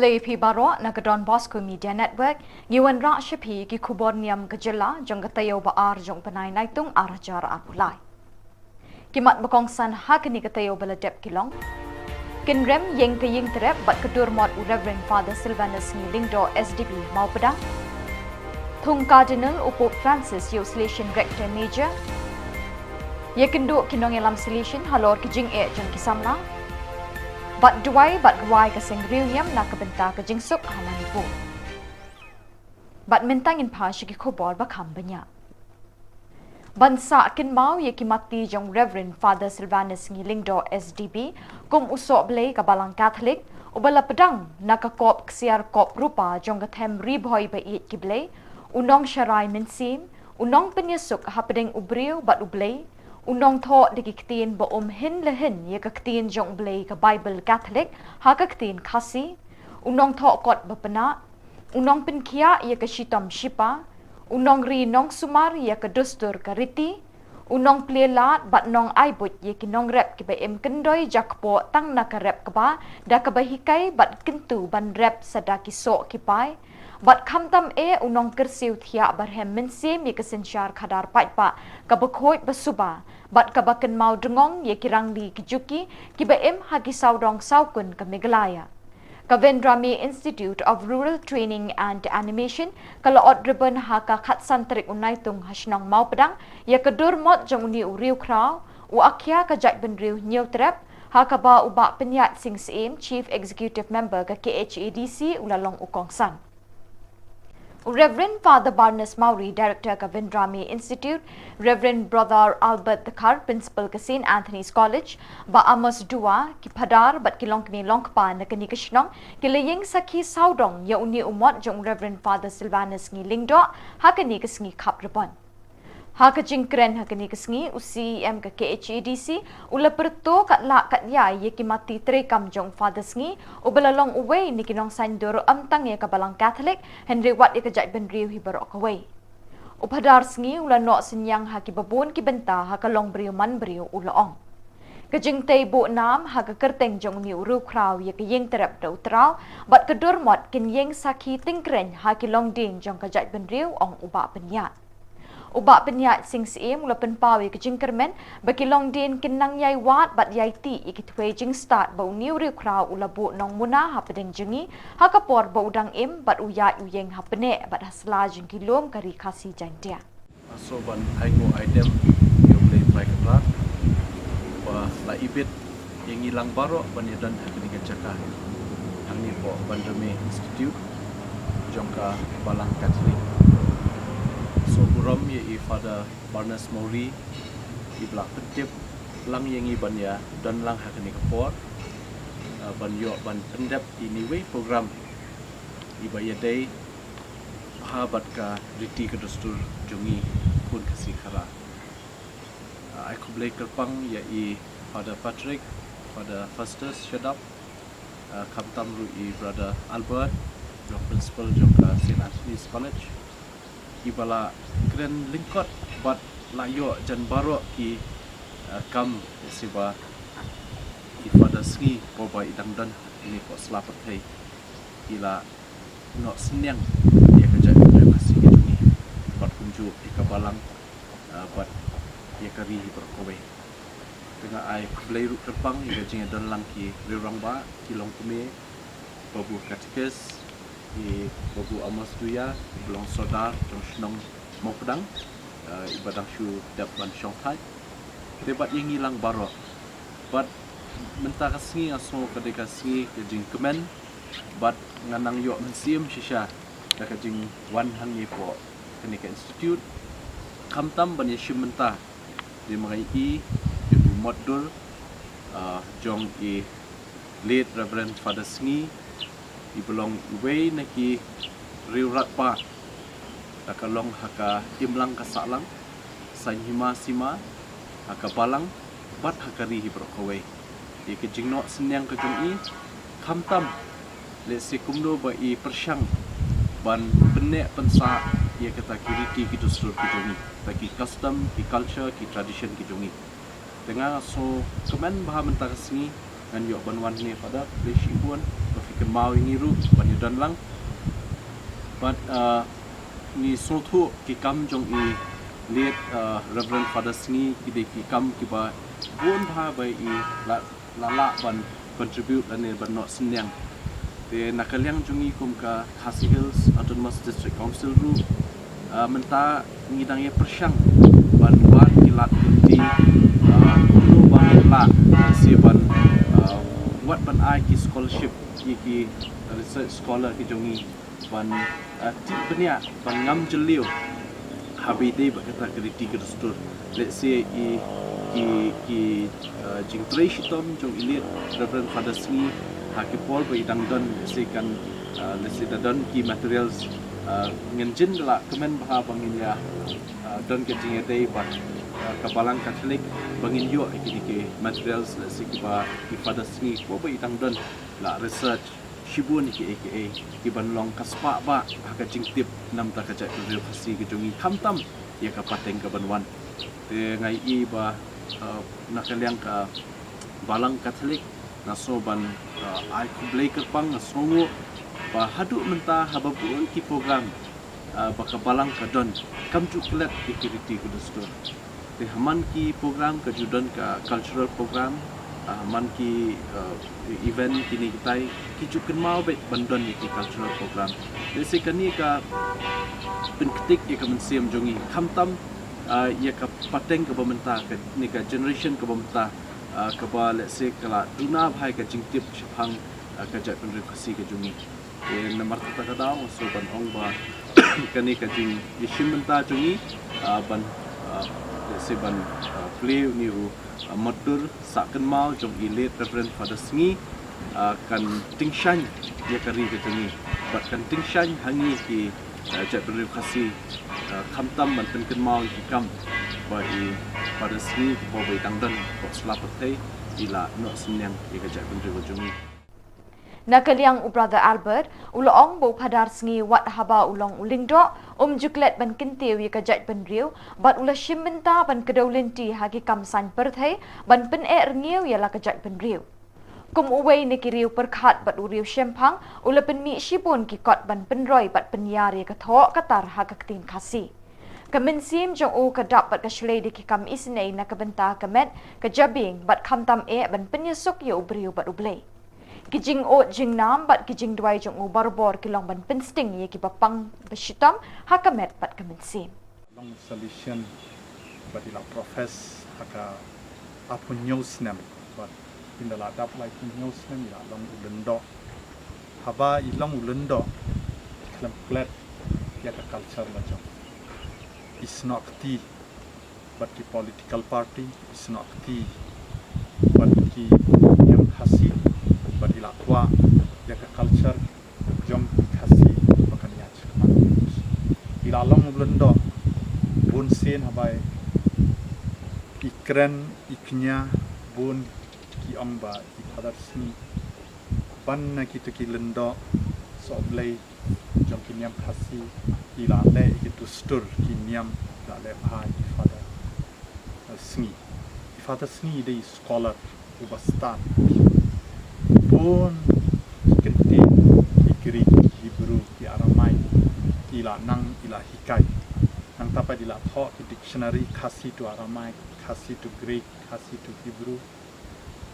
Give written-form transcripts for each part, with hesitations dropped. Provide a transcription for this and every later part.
Play P Baro Nakadon Bosco Media Network, Yuan Rashapi, Khubor Niam Naka Jongatayo Baar Jong Panay Naitung Arajar Apulai. Kimat Bakongsan Hakani Katayo Baladep Kilong. Kinrem Yeng Kaying Trep, but Kadur Mod Reverend Father Sylvanus Nilingdo SDB Maupada. Thung Cardinal Pope Francis Yoslation Rector Major. Yekindo Kinong Elam Silation Halor Kijing Jong Kisamla. But Duai but Gwai Kasing Niam Naka Dbmntv Jingsuk Manipur. But Mintang in Pashiki Khubor Bakam Banya. Bansa Kinmau Yekimati Jong Reverend Father Sylvanus Nilingdo SDB Kum Usok Blay Kabalang Catholic Ubala Pedang Nakakop Ksiar Kop Rupa Jongathem Riboy Ba Iit Kiblay Unong Sharai Minsim Unong Penyesuk Hapeding Ubriu Bat Ublay Unong tho dikiktin ba hin lehin yakaktin jong blay ka Bible Catholic hakaktin kasi unong tho kot bapana unong pinkia yakashitom shipa unong ri nong sumar yakadustur kariti unong plelat bat nong aibut yakinong rep kiba kendoy jakpo tang nakarep kaba da kabahikai bat kentu ban rep sadaki so kipai Bat kamtam unong kersiu thia barhem mensim yakasensyar khadar paitpa kabakhoy basuba bat kabakan mau dengong yakirang li kijuki kiba hagi saudong saukun kamigalaya Kavendrami Institute of Rural Training and Animation kalaot ribbon haka khatsantrik unaitung hasnong mau pedang yakadur mot jong uni uriu kraw u akya kajat benriu nyeutrep hakaba ubak penyat sing sim Chief Executive Member ka KHADC ulalong ukongsan Reverend Father Barnes Maury, Director Kavendrami Institute, Reverend Brother Albert Thakar, Principal ka St. Anthony's College, ba Amos Dua, ki Padar, bat kilong kini longpa na kanikashnong, kilaying sakhi saudong ya uni umot jong Reverend Father Sylvanus Nilingdo, hakanikas ngi kaprabon. Hakajingkren hakanikas ngi UCM ka KHADC, ula perto kat la kat ya yekimati trekam jong Father ngi, ubalalong uway ni kinong sanduro amtang ya kabalang Catholic, Henry Watt ikajat benriu hibarok away. Upadar ngi ula no senyang hakibabun kibenta hakalong briu man briu ulaong. Kajingtay bu nam hakakerteng jong ni uru kraw yakayeng terap daw traw, bat kedurmot kinyeng sakhi tingkren hakilong ding jong kajat benriu ong uba penyat. Ubak penyat sing sim ula penpawi ke jingkermen bakilong din kinang yai wat bat yai ti ikitwe jing start bau niu riu kraw ula bu nong muna hapedeng jengi hakapor bau udang bat uyat uyeng hapene bat hasla jing kilom kari kasi jantia. So ban aigo item yo play baik kra ba la ibit yang ilang baro ban yadan hakini jaka angni po Programmatic Institute jongka balang Catholic So buram ye Father Barnes Maury ibla petip lang yengi ban ya dan lang hakani kapor ban yo ban pendap anyway program ibaya day habat ka riti ka dustur jungi pun kasi khara ai kublai kerpang ya Father Patrick Father Festus Shadap kamtam ru Brother Albert your principal jongka St. Anthony's College Ibala keren lingkot bat layo jan baro ki kam siba ifada ski poba idang dan ini ko selapat hai ila no senyang ya kerja dengan kasih gitu ni bat kunju ikabalang bat ya kari berkowe dengan ai kublai ru terpang ya jinga dan lang ki rirang ba kilong kume babu katikes di babu Amos Duya belong sodar jong senong mau pedang ibadah syu dap ban Shanghai debat yang hilang baro bat mentah kasngi aso kadai kasngi ke jing kemen bat nganang yo mensim shisha da ka jing wan hang ye po Kenika Institute kamtam ban yeshu mentah di mengai di modul jong late Reverend Father Sngi ibelong way naki riurat pa takalong haka imlang kasalang sanhima sima haka balang bat hakari hibrokaway di kejingno senyang kejung kamtam le sekumdo ba persyang ban benek pensa ia kata kiriti kitu seluruh kijungi bagi custom ki culture ki tradition kijungi dengan so kemen baha mentakasni dan yok banwan ni pada leshi pun kan mau ngiru ban yudan lang but ni sotu ki kam jong i late Reverend Father Sngi ki de ki kam ki ba bon tha bai i la ban contribute ane ban no senyang te nakaliang jungi kum ka Khasi Hills Autonomous District Council ru menta ngidang ye persyang ban wan kilat di kuno ban la si ban wat ban ai ki scholarship ki research scholar ki jungi ban ti benia ban ngam jeliu habi dei ba kata kriti ke stur let's say ki jing traition jong ilit Reverend Father Sngi haki pol ba idang don let's say don ki materials ngenjin la kemen bah bangin ya don ke jing dei ba kabalang Catholic bangin yo ki materials let's say ki Father Sngi ko ba idang don la research Shibun ki ban long kaspa ba haka jingtip nam ta kaja real khasi ke jungi khamtam ya ka pateng ka banwan te ngai i ba nakaliang ka balang Catholic naso ban ai kublai kerpang nasongo ba hadu menta hababun ki program ba ka balang ka don kam ju klet security ku dostor te haman ki program ka judan ka cultural program man ki event kini kita kijukan mau bet bandon ki cultural program desi kani ka penketik ya ka mensiam jongi khamtam ya ka pateng ka bamenta ka ni ka generation ka bamenta ka ba let's say kala duna bhai ka jingtip chhang ka ja pen khasi ka jongi e namar ta ka daw so ban ong ba kani ka jing yishim menta jongi ban let's say ban play ni madur saken mau jong ilit Reverend Father Sngi kan tingshan ya kari ke tani bat kan tingshan hangi ki ja beri khasi khamtam man pen mau ki kam ba i Father Sngi ko bai tangdan ko slapathai ila no senyang ya ja beri jongi Nakaliang Brother Albert ulong bo phadar Sngi wat haba ulong ulingdo juklet ban kintiu ya kajat ban riu bat ula shiminta ban kedaulinti hagi kamsan perthai ban pen ngiu ya la kajat ban riu kum uwei ni kiriu perkhat bat uriu shempang ula pen mi shipun ki kot ban pen roi bat pen yari ka tho katar hagaktin khasi Kemensim jong u kadap bat kashlei di ki kam isnei na kabenta kamet kajabing bat khamtam ban penyesuk ya ubriu bat ublei kijing o jing nam bat kijing dwai jong u barbor kilong ban pensting ye ki papang beshitam hakamet bat kemensim long solution but ila profess haka apun news nem but in the ladap like news nem ila long ulendo haba ilong ulendo klet ya ka culture la jong is not tea but the political party is not tea but ki yang khasi but ila kwa ya ka culture jong khasi bakan ya chama ila long ulendo bun sen habai ikren iknya bun ki ongba ki Father Sngi ban na ki to ki lendo so blai jong ki niam khasi ila le ki to stur ki niam la le bhai ki Father Sngi ki Father Sngi dei scholar ubastan bun kenti ikri Hebrew ki Aramai ila nang ila hikai nang tapai dila tho ki dictionary khasi to Aramaic khasi to Greek khasi to Hebrew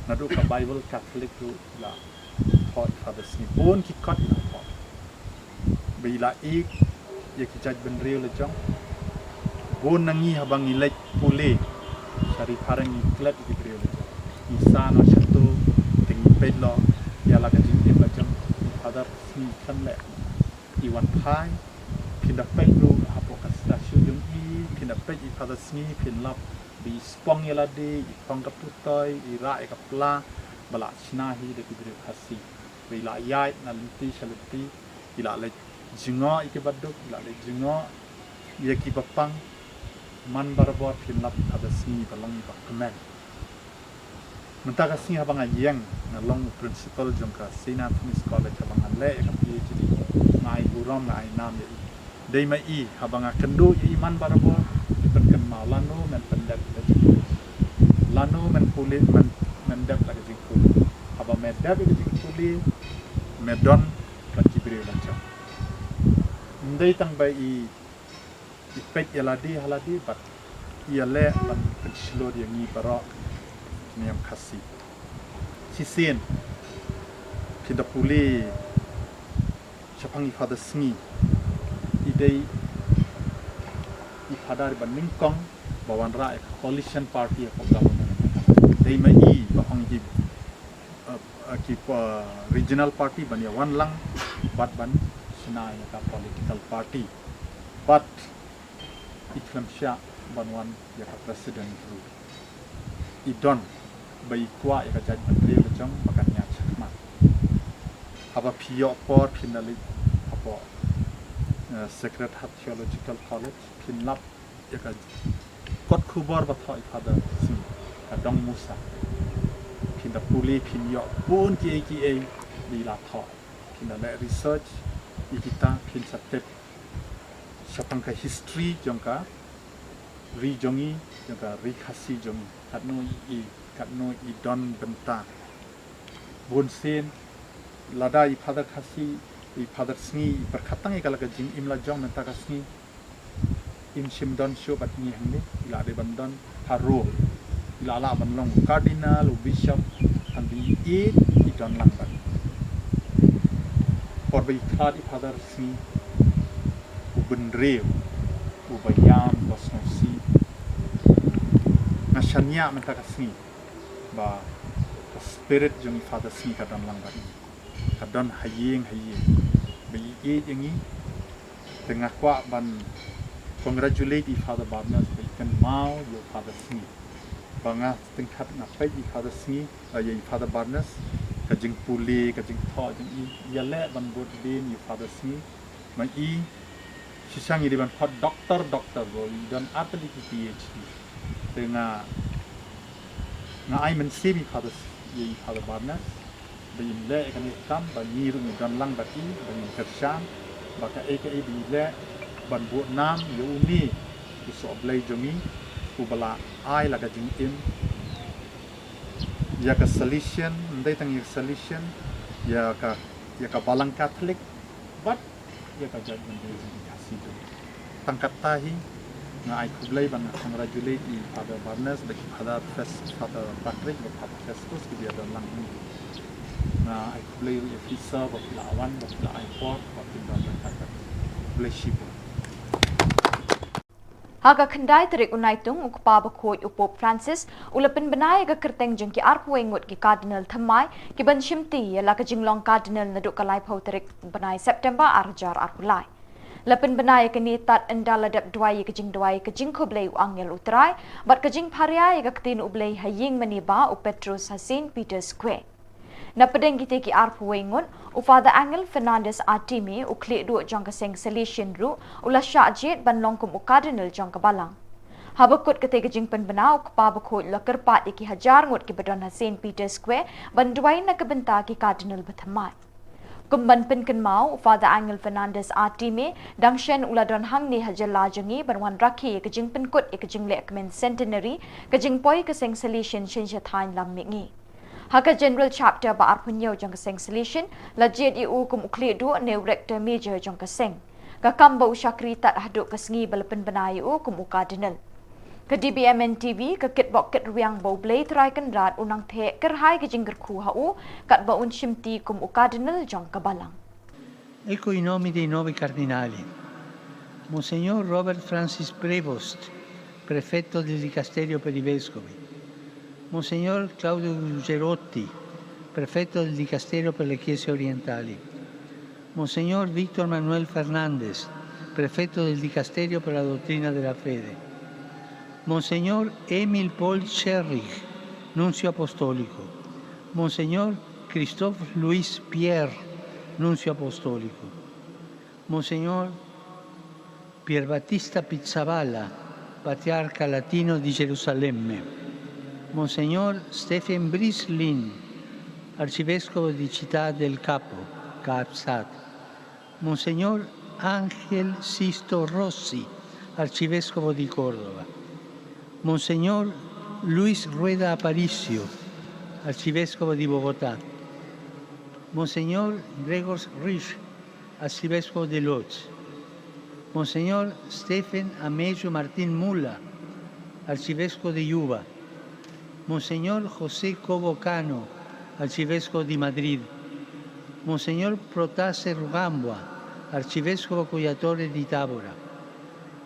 nadu ka Bible Catholic tu la tho Father Sngi pun ki kot ila tho bila ik ye ki jaj ben real le jong bon nangi habang ilek pule sari parang iklet ki real le jong isa no chatu ting pelo ya la ka jing la jong Father Sngi kan le iwan phai pindah pedro apo ka stasiun jong i pindah ped I Father Sngi pin lap bi spong ya lade I pong ka putoi I ra ka pla bala chinahi de ki bre khasi bila yai na linti shalati ila le jingo I ke baduk ila le jingo ya ki papang man barbor pin lap Father Sngi balang ba kemen mentaka Sngi habang ayeng na long principal jong ka Sina Tunis College habang le ka PhD ngai buram ngai nam ya dei mai I habang akendu iman barbor pen mau lano men pendap lano men puli men dap la jing puli haba men dap jing puli medon kat kibril macam ndai tang bai i pet haladi bat le ban pensilor yang ni para niam kasih sisien tidak pulih siapang ifada sengi idei ifada ban ningkong bawan ra coalition party of government dei mai bahang ki regional party ban ya wan lang bat ban sinai ka political party but iklam sya ban wan ya president ru idon bai kwa ya ka menteri macam makannya cermat apa pio por finally apa secretariat theological college pinlap ya ka kot khubor ba thoi father si dong musa pinda puli pinyo pun ki di la tho pinda le research kita pin satep sapang ka history jongka ri jongi jongka ri khasi jongi katno i don benta bonsen lada i father khasi i father sngi berkatang i kala jing imla jong menta kasni im shimdon show bat ni hangni ila de bandon haro ila la banlong cardinal bishop andi i don lang ban por bai khad i father sngi ubenreu ubayam bosnosi nashanya menta kasni ba spirit jong i father sngi kadon lang ban kadon hayeng bai yang ni tengah kwa ban congratulate i father barnas bai kan mau yo father sngi banga tingkat na pai i father sngi ya i father barnas kajing puli kajing tho jing i yale ban bot din i father sngi mai i sisang i ban hot doctor go dan atli PhD tengah na ai men sebi father i father barnas bai le kan tam ba ni ru dan lang bati ban kersan baka bi le ban bu nam yo ni so blai jongi ubala ai la jing im ya ka solution ndai tang ya solution ya ka balang catholic but ya ka judgment day kasih tu tangkat tahi nga ai kublai ban congratulate i father barnes bagi father patrick bagi festus ki dia dan lang ni na ai kublai ri officer bagi lawan bagi ai port bagi dan tak blai ship Haga kendai terik unaitung ukpa bakoi upop Francis ulapin benai ga kerteng jengki arpuengut ki cardinal thamai ki ban shimti la ka jinglong cardinal naduk kalai phau terik benai September arjar arpulai lapin benai ka ni tat endaladap duai ka jing khoblei angel utrai bat ka jing pharia ga ktin ublei haying maniba u Petrus Hasin Peter Square na pedeng kita ki arpuengut u Father Angel Fernandez Atime u kli du jong ka seng solution ru ula shajet ban longkum u cardinal jong ka balang habakut kete ka jing pen banau ka bakut la kerpat ki hajar ngut ki badon Hasin Peter Square ban duai na ka benta ki cardinal bathamai kumban pen kan mau Father Angel Fernandez Atime dangshen ula don hang ni hajala jangi banwan rakhi ka jing pen kut ka jing le kmen centenary ka jing poi ka seng solution shin thain lam mingi Haka General Chapter ba arpunyo jong kaseng solution lajet iu kum ukli du ne rector major jong kaseng ka kamba usyakri tat haduk kasngi balapan benai u kum cardinal ka Dbmntv ka kitbok kit riang bo blay try kan rat unang the kerhai ka jingger khu ha u kat ba un shimti kum cardinal jong ka balang Ecco i nomi dei 9 cardinali. Monsignor Robert Francis Prevost, prefetto del Dicasterio per i Vescovi. Monsignor Claudio Gerotti, prefetto del Dicasterio per le Chiese Orientali. Monsignor Víctor Manuel Fernández, prefetto del Dicasterio per la Dottrina della Fede. Monsignor Emil Paul Scherrich, nunzio apostolico. Monsignor Christophe Louis Pierre, nunzio apostolico. Monsignor Pier Battista Pizzaballa, patriarca latino di Gerusalemme. Monsignor Stephen Brislin, arcivescovo di Città del Capo, Capsat. Monsignor Ángel Sisto Rossi, arcivescovo di Córdoba. Monsignor Luis Rueda Aparicio, arcivescovo di Bogotà. Monseñor Gregor Rich, arcivescovo de Lodz, Monseñor Stephen Amejo Martín Mula, arcivescovo de Yuba, Monseñor José Cobo Cano, arcivescovo de Madrid, Monseñor Protase Rugambua, arcivescovo coiatore di Tabora,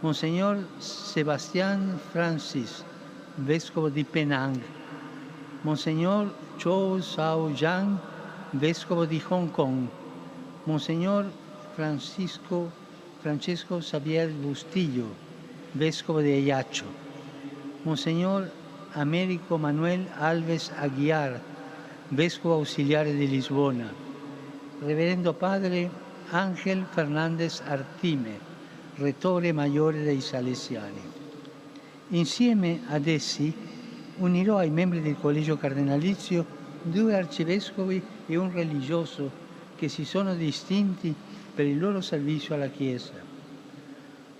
Monseñor Sebastián Francis, vescovo di Penang, Monseñor Chow Sao Yang, vescovo di Hong Kong, Monseñor Francesco Xavier Bustillo, vescovo di Ayacho, Monseñor Américo Manuel Alves Aguiar, vescovo ausiliare di Lisbona, Reverendo Padre Ángel Fernández Artime, rettore maggiore dei Salesiani. Insieme ad essi unirò ai membri del Collegio Cardinalizio 2 arcivescovi e un religioso che si sono distinti per il loro servizio alla Chiesa.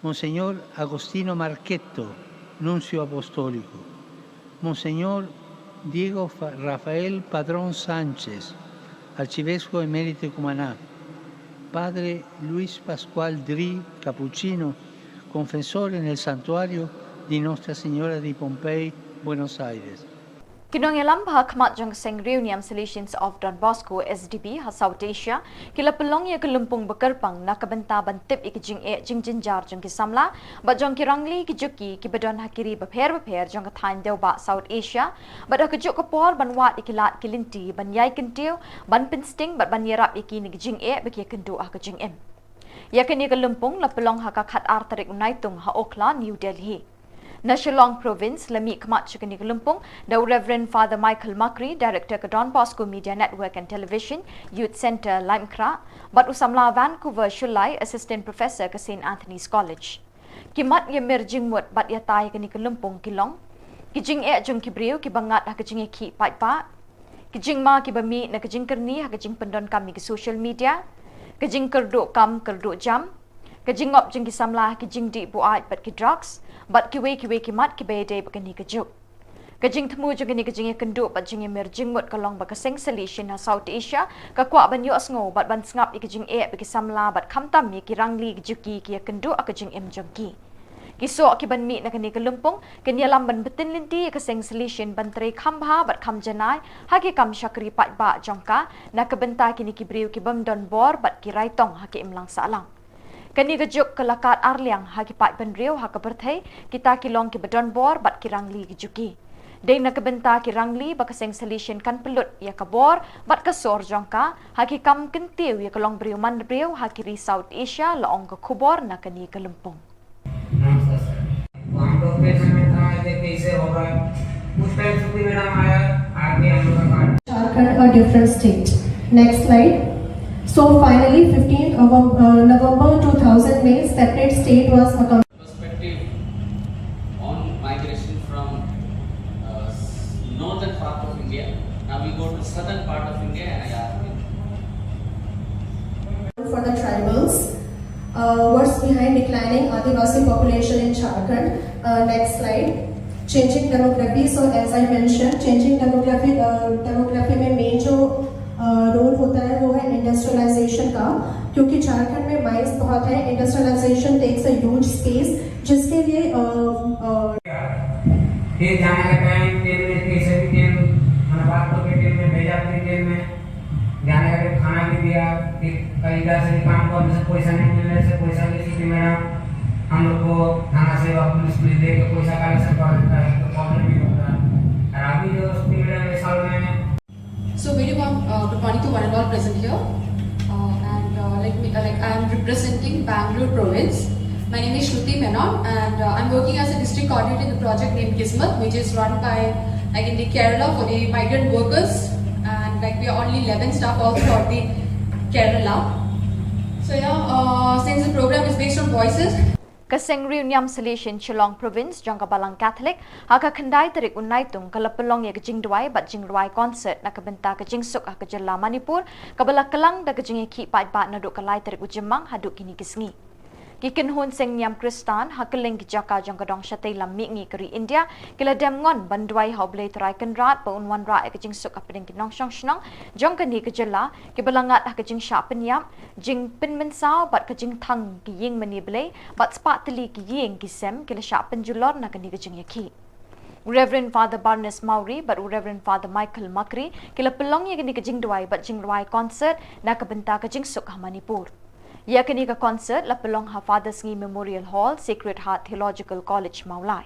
Monseñor Agostino Marchetto, nunzio apostolico, Monseñor Diego Rafael Padrón Sánchez, arcivescovo emerito Cumaná, Padre Luis Pascual Dri Cappuccino, confessore nel santuario di Nostra Signora di Pompei, Buenos Aires. Kinong ilam bah khmat jang seng Niam Solutions of Don Bosco SDB ha South Asia kila pelong ya kelumpung bekerpang nak benta bantip ikjing jinjar jang ki samla ba jang ki rangli ki juki ki bedon hakiri beper jang kathain deu ba South Asia ba da kejuk kapor ban wat ikilat kilinti ban yai kentiu ban pinsting ban yerap iki ni jing beki kendu ah kejing em ya kini kelumpung la pelong ha ka khat artarik unaitung ha Okla New Delhi na Shillong Province lami khmat chikani kelumpung the Reverend Father Michael Makri, Director ke Don Bosco Media Network and Television Youth Centre Limekra, bat usamla Vancouver Shulai Assistant Professor ke St Anthony's College. Kimat ye merjing mut bat ya tai kani kelumpung kilong. Kijing jung kibriu ki bangat ha kijing ki pat Kijing ma ki bami na kijing kerni ha kijing pendon kami ke social media. Kijing kerdu kam kerdu jam. Kijing ngop jing ki samla kijing di buat bat ki drugs. Bat kiwe ki mat ki bede bakani kejuk. Kajing temu juga ni kajing kenduk bat jing merjing mut kalong ba kaseng solution ha South Asia ka kwa ban yo sngo bat ban ngap ikajing bagi samla bat khamtam mi ki rangli juki ki kenduk akajing jongki. Kisok ki ban mi na kani kelumpung kenya lam ban betin linti kaseng solution ban tre khambha bat kham janai ha ki kam shakri pat ba jongka na kebenta kini ki briu ki bam don bor bat ki raitong ha ki imlang salang. Kani kejuk kelakat arliang ha ki pat benriu ha keberthai kita kilong ki bedon bor bat ki rangli ki juki. Dei na kebenta ki rangli ba kaseng solution kan pelut ya kabor bat kasor jongka ha ki kam kentiu ya kelong briu man briu ha ki ri South Asia laong ke Khubor na kani kelumpung. नमस्कार सर तो हम लोग के समय था कैसे होगा उस टाइम छुट्टी में नाम आया आगे हम लोग का Jharkhand a different state. Next slide. So finally 15th of November 2000 May separate state was accomplished. Perspective on migration from northern part of India. Now we go to southern part of India and I ask For the tribals. What's behind declining Adivasi population in Jharkhand? Next slide. Changing demography. So as I mentioned, changing demography में main जो रोल होता है वो है इंडस्ट्रियलाइजेशन का, क्योंकि झारखंड में mines बहुत है. Industrialisation takes a huge space जिसके लिए फिर जाने का टाइम ट्रेन में कैसे भी ट्रेन मैंने बात को ट्रेन में भेजा अपनी ट्रेन में जाने का फिर खाना भी दिया. फिर कई इधर से काम करने से पैसा नहीं मिलने से पैसा की स्थिति में हम लोग को थाना से पुलिस दे के पैसा कलेक्शन कर देता है तो प्रॉब्लम भी होता है. और अभी जो स्थिति में साल में So very warm good morning to one and all present here, and I am representing Bangalore province. My name is Shruti Menon, and I'm working as a district coordinator in the project named Kismet, which is run by in the Kerala for the migrant workers, and we are only 11 staff all throughout the Kerala. So since the program is based on voices. Kaseng Niam Solution Shillong Province jangka balang Catholic haka kendai terik unaitung kalapelong ya kejing duai bat jing duai concert na kebenta kejing suk ha kejela Manipur kabala kelang da kejing ki pat na duk kalai terik ujemang haduk kini kisngi. Kikin hun seng Niam Kristan hakeling ki jaka jong kadong shatay lammi ngi kari India kila dem ngon bandwai hoblay try kan rat pa unwan ra ka jing suk apring kinong shong shnong jong kan ni ka jala ki balangat ha ka jing sha penyam jing pin men saw bat ka jing thang ki ying mani blay bat spat tli ki ying ki sem kila sha penjulor na ka ni ka jing yaki Reverend Father Barnes Mauri but Reverend Father Michael Makri kila pelong ye ka jing duai but jing duai concert na ka benta ka jing suk ha Manipur Ya kini ka concert la pelong ha Father's Ngi Memorial Hall, Sacred Heart Theological College, Maulai.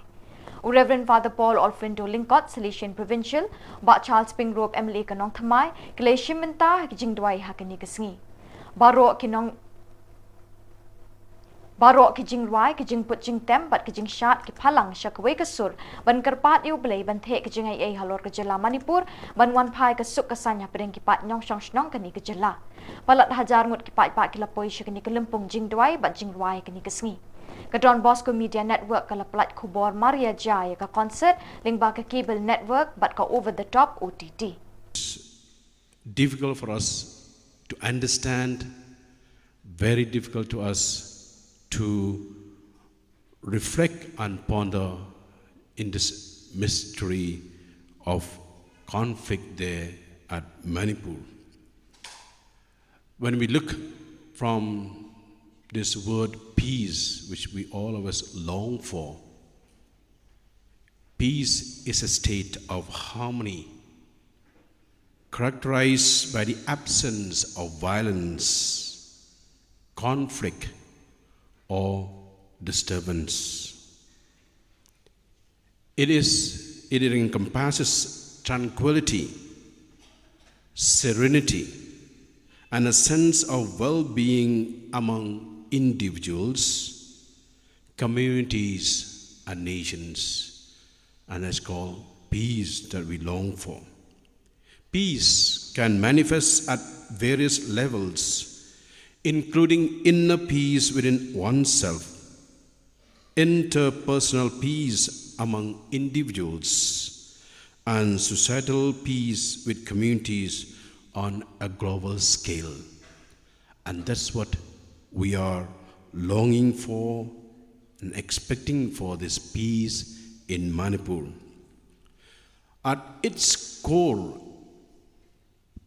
Reverend Father Paul Alfredo Linkot, Salesian Provincial, Ba Charles Pingrove MLA Kanong Thamai, Kaleshim Menta, Jing Dwai ha kini ka sngi. Baro ki jing ruai ki jing put jing tem bat ki jing shat ki phalang shakwe ka sur ban karpat yu blei ban the ki jing ai halor ka jela Manipur ban wan phai ka suk ka sanya preng ki pat nyong shong shnong ka ni ka jela palat hajar ngut ki pat ki lapoi shak ni ka lempung jing duai bat jing ruai ka ni ka sngi ka Don Bosco Media Network ka laplat Khubor Maria Jaya ka concert ling ba ka cable network bat ka over the top OTT difficult for us to understand, very difficult to us to reflect and ponder in this mystery of conflict there at Manipur. When we look from this word peace, which we all of us long for, peace is a state of harmony, characterized by the absence of violence, conflict, or disturbance. It encompasses tranquility, serenity, and a sense of well-being among individuals, communities, and nations, and it's called peace that we long for. Peace can manifest at various levels, including inner peace within oneself, interpersonal peace among individuals, and societal peace with communities on a global scale. And that's what we are longing for and expecting for this peace in Manipur. At its core,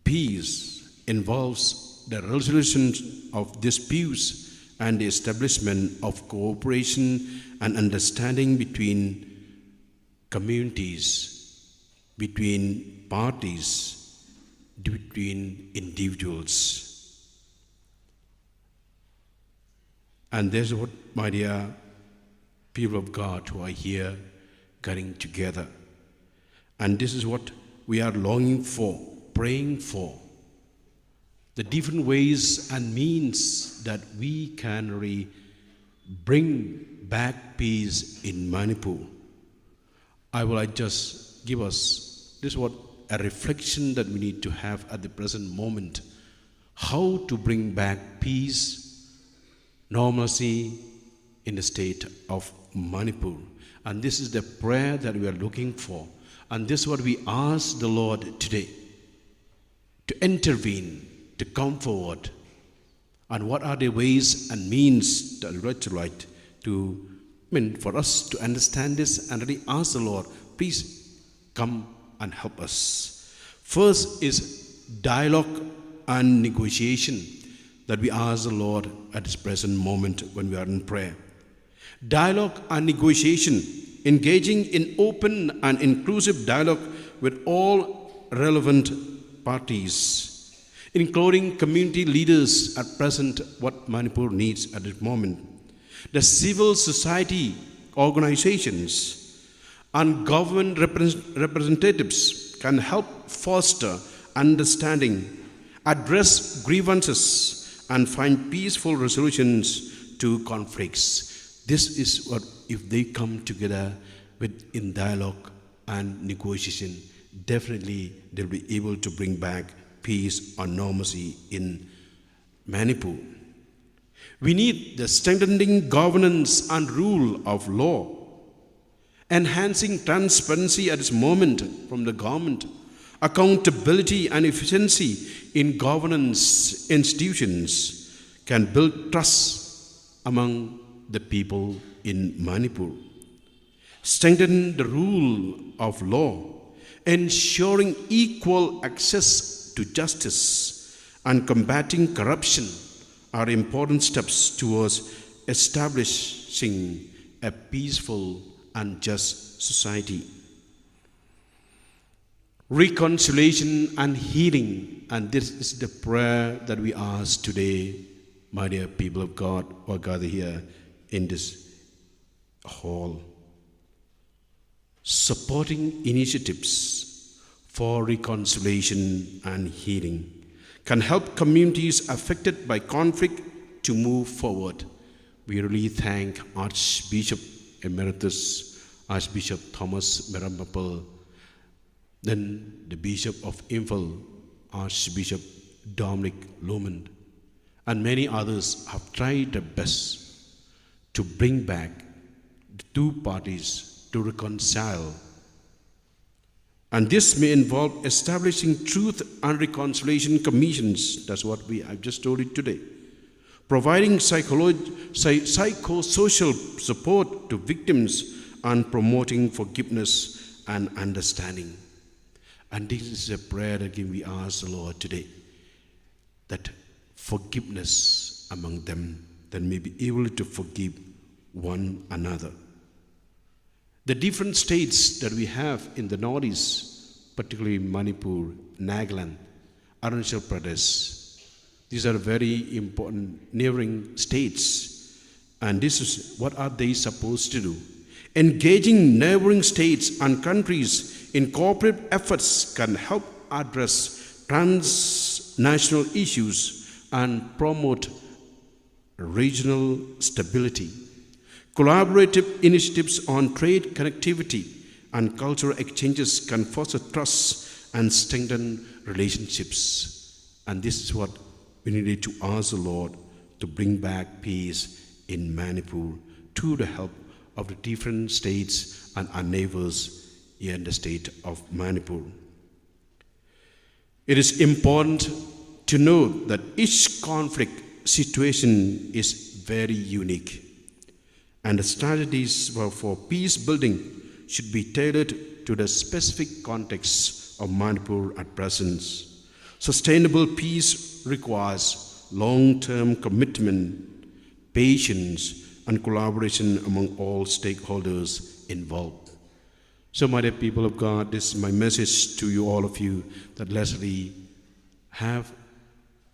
peace involves the resolution of disputes and the establishment of cooperation and understanding between communities, between parties, between individuals. And there's what, my dear people of God who are here getting together. And this is what we are longing for, praying for. The different ways and means that we can bring back peace in Manipur. I will just give us this what a reflection that we need to have at the present moment. How to bring back peace, normalcy in the state of Manipur. And this is the prayer that we are looking for. And this is what we ask the Lord today, to intervene, to come forward. And what are the ways and means that we like to, for us to understand this and really ask the Lord, please come and help us. First is dialogue and negotiation that we ask the Lord at this present moment when we are in prayer. Dialogue and negotiation, engaging in open and inclusive dialogue with all relevant parties, including community leaders at present, what Manipur needs at this moment. The civil society organizations and government representatives can help foster understanding, address grievances, and find peaceful resolutions to conflicts. This is what, if they come together in dialogue and negotiation, definitely they'll be able to bring back peace or normalcy in Manipur. We need the strengthening governance and rule of law, enhancing transparency at this moment from the government, accountability and efficiency in governance institutions can build trust among the people in Manipur, strengthen the rule of law, ensuring equal access to justice, and combating corruption are important steps towards establishing a peaceful and just society. Reconciliation and healing, and this is the prayer that we ask today, my dear people of God who are gathered here in this hall. Supporting initiatives for reconciliation and healing can help communities affected by conflict to move forward. We really thank Archbishop Emeritus, Archbishop Thomas Merambapal, then the Bishop of Imphal, Archbishop Dominic Lumen, and many others have tried their best to bring back the two parties to reconcile. And this may involve establishing truth and reconciliation commissions. That's what I've just told you today. Providing psychosocial support to victims and promoting forgiveness and understanding. And this is a prayer that we ask the Lord today, that forgiveness among them, that may be able to forgive one another. The different states that we have in the Northeast, particularly Manipur, Nagaland, Arunachal Pradesh, these are very important neighboring states. And this is what are they supposed to do? Engaging neighboring states and countries in cooperative efforts can help address transnational issues and promote regional stability. Collaborative initiatives on trade connectivity and cultural exchanges can foster trust and strengthen relationships. And this is what we needed to ask the Lord to bring back peace in Manipur through the help of the different states and our neighbors here in the state of Manipur. It is important to note that each conflict situation is very unique, and the strategies for peace building should be tailored to the specific context of Manipur at present. Sustainable peace requires long-term commitment, patience, and collaboration among all stakeholders involved. So, my dear people of God, this is my message to you, all of you, that let's really have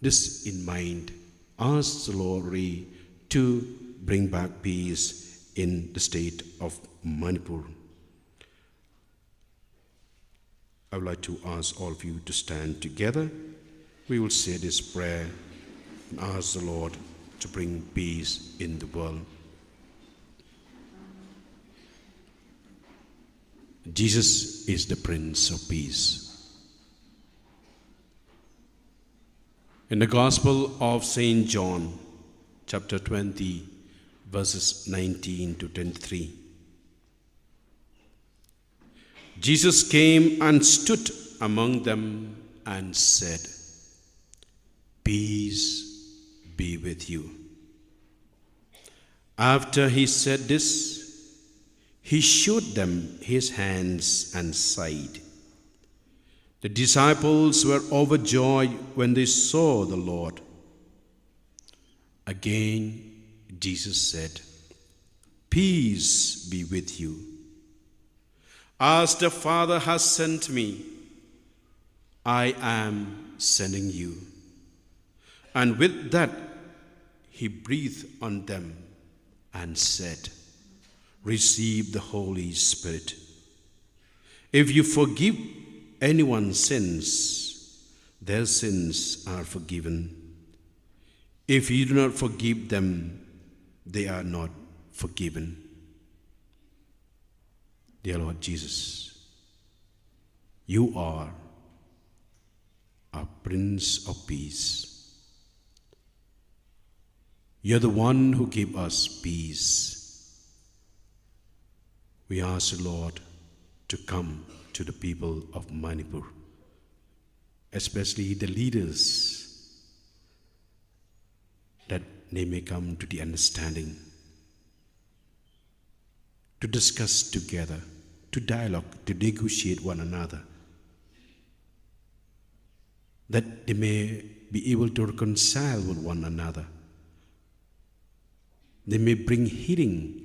this in mind. Ask the Lord really to bring back peace in the state of Manipur. I would like to ask all of you to stand together. We will say this prayer and ask the Lord to bring peace in the world. Jesus is the Prince of Peace. In the Gospel of St. John, chapter 20, verses 19 to 23. Jesus came and stood among them and said, "Peace be with you." After he said this, he showed them his hands and side. The disciples were overjoyed when they saw the Lord. Again, Jesus said, "Peace be with you. As the Father has sent me, I am sending you." And with that, he breathed on them and said, "Receive the Holy Spirit. If you forgive anyone's sins, their sins are forgiven. If you do not forgive them, they are not forgiven." Dear Lord Jesus, you are our Prince of Peace. You're the one who gives us peace. We ask the Lord to come to the people of Manipur, especially the leaders, that they may come to the understanding, to discuss together, to dialogue, to negotiate one another, that they may be able to reconcile with one another. They may bring healing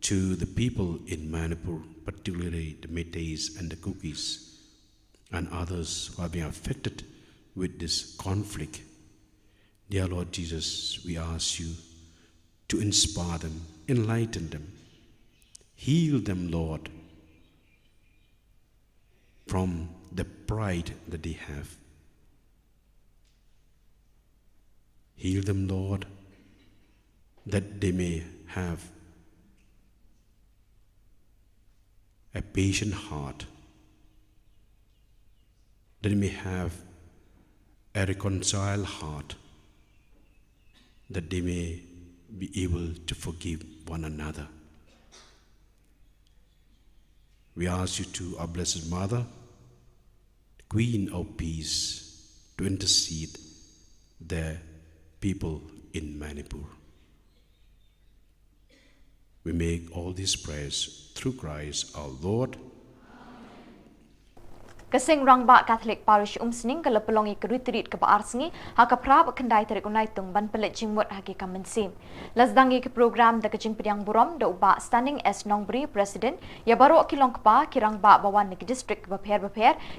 to the people in Manipur, particularly the Meiteis and the Kukis and others who are being affected with this conflict. Dear Lord Jesus, we ask you to inspire them, enlighten them, heal them, Lord, from the pride that they have. Heal them, Lord, that they may have a patient heart, that they may have a reconciled heart, that they may be able to forgive one another. We ask you to, our Blessed Mother, Queen of Peace, to intercede the people in Manipur. We make all these prayers through Christ our Lord. Kasing rangba Catholic Parish umsning kalapelongi keritrit ke baarsengi haka prab kendai tarik unai tung ban pelet jingmut hagi kamensim. Lasdangi ke program da kejing pediang burom da uba standing as nongbri president ya baru kilong kepa kirang ba bawan ke district beper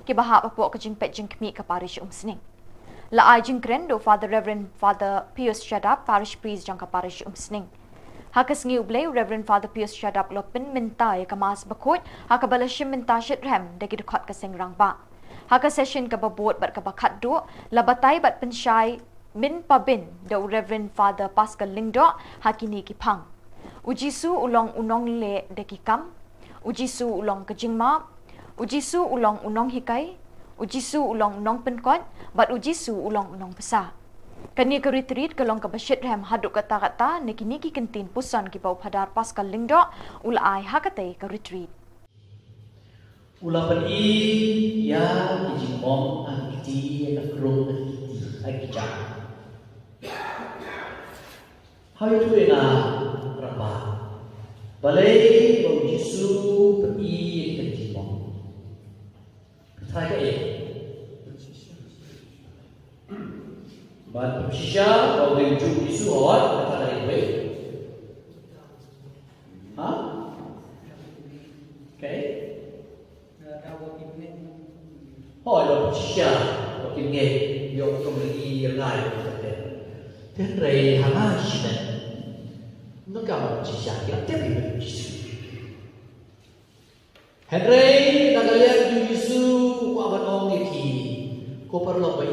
ke bahak bapok kejing pet jing kemi ke parish umsning. La ai jing kren do Father Reverend Father Pius Shadap parish priest jangka parish umsning. Haka sengi ublay Reverend Father Pius Shadap lopin minta ya kamas bakut haka balashim minta shit rem dagi dekat kasing rangba. Haka session ka babot bat ka bakat do labatay bat pensyai min pabin do Reverend Father Pascal Lingdo hakini kipang. Ujisu ulong unong le deki kam, ujisu ulong kejingma, ujisu ulong unong hikai, ujisu ulong unong penkot, bat ujisu ulong unong pesa. Kani ke retreat kelong ke basyit rem haduk kata-kata niki kentin pusan ki bau padar Pascal Lingdo ula ai hakate ke retreat. Ula pen i ya dijimong ang kiti na krong na kiti ay kijak. Hayo tu na raba. Balai bau Yesu pen i dijimong. Try ka But Shisha or when you issue or what way? Huh? Okay. Oh, lo Shisha or in gate your community life. Then Ray Hamashin. No government Shisha, you tell me Henry Nagalian you issue what only he Coperlo by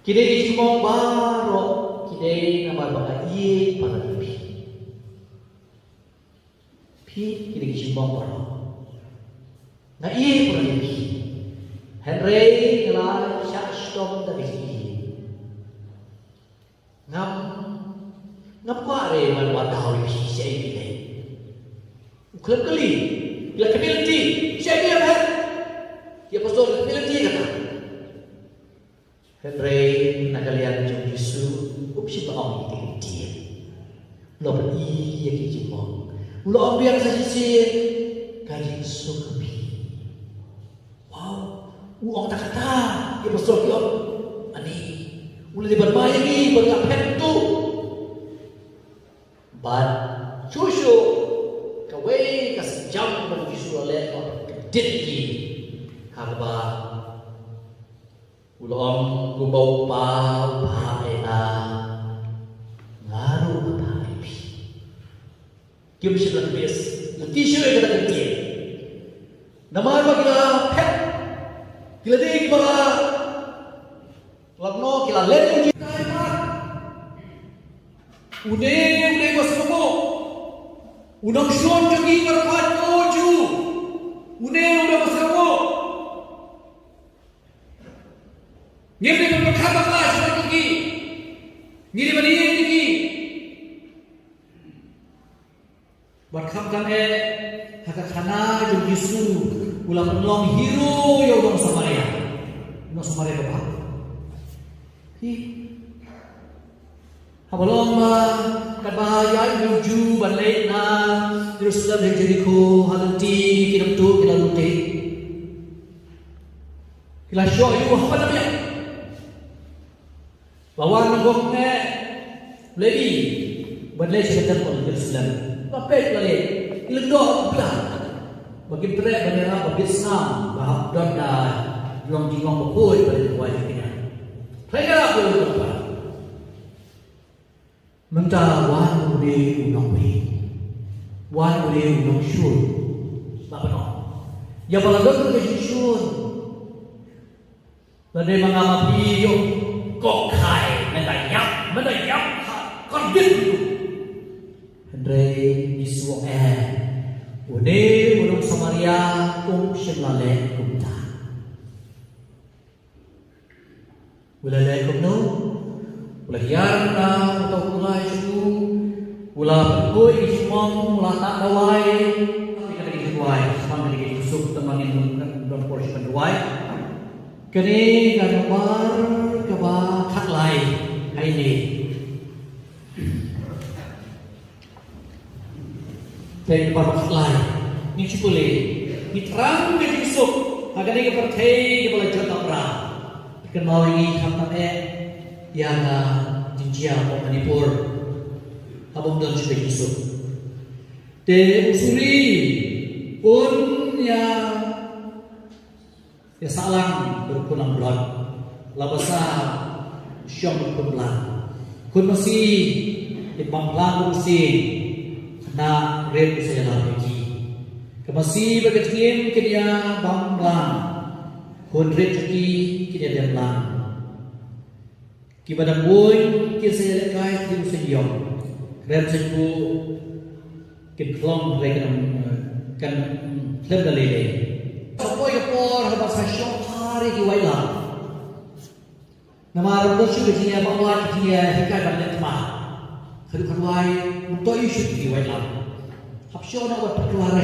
Kini dijumong baro, kini nama baka iye para pi. Pi kini dijumong baro. Na iye para pi. Henry ngelai syastom dari iye. Ngap kuare manwadawi pi siya ini. Uklep kali, bila community siya ini apa? Dia pastor community kata. Henry nagalian jung Yesu upsi baong iting dia. Lo beri yang kijimong. Lo ambil saja sih kaji sukapi. Wow, uang tak kata. Ia pasal kion. Ani, mulai bermain ni berkapet tu. But cucu kawai kasih jam bagi Yesu oleh kediri harba. Ulong gubau pa paena ngaru pa pi. Kim sila bes, lati siya kata kiti. Namar ba kila pet, kila di ba lagno kila leto kita ma. Ude ko semua. Unang shon jogi berkat oju. Ude masamo. Nyeri berkata kelas lagi, nyeri beri lagi. Berkata haka kana jung Yesu ulang penolong hero yang ulang Samaria apa? Hi. Habaloma kabaya menuju balik na Jerusalem dan Jericho halanti kita betul kita lute. Kita show you apa namanya? Bawa nangoknya lagi balik sekitar Jerusalem. Papet balik ilendok belah. Bagi perek bendera bagi Islam bahak dan belum berkoi pada wajibnya. Mereka boleh Menta wan ule unong we, wan ule unong shun, apa no? Ya balagon ke shun, lalu mengamapi yo kok kai, mendayap, kordit. Hendai disuo une unong Samaria shelale kumta, ulale kumno. Belajar atau mulai itu, mulai berkoi semua, mulai tak dawai, tapi kita lagi dawai, semua lagi susuk temangin dalam porsi dawai. Kini gambar kaba tak lain hari ini. Dari gambar tak lain, ini boleh diterang ke susuk, agar dia bertei boleh jatuh berah. Kenal ini kata yang jinjia atau Manipur abang dan juga Yusuf. De usuri pun ya salang berkunang bulan, labasa syom berkunang. Kun masih di banglang masih na red saya lagi. Kemasih berketim kini banglang, kun red lagi kini dia belang. Kibadan boy kisah lekai tim senyum, kerana senyum kitlong mereka kan klub dalile. Sampai kapor habis syok hari kiwailah. Nama orang tu juga bawa dia hikai banyak temah. Kedua untuk isu kiwailah. Habis nak buat perkeluaran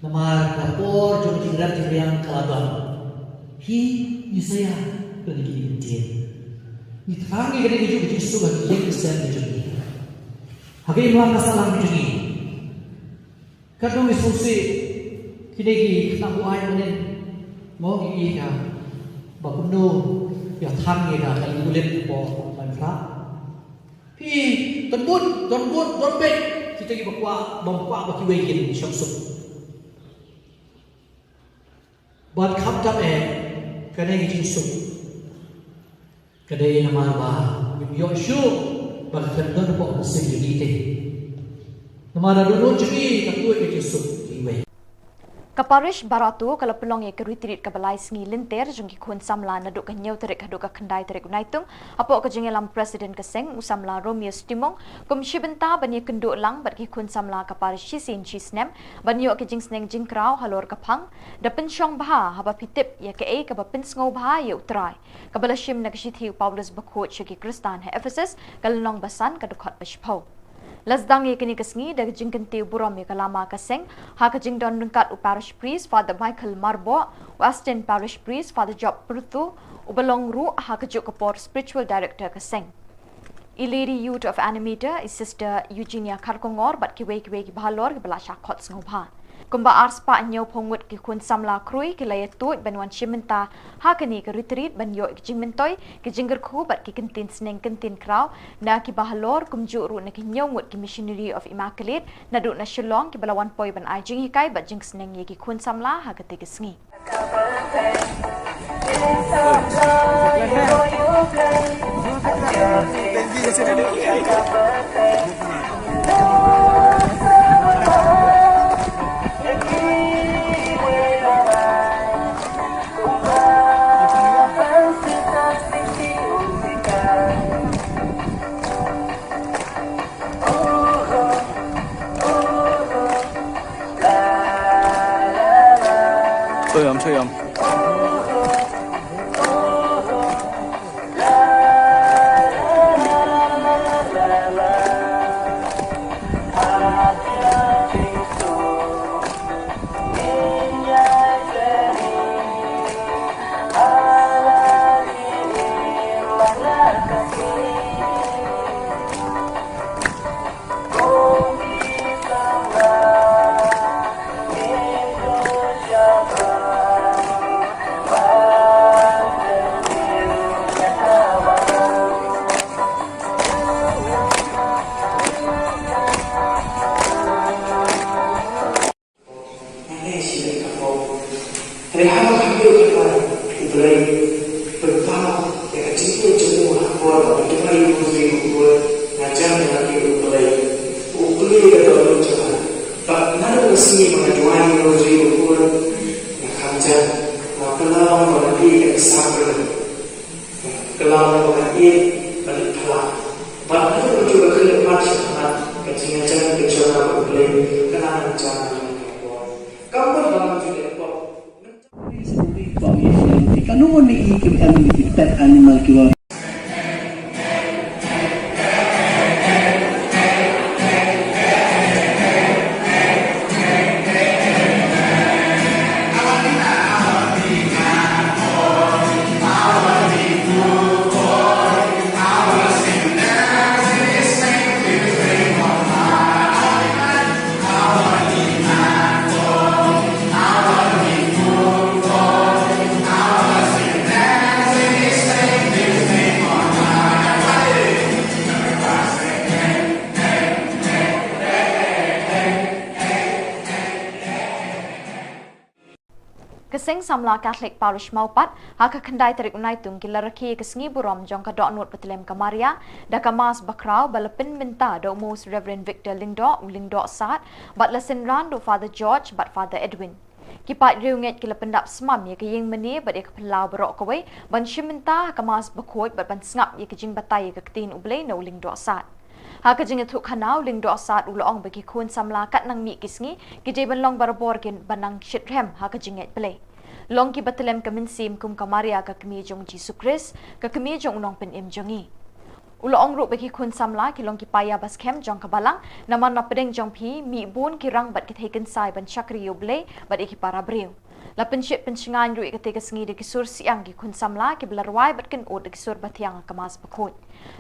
nama kapor juga yang kelaban. Hi saya pergi dia. Ditanggi kena hidup Yesus bagi yang besar hidup ini. Hakim malam masalah hidup ini. Kadang Yesus kini kita buat ini mau ini ya, bakuno ya tanggi dah kalau kulit po manfaat. Hi tembut dompet kita kita bawa bagi wekin syamsuk. Buat kapta kena Yesus. Kadai nama ba Yoshu bahkan dan po mesin jadi nama dulu jadi takut ke Yesus iwe. Kaparish baratu kalau pelong ye keritrit kabalai sengi linter jengki kun samla naduk kenyau terik haduk kendai terik unaitung apo ke jengelam presiden keseng usamla Romeo Stimong komisi benta bani kenduk lang bagi kun samla kaparish sisin chisnem bani ke jing sneng jingkrau halor kapang dapen syong baha haba pitip ye ke ka bapin ngau baha ye utrai kabala shim nagsithi Paulus bakot shiki Kristan he Ephesus kalnong basan kadukot bashpau Lasdang ye kini kesngi dag jingkenti buram ye kalama kaseng ha ka jingdon nungkat u parish priest Father Michael Marbo Western parish priest Father Job Prutu ubalong ru ha ka juk kapor spiritual director kaseng I lady youth of animator is sister Eugenia Karkongor bat ki bahalor ki belasha khot ngobha kumba arspa nyau pongut ki kun samla krui ki laya tu banwan shimenta ha kani ka retreat banyo ki jingmentoi ki jingger khu bat ki kentin sneng kentin kraw na ki bahalor kumju ru na ki nyongut ki missionary of immaculate na du na shillong ki balawan poi ban ai jing hikai bat jing sneng ye ki kun samla ha ka ti sngi 소염 coba. Tak mana mesti mengajuan roji ukur nak kerja. Kalau lagi sabar, kalau lagi balik pelak. Bahkan kalau juga kerja macam mana kecil-kecil kecuali boleh kenal jangan kamu dalam juga kok. Kanu ni ikim pet animal kiwa. Keseng samla Catholic Parish Maupat haka kendai tarik unaitung kila raki kesengi burom jong ka dok not petelem kamaria da kamas bakrau balapin minta do most Reverend Victor Lingdo Sat bat lesen ran do Father George bat Father Edwin kipat riunget kila pendap semam ye kayeng meni bat ek pelau berok kawai ban shiminta kamas bakoi bat ban sngap ye kejing batai ye ketin ublei no Lingdo Sat haka jinga thuk khanau Lingdo Sat ulong bagi kun samla kat nang mi kisngi kijai ban long barabor kin banang shitrem haka jinget play long ki batelem kaminsim kum kamaria ka kemi jong Jesu Christ ka kemi jong unong pen im jongi ulong ru bagi kun samla ki long ki paya bas kem jong kabalang naman na pedeng jong pi mi bun ki rang bat ki theken sai ban chakri yoble bat iki para breu la penship pensingan ru ikate ka sengi de kisur siang ki kun samla ki belarwai bat ken od kisur batiang kamas bakut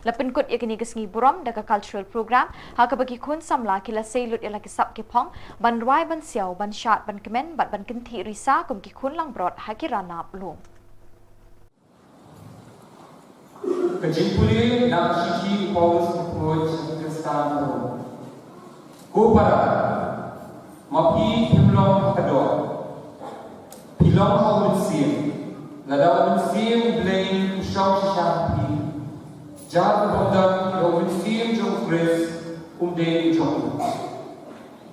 la penkut yakini kesngi buram daga cultural program haka bagi kun samla ki la seilut ila ki sap ki pong ban rwai ban siau ban shat ban kemen bat ban kenti risa kum ki kun lang brot haki rana blum Kejimpuli nak sisi Paulus approach Kristano Kupara mapi himlong kador pilong hawin sim ladaw sim blame ushaw shapi Jad Bondan Roman Sim Jong Chris Day Jong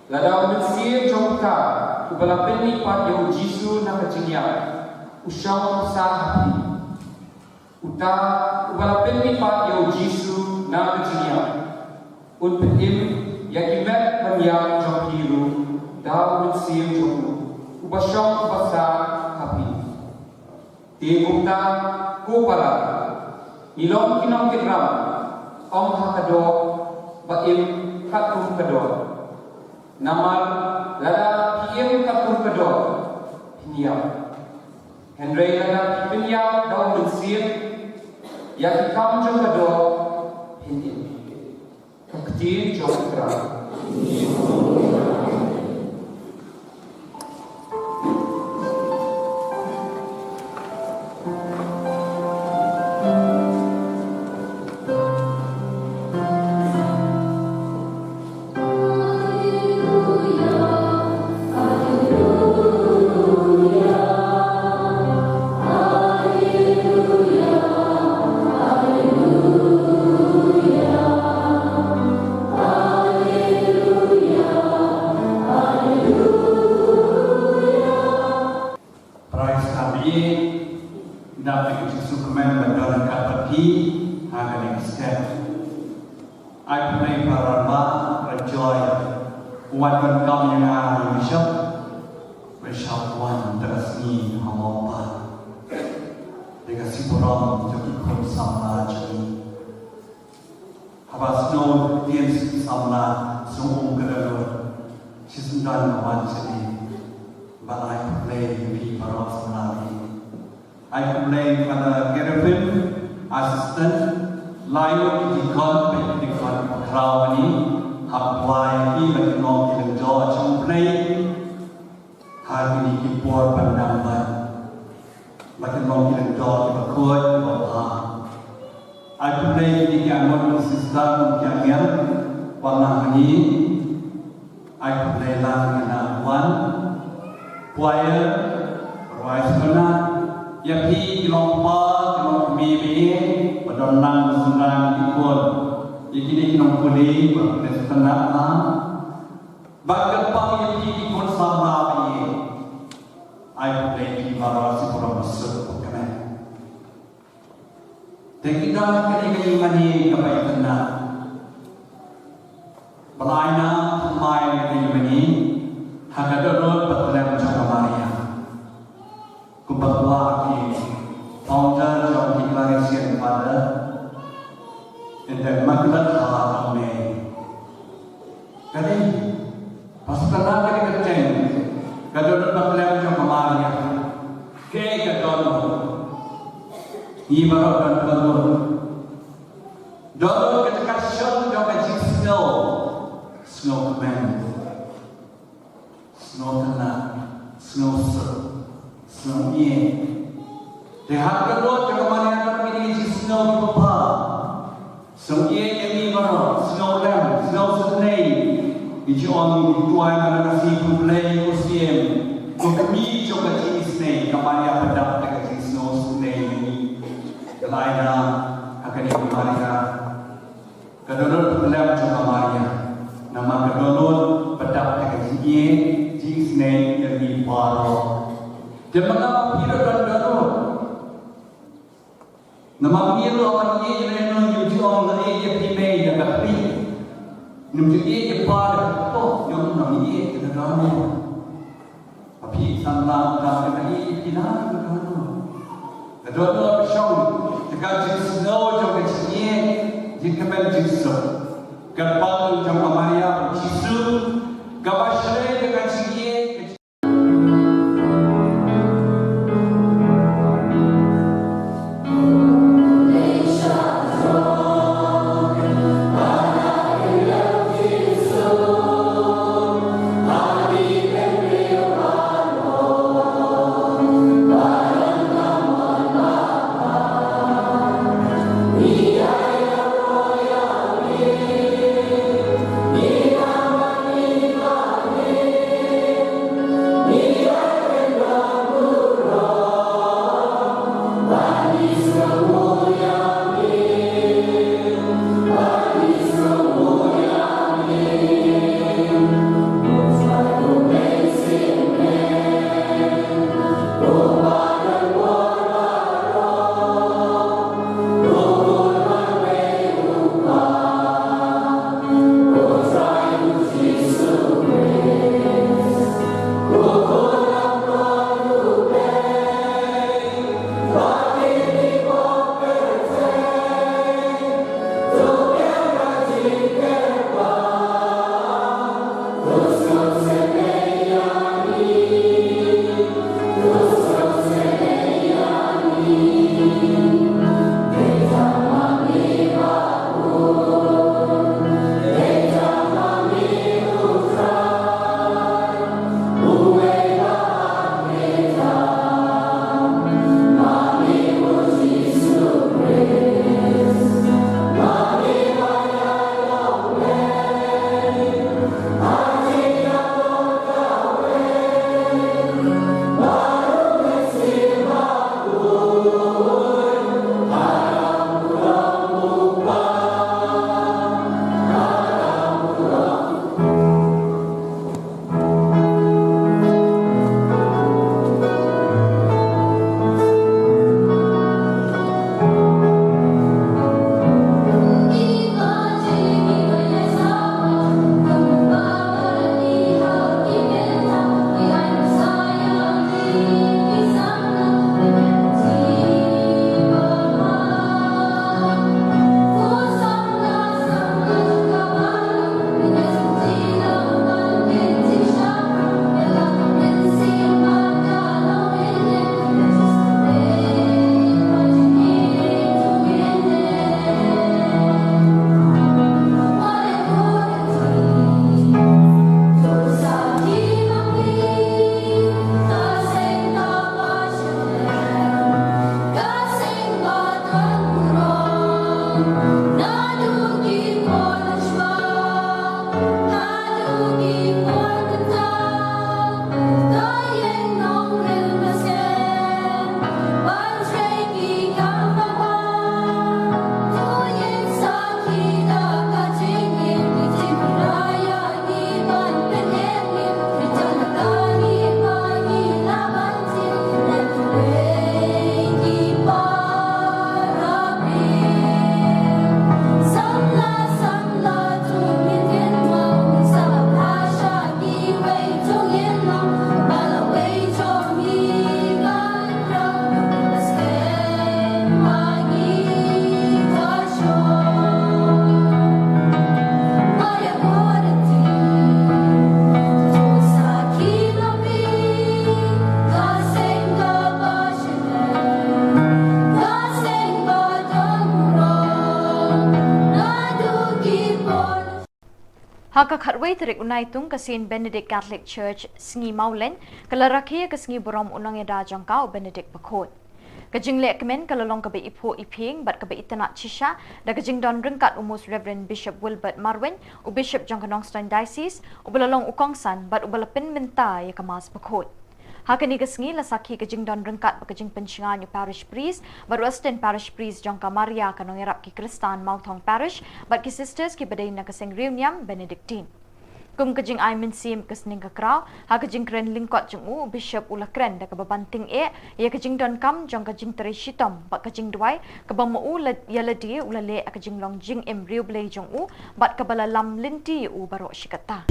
Ladaw Sim Jong Ka Ubalapin ni Pat Yo Jisu na Kajinya Ushaw Sahapi Uta Ubalapin ni Pat Yo Jisu na Kajinya Unpim Yakimet Manyang Jong Hiru Daw Sim Jong Ubashaw Basa Hapi Tibukta Kupala Ilong kinong kinram om hakado baim katum kado namar lada piem katum kado hinyam Henry lada pinyam daun bensir yang kam jong kado hinyam kaktir jong kram Bagat pagi di kon sama ini, I play di marasi puram masuk kena. Teknika kini mani kapai kena. Pelaina mai kini mani, hagadorot patulem cakamaria. Kubatwa ki founder of declaration pada, and then maklat ha ame. Kali pasukan kini kerjain, gadorot patulem cakamaria. Ke gadorot, ibarat dan gadorot. Gadorot ketika show jauh snow, snow command, snow kena, snow sur. Snow ye, dehat kedua jauh mana yang terpilih snow di bawah. Snow ye yang ni mana? Snow lamb, snow sunday. Ijo orang itu tuai mana nasi pulai kusiam. Kami coba jenis ni, kami yang pedap dengan snow sunday ini. Kelaina akan dimaria. Kedua lamb coba maria. Nama kedua pedap dengan jenis ni yang di bawah. Dia mengapa pira dan darut? Nama pira apa ye yang menuju orang lain yang primai dan berpi. Menuju ye pada oh yang nama ye kena darut. Tapi sampai dah ye kena darut. Darut bersong. Jika snow jauh kecil, jika menjusur. Kapal jauh Maria berjusur. Kapal syarai dengan sini. Niam Naka Haka khatway terik unai tung ke Saint Benedict Catholic Church Sngi Maulen kalaraki ke Sngi Borom unang eda jangkau Benedict Bakot. Kajing lek kemen kalalong kabe ipo iping bat kabe itanak cisha da kajing don rengkat umus Reverend Bishop Wilbert Marwin u Bishop Jangkanongstown Diocese u belalong ukongsan bat u balapin minta ya kemas Bakot. Hakani kesngi lasaki kajing don rengkat kajing pencingan parish priest bat Western parish priest Jangka Maria kanong erap ki Kristan Mauthong parish bat ki sisters ki badai na kaseng Niam Benedictine. Kum kajing ay minsim kesning kakraw ha kajing kren lingkot jengu Bishop ula kren da kababanting ya kajing don kam jong kajing teri shitom bat kajing duai kabang mau yaladi ula le kajing long jing embryo blay jongu bat kabala lam linti u barok shikata.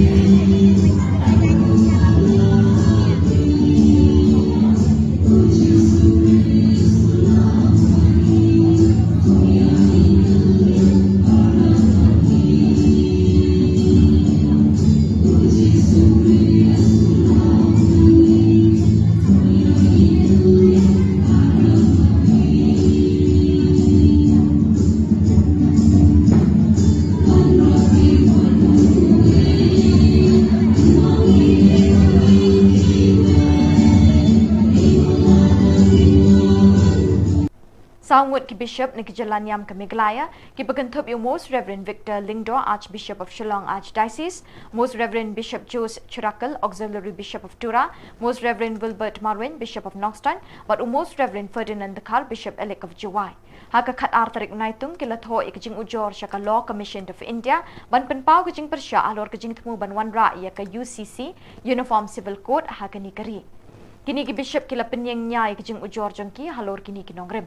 Sawut ki Bishop ni Khubor Niam Naka ki Begenthup yung Most Reverend Victor Lingdo, Archbishop of Shillong Archdiocese, Most Reverend Bishop Jose Chirakal, Auxiliary Bishop of Tura, Most Reverend Wilbert Marwin, Bishop of Knoxton, but Most Reverend Ferdinand Dakar, Bishop Elect of Jawai. Haka kat artarik naitung kilatho ikajing ujor siya ka Law Commission of India, ban penpau kajing persya alor kajing temu banwan ra iya ka UCC, Uniform Civil Code haka ni kari. Kini ki Bishop kila penyeng nyai kajing ujor jengki halor kini kinongrem.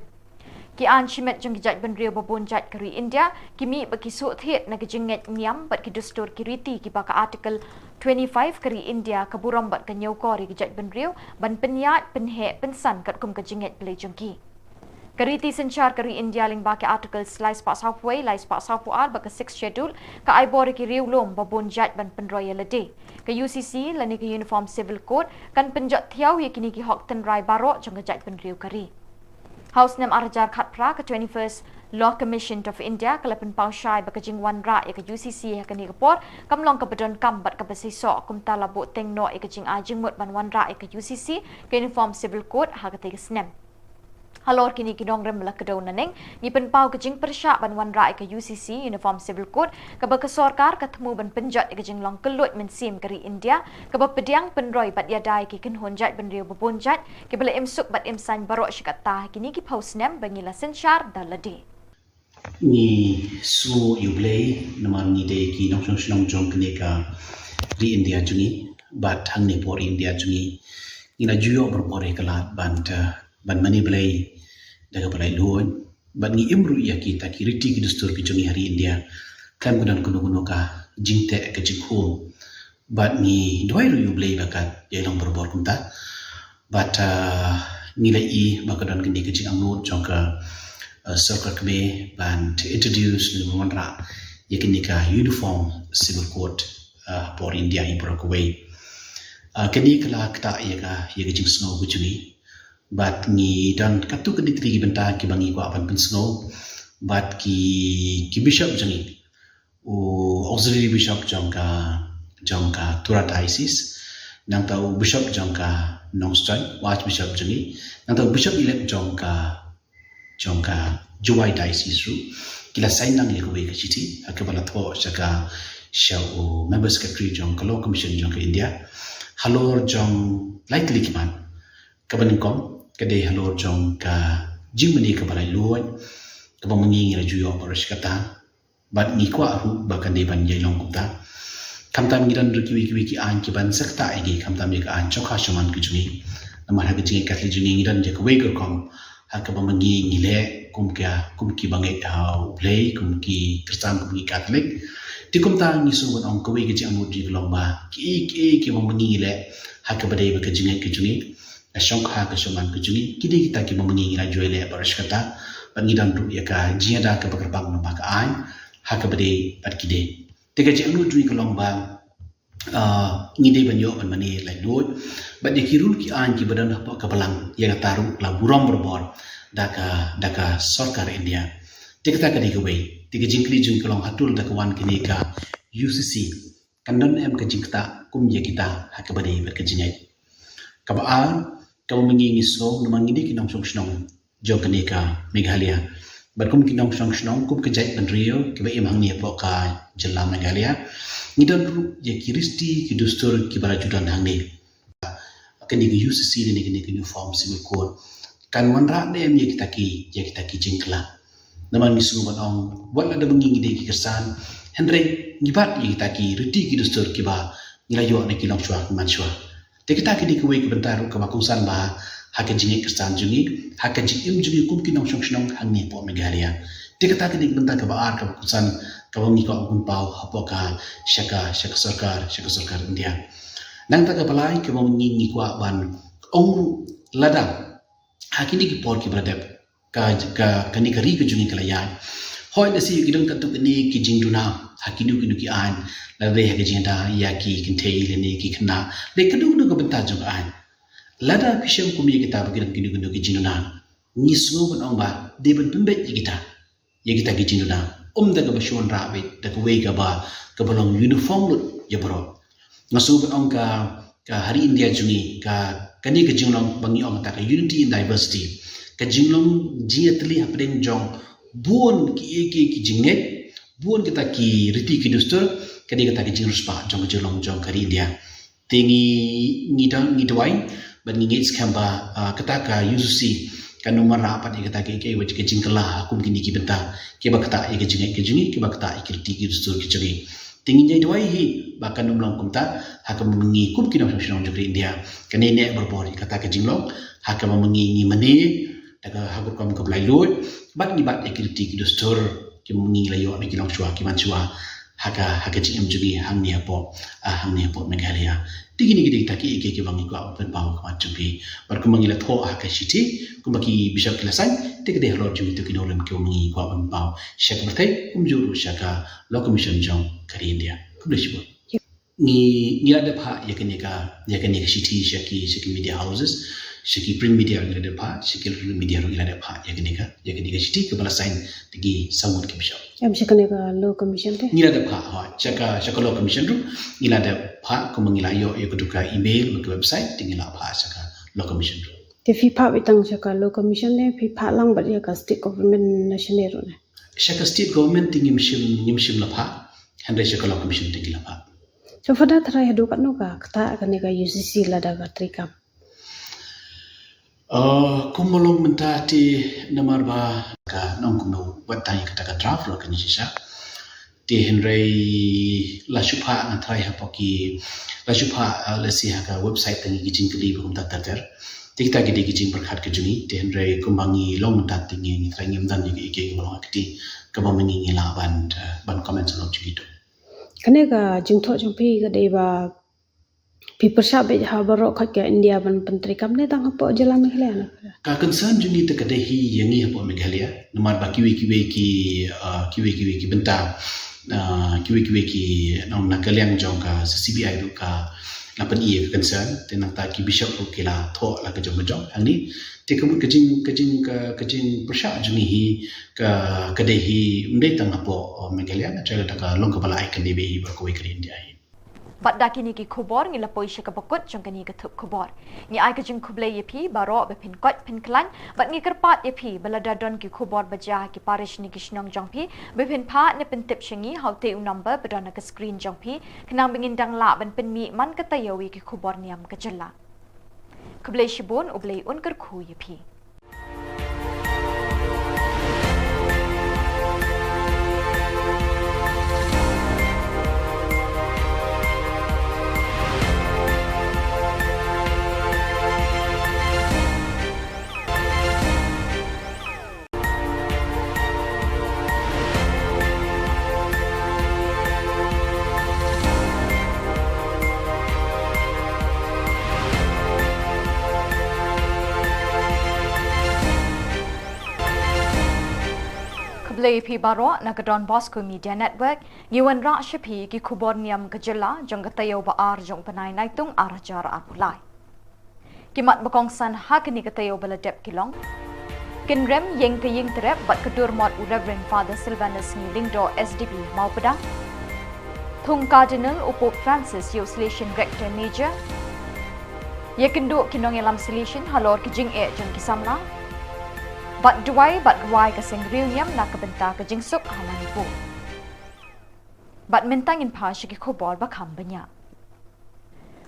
Ki an shimet jeng kijat benrio babon jat kari India kimi baki suat thiet na kijinget niam bat ki dustur kiriti ki baka article 25 kari India kaburam bat ka nyau kori kijat benrio ban penyat penhe pensan kat kum kijinget beli jengki. Kariti senchar kari India ling baki article slice pak southway lice pak southward baka 6 schedule ka aibori ki riulom babon jat ban penroya lede. Ka UCC lani ka Uniform Civil Code kan penjat thiau ye kini ki hok tenrai barok jeng kijat benrio kari. House Nam Arajar Khatpra ke 21st Law Commission of India kalapan pausyai bakajing wan ra ya ke UCC ya ke ni kapor kamlong ke bedon kambat ke besiso kum talabo teng no ya kajing ajing mut ban wan ra ya ke UCC ke Uniform Civil Code ha ke tegesnem. Halor kini kinongrem melakadau naneng ni penpau kajing persyak ban wan ra ya ke UCC Uniform Civil Code ke berkesorkar ketemu ban penjat ya kajing long kelut mensim kari India ke berpediang penroi bat yadai ki kenhonjat ban riu bebonjat ke bela imsuk bat imsan barok syikata kini ki pausnem bangila sensyar daladi. Ni su yublei naman ni de ki nong song jong kenika di India jungi bat hang ni por India jungi ina juyo berbore kelat ban mani belai daga belai luon ban ni imru ya kita kiriti ki dustur ki jungi hari India kan gudan kuno ka jingte ke jikhum bat ni doi ru yublei bakat ya long berbor kunta bat nilai i bakadan kini ke jing amut jong ka circle kami ban to introduce ni monra yakini ka Uniform Civil Code for India Ibrokaway kini kala kata ya jing snow bujuni bat ni dan katu kini tri benta ki bangi ko apan pen snow bat ki bishop jangi auxiliary bishop jangka Tura Diocese nang tau bishop jangka Knoxton archbishop jangi nang tau bishop elect jangka Jawai Diocese ru kila sign nang lekwe ka chiti akabala tho chaka shaw member secretary jong ka Law Commission jong ka India halor jong likely kiman kabanin kom kade halor jong ka jingmani ka balai luon ka bamangi ra juyo parish kata bat ni kwa ru bakan de ban jailong kuta kamtam gidan ruki ki an ki ban sakta igi kamtam ka an chokha shaman ki juni namar ha ki Catholic juni gidan je ka weger kom haka bamangi ngile kumki bangai play kumki Kristen kumki Catholic ti kumta ni so wan ong kawi ki amud di lomba ki bamangi ngile haka badai baka jingai ki juni ashong ha ka shaman ki juni kidi kita ki bamangi ngila joile barish kata bangidan ru ya ka jiada ka bakarbang namba ka an haka badai pat kide tiga ji amud di lomba ngide banyo ban mani lai lot bat de kirul ki an ki badan apa ka balang yang taru la buram berbor daka sarkar India tikta ka dikaway tiga jingkli jingkolong hatul daka wan kini ka UCC kandon em ka jingta kum ye kita hakabade ber ka jingai kabaan kamu mengingi so namang ini kinong song jokane ka Meghalaya berkum kinong song kum kejai penrio kiba imang ni po ka jela Meghalaya ngidon ru ye kiristi ki dustur ki barajudan hangni kani ki UCC ni kani ki form civil code kan wanra ne em ye kita ki jingkla namang ni suban ong wala da mengingi de ki kesan Henry ngibat ye kita ki riti ki dustur ki ba ngilayo ne kinong shwa manshwa te kita kini kuwe ke bentar ke makusan ba hakan jingi kesan jungi hakan jingim jungi kum kinong song hangni po Meghalaya te kita kini ke bentar ke baar ke makusan ke wangi ko kum pau hapo ka shaka sarkar India nang ta ke balai ke mengingi kwa ban ong ladang hakini ki por ki bradep ka kani kari ke jungi kelayan hoi da si gidong kantu ni ki jingduna hakinu ki an la re ha jinda ya ki kintei le ni ki khna le kadu ko benta jong an lada pisham kum ye kita bagiran kinu ki jingduna ni sumo ban ong ba de ban pembe ye kita ki jingduna da ka bashon ra be da ka we ga ba ka balong uniform lut ye bro ngasu ban ong ka hari India jungi ka kani ka jinglong bangi ong ta ka unity in diversity ka jinglong jiatli hapdeng jong buon ki jinget buon kita ki riti ki dustur kadi kita ki jingrus pa jong kari India tingi ngidawai ban ngits kamba kata ka UCC kan nomor rapat kita ki wajib ki jingkala hukum kini ki benta ki ba kata ki jinget ki jingi ki ba kata ki riti ki dustur ki jingi tingi nyai dawai hi bahkan nomlong kumta hakam mengi kum kinong song jong India kani ne berbori kata ki jinglong hakam mengi mane daga hagur kam ka blai loy bat ni bat ekirti ki dustur ki mungi layo ne ki long chua ki man chua haka jingam jubi hangni apo Meghalaya tigini ki taki ki bangi ko open pau ka jubi bar ko mangi la tho haka shiti kumaki bishop kilasan tigde hlo jubi to ki nolam ki mungi ko open pau shak bertai kumjuru shaka law commission jong kari India kumdeshibo ni ada pha yakani ka shiti shaki media houses shiki print media ila de pha shiki media ila de pha yakani ka shiti ke bala sign tigi samut ke bisho am shikane ka law commission te ila de pha ha chaka law commission ru ila de pha ko mangila yo kuduka email ke website tigi la pha chaka law commission ru te fi pha bitang chaka law commission ne fi pha lang ba ka state government national ro ne shaka state government tingi mishim la pha handle shaka law commission tigi la pha so fada thara hadu ka no ka kata ka ne ka UCC la da ka trikam kumolong mentati namar ba ka nong kuno watai kata ka draft lo kan sisa ti henrei la shupha na thai ha poki la shupha la si ha ka website tangi gijing kli bum ta ter tikta gi gijing berkhat ke juni ti henrei kumbangi long mentati ngi thai ngem dan gi ke lo akti ka ba mengi ngi la ban comment lo jigi to kane ka jingtho jongpi ka dei ba people shop be ha baro khat ka India ban pantri kam ne tang hapo jela Meghalaya na ka concern juni te kade hi yangi hapo Meghalaya namar ba kiwi ki benta kiwi ki nong nakaliang jong ka CBI ru ka lapan ie concern te nang ta ki bishop ru kila tho la ka jong angni te kamut kajing persha juni hi ka kade hi mde tang hapo Meghalaya na chela ta ka long ka bala ai kan be hi ba ko ikri India hi Bat daki ni ki khubor ngi lapoi shaka bakut jong kani ka thup khubor ni ai ka jing khuble yepi baro be pin kot pin klan bat ngi kerpat yepi balada don ki khubor baja ki parish ni kishnong jong pi be pin pha ne pin tip shingi haute u number badona ka screen jong pi khnang bingin dang la ban pin mi man ka tayawi ki khubor niam ka jalla khuble shibon ublei un kar khu yepi Play baro nagadon Bosco Media Network Yuan Ra Shapi ki Khubor Niam Kajala jong katayo ba ar jong panay naitung arajar apulai kimat bakong san hakini katayo baladep kilong kinrem yeng kaying trep bat kadur mod Reverend Father Sylvanus ni lingdo SDP mau pedang Thung Cardinal Pope Francis yo Salesian Rector Major. Ye kenduk kinong yalam Salesian halor kijing jong kisamla. Bat duai kasing riu Niam Naka benta kajing suk Manipur. Bat mentang in pa shiki khobor bakam banyak.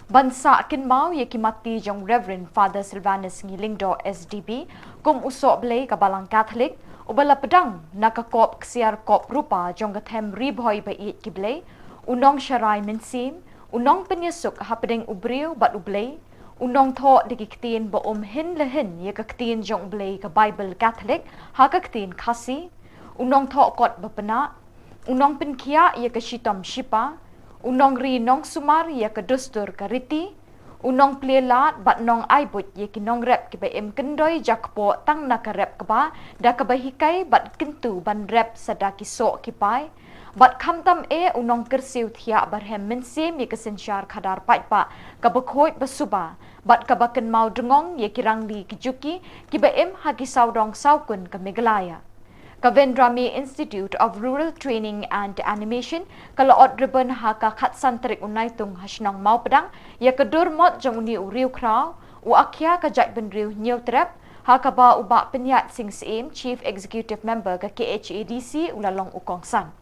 Bansa kin mau ye kimati jong Reverend Father Silvanus Ngilingdo SDB kum usok blay kabalang Catholic ubala pedang nakakop ksiar kop rupa jong kathem ribhoy bait kiblay unong syarai mensim unong penyesuk hapedeng ubriu bat ublay unong tho dikiktin ba hin lehen ye kaktin jong blay ka Bible Catholic ha kaktin khasi unong tho kot bapena unong penkia ye ka shitom shipa unong ri nong sumar ye ka dustur kariti unong plelat bat nong aibut ye kinong rep ki ba kendoi jakpo tang nakarep ka ba da ka bahikai bat kentu ban rep sadaki so kipai bat khamtam unong kersiu thia barhem mensim ye kesensyar khadar paitpa ka bakhoi basuba bat ka baken mau dengong ye kirang di kijuki ki ba hagi saudong saukun ka megalaya Kavendrami Institute of Rural Training and Animation kalau ribbon haka khatsan terik unaitung hasnong mau pedang ya kedur mot jong uni uriu krau u akhya ka jat benriu nyau trap haka ba uba penyat sing sim Chief Executive Member ka KHADC ulalong ukongsan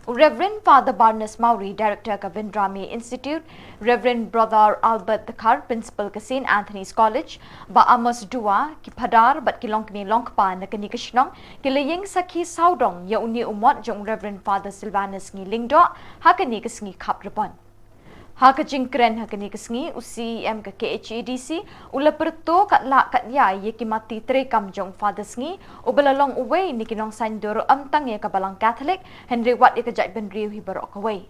Reverend Father Barnes Mauri, Director of Kavendrami Institute, Reverend Brother Albert Thakar, Principal ka St. Anthony's College, ba Amos Dua, ki Padar, bat kilong kini longpa na kani kashnong, kilaying sakhi saudong ya uni umot jong Reverend Father Silvanus Ngilingdo, hakani kasngi kaprapon. Haka jingkren hakani kasngi UCM ka KHADC ula perto kat la kat ya ye kimati trekam jong Father sngi ubalalong uway ni kinong sandur amtang ye kabalang Catholic Henry Watt ye kajat benriu hibarok away.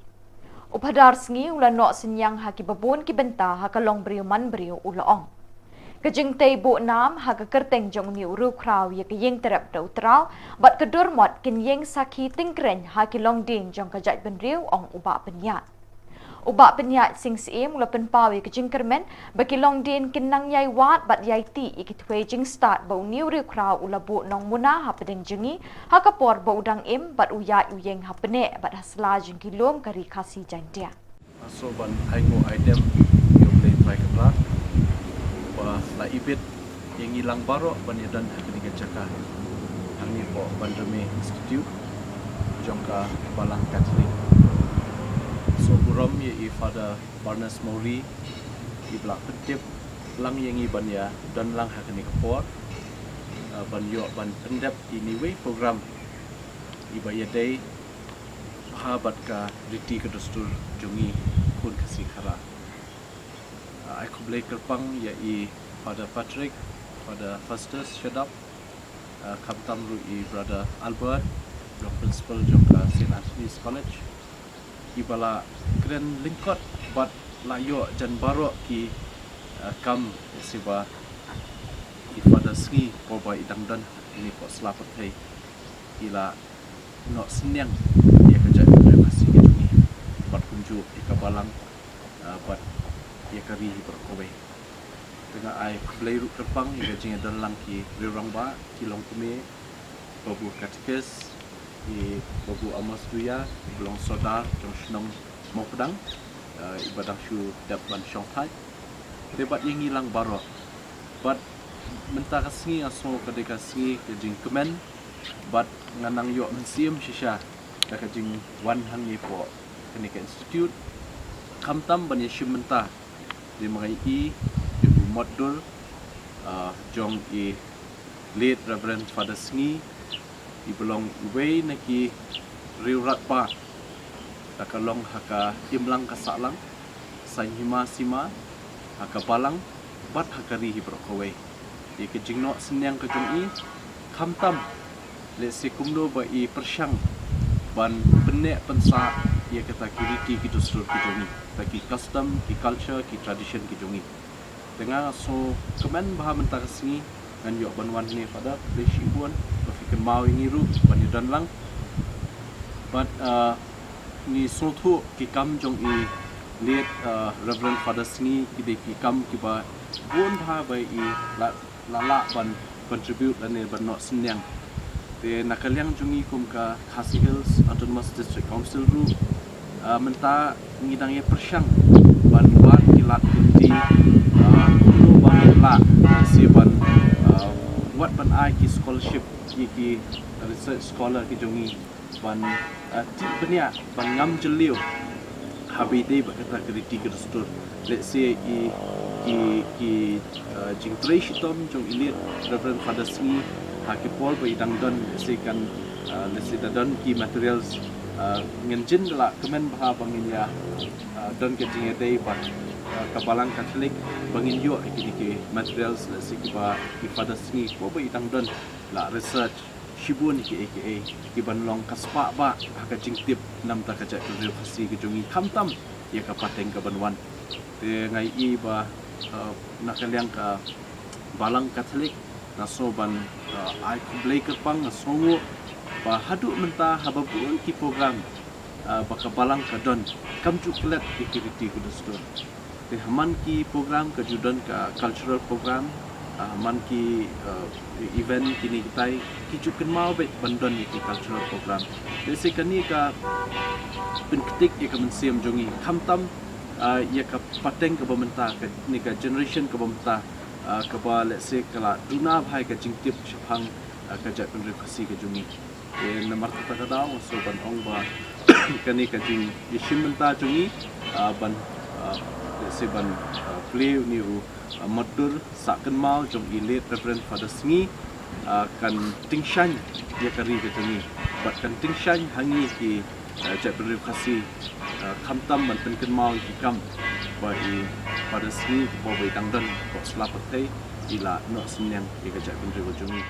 Upadar sngi ula no senyang haki babun ki benta haka long briu man briu ulaong. Kajing tay bu nam haka kerteng jong ni uru kraw ye kayeng terap daw traw bat kedur mot kin yeng sakhi tingkren haki long ding jong kajat benriu ong uba penyat. Ubak penyat sing sim mula penpawi ke jingkermen bagi long din kinang yai wat bat yai ti ikitwe jing start bau niu riu kraw ula bu nong muna hapedeng jengi hakapor bau udang im bat uyat uyeng hapene bat hasla jing kilom kari kasi jantia. So ban aigo item yo play try kra ba la ibit yang ilang baro ban yadan hakini jaka angni po Programmatic Institute jongka balang Catholic so buram ye Father Barnes Mauri i blak petip lang yengi ban ya dan lang hakani kapor ban yo ban pendep ini way program iba ya day sahabat ka riti ke dustur jungi kun kasih khara aku boleh kerpang ya Father Patrick Father Festus Shadap kaptam ru Brother Albert Dr. Principal jongka St. Anthony's College ibala kren lingkot bat layo jan baro ki kam siba Father sngi poba idang dan ini po selapat hai ila no senyang dia kerja kasih gitu bat kunju ikabalang bat ia kari berkowe dengan ai bleiru kerpang ia jinga dan lang ki rirang ba kilong kume babu katekes di babu Amos Duya belong sodar jong senong mau pedang ibadah syu dapat syongtai debat yang hilang baro bat mentah kasih aso kedeka kasih kejing kemen bat nganang yo mensiam shisha da kejing wan hang ye po kenika institute kamtam ban yeshu mentah di mengai ibu modul jong late Reverend Father Sngi ibelong way naki riurat pa takalong haka imlang kasalang sanhima sima haka balang bat hakari hibrokowe ye kejingno senyang kejung kamtam le sekumdo ba persyang ban benek pensa ye kata kiriti kitu seluruh kijungi bagi custom ki culture ki tradition kijungi dengan so kemen baha mentah sini ngan yo banwan ni pada besibun berfikir mau ngiru panidan lang but ni sotu ki kam jong late Reverend Father Sni ki kam ki ba bun tha bai la ban contribute dan ban not senyang te nakaliang jungi kum ka Khasi Hills Autonomous District Council ru menta ngidangnya persyang ban kilat kunti kuno banget lah si ban buat ban ki scholarship ki research scholar ki jongi ban ti benia ban ngam jeliu habide bakata kriti kristur let's say ki jing trashitom jong ilit reverend father sni hakipol ba idang don se kan let's say don ki materials ngenjin la kemen bah bangin ya don ke jing day ba kabalang Catholic bangin yo ki materials let's say ki ba ki father sni ko ba idang don la research shibun ki aka ki banlong kaspa ba ka jingtip nam ta ka ja ku khasi ki jongi khamtam ya ka pateng ka banwan te ngai I ba nakaliang ka balang Catholic na soban ai kublai ka pang songo ba hadu menta hababun ki program ba ka balang ka don kam chu klet ki kiriti ku dostor te haman ki program ka judan ka cultural program man ki event kini kitai kichukin mau bet bandon ki cultural program desi kani ka penketik ya ka mensiam jongi khamtam ya ka pateng ka bamenta ka ni ka generation ka bamenta ka ba let's say kala duna bhai ka jingtip shapang ka ja penri khasi ka jongi e namar ta ka daw so ban ong ba kani ka jing yishim menta jongi ban let's say ban play ni madur sakan mau jong ilit reverend father sngi kan tingshan ya kari ke jongi bat kan tingshan hangi ki ja penri khasi khamtam man pen mau ki kam ba I father sngi bo bai dangdan ko slapatai ila no sinyang ki ja penri jongi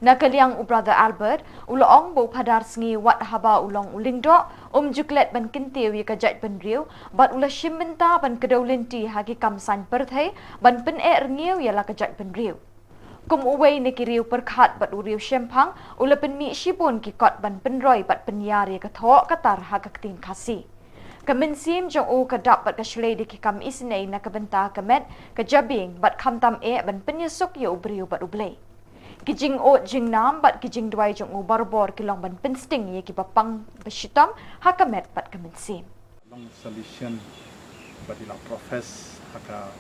Nakaliang brother Albert ulong bo padar sngi wat haba ulong ulingdo juklet ban kintiwi ka jat ban riu bat ula shimbenta ban kedolenti hagi kamsan perthai ban pen ngiu yala ka jat ban riu kum uwei ni kiriu perkhat bat uriu shempang ula pen mi shipun ki kot ban pen roi bat pen yari ka tho katar haga tin khasi Kemensim jong u kadap bat ka shlei di ki kam isnei na ka benta kamet ka jabing bat khamtam ban penyesuk yo ubriu bat ublei kijing o jing nam bat kijing dwai jong u barbor kilong ban pinsting ye ki papang beshitam hakamet bat kemensim long solution but ila profess haka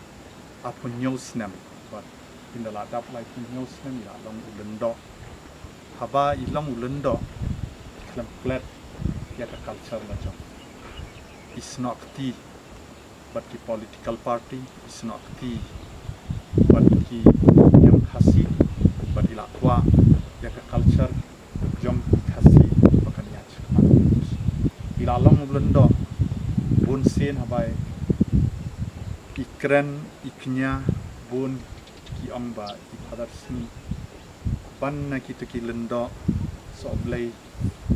apun news nem but in the ladap like news nem ila long ulendo haba ilong ulendo klam klet ya ka culture la jong is not the but ki political party is not the but ki yang khasi but ila tua ya ka culture jom khasi bakan ya ila long ulendo bun sen habai ikren iknya bun ki amba I father sni ban na ki to ki lendo so blai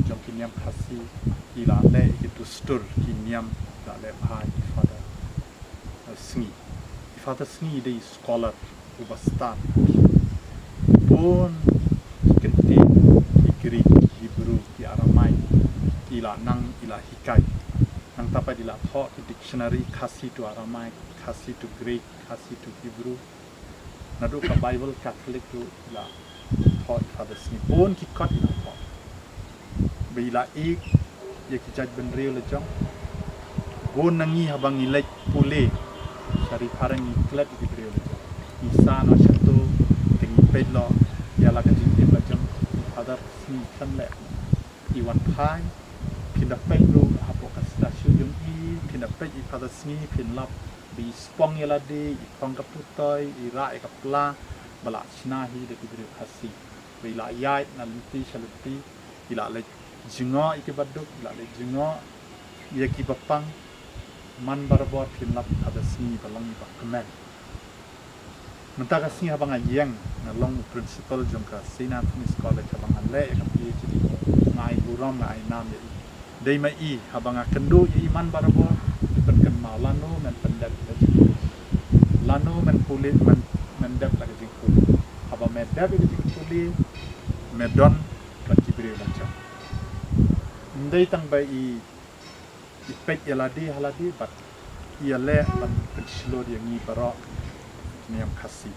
jom ki niam khasi ila le ki to stur ki niam la le bhai father sni father sni de scholar ubastan pun kenti Greek Hebrew ki Aramai ila nang ila hikai nang tapa ila tho ki dictionary khasi to Aramai khasi to Greek khasi to Hebrew nadu ka Bible Catholic tu ila tho father sni pun ki kot ila tho bila ik ye ki jaj ben real le jong bon nangi habang ilek pule sari parang iklat ki real le jong isana shatu tingi pedlo ya la ka jing la jong father sni kan le iwan phai pinda pedro apoka stasio jong pinda ped I father sni pin lap bi spong ya la de I pong ka putoi I ra e ka pla bala china hi de ki khasi bila yai na luti shaluti ila le jingo iki baduk ila le jingo ye ki bapang man barbor pin lap father sni balang ba kemen mentaka sni habang ayeng na long principal jongka sina tunis college habang le ka PhD ngai buram ngai nam ye dei mai I habang kendu ye man barbor penken malano men pendek lano men pulit men dep la jing pul haba men dep jing puli medon ka kibri macam ndai tang bai I pek haladi bat ia le ban pensilor yang ni barok niam khasi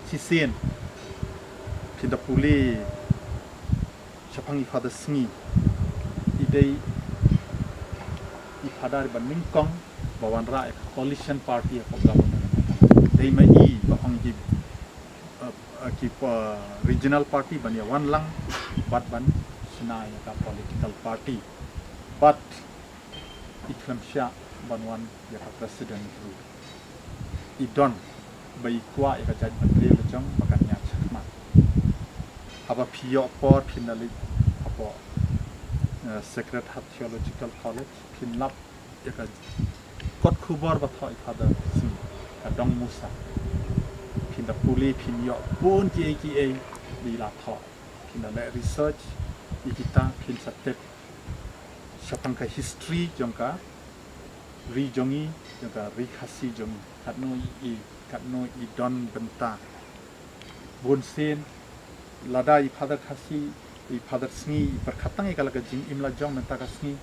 sisen pinda puli chapang I father sngi idei ipadar ban mingkong bawan ra coalition party of government dei mai ba ong ki regional party ban ya wan lang bat ban sina ya ka political party but iklam sha ban wan ya ka president ru idon bai kwa ya ka jaj menteri le jong bakan nya chakma aba pio por finally apo secret hat theological college finlap ya ka kot khubor ba thoi father si ka dong musa pinda puli pinyo pun ki di la tho pinda le research ikita pin satet sapang ka history jongka ri jongi jongka ri khasi jong katno i don benta bun sen lada i father khasi i father sngi perkhatang i kala ka jing imla jong menta ka sngi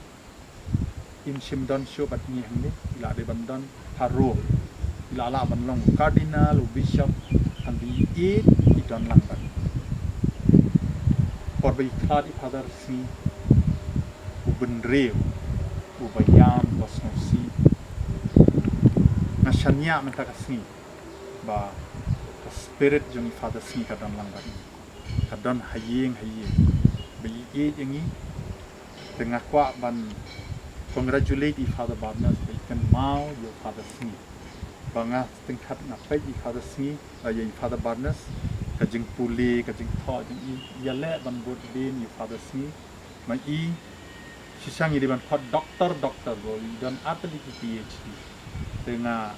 im shimdon show bat ni hangni ila de bandon haro ila la banlong cardinal bishop andi i don lang ban por bai khat i father sngi ubendreu ubayam bosnosi nashanya menta ka sngi ba ka spirit jong father sngi ka don lang ban ka don hayeng bai yangi tengah kwa ban congratulate Father Barnes by can mau your Father Sni. Banga tingkat napai i Father Sni ya Father Barnes kajing puli kajing tho jing i yale ban bot bin you Father Sni mai i sisang i ban khot doctor bo dan atli PhD tengah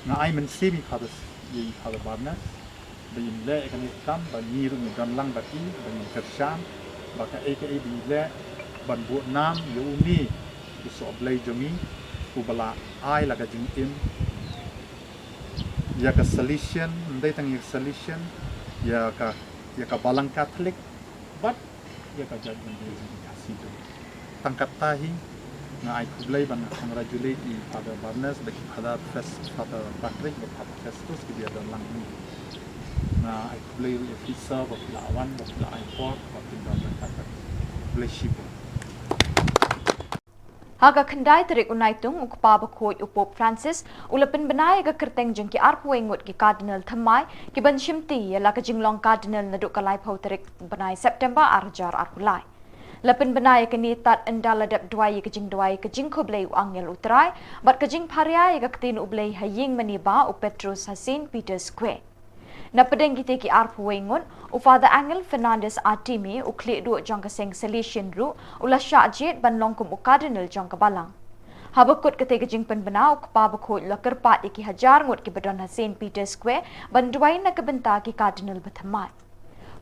na ai men semi Father i Father Barnes bin le kan kam ban ni ru dan lang ba i ban kersham baka aka bi le ban bu nam yu ni so blai jomi ubala ai la ka jing im ya ka solution ndai tang ya solution ya ka balang catholic but ya ka judgment dia jing asido tangkat tahi na ai kublai ban congratulate i Father Barnes bagi Father Patrick bagi Father Festus ki dia dan lang ni na ai kublai ya fisa bagi lawan bagi ai port bagi dan kata kublai shipo Haga kendai terik unai tung ukpa bakoi upop Francis ulapin benai ga kerteng jengki arpuengut ki cardinal thamai ki ban shimti ya ka jinglong cardinal naduk kalai phau terik benai September arjar arpulai lapin benai ka ni tat endala dap duai ka jing khoblei angel utrai bat ka jing pharia ya ka tin ublei haying maniba u Petrus Hasin Peter Square na pedeng kita ki arpuengut u Father Angel Fernandez Atimi u klik du jangka seng solution ru ula syajet ban longkum u cardinal jangka balang habakut kete ke jing pen benau kpa bakho la kerpat iki hajar ngot ki badon Hasin Peter Square ban duai na ke benta ki cardinal bathamai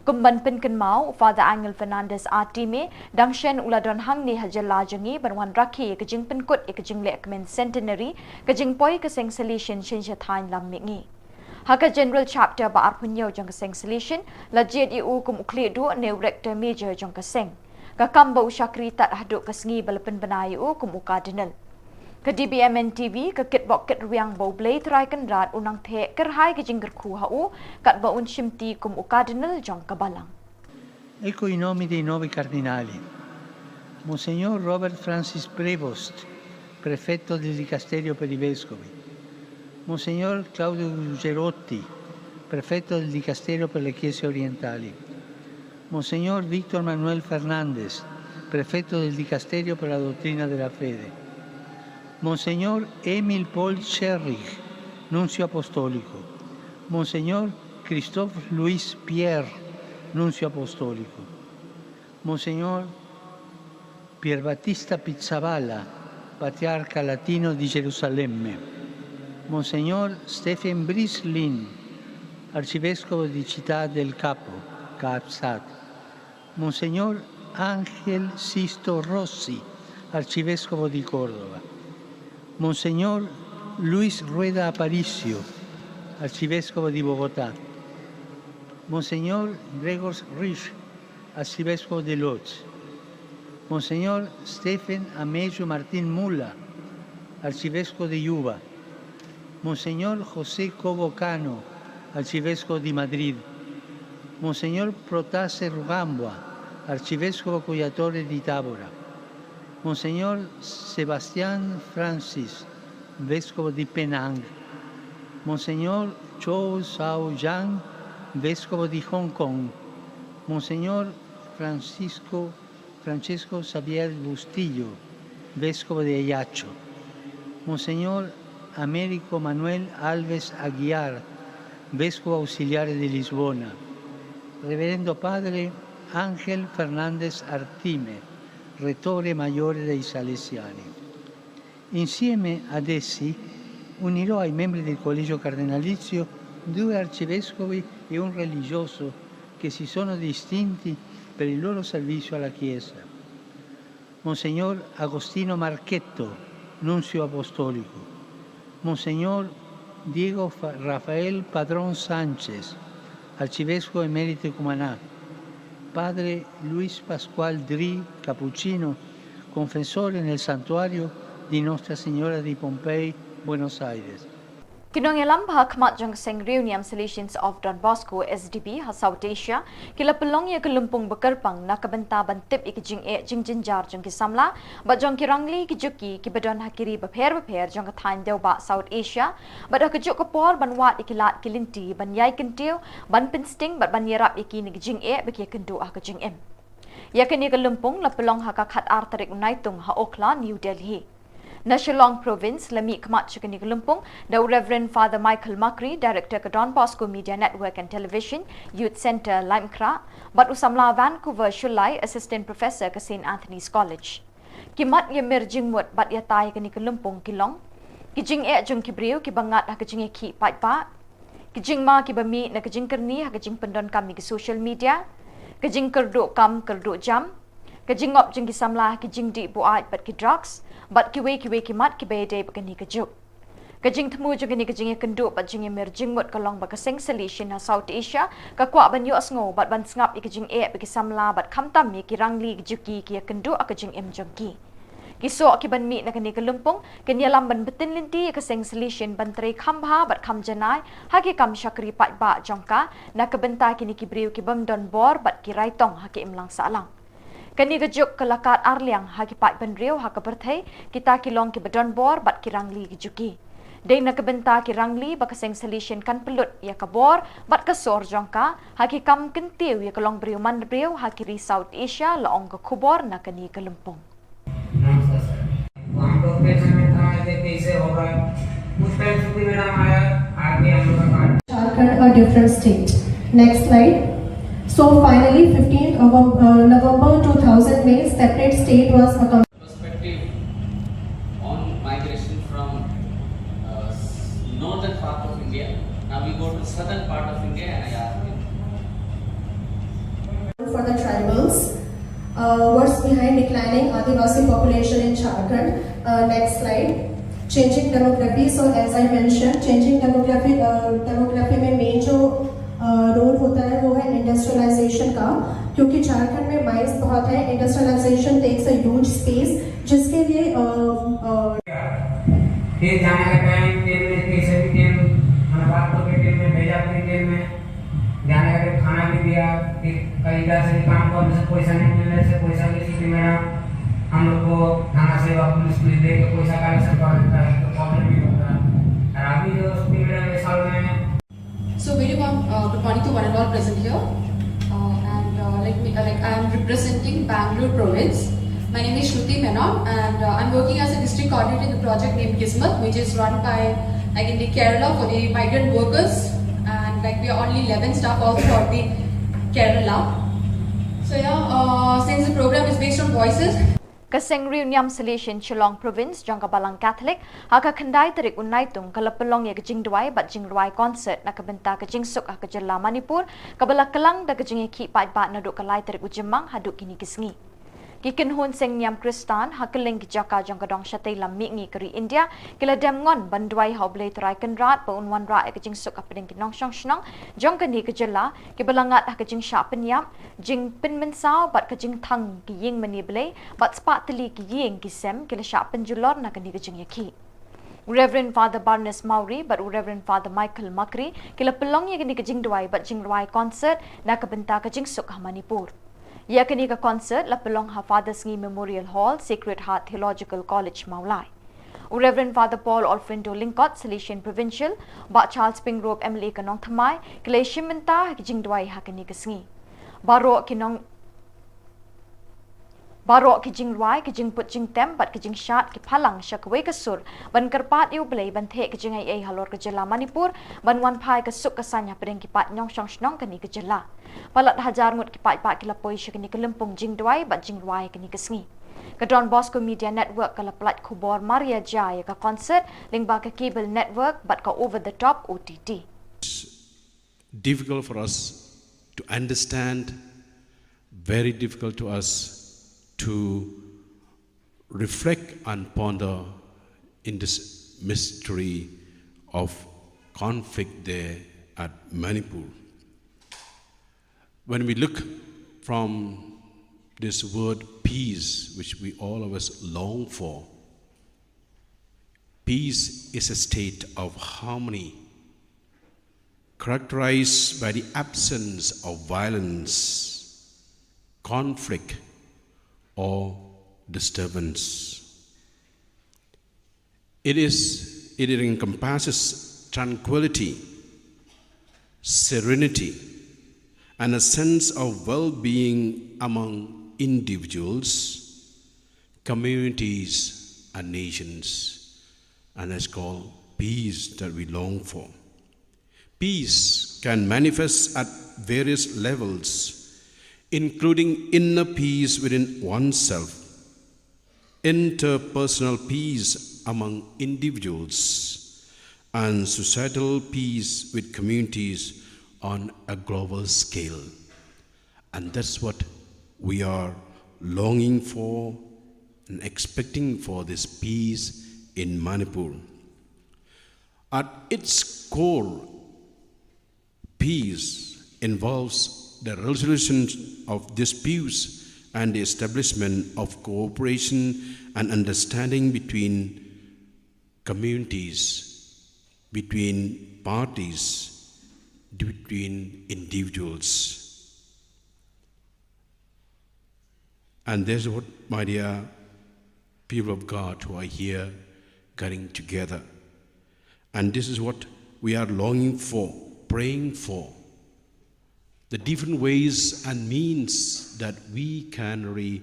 kumban pen ken mau Father Angel Fernandez Atimi dangshen ula don hang ni hajala jangi banwan rakhi ke jing pen kut ke jing le kemen centenary ke jing poi ke seng solution shin thain lam mingi Haka General Chapter ba arpunyo jang kaseng solution la JDU kum ukli du ne rector major jang kaseng ka kamba usyakri tat haduk kasngi balapen benayu kum cardinal ka Dbmntv ka kitbok kit riang bo blay try kan rat unang the kerhai ka jingger khu hau kat ba un shimti kum cardinal jang kabalang Ecco i nomi dei 9 cardinali. Monsignor Robert Francis Prevost, prefetto del Dicasterio per i Vescovi. Monsignor Claudio Gerotti, prefetto del Dicasterio per le Chiese Orientali. Monsignor Víctor Manuel Fernández, prefetto del Dicasterio per la Dottrina della Fede. Monsignor Emil Paul Scherrich, nunzio apostolico. Monsignor Christophe Louis Pierre, nunzio apostolico. Monsignor Pierbattista Pizzaballa, patriarca latino di Gerusalemme. Monsignor Stephen Brislin, arcivescovo di Città del Capo, Capsat. Monsignor Ángel Sisto Rossi, arcivescovo di Córdoba. Monsignor Luis Rueda Aparicio, arcivescovo di Bogotà. Monsignor Gregor Rich, arcivescovo di Lodz. Monsignor Stephen Amejo Martín Mula, arcivescovo di Yuba. Monsignor José Cobo Cano, arcivescovo di Madrid. Monsignor Protase Rugambua, arcivescovo coiatore di Tabora. Monseñor Sebastián Francis, Vescovo di Penang, Monseñor Chow Sao Yang, Vescovo di Hong Kong, Monseñor Francesco Xavier Bustillo, Vescovo de Ayacho, Monseñor Américo Manuel Alves Aguiar, Vescovo Auxiliare di Lisbona, Reverendo Padre Ángel Fernández Artime, Rettore Maggiore dei Salesiani. Insieme ad essi unirò ai membri del Collegio Cardinalizio 2 arcivescovi e un religioso che si sono distinti per il loro servizio alla Chiesa. Monseñor Agostino Marchetto, Nunzio Apostolico, Monseñor Diego Rafael Padrón Sánchez, Arcivescovo Emerito de Cumaná, Padre Luis Pascual Dri Cappuccino, confessore nel santuario di Nostra Signora di Pompei, Buenos Aires. Kinong ilam bahak mat jang seng Niam Solutions of Don Bosco SDB ha South Asia kila pelong ya kelumpung bekerpang nak kebenta bantip ikijing jing jinjar jang kisamla ba jang kirangli kijuki kibadon hakiri bapher jang kathain deu ba South Asia ba dak kejuk kepor ban wat ikilat kilinti ban yai kentiu ban pinsting bat ban yerap iki ni kijing beki kendu ah kijing em ya kini kelumpung la pelong ha khat artarik unaitung ha Okla New Delhi National Province Lami Kmat Chukani Lumpung, the Reverend Father Michael Makri, Director of Don Bosco Media Network and Television, Youth Centre Limekra, but Usamla Vancouver Shulai, Assistant Professor at St. Anthony's College. Kimat Yamir Jingmut but Yatai Kani Lumpung Kilong, Kijing Jung Kibriu, Kibangat Hakajing Ki Paipa, Kijing Ma Kibami Nakajing Kerni, Hakajing Pendon Kami social media, Kajing Kerdu Kam Kerdu Jam, Kajing Op Jing Kisamla Kijing Di Buat but Ki drugs, but kiwe kimat kibe de bakani kajuk kajing temu juga ni kajing kendu bat jing emerging mut kalong bakaseng solution ha South Asia ka kwa ban yo asngo bat ban sngap ikajing bagi samla bat khamtam mi kirangli juki ki kendu akajing jongki kiso akiban mi nakani kalumpong kenyalam ban betin linti kaseng solution ban tre khambha bat kham janai haki kam shakri pat ba jongka nakabenta kini kibriu kibam don bor bat kirai tong haki imlang salang Kani gajuk kelakat arliang hagi pat benriu haka berthai kita kilong ki bedon bor bat kirangli gijuki. Dei nak kebenta kirangli bakaseng solution kan pelut ya kabor bat kasor jongka hagi kam kentiu ya kelong briu man briu haki South Asia laong ke Khubor nakani kelempong. हम लोग के समय था कैसे होगा उस टाइम छुट्टी मेरा आया आगे हम लोग का Jharkhand a different state. Next slide. So finally, 15th of November 2000, May, separate state was accomplished. Perspective on migration from northern part of India. Now we go to southern part of India and I ask you. For the tribals, what's behind declining Adivasi population in Jharkhand? Next slide. Changing demography. So as I mentioned, changing demography में main जो रोल होता है वो है इंडस्ट्रियलाइजेशन का क्योंकि झारखंड में mines बहुत है industrialisation takes a huge space जिसके लिए फिर जाने का टाइम ट्रेन में कैसे भी ट्रेन मैंने बात तो के ट्रेन में भेजा अपनी ट्रेन में जाने का फिर खाना भी दिया फिर कई इधर से काम करने से पैसा नहीं मिलने से पैसा की स्थिति में हम लोग को थाना सेवा पुलिस दे के पैसा कलेक्शन करता है तो प्रॉब्लम भी होता है और अभी जो स्थिति में साल में So very good morning to one and all present here. I am representing Bangalore province. My name is Shruti Menon and I'm working as a district coordinator in the project named Kismet, which is run by in the Kerala for the migrant workers, and we are only 11 staff also for the Kerala. So since the program is based on voices. Kaseng Niam Solution Shillong Province jangka balang Catholic haka kendai terik unaitung kala pelong ya kejing duai bat jing duai concert nak kebenta kejing suk ha kejela Manipur kabala kelang da kejing ki pat bat naduk kalai terik ujemang haduk kini kisngi kikin hun seng Niam Kristan hakeling kijaka jangka dong shatei lam mi keri India kila dem ngon banduai hoblei terai kenrat pa unwan ra kejing suk apeding kinong shong shnong jangka ni kejela kibalangat ha kejing sha penyap jing penmensau bat kejing thang ki ying manible bat spat teli ki ying kisem kila sha penjulor na kani kejing yaki Reverend Father Barnes Mauri but Reverend Father Michael Makri kila pelong ya kini kejing duai bat jing duai concert na kebenta kejing suk ha Manipur Yakani ka concert la pelong ha Fathers Ngi Memorial Hall, Sacred Heart Theological College Maulai. Reverend Father Paul Alfredo Lincott, Salesian Provincial, Ba Charles Pingrove MLA Kanong Thamai, Kaleshim Menta, Jingdwai Hakani Kasngi. Barok kijing ruai, kijing put jing tem, but kijing shat, kipalang, shakwe kasur, ban kerpat iu belay, ban te kijing ay halor kejala Manipur, ban wan pai kasuk kasanya pedeng kipat nyong shong shnong kani kejala. Palat hajar ngut kipat pak kilapoi shakani kelempung jing duai, bat jing ruai kani kasngi. Kadron Bosco Media Network kalaplat Khubor Maria Jaya ka concert, lingba ka cable network, bat ka over the top OTT. Difficult for us to understand, very difficult to us to reflect and ponder in this mystery of conflict there at Manipur. When we look from this word peace, which we all of us long for, peace is a state of harmony characterized by the absence of violence, conflict, or disturbance. It encompasses tranquility, serenity, and a sense of well-being among individuals, communities, and nations. And that's called peace that we long for. Peace can manifest at various levels, including inner peace within oneself, interpersonal peace among individuals, and societal peace with communities on a global scale. And that's what we are longing for and expecting for, this peace in Manipur. At its core, peace involves the resolution of disputes and the establishment of cooperation and understanding between communities, between parties, between individuals. And there's what, my dear people of God who are here getting together. And this is what we are longing for, praying for. The different ways and means that we can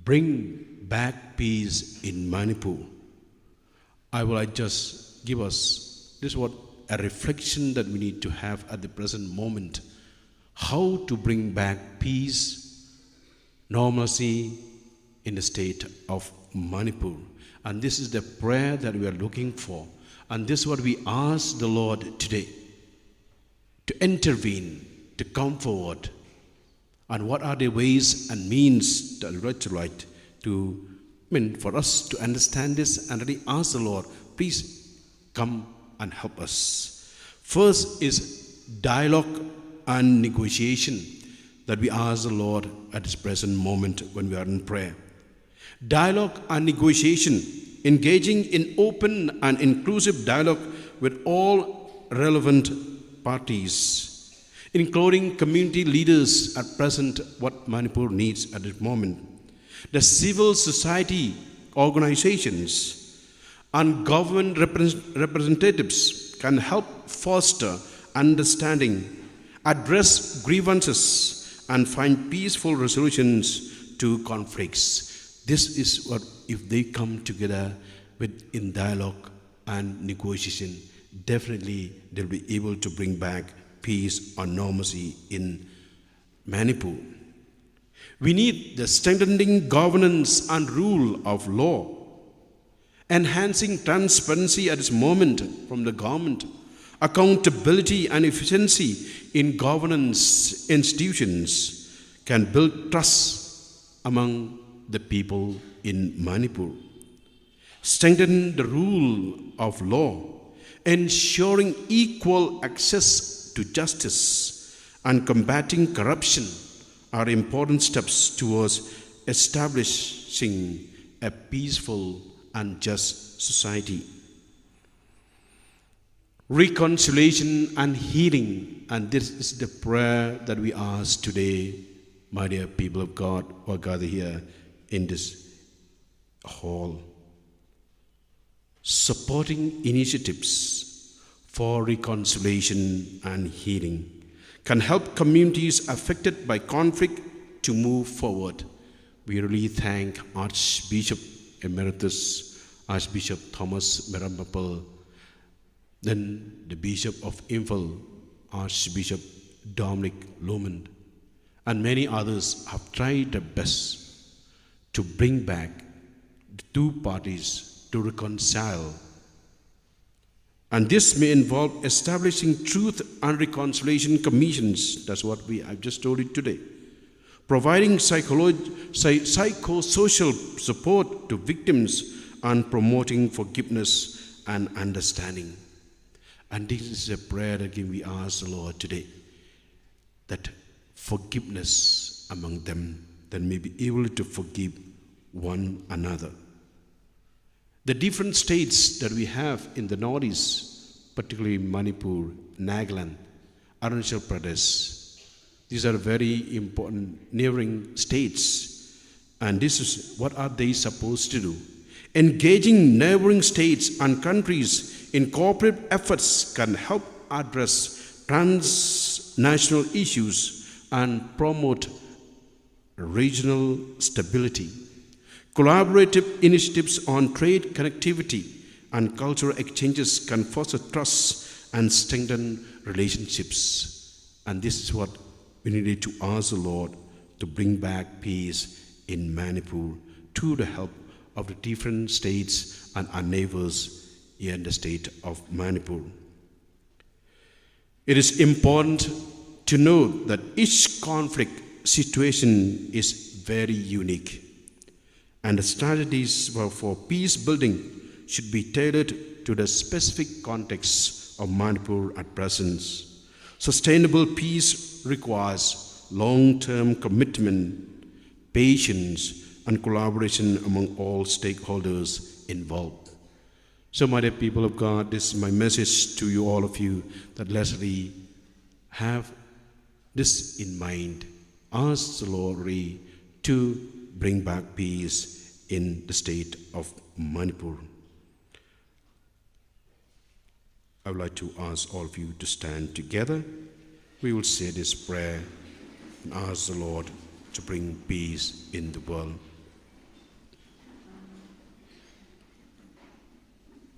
bring back peace in Manipur. I will just give us this what a reflection that we need to have at the present moment. How to bring back peace, normalcy in the state of Manipur. And this is the prayer that we are looking for. And this is what we ask the Lord today, to intervene, to come forward. And what are the ways and means that we right to, for us to understand this and really ask the Lord, please come and help us. First is dialogue and negotiation that we ask the Lord at this present moment when we are in prayer. Dialogue and negotiation, engaging in open and inclusive dialogue with all relevant parties, including community leaders at present, what Manipur needs at this moment. The civil society organizations and government representatives can help foster understanding, address grievances, and find peaceful resolutions to conflicts. This is what, if they come together in dialogue and negotiation, definitely they'll be able to bring back peace or normalcy in Manipur. We need the strengthening governance and rule of law, enhancing transparency at this moment from the government, accountability and efficiency in governance institutions can build trust among the people in Manipur. Strengthen the rule of law, ensuring equal access to justice and combating corruption are important steps towards establishing a peaceful and just society. Reconciliation and healing, and this is the prayer that we ask today my dear people of God who are gathered here in this hall, supporting initiatives for reconciliation and healing can help communities affected by conflict to move forward. We really thank Archbishop Emeritus, Archbishop Thomas Merampapal, then the Bishop of Imphal, Archbishop Dominic Lomond, and many others have tried their best to bring back the two parties to reconcile. And this may involve establishing truth and reconciliation commissions. That's what I've just told you today. Providing psychosocial support to victims and promoting forgiveness and understanding. And this is a prayer that we ask the Lord today, that forgiveness among them, that may be able to forgive one another. The different states that we have in the Northeast, particularly Manipur, Nagaland, Arunachal Pradesh, these are very important neighboring states. And this is what are they supposed to do? Engaging neighboring states and countries in cooperative efforts can help address transnational issues and promote regional stability. Collaborative initiatives on trade connectivity and cultural exchanges can foster trust and strengthen relationships. And this is what we needed to ask the Lord to bring back peace in Manipur through the help of the different states and our neighbors here in the state of Manipur. It is important to note that each conflict situation is very unique, and the strategies for peace building should be tailored to the specific context of Manipur at present. Sustainable peace requires long-term commitment, patience, and collaboration among all stakeholders involved. So, my dear people of God, this is my message to you, all of you, that let's really have this in mind. Ask the Lord really to bring back peace in the state of Manipur. I would like to ask all of you to stand together. We will say this prayer and ask the Lord to bring peace in the world.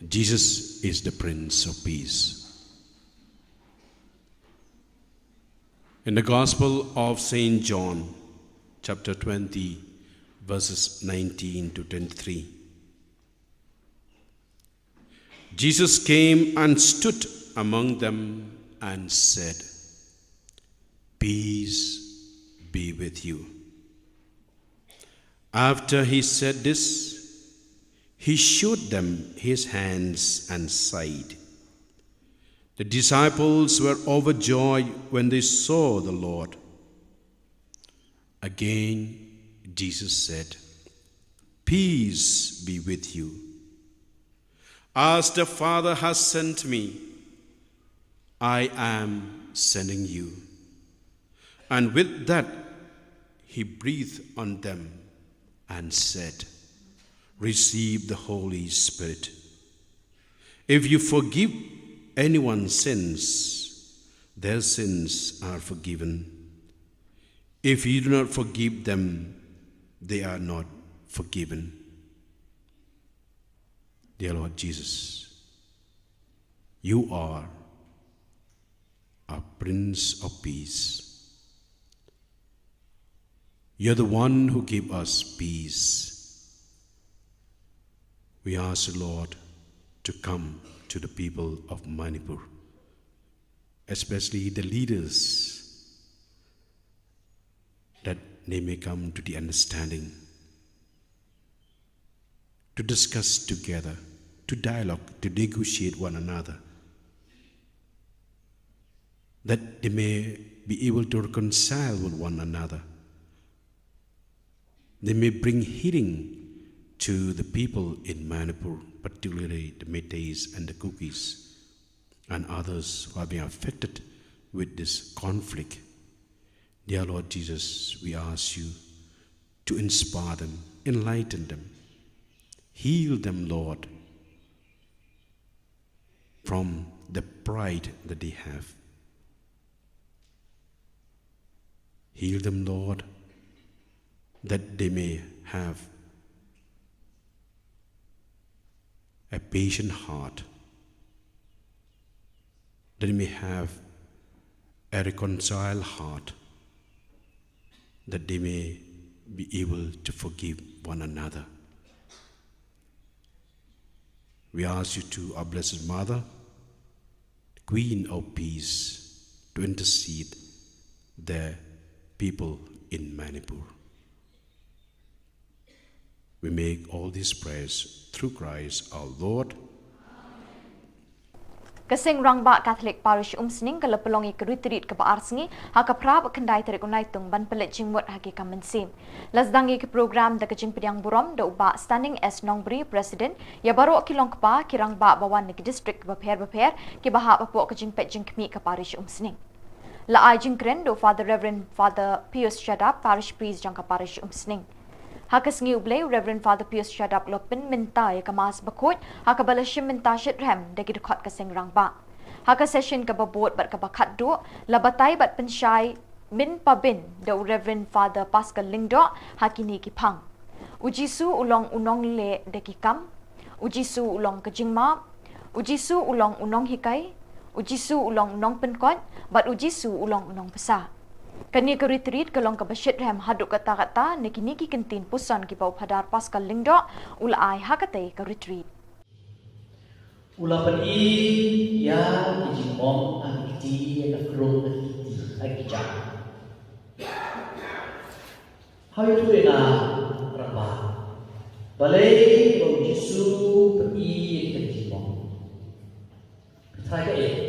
Jesus is the Prince of Peace. In the Gospel of St. John, chapter 20, verses 19 to 23, Jesus came and stood among them and said, "Peace be with you." After he said this, he showed them his hands and side. The disciples were overjoyed when they saw the Lord. Again, Jesus said, "Peace be with you. As the Father has sent me, I am sending you." And with that, he breathed on them and said, "Receive the Holy Spirit. If you forgive anyone's sins, their sins are forgiven. If you do not forgive them, they are not forgiven." Dear Lord Jesus, you are our Prince of Peace. You're the one who gives us peace. We ask the Lord to come to the people of Manipur, especially the leaders, that they may come to the understanding, to discuss together, to dialogue, to negotiate one another, that they may be able to reconcile with one another. They may bring healing to the people in Manipur, particularly the Meiteis and the Kukis and others who are being affected with this conflict. Dear Lord Jesus, we ask you to inspire them, enlighten them, heal them, Lord, from the pride that they have. Heal them, Lord, that they may have a patient heart, that they may have a reconciled heart, that they may be able to forgive one another. We ask you to, our Blessed Mother, Queen of Peace, to intercede the people in Manipur. We make all these prayers through Christ our Lord. Kasing rangba Catholic Parish umsning kalapelongi keritrit ke paarsingi haka prab kendai tarik unai tung ban pelet jingmut haki kamensim. Lasdangi ke program da kejing pediang burom da uba standing as nongbri president ya baru kilong kepa kirang ba bawan ke district beper ke bahak bapok kejing pet jing kemi ke parish umsning. La ajing kren do Father Reverend Father Pius Shadap parish priest jangka parish umsning. Haka sengi ublay Reverend Father Pius Shadap lopin minta ya kemas bakut haka balashim minta shit rem dagi dekat keseng rangba. Haka session ke babot bat ke bakat do labatai bat pensyai min pabin da Reverend Father Pascal Lingdo hakini kipang. Ujisu ulong unong le deki kam, ujisu ulong kejingma, ujisu ulong unong hikai, ujisu ulong unong penkot, bat ujisu ulong unong pesa. Kani ke retreat ke long ke basyit rem haduk kata-kata niki kentin pusan ki bau padar Pascal Lingdo ula ai hakate ke retreat. Ula peni ya dijimong akiti ya krong akija. Hayu tu ena raba. Balai bau Yesu peni ya dijimong. Thai ke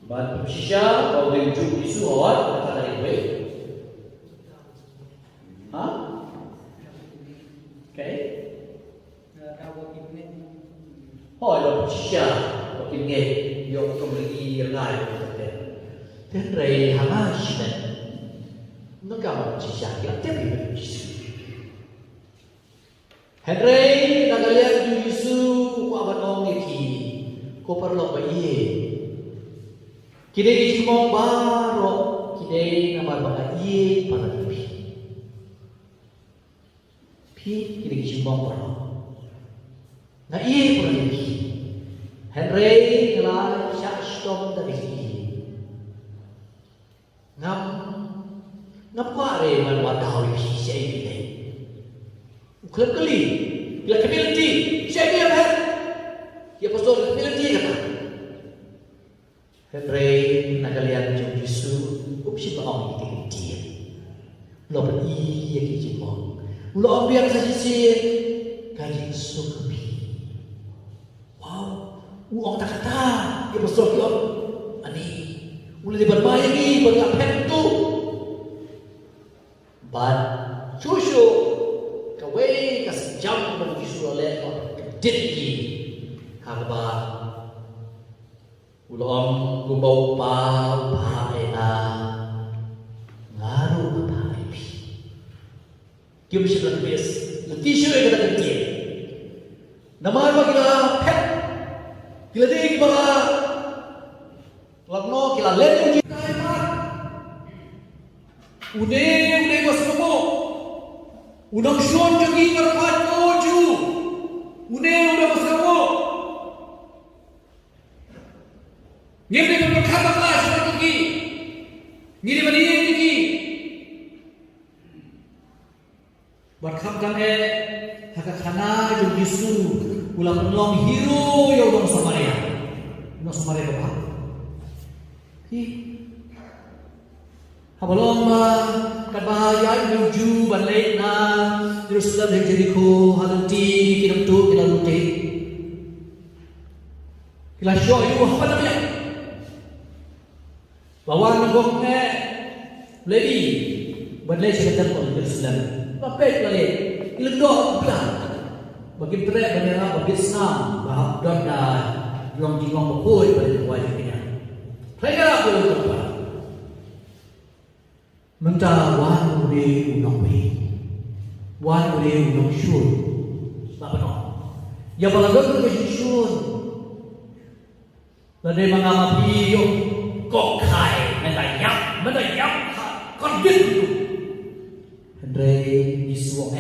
But Shisha or the Jew issue or what? Huh? Okay. Oh, the Shisha, what you get your community alive. Then Ray Hamashman. No government Shisha, you have to be Henry Nagalia Yusu, Wabanong, Copper Lopaye. Kidai dijimong baro, kidai nama baka iye pada pi. Pi kidai dijimong baro. Na iye pada pi. Henry kelai syak stom dari iye. Ngam kuare man wadau pi siya iye. Uklep keli, bila capability, siya iye kan? Ya pastor capability kata. Henry Nagalian Jung Yesu upsi baong iting dia. Lo beri ya kijimong. Lo ambiar saja sih kaji sukupi. Wow, uang tak kata. Ya pastor kion. Ani, ulai berbayar ni berlapen tu. But susu kawai kasih jam bagi Yesu oleh kediri kabar. Ulong gubau pa ena ngaru pa pi. Kim sibla bes, letisho e kata kentie. Namar ba kila pet. Kila dei ba lagno kila len kita ma. Une wasmo. Unang shon jogi berkat oju. Une wasmo. Nyembe berkata kelas pergi, nyiri beri pergi. Berkata hakakana jung Yesu ulang long hero yang dong Samaria, dong Samaria apa? Hi, habalong kabahaya menuju balik na Jerusalem dan Jericho halanti kinam tu kilalute. Kilasyo itu apa namanya? Bawa nagok lady badlay sa katang Jerusalem. Papet lali ilendo plan. Bagi trek banyak bagi sam bahag don na long jingong makoy pada kuai kita. Playera ko yung pa. Menta wan uli unong me. Wan uli unong syun. Bapa no. Ya palagang ko syun. Lade mga mapiyo kok kai medayap kon gitu. Andre Yesus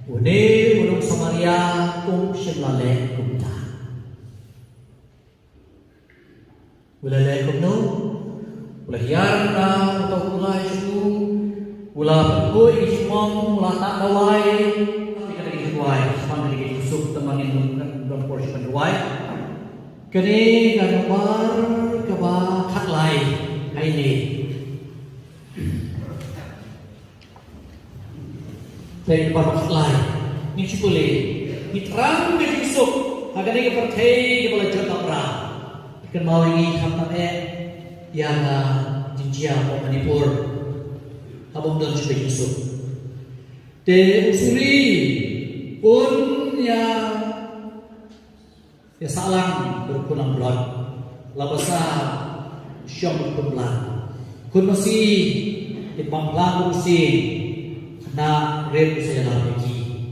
Une unong Samaria shalale kumta. Wala lekom no, wala hiyaran na, atau wala isu, wala pagkoy ismong, wala tak dawai, tapi kada dawai, semang kada kusuk temangin dalam porsi pendawai. Kini kanubar kaba taklay kay ni. Tay pa taklay, ni chukule,iterang kada kusuk, agani kepercayai kepala jota pra. Kan mau ini hampa yang jinjia mau Manipur abang dan juga Yusuf. De usuri pun ya salang berpulang blot, labasa syam berpulang. Kun masih di panglang usin na red saya lagi.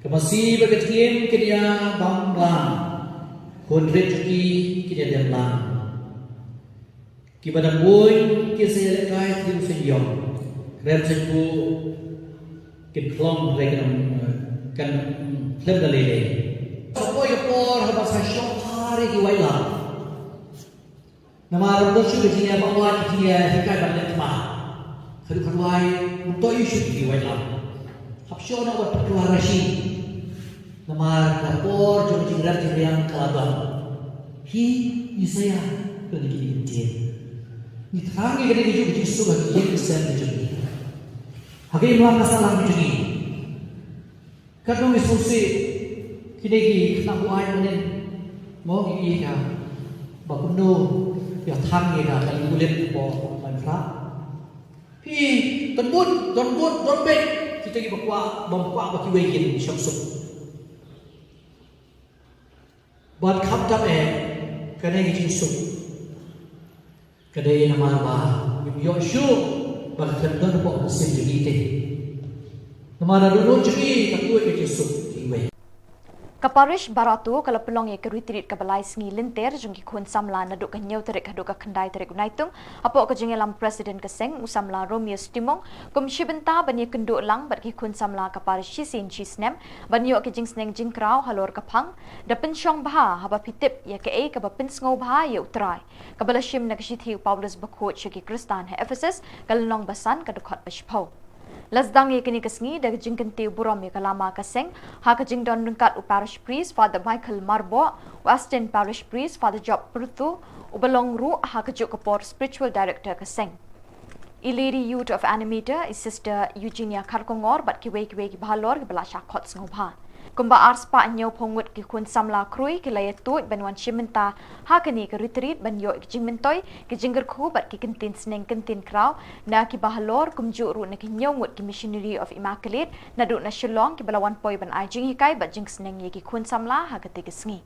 Kemasih berketim kedia panglang. Kun rezeki kita dalam kita boy kita saya lekai tim senyum rezeki kita kelam rekan kan klub dalile sepoi por habas syok hari di waila nama rodo syuk di apa buat dia hikai banyak mah kalau kanwai untuk isu di waila habsyo na buat pertuarashi Nama kapor jom jingrat yang kalabang. Hi saya pergi dia. Ni tangi kena dijuk jisu bagi dia kesan dijuk. Hagai melang masalah dijuk ni. Kadang isusi kini ki nak buai menen. Mau ki ka. Bakuno ya tangi ka kali kulit po mantra. Hi tenbut donbet kita ki bakwa bangkwa baki wekin syamsuk. Buat kaptap kadai Yesus kadai nama ba yo syuk bag tendon po mesin jigite nama dono jigi kakui Yesus iwe Kaparish baratu kalau pelong ye keritrit kabalai sengi linter jungki kun samla naduk kenyau terik haduk kendai terik unaitung apa ke jengelam presiden keseng usamla Romeo Stimong kum shibenta bani kenduk lang bat ki kun samla kaparish sisin chisnem bani yo ke jing sneng jing krau halor kapang dapen syong baha haba pitip ye ke ka bapin sngo baha ye utrai kabala shim nakshithiu Paulus bakot shiki Kristan he Ephesus kalnong basan kadukhat bashpau Lasdang ye kini kesngi dari jingkentiu burom ye kalama keseng ha ke jingdon rengkat parish priest Father Michael Marbo Western parish priest Father Job Prutu ubelong ru ha ke juk kapor spiritual director keseng Iliri youth of animator is sister Eugenia Karkongor bat kiwe ki bahalor ke belasha khot ngobha kumba arspa nyau pongut ki kun samla krui ki laya tuit banwan shimenta ha kini ke retreat ban yo ki jingmentoi ki jingger khu bat ki kentin sneng kentin krau na ki bahalor kumju ru na ki nyongut ki missionary of immaculate na du na shillong ki balawan poi ban ai jing hikai bat jing sneng ye ki kun samla ha ke te sngi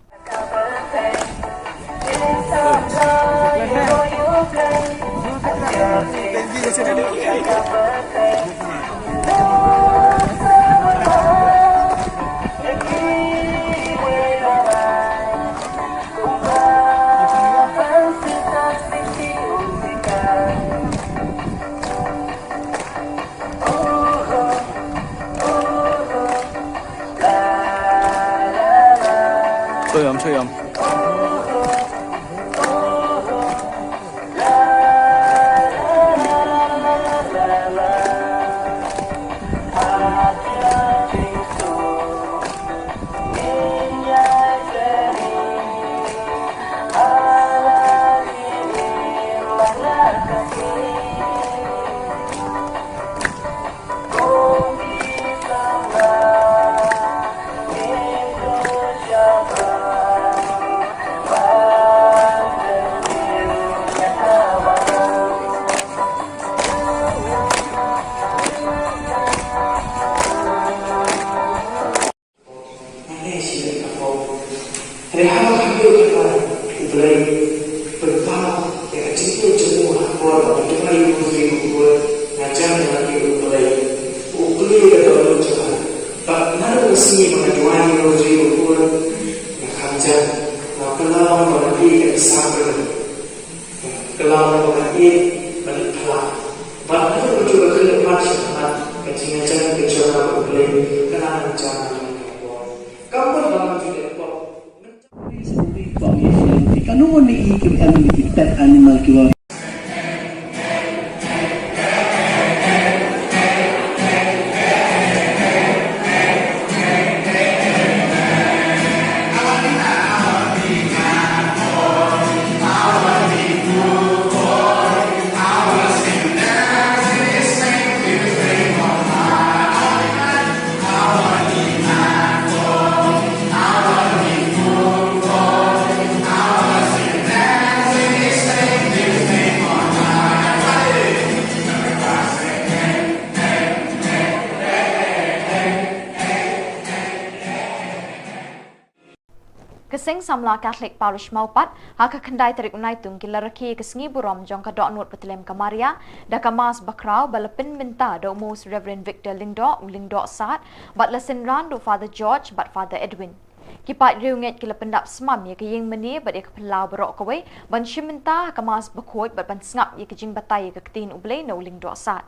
소염 Rehab hampir kita boleh berbahagia khubor kita ibu si khubor ngajam lagi ukulai ukulai kata lu cakap tak naru usni mengajuan roji khubor ngajam kalau lagi example kalau lagi balik telah bahkan itu juga kena macam kecil-kecil kecuali ukulai kena macam kamu dalam tidak Kanu ni ikim pet animal kiwa. Kesing samla Catholic Parish Maupat haka kendai tarik unai tung kilaraki kesengi burom jong ka dok petelem kamaria da kamas bakrau balapin minta do Most Reverend Victor Lingdo Sat bat lesen ran do Father George bat Father Edwin kipat riunget kila pendap semam ya kiying meni bat ek pelau berok kawai ban shiminta kamas bakoi bat ban sngap ya kijing batai ka ketin ublei no Lingdo Sat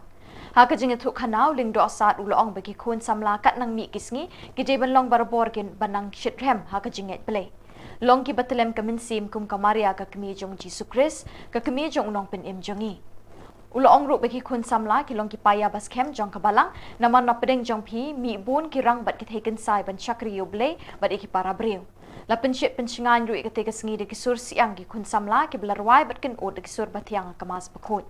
haka jing itu kanau Lingdo Sat ulong bagi kun samla kat nang mi kisngi gide ban long barabor kin banang shitrem haka jinget play long ki batelem kaminsim kum kamaria ka kemi jong Jesus Christ ka kemi jong unong pin im jongi ulong ru bagi kun samla ki long ki paya bas kem jong kabalang naman na pedeng jong pi mi bun ki rang bat ki theken sai ban chakri yoble bat ki para breu la penship penshingan ru ikate ka sngi de ki sur siang ki kun samla ki blarwai bat ken od ki sur batiang kamas bakut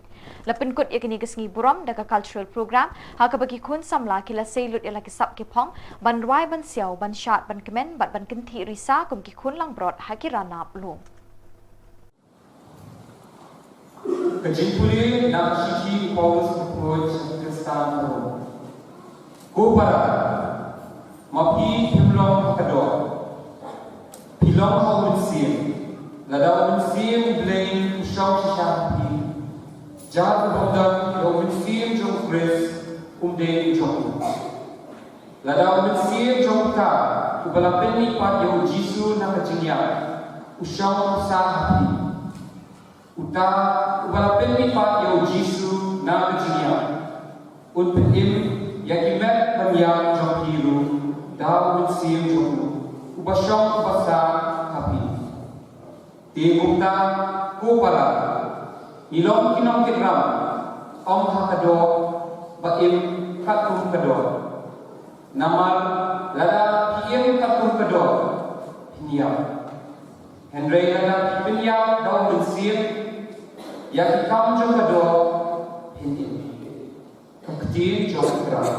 la penkut yakini ka sngi buram da ka cultural program ha ka bagi kun samla ki la seilut ila ki sap ki pong ban rwai ban siao ban shat ban kemen bat ban kenti risa kum ki kun lang brot ha ki rana lu Kejimpuli nak siki paus approach Kristano. Kupara mapi himlong kador. Pilong hawin sim. Ladaw sim blain ushaw shapi. Jad bodan hawin sim jong Chris umde jong. Ladaw sim jong ka ubalapin ni pat yung Jisu na kajinya. Ushaw sahapi. Uta ubalapin ni pat yung Jisu na kajinya. Unpetim yakimet panyang jong hiru. Daw sim jong ubasyong ubasa hapi. Tibukta kupala. Ilong kinong kitram. Om hakado baim katung kado. Namar lada piem katung kado. Hinyam. Henry lada pinyam daw mensir. Yakikam jong kado. Hinyam. Kakti jong kitram.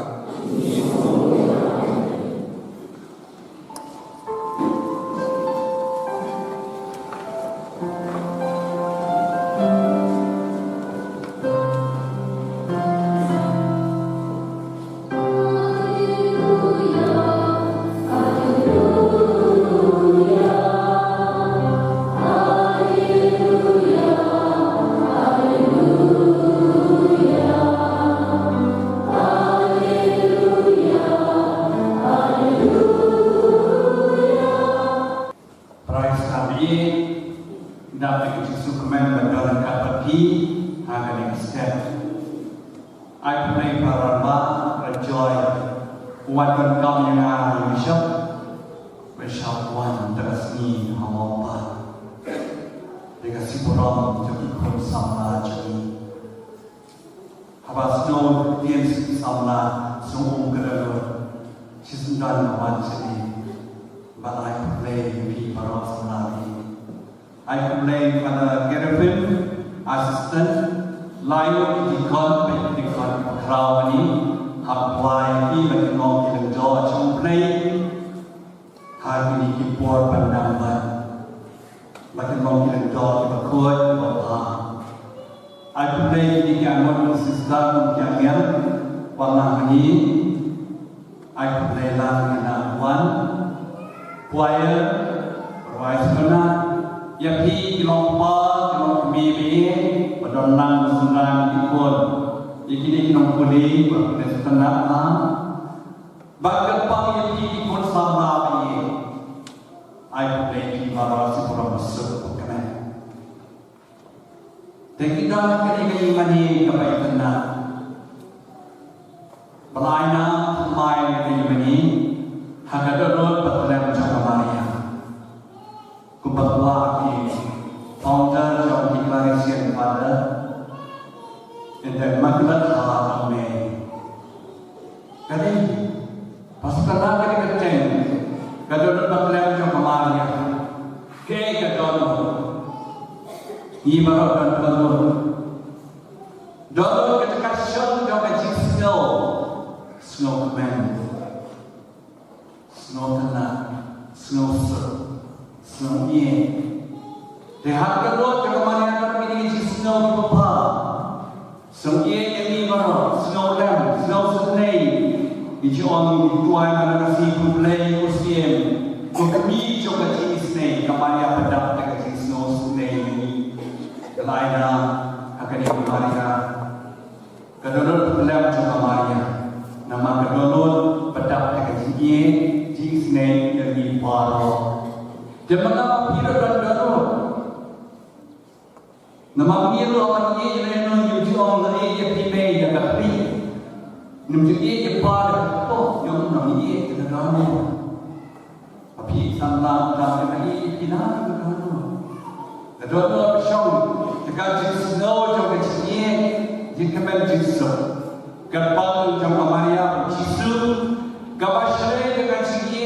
ya pi kilong pa kilong mi mi padon nang sunang ikon ikini kilong puli berkenes tenang na bagai pang ya pi ikon sama ni ai play ki mara si pura masuk kena tekida kini mani kapai tenang Pelaina mai di mani hakadorot patlam Programmatic kubatwa ki founder of declaration pada and then maklat ha ame kali pasukana kali keten kadorot patlam Programmatic ke kadorot ni marot dan kadorot dorot ketekasyon jauh kecil snow command, snow tenang, snow sur, snow ye. Lihat kedua Programmatic akan memiliki snow di bawah. Snow ye yang maro, snow lamb, snow snake. Dijual di tuai mana kasih play musim. Kami coba jadi snake, kembali apa dapat jadi snow snake ini. Kelaina akan Programmatic. Kedua lamb Programmatic. Nama kedolot pedap dekat sini jisne dari paro. Demana pira dan darot. Nama pira awan ye reno yuji on le ye pime ya kapi. Numju ye par to yang nama ye kedano. Api santa ta kai kina kedano. Kedolot shong dekat jisno jo dekat sini jikemel jisno. Gerbang Programmatic Jisu gabasre dengan sini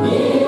Yeah.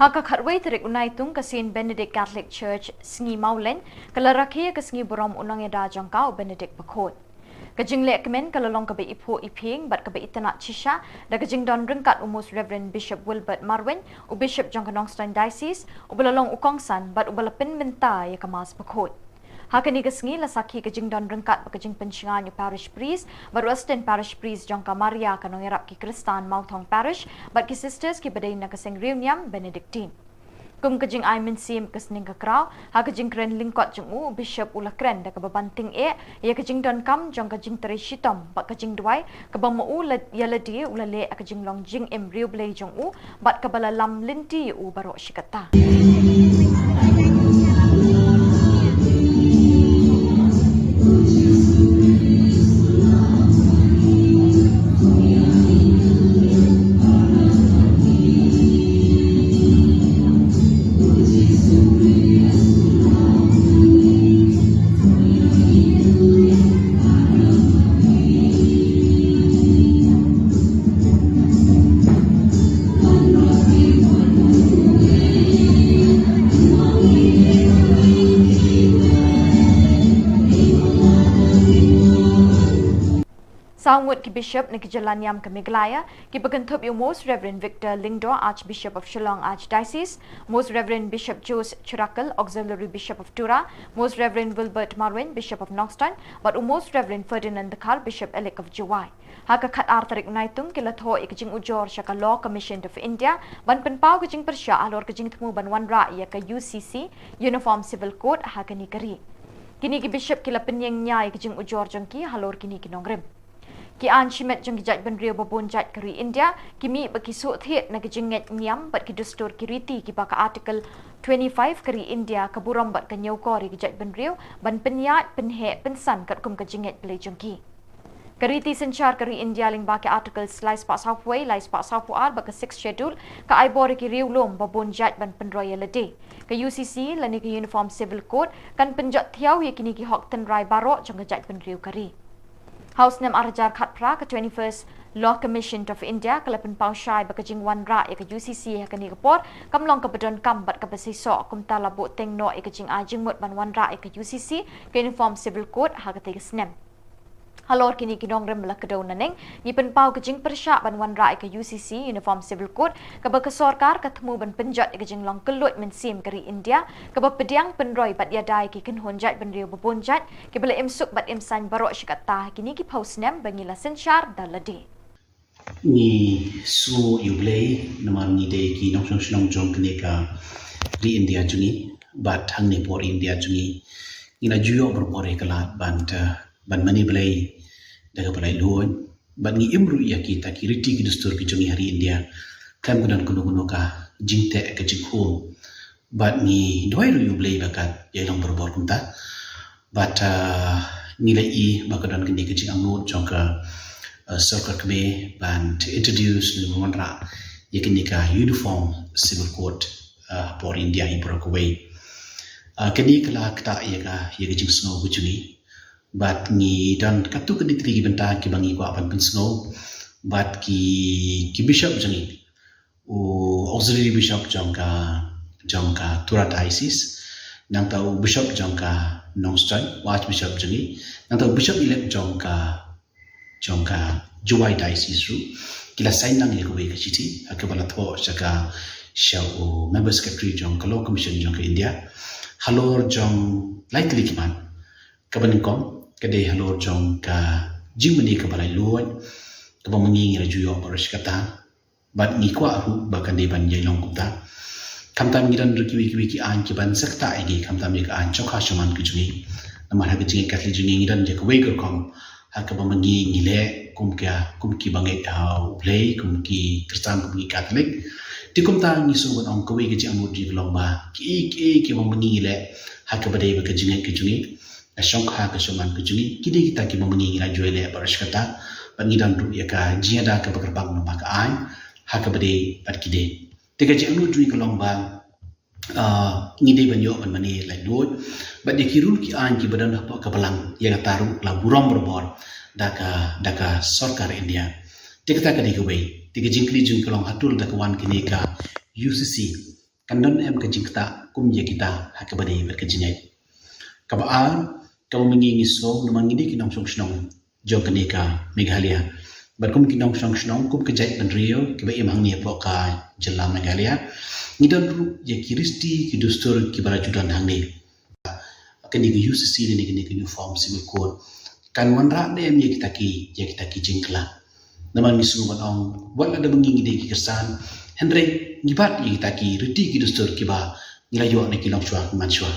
Haka khatway terik unai tung kasin Benedict Catholic Church sngi maulen kalarakhia kasngi borom unang eda jangkau Benedict bakot. Kajing lek kemen kalalong kabe ipo iping bat kabe itana chisha da kajing don ringkat umus Reverend Bishop Wilbert Marwin u Bishop Jangkanongstein Diocese u balalong ukongsan bat u balapin menta ya kamas bakot. Hakani kasngi lasaki kajing don ringkat bakajing pencingan yu parish priest bat Western parish priest Jangka Maria kanong irap ki Kristan Mautong parish bat ki sisters ki badai na kasing reunion Benedictine. Kum kajing ay mensim kasning kakraw ha kajing kren lingkot jeng u Bishop ula kren da kababanting ya kajing don kam jong kajing teri shitom bat kajing duai kabang mo u ya ladi ula le kajing long jing em riu blay jong u bat kabala lam linti u barok shikata. Sangwut ki Bishop ni Niam Naka ki Pagantup yu Most Reverend Victor Lingdo, Archbishop of Shillong Archdiocese, Most Reverend Bishop Jose Chirakal, Auxiliary Bishop of Tura, Most Reverend Wilbert Marwin, Bishop of Nongstown, but Most Reverend Ferdinand Dakar, Bishop Elect of Jawai. Haka kat artarik naitung kilatho ikajing ujor syaka Law Commission of India, ban penpau kajing persya alor kajing temu ban wanra ia ka UCC, Uniform Civil Code haka ni kari. Kini ki Bishop kila penyeng nyai kajing ujor jangki halor kini kinongrim. Ki an shimet jang kijat ban rio babon jat kari India kimi baki suot thiet na kijinget niam bat ki dustur kiriti ki baka article 25 kari India kaburam bat kanyau kori kijat ban rio ban penyat penhe pensan kat kum kijinget play jangki. Kariti senchar kari India ling baki article slice pas halfway lais pas halfway baka 6 schedule ka aibor ki rio lom babon jat ban penroya lede. Ka UCC lani ki Uniform Civil Code kan penjat thiau ye kini ki hok ten rai barok jang kijat ban rio kari. House Nam Arajar Khatpra ke 21st Law Commission of India kalapan pau syai bakajing wan ra ya ke UCC ya ke ni kapor kamlong ke bedon kam bat ke besiso kum tala bo teng no ya kajing ajing mut ban wan ra ya ke UCC ke Uniform Civil Code ha ke snem. Halor kini kinong rem la kedau naneng ni pen pau kajing persya ban wan ra ya ke UCC Uniform Civil Code ke ba kesorkar ketemu ban penjat ya kajing long kelut mensim kari India ke ba pediang penroi bat ya dai ki ken honjat ban rio babonjat ke bela emsuk bat emsan barok syikata kini ki pau snem bangila senchar dalade. Ni su yublei namar ni de ki nong song jong kene ka di India jungi bat hang ne por India jungi ina juyo berbore kalat ban mani blai daga balai luon ban ni imru ya kita ki riti ki dustur ki jungi hari India kam gudan kuno ka jingte ka jikhum bat ni doi ru yublei bakat ya long berbor kumta bat nilai i bakadan kini ki jing angut jong ka circle kami ban to introduce the monra yakini ka Uniform Civil Code for India Ibrokaway kini kala kata yaga jing snow bujuni but ni dan katu kini tri benta ki bangi ko apan pin snow but ki bishop jangi auxiliary bishop jangka Tura Diocese nang tau bishop jangka Nongstown watch bishop jangi nang tau bishop elect jangka Jawai Diocese ru kila sign nang ye ko we ka chiti akabala tho chaka shaw member secretary jangka Law Commission jangka India halor jang likely kiman kabaninkom kade halor jangka jimani kabala luon kabamangi ra juyo paras kata bat ni kwa hu bakan de ban yai long kuta kamtam ngiran wiki an ki ban sakta igi kamtam ye ka an chokha shaman ki jumi namar ha ki Catholic juni ngiran je ko we ko kom hakabamangi ngile kumki bangai play kumki Kristen kumki Catholic di kumta ni so ban ong ko we ki ang di lomba ki bamangi ngile hakabade ba ka jinge ki juni ashong ha ka shaman ki juni kidi kita ki bamangi ngira joile barashkata bangidan ru ya ka jiada ka bakarbang no maka an hakabade pat kide tega ji anu dui ka lomba ngide banyo ban mani lai lot but de kirul ki an ki badan apa ka balang ya taru la buram berbor daka sarkar India tikata ka dikaway tiga jingkli jingkolong hatul daka wan kini ka UCC Kandon em ke jingta kum ye kita hakabade berkejingai. Kabaar kau mengingi so naman ngidi kinong song Jokaneka Meghalaya. Berkum kinong song kum kejai penrio kiba imang ni poka jela Meghalaya. Ngidon ru ye kiristi kidustur kibara judan hangni. Kani ke UCC ni kini ke form simikor. Kan wanra dem ye kita ki jingkla. Naman misu banong wala ada mengingi de kesan Henry ngibat ye kita ki riti kidustur kiba ngilayo ne kilong chwa manchwa.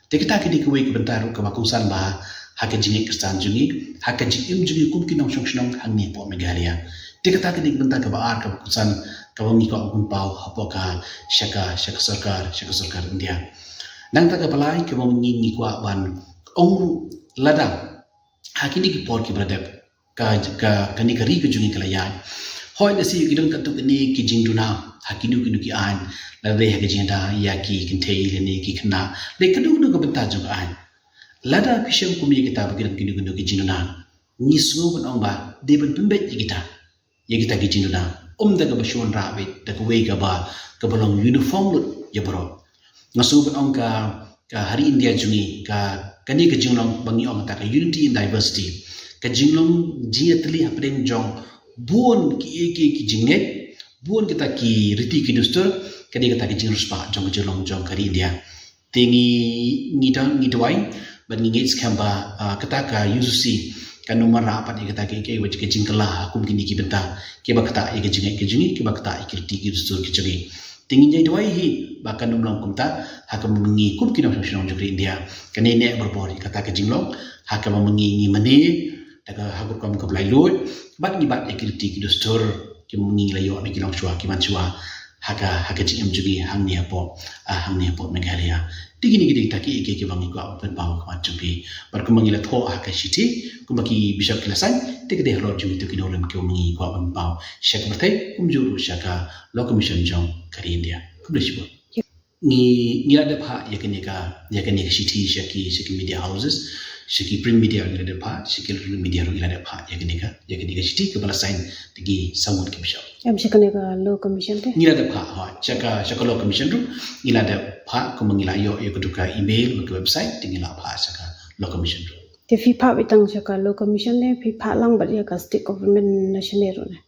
Kita kini kuwe kebentar ke bakungsan bah hak jingi kesan jungi hak jingim jungi kum kinong song hangni po Meghalaya. Kita kini kebentar ke baar ke bakungsan ke wangi ko kun pau hapoka syaka sarkar India. Nang tak apply ke mengingi kwa ban ongru lada hakini ki por ki bradep ka kani kari ke jungi kalayan hoi nasi kidong katuk ni ki jingduna hakinu ki an la re ha jinda ya ki kintei le ni ki khna le kadu ko benta jong an lada pishem kumi kita bagin kinu ki jingduna ni so ban ong ba de ban pembe kita ki jingduna daga bashon rabe daga we ga ba ka balong uniform lut ya bro ngasu ban ong ka hari India jungi ka kani ke jinglong bangi ong ta ka unity in diversity ka jinglong jiatli hapdeng jong buon ki jinget buon kita ki riti ki dustur kani kita ki jingrus pa jong hari India tingi ngidwai ban ngit skamba kata ka UCC kan nomor rapat kita ki wajib ke jingkala akum kini ki benta ki ba kata ki jinget ki jungi ki ba kata ki riti ki dustur ki jungi tinggi dua hi bahkan nomlang kumta hakam mengi kum kinong song jogri India kani ne berbori kata ke jinglong hakam mengi mani daga hagur kam ke blai lut bat ni bat ekirti ki dostor ki mengi layo ne kilong chua ki manchua haka jingam jogi hangni apo Meghalaya tigini gidi taki ki bangi ko open pau ka jogri bar kum mengi la tho haka shiti kum baki bishop kilasan tigde hlo jogi to kinolem ki mengi ko open pau shek bertai kum juru shaka law commission jong kari India publish ni ada pha yakni ka shiti shaki media houses shaki print media ada pha shaki media ro ada pha yakni ka shiti ke bala sign tigi samut ke bisha em shakane ka law commission te ni ada pha ha shaka law commission ro ni ada pha ko mangila yo kuduka email ke website tigi la pha shaka law commission ro te fi pha bitang shaka law commission ne fi pha lang ba ya ka state government national ro ne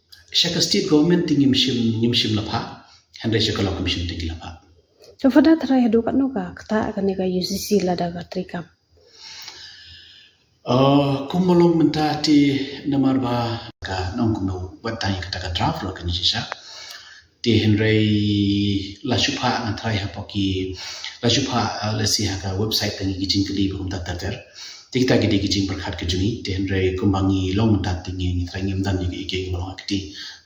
shaka state government tingi ngimshim la pha handle shaka law commission tigi la pha so fada thara hedu ka no ka kata ka ne ka UCC la da ka trikam kumolong mentati namar ba ka nong kuno batai kata ka draft ro kan sisa ti henry la shupa ngatrai ha poki la shupa la si ha ka website tangi kijing kli bu ta tater ti kita gidi kijing berkhat ke juni ti henry kumbangi long mentati ngi ngai ngim dan ni ke ngolong akti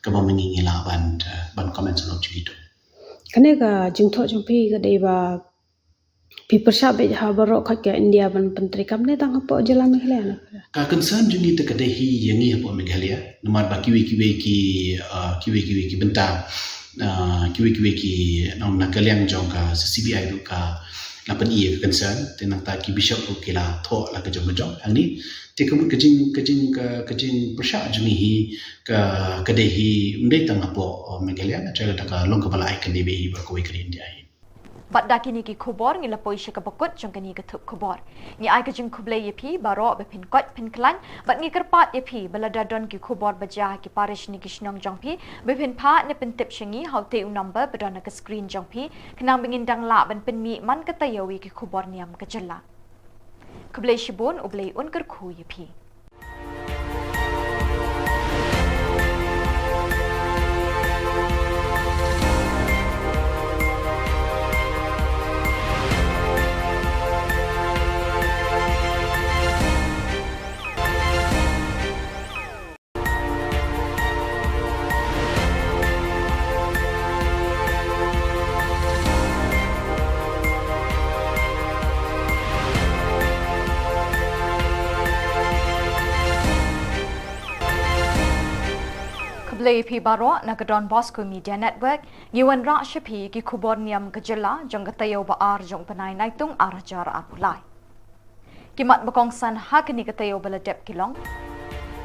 ka ba mengi la ban comment lo jito kane ka jingtho jongpi ka dei ba people shabe ha baro khat ka India ban pantri kam ne tang po jela Meghalaya na ka concern juni te kade hi yangi ha po Meghalaya namar ba kiwi ki benta kiwi ki nom nakaliang jong ka CBI ru ka lapan ie concern te nang ta ki bishop ru kila tho la ka jong angni te kamu kajing persha juni hi ka kade hi mdei tang po Meghalaya na tra ta ka long ka bala ikan be ba ko ke India hi Bat dakini ki khubor ngi lapoi shaka bakut jong kani ka thup khubor ngi ai ka jing khublei yepi baro be pin kot pin klan bat ngi kerpat yepi balada don ki khubor baja ki parish ni kishnong jong pi be pin pha ne pin tip shingi haute u number badona ka screen jong pi knang bingin dang la ban pin mi man ka tayawi ki khubor niam ka jalla khublei shibon ublei un kar khu yepi Play P Baro Nakadon Bosco Media Network Yuan Ra Shapi ki Khubor Niam Kajilla jong katayo ba ar jong panay naitung arajar apulai Kimat bakong san hakini katayo baladep kilong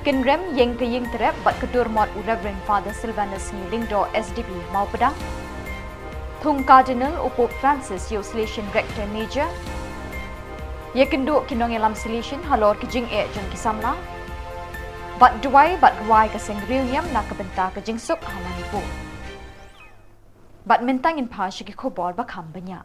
Kinrem yeng kaying terep bat kedur mod Reverend Father Sylvanus Nilingdo SDP mau pedang Thung Cardinal Upop Francis Yo Selection Rector Major. Ye kenduk kinong elam selection halor kijing jong kisamla. Bat duai bat guai ka sengriu Niam Naka Dbmntv suk ha Manipur. Bat mentangin pa shiki khubor bakam banyak.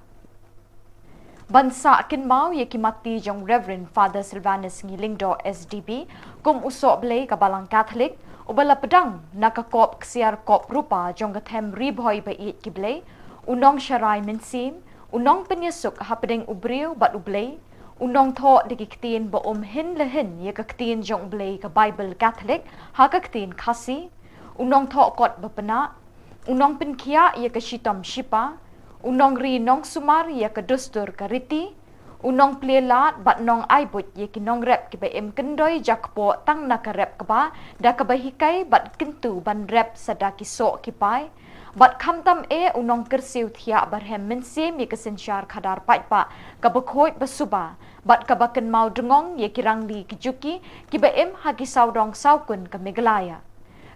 Bansa kin mau ye kimati jong Reverend Father Silvanus Ngilingdo SDB kum usok blay ka balang Catholic ubala pedang nakakop ksiar kop rupa jong kathem ribhoy ba it kiblay unong syarai mensim unong penyesuk hapedeng ubriu bat ublay unong tho dikiktin ba hin lehin ye kaktin jong blay ka Bible Catholic ha kaktin khasi unong tho kot bapena unong penkia ye ka shitam shipa unong ri nong sumar ye ka dustur ka riti unong plelat bat nong aibut ye ki nong rep ki ba em kendoi jakpo tang na ka rep ka ba da ka bahikai bat kentu ban rep sada ki so ki pai bat khamtam unong kersiu thia barhem mensim ye ka sensyar khadar pai pa ka bakhoi basuba bat ka baken mau dengong ye ki rangli ki juki ki ba em ha ki saudong saukun ka Meghalaya.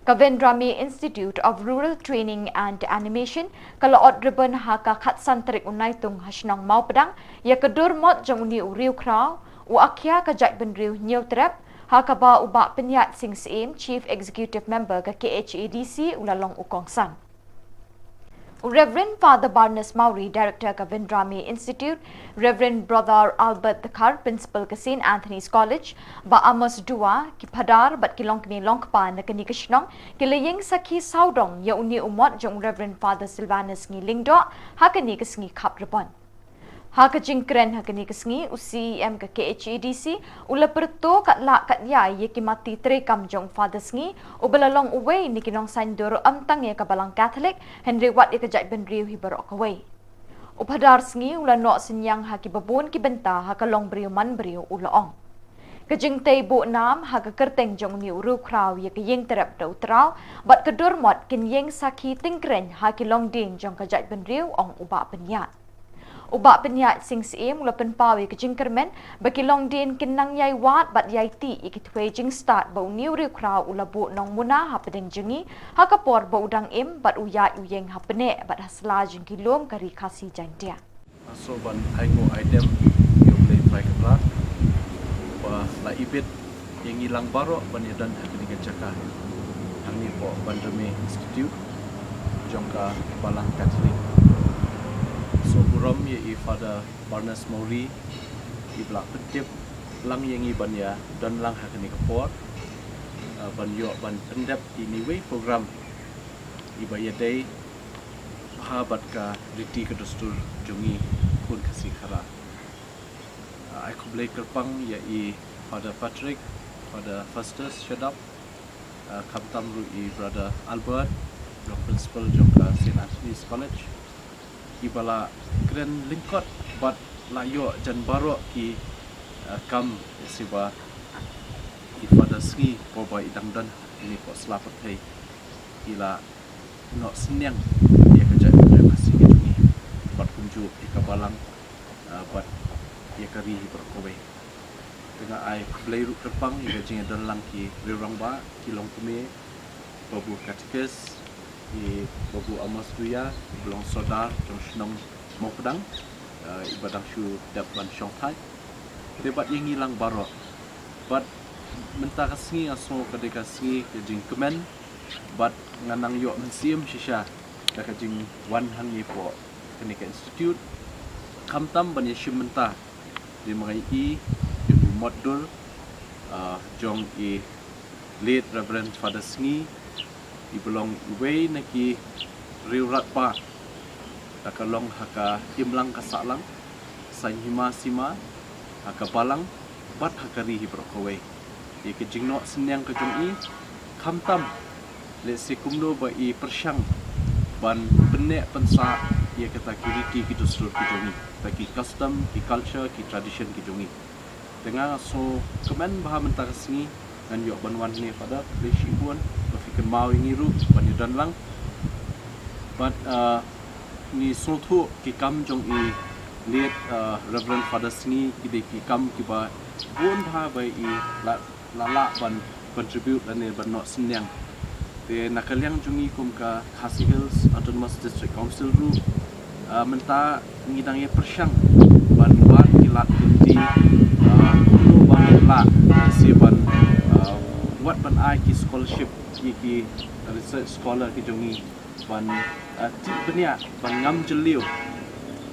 Kavendrami Institute of Rural Training and Animation kalau odriban haka khatsan terik unai tung hasnong mau pedang ya kedur mot jong uni uriu krau u akhya ka jait benriu nyau trap haka ba ubak penyat sing seem Chief Executive Member ka KHADC ulalong ukongsan. Reverend Father Barnes Maury, Director Kavendrami Institute, Reverend Brother Albert Thakar, Principal ka St. Anthony's College, ba Amos Dua, ki Padar, bat kilong kini longkpa na kini kashnong, kilayeng sakhi saudong ya uni umot jong Reverend Father Silvanus Ngilingdo, hakani kasngi kap repon. Haka jingkren hakani kasngi UCM ka KHADC ula perto kat la kat ya ye kimati trekam jong Father sngi ubalalong uway ni kinong sandoro amtang ye kabalang Catholic Henry Watt ye kajat benriu hibarok away. Upadar sngi ula no senyang haki babon ki benta haka long briu man briu ulaong. Kajing tay bu nam haka kerteng jong ni uru kraw ye kayeng terap dau trau bat kedur mot kin yeng sakhi tingkren haki long ding jong kajat benriu ong uba penyat. Ubak penyat sing siem ula penpawi ke jingkermen baki long din kinang yai wat bat yai ti ikitwe jing start bau niu riu kraw ula bu nong muna hapedeng jengi hakapor bau udang im bat uyai uyeng hapene bat hasla jing kilom kari kasi jantia. So ban aigo item yo play try kra ba la ibit yang ilang baro ban yadan hakini jaka angni po Benediction Institute jongka balang Catholic. So buram ye I Father Barnes Maury I blak petip lang yang I ban ya dan lang hakani kapor ban yo ban pendep ini way program I bayadai habat ka riti ka dustur jungi kun kasih khara I kublai kerpang ya I Father Patrick Father Festus Shadap Kaptam ru I Brother Albert Principal jongka St. Anthony's College Ibala keren lingkot bat layo jan baro ki kam siba pada ski poba idang dan ini po selapat hai ila no senyang dia kerja kasih gitu ni bat kunju ikabalang bat dia kari berkowe dengan ai blai ru terpang ia jing dan lang ki rirang ba kilong kume babu katikes I babu Amos Duya belong sodar jong senong mau pedang ibadah syu dap ban syong thai debat yang hilang barok bat mentah kasngi aso kadai kasngi ke jing kemen bat nganang yo mensim shisha ka jing wan hang ye po Kenika Institute kamtam ban yeshim mentah di mengai I di modul jong I late Reverend Father Sngi I belong way naki riurat pa takalong haka imlang kasalang sain hima sima haka balang bat hakari hibrokaway I kejingno senyang kejong I kamtam le sekumno ba I persyang ban benek pensa ia kata kiriti kita seluruh kejongi bagi custom ki culture ki tradition kejongi dengan so kemen baha mentah sengi dan yo banwan ni pada lesibun berfikir mau ngiru banyadan lang but ni sotu ki kam jong I late Reverend Father Sngi ki kam ki ba bun tha bai I la ban contribute dan ban no senyang te nakaliang jungi kum ka Khasi Hills Autonomous District Council ru menta ngidang ye persyang ban buat kilat kunti kuno ban la si ban buat ban ai ki scholarship ki research scholar ki jongi ban ti benia ban ngam jeliu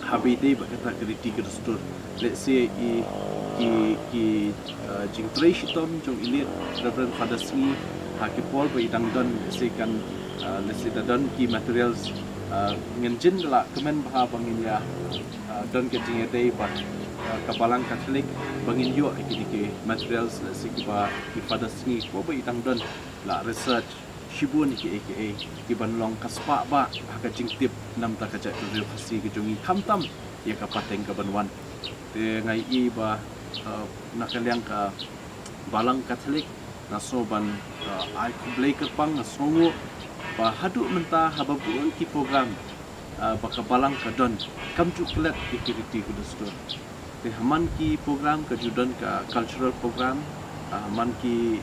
habi dei ba kata kriti ke stur let's say ki jing trace tom jong ilit reverend father sni haki pol ba idang don se kan let's say don ki materials ngenjin la kemen bah bangin ya don ke jing dei ba kabalang Katolik bangin yo ki materials let's say ki father sni ko ba idang don la research shibun ki aka ki banlong kaspa ba haka jing tip nam ta kaja tu khasi ki jongi khamtam ya ka pateng ka banwan te ngai i ba nakaliang ka balang Katolik naso ban ai kublai kerpang nasongo ba hadu menta hababun ki program baka balang ka don kamju klet security ku dostor te haman ki program ka judan ka cultural program man ki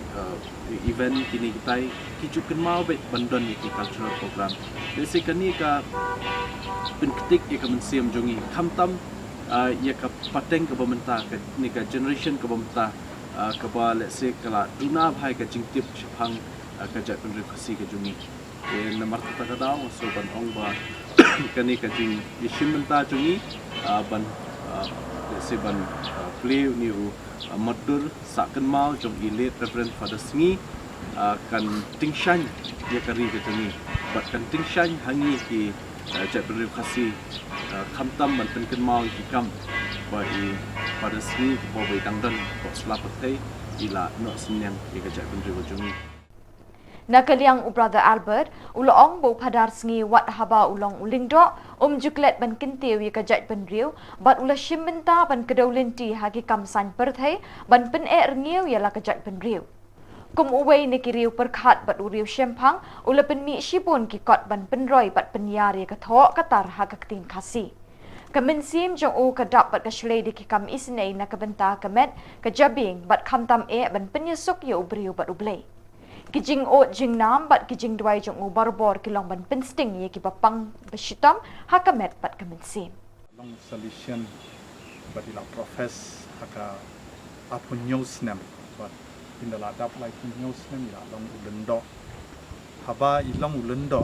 event kini kitai kijukan mau bet bandon ki cultural program desi kani ka penketik ya ka mensiam jongi khamtam ya ka pateng ka bamenta ka ni ka generation ka bamenta ka ba let's say kala duna bhai ka jingtip chhang ka ja kun khasi ka jongi e namar ta ka daw so ban ong ba kani ka jing yishim menta jongi ban let's say ban play ni madur saken mau jong ilit reverend father sngi kan tingshan ya kari ke tani bat kan tingshan hangi ki ja beri khasi khamtam man pen mau ki kam ba i father sngi ko bai dangdan ko slapat thai ila no sinyang ki ja beri jongi Nakaliang brother Albert ulong bo padar sngi wat haba ulong ulingdo juklet ban kintiu ya kajat ban riu bat ula shimmenta ban kedaulinti hagi kamsan perthai ban pen ngiu ya la kajat ban riu kum uwei ni kiriu perkhat bat uriu shempang ula pen mi shipun ki kot ban penroi bat penyar ya kathok katar hagak tin khasi Kemensim jong u kadap bat kashlei di kikam isnei na kabenta kamet kajabing bat khamtam ban penyesuk ya ubriu bat ublei Kijing o jing nam bat kijing dwai jong u barbor kilong ban pensting ye ki bapang beshitam hakamet bat kemensim. Long solution but ila profess haka apun news nem but in the ladap like news nem ila long ulendo haba ilong ulendo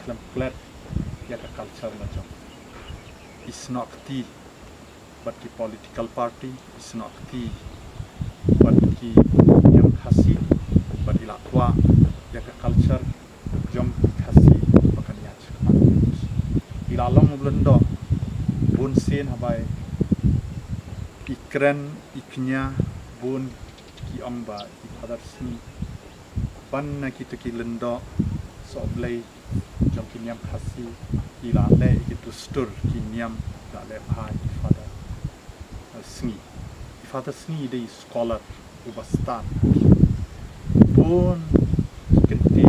klam plat ya ka culture la jong is not the but the political party is not the but ki yang khasi but ila tua ya ka culture jom khasi bakan ya chama ila long ulendo bun sen habai ikren iknya bun ki amba ki padar sni ban na ki to ki lendo so blai jom ki niam khasi ila le ki to stur ki niam da le bhai father sni father sni de scholar ubastan bun kenti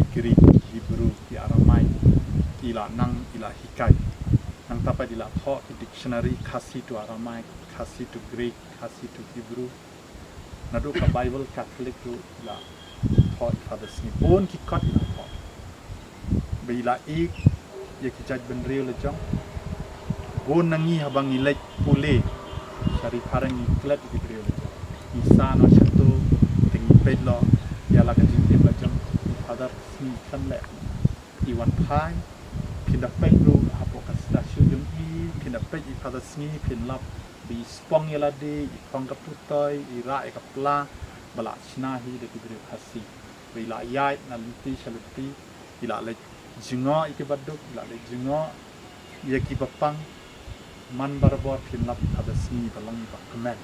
ikri Hebrew ki Aramai ila nang ila hikai nang tapai ila tho ki dictionary khasi to Aramai khasi to Greek khasi to Hebrew nadu ka Bible Catholic to ila tho father sni bun ki kot ila tho bila ik ye ki jaj ben real jong bun nangi habang ilek pule sari parang iklet ki real isa no chatu tingi pedlo ya la ka jing la jong father sni kan le iwan phai pinda pedro apo ka stasyon jong i pinda ped I father sni pin lap bi spong yala de I pong ka putoy I ra ka pla bala chna hi de ki bre khasi bila yai na linti shaluti ila le jingo I ke baduk ila le jingo ye ki bapang man barbor pin lap father sni balang ba kemen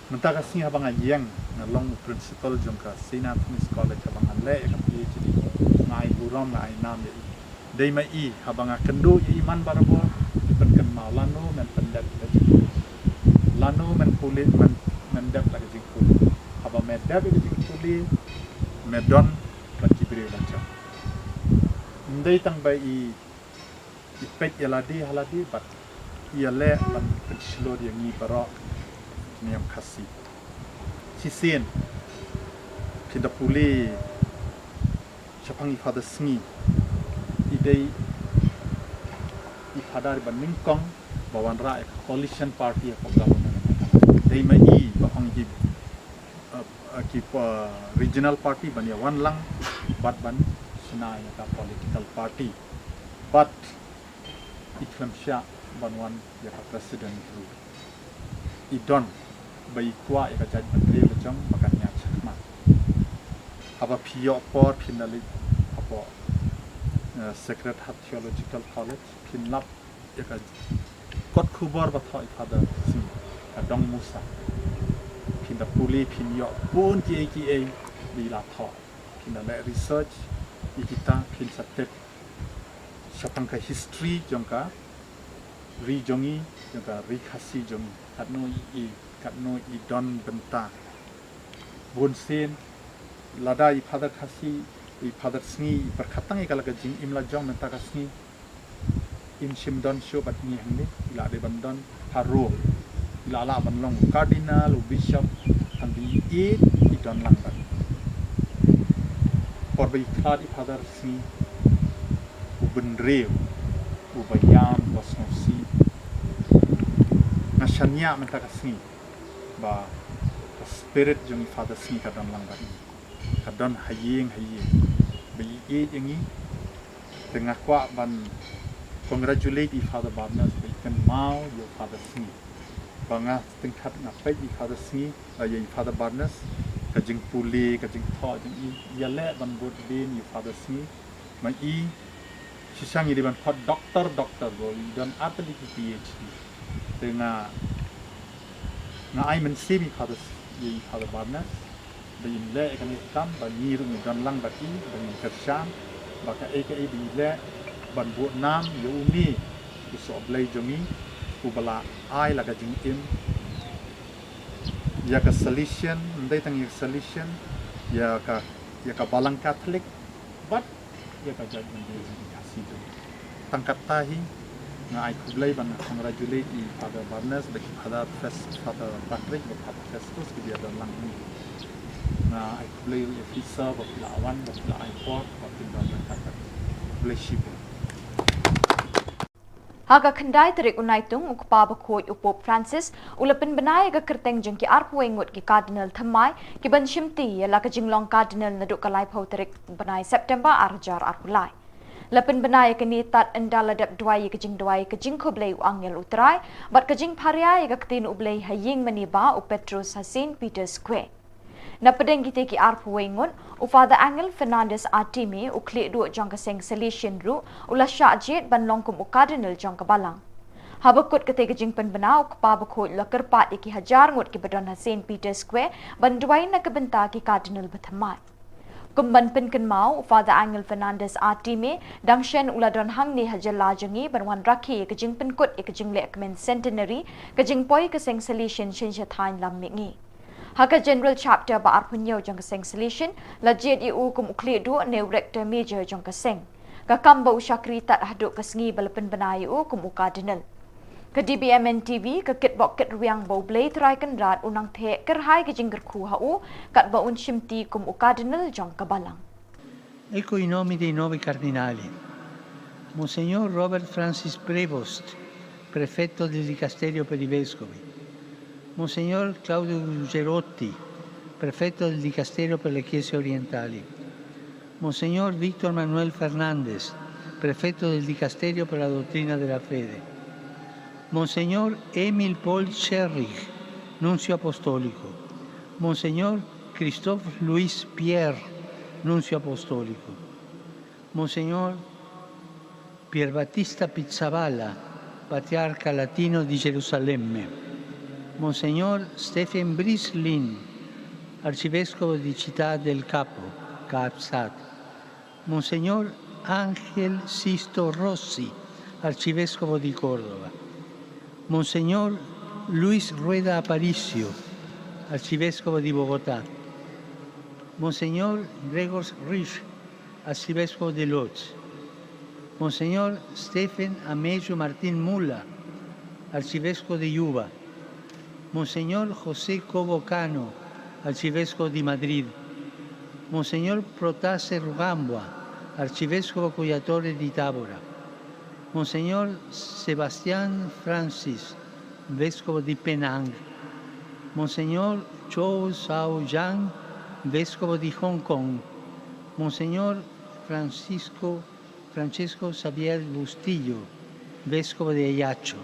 Mentaka sing habang ayang na long principal jong ka Saint College habang ale ka PhD ngai buram ngai nam ye dei mai I habang kendu ye iman barabor pen kan mau lano men pendat lano men pulit men dap la jing pul haba med dap ye jing puli medon ka kibre lancha ndai tang bai I pet yaladi haladi bat ia le ban penslor yang ni barok niam khasi sisen pinda puli chapang I father sni idei padar ban mingkong bawan ra coalition party of government dei mai ba ong ki regional party ban ya wan lang bat ban sina ya political party but iklam sha ban wan ya president ru idon bai kwa ya jaj menteri lejong makan ya chakma apa pio por finally apa Sacred Heart Theological College pinlap ya kot khubor ba thoi father si dong musa pinda puli pinyo pun ki di la tho pinda le research ikita pin satet sapang ka history jongka ri jongi jongka ri khasi jongi katno i don benta bun sen lada i father khasi i father sngi perkatang i kalaga jing imla jong menta kasni in shimdon show bat ni hangni ila de bandon haro ila la banlong cardinal bishop and the eight i don lang bat por bi khad i father sngi ubenreu ubayam wasnosi nashanya menta kasni ba spirit jong i father sngi kadon lang bat kadon hayeng bi yang ini tengah kuat ban congratulate i father barnas bi kan mau your father sni banga tingkat ngapai i father sni ya i father barnas kajing puli kajing tho jing i ya le ban bot bin i father sni ma i sisang i ban hot doctor go dan apa di PhD tengah ai men sebi father i father barnas bin le kan itam ban ni rum dan lang baki ban kersham baka aka bin le ban bu nam yu ni so blai jongi ubala ai la ga jing im ya ka solution ndai tang ya solution ya ka balang catholic but ya ka judgment dia ya situ tangkat tahi na ai kublai ban congratulate i father barnes baki father patrick baki festus dia dan lang ni na I play officer of lawan of la import of the government relationship Haga khandai tarik unaitung ukpa bakhoi upop Francis ulapin banai ga kerteng jengki arpuengut ki cardinal thamai ki banshimti yala ka jinglong cardinal naduk kalai phau tarik banai September arjar arpulai lapin banai ka ni tat endaladap dwai ka jing khoblei angel utrai bat ka jing pharia ga ktin ublei haying maniba u Petrus Hasin Peter Square na pedeng kita ki arpu wengun u Father Angel Fernandez Atimi u klik du jangka seng solution ru ula syajit ban longkum u cardinal jangka balang habakut kete jing pen bana u kpa bakut la kerpat iki hajar ngut ki badon Saint Peter Square ban duai na kebenta ki cardinal bathamai kumban pen ken mau Father Angel Fernandez Atimi dangshen ula don hang ni hajala jangi ban wan rakhi ke jing pen kut ke jing le ekmen centenary ke jing poi ke seng solution shin thain lam mingi Haka General Chapter ba arpunyo jang kaseng solution lajet iu kum ukli du ne rector major jang kaseng kakam ba usyakri tat haduk kasngi balapen banai u kum cardinal ka Dbmntv ka kit bok kit riang bo blay try kan rat unang the kerhai ke jingger khu ha u kat ba un shimti kum cardinal jang kabalang Ecco i nomi dei 9 cardinali. Monsignor Robert Francis Prevost, prefetto del Dicasterio per i Vescovi. Monsignor Claudio Gerotti, prefetto del Dicasterio per le Chiese Orientali. Monsignor Víctor Manuel Fernández, prefetto del Dicasterio per la Dottrina della Fede. Monsignor Emil Paul Scherrich, nunzio apostolico. Monsignor Christophe Louis Pierre, nunzio apostolico. Monsignor Pierbattista Pizzaballa, patriarca latino di Gerusalemme. Monsignor Stephen Brislin, arcivescovo di Città del Capo, Capsat. Monsignor Ángel Sisto Rossi, arcivescovo di Córdoba. Monsignor Luis Rueda Aparicio, arcivescovo di Bogotá. Monsignor Gregor Rich, arcivescovo di Lodz. Monsignor Stephen Amejo Martín Mula, arcivescovo di Yuba. Monsignor José Cobo Cano, arcivescovo di Madrid. Monsignor Protase Rugambua, arcivescovo coiatore di Tabora. Monseñor Sebastián Francis, Vescovo di Penang, Monseñor Chow Sao Yang, Vescovo di Hong Kong, Monseñor Francesco Xavier Bustillo, Vescovo de Ayacho,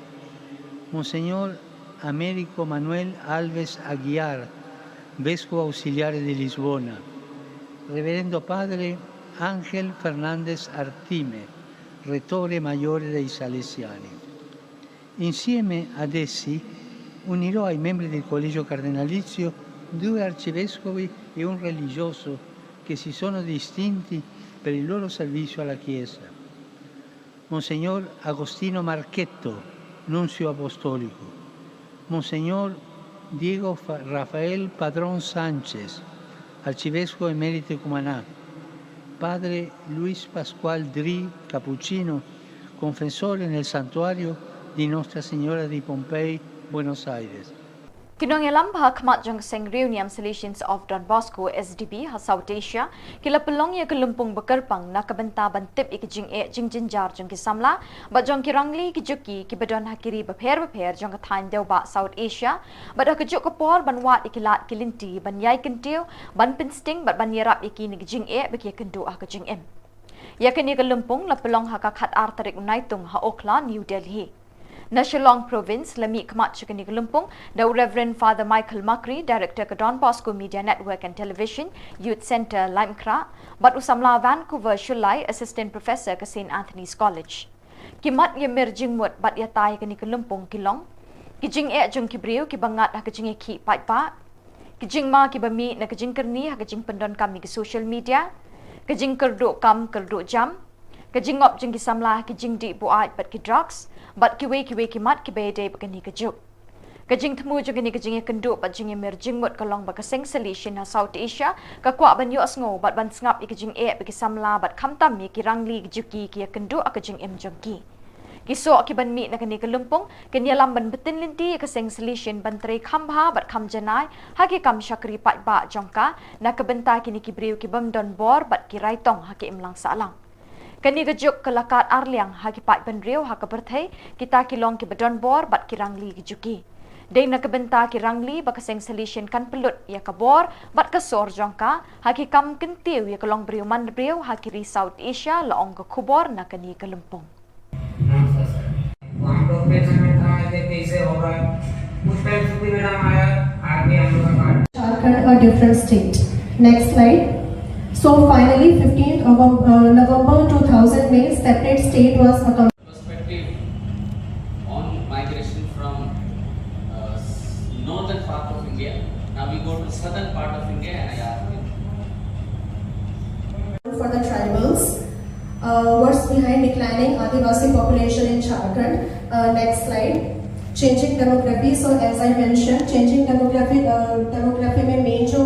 Monseñor Américo Manuel Alves Aguiar, Vescovo Ausiliare di Lisbona, Reverendo Padre Ángel Fernández Artime, Rettore Maggiore dei Salesiani. Insieme ad essi unirò ai membri del Collegio Cardinalizio 2 arcivescovi e un religioso che si sono distinti per il loro servizio alla Chiesa. Monsignor Agostino Marchetto, Nunzio Apostolico, Monsignor Diego Rafael Padrón Sánchez, Arcivescovo Emerito Cumaná, Padre Luis Pascual Dri Cappuccino, confessore nel santuario di Nostra Signora di Pompei, Buenos Aires. Kinong ilam khmat jong seng Niam Solutions of Don Bosco SDB ha South Asia kila pelong ya kelumpung bekerpang nak benta bantip ikjing jinjar jong ki samla ba jong ki rangli ki juki ki badon hakiri bapher jong ka thain deu ba South Asia ba da kejuk kapor ban wat ikilat kilinti ban yai kentiu ban pinsting ban yerap iki ni jing beki kendu ah kejing em ya kini kelumpung la pelong ha ka khat artarik unaitung ha Okla New Delhi na Shillong Province, Lami Kmat Chikani Lumpung, the Reverend Father Michael Makri, Director of Don Bosco Media Network and Television, Youth Centre, Limekra, but Usamla Vancouver Shulai, Assistant Professor ka St. Anthony's College. Kimat Yamir Jingmut, but Yatai Kani Lumpung Kilong, Kijing Jung Kibriu, Kibangat Hakajing Ki Paipa, Kijing Ma Kibami, Nakajing Kerni, Hakajing Pendon Kami social media, Kajing Kerdu Kam Kerdu Jam, Kajing Op Jing Samla, Kijing Di Buat, but Ki drugs, but kiwe kimat kibe day bakani kajuk. Kajing temu jung ni kajing kendu bat jing mer jingmut kalong ba kaseng solution ha South Asia ka kwa ban yo asngo bat ban ngap ikajing bagi samla bat khamtam mi kirangli juki ki kendu akajing jongki. Kiso akiban mi na kani kalumpong kanyalam ban betin linti kaseng solution ban tre khambha bat kham janai haki kam shakri pat ba jongka na kabenta kini kibriu kibam don bor bat kirai tong haki imlang salang. Kani gajuk kelakat arliang haki pat benriu haka berthai kita kilong ki bedon bor bat kirangli gijuki. Dei na kebenta kirangli bakaseng solution kan pelut ya kabor bat kasor jongka haki kam kentiu ya kelong briu man briu haki ri South Asia laong ke Khubor na kani kelumpung. हम लोग पे समय कैसे होगा उस टाइम छुट्टी मैडम आया आगे हम लोग का Jharkhand a different state. Next slide. So finally, 15th of November 2000, May, separate state was accomplished. Perspective on migration from northern part of India. Now we go to southern part of India and I ask you. For the tribals, what's behind declining Adivasi population in Jharkhand? Next slide. Changing demography. So as I mentioned, changing demography में main जो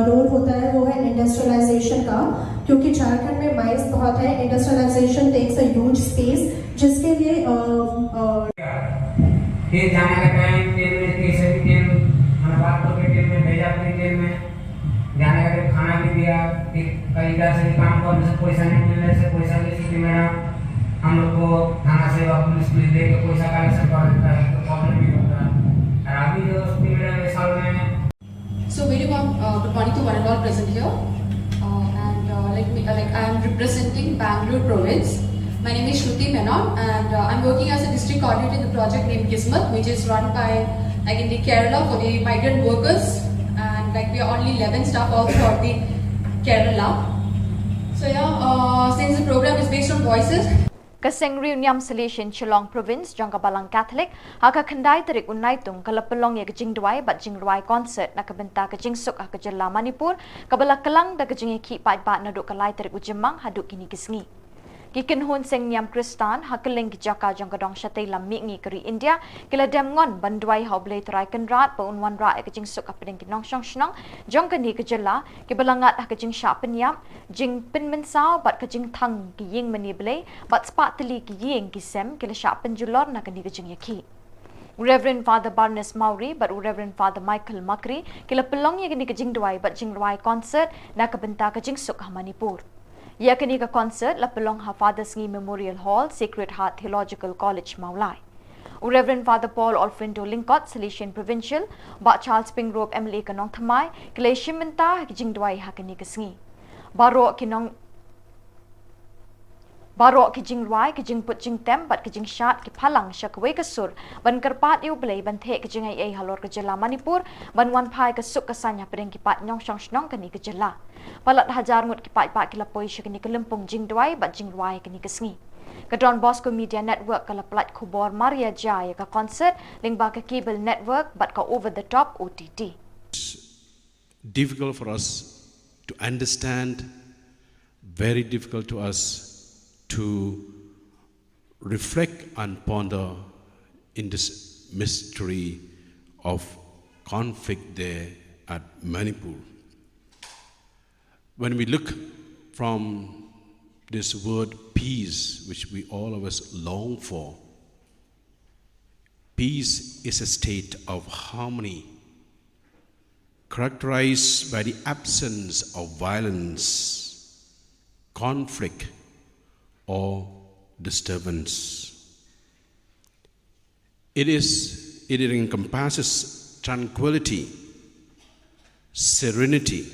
रोल होता है वो है इंडस्ट्रियलाइजेशन का क्योंकि झारखंड में mines बहुत है industrialisation takes a huge space जिसके लिए फिर जाने का टाइम ट्रेन में कैसे भी ट्रेन मैंने बात तो ट्रेन में भेजा अपनी ट्रेन में जाने का टाइम खाना भी दिया फिर कई इधर से काम करने से पैसा नहीं मिलने से पैसा की स्थिति में हम लोग को थाना सेवा पुलिस दे के पैसा कलेक्शन कर देता है तो प्रॉब्लम भी होता है और अभी जो स्थिति में साल में So very warm good morning to one and all present here. I am representing Bangalore province. My name is Shruti Menon and I'm working as a district coordinator in the project named Kismet, which is run by in the Kerala for the migrant workers, and we are only 11 staff all throughout the Kerala. So since the program is based on voices. Kaseng Niam Solution Shillong Province jangka balang Catholic haka kendai terik unaitung kalapelong ya kejing duai bat jing ruai concert na kabenta kejing suk ha kejela Manipur kabala kelang da kejing ki pat bat na duk kalai terik ujemang haduk kini kisngi kiken hun seng Niam Kristan hakeling ki jaka jangka dong shatei lam mi keri India kila dem ngon banduai hoblei terai kenrat pa unwan ra kejing suk apeng kinong shong shnong jong kani kejela ki balangat ha kejing sha penyam jing pen mensau bat kejing thang ki ying manible bat spat teli ki ying ki sem kila sha penjulor na kani kejing yaki Reverend Father Barnes Mauri but Reverend Father Michael Makri kila pelong ya kani kejing duai bat jing ruai concert na kabenta kejing suk ha Manipur Yakani ka concert la pelong ha Father Sngi Memorial Hall, Sacred Heart Theological College Maulai. Reverend Father Paul Alfredo Lincott, Salesian Provincial, Ba Charles Pingrove MLA Kanong Thamai, Kaleshim Menta Jingdwai Hakani Kasngi. Baro kijing ruai kijing put jing tem bat kijing shat ki phalang shakwei kasur ban karpat yu blei ban the kijing ai halor ka jela Manipur ban wan phai ka suk ka sanya preng ki pat nyong shong snong kani ka jela palat hajar ngut ki pat ki lapoi shakani ka lempung jing duai bat jing ruai kani ka sngi ka Don Bosco Media Network ka laplat Khubor Maria Jaya ka concert ling ba ka cable network bat ka over the top OTT. Difficult for us to understand, very difficult to us to reflect and ponder in this mystery of conflict there at Manipur. When we look from this word peace, which we all of us long for, peace is a state of harmony, characterized by the absence of violence, conflict, or disturbance. It encompasses tranquility, serenity,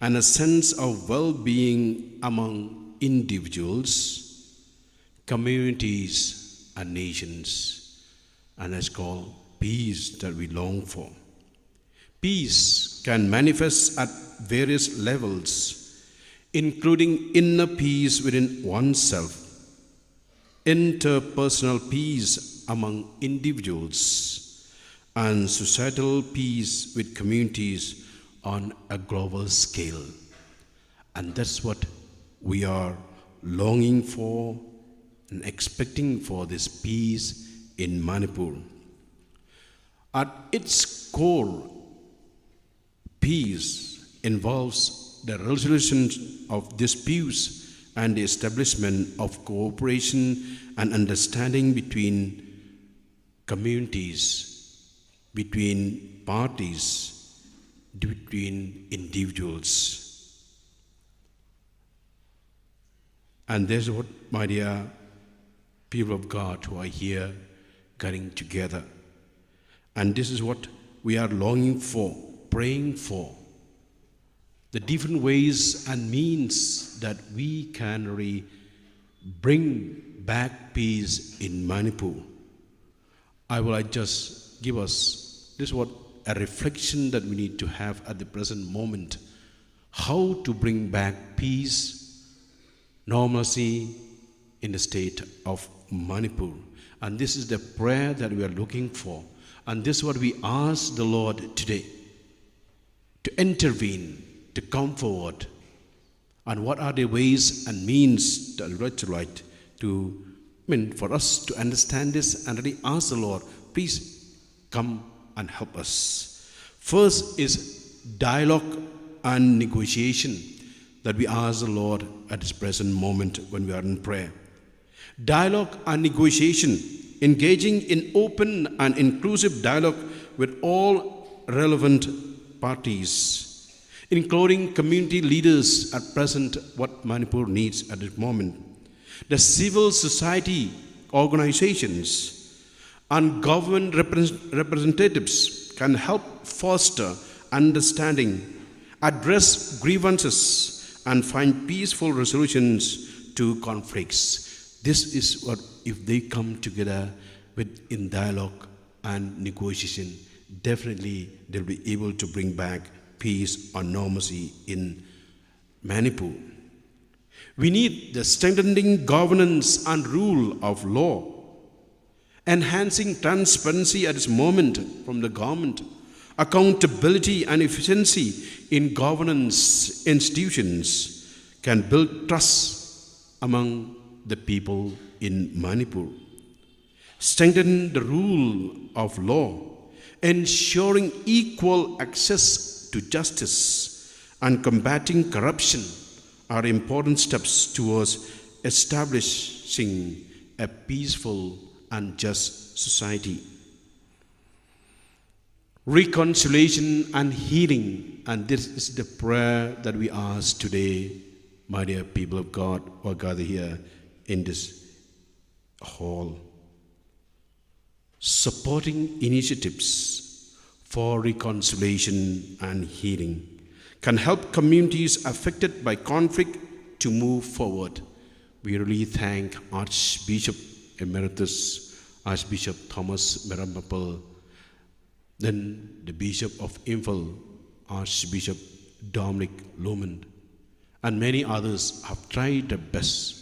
and a sense of well-being among individuals, communities, and nations, and it's called peace that we long for. Peace can manifest at various levels, including inner peace within oneself, interpersonal peace among individuals, and societal peace with communities on a global scale. And that's what we are longing for and expecting for this peace in Manipur. At its core, peace involves the resolution of disputes and the establishment of cooperation and understanding between communities, between parties, between individuals. And there's what, my dear people of God who are here getting together. And this is what we are longing for, praying for. The different ways and means that we can really bring back peace in Manipur. I will just give us this what a reflection that we need to have at the present moment. How to bring back peace, normalcy in the state of Manipur. And this is the prayer that we are looking for. And this is what we ask the Lord today, to intervene, to come forward. And what are the ways and means that we would like to, for us to understand this and really ask the Lord, please come and help us. First is dialogue and negotiation that we ask the Lord at this present moment when we are in prayer. Dialogue and negotiation, engaging in open and inclusive dialogue with all relevant parties, including community leaders at present, what Manipur needs at this moment. The civil society organizations and government representatives can help foster understanding, address grievances, and find peaceful resolutions to conflicts. This is what, if they come together in dialogue and negotiation, definitely they'll be able to bring back peace or normalcy in Manipur. We need the strengthening governance and rule of law, enhancing transparency at this moment from the government, accountability and efficiency in governance institutions can build trust among the people in Manipur. Strengthen the rule of law, ensuring equal access to justice and combating corruption are important steps towards establishing a peaceful and just society. Reconciliation and healing, and this is the prayer that we ask today my dear people of God who are gathered here in this hall, supporting initiatives for reconciliation and healing can help communities affected by conflict to move forward. We really thank Archbishop Emeritus Archbishop Thomas Meramapal, then the Bishop of Imphal, Archbishop Dominic Lohman, and many others have tried their best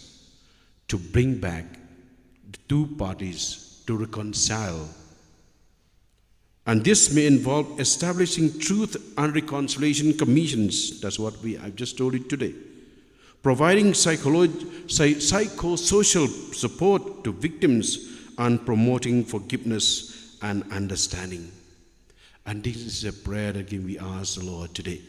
to bring back the two parties to reconcile. And this may involve establishing truth and reconciliation commissions. That's what I've just told you today. Providing psychosocial support to victims and promoting forgiveness and understanding. And this is a prayer that we ask the Lord today,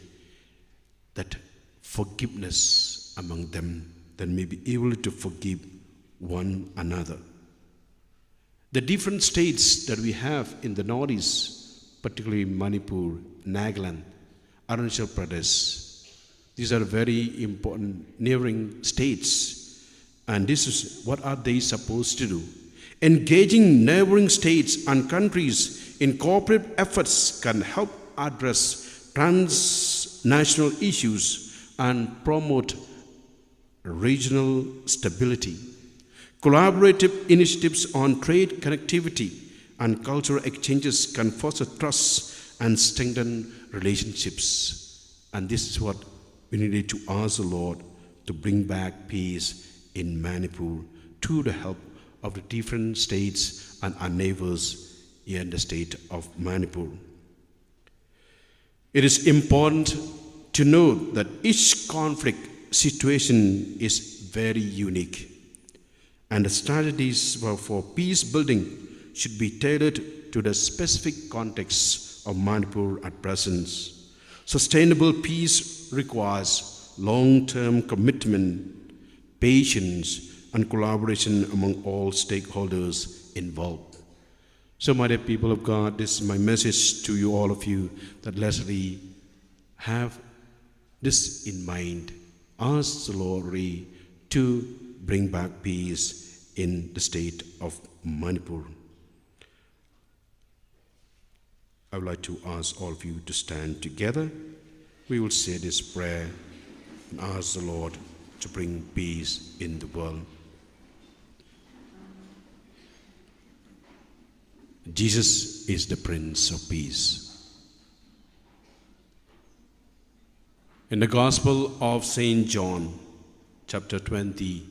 that forgiveness among them, that may be able to forgive one another. The different states that we have in the Northeast, particularly Manipur, Nagaland, Arunachal Pradesh, these are very important neighboring states. And this is what are they supposed to do? Engaging neighboring states and countries in cooperative efforts can help address transnational issues and promote regional stability. Collaborative initiatives on trade connectivity and cultural exchanges can foster trust and strengthen relationships. And this is what we needed to ask the Lord to bring back peace in Manipur through the help of the different states and our neighbors here in the state of Manipur. It is important to note that each conflict situation is very unique, and the strategies for peace building should be tailored to the specific context of Manipur at present. Sustainable peace requires long-term commitment, patience, and collaboration among all stakeholders involved. So, my dear people of God, this is my message to you, all of you, that let's really have this in mind. Ask the Lord really to bring back peace in the state of Manipur. I would like to ask all of you to stand together. We will say this prayer and ask the Lord to bring peace in the world. Jesus is the Prince of Peace. In the Gospel of St. John, chapter 20,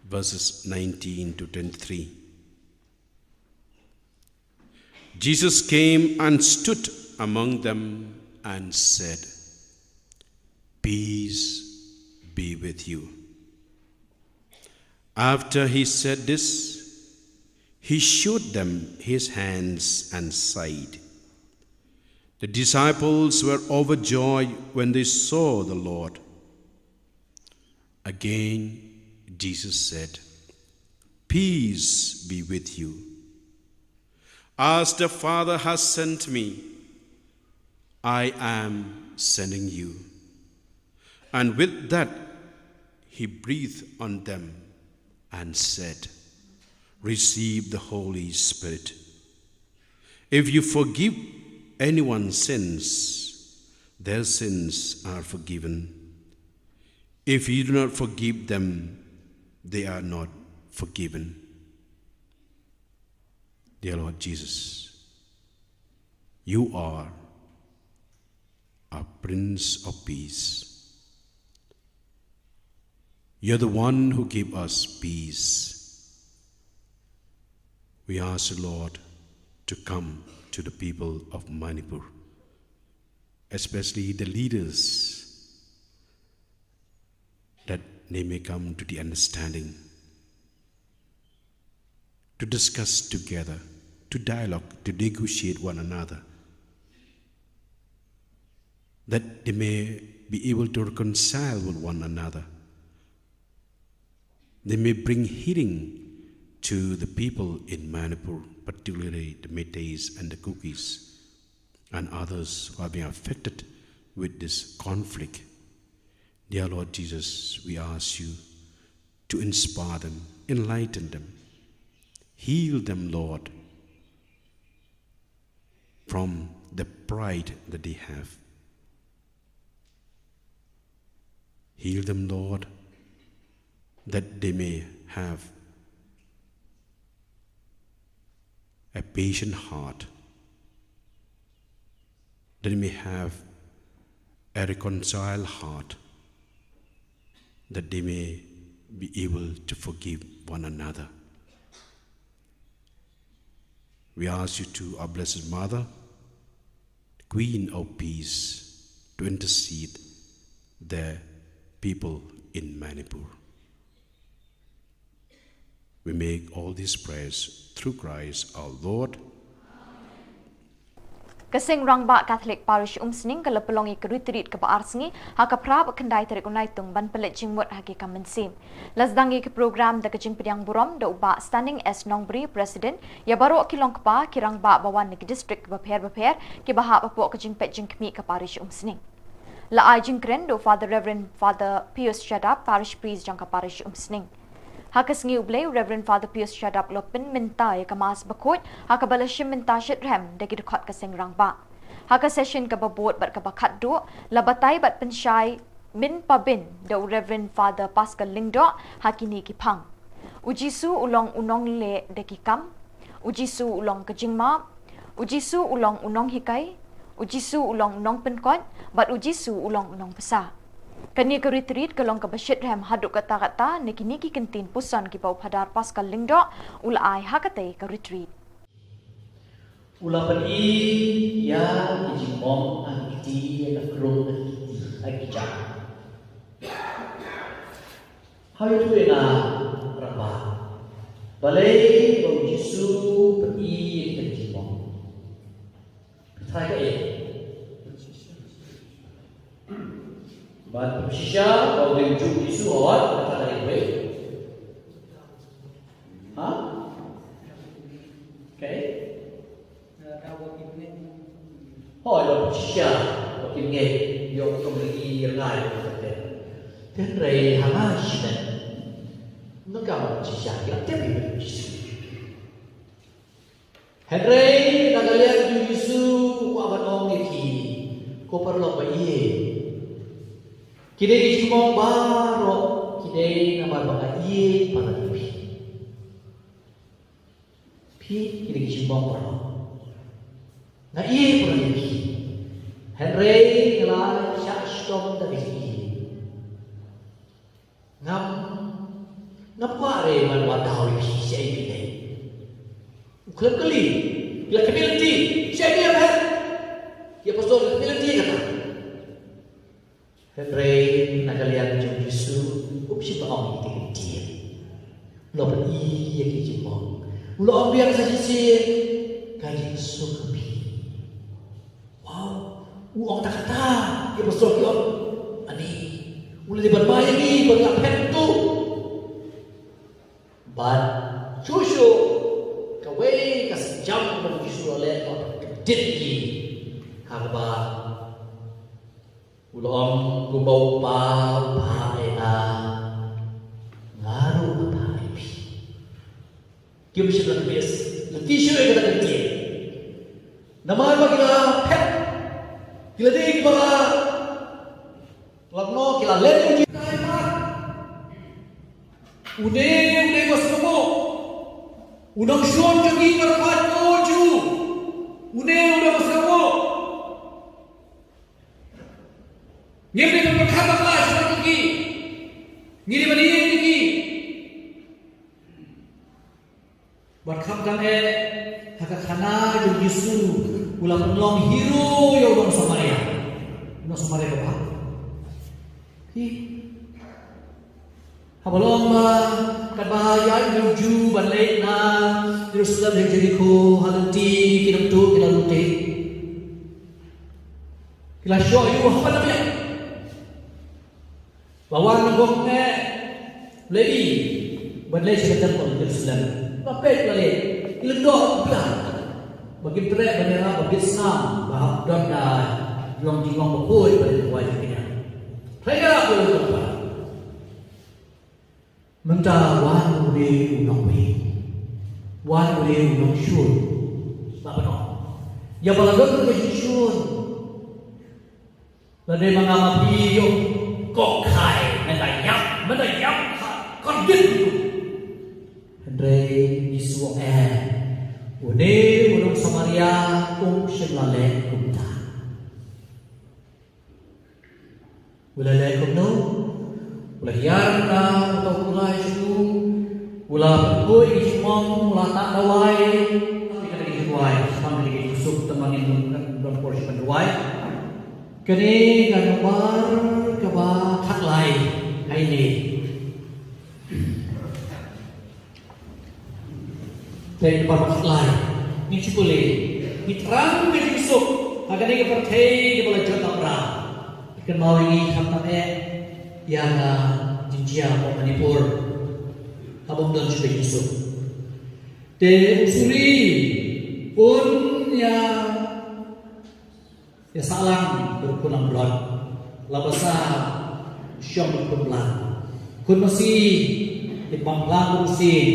verses 19 to 23, Jesus came and stood among them and said, "Peace be with you." After he said this, he showed them his hands and side. The disciples were overjoyed when they saw the Lord. Again, Jesus said, "Peace be with you. As the Father has sent me, I am sending you." And with that, he breathed on them and said, "Receive the Holy Spirit. If you forgive anyone's sins, their sins are forgiven. If you do not forgive them, they are not forgiven." Dear Lord Jesus, you are our Prince of Peace. You're the one who gives us peace. We ask the Lord to come to the people of Manipur, especially the leaders, that they may come to the understanding, to discuss together, to dialogue, to negotiate one another, that they may be able to reconcile with one another. They may bring healing to the people in Manipur, particularly the Meiteis and the Kukis and others who are being affected with this conflict. Dear Lord Jesus, we ask you to inspire them, enlighten them, heal them, Lord, from the pride that they have. Heal them, Lord, that they may have a patient heart, that they may have a reconciled heart, that they may be able to forgive one another. We ask you to, our Blessed Mother, Queen of Peace, to intercede the people in Manipur. We make all these prayers through Christ our Lord. Kasing rangba Catholic Parish umsning kalapelongi keritrit ke baarsengi haka prab kendai tarik unaitung ban pelet jingmut haki kamensim. Lasdangi ke program da kejing pediang burom da uba standing as nongbri president ya baru kilong kepa kirangba bawan ni district beper ke bahap apok kejing pet jing kemi ke parish umsning. La ai jing kren do Father Reverend Father Pius Shadap parish priest jangka parish umsning. Haka sengi ublay Reverend Father Pius Shadap lopin minta ya kemas bakut haka balashim minta shit rem dagi dekat kasing rangba. Haka session ka babot bat ka bakat do labatay bat pensyai min pabin do Reverend Father Pascal Lingdo hakini kipang. Ujisu ulong unong le dagi kam, ujisu ulong kejingma, ujisu ulong unong hikai, ujisu ulong unong penkot, bat ujisu ulong unong pesa. Kani ke retreat kelong ke basyit rem haduk kata-kata niki kentin pusan ki bau padar Pascal Lingdo ula ai hakate ke retreat. Ula peni ya ijimong akiti ya krong akija. Hayu tu ena raba. Balai bau Yesu peni ijimong. Thai ke But Shisha or when Jew issue or what? That's not way. Huh? Okay. Oh, your Shisha, what in gay, your community, your life. Then Ray Hamashiman. No come, Shisha, you're telling me. Henry, Nagalia, Yusu, Wabanong, Copper Lopay. Kini dijumong baro, kini nama baka iye para tipi. Pi kini dijumong baro. Na iye para tipi. Henry ngelai syak stom dari iye. Ngam pare man wadau iye siya iye. Uklep kali, bila community, siya iye apa? Ya pastor community kata. Henry nagalian jung Yesu upsi baong iti dia. Lo pen iya ki jimong. Lo ambiang sa sisi kaji sukapi. Wow, uang tak kata ya pastor yon. Ani ula di bermaya ni berlapet tu. But Joshua kawai kas jam bang Yesu oleh kedetli harba. Ulong gubau pa ena ngaru pa ipi. Kim sila kebes, letisyo ay kata ketiye. Namay ba kila pet, kila dig ba lagno kila leto kita iman. Une mas kamu, unang syon jogi berkat oju. Une mas kamu. Niam Naka berkata kelas lagi, ngiri bani lagi. Berkatkan hakakana jung Yesu ulang penolong hero ya ulang Samaria. Ulang Samaria apa? Habalong ba kabahaya menuju balik na Jerusalem yang Jericho halanti kinamtu kinalute. Kila show you apa namanya? Bawa nagok na lady badlay sa temple Jerusalem. Lapit balik ilang do pula. Bagi trek banyak bagi senam bahak dan dah jong jingong bakul pada wajib kita. Rega ko pa. Menta wan ule unong we. Wan ule unong shun. Ba no. Ya balagon ke shun. Lade mga mapiyo kok khai menayap kon dit. Andre Yesu Une unong Samaria shelale kumta. Ulale kumno. Ulahiar na atau ulai itu ulah berkoi semua ulah tak dawai tapi kena dijuai sama lagi tusuk temangin dalam porsi penjuai kini kan bar keba tak lai hai ni dari bar tak lai ni cipule ni terang ke tusuk agar ni kepercayai di bola jatuh perang ikan mau ini hampa yang jinjia của Manipur abang don sudah Yusuf te suri pun ya salang berkunang blon labasa syom berkunang kun masih di panglang berusin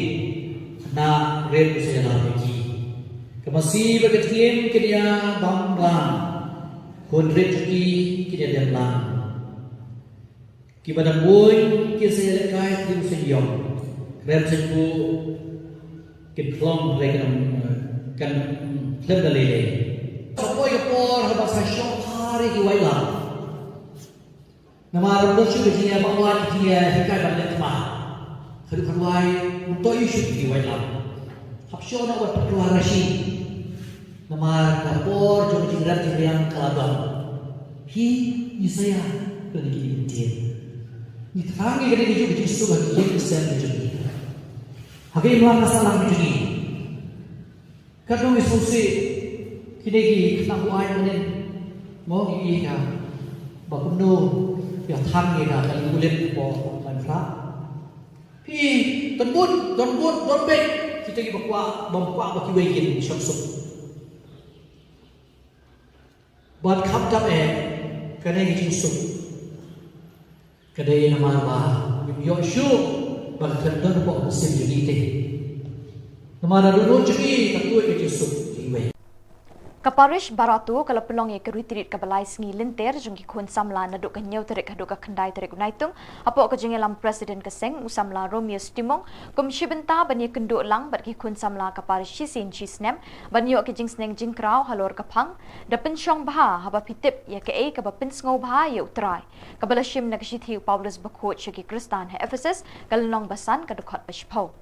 na red saya lagi kemasi berketim kini panglang kun red lagi kini dia lang Kibadan boy kisah lekai tim senyum, rem senbu kiplong rekan kan klub dalile. Sampai kepor habis syok hari kiwailah. Nama orang tu dia bawa dia hikai balik temah. Kalau karuai untuk isu kiwailah. Habis nak buat perkeluaran rasi. Nama kepor jom jingrat yang kalabang. Hi saya pergi dia. Ni terang ke dia juga Yesus bagi dia kesan begini. Hagai malam masalah begini. Kadang Yesus kini kita buat mana mau ini ya, bakuno ya tham ni dah kalau kulit po mantra. Pi tembut dorbek kita pergi bapa bagi weyin syamsuk. Buat kapta kena Yesus. Kadai nama ba Yoshu bagkan don po mesin jadi teh. Nama dulu jadi takut ke Yesus iwe. Kaparish baratu kalau pelong ye keruitirit kabalai sengi linter jungki kun samla naduk kenyau terik haduk kendai terik unaitung apok ke jengelam presiden keseng usamla Romeo Stimong komisi benta bani kenduk lang berki kun samla kaparish sisin chisnem bani ke jing sneng jingkrau halor kapang da pensyong baha haba pitip ye ke ka bapin ngau baha ye utrai kabala shim nakashiti Paulus bakot shiki Kristan he Ephesus kalnong basan kadukot bashpau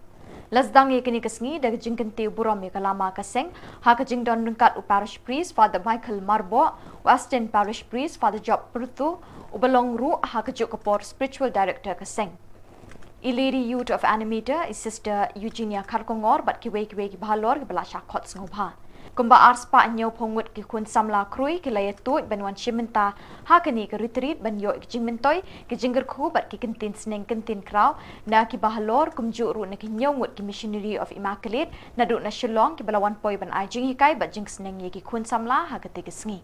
Lasdang ye kini kesngi dag jingkenti buram ye kalama kaseng ha ka jingdon nungkat u parish priest Father Michael Marbo Western parish priest Father Job Prutu ubalong ru ha ka juk kapor spiritual director kaseng Iliri youth of animator is sister Eugenia Karkongor bat ki bahalor ki belasha khot ngobha kumba arspa nyau pongut ki kun samla krui ki laya tu banwan shimenta ha kani ka retreat banyo ki jingmentoi ki jingger khu bat ki kentin sneng kentin kraw na ki bahalor kumju ru na ki nyongut ki missionary of immaculate na du na shillong ki balawan poi ban ai jing hikai bat jing sneng ye ki kun samla ha ka te ki sngi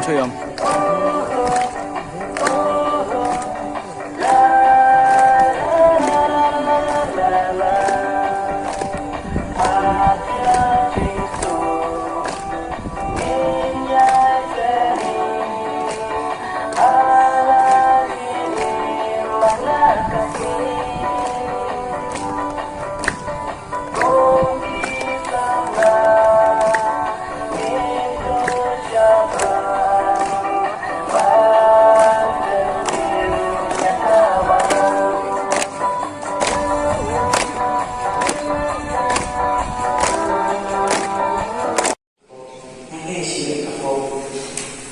chơi không?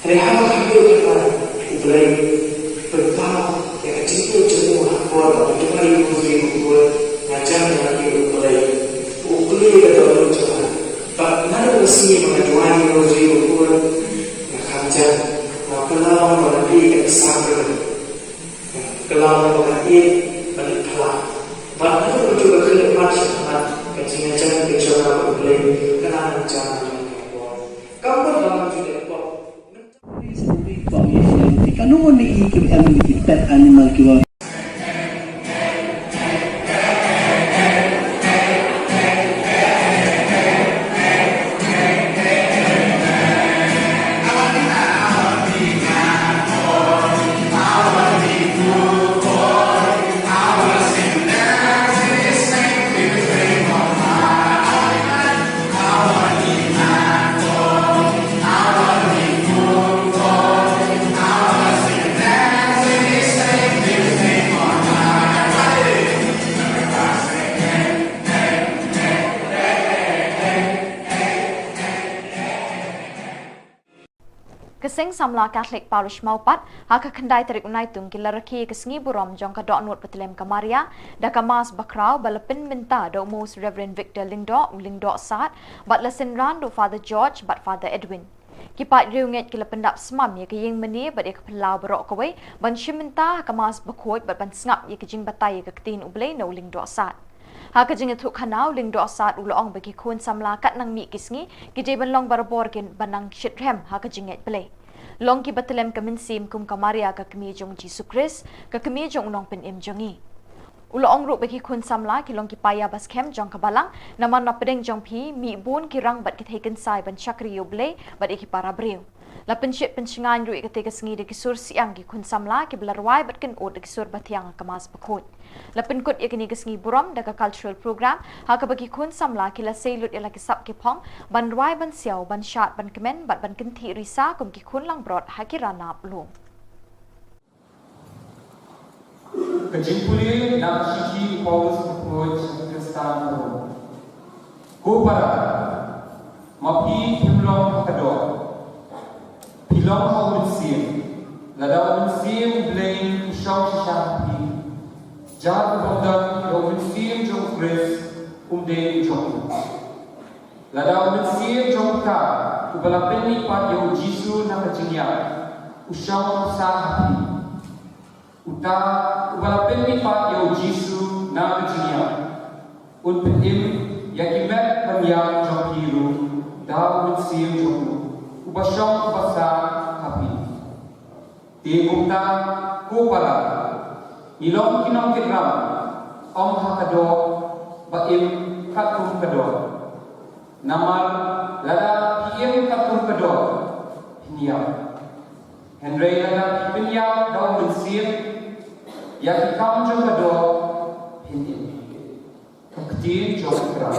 Rehab kami itu kan, itu lagi berpau khubor itu kan ibu sri khubor ngajak lagi mulai ukuli kata cuma tak mana usia mengajuan ibu sri khubor ngajak kalau berarti kesabaran kalau berarti berkelah bahkan itu juga kelepas sangat kecil-kecil kecoba boleh kenal jangan kamu dalam juga Kanungan ni pet animal kiwa Keseng samla Catholic Parish Maupat haka kendai tarik unaitung kilaraki kesengi burom jong kadok nuot petelem kamaria da kamas bakrau balapin minta do most Reverend Victor Lingdo Sat bat lesen ran do Father George bat Father Edwin kipat riunget kila pendap semam ya kiyeng meni bat ek pelau berok kawai ban shiminta kamas bakhoit bat ban sngap ya kijing batai ya ketin ublay no Lingdo Sat haka jing itu kanau Lingdo Sat uloong bagi kun samla kat nang mi kisngi gide ban long barabor kin banang shitrem haka jinget play long ki batelem kaminsim kum kamaria ka kemi jong Jesu Christ ka kemi jong unong pen im jongi uloong ru bagi kun samla ki long ki paya bas kem jong kabalang naman na pedeng jong pi mi bun ki rang bat ki theken sai ban chakri yoble bat iki para breu la penshit penshingan ru ikate ka sengi de kisur siang ki kun samla ki belarwai bat ken od kisur batiang kamas bakut la penkut ikani ka sengi buram da ka cultural program ha ka bagi kun samla ki la seilut ila ki sap ki phong ban rwai ban siao ban shat ban kemen bat ban kenti risa kum ki kun lang brot ha ki rana lu Kejimpuli nak siki Paulus approach Kristano Kupara mapi himlong kador pilong hawin sim ladaw sim blain ushaw shapi jag bodang hawin sim jong Chris umde jong ladaw sim jong ka ubalapin ni pat yung Jesu na kajingya ushaw sahapi uta ubalapin ni pat yung Jesu na kajingya unpim yakimet manyang jong hiru daw sim jong ubasyaw basa hapi di bukta kupala ilong kinong kinram om hakado baim katum kado namal lada piem katum kado hiniam Henry lada pinyam daw mensir yakikam jong kado hiniam kaktin jong kram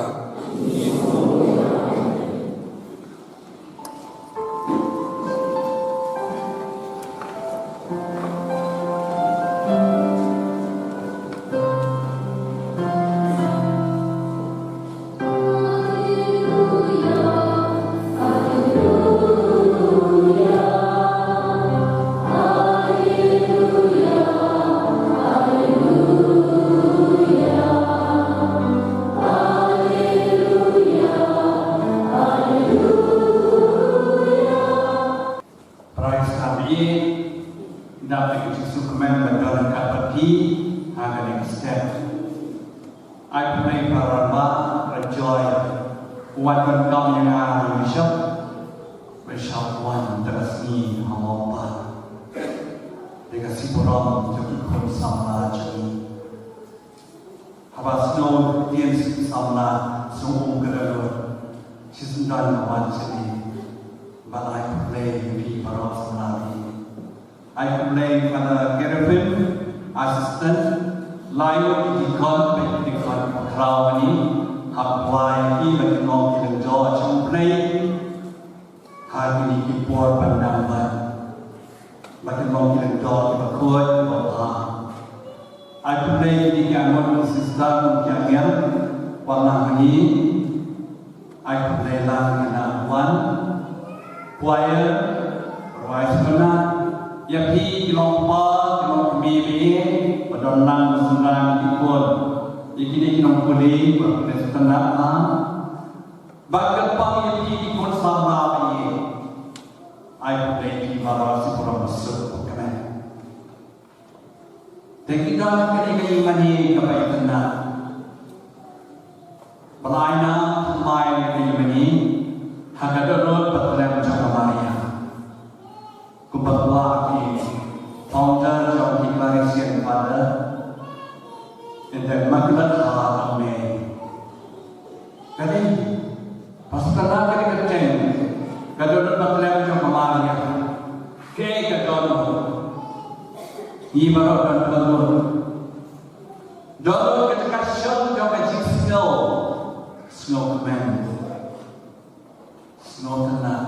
Yapi kilong pa kilong kami be padonang nong puli berkenes tenama bagai pang yang pun sama ini ai play di mara si pura masuk kena tekita kini mani kapai tenna balaina mai kini mani hagadorot patlam jagamaya kubatwa ki founder jom declaration pada dan maklumat ame kali pasukan kali kerja kadon patlam jagamaya ke kadon ibaro dan kadon dolo ketika show jom snow command snow tanah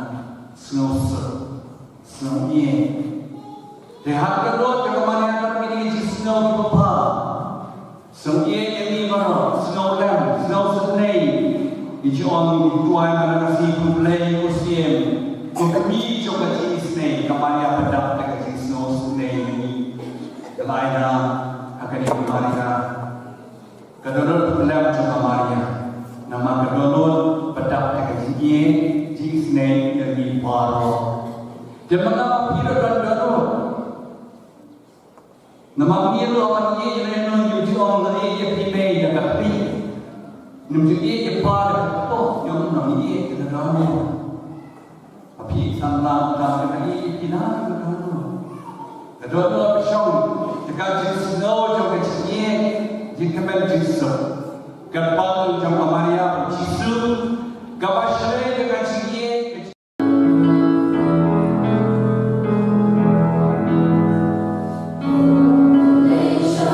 snow snow ye dehat kedua jagamanya akan menjadi snow papa snow ye yang mana snow lamb snow snake dijual di tuai mana nasi play museum kami coba jadi snake kamanya pedap dengan snow snake ini kelaina akan dimarika kedua lamb jagamanya nama kedua pedap dengan ye jadi snake dari paro dia mengapa tidak ada nama miru aman ye yang menuju orang ye yang pribadi yang kami menuju ye yang pada oh yang nama ye yang nama tapi sama dalam ye kina kedua bersama jika jenis snow jika ye jika jenis kapal jika Maria Yesu kapal dengan ye Niam Naka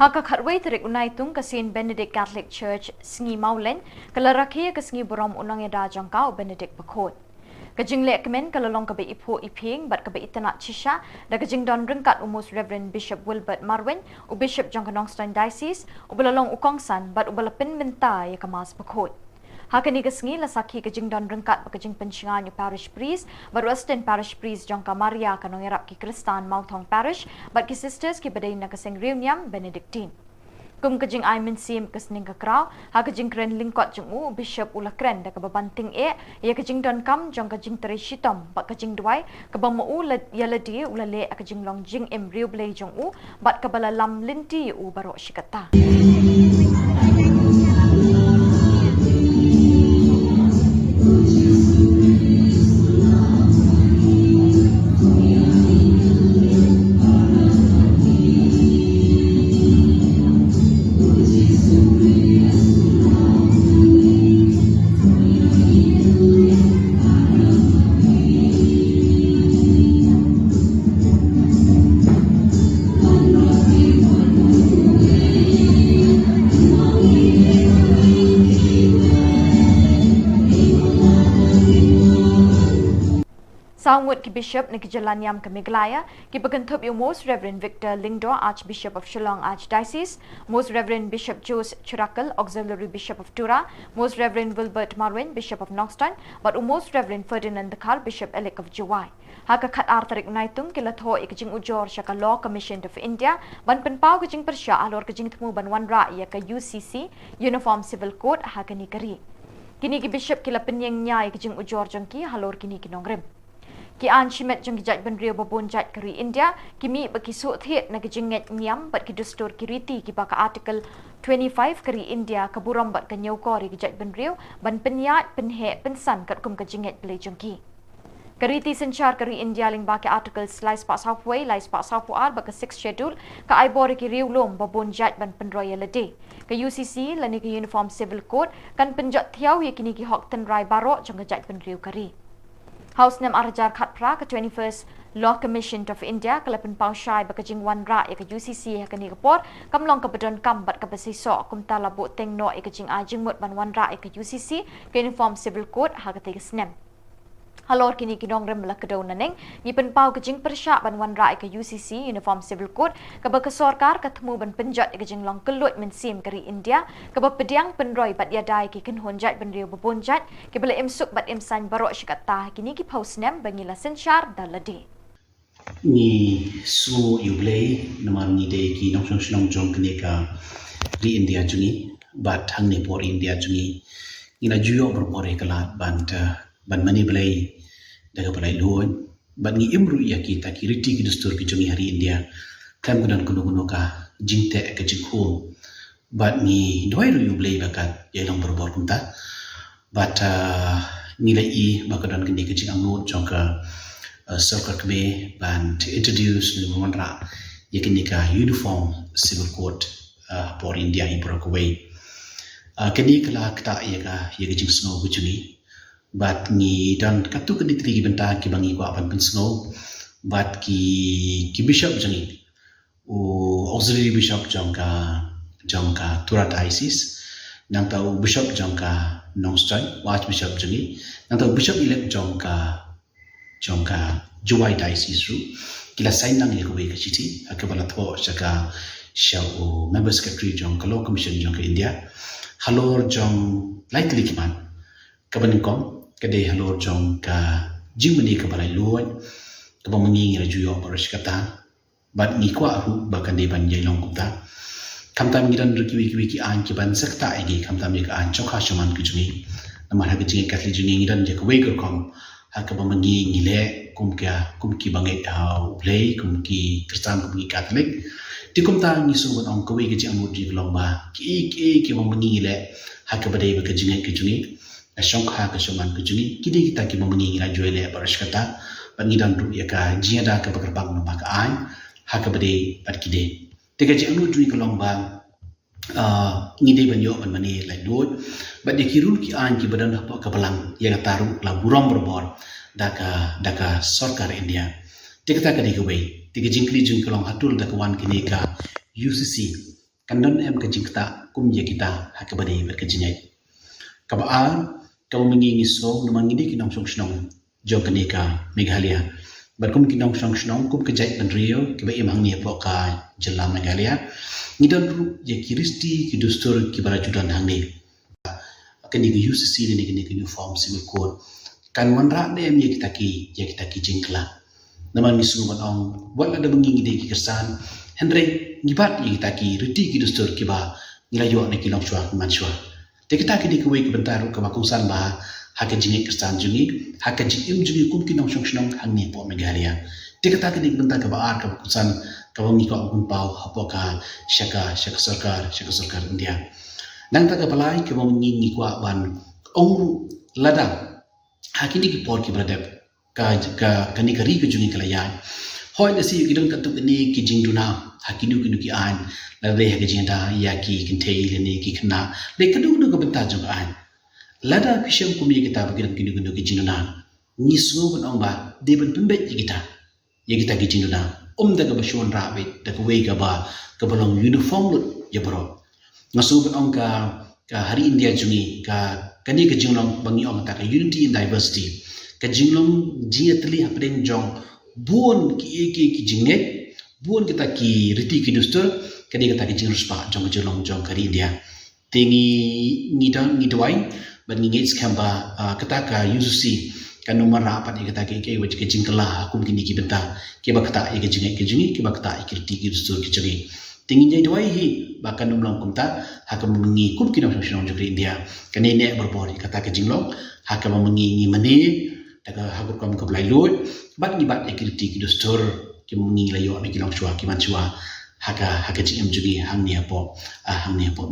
Haka khatway terik unai tung ke Saint Benedict Catholic Church Sngi Maulen kalarakhi ke Sngi Borom unang eda jangkau Benedict Bakot. Kajing lek kemen kalalong kabe ipo iping bat kabe itanak cisha da kajing don rengkat umus Reverend Bishop Wilbert Marwin u Bishop Jangkanongstein Diocese u belalong ukongsan bat u balapin minta ya kemas Bakot. Hakani kesngi lasaki kajing don rengkat kajing pencingan parish priest bat Western parish priest Jangka Maria kanong erap ki Kristan Mautong parish bat ki sisters ki badai na kaseng Niam Benedictine. Kum kajing ay mensim kesning kakraw ha kajing kren lingkot jengu Bishop ula kren da kababanting ya kajing don kam jong kajing teri shitom bat kajing duai kabang mau yaladi ula le kajing long jing embryo blay jongu bat kabala lam linti u barok shikata. Sawut ki Bishop ni Khubor Niam Naka ki Bagantup yung Most Reverend Victor Lingdo, Archbishop of Shillong Archdiocese, Most Reverend Bishop Jose Churakal, Auxiliary Bishop of Tura, Most Reverend Wilbert Marwin, Bishop of Nongstown, but Most Reverend Ferdinand Dakar, Bishop Elect of Jawai. Haka kat artarik naitung kilatho ikajing ujor siya ka Law Commission of India, ban penpau kajing persya alor kajing temu banwan ra ya ka UCC, Uniform Civil Code haka ni kari. Kini ki Bishop kila penyeng nyai kajing ujor jangki halor kini kinongrim. Ki an shimet jang kijat benrio babon jat kari India kimi baki suat hit na kijinget niam bat ki dustur kiriti ki baka article 25 kari India kaburam bat kanyau kori kijat benrio ban penyat penhe pensan kat kum kijinget beli jangki. Kariti senchar kari India ling baki article slice pas halfway lies pas halfway baka 6 schedule ka aibori ki riulom babon jat ban penroya lede. Ka UCC lani ki Uniform Civil Code kan penjat thiau ye kini ki hok ten rai barok jang kijat benrio kari. House Nam Arajar Khatpra ke 21st Law Commission of India kalapan pausyai bakajing wan ra ya ke UCC ya ke Nigapor kamlong ke bedon kambat ke besiso kum talabo teng no ya kajing ajing mut ban wan ra ya ke UCC ke Uniform Civil Code ha ke tigasnem. Halor kini kinongrem melakadaw naneng ni penpau kajing persyak ban wan ra ya ke UCC Uniform Civil Code ke bakasorkar ketemu ban penjat ya kajing long kelut mensim kari India ke bapediang penroy bat yadai ki kenhonjat ban riu babonjat ke bala imsuk bat imsan barok syikata kini ki pausnem bangila senchar daladi. Ni su yublei naman ni de ki nong song jong kene ka ri India jungi bat hang ne por India jungi ina juyo berbore kalat ban mani belai daga belai luon ban ni imru ya kita kiriti ki dustur ki jungi hari India kam gudan kuno ka jingte ka jingho bat ni doi ru yublei bakat ya long berbor kumta bat nilai i bakadan kene ki jing amno jong ka Circle kami ban to introduce ni monra yakini ka Uniform Civil Code for India in Brokaway. Kini kala kata yaga jing snow bujuni bat ni dan katu kini tri benta ki bangi ko apan pen snow bat ki bishop jangi auxiliary bishop jangka Tura Diocese nang tau bishop jangka Nongstown archbishop jangi nang tau bishop elect jangka Jawai Diocese ru kila sign nang lekwe ka chiti akabala tho chaka shaw member secretary jong ka Law Commission jong ka India halor jong likely kiman kabanin kom kade halor jong ka jimani ka balai luon ka bamangi ra juyo parish kata bat ni kwa hu bakan de ban jailong kupta kamtam ngiran ruki ki an ki ban sakta igi kamtam ka an chokha shaman ki jumi namar ha ki Catholic juni ngiran je ka weger kom hakaba mangi ngile kumki bangai play kumki Kristen kumki Catholic di kumta ni so ban ong kawe ke jang mudi lomba ki mangi ngile hakaba dei ba kajingai kajuni ashong ha ka shoman kajuni kidi kita ki mangi ngila joile barash kata bangi dan ru ya ka jiada ka bakarbang no maka an hakaba dei pat kide te ka jang mudi lomba ngide ban yo ban mani lai lot ba de kirul ki an ki badan apa ka balang ya taru la buram berbor daka sarkar India tikata ka dikaway tiga jingkli jingkolong hatul daka wan kini ka UCC Kandon em kajingta kum ya kita hakabadi berkajinai. Kabaan kamu mengingi song namang ini kinong song snong jokaneka Meghalaya. Berkum kinong song snong kum kejai dan Rio kiba imang ni ka jela Meghalaya. Ngidan ru ya kiristi kidustur kibara judan hangni. Kani ke UCC ni kani ke uniform civil code. Kan wanra ne em ya kita ki jingkla. Namang ni suman ong wala da mengingi de ki kersan. Henry ngibat ya kita ki riti kidustur kiba nilayo ne kilong shwa manshwa. Kita kini kuwe kebentar ke bakusan bah hakan jingik kersan jungi hakan jingim jungi kum kinong shong shong hangni po Meghalaya. Kita kini kebentar ke baar ke bakusan ke wangi ko kumpau hapo ka syaka sarkar India. Nang tak kepalai ke wangi ni ko ban ong ladang hakini ki por ki bradep ka kani kari ke jungi kelayan. Hoi nasi kidong katuk ini ki jingduna hakinu ki an lade ha jinda ya ki kintei leni ki khna le kadu nu ko benta jong an lada pisham kumi kita bagiran kinu ki jingduna ni so ban ong ba de ban pembe kita ki jingduna da ka bashon rabe da ka we ga ba ka balong uniform lut ya bro ngasu ban ong ka hari India jungi ka kani ka jinglong bangi ong ta ka unity in diversity ka jinglong jiatli hapdeng jong buon ki jinget buon kita ki riti ki dustur kani kita ki jingrus pa jong kari India tingi ngidawai ban ngits kamba kita ka UCC kan nomor rapat kita ki wajib ki jingkala hukum kini ki benta ki ba kata ki jinget ki jungi ki ba kata ki riti ki dustur ki jungi tingi nyai dawai hi bahkan nomlong kumta hakam mengi kum kinong shong kari India kani ne berbori kata ki jinglong hakam mengi mani daga hagur kam ka blai loy bat ni bat ekirti ki dustur ki mungi layo ni kilong shwa ki manchwa haka jim jugi hangni apo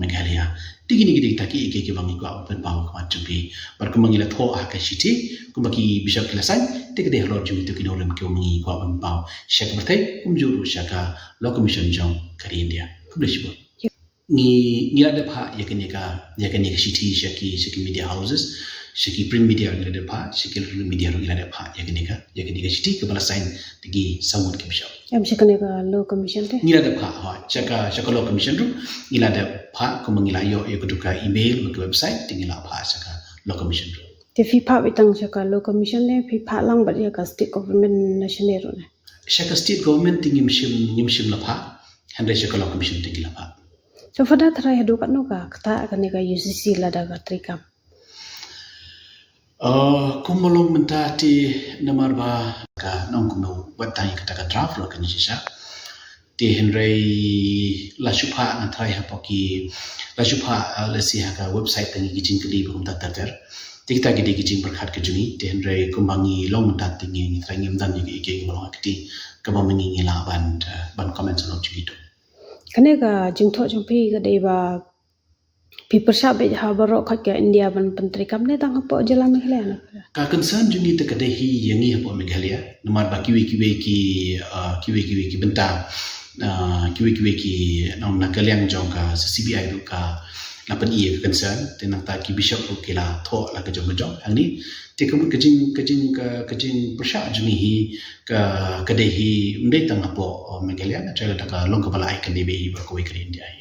Meghalaya tigini gidi taki ki bangi ko open baw ka chupi bar ko mangila tho haka shiti kumbaki bishop kilasan tigde hlo jugi to kinolem ki mungi ko open baw shak bertai kumjuru shaka law commission jong kari India kublish bo ni ada pha yakani ka shiti shaki media houses shiki print media ngila de pha shiki media ngila de pha yakani ka shiti ke bala sign tigi samut ke bishop em shikane ka law commission te ngila de pha ha chaka law commission ru ngila de pha ko mangila yo kuduka email ke website tingila pha chaka law commission ru te fi pha bitang chaka law commission ne fi pha lang ba ya ka state government national ro ne shaka state government tingim shim la pha handle shaka law commission tingila pha so fada thrai hadu ka no ka kata ka ne ka UCC la da ka trikam kumolong mentati namar ba ka nong kuno batai kata ka draft lo kan sisa ti henrei la shupha na thai hapoki la shupha la si ha ka website tangi kijing kali bum ta tagar tikta gidi kijing berkhat ke juni ti henrei kumbangi long mentati ngi thai ngim dan ni ke ngolo akti ka ba mengi ngila ban comment lo juni to kane ka jingtho jongpi ka dei ba people sabe ha baro khat ka India ban pantri kam ne tang hapo jela Meghalaya na ka concern juni te kadehi yangi hapo Meghalaya namar ba kiwi ki benta kiwi ki nong nakaliang jong ka CBI ru ka lapan ie concern tenang ta ki bishop ru kila tho la ka jong angni te kamun kajing persha juni hi ka kadehi mdei tang hapo Meghalaya na chala ka long ka balai kan debe ba ko ke India hi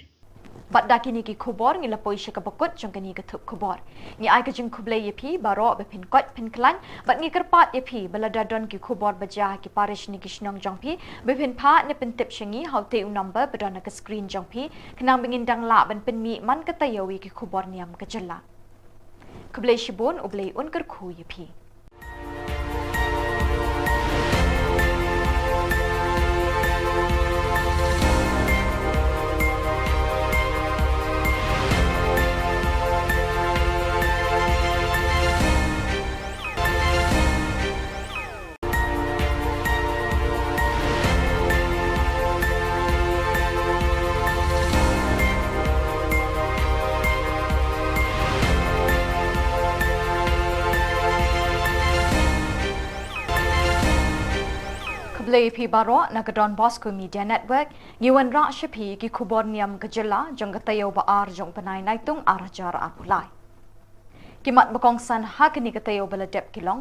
Bat daki ni ki khubor ngi lapoi shaka bakut jong kani ka thup khubor ni ai ka jing khuble yepi baro be pin kot pin klan bat ngi kerpat yepi balada don ki khubor baja ki parish ni kishnong jong pi be pin pha ne pin tip shingi haute u number badona ka screen jong pi khnang bingin dang la ban pin mi man ka tayawi ki khubor niam ka jalla khuble shibon uble un kar khu yepi Pi baro nagadon Bosco Media Network ngiwan ra shapi ki Khubor Niam Kajela jong katayo ba ar jong panay naitung arajar apulai kimat bakong san hakini katayo baladep kilong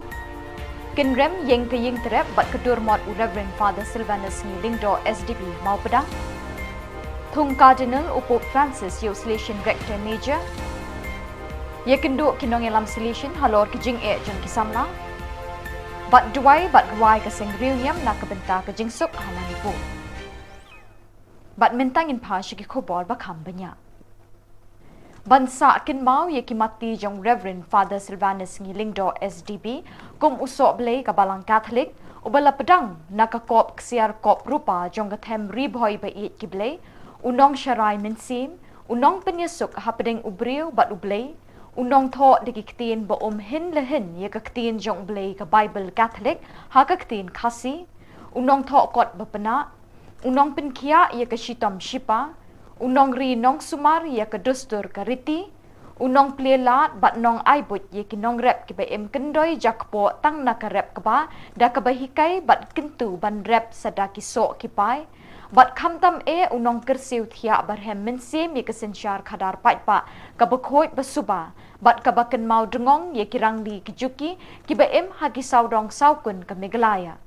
kinrem yeng taying trep bat kedur mod Reverend Father Silvanus ni lingdo SDP mau pedang Thung Cardinal Pope Francis yo Salesian Rector Major. Ye kenduk kinong elam Salesian halor kijing jong kisamla. Bat duai bat ruai kasing riu Niam Naka benta kijing suk Manipur. Bat mentang in pa shiki khubor bakam banyak. Bansa kin mau ye kimati jong Reverend Father Silvanus Ngilingdo SDB kum usok blay kabalang Catholic ubala pedang nakakop ksiar kop rupa jong kathem riboy bait kiblay unong syarai mensim unong penyesuk hapedeng ubriu bat ublay unong tho dikiktin bo hin lehen ye kaktin jong blay ka Bible Catholic ha kaktin khasi unong tho kot bapena unong penkia ye ka shitom shipa unong ri nong sumar ye ka dustur kariti unong plelat bat nong aibut ye kinong rep ki em kendoi jakpo tang nakarep kaba da kabahikai bat kentu ban rep sadaki so kipai bat khamtam unong kersiu thia barhem mensim ye kesensyar khadar paitpa kabakhoi basuba bat kabaken mau dengong ye kirang di kijuki ki em hagi saudong saukun ka Meghalaya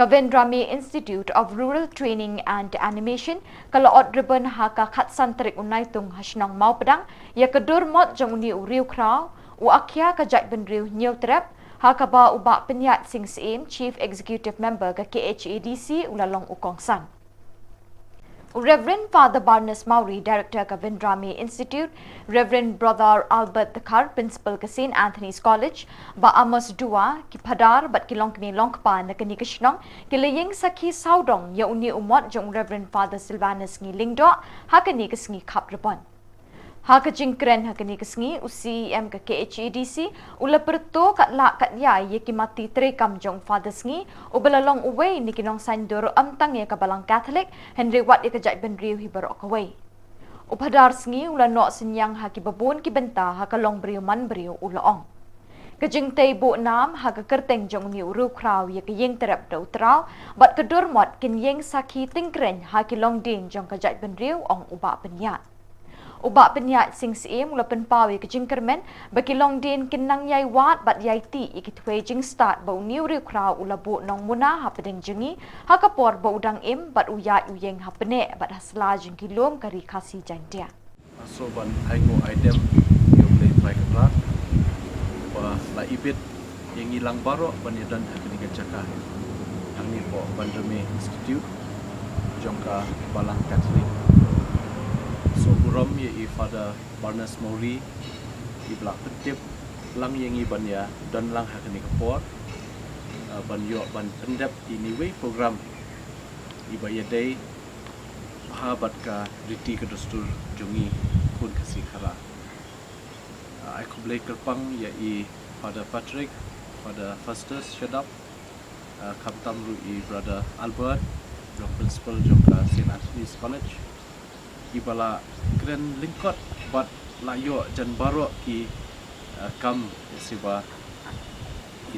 Kavendrami Institute of Rural Training and Animation kalau ribbon haka khatsan terik unai tung hasnong mau pedang ya kedur mot jong uni uriu krau u akhya ka jat benriu nyau trap haka ba uba penyat sing sim Chief Executive Member ka KHADC ulalong ukongsan Reverend Father Barnes Maury, Director of Kavendrami Institute, Reverend Brother Albert Thakar, Principal ka St. Anthony's College, ba Amos Dua, ki Padar, bat kilong kini longpa na kani kashnong, kilaying sakhi saudong ya uni umot jong Reverend Father Silvanus Ngilingdo, hakani kasngi kaprapon. Haka jingkren hakani kasngi UCM ka KHADC ula perto kat la kat ya ye kimati trekam jong Father sngi ubalalong uway ni kinong sandur amtang ye kabalang Catholic Henry Wat ye kajat benriu hibarok away. Upadar sngi ula nok senyang haki babun ki benta haka long briu man briu ulaong. Kajing tay bu nam haka kerteng jong ni uru kraw ye kayeng terap da utraw bat kedur mot kin yeng sakhi tingkren haki long din jong kajat benriu ong uba penyat. Ubak penyat sing sim mula penpawi ke jingkermen bagi long din kinang yai wat bat yai ti ikit we jing start bau new riu kraw ula bu nong muna hapedeng jengi hakapor bau udang im bat uyat uyeng hapene bat hasla jing kilom kari kasi jantia so ban aigo item yo play try kra ba la ibit yang ilang baro ban yadan hakini gacaka angni po Programmatic Institute jongka balang Catholic so buram ye Father Barnes Maury i blak petip lang yengi ban ya dan lang hakani kapor ban yo ban pendep ini way program iba ya day habat ka riti ke dustur jungi kun kasi khara ai kublai kerpang ya Father Patrick Father Festus Shadap kamtam ru Brother Albert jong principal jong ka St. Anthony's College ibala kren lingkot bat layo jan baro ki kam siba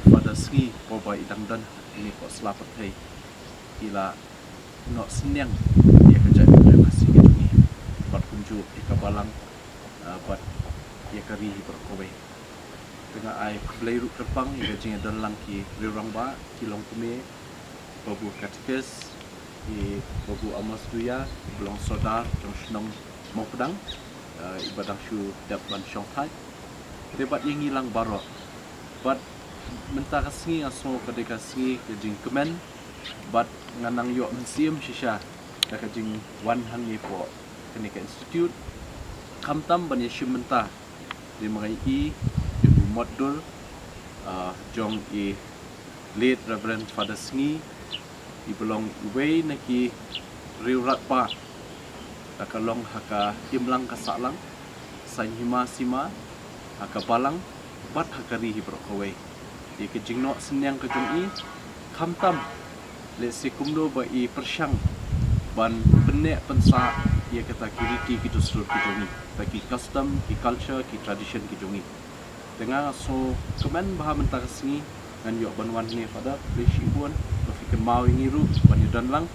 Father sngi boba idang dan ini ko selapat hei ila no senyang ya kerja kasih gitu ni bat kunju ikabalang bat ya kari berkowe dengan ai bleiru kerpang ya jinga dan lang ki rirang ba kilong kume babu katekes i babu Amos Duya belong sodar jong senong mau pedang ibadang shu dap ban syong thai debat yang hilang baro bat mentah kasngi aso kadeka sngi ke jing kemen bat nganang yo mensim shisha da ka jing wan hang ye po kenika institute kamtam ban yeshu mentah di mengai ibu modul jong late Reverend Father sngi ibelong way naki riurat pa takalong haka imlang kasalang sanhima sima haka balang bat hakari hibrokawe di kejingno senyang kejung kamtam le sikumdo ba persyang ban benek pensa ia kata kiriti gitu seluruh kejungi bagi custom ki culture ki tradition kejungi dengan so kemen baha mentah sengi ngan yo banwan ni pada lesibuan berfikir mau ngiru panyudan lang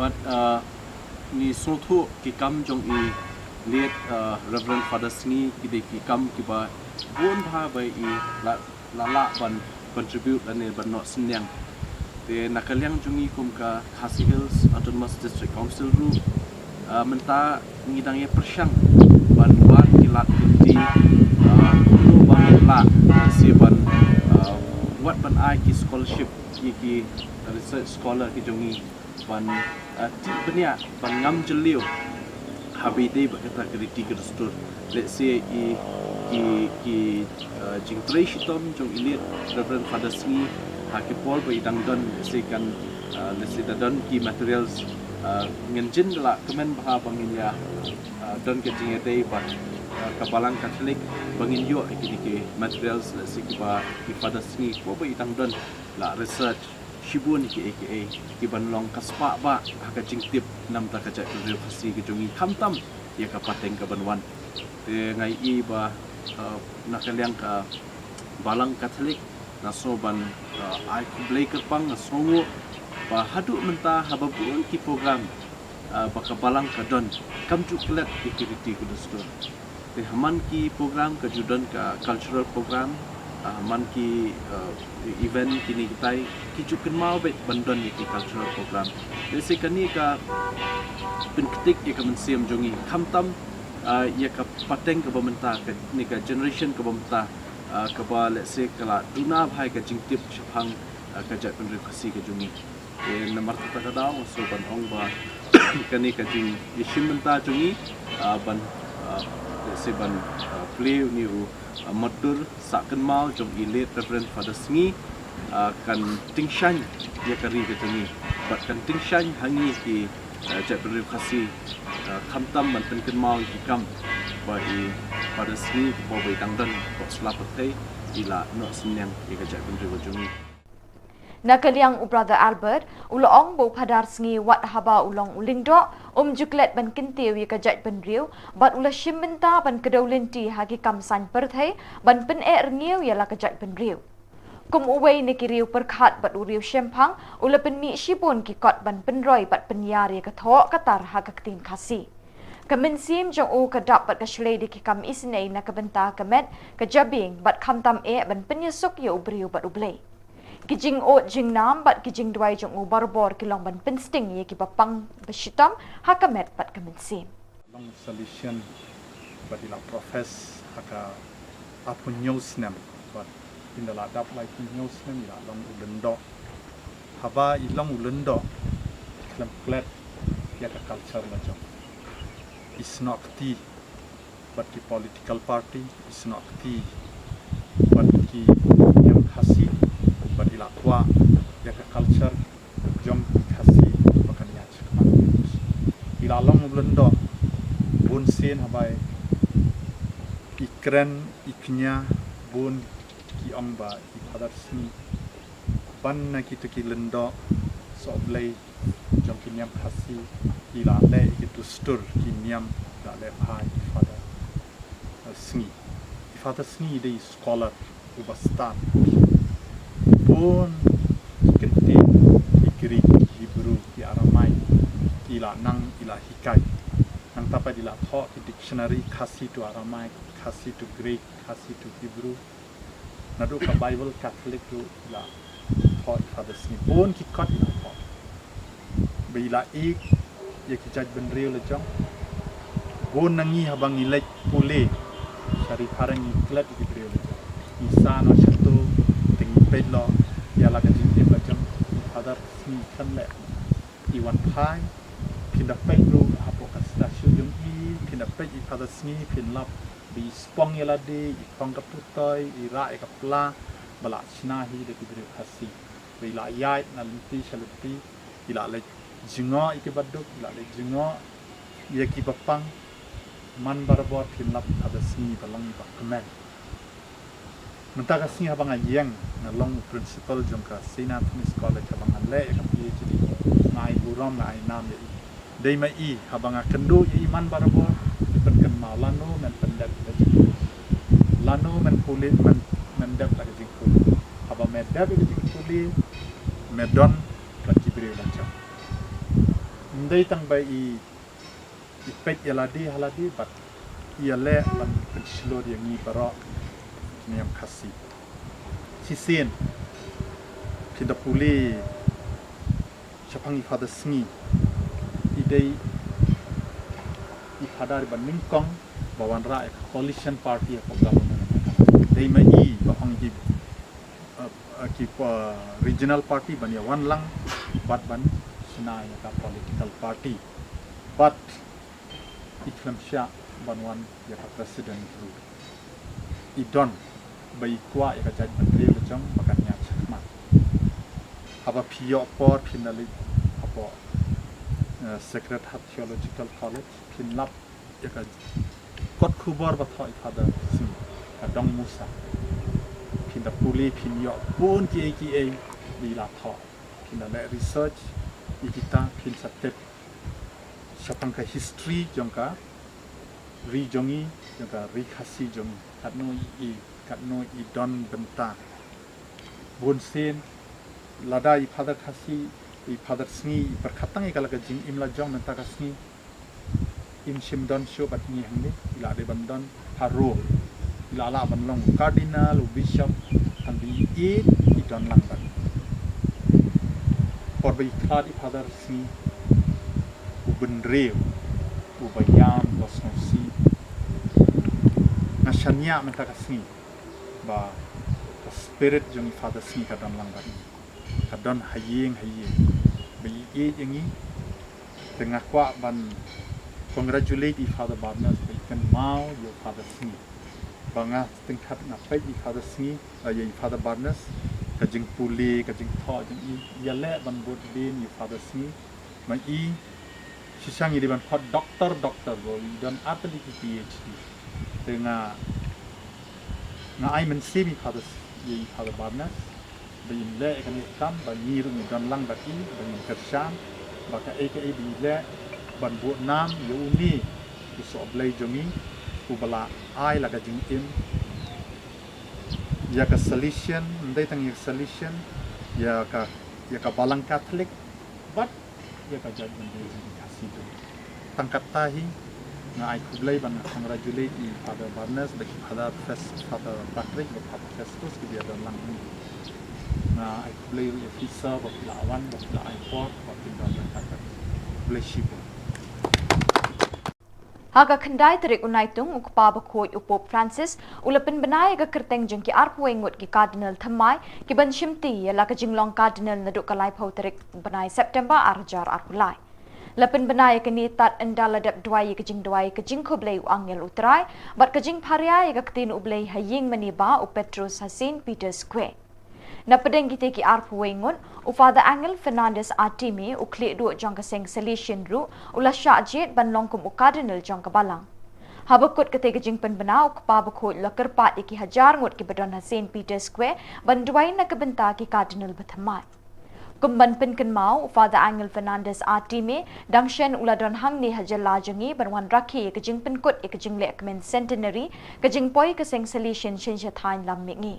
but ni sotu ki kam jong late Reverend Father Sngi ki kam ki ba bun tha bai la ban contribute dan ban not senyang te nakaliang jungi kum ka Khasi Hills Autonomous District Council ru menta ngidangnya persyang ban kilat kunti kuno banget la si ban buat ban ki scholarship ki research scholar ki jongi ban ti benia ban ngam jeliu habide bakata kriti kerstur let's say ki jing trashitom jong ilit reverend father sni hakipol ba idang don se kan let's say don ki materials ngenjin la kemen bah bangin ya don ke jing day ba kabalang Katolik bangin yo ki materials let's say ki father sni ko ba idang don la research shibun ki aka ki banlong kaspa ba haka jingtip nam ta ka jai university ki jongi khamtam ya ka pateng ka banwan te ngai I ba nakaliang ka balang Katolik na soban ai kublai kerpang na songo ba hadu menta hababun ki program baka balang ka don kam tu klet security ku dostor te haman ki program ka judon ka cultural program man ki event kini kitai kijukin mau bet bandon ki cultural program desi kani ka penketik ya ka mensiam jongi khamtam ya ka pateng ka bamenta ka ni ka generation ka bamenta ka ba let's say kala duna bhai ka jingtip chhang ka jat pendri khasi ka jongi nomor ta ka daw so ban ong ba kani ka jing yishimenta jongi ban let's say ban play ni matur saken mau jom ilit reverend father sngi kan tingshan ya kari ke tuni bat kan tingshan hangi ki jat beri khasi khamtam man pen mau ki kam ba I father sngi ko bai tangdan ko slapate ila no senyang ki jat beri wajungi Nakaliang brother Albert ulong bo padar sngi wat haba ulong ulingdo juklet ban kintiu ka jat ban riu bat ula shimbenta ban kedolenti hagi kamsan perthai ban pen ngiu ya la ka jat ban riu kum uwei ne kiriu perkhat bat uriu shempang ula pen mi shibun ki kot ban pen roi bat pen yari ka tho katar ha ka tin khasi Kemensim jong u ka dap bat ka shlei di ki kam isnei na ka benta ka met ka jabing bat khamtam ban pen yesuk ya ubriu bat ublei Kijing o jing nam bat kijing duai jong u barbor kilong ban pinsting ye ki papang beshitam hakamet bat kemensim. Long solution but ila profess haka apun news nem but in the ladap like news nem ila long ulendo haba ilong ulendo klem klet ya ka culture la jong is not tea but ki political party is not tea but ki yang khasi but ila tua ya ka culture jom khasi bakan ya chakman ila long ulendo bun sen habai ikren iknya bun ki amba I padar sni ban na ki to ki lendo so blai jom ki niam khasi ila le ki to stur ki niam da le bhai father sni de scholar ubastan bun kenti Greek Hebrew ki Aramai ila nang ila hikai nang tapa ila tho ki dictionary khasi to Aramai khasi to Greek khasi to Hebrew nadu ka Bible Catholic tu ila tho father sni bun ki kot ila tho bila ik ya ki jaj ben real le jong bun nangi habang ilek pule sari parang iklat ki real le jong isano chatu tingi pedlo ya la ka jing te bajang father sni kan le iwan pai pinda pedro apo ka stasio jong pinda ped I father sni pin lap bi spong ya la de I pong ka putoi I ra ka pla bala china hi de ki khasi bi la yai na linti shaluti ila le jingo I baduk ila le jingo ya ki bapang man barbor pin lap father sni balang ba kemen mentaka sini habang ayang na long principal jong ka Saint Anthony's College habang ale ka PhD ngai buram ngai nam ye dei mai I habang kendu ye iman barabor pen ken malano men pendek lano men pulit men dep la jing pul habang men dep jing puli medon ka kibre la cha ndai tang bai I pet yaladi haladi bat iale ban pensilor yang ni baro niam khasi sisen pinda puli chapang I father sni idei ipada ban ningkong bawan ra coalition party of government dei mai ba ong ki regional party ban ya wan lang bat ban sina ya ka political party but iklam sha ban wan ya ka president ru idon bai kwa ya ka jaj menteri le jong bakan nya chakma haba pio por finally apo secretariat theological college finlap ya ka kot khubor ba thoi father si ka dong musa pinda puli pinyo pun ki di la tho pinda le research ikita pin satep sapang ka history jongka ri jongi jongka ri khasi jong katno i don benta bun sen lada i father khasi i father sngi perkhatang i kala ka jing imla jong menta ka sngi im shimdon sho batni hangni ila de bandon haro ila la banlong cardinal bishop ambi i don langban por bi khad i father sngi ubenreu ubayam bosnosi nashanya menta ka sngi ba the spirit jong father sngi ka don langban ka don hayeng bi yangi tengah kwa ban congratulate Father Barnes kan mau your Father Sngi banga tingkat na pai Father Sngi ya Father Barnes ka jing puli ka jing tho jing ya le ban bot bin you Father Sngi mai sisang ini ban khot doctor bo dan atli PhD tengah na ai men semi Father ya Father Barnes bin le kan kam ba ni ru dan lang ba ki ban kersham ba ka aka bi le ban buat nam yuni iso blai jongi ubala ai laga jing im ya ka solution ndai tang ya solution ya ka balang Catholic but ya ka judge ndai jing kasih tu tangkat tahi na ai kublai ban congratulate i Father Barnes bagi Father Patrick bagi Father Festus ki dia dan lang na ai kublai officer bagi lawan bagi ai port bagi dan kata kublai ship Haga kendai terik unaitung ukpa bakoi upop Francis ulapin benai ga kerteng jengki arpuengut ki cardinal thamai ki ban shimti ya ka jinglong cardinal naduk kalai phau terik benai September arjar arpulai lapin benai ka ni tat endala dap duai ka jing khoblei angel utrai bat ka jing pharia ya ka tin ublei haying maniba u Petrus Hasin Peter Square na pedeng kita ki arpuengut u Father Angel Fernandez Atime u klik du jangka seng solution ru ula syajet ban longkum u cardinal jangka balang habakut kete ke jing pen benau kpa bakut la kerpat iki hajar ngut ki badon Hasin Peter Square ban duai na kebenta ki cardinal bethamai kumban pen ken mau Father Angel Fernandez Atime dangshen ula don hang ni hajala jangi banwan rakhi ke jing pen kut ke jing le kemen centenary ke jing poi ke seng solution shenja thain lam mingi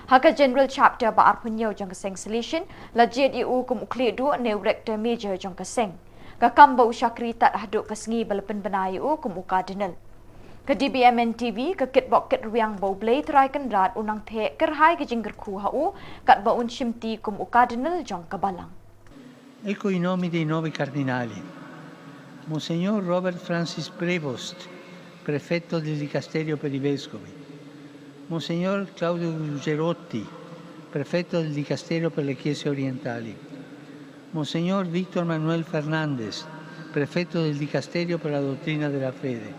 Haka General Chapter ba arpunyo jang kaseng solution lajet iu kum ukli du ne rector major jang kaseng ka kamba usyakri tat haduk kasngi balapen benai u kum cardinal ka Dbmntv ka kitbok kit riang bo blay try kan rat unang the kerhai ke jingger khu ha u kat ba un shimti kum cardinal jang kabalang Ecco i nomi dei 9 cardinali. Monsignor Robert Francis Prevost, prefetto del Dicasterio per i Vescovi. Monsignor Claudio Gerotti, prefetto del Dicasterio per le Chiese Orientali. Monsignor Víctor Manuel Fernández, prefetto del Dicasterio per la Dottrina della Fede.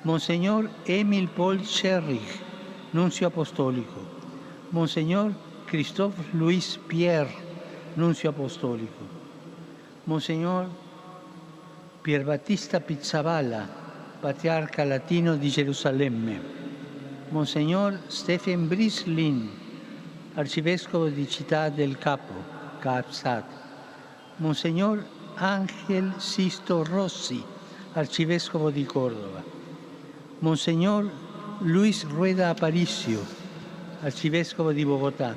Monsignor Emil Paul Scherrich, nunzio apostolico. Monsignor Christophe Louis Pierre, nunzio apostolico. Monsignor Pierbattista Pizzaballa, patriarca latino di Gerusalemme. Monsignor Stephen Brislin, arcivescovo di Città del Capo, Capsat. Monsignor Ángel Sisto Rossi, arcivescovo di Córdoba. Monsignor Luis Rueda Aparicio, arcivescovo di Bogotà.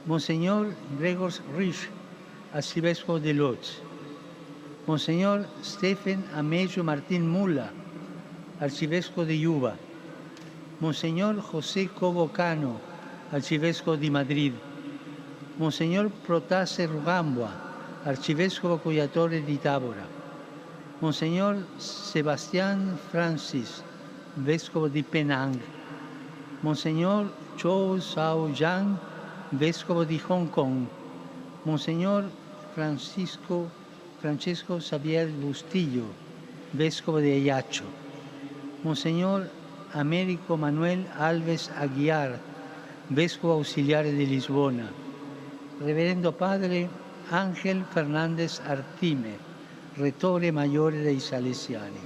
Monsignor Gregor Rich, arcivescovo di Lodz. Monsignor Stephen Amejo Martín Mula, arcivescovo di Yuba. Monsignor José Cobo Cano, arcivescovo di Madrid. Monsignor Protase Rugambua, arcivescovo coiatore di Tabora. Monseñor Sebastián Francis, Vescovo di Penang, Monseñor Chow Sao Yang, Vescovo di Hong Kong, Monseñor Francesco Xavier Bustillo, Vescovo de Ayacho, Monseñor Américo Manuel Alves Aguiar, Vescovo Ausiliare di Lisbona, Reverendo Padre Ángel Fernández Artime, Rettore Maggiore dei Salesiani.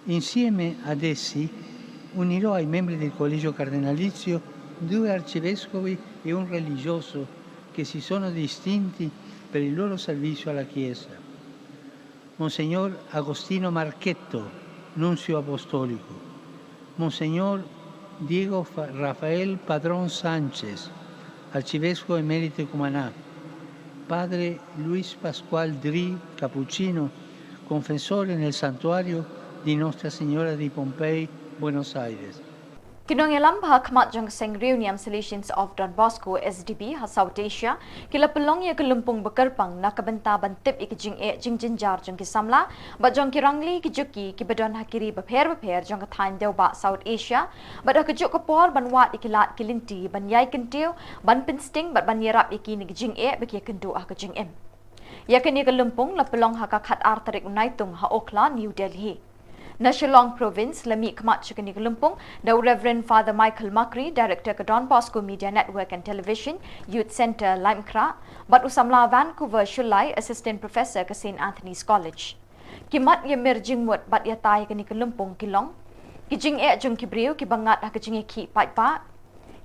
Insieme ad essi unirò ai membri del Collegio Cardinalizio 2 arcivescovi e un religioso che si sono distinti per il loro servizio alla Chiesa. Monseñor Agostino Marchetto, Nunzio Apostolico, Monseñor Diego Rafael Padrón Sánchez, Arcivescovo Emerito de Cumaná, Padre Luis Pascual Dri Cappuccino, confessore nel santuario di Nostra Signora di Pompei, Buenos Aires. Kinong ilam khmat jong seng Niam Solutions of Don Bosco SDB ha South Asia kila pelong ya kelumpung bekerpang nak benta bantip ikjing jinjar jong kisamla ba jong kirangli kijuki ki bedon hakiri beper jong kathain deu ba South Asia ba da kejuk kapor banwat ikilat kilinti ban yai kentiu ban pinsting bat ban yerap ikini kijing beki kendu ah kijing ya kini kelumpung la pelong ha kakhat artarik unaitung ha Okla New Delhi National Province Lami Kmat Chukini Lumpung, the Reverend Father Michael Makri, Director of Don Bosco Media Network and Television, Youth Centre Limekra, but Usamla Vancouver Shulai, Assistant Professor at St. Anthony's College. Kimat Yamir Jingmut but Yatai Kini Lumpung Kilong, Kijing Jung Kibriu, Kibangat Hakajing Ki Paipa,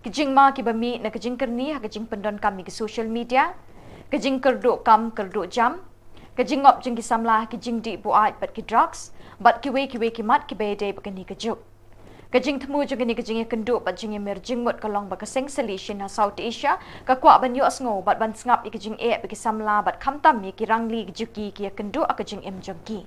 Kijing Ma Kibami Nakajing Kerni, Hakajing Pendon Kami social media, Kajing Kerdu Kam Kerdu Jam, Kajing Op Jing Kisamla Kijing Di Buat but Ki drugs, but kiwe kimat kibede bagani kajuk. Kajing temu juga ni kajing kendu bat jing emerging mut kalong bakaseng solution na South Asia kakwa banyo asngo bat ban sngap ikajing bagi samla bat kamtam mi kirangli juki ki kendu akajing jongki.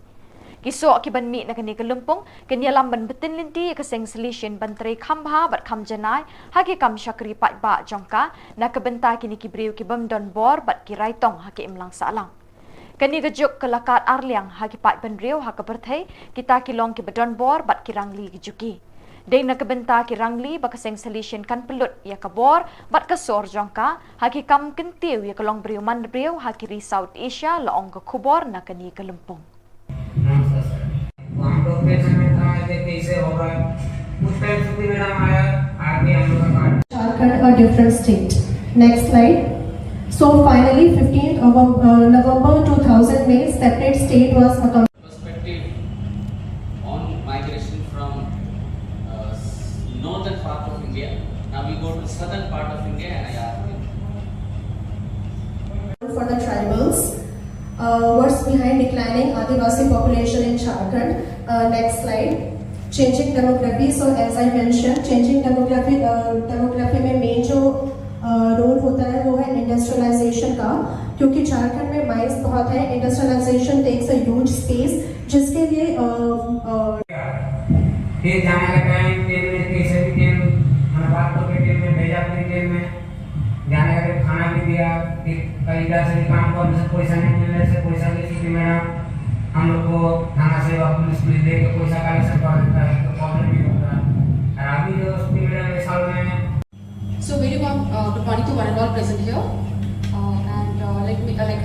Kiso akiban mi na kani kalumpong kanyalam ban betin linti kaseng solution ban tre kambha bat kam janai haki kam syakri pat ba jongka na kabenta kini kibriu kibam don bor bat kirai tong haki imlang salang. Kani gajuk kelakat arliang haki pat benriu haka berthai kita kilong ki bedon bor bat kirangli gijuki. Deng nak benta kirangli bakaseng solution kan pelut ya kabor bat kasor jongka haki kam kentiu ya kelong briu man briu haki ri South Asia laong ke Khubor nakani ke Lempung. Jharkhand a different state. Next slide. So finally, 15th of November 2000, May, separate state was accomplished. Perspective on migration from northern part of India. Now we go to southern part of India and I ask For the tribals, what's behind declining Adivasi population in Jharkhand? Next slide. Changing demography. So as I mentioned, changing demography में main जो रोल होता है वो है इंडस्ट्रियलाइजेशन का, क्योंकि झारखंड में mines बहुत है. Industrialisation takes a huge space जिसके लिए फिर जाने का टाइम ट्रेन में कैसे भी ट्रेन मैंने बात करके ट्रेन में भेजा, फिर ट्रेन में जाने का फिर खाना भी दिया, फिर कई इधर से काम करने से पैसा नहीं मिलने से पैसा की स्थिति में हम लोग को थाना से पुलिस लेके पैसा कलेक्शन कर देता है तो प्रॉब्लम भी होता है. और अभी जो स्थिति में साल में So very good morning to one and all present here, I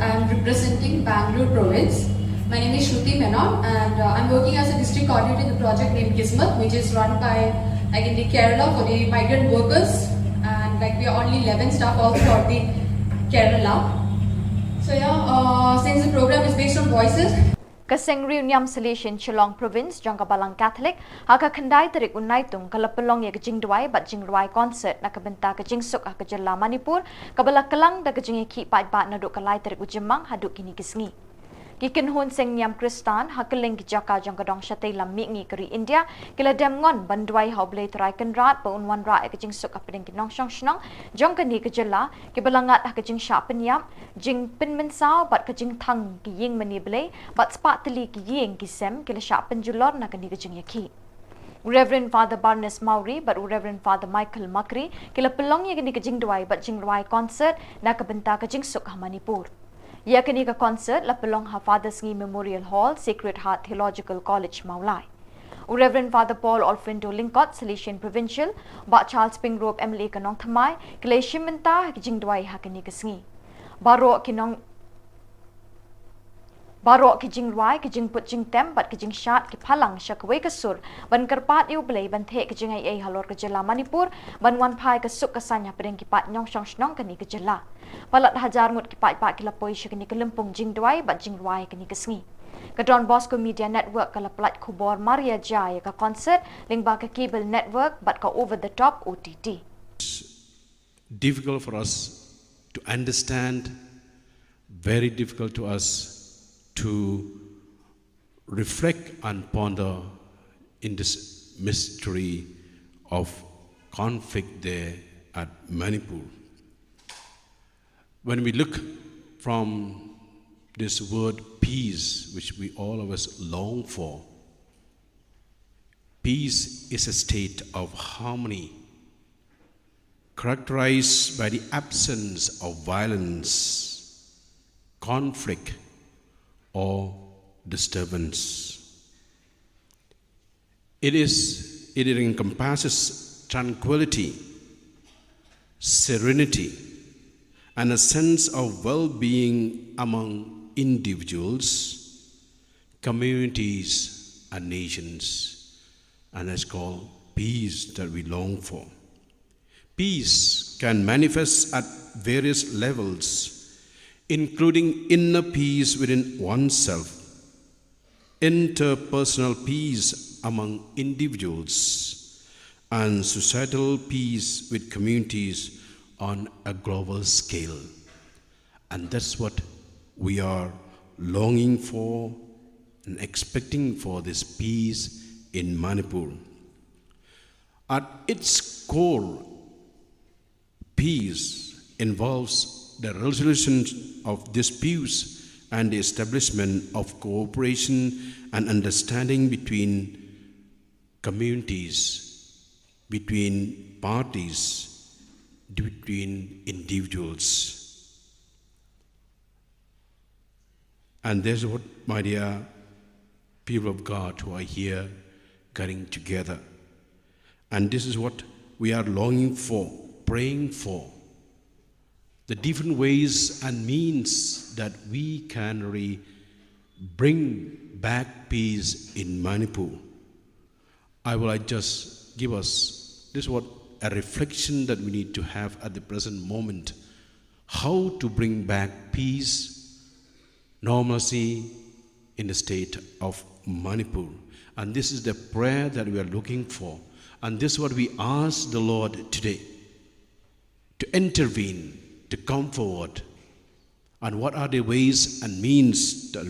am representing Bangalore province. My name is Shruti Menon and I am working as a district coordinator in the project named Kismet, which is run by in the Kerala for the migrant workers, and we are only 11 staff also for the Kerala. So since the program is based on voices. Kaseng Niam Solution Shillong Province jangka balang Catholic haka kendai terik unaitung kala pelong ya kejing duai bat jing duai concert nak benta kejing suk ha kejela Manipur kabala kelang da kejing ki pat bat naduk kalai terik ujemang haduk kini kisngi. Kikin hun seng Niam Kristan hakeling ki jaka jangka dong syatei lam ngi keri India kila dem ngon banduai hoblei terai kenrat pa unwan ra kejing suk apedeng kinong syong shnong jangka ni kejela ki balangat ha kejing sya penyap jing pin mensau bat kejing thang ki ying maniblei bat spat teli ki ying ki sem kila sya penjulor na kani kejing yaki. Reverend Father Barnes Mauri but Reverend Father Michael Makri kila pelong ya kini kejing duai bat jing duai concert na kabenta kejing suk ha Manipur. Yakani ka concert la pelong ha Fathers Ngi Memorial Hall, Sacred Heart Theological College Maulai. Reverend Father Paul Olfindo Linkot, Salesian Provincial, Ba Charles Pingrove MLA Kanong Thamai, Kaleshimenta Jingdwai Hakani Kasngi. Barok kijing ruai kijing put jing tem bat kijing shat ki phalang shakwe kasur ban karpat yu blai ban the kijing ai halor ka jela Manipur ban wan phai ka suk ka sanya pedeng ki pat nyong shong snong kani ka jela palat hajar ngut ki pat ki lapoi shakani ka lempung jing duai bat jing ruai kani kasngi ka Don Bosco Media Network ka laplat Khubor Maria Jaya ka concert ling ba ka cable network bat ka over the top OTT. Difficult for us to understand, very difficult to us to reflect and ponder in this mystery of conflict there at Manipur. When we look from this word peace, which we all of us long for, peace is a state of harmony characterized by the absence of violence, conflict, or disturbance. It encompasses tranquility, serenity, and a sense of well-being among individuals, communities, and nations. And that's called peace that we long for. Peace can manifest at various levels, including inner peace within oneself, interpersonal peace among individuals, and societal peace with communities on a global scale. And that's what we are longing for and expecting for this peace in Manipur. At its core, peace involves the resolution of disputes and the establishment of cooperation and understanding between communities, between parties, between individuals. And there's what, my dear people of God who are here getting together. And this is what we are longing for, praying for. The different ways and means that we can bring back peace in Manipur. I will just give us this what a reflection that we need to have at the present moment. How to bring back peace, normalcy in the state of Manipur. And this is the prayer that we are looking for. And this is what we ask the Lord today, to intervene, to come forward. And what are the ways and means that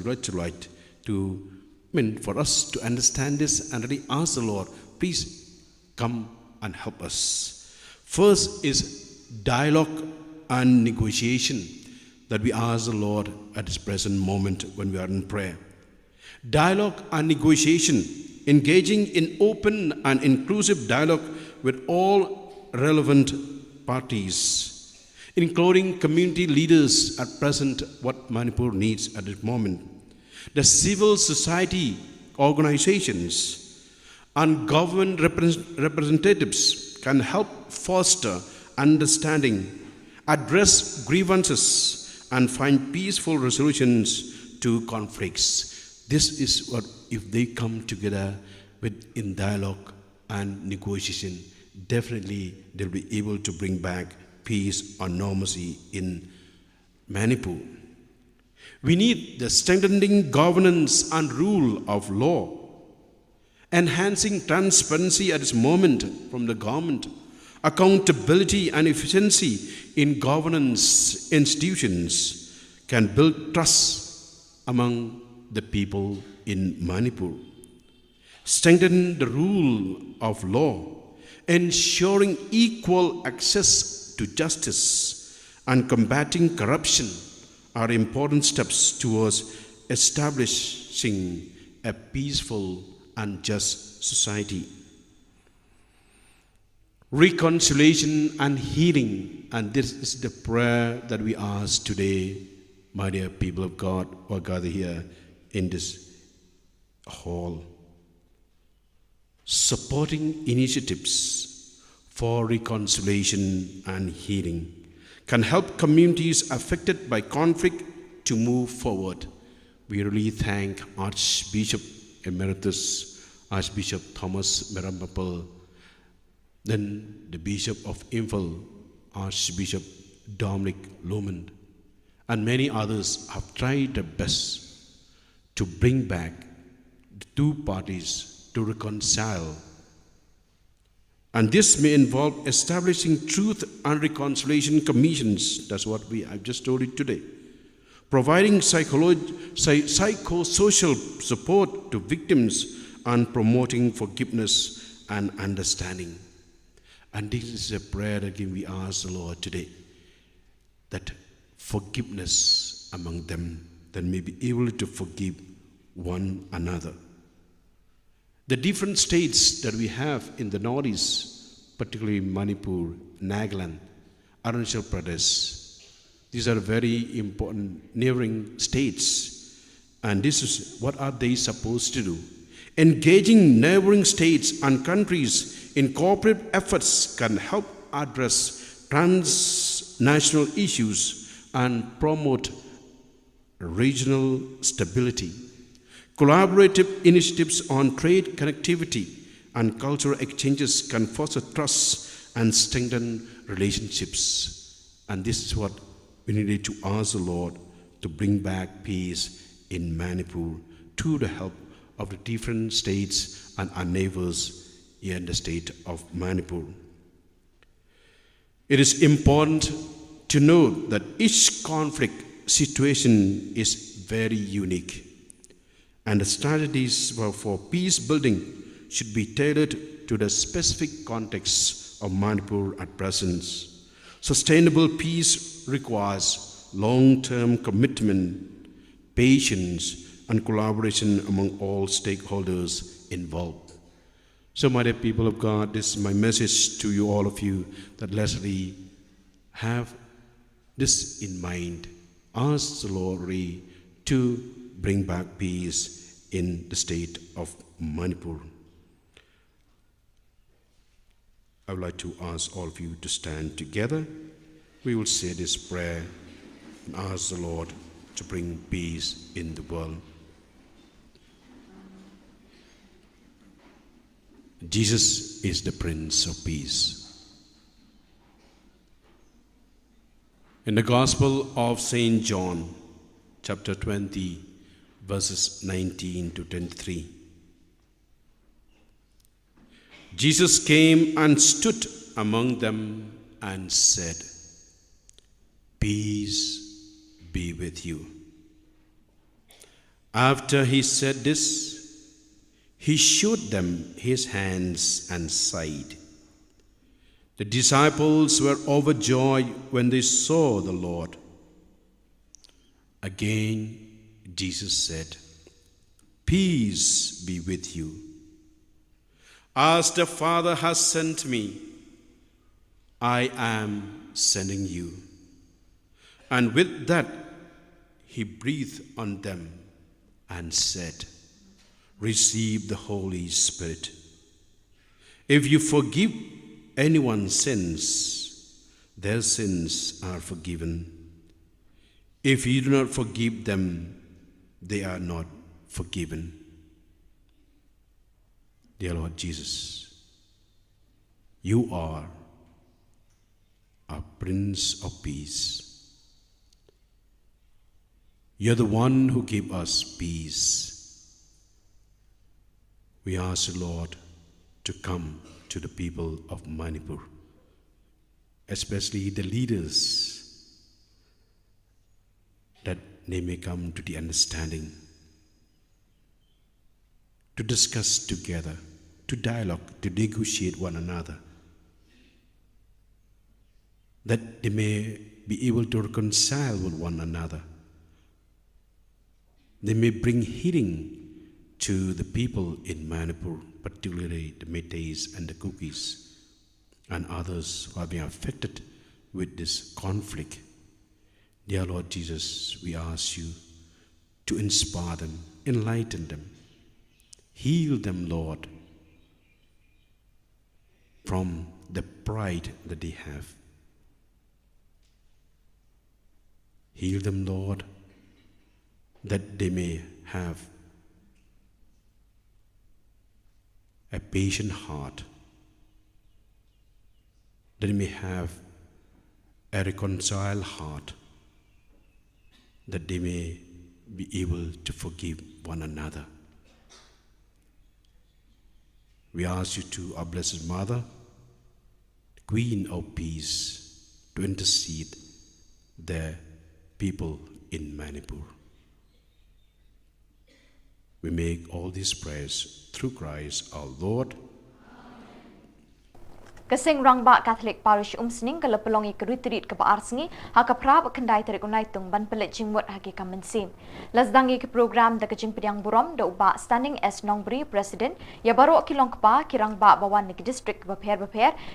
for us to understand this and really ask the Lord, please come and help us. First is dialogue and negotiation that we ask the Lord at this present moment when we are in prayer. Dialogue and negotiation, engaging in open and inclusive dialogue with all relevant parties, including community leaders at present, what Manipur needs at this moment. The civil society organizations and government representatives can help foster understanding, address grievances, and find peaceful resolutions to conflicts. This is what, if they come together in dialogue and negotiation, definitely they'll be able to bring back peace and normalcy in Manipur. We need the strengthening governance and rule of law, enhancing transparency at this moment from the government, accountability and efficiency in governance institutions can build trust among the people in Manipur. Strengthen the rule of law, ensuring equal access to justice and combating corruption are important steps towards establishing a peaceful and just society. Reconciliation and healing, and this is the prayer that we ask today my dear people of God who are gathered here in this hall, supporting initiatives for reconciliation and healing can help communities affected by conflict to move forward. We really thank Archbishop Emeritus, Archbishop Thomas Merampapal, then the Bishop of Imphal, Archbishop Dominic Lomond, and many others have tried their best to bring back the two parties to reconcile. And this may involve establishing truth and reconciliation commissions. That's what I've just told you today. Providing psychosocial support to victims and promoting forgiveness and understanding. And this is a prayer that we ask the Lord today, that forgiveness among them, that may be able to forgive one another. The different states that we have in the Northeast, particularly Manipur, Nagaland, Arunachal Pradesh, these are very important neighboring states. And this is what are they supposed to do? Engaging neighboring states and countries in cooperative efforts can help address transnational issues and promote regional stability. Collaborative initiatives on trade connectivity and cultural exchanges can foster trust and strengthen relationships. And this is what we needed to ask the Lord to bring back peace in Manipur through the help of the different states and our neighbors here in the state of Manipur. It is important to note that each conflict situation is very unique, and the strategies for peace building should be tailored to the specific context of Manipur at present. Sustainable peace requires long-term commitment, patience, and collaboration among all stakeholders involved. So, my dear people of God, this is my message to you, all of you, that let's really have this in mind. Ask the Lord really to bring back peace in the state of Manipur. I would like to ask all of you to stand together. We will say this prayer and ask the Lord to bring peace in the world. Jesus is the Prince of Peace. In the Gospel of St. John, chapter 20, verses 19 to 23, Jesus came and stood among them and said, "Peace be with you." After he said this, he showed them his hands and side. The disciples were overjoyed when they saw the Lord. Again, Jesus said, "Peace be with you. As the Father has sent me, I am sending you." And with that, he breathed on them and said, "Receive the Holy Spirit. If you forgive anyone's sins, their sins are forgiven. If you do not forgive them, they are not forgiven." Dear Lord Jesus, you are our Prince of Peace. You're the one who gives us peace. We ask the Lord to come to the people of Manipur, especially the leaders, that they may come to the understanding, to discuss together, to dialogue, to negotiate one another, that they may be able to reconcile with one another. They may bring healing to the people in Manipur, particularly the Meiteis and the Kukis and others who are being affected with this conflict. Dear Lord Jesus, we ask you to inspire them, enlighten them, heal them, Lord, from the pride that they have. Heal them, Lord, that they may have a patient heart, that they may have a reconciled heart, that they may be able to forgive one another. We ask you to, our Blessed Mother, Queen of Peace, to intercede the people in Manipur. We make all these prayers through Christ our Lord. Kasing rangba Catholic Parish umsning kalapalongi keritrit ke paarsingi haka prab kendai tarik unai tung ban pelet jingwat haki kamensim. Lasdangi ke program da kejing pediang burom da uba standing as nongbri president ya baru kilong kepa kirang ba bawan ke district beper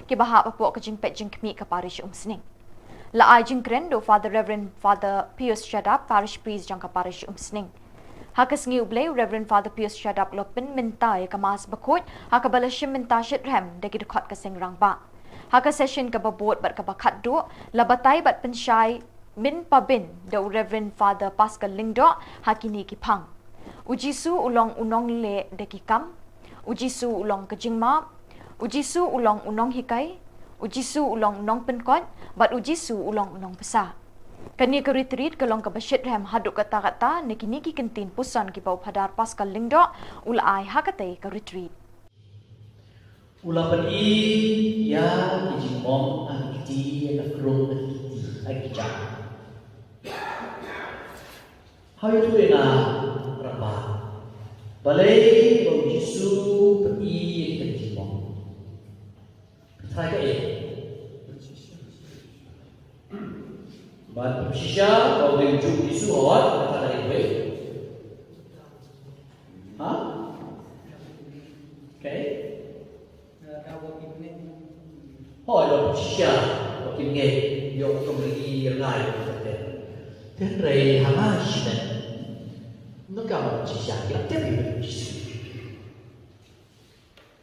ke bahak bapok kejing pet jing kemi ke parish umsning. La ajing kren do Father Reverend Father Pius Shadap parish priest jangka parish umsning. Haka sengi ublay Reverend Father Pius Shadap lopin minta ya kemas bakut haka balashim minta shitrem degi dekot kasing rangba. Haka session ke babot bat ke bakat do labatai bat pensyai min pabin do Reverend Father Pascal Lingdo hakini kipang. Ujisu ulong unong le deki kam, ujisu ulong kejingma, ujisu ulong unong hikai, ujisu ulong unong penkot, bat ujisu ulong unong besar. Kani ke retreat ke long ke basyit rem haduk kata-kata niki kentin pusan ki bau padar Pascal Lingdo ulai hakatai ke retreat. Ulapan i ya kijimong ang kiti ang krong ang kiti ang kijang. Hayo tuwe na rapa. Balay bau Jisu pati ang kijimong. Try ka But Shisha, or the Jew issue or what? Huh? Okay. Oh, I Shisha, or Kim Gay, your community, your life. Then Ray Hamash, no government Shisha, you're telling me.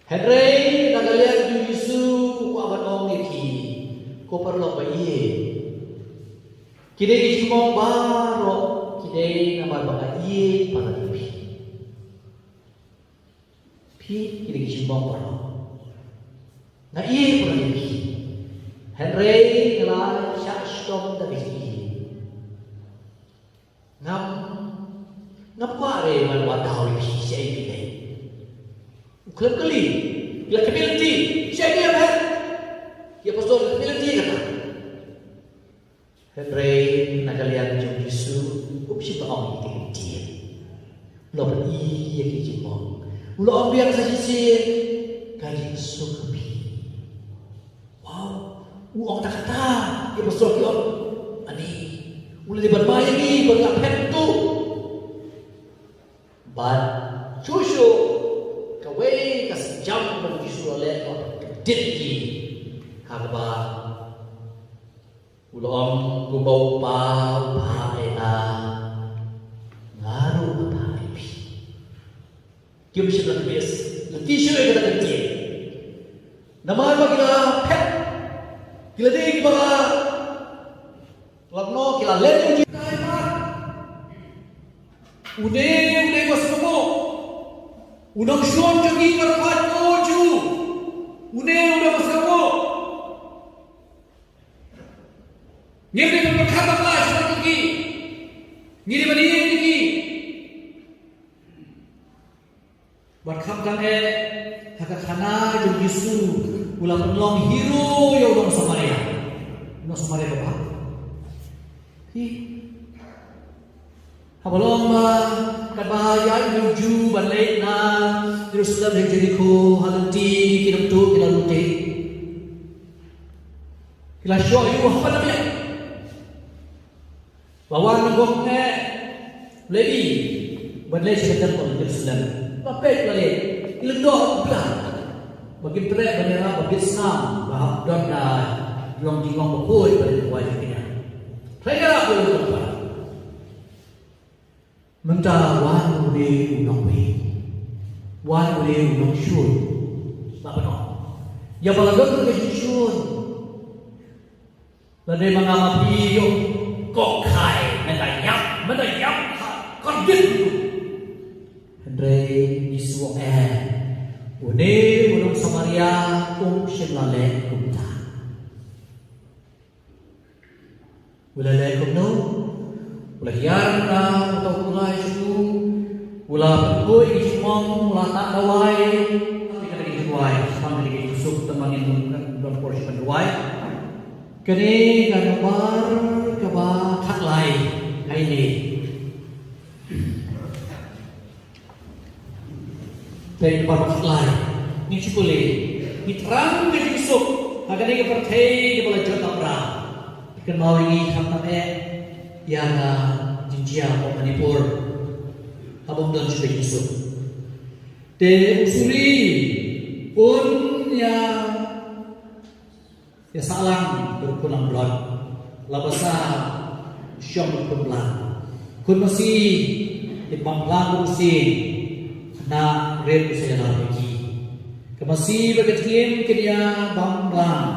Henry, Nagalia, Yusu, Avanongi, Coparlo Baye. Kidai dijumong baro, kidai nama baka iye para pi. Pi kidai dijumong baro. Na iye para pi. Henry kelai syak stom dari iye. Ngap kuare man wadau pi siai kidai. Kelap keli, bila community siai dia ber. Ya pastor community kata. Henry nakalian jom Yesu upsi baong iting dia. Lo beri ya kijimong. Ulo ambiang sa sisi kaji sukapi. Wow, uang tak kata dia pastor kion. Ani, ulo di bermaya ni berlapet tu. But Joshua kawai kasih jam bagi Yesu oleh kediri kagba. Ulong gubau pau paena ngaru papai pi. Kyo bisa berkebis, letih syurga kata kerja. Nama apa kita pet, kita dek kita lagno kita lelaki kita iman. Udah mas kamu, unang syon jogi berkat oju. Udah mas kamu. Ngiri pun berkata kelas lagi, ngiri beri lagi. Berkata hak khana jom Yesu ulang long hero ya ulang Samaria, ulang Samaria apa? Hi, habalong kabaya menuju balik na Jerusalem yang Jericho halanti kinam tu kilalute. Kila show you apa namanya? Bawa nggok lady badai sekitar pun Jerusalem. Papet balik ilendok belah. Bagi trek bandera bagi senam bahak don dah jong jingong berkuat pada kuat kita. Saya apa Mentah wan ude unong pe, wan ude unong shun, tak benar. Ya balaga ke shun, lalu mengamapi yo kok kai, mendayap, kondit. Hendai disuak ude unong Samaria shelale kumta. Ulale kumno. Ulah hiar na atau ulah itu, ulah berkoi semong, ulah tak dawai, tapi kada dawai, semang kada tusuk teman yang don porsi dawai. Kini kada bar kaba tak lai kai ni. Tapi bar tak lai, ni cikule, ni terang kada tusuk, kada ni kepercayai kepala jota bra. Ikan mau ini hampa yang jinjia of Manipur abang dan sudah Yusuf. Te usuli pun ya salang berpulang blon, labasa syom berpulang. Kun masih di banglang usin na red saya lagi. Kemasih berketim kini banglang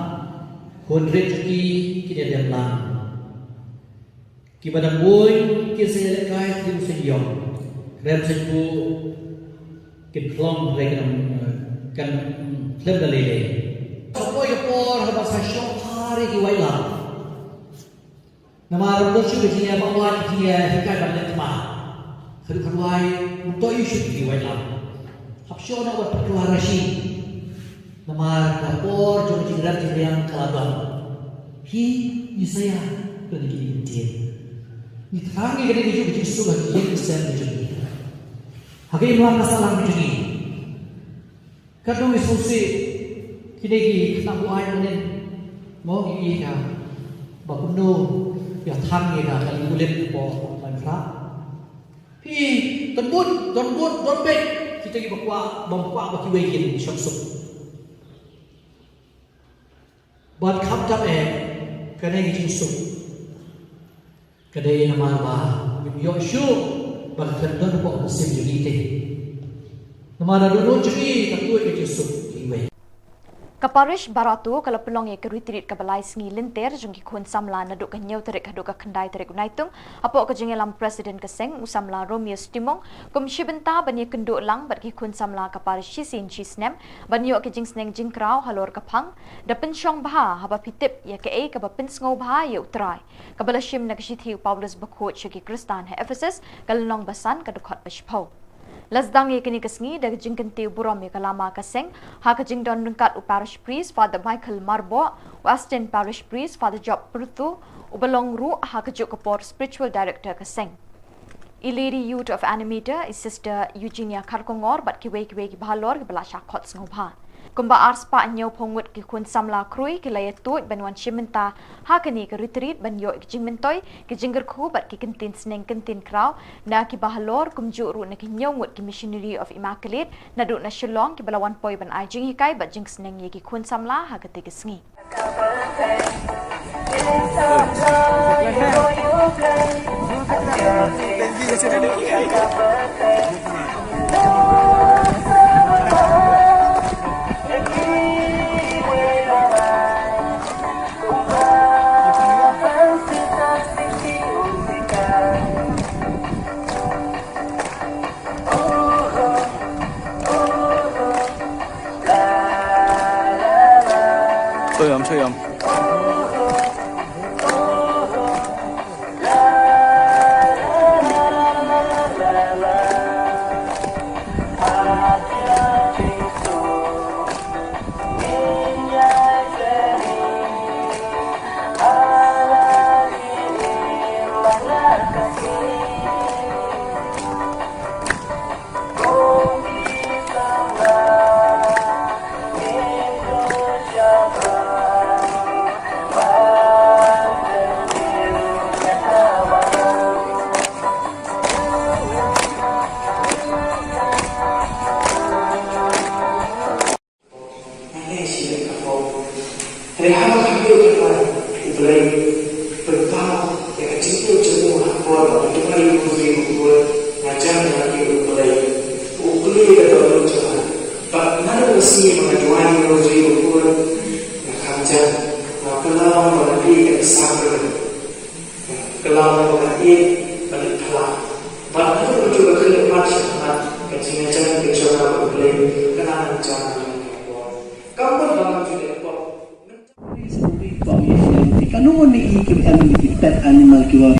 kun red kini dia belang. Kibadan boy kisah lekai tim senyum, rem senbu kintlong rekan kan klem dalile. Sampai kepor bahasa syok hari kiwailah. Nama orang tu dia bawa dia hikai balik tempat. Kedua untuk isu kiwailah. Hapsyo nak buat perkeluarasi. Nama kepor jom jingrat yang kelabang. Hi saya pergi dia. Ditanggi kada dijuk dijuk sudah dijuk sen dijuk. Hakim lang masalah dijuk ni. Kadang isusi kini ki nak buat ni mau ini ka bakuno ya tanggi ka kali kulit po mantra. Hi tenbut don bet kita ki bakwa baki wekin syamsuk. Ban kham jap kada dijuk suk. Kadai nama ba, yo syuk, bahkan dan buat musim jadi. Nama dulu jadi takut Yusuf kiwe. Kaparish baratu kalau pelong ye keritrit kabalai sengi linter jungki kun samla naduk kenyau terik haduk kendai terik unaitung apo kejengelam presiden keseng usamla Romeo Stimong kum shibenta bani kenduk lang bat ki kun samla kaparish sin chisnem bani yo kejing sneng jingkrau halor kapang dapen syong baha haba pitip ye ke ka bapin sngo baha ye utrai kabala shim nagshithi Paulus bakut shiki Kristan he Ephesus kalnong basan kadukhat bashpau Lasdang ye kini kesngi dari jingkenti burom ye kalama kaseng ha kajing don rengkat parish priest Father Michael Marbo Western parish priest Father Job Prutu ubalong ru ha kajuk kapor spiritual director kaseng Iliri youth of animator is sister Eugenia Karkongor bat kiwe ki bahalor ki belasha khot ngobha kumba arspa nyau pongwet ki kun samla krui ki laya tuit banwan shimenta ha kani ki retreat ban yo ki jingmentoi ki jingger khu bat ki kentin sneng kentin kraw na ki bahalor kumju ru na ki nyawut ki missionary of immaculate na du na shillong ki balawan poi ban ai jing hikai bat jing sneng ye ki kun samla ha ka te sngi 소염 si mengajuan rozri ukur kancang kalau menjadi example kalau menjadi penitlah bahkan itu juga kelebihan sangat kecil-kecil bicara boleh kenal jangan kamu dalam juga Kanu ni ikim animal kiwa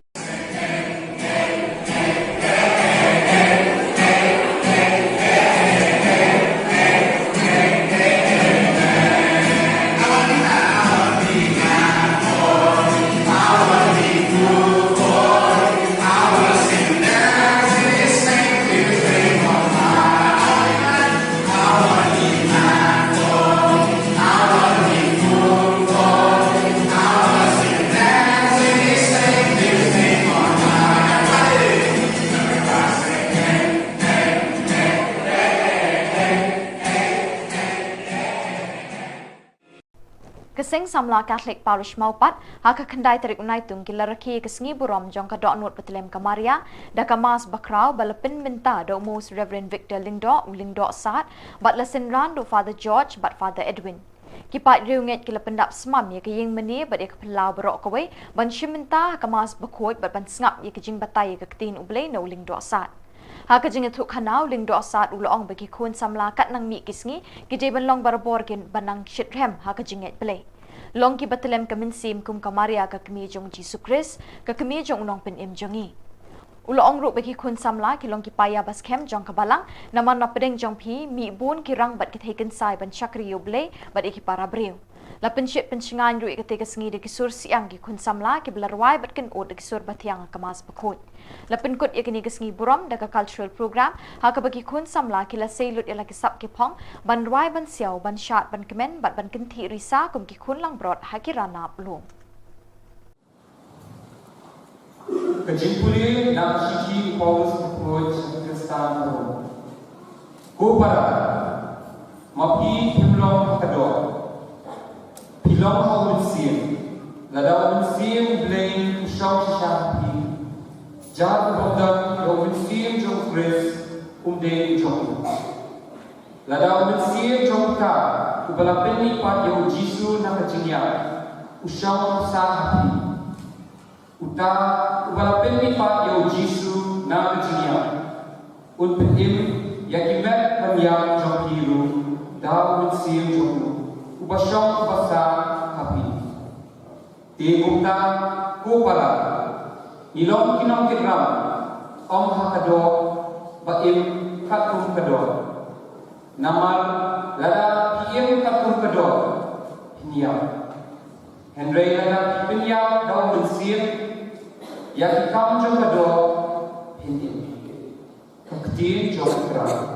Kesing samla Catholic Parish Maupat, haka kendai tarik unai tung kilaraki kesengi burom jong ka dok petelem kamaria, da kamas bakrau balapin minta do Most Reverend Victor Lingdo Sat, bat lesen ran do Father George, bat Father Edwin. Kipat riunget kila pendap semam ya kaying meni bat ya kepelau berok kawai, ban shiminta kamas bakoi bat ban sengap ya kejing batai ya ketin ublay no Lingdo Sat. Haka jing itu kanau Lingdo Sat uloong bagi kun samla kat nang mi kisngi kijay banlong barabor kin banang shitrem haka jinget belay. Long ki batelem kaminsim kum kamaria ka kemi jong Jesu Christ ka kemi jong unong pin im jongi. Uloong ru bagi kun samla ki long ki paya bas kem jong kabalang naman na pedeng jong pi mi bun ki rang bat kitheken sai ban chakri yoble bat iki para breu. La penship penshingan ru ikate sengi de kisur siang ki kun samla ki belarwai bat ken od de kisur batiang kamas bakut. La penkut yakini kesengi burom da ka cultural program ha ka bagi kun samla ki la seilut ya la kisap ki pong ban rwai ban siau ban shat ban kemen bat ban kenti risa kum ki kun lang brot ha ki rana blum. Kejimpuli nak siki Paulus approach Kristano. Kupara mapi himlong kador. Pilong hau mensim, ladau mensim blame usau shampi. Jangan berdoa hau mensim jom Chris umde jom. Ladau mensim jom ka, ubalapin ni pat yang Jesu nak kejinya. Usau sahapi. Uta ubalapin ni pat yang Jesu nak kejinya. Unpetim yakimet kanyang jom hiru, dau mensim jom. Ubasong ubasa hapi. Tigumta kupala. Ilong kinong kinram. Om hakado baim katum kado. Namar lada piem katum kado. Hinyam. Henry lada pinyam daun mensir. Yakikam jom kado. Hinyam. Kaktiin jom kram.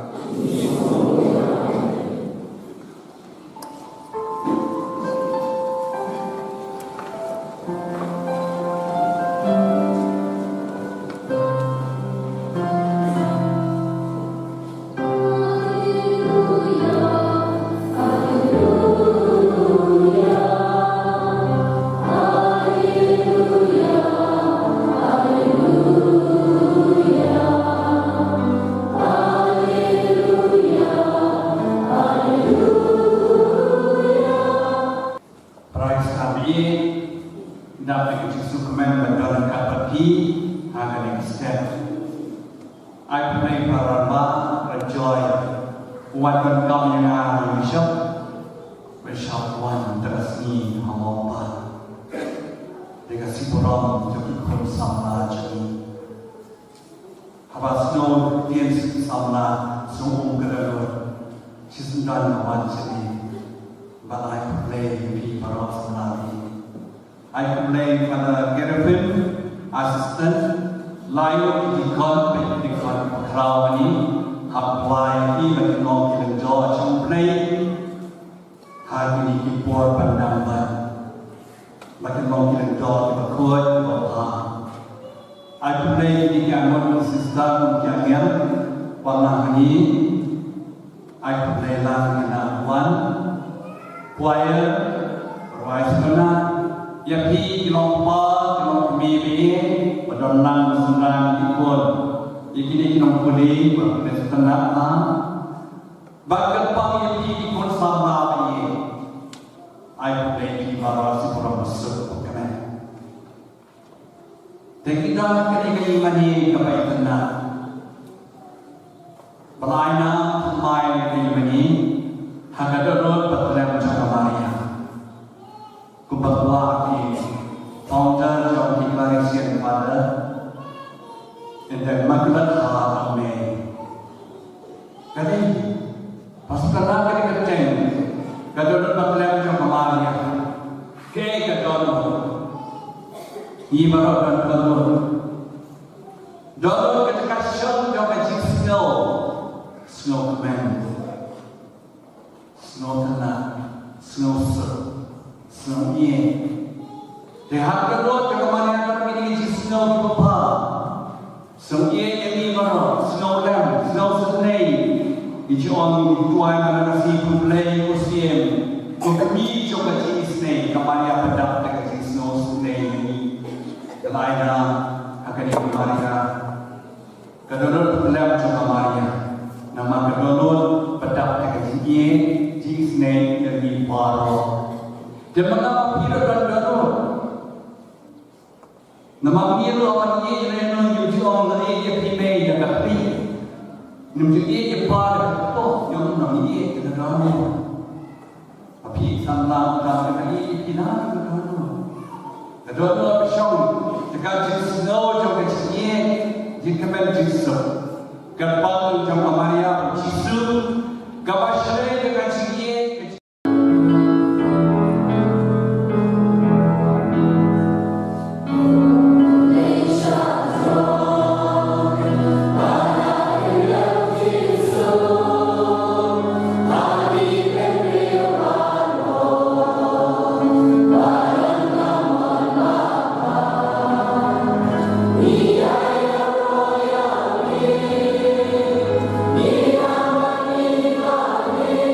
Bahkan pagi ini pun sama ini. Ayat lagi marah si orang masuk ke mana? Kita ketika imani kebaikan na, belaina mai imani, hagadorot berterang jaga Maria. Kubahwa di founder jauh declaration pada, dan maklumat hal ini. Kali pasukan kali kecil, kadang berterang jaga Maria. Kek kadang Ibarat dan pelur, dorong ketika show jangan jik snow command, snow tanah, snow sur, snow ie. Lihat kedua jangan mana yang terpilih jik snow di bawah, snow ie yang ibarat snow lamb, snow snake. Ijuan tuan mana nasi pulai kusim, kami juga jik snake, kemana pedak dengan jik snow snake. Lainnya akan Maria. Kedua dalam juga Maria. Nama kedua pedap dengan jisne dari paro. Dan mengapa hidup dan kedua? Nama miru awan ye reno yuji orang lain ye primei dan kati. Nampak ye par to yang nama ye kedua. Tapi sampai kami ye kina kedua. Kedua bersama. Jika jis snow jauh kecilnya, jika menjis gerbang jauh Maria jisu, gabasre dengan kecilnya. Niam Naka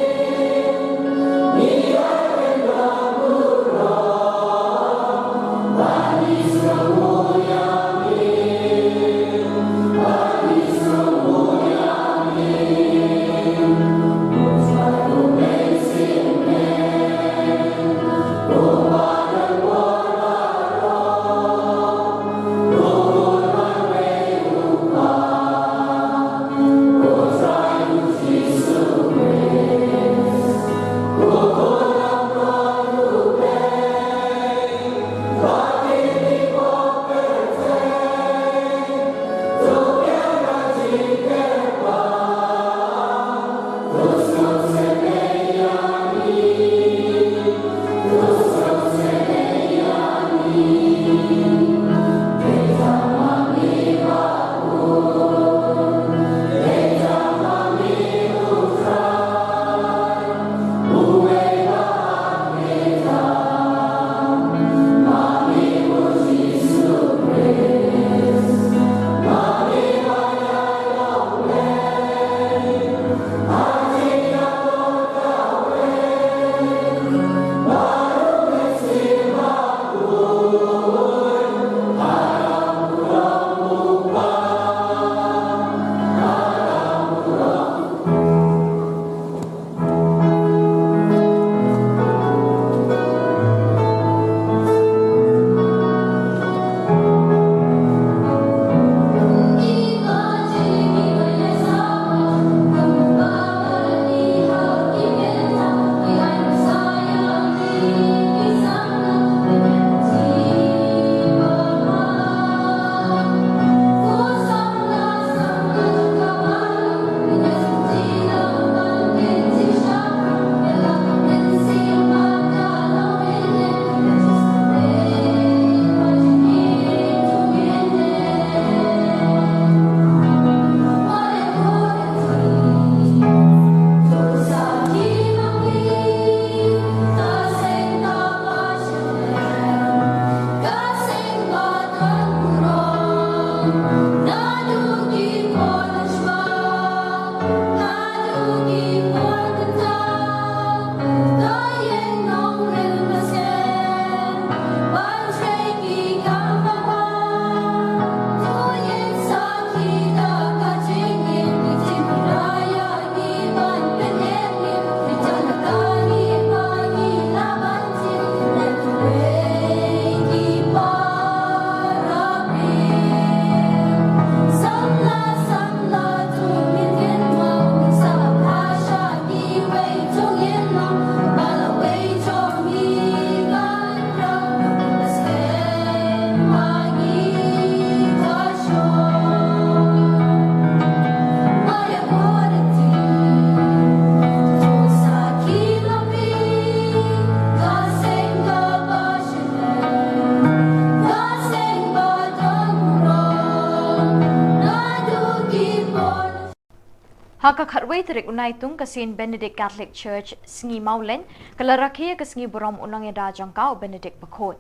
Haka khatway terik unai tung kasin Benedict Catholic Church sngi maulen kalaraki kasngi borom unang eda jangkau Benedict bakot.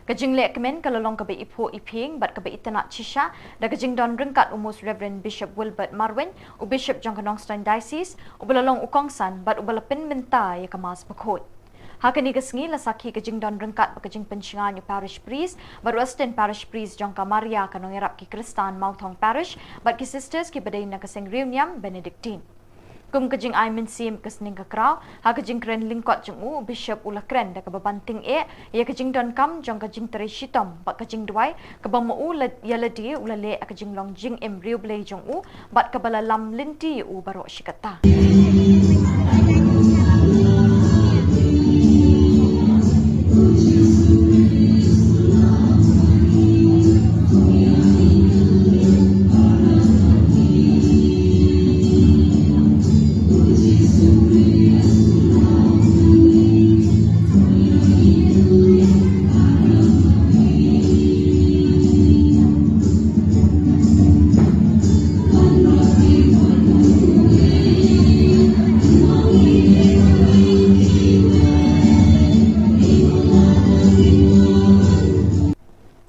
Kajing lek kemen kalalong kabe ipo iping bat kabe itana chisha da kajing don ringkat umus Reverend Bishop Wilbert Marwin u Bishop Jangkanongstein Diocese u balalong ukongsan bat u balapin minta ya kamas bakot. Hakani kasngi lasaki kajing don ringkat kajing pencingan yu parish priest bat Western parish priest Jangka Maria kanong irap ki Kristan Mautong parish bat ki sisters ki badai na kasing reunion Benedictine. Kum kajing ay mensim kasning kakraw ha kajing kren lingkot jungu Bishop ula kren da kababanting ya kajing don kam jong kajing teri shitom bat kajing duai kabang mo ya ladi ula le kajing long jing embryo blay jungu bat kabala lam linti u baro shikata.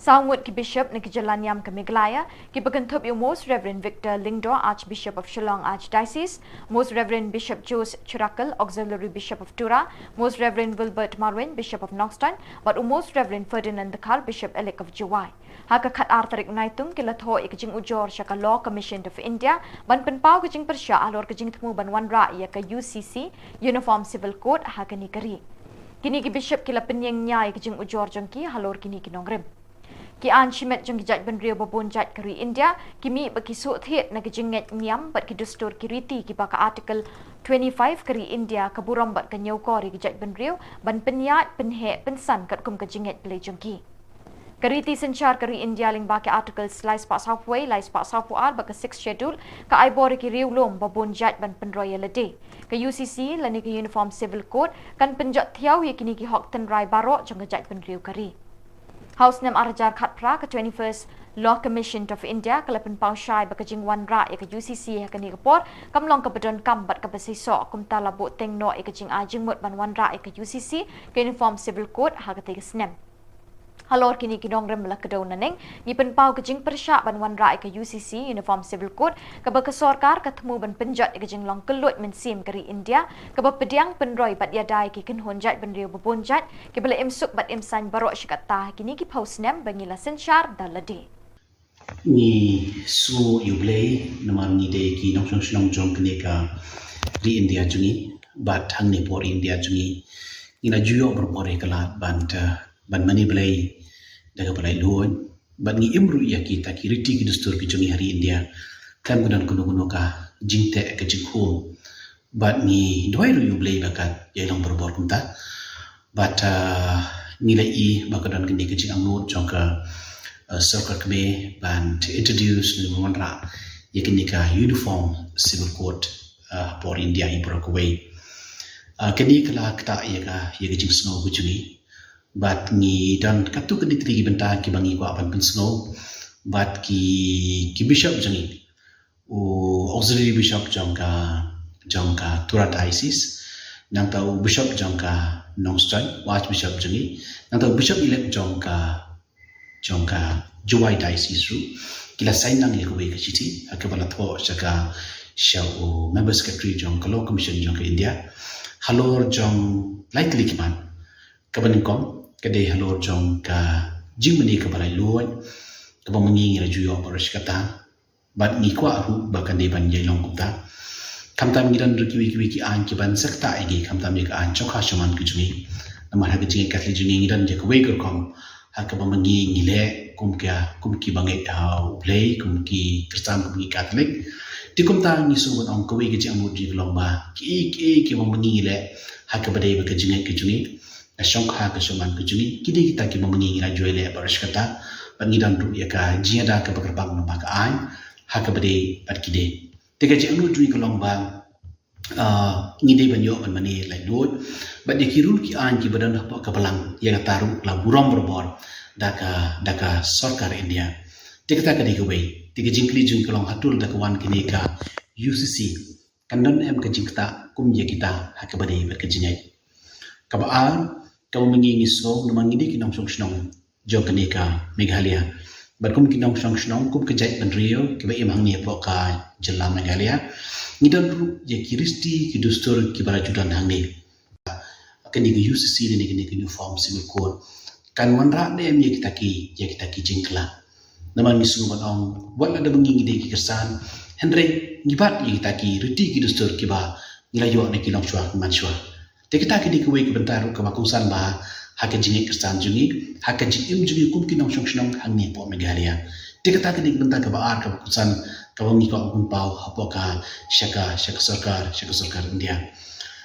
Sawut ki Bishop ni Niam Naka ki Bagantup yu Most Reverend Victor Lingdo, Archbishop of Shillong Archdiocese, Most Reverend Bishop Jose Chirakal, Auxiliary Bishop of Tura, Most Reverend Wilbert Marwin, Bishop of Nongstown, but Most Reverend Ferdinand Dakar, Bishop Elect of Jawai. Haka khat artarik naitung kilatho ikajing ujor syaka Law Commission of India, ban penpau kajing persya alor kajing temu ban wanra ia ke UCC, Uniform Civil Code haka ni kari. Kini ki Bishop kila penyeng nyai kajing ujor jangki halor kini kinongrem. Ki an chimet jong kijat benrio babon jat kari India kimi baki suot het na kijinget niam bat ki dustur kiriti ki baka article 25 kari India kaburam bat kanyau kori kijat benrio ban penyat penhe pensan kat kum kijinget play jongki kariti senchar kari India ling baki article slice pas halfway lies pas halfway baka 6 schedule ka aibor ki riulom babon jat ban penroyal day ka UCC lani ki Uniform Civil Code kan penjat thiau ye kini ki hok ten rai barok jong kijat benrio kari House Nam Arajar Khatpra ke 21st Law Commission of India kalapan pau syai bakajing wan ra ya ke UCC ya ke ni kapor kamlong ke bedon kam bat ke besiso kum tala bo teng no ya kajing ajing mut ban wan ra ya ke UCC ke Uniform Civil Code ha ke snem halor kini kinong rem la kedau naneng ni pen pau kajing persya ban wan ra ya ke UCC Uniform Civil Code ke ba kesorkar ketemu ban penjat ya kajing long kelut mensim keri India ke ba pediang penroi bat ya dai ki ken honjat ban riu babonjat ke bela emsuk bat emsan barok syikata kini ki pau snem bangila senchar dalade ni su yublei namar ni de ki nong song jong kneka di India jungi bat hang ni por India jungi ina juyo berpore kalat ban mani blai daga balai luon ban ni imru ya kita kiriti ki dustur ki jungi hari India kan gunan kuno ka jingte ka jingho bat ni doi ru yublei bakat ya long berbor kumta bat nilai i bakadan kini ka jing angut jong ka circle kami ban to introduce ni monra yakini ka Uniform Civil Code for India Ibrokaway kini kala kata ya jing snow bujuni but ni dan katu kini tri benta ki bangi ko apan pin snow but ki bishop jangi auxiliary bishop jangka Tura Diocese nang tau bishop jangka Nongstown watch bishop jangi nang tau bishop elect jangka Jawai Diocese ru kila sign nang ye ko we kachiti akabala tho chaka shaw member secretary jangka Law Commission jangka India halor jong likely kiman kabaningkom kade halor jong ka jingmani kabala luon kabamangi ra juyo parish kata bat ni kwa ru bakan de ban yelong kuta kamtam ngiran ru kiwi ki an ki ban sakta igi kamtam ye ka an chokha shaman ki jungi namar ha ki katli jungi ngiran je ko we kom ha kabamangi ngile kumki bangai play kumki Kristan kumki Katolik di kumta ni so ban ong ko we ki jang mudi lomba ki bamangi le ha ka badai ba ka jungi ki jungi ashong ha ka shaman ki jungi kidi kita ki bamangi ra joile parish kata pangidan ru ya ka jiada ka bakarbang na ka ai ha ka badai pat kide tega jang lu dui ko lomba ngide banyo ban mani lai lot but de kirul ki an ki badan ka balang ya taru la buram berbor daka sarkar India tikata ka dikaway tiga jingkli jingkolong hatul daka wan kini ka UCC kandon em ke jingta kum ye kita hakabade ber ke jingai kabaan kau mengingi song namang ini kinong song snong jokaneka Meghalaya berkum kinong song snong kum kejai benrio ke ba imang ni poka jela Meghalaya ngidan ru ye kiristi kidustur kibara judan hangni kani ke UCC ni kini uniform civil code kan wanra ne em ye kita ki jingkla naman ni suman ong wala da mengingi de ki kersan Henry ngibat ye kita ki riti kidustur kiba nilayo ne kinong chwa manchwa kita kini kuwe ke bentar ke bakungsan bah hak jingi kersan jungi hak jim jungi kum kinong song snong hangni po Meghalaya kita kini bentar ke baar ke bakungsan ke wangi ko kum pau apoka syaka sarkar India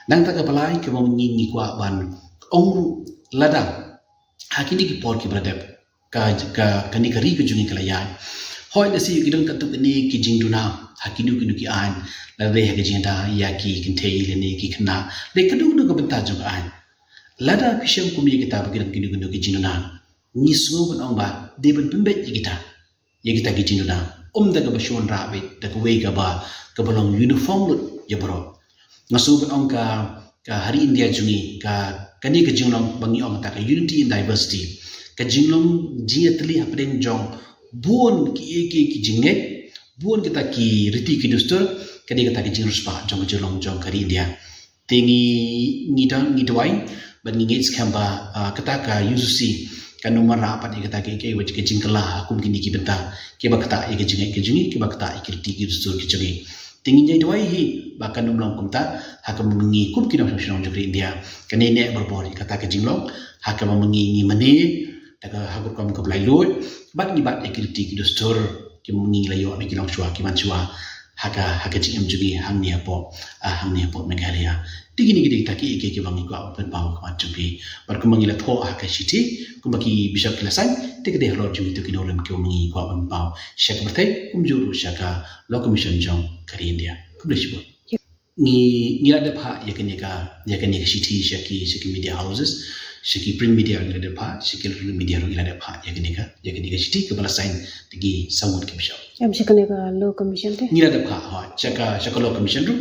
nang ta ke palai ke wangi ni kwa ban ongru lada hak ini ki por ki bradep ka kani kari ke jungi kalayan hoi nasi kidong tatu ini ki jingduna hakinu kinu ki an lade hak jinda ya ki kintei leni ki kena le kadu no bentar jong an lada pisang kumi kita bagirang kinu kinu ki jingduna ni sumo ban ong ba de ban pembet ye kita ki jingduna daga bashon rabe daga we ga ba ka balong uniform lut ya bro ngasu ban ong ka hari India jungi ka kani ka jinglong bangi ong ta ka unity in diversity ka jinglong jiatli hapden jong buon ki jinget buon kita ki riti ki dustur kadi kita ki jingrus pa jong kari India tingi ngidawai ban ngits kamba kata ka UCC kan nomor rapat kita ki wajib ki jingkala akum kini ki benta ki ba kata ki jinget ki jungi ki ba kata ki riti ki dustur ki jungi tingi nyai dawai hi bahkan nomlong kumta hakam mengi kum ki nong jong India kani ne berbori kata ki jinglong hakam mengi mane daga hagur kam ke belai lut bat ni bat ekiriti ki dustur ki mengi layo ni kilong chua ki manchua haka jingem jungi hang ni apo Meghalaya tigini gidi taki ki bangi ko open pau ka chumpi bar kum mengi la tho haka shiti kum baki bishop kilasan tigde hlo jungi to kinolem ki mengi ko open pau shak bertai kum juru shaka law commission jong kari India kum lesbo ni ada pha yakani ka shiti shaki media houses shiki print media ila de pha shiki media ila de pha yakani ka shiti ke bala sign tigi samut ke bishop am shikane ka law commission te ila de pha ha shaka law commission ru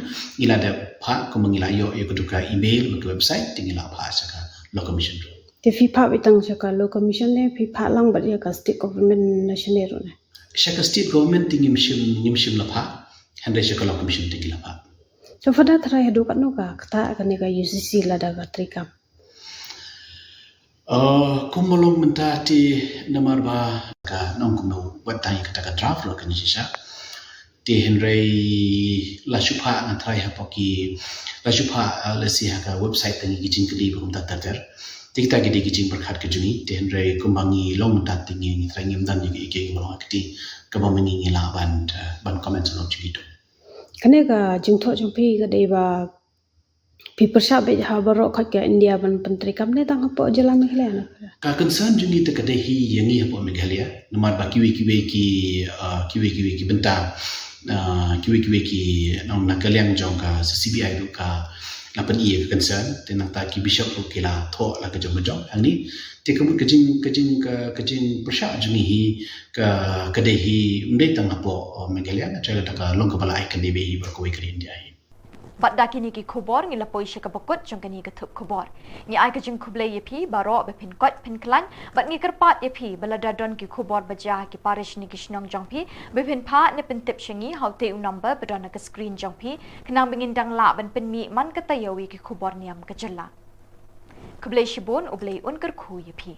ila de pha ko mangila yo kutuka email ke website tigi la pha shaka law commission ru te fi pha bitang shaka law commission ne fi pha lang ba ya ka state government national ro ne shaka state government tingi mishim la pha hande shaka law commission tigi la pha so fada thara hedu kan no ka kata kan ka UCC la da ka trikam kumulong mentati namar ba ka nong kumu watai kata ka draft lo kan sisa ti henrei la shupa na trai ha poki la shupa la si ha ka website tangi gijin kli kum ta tar tikta gidi gijin berkhat ke juni ti henrei kumbangi long mentati ngi trai ngim dan gi ke ngolo akti ka ba mengi la ban comment lo chito kane ka jingtho jongpi ka dei ba pipersha be ha baro khat ka India ban pantri kam ne tang po jela Meghalaya na ka concern jungi te kade hi yangi hapo Meghalaya namar ba kiwi ki benta kiwi ki nong nakaliang jong ka CBI ru ka lapan ie concern tenang ta ki bishop ru kila tho la ka jong angni te kamu kajing persha jungi hi ka kade hi mdei tang hapo Meghalaya na tra ta ka long ka bala ai kan be hi ba ko ikri India hi Bat dakini ki Khubor ngi lapoi shaka bakut jong kani ka thup Khubor ngi ai ka jing khublei yepi baro be pin kot pin klan bat ngi kerpat yepi balada don ki Khubor baja ki parish ni kishnong jong pi be pin pha ne pin tip shingi haute u number badona ka screen jong pi knang bingin dang la ban pin mi man ka tayawi ki Khubor niam ka jalla khublei shibon ublei un kar khu yepi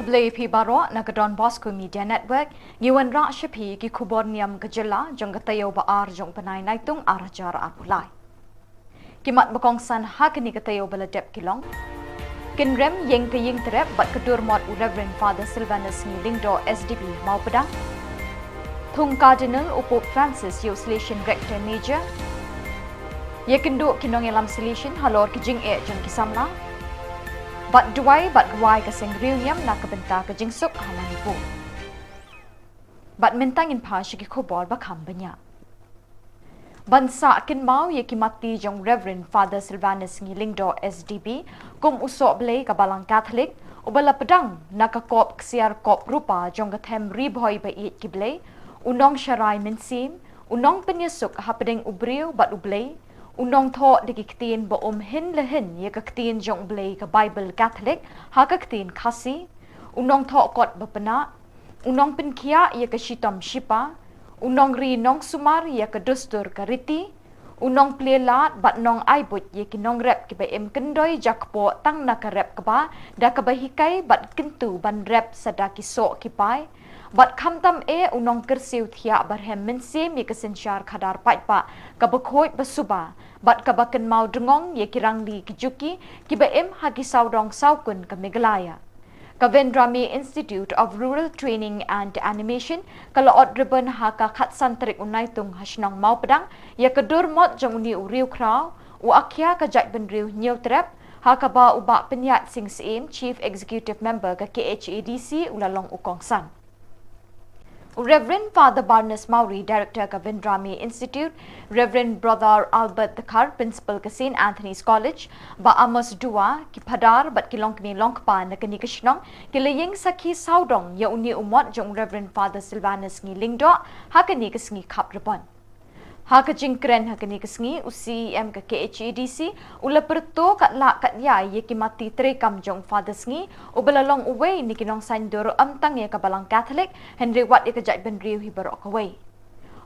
Play P Baro Nakadon Bosco Media Network Yuan Ra Shapi ki Khubor Niam Gajala jong katayo ba ar jong panay naitung arajar apulai Kimat bakong san hakini katayo baladep kilong Kinrem yeng kaying terep bat kadur mod Reverend Father Sylvanus ni Lingdo SDB mau pedang Thung Cardinal Upop Francis Yo Selection Rector Major. Ye kenduk kinong elam selection halor kijing jong kisamla. Bat duai bat guai ka sengriu Niam Naka Dbmntv suk ha Manipur. Bat mentangin pa shiki khubor bakam banyak. Bansa kin mau ye kimati jong Reverend Father Silvanus Ngilingdo SDB kum usok blay ka balang Catholic ubala pedang nakakop ksiar kop rupa jong kathem ribhoy ba it kiblay unong syarai mensim unong penyesuk hapedeng ubriu bat ublay unong tho dikiktin ba hin lehin ye kaktin jong blay ka Bible Catholic ha kaktin khasi unong tho kot bapena unong penkia ye ka shitom shipa unong ri nong sumar ye ka dustur ka riti unong plelat bat nong aibut ye ki nong rep ki ba em kendoi jakpo tang na ka rep ka ba da ka bahikai bat kentu ban rep sada ki so ki pai bat khamtam unong kersiu thia barhem mensim ye ka sensyar khadar pai pa ka bakhoi basuba bat ka baken mau dengong ye ki rangli ki juki ki ba em ha ki saudong saukun ka Meghalaya. Kavendrami Institute of Rural Training and Animation kalau ribbon haka khatsan terik unai tung hasnong mau pedang ya kedur mot jong uni uriu krau u akhya ka jat benriu nyau trap haka ba ubak penyat sing sim Chief Executive Member ka KHADC ulalong ukongsan. Reverend Father Barnes Maury, Director Kavendrami Institute, Reverend Brother Albert Thakar, Principal ka St. Anthony's College, ba Amos Dua, ki Padar, bat ki Longkni Longpa na kanikashnong, ki Laying Saki Saudong, ya uni umot jong Reverend Father Silvanus Ngilingdo, hakanikas ngi kap repon. Haka jingkren hakanikas ngi UCM ka KHADC, ula perto kat la kat ya ye ki mati trekam jong Father ngi, ubalalong uway ni kinong sandoro amtang ye ka balang Catholic, Henry Wat ye ka jat benriu hibarok away.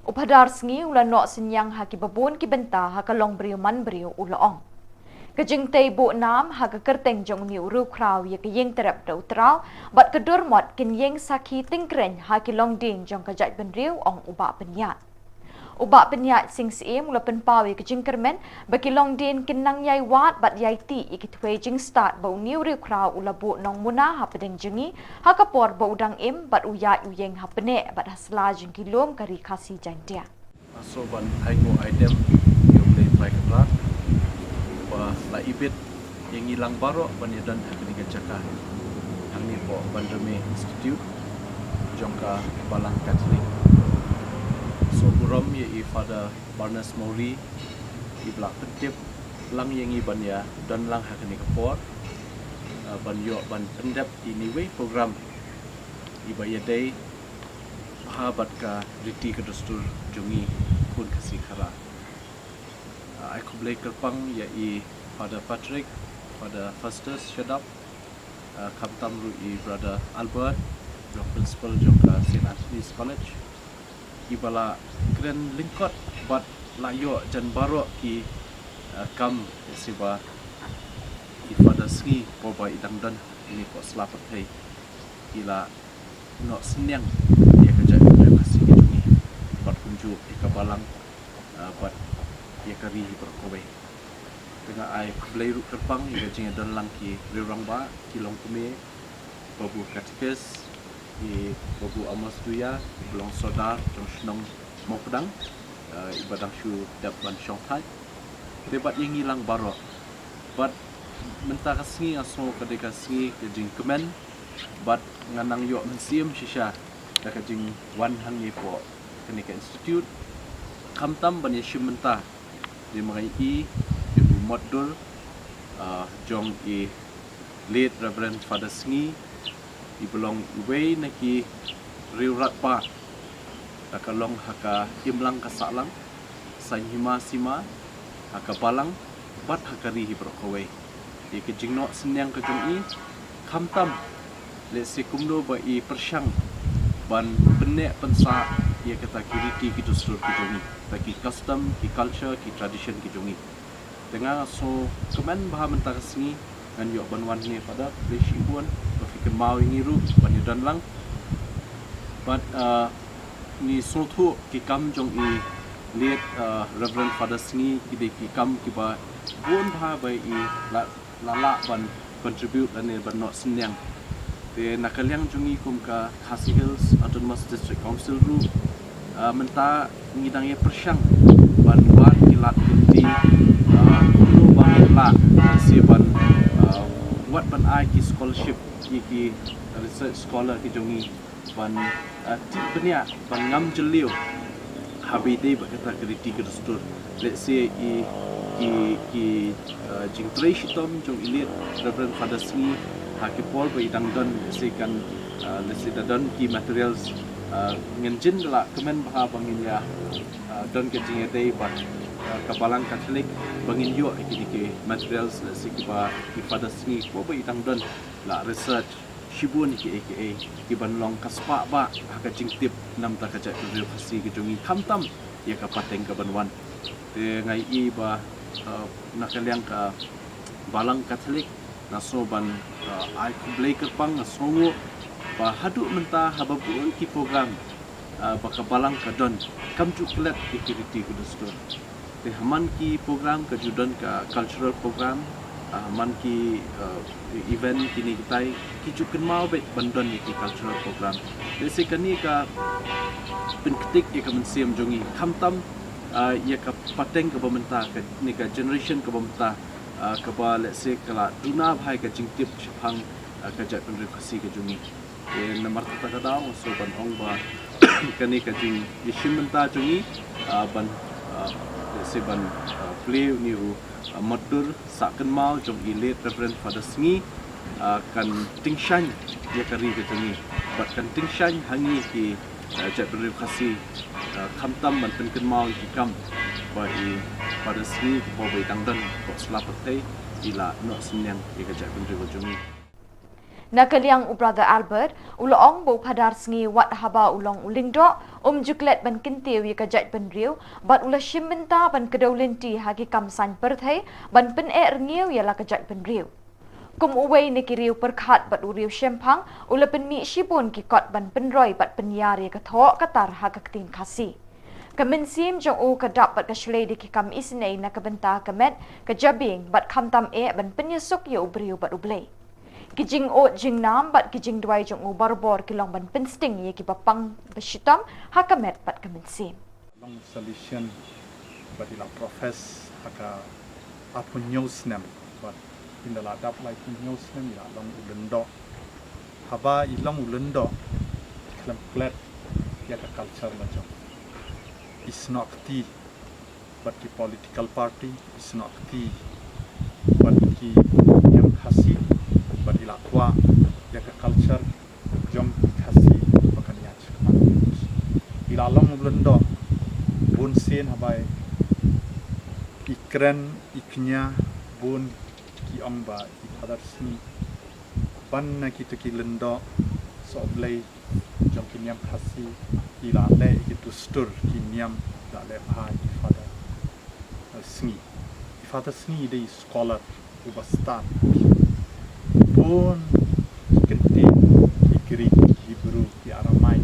Upadar ngi ula no senyang haki babon ki benta haka long beriu man beriu ulaong. Kajing tay bu nam haka kerteng jong ni uru kraw ye ka yeng terap da utraw, bat kedur mot kin yeng saki tingkren haki long ding jong ka jat benriu ong uba penyat. Ubak penyat sing sim ula penpawi ke jingkermen bagi long din kinang yai wat bat yai ti ikit we jing start bau niu riu kraw ula bu nong muna hapedeng jengi hakapor bau udang im bat uyat uyeng hapene bat hasla jing kilom kari kasi jantia. So ban aigo item yo play try kra ba la ibit yang ilang baro ban yadan hakini jaka hangni po Benediction Institute jongka balang Catholic. So buram ye I Father Barnes Maury I blak pentip lang yang I ban ya dan lang hakani kapor ban yo ban pendep ini way program I bayadai sahabat ka riti ka dustur jungi kun kasih khara I kublai kerpang ya I Father Patrick Father Festus Shadap Kaptam ru I Brother Albert the principal jongka St. Anthony's College ibala kren lingkot bat layo jan baro ki kam siba ifada sri poba idang dan ini ko selapat hai ila no senyang ya kerja kasih ini bat kunju ikabalang bat ya kari berkowe dengan ai blai ru kerpang ya jing dan lang ki rirang ba kilong kume babu katikes I babu Amos Duya belong sodar jong senong mau pedang ibadah syu dap ban Shanghai debat yang hilang baro bat mentah kasih aso kadai kasih ke jing kemen bat nganang yo mensiam shisha dak jing wan hang ye po Kenika Institute kamtam ban yeshu mentah di mengai I ibu modul jong I late Reverend Father Sngi I belong way naki riurat pa takalong haka imlang kasalang sain hima sima haka balang bat hakari hibrokaway di kejingno senyang kejong I kamtam le sekumdo ba I persyang ban benek pensa ia kata kiriti gitu seluruh kejongi bagi custom ki culture ki tradition kejongi dengan so kemen baha mentah kesini dan yok banwan ni pada reshibuan berfikir mau ngiru banyadan lang but ni sotu ki kam jong I late Reverend Father Sngi ki kam ki ba bun bha bai I la ban contribute dan ban no senyang te nakaliang jungi kum ka Khasi Hills Autonomous District Council ru menta ngidang ye persyang ban buat kilat kunti kuno ban la si ban buat ban ai ki scholarship ki research scholar ki jongi ban ti benia ban ngam jeliu habide ba kata kriti ke stur let's say ki jing traitom jong ilit reverend father sni hakipol ba idang don si kan let's say don ki materials ngenjin la kemen baha bangin ya don ke jing day but kabalang Katolik bangin yo iki materials let's say ki father sni ko ba idang don la research shibun ki banlong kaspa ba haka jing tip nam ta kaja real khasi ki jongi khamtam ya ka pateng ka banwan te ngai i ba nakaliang ka balang Katolik naso ban ai kublai kerpang nasongo ba hadu menta hababun ki program baka balang ka don kam ju klet security ku dostor te haman ki program ka judan ka cultural program man ki event kini kitai ki ju kenmau bet bandon ki cultural program desi kani ka penketik ya ka mensiam jongi khamtam ya ka pateng ka bamenta ka ni ka generation ka bamenta ka ba let's say kala duna bhai ka jingtip chhang ka ja pendri khasi ka jongi e namar ta ka daw so ban ong ba kani ka jing yishim menta jongi ban let's say ban play ni madur saken mau jong ilet reverend father sngi kan tingshan ya kari ke jongi bat kan tingshan hangi ki ja pendri khasi khamtam man pen mau ki kam ba i father sngi ko be tangdan ko slapate ila no sinyang ya ka ja pendri ko jongi Nakaliang brother Albert ulong bo padar sngi wat haba ulong ulingdo juklet ban kintiu ya kajat ban riu bat ula shimbenta ban kedaulinti hagi kamsan perthai ban pen ngiu ya la kajat ban riu kum uwei ni kiriu perkhat bat uriu shempang ula pen mi shipun ki kot ban penroi bat penyar ya katho katar hagaktin khasi Kemensim jong u kadap bat kashlei di kikam isnei na kabenta kamet kajabing bat khamtam ban penyesuk ya ubriu bat ublei Kijing o jing nam bat kijing duai jong u barbor kilong ban pensting ye ki papang beshitam hakamet bat kemensim. Long solution but ila profess haka apun news nem but in the ladap like news nem ila long ulendo haba ilong ulendo klam klet ya ka culture la jong is not the but the political party is not the but the yang khasi but ila tua ya ka culture jom khasi bakan ya chama ila long ulendo bun sen habai ikren iknya bun ki amba ipadar sni ban na kita ki lendo so blai jom ki niam khasi ila le itu stur ki niam da le hai father sni de scholar ubastan bun kenti ikri Hebrew ki Aramai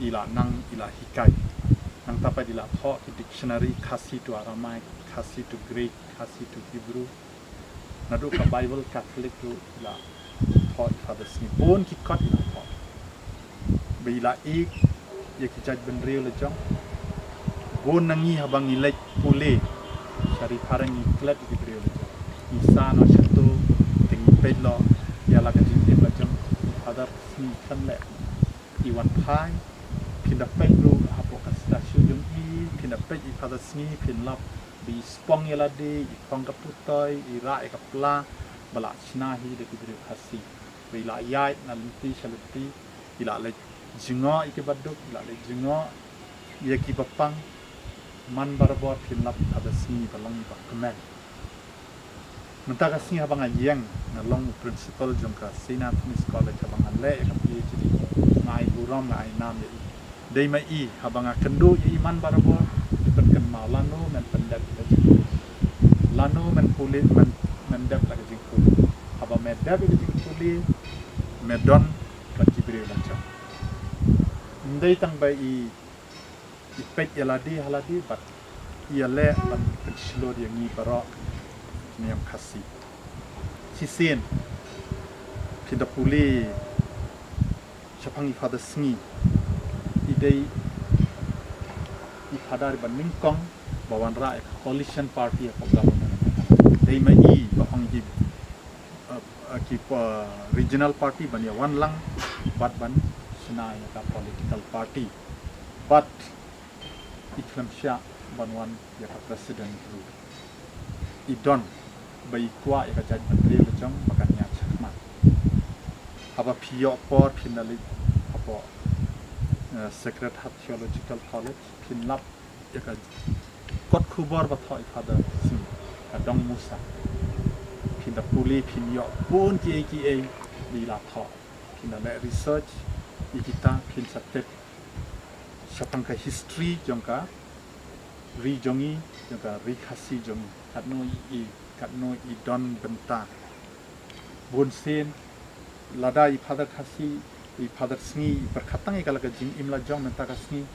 ila nang ila hikai nang tapai ila tho ki dictionary khasi to Aramai khasi to Greek khasi to Hebrew nadu ka Bible Catholic to ila tho father sni bun ki kot ila tho bila ik ye ki jaj ben real jong bun nangi habang ilek pule sari parang iklet ki real isa no shatu tingi pedlo ya la ka jing jong father sni kan le iwan pai kinda pedro apo ka stasyon jong kinda ped I father sni pin lap bi spong yala de I pong ka putoy I ra ka pla bala china hi de ki khasi bila yai na linti shalati ila le jingo I ke baduk ila le jingo ye ki bapang man barbor pin lap father sni balang ba kemen Mentaka sing habang ayang na long principal jong ka Saint Anthony's College habang ale ka PhD ngai buram ngai nam ye dei mai I habang kendu ye iman barabor perken malano men pendap lano men puli men dap la jing puli haba med dap jing puli medon ka jibril lancha ndai tang bai I pet yaladi haladi bat iale ban penshlo dia ngi barok niam khasi sisen kinda puli chapang I father sni idei padar ban mingkong bawan ra coalition party of government dei mai I bahang di regional party ban ya wan lang bat ban sina ya political party but iklam sya ban wan ya president ru idon bai kwa ya jaj menteri lejong makan nya chakma aba pio por finally apa secretariat theological college pinlap ya kot khubor ba thoi father si dong musa pinda puli pinyo pun ki di la tho pinda le research ikita pin satet sapangka history jongka ri jongi jongka ri khasi jongi katno I don benta bun sen lada I father khasi I father sngi berkatang I kalaga jing imla jong menta kasni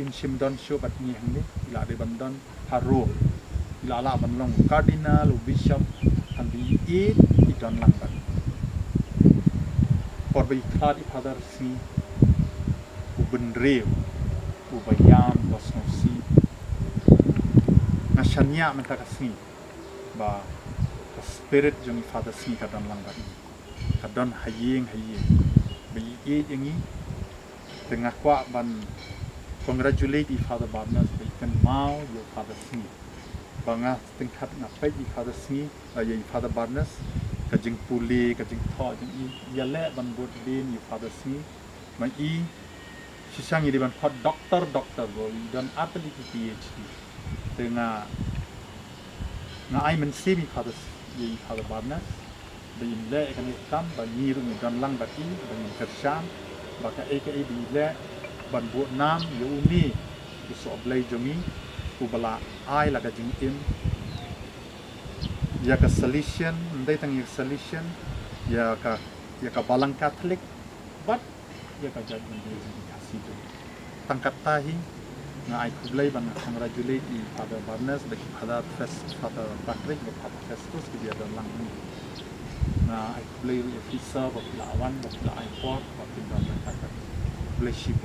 in shimdon show bat ni hangni ila de bandon haro ila ala banlong cardinal bishop and the eight I don lang bat por by third I father sngi ubendrew ubayam bosnosi nashanya menta kasni ba spirit jong I father sngi kadon lang bat kadon hayeng by eight yangi tengah kwa ban congratulate I father Barnes by kan mau your father sngi banga tingkat ngapai I father sngi I father Barnes kajing puli kajing tho jing I yale ban bot bin I father sngi mai I sisang I ban hot doctor go dan atli PhD tengah ngai men semi father I father Barnes by le kan tam ba ni ru dan lang ba I ba ni kersham ba ka bi le ban buat nam yo umi so blai jongi ubala ai la ga jing im ya ka solution ndai tang ya solution ya ka balang catholic but ya ka judgment dia kasih tu tangkat tahi na ai kublai ban congratulate I father Barnes bagi father Patrick bagi father Festus dia dan lang ni na ai kublai officer bagi lawan bagi ai port bagi dan tangkat bless you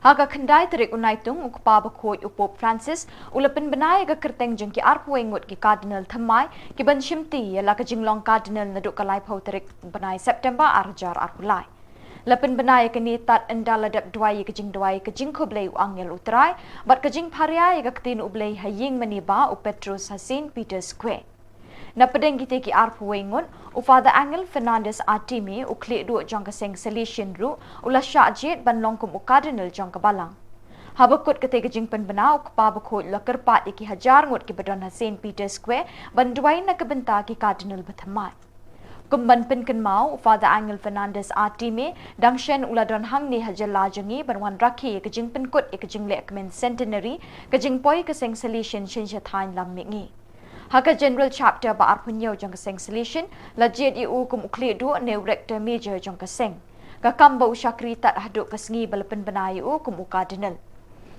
Haga kendai terik unaitung ukpa bakoi upop Francis ulapin benai ga kerteng jengki arpuengut ki cardinal thamai ki ban shimti yala ka jinglong cardinal naduk kalai phau terik benai September arjar arpulai lapin benai ka ni tat endaladap dwai ka jing khoblei angel utrai bat ka jing pharia ga ktin ublei haying maniba u Petrus Hasin Peter Square na pedeng kita ki arpuengut u Father Angel Fernandez Atimi u kli du jong ka seng solution ru ula syajet ban longkum u cardinal jong ka balang habakut kete ka jing pen benau ka bakut la kerpat iki hajar ngut ki badon Hasin Peter Square ban duai na ka benta ki cardinal bathamai kumban pen kan mau Father Angel Fernandez Atimi dangshen ula don hang ni hajala jangi ban wan rakhi ka jing pen kut ka jing le kmen centenary ka jing poi ka seng solution shin thain lam mingi Haka General Chapter ba arpunyo jong kaseng solution lajet iu kum ukli du ne rector major jong kaseng ka kamba usyakri tat haduk kasngi balapen benai u kum cardinal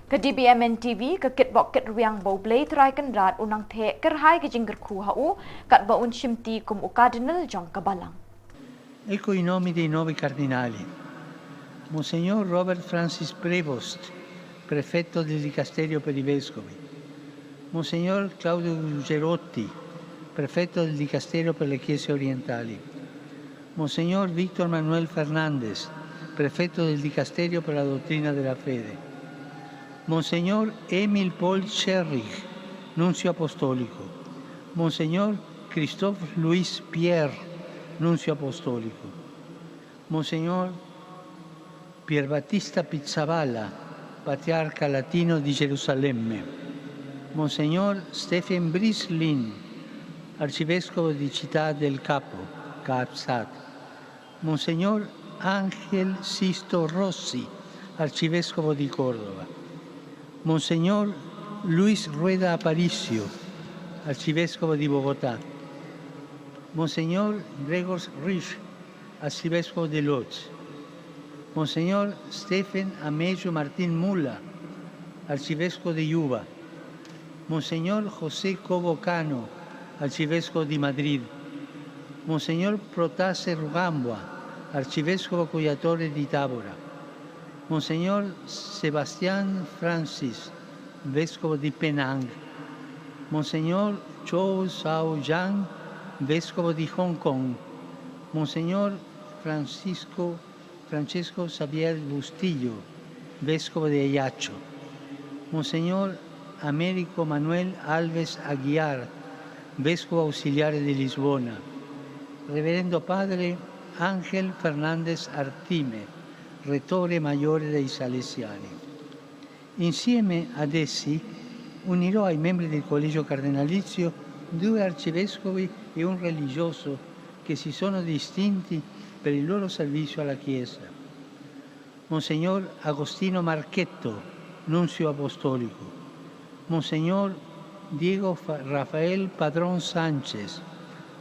ka Dbmntv ka kitbok kit riang bau blay trai kan rat unang the kerhai ka jingger khu ha u kat ba un shimti kum cardinal jong ka balang Ecco I nomi dei 9 cardinali. Monsignor Robert Francis Prevost, prefetto del Dicasterio per i Vescovi. Monsignor Claudio Gerotti, prefetto del Dicasterio per le Chiese Orientali. Monsignor Víctor Manuel Fernández, prefetto del Dicasterio per la Dottrina della Fede. Monsignor Emil Paul Scherrich, nunzio apostolico. Monsignor Christophe Louis Pierre, nunzio apostolico. Monsignor Pierbattista Pizzaballa, patriarca latino di Gerusalemme. Monsignor Stephen Brislin, arcivescovo di Città del Capo, Capsat. Monsignor Ángel Sisto Rossi, arcivescovo di Córdoba. Monsignor Luis Rueda Aparicio, arcivescovo di Bogotá. Monsignor Gregor Rich, arcivescovo di Lodz. Monsignor Stephen Amejo Martín Mula, arcivescovo di Yuba. Monsignor José Cobo Cano, arcivescovo di Madrid. Monsignor Protase Rugambua, arcivescovo Coyatore di Tabora. Monseñor Sebastián Francis, Vescovo di Penang, Monseñor Chow Sao Yang, Vescovo di Hong Kong, Monseñor Francesco Xavier Bustillo, Vescovo de Ayacho, Monseñor Américo Manuel Alves Aguiar, Vescovo Ausiliare di Lisbona, Reverendo Padre Ángel Fernández Artime, Rettore Maggiore dei Salesiani. Insieme ad essi unirò ai membri del Collegio Cardinalizio 2 arcivescovi e un religioso che si sono distinti per il loro servizio alla Chiesa. Monsignor Agostino Marchetto, Nunzio Apostolico, Monsignor Diego Rafael Padrón Sánchez,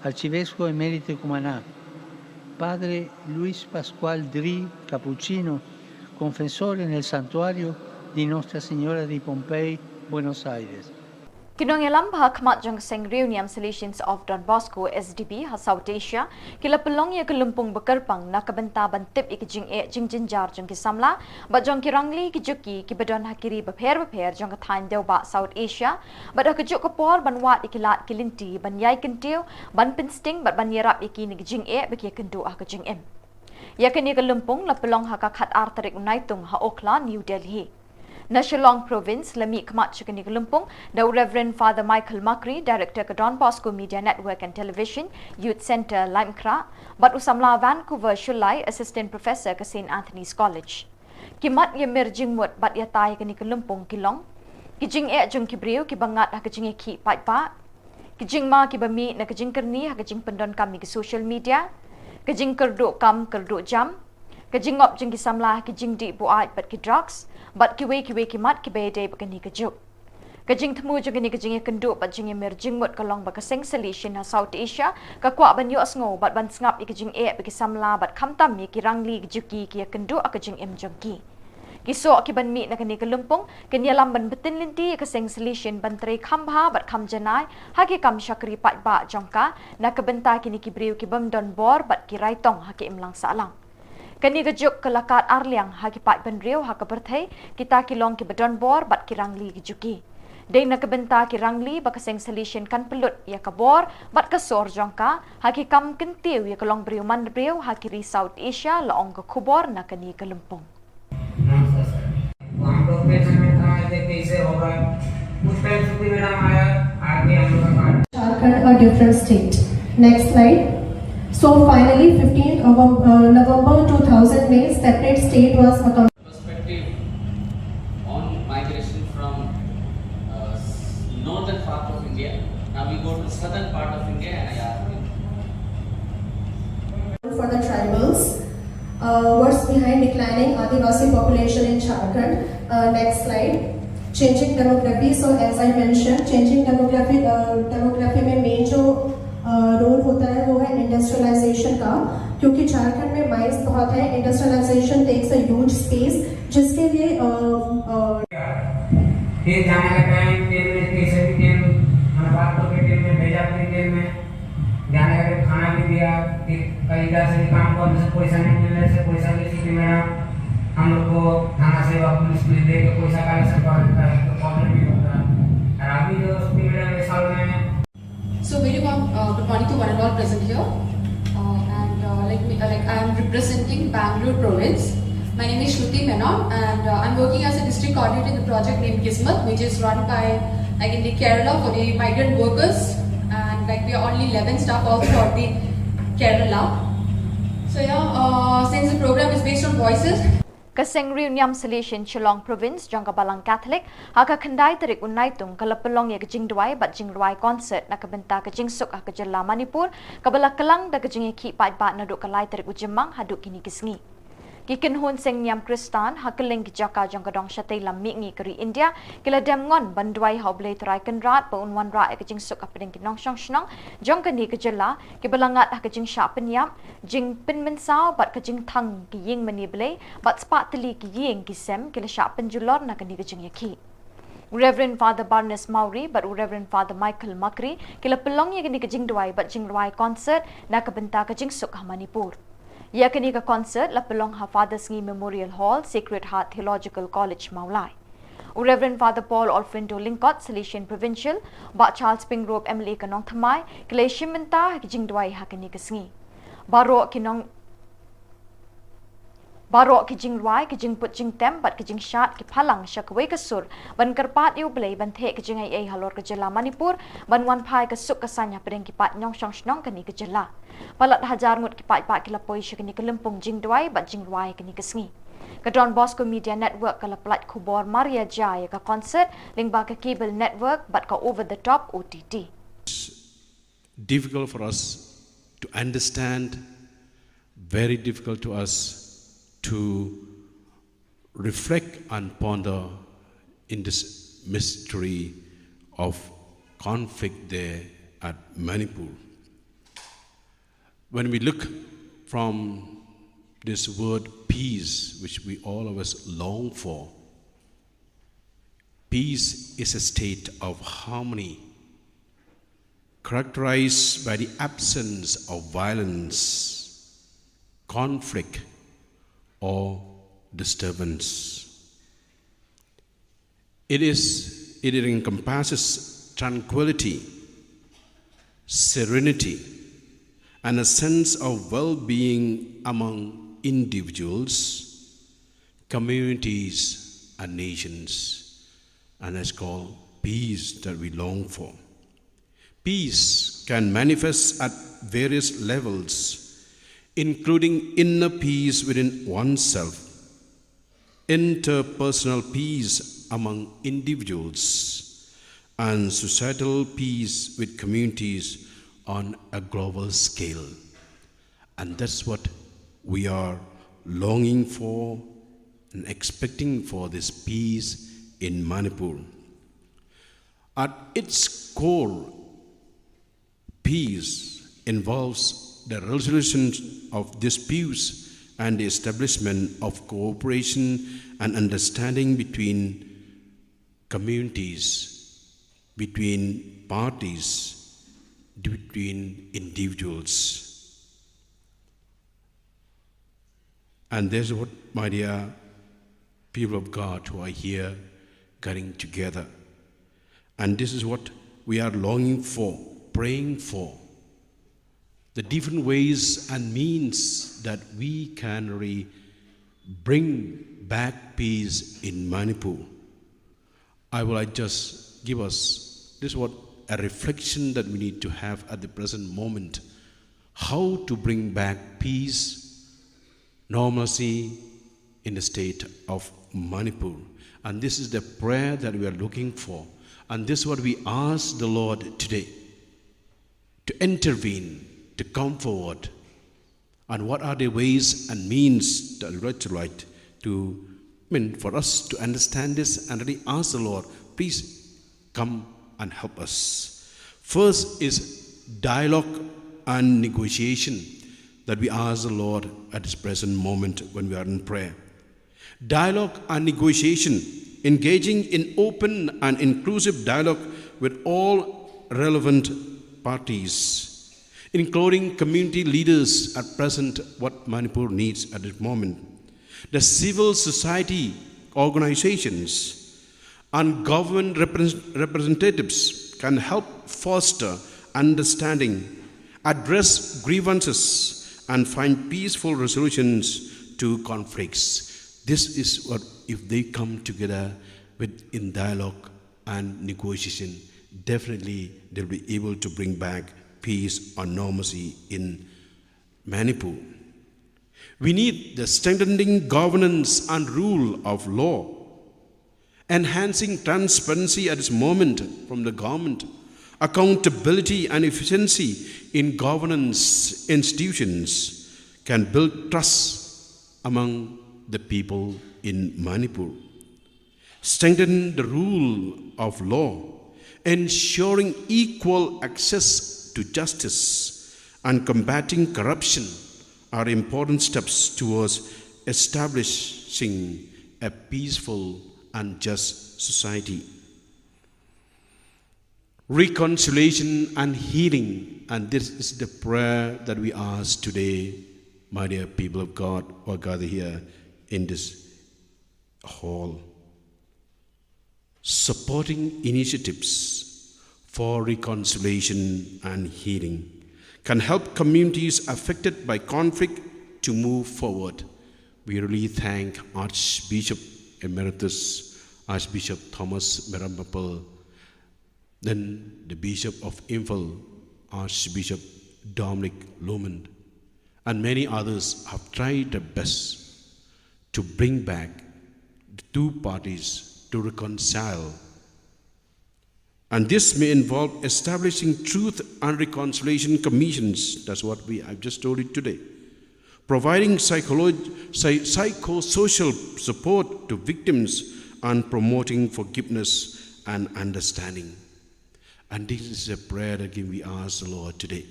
Arcivescovo Emerito Cumaná, Padre Luis Pascual Dri Cappuccino, confessore nel santuario di Nostra Signora di Pompei, Buenos Aires. Kinong ilam bah khmat jang seng Niam Solutions of Don Bosco SDB ha South Asia kila pelong ya kelumpung bekerpang nak benta bantip ikjing jinjar jang ki samla ba jang ki rangli ki juki ki badon hakiri bapher jang ka thain deu ba South Asia ba da kejuk kapor banwat ikilat kilinti ban yai kentiu ban pinsting ba ban yarap iki ni jing be ki kendu ah kejing em ya kini kelumpung la pelong ha ka khat artarik unaitung ha Okla New Delhi National Province Lami Kmat Chikani Lumpung, the Reverend Father Michael Makri, Director of Don Bosco Media Network and Television, Youth Centre Limekra, but Usamla Vancouver Shulai, Assistant Professor ka St. Anthony's College. Kimat ye merjing mut bat ya tai kani Lumpung kilong, kijing jung kibriu ki bangat ha kijing ki pa, kijing ma ki bami na kijing kerni ha kijing pendon kami ke social media, kijing kerdu jam, kijing op jing ki samla kijing di buat bat ki drugs, but kiwe ki mat ki bede bakani kejuk. Kajing temu jung ni kajing kendu bat jing merjing mut kalong ba kaseng solution ha South Asia ka kwa ban yo sngo bat ban ngap ikajing baki samla bat khamtam mi ki rangli juki ki kendu akajing jongki. Kisok ki ban mi na kani kelumpung kenyalam ban betin linti kaseng solution ban tre khambha bat kham janai ha ki kam shakri pat ba jongka na kabenta kini ki briu ki bam don bor bat ki raitong ha ki imlang salang. Kani kejuk kelakat arliang haki pat benriu haka berthai kita kilong ki bedon bor bat kirangli kejuki. Dei nak benta kirangli bakaseng solution kan pelut ya kabor bat kasor jongka haki kam kentiu ya kelong briu man briu haki ri South Asia laong ke Khubor Nakani ke Lempung. हम लोग पेंशन में कमाते कैसे होगा कुछ टाइम छुट्टी में नाम आया आगे हम लोग का Jharkhand a different state. Next slide. So finally, 15th of November 2000 May, separate state was accomplished. Perspective on migration from northern part of India. Now we go to southern part of India and I ask you. For the tribals, what's behind declining Adivasi population in Jharkhand? Next slide. Changing demography. So as I mentioned, changing demography में main जो रोल होता है वो है इंडस्ट्रियलाइजेशन का, क्योंकि झारखंड में mines बहुत है. Industrialisation takes a huge space जिसके लिए फिर जाने का टाइम ट्रेन में कैसे भी ट्रेन बात तो ट्रेन में भेजा अपनी ट्रेन में जाने का फिर खाना भी दिया फिर कई इधर से काम करने से पैसा नहीं मिलने से पैसा की स्थिति में हम लोग को थाना सेवा पुलिस पुलिस दे के पैसा कलेक्शन करता है तो प्रॉब्लम भी होता है. और अभी जो स्थिति में साल में So very warm good morning to one and all present here. I am representing Bangalore province. My name is Shruti Menon and I'm working as a district coordinator in the project named Kismet, which is run by in the Kerala for the migrant workers, and we are only 11 staff all throughout the Kerala. So since the program is based on voices. Kaseng Niam Solution Shillong Province jangka balang Catholic haka kendai terik unaitung kalapelong ya kejing duai bat jing duai concert nak kebenta kejing suk ha kejela Manipur kabala kelang da kejing ki pat bat naduk kalai terik ujemang haduk kini kisngi. Kiken hun seng Niam Kristan hakeling kijaka jangka dong shatei lam mi ngi keri India kila dem ngon banduai hoblei terai kenrat pa unwan ra kejing suk apedeng kinong shong shnong jangka ni kejela kebalangat ha kejing sha penyam jing pen mensau bat kejing thang ki ying manible bat spat teli ki ying ki sem kila sha penjulor na kani kejing yaki. Reverend Father Barnes Mauri but Reverend Father Michael Makri kila pelong ya kini kejing duai bat jing duai concert na kebenta kejing suk ha Manipur. Yakani ka concert la pelong ha Father's Ngi Memorial Hall, Sacred Heart Theological College Maulai. Reverend Father Paul Olfindo Linkot, Salesian Provincial, Ba Charles Pingrove Emily Kanong Thamai, Kaleshim Menta Jingdwai Hakani Kasngi. Baro kijing ruai kijing put jing tem bat kijing shat ki phalang shakwei kasur ban karpat yu blei ban the kijing ai halor ka jela Manipur ban wan phai ka suk ka sanya pedeng ki pat nyong shong shnong kani ka jela palat hajar ngut ki pat ki lapoi shakani ka lempung jing duai bat jing ruai kani ka sngi ka Don Bosco Media Network ka laplat Khubor Maria Jaya ka concert ling ba ka cable network bat ka over the top OTT. Difficult for us to understand, very difficult to us to reflect and ponder in this mystery of conflict there at Manipur. When we look from this word peace, which we all of us long for, peace is a state of harmony, characterized by the absence of violence, conflict, or disturbance. It encompasses tranquility, serenity, and a sense of well-being among individuals, communities, and nations, and it's called peace that we long for. Peace can manifest at various levels, including inner peace within oneself, interpersonal peace among individuals, and societal peace with communities on a global scale. And that's what we are longing for and expecting for this peace in Manipur. At its core, peace involves the resolution of disputes and the establishment of cooperation and understanding between communities, between parties, between individuals. And there's what, my dear people of God who are here getting together. And this is what we are longing for, praying for. The different ways and means that we can really bring back peace in Manipur. I will just give us this what a reflection that we need to have at the present moment. How to bring back peace, normalcy in the state of Manipur. And this is the prayer that we are looking for. And this is what we ask the Lord today, to intervene, to come forward. And what are the ways and means that we would like to, for us to understand this and really ask the Lord, please come and help us. First is dialogue and negotiation that we ask the Lord at this present moment when we are in prayer. Dialogue and negotiation, engaging in open and inclusive dialogue with all relevant parties, including community leaders at present, what Manipur needs at this moment. The civil society organizations and government representatives can help foster understanding, address grievances, and find peaceful resolutions to conflicts. This is what, if they come together in dialogue and negotiation, definitely they'll be able to bring back peace or normalcy in Manipur. We need the strengthening governance and rule of law, enhancing transparency at this moment from the government, accountability and efficiency in governance institutions can build trust among the people in Manipur. Strengthen the rule of law, ensuring equal access to justice and combating corruption are important steps towards establishing a peaceful and just society. Reconciliation and healing, and this is the prayer that we ask today my dear people of God who are gathered here in this hall, supporting initiatives for reconciliation and healing can help communities affected by conflict to move forward. We really thank Archbishop Emeritus Archbishop Thomas Meramapal, then the Bishop of Imphal, Archbishop Dominic Lumen, and many others have tried their best to bring back the two parties to reconcile. And this may involve establishing truth and reconciliation commissions. That's what I've just told you today. Providing psychosocial support to victims and promoting forgiveness and understanding. And this is a prayer that we ask the Lord today,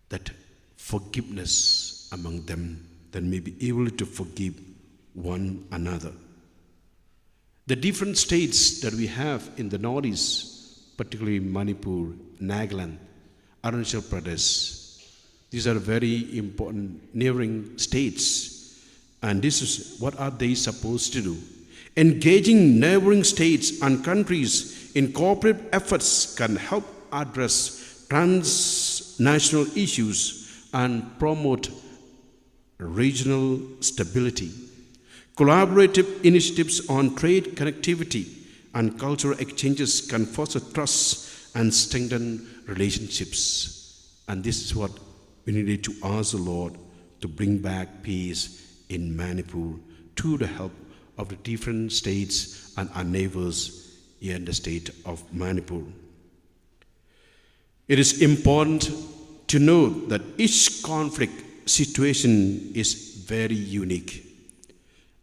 that forgiveness among them, that may be able to forgive one another. The different states that we have in the Northeast, particularly Manipur, Nagaland, Arunachal Pradesh, these are very important neighboring states. And this is what are they supposed to do? Engaging neighboring states and countries in cooperative efforts can help address transnational issues and promote regional stability. Collaborative initiatives on trade connectivity and cultural exchanges can foster trust and strengthen relationships. And this is what we needed to ask the Lord to bring back peace in Manipur through the help of the different states and our neighbors here in the state of Manipur. It is important to note that each conflict situation is very unique,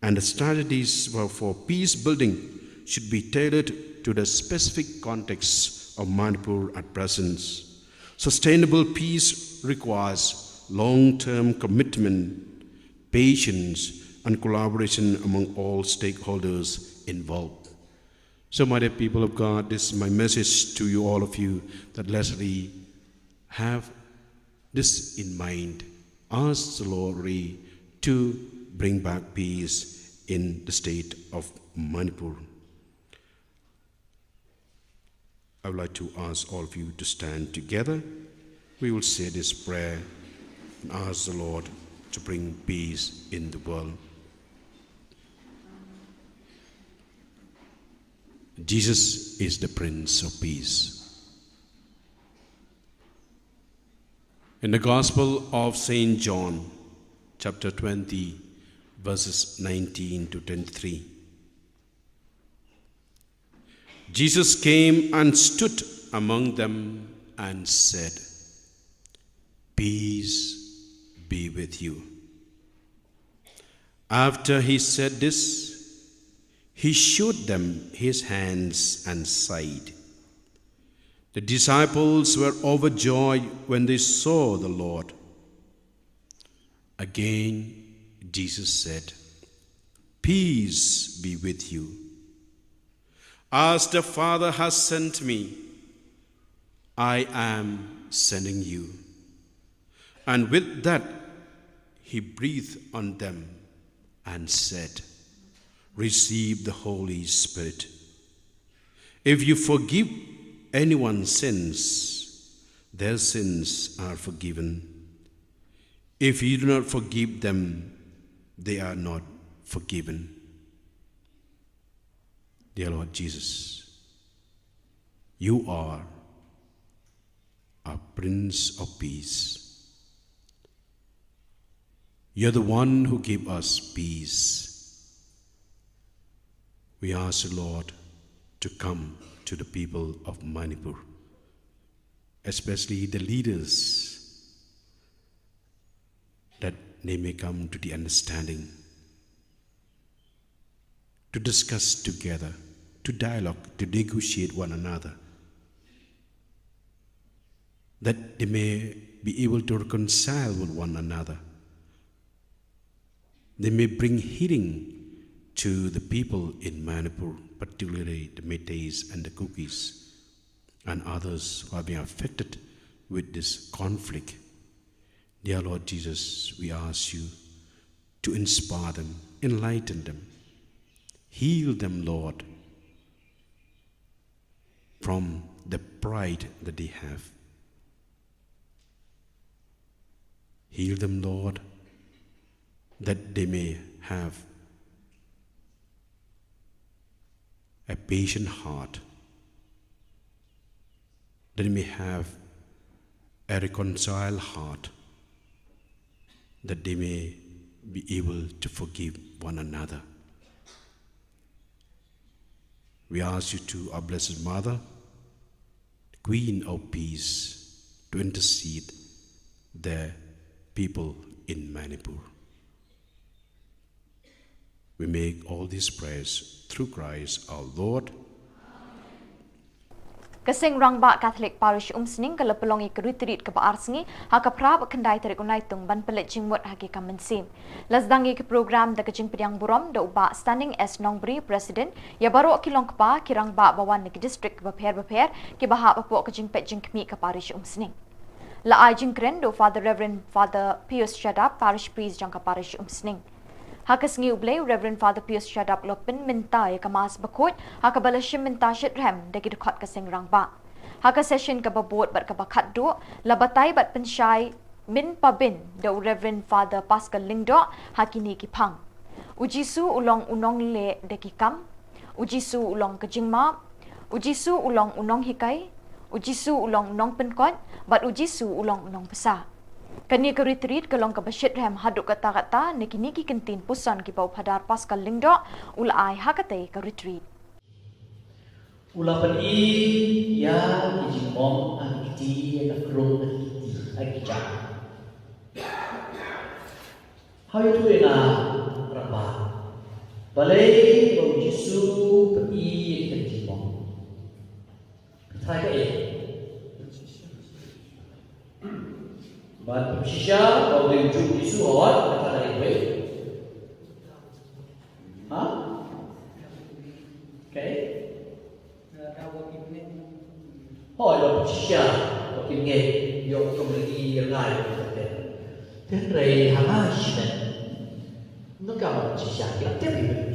and the strategies for peace building should be tailored to the specific context of Manipur at present. Sustainable peace requires long-term commitment, patience, and collaboration among all stakeholders involved. So, my dear people of God, this is my message to you, all of you, that let's really have this in mind. Ask the Lord really to bring back peace in the state of Manipur. I would like to ask all of you to stand together. We will say this prayer and ask the Lord to bring peace in the world. Jesus is the Prince of Peace. In the Gospel of St. John, chapter 20, verses 19 to 23, Jesus came and stood among them and said, "Peace be with you." After he said this, he showed them his hands and side. The disciples were overjoyed when they saw the Lord. Again, Jesus said, "Peace be with you. As the Father has sent me, I am sending you." And with that, he breathed on them and said, "Receive the Holy Spirit. If you forgive anyone's sins, their sins are forgiven. If you do not forgive them, they are not forgiven." Dear Lord Jesus, you are our Prince of Peace. You're the one who gives us peace. We ask the Lord to come to the people of Manipur, especially the leaders, that they may come to the understanding, to discuss together, to dialogue, to negotiate one another, that they may be able to reconcile with one another. They may bring healing to the people in Manipur, particularly the Meiteis and the Kukis and others who are being affected with this conflict. Dear Lord Jesus, we ask you to inspire them, enlighten them, heal them, Lord, from the pride that they have. Heal them, Lord, that they may have a patient heart, that they may have a reconciled heart, that they may be able to forgive one another. We ask you to, our Blessed Mother, Queen of Peace, to intercede the people in Manipur. We make all these prayers through Christ our Lord. Kasing rangba Catholic Parish umsning kalapelongi keritrit ke baarsengi haka prab kendai tarik unaitung ban pelet jingmut hagi kamensim. Lasdangi ke program da kejing pediang burom da uba standing as nongbri president ya baru kilong kepa kirangba bawan ke district beper ke bahak bapuk kejing pet jing kemi ke parish umsning. La ai jing kren do Father Reverend Father Pius Shadap parish priest jangka parish umsning. Haka sengi ublay Reverend Father Pius Shadap lopin minta ya kemas bakut haka balashim minta shit rem dagi dekat kasing rangba. Haka session ka babot bat ka bakat do labatay bat pensyai min pabin do Reverend Father Pascal Lingdo hakini kipang. Ujisu ulong unong le dagi kam, ujisu ulong kejingma, ujisu ulong unong hikai, ujisu ulong unong penkot, bat ujisu ulong unong pesa. Kani ke retreat kelong ke basyit rem haduk kata-kata niki kentin pusan ki bau padar Pascal Lingdo ula ai hakate ke retreat. Ula pen i ya ijimom akiti ya krong akiti akija. How you doing raba? Balai bau Yesu pen i ijimom. Try ke But Shisha or the Jewish or what? Huh? Okay. Oh, the Shisha, working gay, your community, your life. Then Ray Hamash. No government Shisha, you're telling me.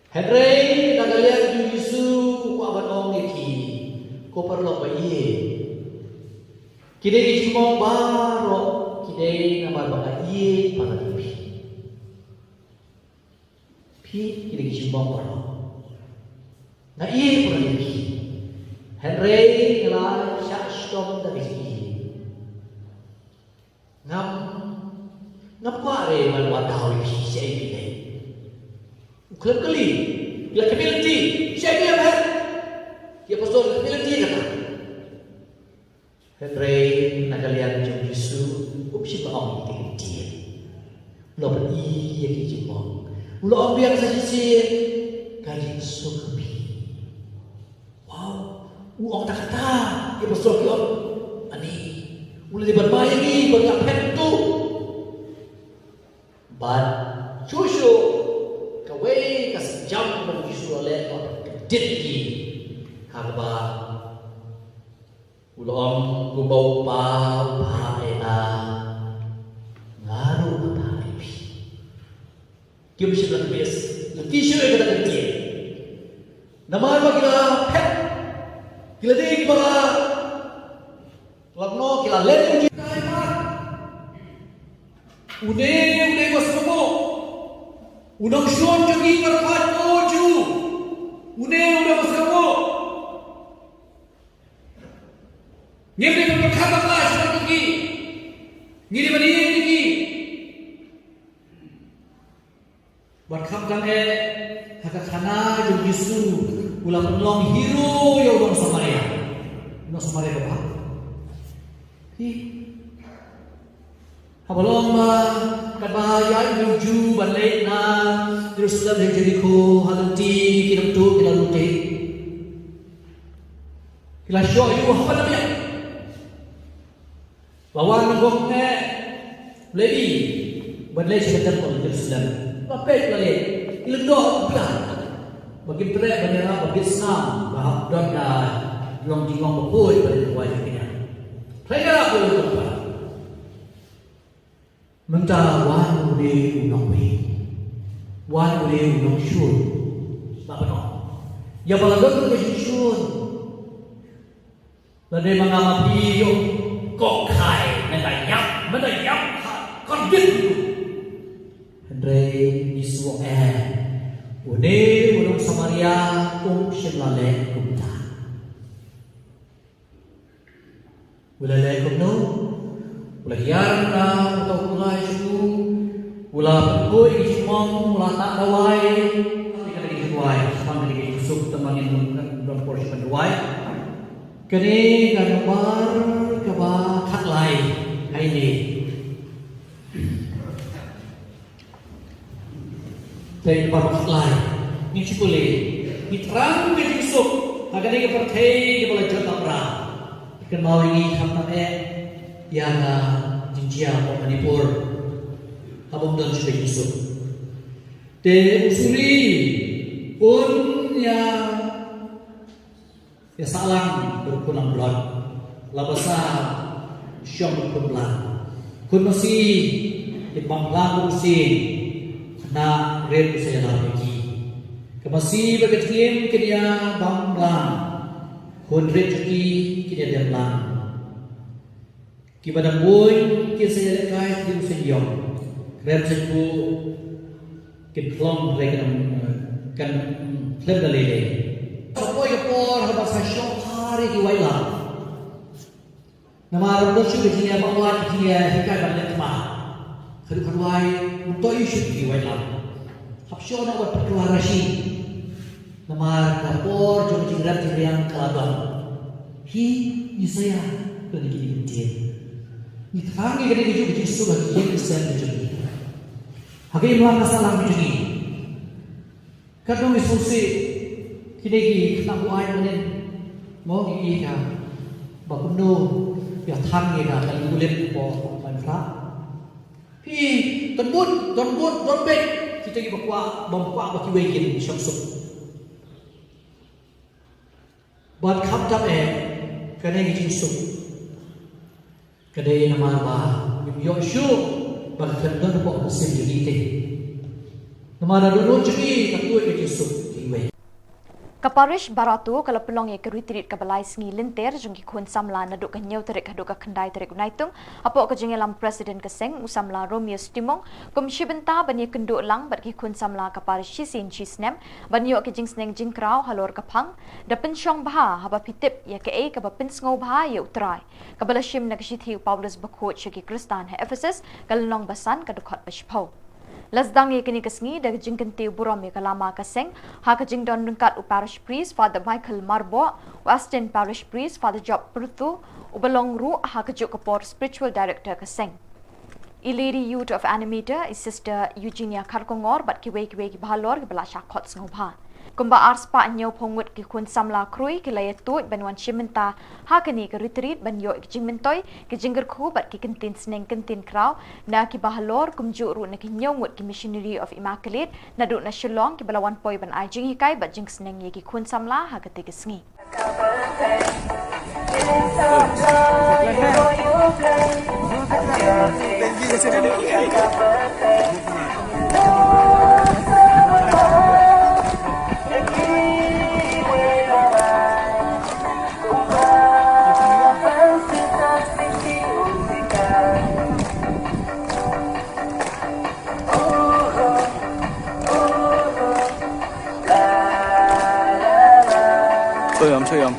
Henry, Nagalia, Juisu, Wabanong, Copper Lopay. Kini dijumong baro, kini nama baka iye pangalipi. Pi kini dijumong baro. Na iye pangalipi. Henry ngelai syastom dari iye. Ngap kuare manwadawi siya ini. Uklep kali, bila capability, siya ini apa? Dia pastor capability kata. Henry nagalian jung Yesu upsi baong tingin dia. Lo beri yang dijemong. Lo ambil saja sih kali sukapi. Wow, uang tak kata dia besok kion. Ani, mulai bermain ni berkapet tu. But susu kawai kasih jam bagi Yesu oleh kediri harba. Ulong gubau pa ena ngaru pa ipi. Kim sila kebes, letisyo ay kata ketiye. Namay ba kila pet, kila di ba lagno kila len yung kaya pa. Une mas mo, unang syon yung iparpat mo ju. Une mas mo. Nyeri berkata kelas lagi, nyeri berdiri lagi. Berkapkan haka kana yung Yesu ulang penolong hero yung ulang Samaria. Ulang Samaria apa? Habalong kabahaya yung Jew balik na Jerusalem yang Jericho halanti kinam tu kinalute. Kila show yung apa namanya? Lawan gong lady berlai sekitar pun Jerusalem. Apa itu lagi? Ilendok pelan. Bagi perek banyaklah bagi senam bahak dan long jingong berpoi pada wajah kita. Playera ko Menta wan ure unong we. Wan ure unong shun. Bapa no. Ya balagon ke shun. Lade mga mapiyo ko kai medayap kon dit. Andre isu une unong Samaria shilale kumta. Ulale kumno. Ulahian na atau ulai itu ulah berkoi semong ulah tak dawai kita lagi dawai semang lagi kusuk temangin dalam porsi dawai kini gambar keba kat lai hari ini dari gambar kat lai ni cipule ni terang ke kusuk agar dia percaya dia boleh jatuh perang ikan mau ini hampa yang jinjia ko Manipur habang doon siya Yusuf. Te usuri pun ya salang berkunang bulan labasa siyang berkunang kun masih ibang usin na red saya lagi kemasi bagatiim kiniya banglang kun red kiniya demlang Kipada boy kisah lekai tim senyum, rem seku kiplong rekan kan klem dalile. Sampai kepor habis syok hari kiwailah. Nama orang tu juga bawa dia hikai balik temah. Kedua untuk isu kiwailah. Habis orang buat perkelarasi. Nama kepor juga yang kelabang. Hi saya pergi dia. Ni tangi kena hidup di situ bagi yang Islam itu. Hakim lah masalah itu ni. Kadang misusi kini kita buat mana mau ini kan, bakuno ya tangi kan kalau kulit po mantra. Hi tembut dompet kita pergi bawa bagi wekin syamsuk. Buat kapta kena hidup Kadai nama ba Yoshu bahkan dan buat mesin jadi te. Nama dulu jadi takut ke Yusuf kiwe. Kaparish baratu kalau pelong ye keritrit kabalai sengi linter jungki kun samla naduk kenyau terik haduk kendai terik naitung apo ke jengelam presiden keseng usamla Romeo Stimong komisi benta bani kenduk lang bagi kun samla kaparish sisin chisnem bani ke jing sneng jing krau halor kapang dapen syong baha haba pitip ye ke ka bapin sngo baha ye utrai kabala shim nagsithi Paulus bakot shiki Kristan he Ephesus kalong basan kadukot bashpau Lasdang ye kini kesngi dag jingkenti buram ye kalama kaseng ha ka jingdon nungkat u parish priest Father Michael Marbo Western parish priest Father Job Prutu ubalong ru ha ka juk kapor spiritual director kaseng I lady youth of animator is sister Eugenia Karkongor bat ki bahalor ki bala shakot sngoba kumba arspa nyo pongut ki kun samla krui ki laya tuit banwan shimenta ha kani ka retreat banyo ki jingmentoy ki jinger khu bat ki kentin sneng kentin kraw na ki bahalor kumju ru na ki nyongut ki missionary of immaculate na du na shillong ki balawan poy ban ai jing hikai bat jing sneng ye ki kun samla ha ka ti sngi Soyam.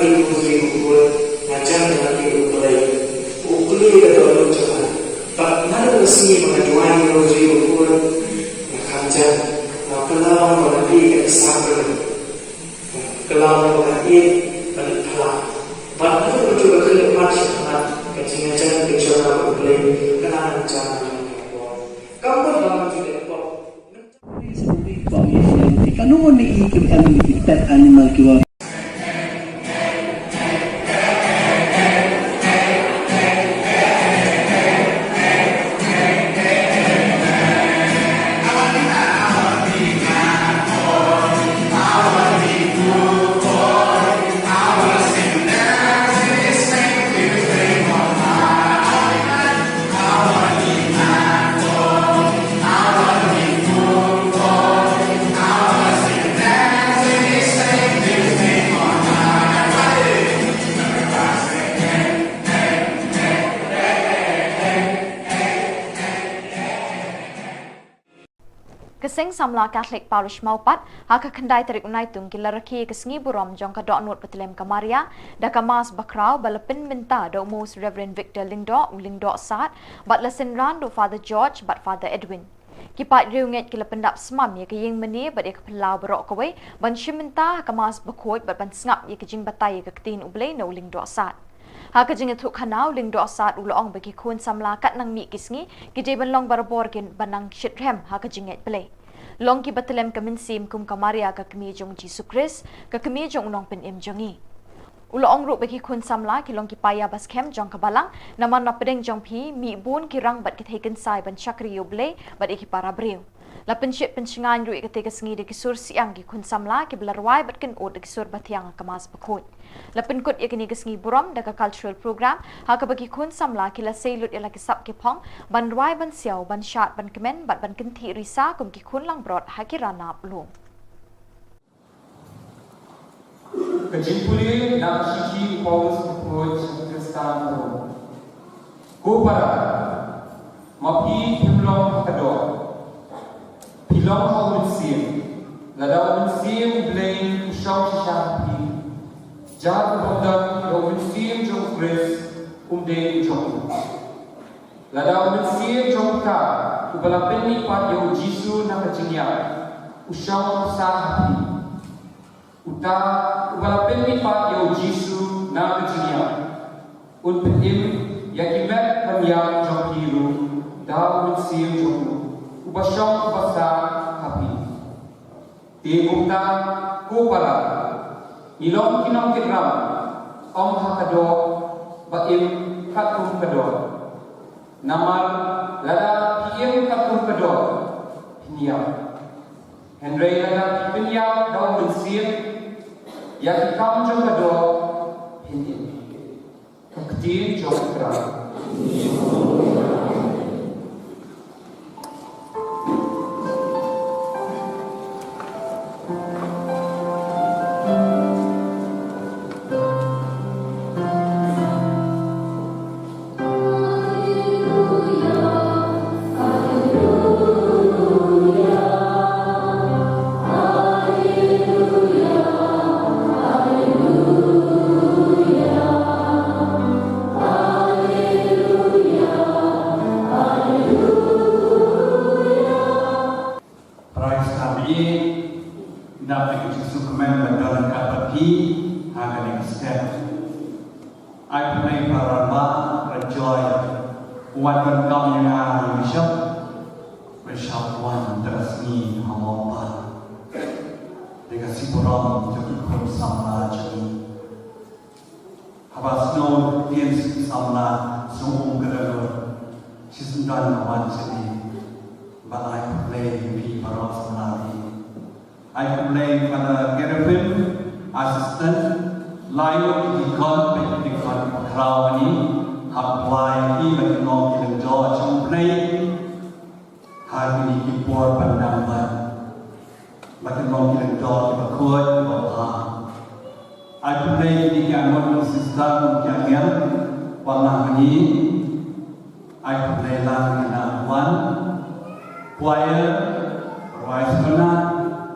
lagi putri kubur ngajang lagi ukulai ukulai ke dalam jalan tak nada resmi mengajuan putri kubur ngajang kelam lagi ke sabar kelam lagi balik kelak bahkan itu juga kelihatan sangat kecil-kecil kecuali ukulai kenangan jangan kamu dalam juga Kanungan ni ikim pet animal kiwa Keseng samla Catholic Parish Maupat haka kendai tarik unaitung kila raki kesengi burom jong ka donut petelem kamaria da kamas bakrau balapin minta do most Reverend Victor Lingdo Sat bat lesen ran do Father George bat Father Edwin kipat riunget kila pendap semam ya kayeng meni bat ek pelau berok kawai ban shiminta kamas bakoi bat ban sngap ya kejing batai ya ketin ublay no Lingdo Sat haka jing itu kanau Lingdo Sat uloong bagi kun samla kat nang mi kisngi gide ban long barabor kin banang shitrem haka jinget play long ki batelem kaminsim kum kamaria ka kemi jong Jesu Christ ka kemi jong unong pen im jongi uloong ru bagi kun samla ki long ki paya bas kem jong kabalang naman na pedeng jong pi mi bun ki rang bat ki theken sai ban chakri yoble bat iki para breu la penship pensingan ru ikate ka sengi de kisur siang ki kun samla ki belarwai bat ken od kisur batiang kamas bakut la penkut yakini kesengi buram da ka cultural program ha ka bagi kun samla ki la seilut ila ki sap ki pong ban rwai ban siao ban shat ban kemen bat ban kenti risa kum ki kun lang brot ha ki rana plum Kejimpuli nak siki Paulus approach Kristan Gopara mapi himlong kador pilong hawinsim lada winsim blain ushaw shapi Jad Bondan Rovinsim Jong Chris Umde Jong Lada Rovinsim Jong Ka Ubalapin ni Pat Yo Jisu Naka Jinya Ushaw Sahapi Uta Ubalapin ni Pat Yo Jisu Naka Jinya Unpetim Yakimet Panyam Jong Kiru Da Rovinsim Jong Ubashaw Ubasa Hapi Tebukta Kupala Ilong kinong kinram Om hakado Baim katum kado Namar Lada piem katum kado Pinyam Henry lada pinyam daun bensir Yaki kam jom kado Pinyam Kaktin jom kram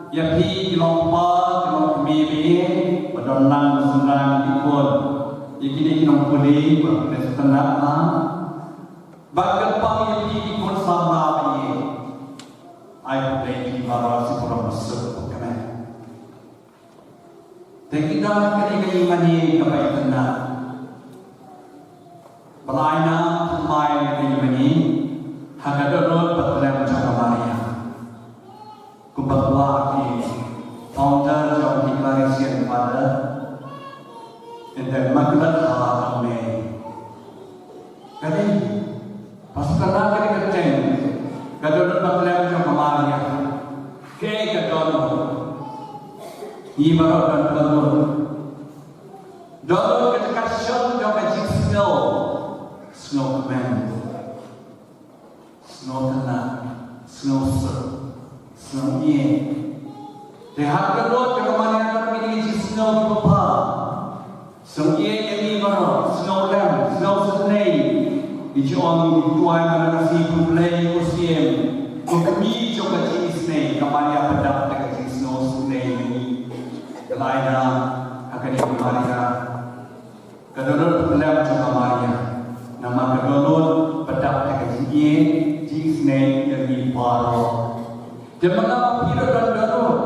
Yapi ilong pa ilong kami be padonang sundan di Ikini kinong puli, berpilih setenak na. Bagai pang yang di pun sama ini. Ayo lagi marah si kurang besar bukan? Tapi dah kini mani kebaik tenang. Belaina mai kini mani. Hagada road berpelan macam Maria. Kubatwa ki founder jauh declaration pada. Dan maklumat hal ini. Kali pasukan kali kecil, kadang berpelan macam Maria. Kek kadang, ibarat dan kadang. Kadang ketika shot jauh kecil snow command, snow tenang, snow sur, snow ye. Lihat kadang jauh mana yang terpilih snow di bawah. Snow ye yang ibarat snow lamb, snow snake. Dijual tuai mana nasi bulai usiam. Kami coba jenis snake, kamanya pedap dengan jenis snow snake ini. Kelaina akan dikemaria. Kedonor pelam coba maria. Nama kedonor pedap dengan jenis snake yang ibarat. Dan mengapa pira dan donor?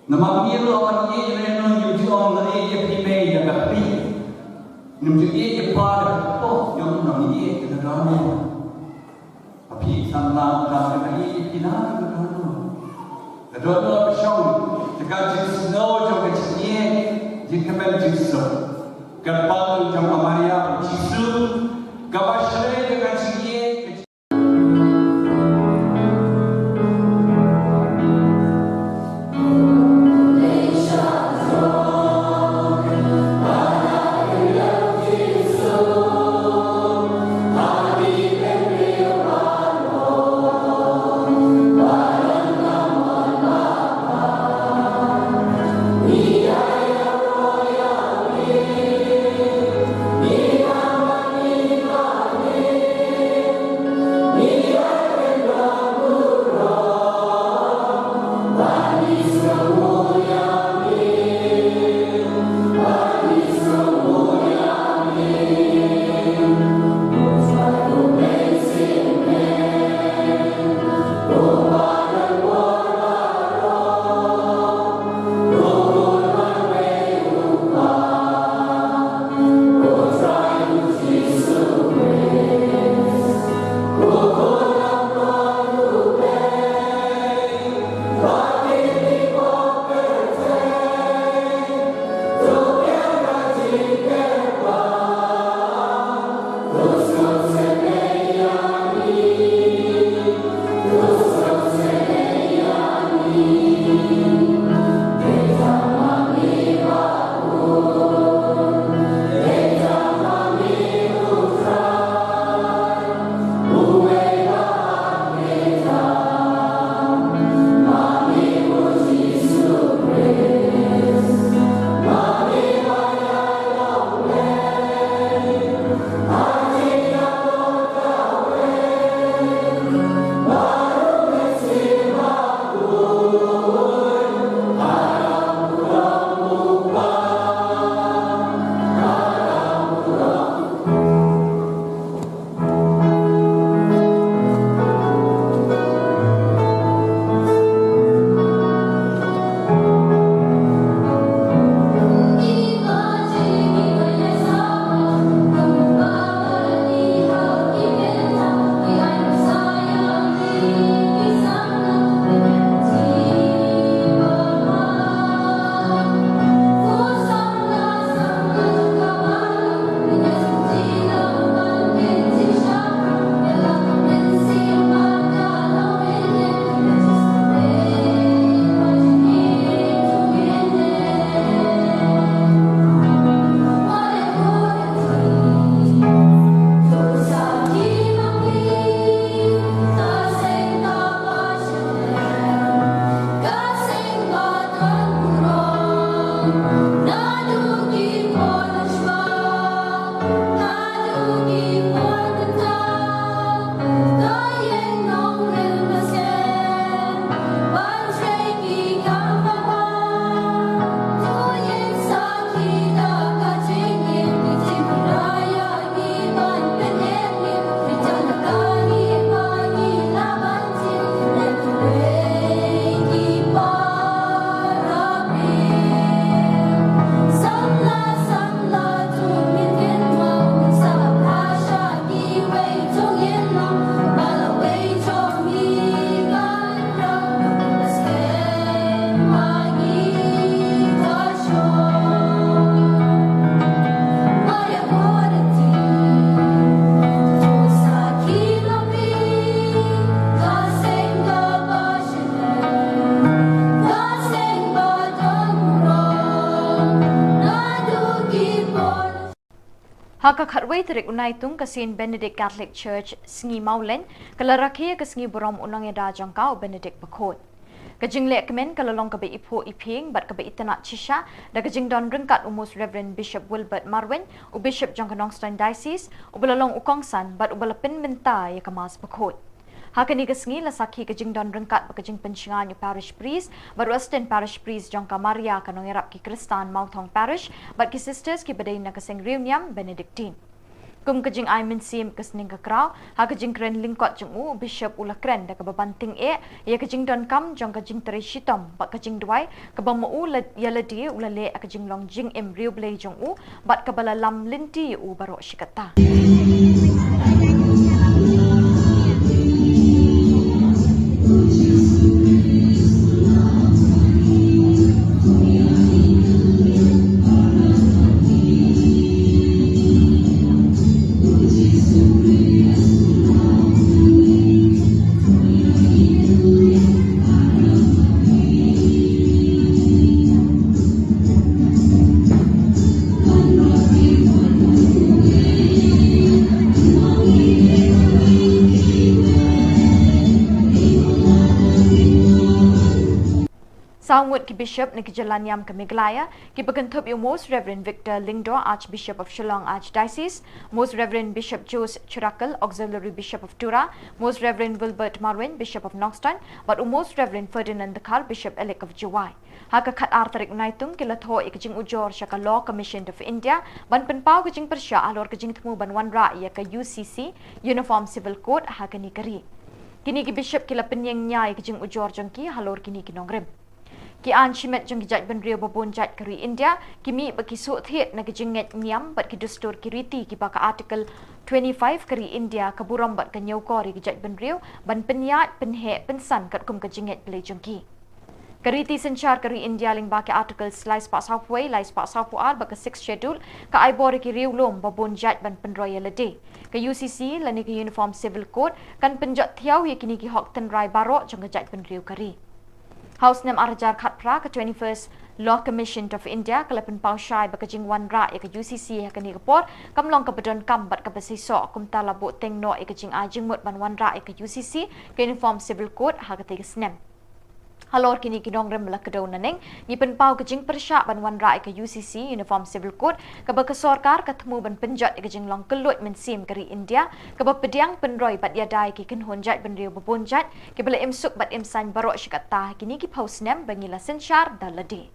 Nama pira orang ye yang orang lagi yang primei yang berpi. Nampak ye pada oh yang nama ye kena donor. Tapi sama orang ye kena donor. Donor bersama jika jenis snow jauh kecilnya jika menjenis kapal jauh Maria jisu kapal shalai dengan sini. Niam Naka Haka khatway terik unai tung ke Saint Benedict Catholic Church Sngi Maulen kalarakia ke Sngi Borom unang eda jangkau Benedict Bakot. Kajing lek kemen kalalong kabe ipo iping bat kabe itanak cisha da kajing don rengkat umus Reverend Bishop Wilbert Marwin u Bishop Jangkanongstein Diocese u belalong ukongsan bat u balapin minta ya kemas Bakot. Hakani kesngi lasaki kajing don rengkat bakajing pencingan parish priest bat Western Parish Priest Jangka Maria kanong erap ki Kristan Mautong Parish bat ki sisters ki badai na kasing Niam Benedictine. Kum kajing ay minsim kasning kakraw ha kajing kren lingkot jungu Bishop ula kren da kababanting ya kajing don kam jong kajing teri shitom bat kajing duai kabang mau yaladi ula le kajing long jing embryo blay jungu bat kabala lam linti u barok shikata. Sawut ki Bishop ni Khubor Niam Naka ki Bagantup yung Most Reverend Victor Lingdo, Archbishop of Shillong Archdiocese, Most Reverend Bishop Jose Chirakal, Auxiliary Bishop of Tura, Most Reverend Wilbert Marwin, Bishop of Nongstown, but Most Reverend Ferdinand Dakar, Bishop Elect of Jiwai. Haka kat artarik naitung kilatho ikajing ujor siya ka Law Commission of India, ban penpau kajing persya alor kajing temu banwan ra ya ka UCC, Uniform Civil Code haka ni kari. Kini ki Bishop kila penyeng nyai kajing ujor jangki halor kini kinongrim. Ki an chimet jang kijat benrio babon jat kari India kimi baki suat hit na kijinget niam bat ki dustur kiriti ki baka article 25 kari India kaburam bat kanyau kori kijat benrio ban penyat penhe pensan kat kum kijinget play jangki. Kariti senchar kari India ling baki article slice pak southway lice pak southward baka 6 schedule ka aibori ki riulom babon jat ban penroya lede. Ka UCC lani ki Uniform Civil Code kan penjat thiau ya kini ki hok tenrai barok jang kijat benrio kari. House Nam Arajar Khatpra ke 21st Law Commission of India kalapan pausyai bakajing wan ra ya ke UCC ya ke Nigapor kamlong ke bedon kambat ke besiso kum talabo teng no ya kajing ajing mut ban wan ra ya ke UCC ke Uniform Civil Code ha ke tigasnem. Halor kini kinongrem melakadaw naneng ni penpau kajing persya ban wan ra ya ke UCC Uniform Civil Code ke bakasorkar ketemu ban penjat ya kajing long kelut mensim kari India ke bapediang penroy bat yadai ki kenhonjat ban riu babonjat ke bala imsuk bat imsan barok syikata kini ki pausnem bangila sensyar daladi.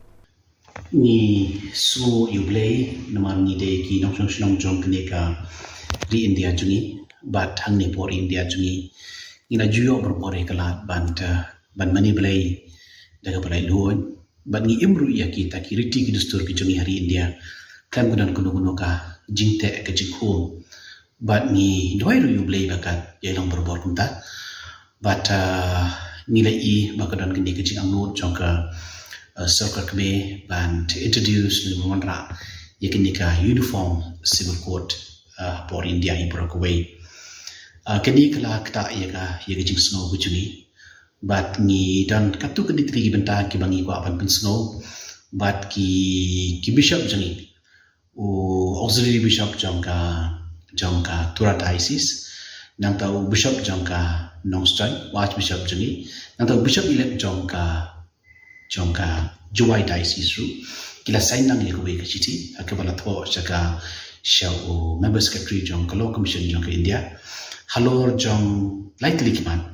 Ni su yublei naman ni de ki nong song jong keneka di India jungi bat hang ni por India jungi ina juyo berpore kelat ban mani belai daga belai luon ban ni imru ya kita kiriti ki dustur ki jungi hari India kan gudan kuno ka jingte ke jikhum bat ni doi ru yublei bakat yelong berbor kumta bat nilai i bakadan kini ke jing angut jong ka circle kami ban to introduce ni monra yakini ka Uniform Civil Code for India Ibrokaway kini kala kata yaga jing snow bujuni bat ni dan katu kini tri benta ki bangi ko apan pen snow bat ki bishop jangi auxiliary bishop jangka Tura Diocese nang tau bishop jangka Nongstown archbishop jangi nang tau bishop elect jangka Jiwai Diocese ru kila sign nang yekwe ke chiti akabala tho chaka shaw member secretary jong Law Commission jong India halor jong likely kiman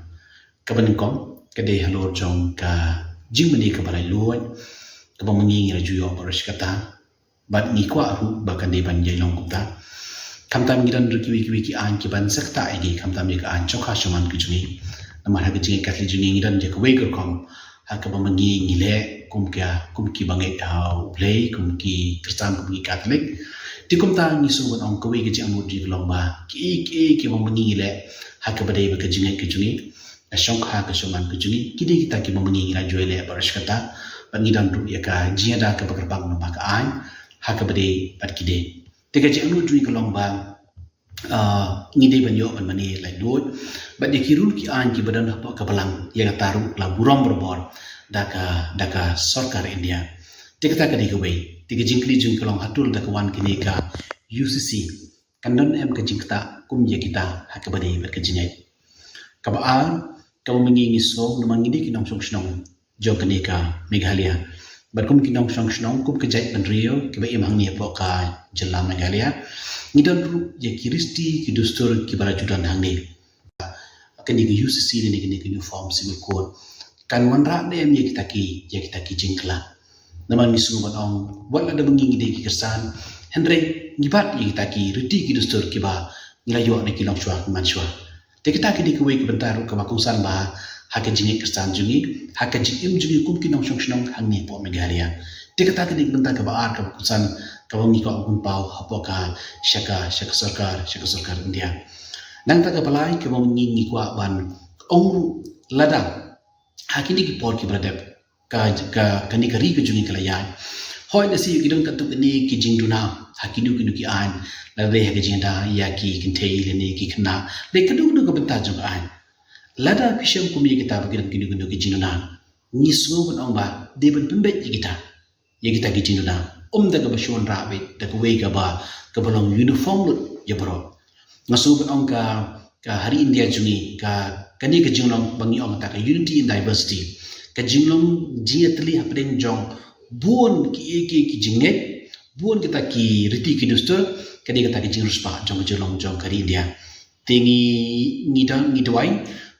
kaban kom kade halor jong ka jingmani ka balai luon ka bamangi ra juyo barish kata bat ni kwa ru bakan de ban jailong kupta kamtam gidan ruki wiki an ki ban sakta igi kamtam ye ka an chokha shaman ki juni namar ha ki katli juni gidan je ka weger kom ha ka bamangi ngile kumki bangai play kumki Kristen kumki Catholic ti kumta ni so ban ong ka wege jang mudi lomba ki bamangi ngile ha ka badai ba ka jingai ki juni Asyong ha ke shoman ke juni kini kita ki memengi ila joile barish kata bangidan ru ya ka jiada ke bekerbang nombak an ha ke bade pat kide tega je anu dui ke lomba ngide banyo ban mani lai lot bat de kirul ki an ki badan ha ka balang ya taru la buram berbor daka sarkar India tega ta ka di ke wei tega jingkli jung kelong hatul daka wan kini ka UCC Kandon em ka jingta kum ya kita hakabade berkejinyai. Kabaan kamu mengingi song namang ini kinong song snong jokane ka Meghalaya. Berkum kinong song snong kum kejai ban Rio kiba imang ni po ka jela Meghalaya. Ngidon ru ya kiristi kidustur kibara judan hangni. Kani ke UCC ni kini uniform civil code. Kan wanra ne em ya kita ki jingkla. Namang ni sungu banong wala da mengingi de ki kersan. Henry ngibat ya kita ki riti kidustur kiba nglayo ne kilong shwa manshwa. Kita kini kuwe kebentar ke bakusan bah hak jingik kersan jungi hak jingim jungi kum kinong shong shong hangni po Meghalaya. Kita kini kebentar ke baar ke bakusan ke bangi ko kumpau hapo ka syaka sarkar India. Nang tak kepalai ke bangi ni ko ban ong ladang hak ini ki por ki bradep ka kani kari ke jungi kelayan. Hoi nasi kidong kantuk ini ki jingduna hakinu ki an lade ha jingda ya ki kintei lene ki kena le kadu ke bentar jong an lada pisham kumi kita bagiran kinu ki jingduna ni sungu ban ong ba de ban pembet kita ki jingduna da ka bashon rabe da ka we ka ba ka balong uniform lut ya bro ngasu ban ong ka hari India jungi ka kani ka jinglong bangi ong ta ka unity in diversity ka jinglong jiatli hapdeng jong buon ki jinget buon kita ki riti ki dustur kadi kita ki jingrus pa jong kari India tingi ngidawai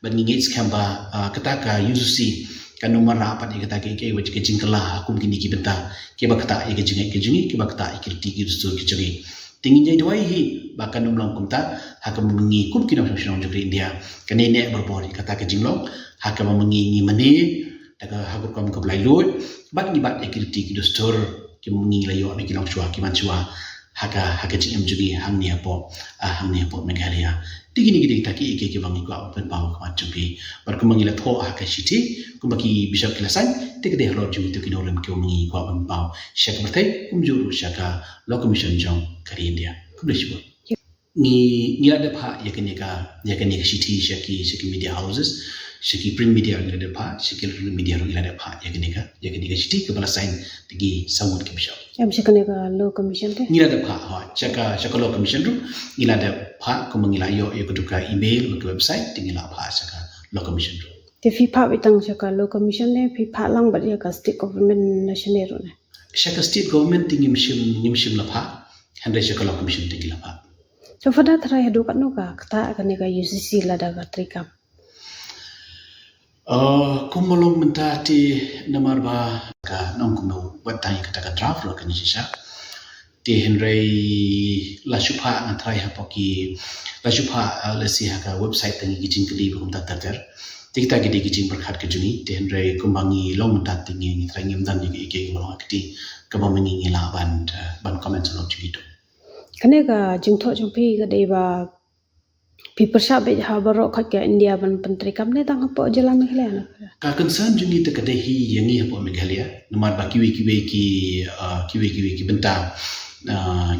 ban ngit skamba kata ka UCC kan nomor rapat kita ki wajib ki jingkala hukum kini ki benta ki ba kata ki jinget ki jungi ki ba kata ki riti ki dustur ki jungi tingi nyai dawai hi bahkan nomlong kumta hakam mengi kum ki nong kari India kani ne berbori kata ki jinglong hakam mengi ni mane daga hagur kam ka blai lut bat ni bat ekirti ki dustur ki mengi layo ni ki long chua ki man chua haka jim jugi hangni apo Meghalaya tigini gidi taki ki bangi ko pen pau ka chupi bar ko mengi la tho haka shiti ko baki bishop kilasan tigde hlo jugi to ki nolam ki mengi ko pen pau shak bertai kum juru shaka lo commission jong kari India ko blishbo ni ada pha yakani ka shiti shaki media houses shaki print media ngila de pha shaki media ngila de pha yakani ka shiti ke bala sign tigi samut ke bisho em shakane ka law commission te ngila de pha ha shaka law commission ru ngila de pha ko mangila yo ko duka email ko website tingila pha shaka law commission ru te fi pha bitang shaka law commission ne fi pha lang ba ya ka state government national ro ne shaka state government tingim shim la pha handle shaka law commission tingila pha so fada thrai hadu ka no ka kata ka ne ka UCC la da ka trikam kumolong mentati namar ba ka nong kuno watai kata ka draft lo kan sisa ti henrei la shupa ngatrai hapoki la shupa la si ka website tangi gijing kali bu ta tagar ti kita gidi gijing berkhat ke juni ti henrei kumbangi long mentati ngi trai ngim dan ni ke ngolo akti ka ba mengi ngila ban comment lo juni to kane ka jingtho jongpi ka dei ba people sabe ha baro khat ka India ban pantri kam ne tang po jela Meghalaya na ka concern juni te kade hi yangi hapo Meghalaya namar ba kiwi ki benta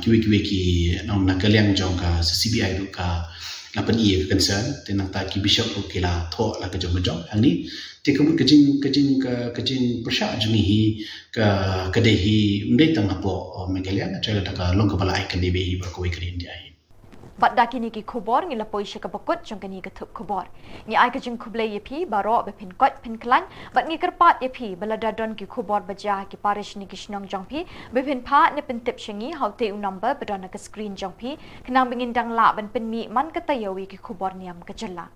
kiwi ki nong nakaliang jong ka CBI ru ka lapan ie concern te nang ta ki bishop ru kila tho la ka jong hangni te kamu kajing persya juni hi ka kade hi mdei tang hapo Meghalaya na trailer ta long ka bala ai kan debe hi ba ko ikri India hi Bat daki ni ki khubor ngi lapoi shika bakut jong kani ka thup khubor ni ai ka jing khublei yepi baro be pin kot pin klan bat ngi kerpat yepi balada don ki khubor baja ki parish ni kishnong jong pi be pin pha ne pin tip shingi haute u number bedona ka screen jong pi knang bingin dang la ban pin mi man ka tayawi ki khubor niam ka jalla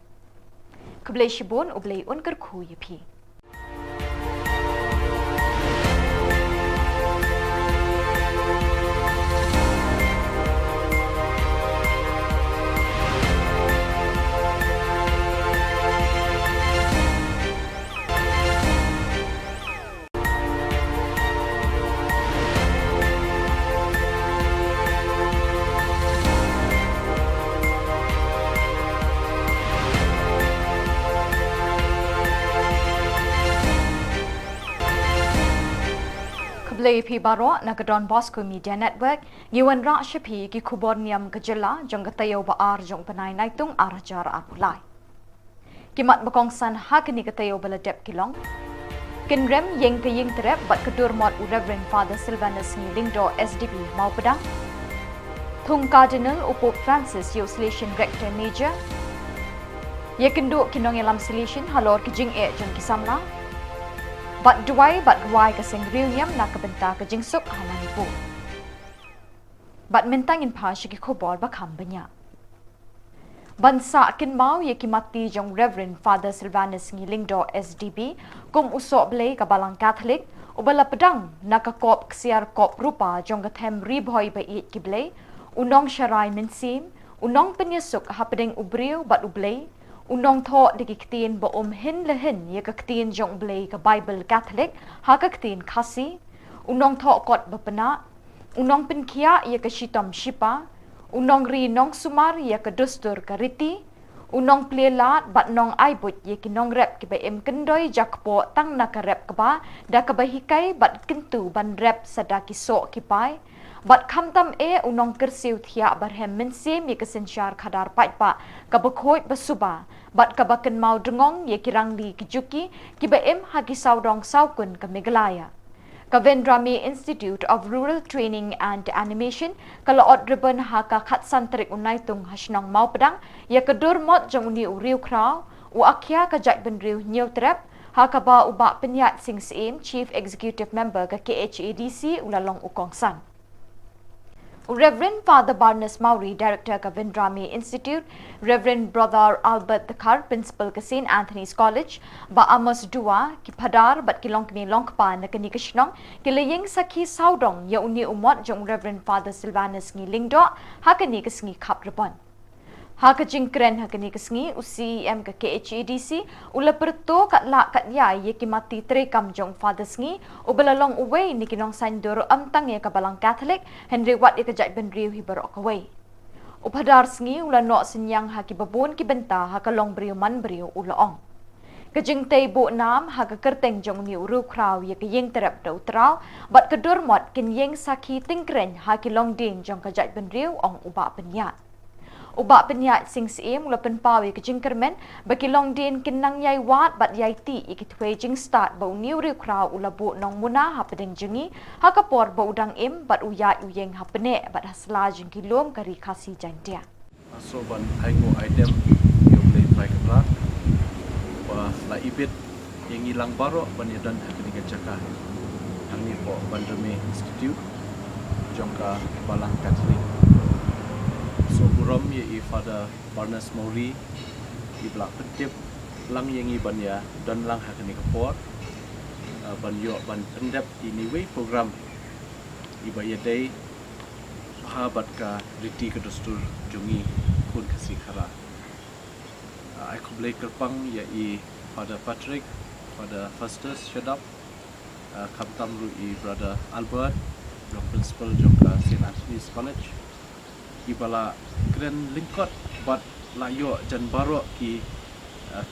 khublei shibun ublei un kar khu yepi Play baro Nakadon Bosco Media Network Yuan Ra Shapi ki Khubor Niam Kajala jong katayo ba ar jong panay naitung arajar apulai kimat bakong san hakini katayo baladep kilong kinrem yeng kaying trep bat kadur mod Reverend Father Silvanus ni lingdo SDP mau pedang Thung Cardinal Pope Francis yo Salesian Rector Major. Ye kenduk kinong yalam Salesian halor kijing jong kisamla. Bat duai kasing Niam Naka kajing suk Manipur. Bat mentangin pa syiki khubor bakam banyak. Bansa kin mau ye kimati jong Reverend Father Silvanus Ngilingdo SDB kum usok blay kabalang Catholic ubala pedang nakakop ksiar kop rupa jong kathem riboy bait kiblay unong syarai mensim unong penyesuk hapedeng ubriu bat ublay unong tho dikiktin bo hin lehen ye kaktin jong blay ka Bible Catholic ha kaktin khasi unong tho kot bapena unong penkia ye ka shitom shipa unong ri nong sumar ye ka dustur ka riti unong plelat bat nong aibut ye kinong rep ki em kendoi jakpo tang na ka rep ka ba da ka bahikai bat kentu ban rep sadaki so ki pai bat khamtam unong kersiu thia barhem mensim ye ka sensyar khadar pai pa ka bakhoi basuba bat ka baken mau dengong ye kirang di kijuki ki em hagi saudong saukun ka megalaya Kavendrami Institute of Rural Training and Animation kalaot ribbon haka khatsantrik unaitung hasnong mau pedang ya kedur mot jong uni uriu kraw u akhya ka jat benriu new trap haka ba uba penyat sing sim Chief Executive Member ka KHADC ulalong ukongsan Reverend Father Barnes Mauri, Director Kavendrami Institute, Reverend Brother Albert Thakar, Principal ka St. Anthony's College, ba Amos Dua, ki Padar, bat kilong kini longpa na kanikashnong, kilaying sakhi saudong ya uni umot jong Reverend Father Silvanus Ngilingdo, hakani kasngi kaprapon. Haka jingkren hakani kasngi UCM ka KHADC ula perto kat la kat ya ye kimati trekam jong Father sngi ubalalong uway ni kinong sandur amtang ye kabalang Catholic Henry Wat ye kajat benriu hibarok away. Upadar sngi ula no senyang haki babun ki benta haka long briu man briu ulaong. Kajing tay bu nam haka kerteng jong ni uru kraw ye kayeng terap da utraw bat kedur mot kin yeng sakhi tingkren haki long ding jong kajat benriu ong uba penyat. Ubak penyat sing sim mula penpawi ke jingkermen bagi long din kinang yai wat bat yai ti ikitwe jing start bau new riu kraw ula bu nong muna hapedeng jengi hakapor bau udang im bat uyat uyeng hapene bat hasla jing kilom kari kasi jantia. So ban aigo item yo play try kra ba la ibit yang ilang baro ban yadan hakini jaka angni po Programmatic Institute jongka balang Catholic. So buram ye Father Barnes Mauri i blak pentip lang yengi ban ya dan lang hakani kapor ban yo ban pendep ini way program iba ya day sahabat ka riti ke dustur jungi kun kasih khara aku blay kerpang ya Father Patrick Father Festus Shadap kamtam ru Brother Albert jong principal jong ka St. Anthony's College ibala kren lingkot bat layo jan baro ki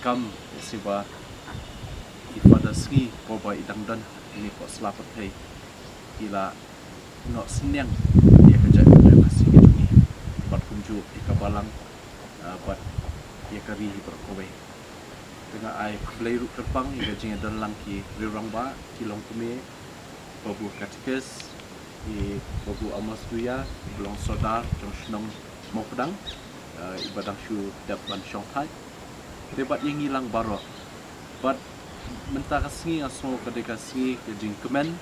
kam siba Father sngi boba idang dan ini po selapat hai ila no senyang dia kerja pada kasih ni bat kunju ikabalang bat ia kari berkowe dengan ai play ru kerpang ia jing dan lang ki rirang ba kilong kumi babu katikes babu Amos Duya belong sodar jong senong mau pedang ibadang syu dap ban syong thai debat yang hilang baro bat mentah kasngi aso kadeka singi ke jing kemen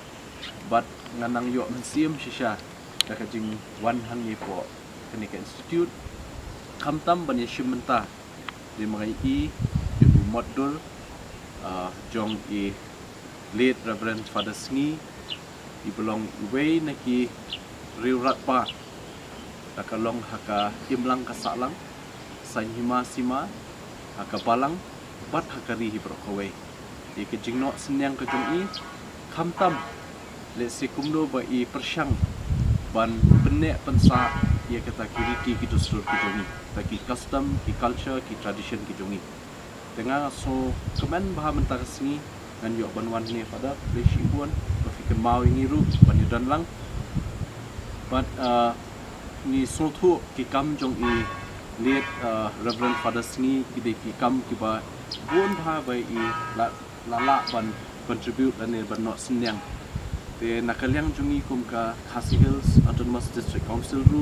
bat nganang yo mensim shisha da ka jing wan hang ye po Kenika Institute kamtam ban yeshim mentah di mengai ibu modul jong late Reverend Father Sngi ibelong way naki riurat pa takalong haka imlang kasalang sanhima sima haka balang bat hakari hibrokowe di kejingno senyang kejung kamtam le sikumdo ba persyang ban benek pensa ia kata kiriti gitu seluruh kejungi bagi custom ki culture ki tradition kejungi dengan so kemen baha mentah kesini dan yo banwan ni pada lesibun berfikir mau ngiru panidan lang but ni sotu ki kam jong late Reverend Father Sngi ki kam ki ba bun tha bai la ban contribute dan ban not senyang te nakaliang jungi kum ka Khasi Hills Autonomous District Council ru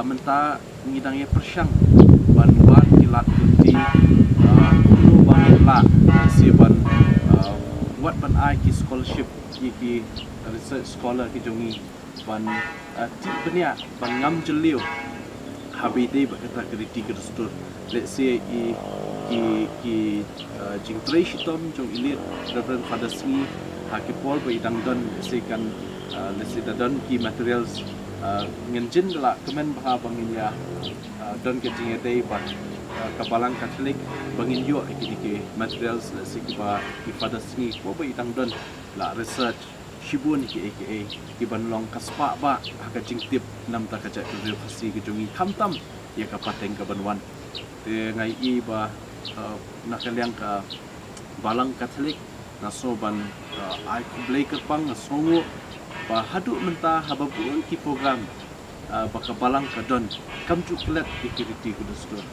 menta ngidangnya persyang ban kilat kunti kuno ban la si ban buat ban ki scholarship ki research scholar ki jongi ban ti benia ban ngam jeliu habide bakata kriti kristur let's say ki jingtrei shitom jong ilit reverend father sni hakipol ba idang don se kan let's say don ki materials ngenjin la kemen bah bangin ya don ke jinga dei ba kabalang Katolik bangin yo ki materials let's say ki father sni ko ba idang don la research shibun ki aka ki banlong kaspa ba haka jingtip nam ta ka ja ke fasi ke jongi khamtam ya ka pateng ka banwan te ngai i ba nakaliang ka balang Katolik naso ban ai kublai ke pang nasongo ba hadu menta hababun ki program baka balang ka don kam tu klet security ku dostor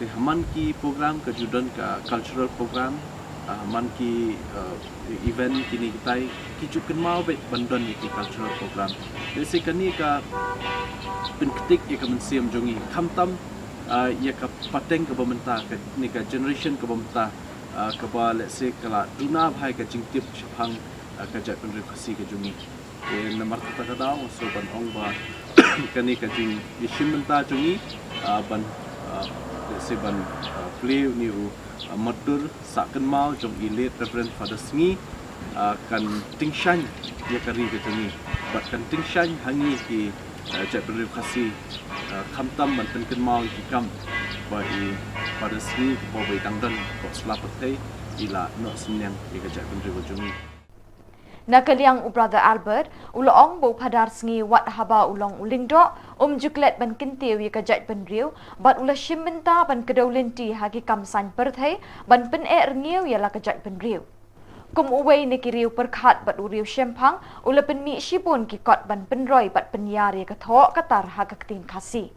te haman ki program ka judon ka cultural program man ki event kini kitai ki juken mau bet bandon ki cultural program desi kani ka penketik ya ka mensiam jongi khamtam ya ka pateng ka bamenta ka ni ka generation ka bamenta ka ba let's say kala duna bhai ka jingtip chhang ka ja penri khasi ka jongi namar kata kada so ban ong ba kani ka jing yishimenta jongi ban let's say ban play ni matur saken mau jong ilit reverend father sngi kan tingshan ya kari ke jongi bat kan tingshan hangi ki ja penri khasi khamtam ban penken mau ki kam ba i father sngi ko bai tangdan ko slapatai ila no senyang ya ja penri jongi Nakaliang brother Albert ulong bo padar sngi wat haba ulong ulingdo juklet ban kintiu ka jat ban riu bat ula shimmenta ban kedolenti hagi kamsan perthai ban pen ngiu ya la ka jat ban riu kum uwei ne kiriu perkhat bat uriu shempang ula pen mi shibun ki kot ban pen roi bat pen yari ka tho katar haga tin khasi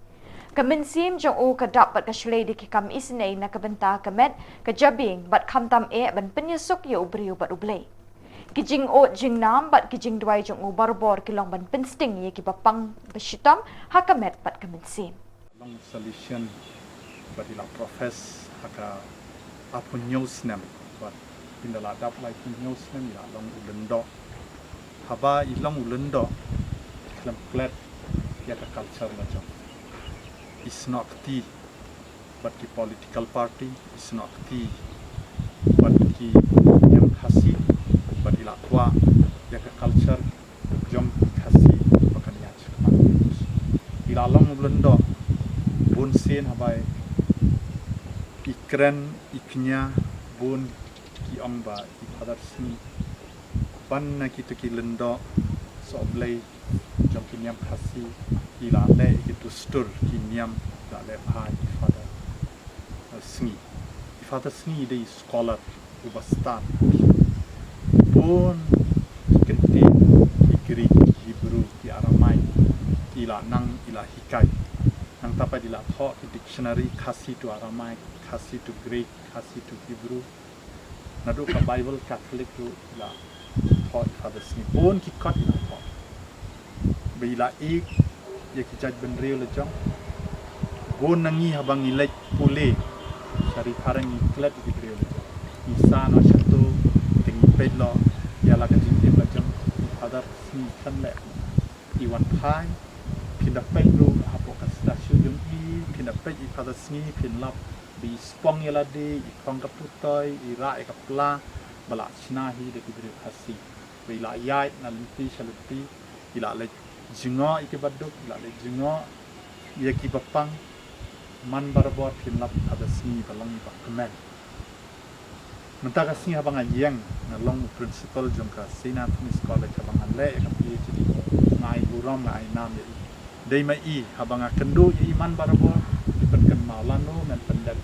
Kemensim jong u kadap bat kashlei di ki kam isnei na kabenta kamet ka jabing bat khamtam ban penyesuk ya ubriu bat ublei kijing o jing nam bat kijing dwai jong u barbor kilong ban pinsting ye ki bapang beshitam hakamet bat kemensim long solution badila profess haka apun news nem but in the ladap like news nem ya long ulendo haba ilong ulendo klam klet ya ka culture la jong is not the but ki political party is not the but ki yang khasi badila tua ya ka culture jom khasi bakan ya chakma ila long ulendo bun sen habai ikren iknya bun ki amba ki padar sni ban na ki to ki lendo so blai jom ki niam khasi ila le ki to stur ki niam da le bhai ki father sni de scholar ubastan bun kenti ki Greek Hebrew ki Aramai ila nang ila hikai nang tapa dila tho ki dictionary khasi to Aramai khasi to Greek khasi to Hebrew nadu ka Bible Catholic tu ila tho father sni bun ki kot ila tho bila ik ya ki jaj ben real le jong bun nangi habang ilek pule sari parang iklet ki real le jong isana satu tingi pedlo ya la ka jing la jong father sni kan le iwan phai pinda pedro apo ka stasio jong I pinda ped I father sni pin lap bi spong ya la de I khong ka putoi I ra ka pla bala chna hi de ki bre khasi bila yai na limpi shalupi ila le jingo I ke baduk ila le jingo ya ki bapang man barbor pin lap father sni balang ba kemen mentaka sni habang ayeng na long principal jong ka Saint Anthony's College habang le ka PhD ngai buram ngai nam ya dei mai I habang kendo ya iman barbor ipan kan malano men pendap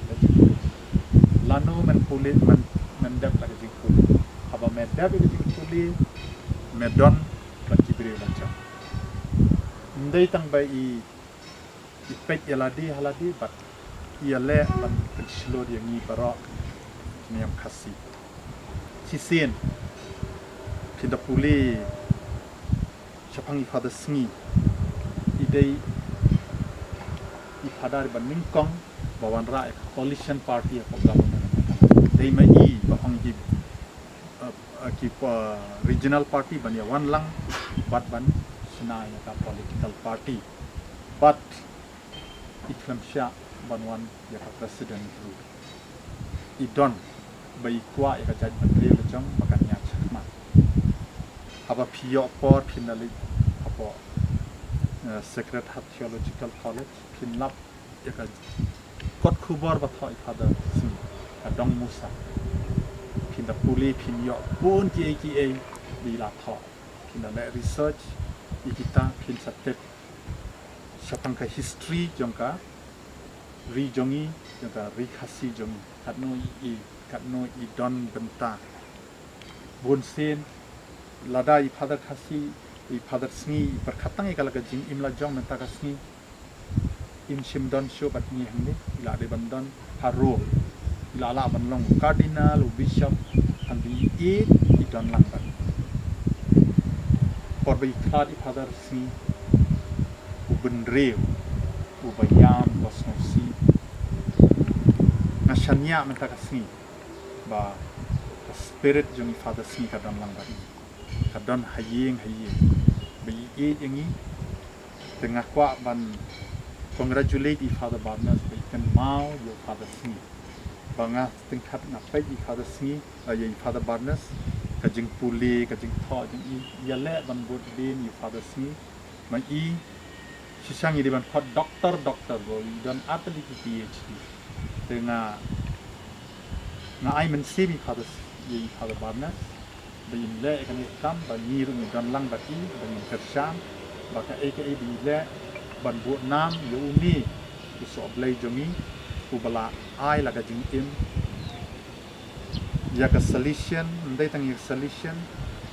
lano men pulit men dap la jing pulit habang men dap jing pulit medon la kibre la cha ndai tang bai I pet ya haladi bat ia le ban pensilor yang ni barok niam khasi sisen pinda puli chapang I father sngi idei padar ban ningkong bawan ra coalition party of government dei mai ba ong ki regional party ban ya wan lang bat ban sina ya ka political party but iklam sha ban wan ya ka president ru idon bai kwa ya ka jaj menteri le jong bakan nya chakma aba pio por finally apo secretariat theological college finlap ya ka kot khubor ba thoi father si adong musa pinda puli pinyo pun ki e di la tho pinda le research ikita pin satep sapang ka history jongka ri jongi jongka ri khasi jong katno i don benta bun sen lada i father khasi i father sngi perkatang i kala ka jing imla jong menta ka sngi im shim don show bat ni hangni ila de bandon haro ila la ban long cardinal bishop and the eight i don lang ban por bi khad i father sngi uben rew ubayam wasnosi nashanya menta ka sngi ba the spirit jong father sngi ka don lang ban ka don hayeng bi eight yangi tengah kwa ban congratulate Father Barnes by can mau your Father Sni. Banga tingkat napai Father Sni ay Father Barnes kajing puli kajing tho jing I yale ban bot bin you Father Sni mai I sisang I ban khot doctor bo dan atli PhD tengah na ai men sebi Father Barnes bin le kan kam ba ni ru dan lang ba I ban kersham ba ka aka bin le ban buat nam yumi iso blay jongi ubala ai laga jing im ya ka solution ndai tang ya solution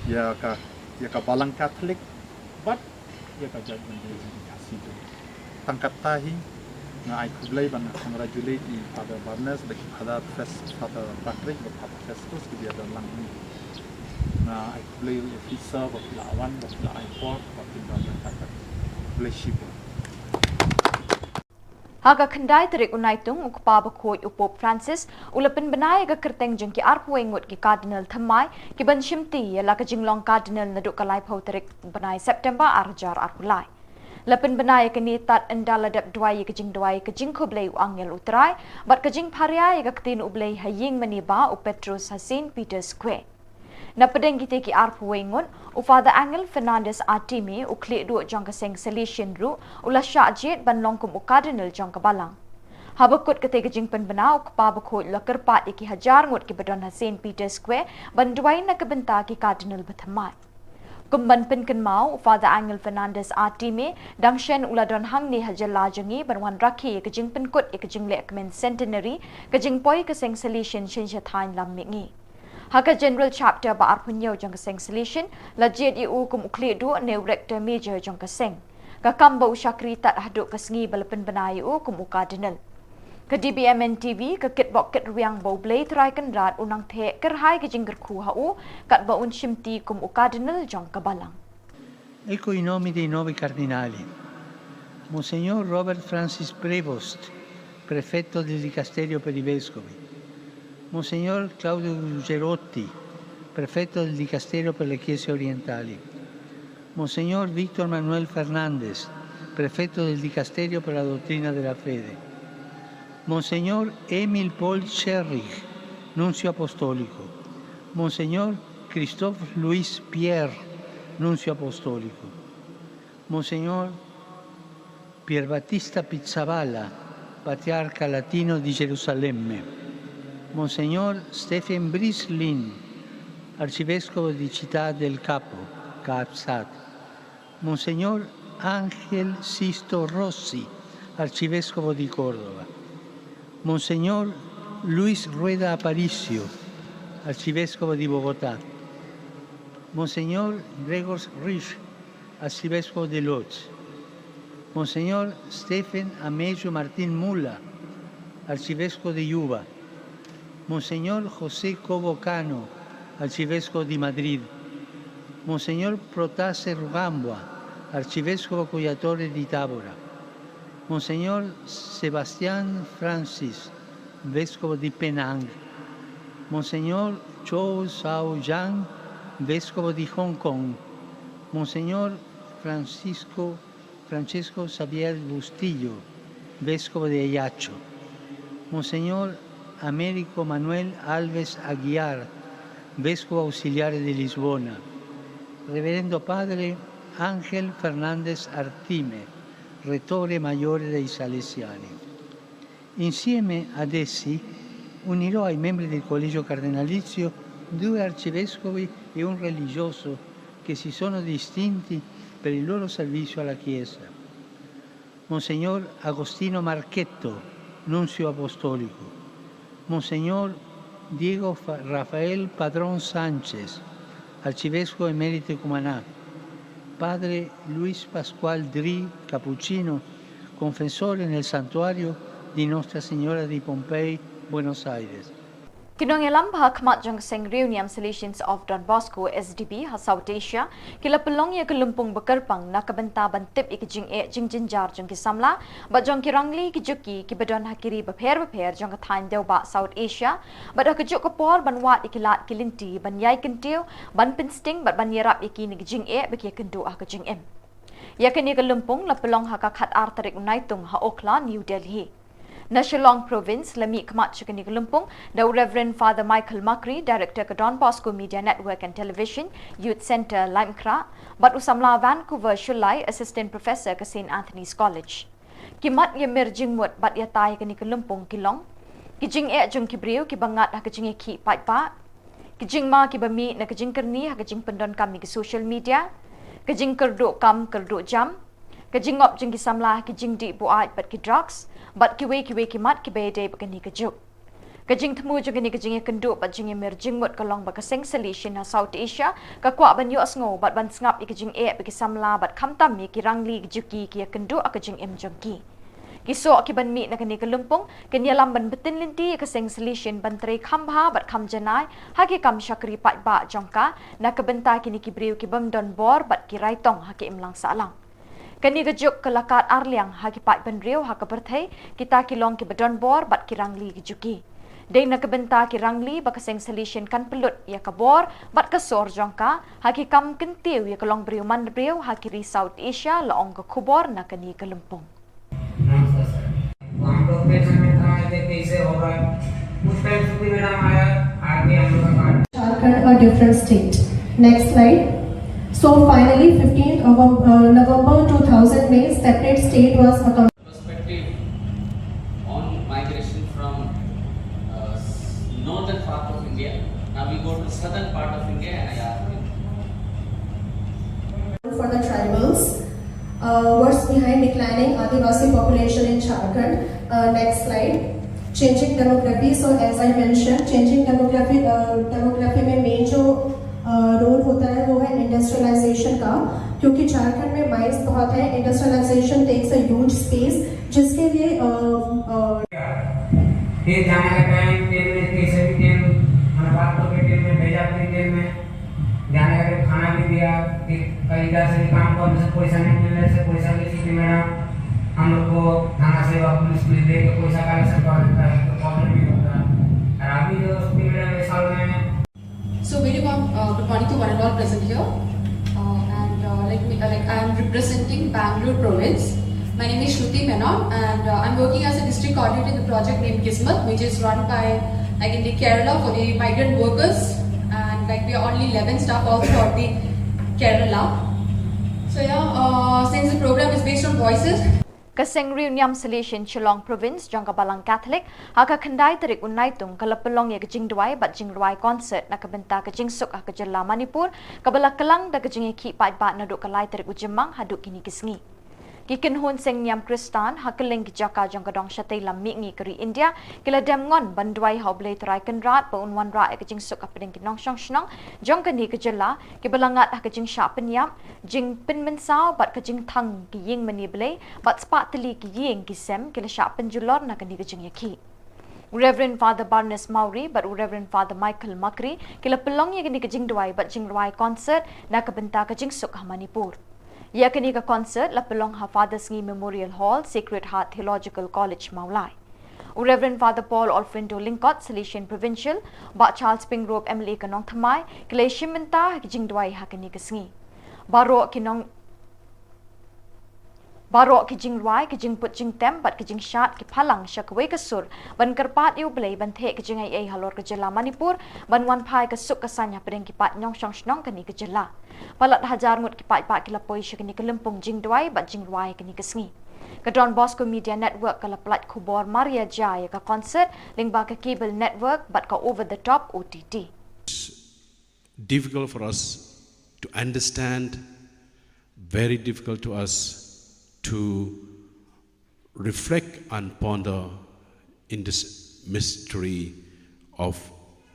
ya ka balang Catholic but ya ka judge ndai jing kasih tu tangkat tahi na ai kublay ban congratulate I Father Barnes bagi Father Patrick bagi Father Festus ke dia dalam ni na ai kublay officer bagi lawan bagi ai port bagi dalam kakak kublay ship Haga kendai terik unaitung ukpa bakoi upop Francis ulapin benai ga kerteng jengki arpuengut ki cardinal thamai ki ban shimti ya la ka jinglong cardinal naduk kalai phau terik benai September arjar arpulai lapin benai ka ni tat endala dap duai ka jing khublei angel utrai bat ka jing pharia ga ktin ublei haying maniba u Petrus Hasin Peter Square na pedeng kita ki arpuengut u Father Angel Fernandez Atime u kli du jong ka seng solution ru ula sha jet ban long kum u cardinal jong ka balang habakut kate ka jing pen banau ka pa bakho la kerpat iki hajar ngot ki badon Hasin Peter Square ban duai na ka benta ki cardinal bathamai kumban pen kan mau Father Angel Fernandez Atime dangshen ula don hang ni hajala jangi banwan rakhi ka jing pen kut ka jing le kmen centenary ka jing poi ka seng solution shin thain lam mingi Haka General Chapter ba arpunyo jong kaseng solution lajet iu kum ukli du ne rector major jong kaseng ka kamba usyakri tat haduk kasngi balapen benai u kum cardinal ka Dbmntv ka kitbok kit riang bo blay try kan rat unang the kerhai ka jingger khu ha u kat ba un shimti kum cardinal jong ka balang Ecco I nomi dei 9 cardinali. Monsignor Robert Francis Prevost, prefetto del Dicasterio per i Vescovi. Monsignor Claudio Gerotti, prefetto del Dicasterio per le Chiese Orientali. Monsignor Víctor Manuel Fernández, prefetto del Dicasterio per la Dottrina della Fede. Monsignor Emil Paul Scherrich, nunzio apostolico. Monsignor Christophe Louis Pierre, nunzio apostolico. Monsignor Pierbattista Pizzaballa, patriarca latino di Gerusalemme. Monsignor Stephen Brislin, arcivescovo di Città del Capo, Capsat. Monsignor Ángel Sisto Rossi, arcivescovo di Córdoba. Monsignor Luis Rueda Aparicio, arcivescovo di Bogotá. Monsignor Gregor Rich, arcivescovo de Lodz. Monsignor Stephen Amejo Martín Mula, arcivescovo di Yuba. Monsignor José Cobo Cano, arcivescovo di Madrid. Monsignor Protase Rugambua, arcivescovo coiatore di Tabora. Monseñor Sebastián Francis, Vescovo di Penang, Monseñor Chow Sao Yang, Vescovo di Hong Kong, Monseñor Francesco Xavier Bustillo, Vescovo de Ayacho, Monseñor Américo Manuel Alves Aguiar, Vescovo Ausiliare di Lisbona, Reverendo Padre Ángel Fernández Artime, Rettore Maggiore dei Salesiani. Insieme ad essi unirò ai membri del Collegio Cardinalizio 2 arcivescovi e un religioso che si sono distinti per il loro servizio alla Chiesa. Monseñor Agostino Marchetto, Nunzio Apostolico, Monseñor Diego Rafael Padrón Sánchez, Arcivescovo emerito de Cumaná, Padre Luis Pascual Dri Cappuccino, confessore nel santuario di Nostra Signora di Pompei, Buenos Aires. Kinongelam Khmat Jong Seng Reunion Solutions of Don Bosco SDB ha South Asia kila pelong ya kelumpung bekerpang nak kebenta bantip ikijing jing jinjar jong kisamla ba jong kirangli kijuki kibadon hakiri beper jong kathain deu ba South Asia ba dah kejuk kepor banwat ikilat kilinti ban yai kentiu ban pinsting bat ban yerap ikini kijing beki kendu kejing em yakini kelumpung la pelong ha kakhat artarik unaitung ha Okla New Delhi National Province Lami Khmat Chikani Lumpung, the Reverend Father Michael Makri, Director of Don Bosco Media Network and Television, Youth Centre Limekra, but Usamla Vancouver Shulai, Assistant Professor at St. Anthony's College. Kimat Yamir Jingmut but Yatai Kani Lumpung Kilong, Kijing Jung Kibriu, Kibangat Hakajing Ki Paipa, Kijing Ma Kibami Nakajing Kerni, Hakajing Pendon Kami social media, Kajing Kerdu Kam Kerdu Jam, Kajing Op Jing Kisamla, Kijing Di Buat but Ki drugs, but kiwe kimat kibede bagani kajuk. Kajing temu juga ni kajing kendu bat jing emerging mut kalong bakaseng solution ha South Asia kakwa banyo asngo bat ban sngap ikajing bagi samla bat kamtam mi kirangli juki ki kendu akajing jongki. Kiso akiban mi nakani kalumpong kenyalam ban betin linti kaseng solution ban tre khambha bat kham janai haki kam syakri pat ba jongka nakabenta kini kibriu kibam don bor bat kirai tong haki imlang salang. Kani gajuk kelakat arliang haki pat benriu haka berthai kita kilong ki bedon bor bat kirangli gijuki. Dei nak kebenta kirangli bakaseng solution kan pelut ya kabor bat kasor jongka haki kam kentiu ya kelong briu man briu haki ri South Asia laong ke Khubor nakani kelempung. हम लोग पेशेंट में कहाँ देते इसे हो रहा है उस टाइम सुबह मेरा आया आगे हम लोग का Jharkhand a different state. Next slide. So finally, 15th of November 2000, May, separate state was accomplished. Perspective on migration from northern part of India. Now we go to southern part of India and I ask For the tribals, what's behind declining Adivasi population in Jharkhand? Next slide. Changing demography. So as I mentioned, changing demography में main जो रोल होता है वो है इंडस्ट्रियलाइजेशन का क्योंकि झारखंड में mines बहुत है industrialisation takes a huge space जिसके लिए फिर जाने का टाइम ट्रेन में कैसे भी ट्रेन मैंने बात तो के ट्रेन में भेजा फिर ट्रेन में जाने का फिर खाना भी दिया फिर कई इधर से काम करने से पैसा नहीं मिलने से पैसा की स्थिति में हम लोग को थाना सेवा पुलिस लेके पैसा कलेक्शन करता है तो प्रॉब्लम भी होता है और अभी जो स्थिति में साल में So very good morning to one and all present here. I am representing Bangalore province. My name is Shruti Menon and I'm working as a district coordinator in the project named Kismet, which is run by in the Kerala for the migrant workers, and we are only 11 staff out for the Kerala. So since the program is based on voices. Kaseng Reunion Solution Shillong Province Jangka Balang Catholic haka kendai terik unaitung kala pelong ya kejing duai bat jing duai concert nak kebenta kejing suk ha kejela Manipur kabala kelang da kejing ki pat bat naduk kalai terik ujemang haduk kini kisngi kiken hun seng Niam Kristan hakeling kijaka jangka dong shatei lammi ngi keri India kila dem ngon banduai hoblei terai kenrat pa unwan ra kejing suk apeding kinong shong shnong jangka ni kejela kibalangat ha kejing sha penyap jing pen mensau bat kejing thang ki ying maniblei bat spat teli ki ying kisem kila sha penjulor na kani kejing yaki Reverend Father Barnes Mauri but Reverend Father Michael Makri kila pelong ya kini kejing duai bat jing duai concert na kebenta kejing suk ha Manipur Yakani ka concert la pelong ha Fathers Ngi Memorial Hall, Sacred Heart Theological College Maulai. Reverend Father Paul Alfredo Linkot, Salesian Provincial, Ba Charles Pingrove MLA Kanong Thamai, Kaleshimenta Jingdwai Hakani Kasngi. Barok kijing ruai kijing put jing tem bat kijing shat ki phalang shakwe kasur ban karpat yu blai ban the kijing ai halor ka jela Manipur ban wan phai ka suk ka sanya pedeng ki pat nyong shong snong kani ka jela palat hajar ngut ki pat pa ki lapoi shakani kelempung jing duai bat jing ruai kani kasngi ka Don Bosco Media Network ka laplat Khubor Maria Jaya ka concert ling ba ka cable network bat ka over the top OTT. Difficult for us to understand, very difficult to us to reflect and ponder in this mystery of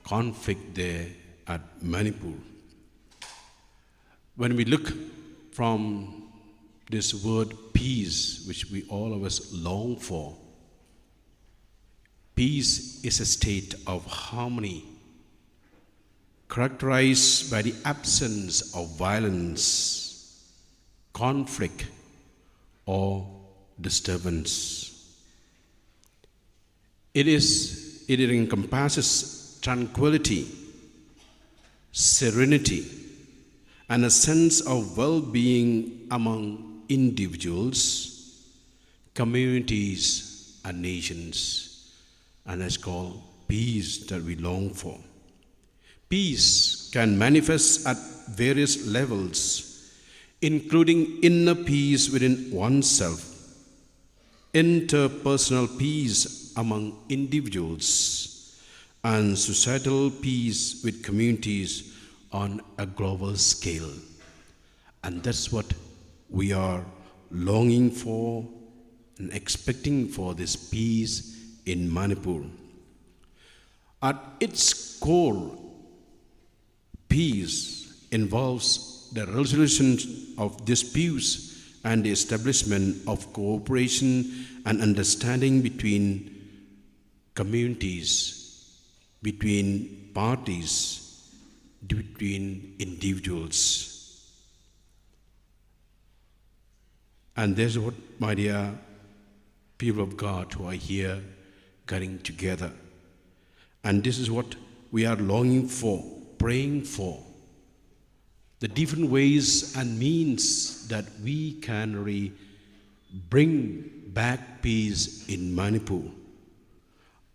conflict there at Manipur. When we look from this word peace, which we all of us long for, peace is a state of harmony, characterized by the absence of violence, conflict, or disturbance. It encompasses tranquility, serenity, and a sense of well-being among individuals, communities, and nations. And that's called peace that we long for. Peace can manifest at various levels, including inner peace within oneself, interpersonal peace among individuals, and societal peace with communities on a global scale. And that's what we are longing for and expecting for, this peace in Manipur. At its core, peace involves the resolution of disputes and the establishment of cooperation and understanding between communities, between parties, between individuals. And there's what, my dear people of God who are here getting together. And this is what we are longing for, praying for. The different ways and means that we can bring back peace in Manipur.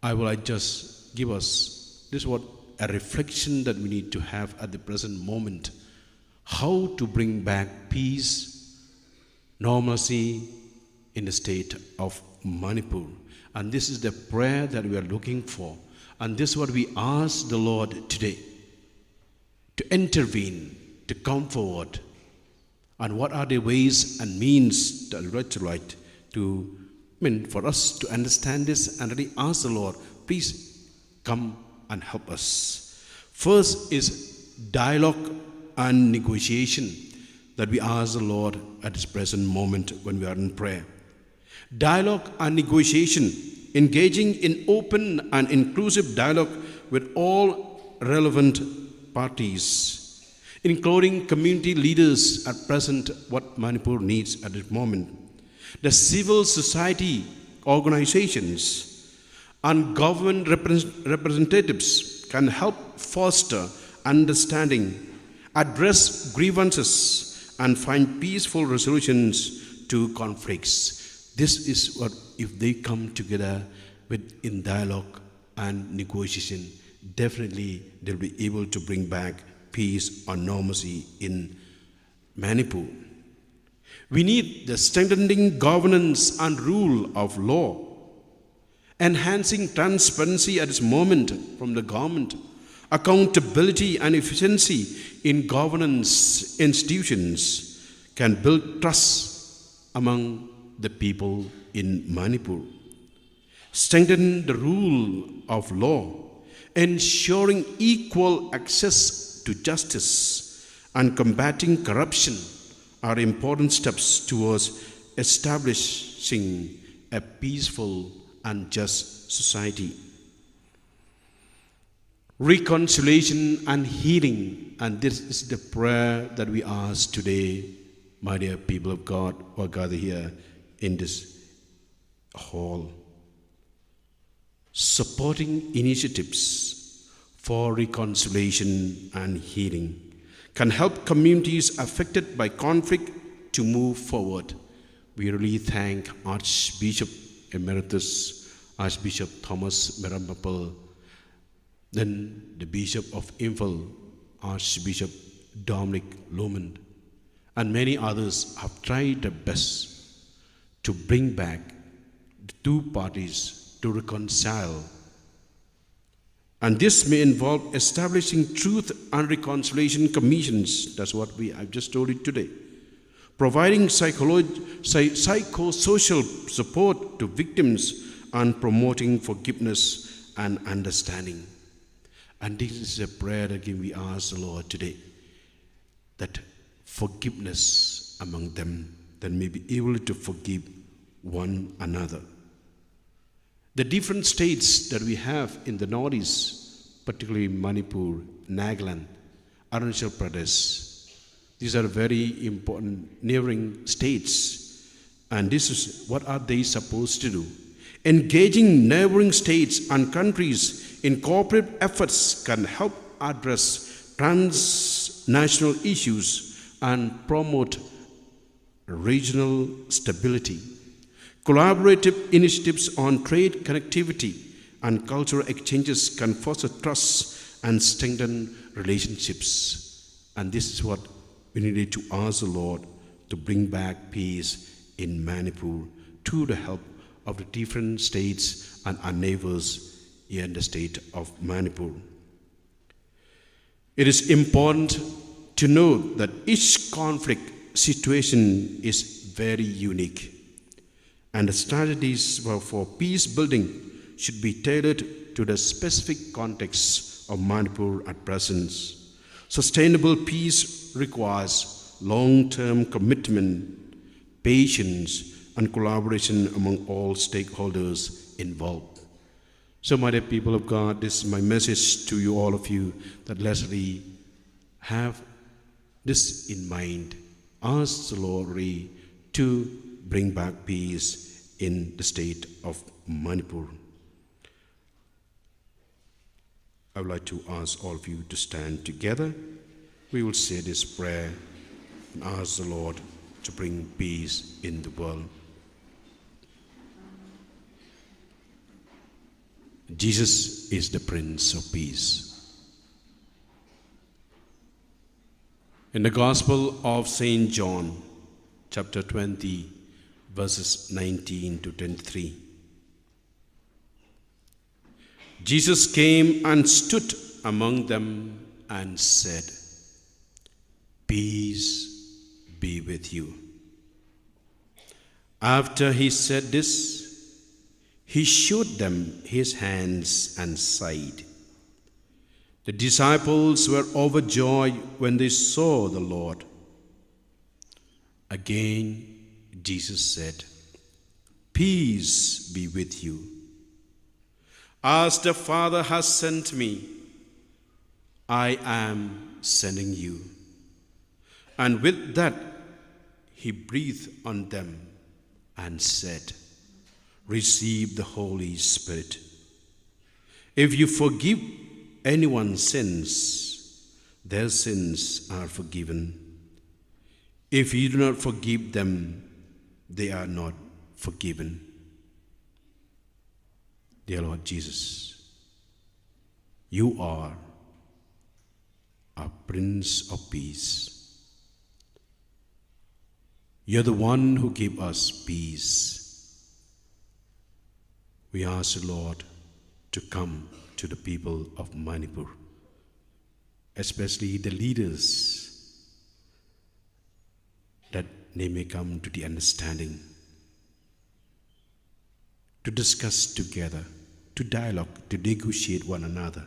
I will just give us this what a reflection that we need to have at the present moment. How to bring back peace, normalcy in the state of Manipur. And this is the prayer that we are looking for. And this is what we ask the Lord today, to intervene, to come forward. And what are the ways and means that for us to understand this and really ask the Lord, please come and help us. First is dialogue and negotiation that we ask the Lord at this present moment when we are in prayer. Dialogue and negotiation, engaging in open and inclusive dialogue with all relevant parties, including community leaders at present, what Manipur needs at this moment. The civil society organizations and government representatives can help foster understanding, address grievances, and find peaceful resolutions to conflicts. This is what, if they come together in dialogue and negotiation, definitely they'll be able to bring back peace or normalcy in Manipur. We need the strengthening governance and rule of law, enhancing transparency at this moment from the government, accountability and efficiency in governance institutions can build trust among the people in Manipur. Strengthen the rule of law, ensuring equal access to justice and combating corruption are important steps towards establishing a peaceful and just society. Reconciliation and healing, and this is the prayer that we ask today my dear people of God who are gathered here in this hall, supporting initiatives for reconciliation and healing can help communities affected by conflict to move forward. We really thank Archbishop Emeritus, Archbishop Thomas Merampapal, then the Bishop of Imphal, Archbishop Dominic Lohman, and many others have tried their best to bring back the two parties to reconcile. And this may involve establishing truth and reconciliation commissions. That's what I've just told you today. Providing psychosocial support to victims and promoting forgiveness and understanding. And this is a prayer that we ask the Lord today, that forgiveness among them, that may be able to forgive one another. The different states that we have in the Northeast, particularly Manipur, Nagaland, Arunachal Pradesh, these are very important neighboring states. And this is what are they supposed to do? Engaging neighboring states and countries in cooperative efforts can help address transnational issues and promote regional stability. Collaborative initiatives on trade connectivity and cultural exchanges can foster trust and strengthen relationships. And this is what we needed to ask the Lord to bring back peace in Manipur through the help of the different states and our neighbors here in the state of Manipur. It is important to note that each conflict situation is very unique, and the strategies for peace building should be tailored to the specific context of Manipur at present. Sustainable peace requires long-term commitment, patience, and collaboration among all stakeholders involved. So, my dear people of God, this is my message to you, all of you, that let's really have this in mind. Ask the Lord really to bring back peace in the state of Manipur. I would like to ask all of you to stand together. We will say this prayer and ask the Lord to bring peace in the world. Jesus is the Prince of Peace. In the Gospel of St. John, chapter 20, verses 19 to 23, Jesus came and stood among them and said, "Peace be with you." After he said this, he showed them his hands and side. The disciples were overjoyed when they saw the Lord. Again, Jesus said, "Peace be with you. As the Father has sent me, I am sending you." And with that, he breathed on them and said, "Receive the Holy Spirit. If you forgive anyone's sins, their sins are forgiven. If you do not forgive them, they are not forgiven." Dear Lord Jesus, you are our Prince of Peace. You're the one who gives us peace. We ask the Lord to come to the people of Manipur, especially the leaders, that they may come to the understanding, to discuss together, to dialogue, to negotiate one another,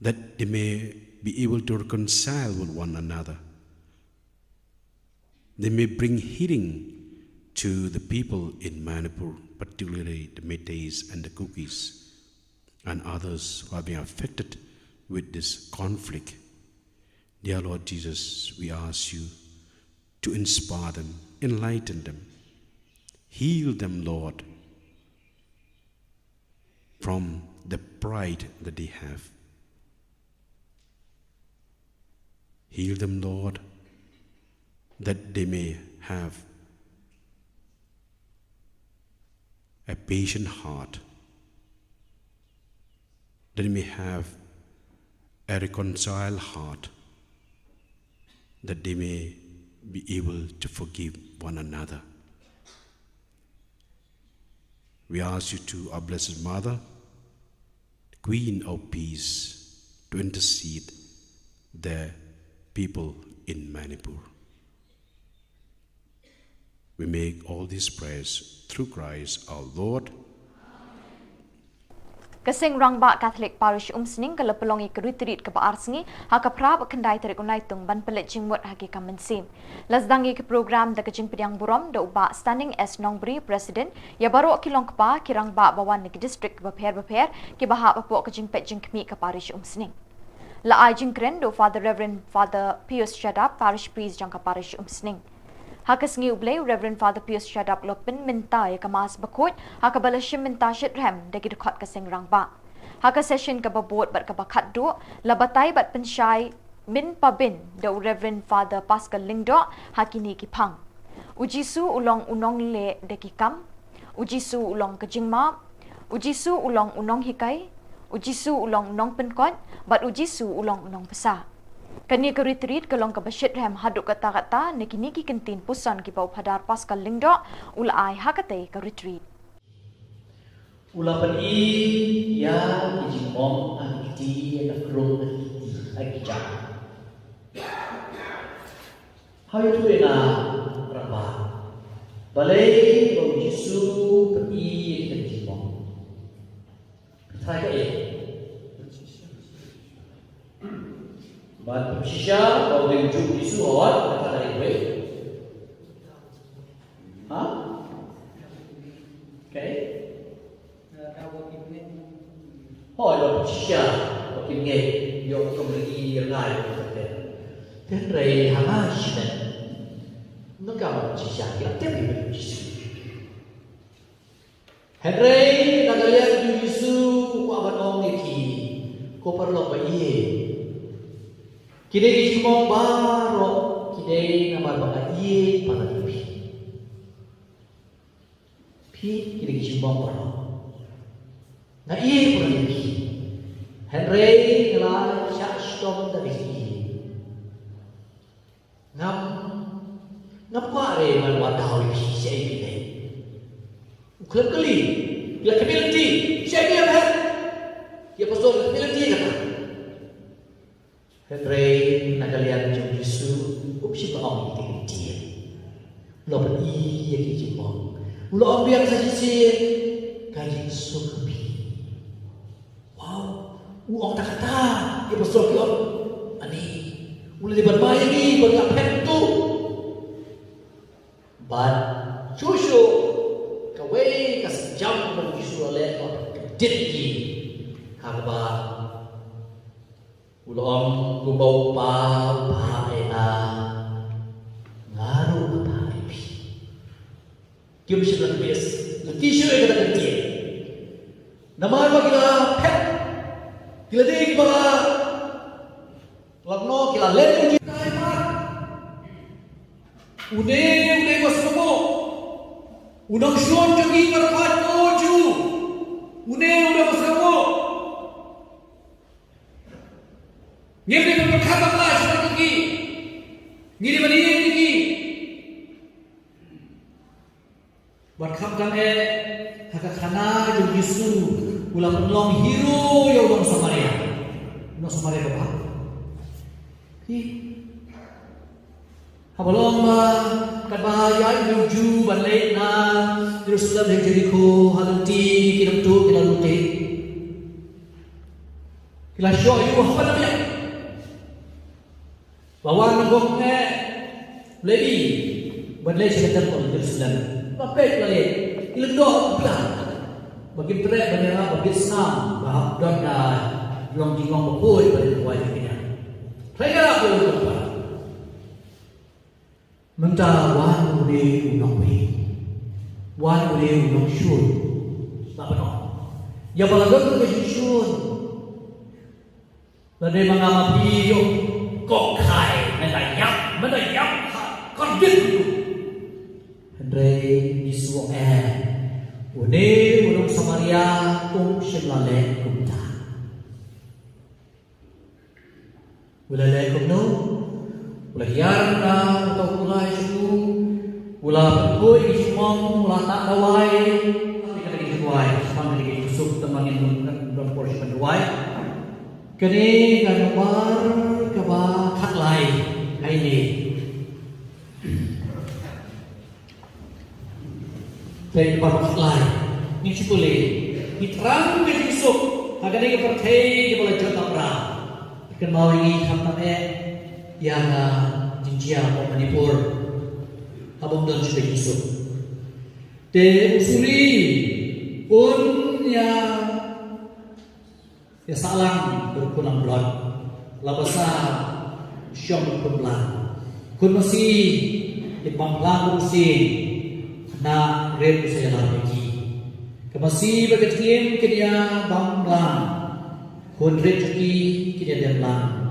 that they may be able to reconcile with one another. They may bring healing to the people in Manipur, particularly the Meiteis and the Kukis and others who are being affected with this conflict. Dear Lord Jesus, we ask you to inspire them, enlighten them, heal them, Lord, from the pride that they have. Heal them, Lord, that they may have a patient heart, that they may have a reconciled heart, that they may be able to forgive one another. We ask you to, our Blessed Mother, Queen of Peace, to intercede the people in Manipur. We make all these prayers through Christ our Lord. Kasing rangba Catholic Parish umsning kalapelongi keritrit ke paarsingi haka prab kendai terik unai tung ban pelet jingmut haki kamensim. Lasdangi ke program da kejing pediang burom da uba standing as nongbri president ya baru kilong kepa kirang ba bawan ke district beper ke bahak bapok kejing pet jing kemi ke parish umsning. La ai jing kren do Father Reverend Father Pius Shadap parish priest jangka parish umsning. Haka sengi ublay Reverend Father Pius Shadap lopin minta ya kemas bakut haka balashim minta shit rem dagi dekat kasing rangba. Haka session ke babot bat ke bakat do labatai bat pensyai min pabin da Reverend Father Pascal Lingdo hakini kipang. Ujisu ulong unong le deki kam, ujisu ulong kejingma, ujisu ulong unong hikai, ujisu ulong unong penkot, bat ujisu ulong unong besar. Kani ke retreat ke long ke basyit rem haduk kata-kata niki kentin pusan ki bau padar Pascal Lingdo ula ai hakate ke retreat. Ula peni ya ijimong angiti na krong agija. Hayu tu na raba. Balai bau Yesu peni ijimong. Thai ke But Shisha or the Jew issue or what way? Huh? Okay. Oh, the Shisha, okay, ngay, your community, your life, then Ray Hamashman. No government Shisha, you're telling me. Henry, Nagalia, you sue, our only key, Copper Lopay. Kini dijimong baro, kini nama baka iye para pi. Pi kini dijimong baro. Na iye para pi. Henry kala siya stom dari iye. Ngam kuare man wadau pi siya iye. Uklap kali, bila community siya iye apa? Ya pastor community kata. Henry nakalian jom Yesu upsi baong iting dia. Lo beri ya kijimong. Lo ambiang saja sih kaji sukapi. Wow, uang tak kata ya pastor kion. Ani, mulai berbayar ni berlapan tu. But Joshua kawai kasjam bagi Yesu oleh kediri harba. Ulong gubau pa ena ngaru pa ipi. Kyo bisa berkebis, letisyo yang kata kerja. Nama apa kita pet, kita dek para lagno kita lelaki kita iman. Udah wasmo, unang shon jogi berkat oju. Udah wasmo. Ngiri berkata kelas lagi, ngiri beri lagi. Berkata hakakana yang Yesu ulang ulang hero yang ulang Samaria, ulang Samaria apa? Habalong kabahaya menuju balik na Jerusalem dan Jericho halanti kita tu kita luti. Kita show you apa namanya? Bawa nagok lebi badlay sa temple Jerusalem. Kapet lali ilang do plan. Bagi tre banira bagi sam bahag don na yung jingong mapuy balik kuway kita. Saya aku lupa. Mentah wan ule unong me, wan ule unong shun, tak benar. Ya balaga ke shun, lalu mengamapi yo kok kai, mana yap, kondit. Hendai disuruh une unong Samaria shelale kumta. Ulalai kumno, ulahiar na atau ulai itu, ulah berkoi semua, ulah tak dawai, tapi kata kita dawai, semua kita tusuk teman yang non porsi pendawai. Kini kan bar keba hak lai ini. Saya bar hak lai, ini cikule, ini terang ke tusuk, agar dia percaya dia boleh jatuh berah. Kan mau ini hamtam yang jinjia atau Manipur abang dan sudah Yusuf. Te usuli pun ya salang berpulang bulan, labasa syam berpulang. Kun masih di panglang usin na red saya lagi. Kemasi berketim kedia banglang. Kun red cuki kedia demlang.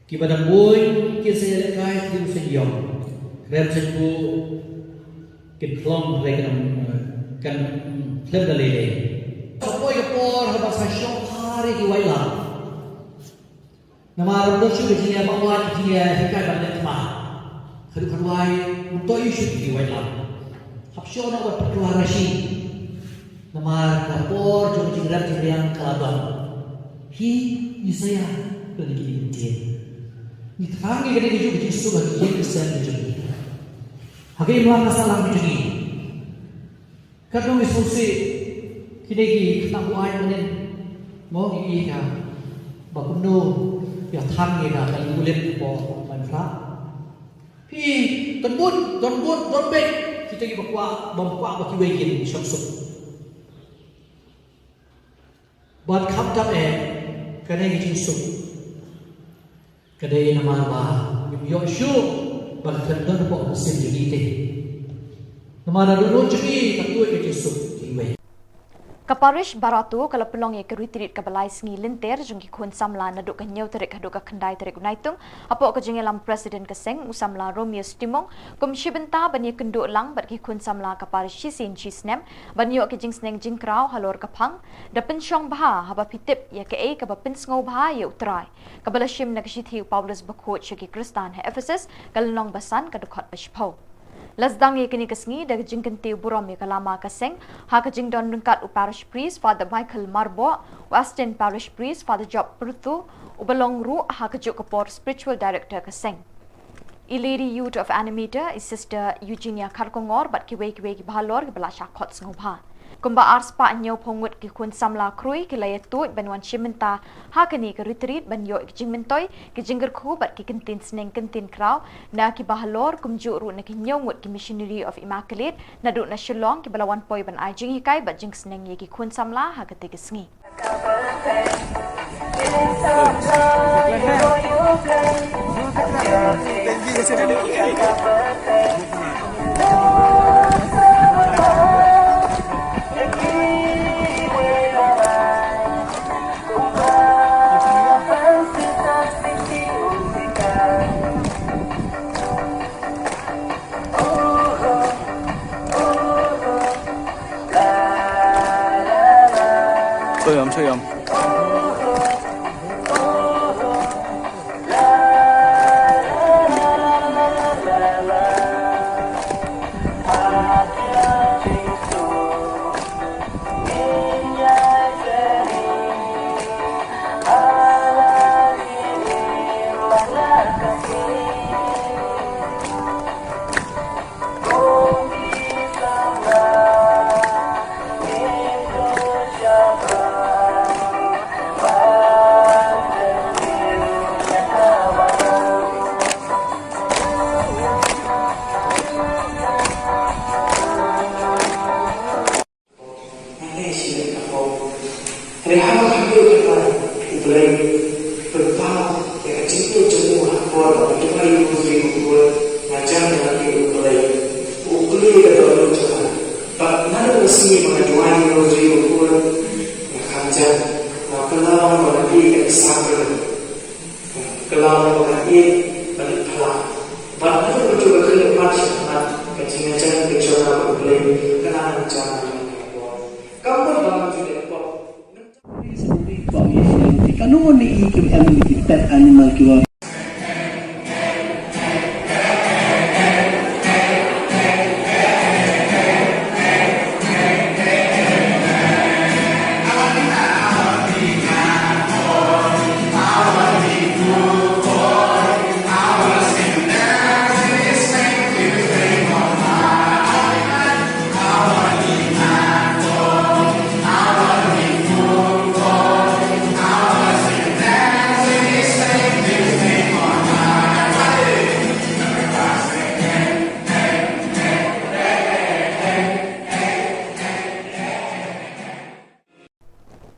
Kibadan boy kisah lekai di usayom, rem sebu kitlong rekan kan klem dalile. Sapoi kapor habas hasyong hari kiwaila. Nama rodo sudah dia bawa dia hikai banyak mah. Kadu kaduai untuk isu kiwaila. Hapsyo na buat perkeluarasi. Nama kapor jom jingrat yang kalabang. Hi Yesaya pergi dia. Ditangi kena hidup di susu bagi yang besar hidup ini. Hakim lah masalah hidup ini. Kadang diskusi kini kita buat mana mau ini kan, bakuno ya tangi kan kalau boleh bawa manfaat. Hi don't bet kita ini bawa bagi weekend syamsuk. Buat kapten kena hidup susu. Kadai nama ba, yo syuk, bahkan dan buat mesin jadi teh. Nama dulu jadi takut itu sup tiwe. Kaparish baratu kalau pelong ye keritrit kabalai sengi linter jungki kun samla naduk kenyau terik haduk kendai terik unaitung apa ke jengelam presiden keseng usamla Romeo Stimong kum shibenta bani kenduk lang bat ki kun samla kaparish sisin chisnem bani yo ke jing sneng jing krau halor kapang dapen syong baha haba pitip ye ke ka bapin sngo baha ye utrai kabala shim na kishiti Paulus bakot shiki Kristan he Ephesus kalnong basan kadukot bashpo Lasdang ye kini kesngi dag jingkenti burom ye kalama kaseng ha ka jingdon rungkat u parish priest Father Michael Marbo Western parish priest Father Job Prutu ubalong ru ha ka juk kapor spiritual director kaseng Lady Youth of Animator is Sister Eugenia Karkongor bat kiwe ki balor ki belasha khot ngobha kumba arspa anyo pongut ki kun samla krui ki laya tu banwan shimenta ha kani ka retreat banyo ki jingmentoi ki jingger khu bat ki kentin sneng kentin kraw na ki bahalor kumju ru na ki nyongut ki missionary of Immaculate na du na shillong ki balawan poi ban ai jing hikai bat jing sneng ye ki kun samla ha ka te ki sngi 소염 Rehab itu kan, itu berbau ni kita animal kiwa.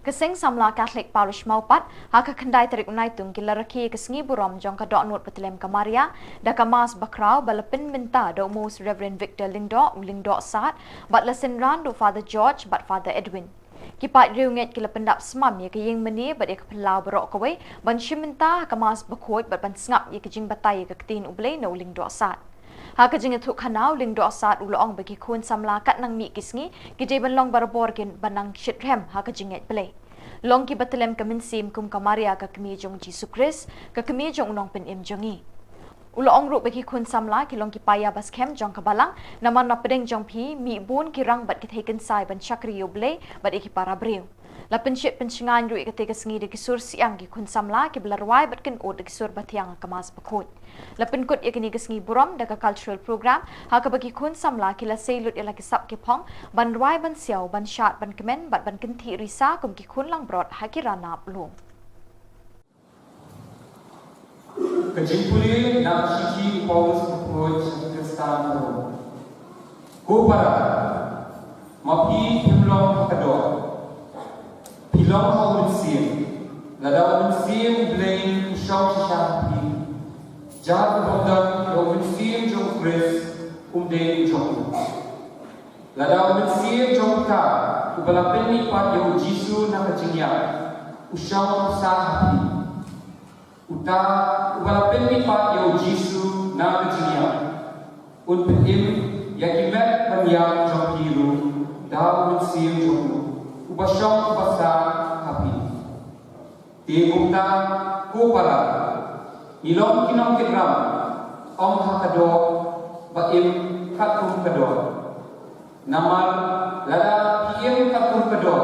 Kesing samla Catholic Parish Maupat, haka kendai terik unaitung kilaraki kesengi buram jong ka dok petelem kamaria, da kamas bakrau balapin minta do Most Reverend Victor Lingdo Sat, bat lesen ran do Father George, bat Father Edwin. Kipat riunget kila pendap semam ya kayeng meni bat ya kepelau berok kawai, ban shiminta kamas bakoi bat ban sengap ya kejing batai ya ketin ublay no Lingdo Sat. Haka jing itu kanau Lingdo Sat uloong bagi kun samla kat nang mi kisngi gide ban long barabor gen banang shitrem haka jinget belay. Long ki batelem kaminsim kum kamaria ka kemi jong Jesu Christ ka kemi jong unong pen im jongi. Uloong ru bagi kun samla ki long ki paya bas kem jong kabalang naman na pedeng jong pi mi bun ki rang bat kitheken sai ban chakri yoble bat iki para breu. La penship penshingan ru ikate sengi de kisur siang ki kun samla ki belarwai bat ken od de kisur batiang kamas bakut. La penkut ikini kesengi buram da ka cultural program haka bagi kun samla ki la seilut ila kisap ki pong ban rwai ban siau ban shat ban kemen bat ban kenti risa kum ki kun lang brot hakirana lung. Kejimpuli nak siki Paulus approach Kristen room. Kupara mapi himlong kador. Pilong hau mensim. Ladau mensim blain usau shampi. Jahat hodang hau mensim jong Chris umden jong. Ladau mensim jong ka ubalapin ni pat yang Jesu nak kejingya. Usau sahapi. Uta ubalapin ni pat yang Jesu nak kejingya. Unpetim yakimet panyang jong hiru. Dau mensim jong Ubasong pasang hapi. Tibukta kupala. Ilong kinong kitram. Om hakado. Baim katum kado. Namar lada piem katum kado.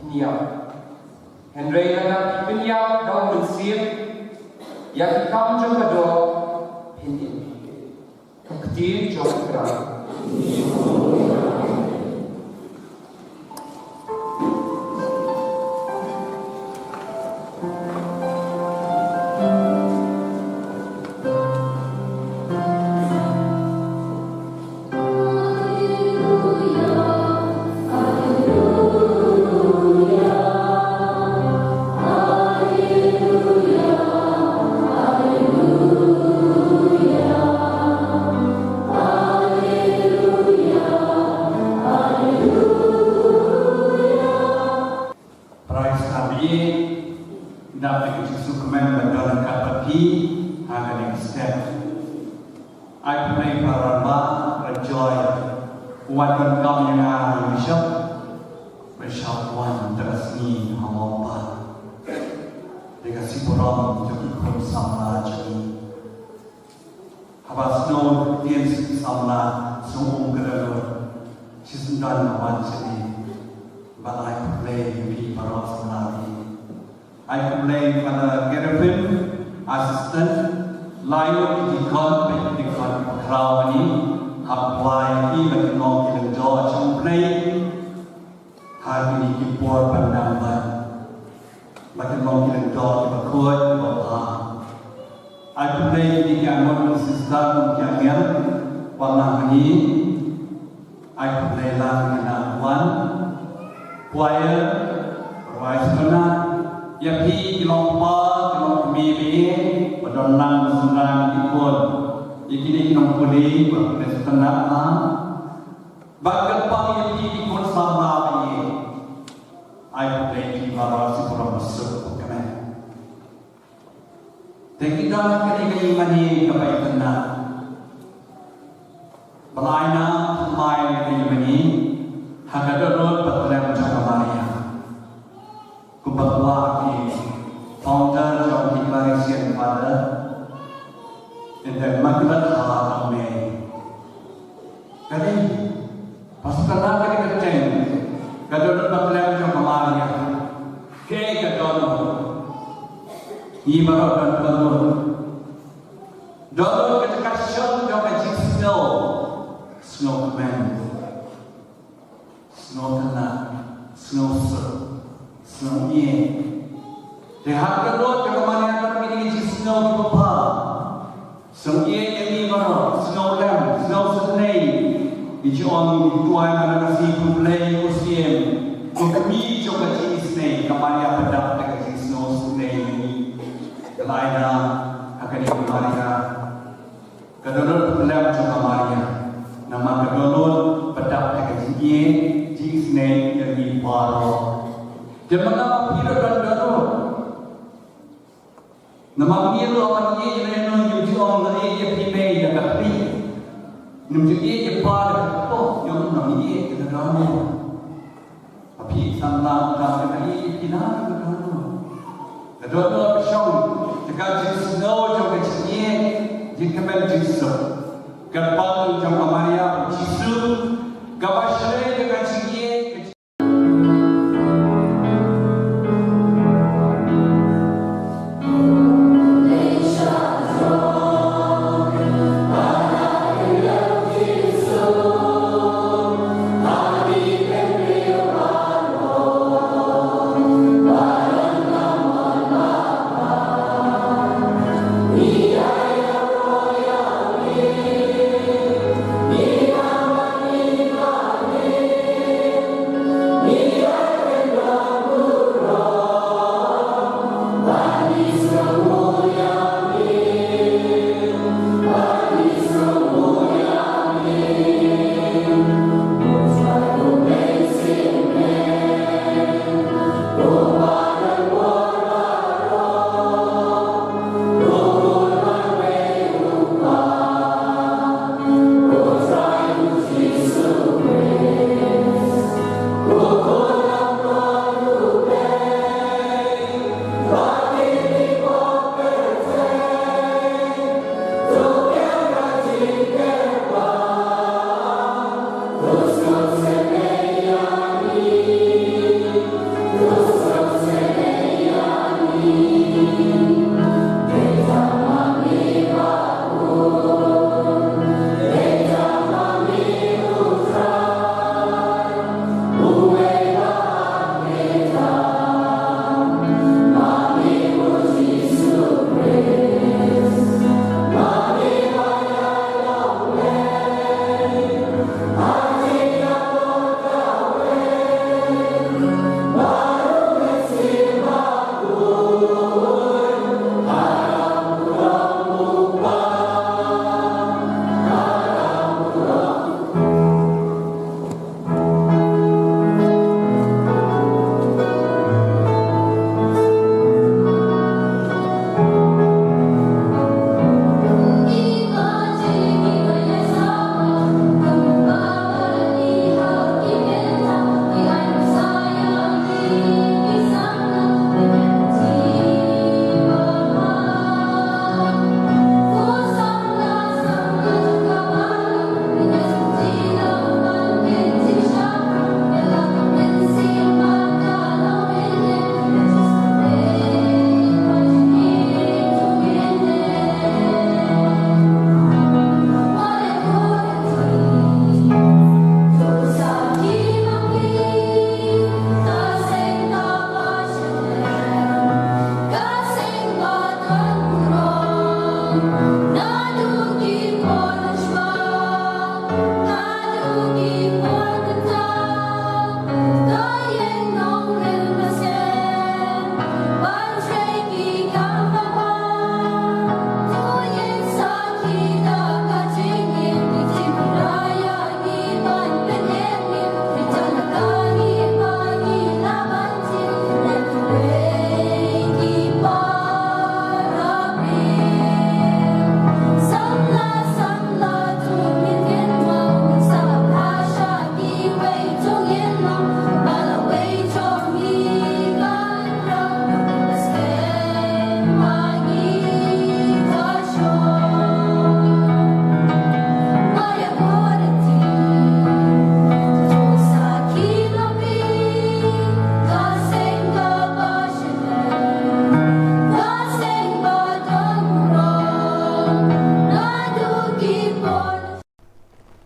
Pinyam. Henry lada pinyam daun mensir. Yakikam jom kado. Pinyam. Keketin jom kitram. Kali pastana kali keceng kadon baklem jo kamaria ke kadon ni maro dan kadon don ketika shot jo magic snow command snow tana snow ye dehat kadon jo kamaria kan mini snow di pa snow ye ni maro snow lamb snow snake Ijon tuan mana si play usiem ko kami jo ka jenis ne kamania pedap ta ka jenis no ne ni laina akan kamaria kadolor pelam jo kamaria nama kadolor pedap ta ka jenis ne dari paro demana piro dan dador nama miro aman ye reno yuji on ne ye pime ya ka pri Namjuk ye par oh yang nami ye kita dalam tapi sampai dalam ye kita dalam kedua bersau jika jenis snow jauh kecilnya jika menjenis gerbang jauh kamaria jisu kabasre jauh kecilnya Yeah.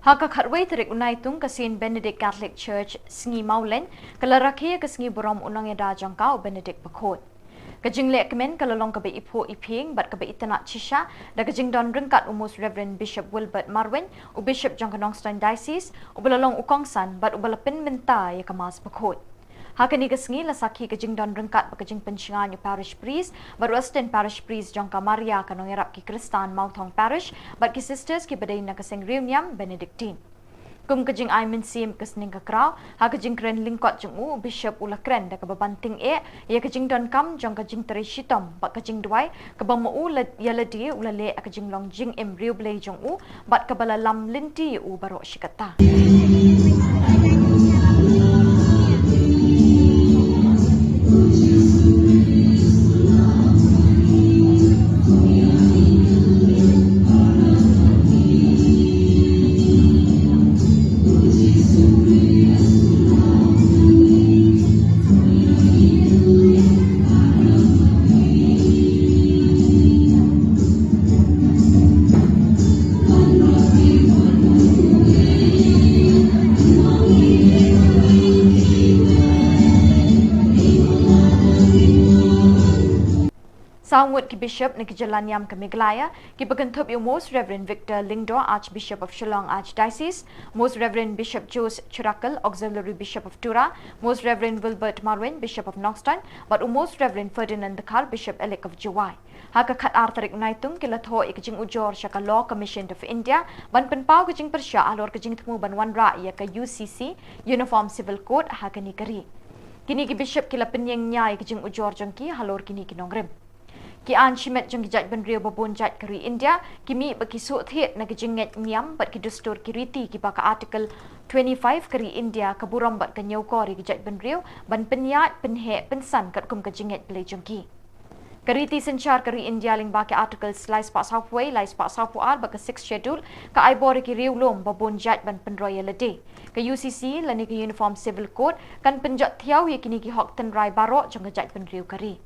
Haka khatway terik unai tung kasin Benedict Catholic Church sngi maulen kalaraki kasngi borom unang eda jangkau Benedict bakot. Kajing lek kemen kalalong kabe ipo iping bat kabe itana chisha da kajing don ringkat umus Reverend Bishop Wilbert Marwin u Bishop Jangkanongstein Diocese u balalong ukongsan bat u balapin menta ya kamas bakot. Hakani kasngi lasaki kajing don ringkat bakajing pencingan yu parish priest bat Western Parish Priest Jangka Maria kanong erap ki Kristan Mautong Parish bat ki sisters ki badai na kasing Riuniam Benedictine. Kum kajing ay mensim kasning kakraw, ha kajing kren lingkot jeng u Bishop ula kren da kababanting ya kajing don kam jang kajing teri shitom bat kajing duai kabang mo u ya ladi ula le kajing long jing embryo blay jeng u bat kabala lam linti u barok shikata. Sawut ki Bishop ni Niam Naka ki Pagantup yu Most Reverend Victor Lingdo, Archbishop of Shillong Archdiocese, Most Reverend Bishop Jose Churakal, Auxiliary Bishop of Tura, Most Reverend Wilbert Marwin, Bishop of Nongstown, but Most Reverend Ferdinand Dakar, Bishop Elect of Jawai. Haka kat artarik naitung kilatho ikajing ujor syaka Law Commission of India, ban penpau kajing persya alor kajing temu ban wanra ia ka UCC, Uniform Civil Code haka ni kari. Kini ki Bishop kila penyeng nyai kajing ujor jangki halor kini kinongrim. Ki an shimet jang kijat ban rio babon jat kari India kimi baki suat thiet na kijinget niam bat ki dustur kiriti ki baka article 25 kari India kaburam bat kanyau kori kijat ban rio ban penyat penhe pensan kat kum kijinget play jangki. Kariti senchar kari India ling baki article slice pas halfway lais pas halfu ar baka 6 schedule ka aibor ki rio lom babon jat ban penroya lede. Ka UCC lani ki Uniform Civil Code kan penjat thiau ye kini ki hok ten rai barok jang kijat ban rio kari.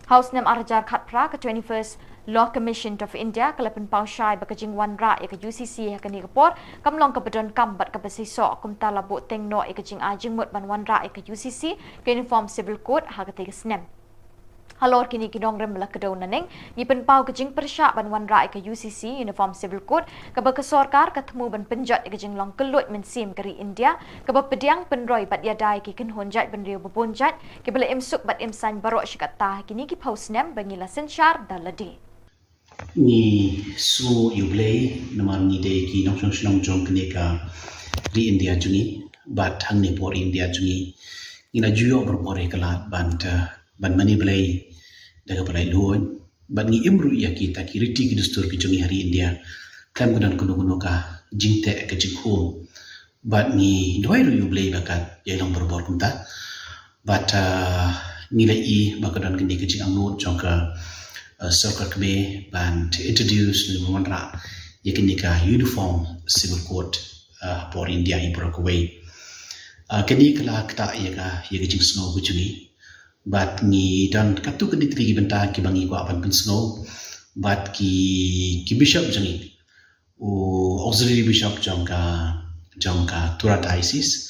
House Nam Arajar Khatpra ke 21st Law Commission of India kalapan pausyai bakajing wan ra ya ke UCC ya ke ni kapor kamlong ke bedon kambat ke besiso kum talabut teng no ya kajing ajing mut ban wan ra ya ke UCC ke Uniform Civil Code ha ke tigasnem. Halor kini kinong rem la kedaw naneng ni penpau kajing persyak ban wan ra ya ke UCC Uniform Civil Code ke bakasorkar ketemu ban penjat ya kajing long kelut mensim kari India ke bapediang penroy bat ya dai ki kenhonjat ban rio babonjat ke bela imsuk bat imsan barok syikata kini ki pausnem bangila senchar daladi. Ni su yublei namar ni de ki nong song jong kneka ri India jungi bat hang ni por India jungi ina juyo berbore kelat ban mani blei daga balai luon ban ni imru ya kita ki riti ki dustur ki jungi hari India kam gunan kuno ka jingte ka jikho bat ni doi ru yublei bakat ya long berbor kumta bat nilai i bakadan kini kecing angut jongka circle kebe ban to introduce ni monra yakini ka Uniform Civil Code por India ibrokwe kini kala kta ya kecing snow bujuni bat ni dan katu kini tri benta ki bangi ko apan pun snow bat ki bishop jangi o auxiliary bishop jongka Tura Diocese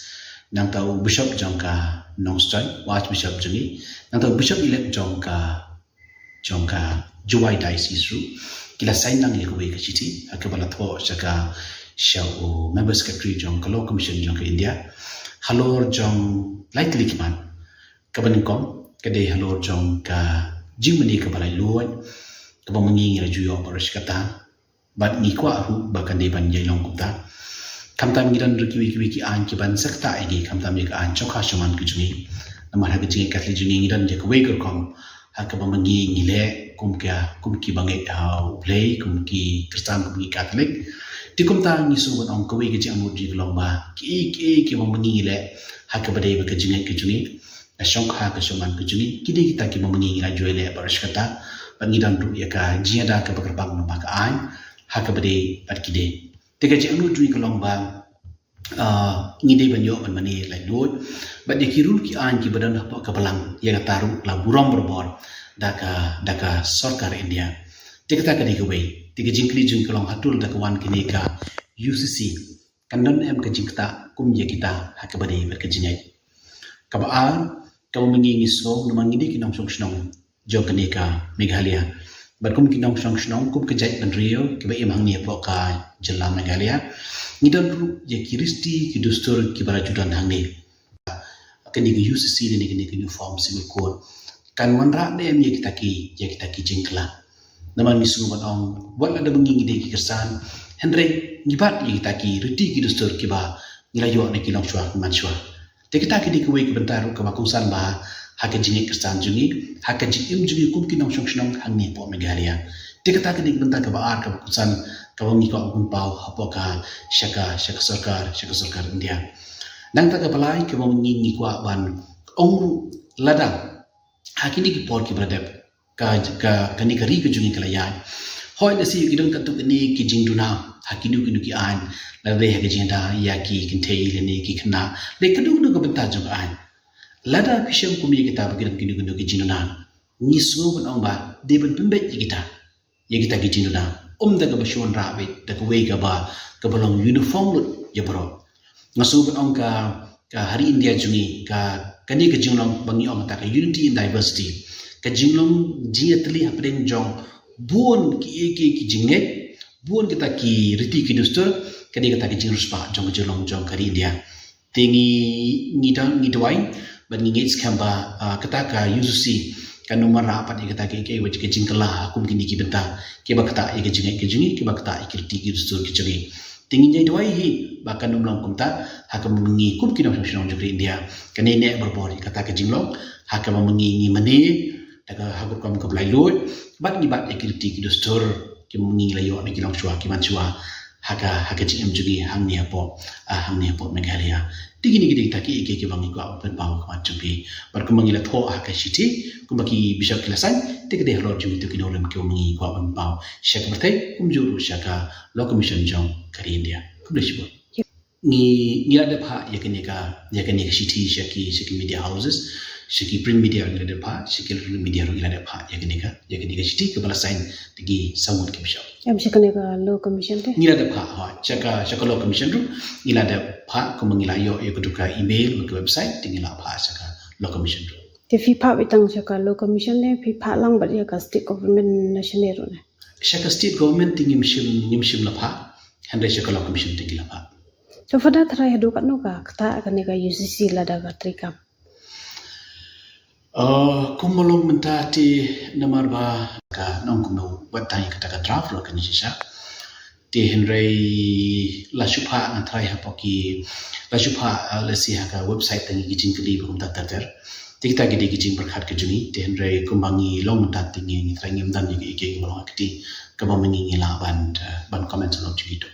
nang tahu bishop jongka Nongstown Archbishop jangi nang tahu bishop elect jongka Jawai Diocese ru kila sign nang ye ko ke chiti akabala tho chaka shaw member secretary jongka Law Commission jongka India halor jong likely kiman kabaningkom kade halor jongka jimani kabala luon kabamangi ra juyo parish kata bat ni kwa hu bakande ban yailong kuta kamtam ngiran ruki ki an ki ban sakta agi kamtam ye ka an chokha shaman ki jungi namar ha ki katli jungi ngiran je ko weker kom ha ka bamangi ngile kum ki bangai play kum ki kristan kum ki catholic ti kum ta ni so ban ong ko we ki jang mudi lomba ki bamangi ngile ha ka badai ba ka jungi ashong ha ka shaman ki jungi ki de kita ki bamangi ngira joile barish kata ban ngidan ru ya ka jiada ka bakerbang no ka an ha ka badai bat ki de teka je anu tui kolong ba ngide banyo man mani lai lot ba de kirul ki an ki badan apa ka balang ya taru la buram berbor daka sarkar India teka ta ka de we teka jingkli jing kolong hatul daka wan kini ka UCC Kandon em ke jingta kum ye kita hakabani berkejingai. Kabaan kamu mengingi song numang ini kinong song snong jokaneka Meghalaya. Berkum kinong song snong kum kejai penrio kiba imang ni poka jela Meghalaya. Ngidon ru ye kiristi kidustur kibara judan hangni. Kini ke UCC ni kini ke uniform civil code. Kan wanra ne em ye kita ki jingkla. Naman misu ong wala ada mengingi de ki kersan. Henry ngibat ye kita ki reti kidustur kiba ngirayo ne kinong shwa manshwa. Kita kini kuwe kebentar ke bakusan bah hak jingik kersan jungi hak jingim jungi kum kinong song snong hangni po Meghalaya. Kita kini kebentar ke baar ke bakusan ke wangi ko akun pau apoka syaka sarkar India. Nang tak kepalai ke wangi ko ban ong ladang hak ini ki por ki bradep ka kani kari ke jungi kalayan. Hoi nasi kidong katuk ini ki jingduna hakinu ki an labe hak jingda yaki kintei leni ki kena le kadung ke bentar juga an. Lada pisang kumi kita bagi kinu ki jingduna. Ni semua pun ba de ben pembet kita. Ya kita ki jingduna. Da ka bashon rabe da ka we ka ba ka balong uniform lut ya bro. Ngasu pun ka hari India jungi ka kani ka jinglong bangi ta ka unity in diversity. Ka jinglong jiatli hapden jong buon ki jinget buon kita ki riti ki dustur kani kita ki jingrus pa jong jong kari India. Tingi ngidawai ban ngits kamba kata ka UCC kan nomor rapat kita ke wajib ke jingkala akum kini ki benta ke bakta ke jingi ke bakta ke riti ki dustur ki jingi. Tingi nyai dawai hi bahkan nomlong kumta hakam mengi kum kinong song jong India kani ne berbori kata ke jinglong hakam mengi mani daga hakur kam ke belai lut bat ni bat ke riti ki dustur ki mengi layo ne kilong shwa ki manchwa haka jingim jungi hang ni apo Meghalaya. Tingini gidi taki ke bangi ko open pau ka chumpi bar ko mangila tho haka shiti kumaki bishop kilasan te de hlo jungi to kinolem ke mangi ko open pau shaka bertai kumjuru shaka law commission jong kari India kumleshi ni ada pha yakini ka shiti shaki media houses shaki print media ada pha shaki media ro ada pha yakini ka shiti ke bala sign tigi samut ke bishop Em shakane ka law commission te ngila ada pha shaka law commission ro ngila ada pha ko mangila yo kuduka email ke website tingila pha shaka law commission ro te fi pha bitang shaka law commission ne fi pha lang ba ya ka state government national ro ne shaka state government tingim shim la pha hande shaka law commission tingila pha so fada thara hedu ka no ka kata ka ne ka UCC la da ka trikam kumolong mentati namar ba ka nong kuno batai kata ka draft lo kan sisa ti henrei la shupha na thrai ha poki la shupha la si ha ka website tangi gijing kli bu ta tar tikta gidi gijing berkhat ke juni ti henrei kumbangi long mentati ngi thrai ngim dan gi ke ngolo akti ka ba mengi la ban comment lo jito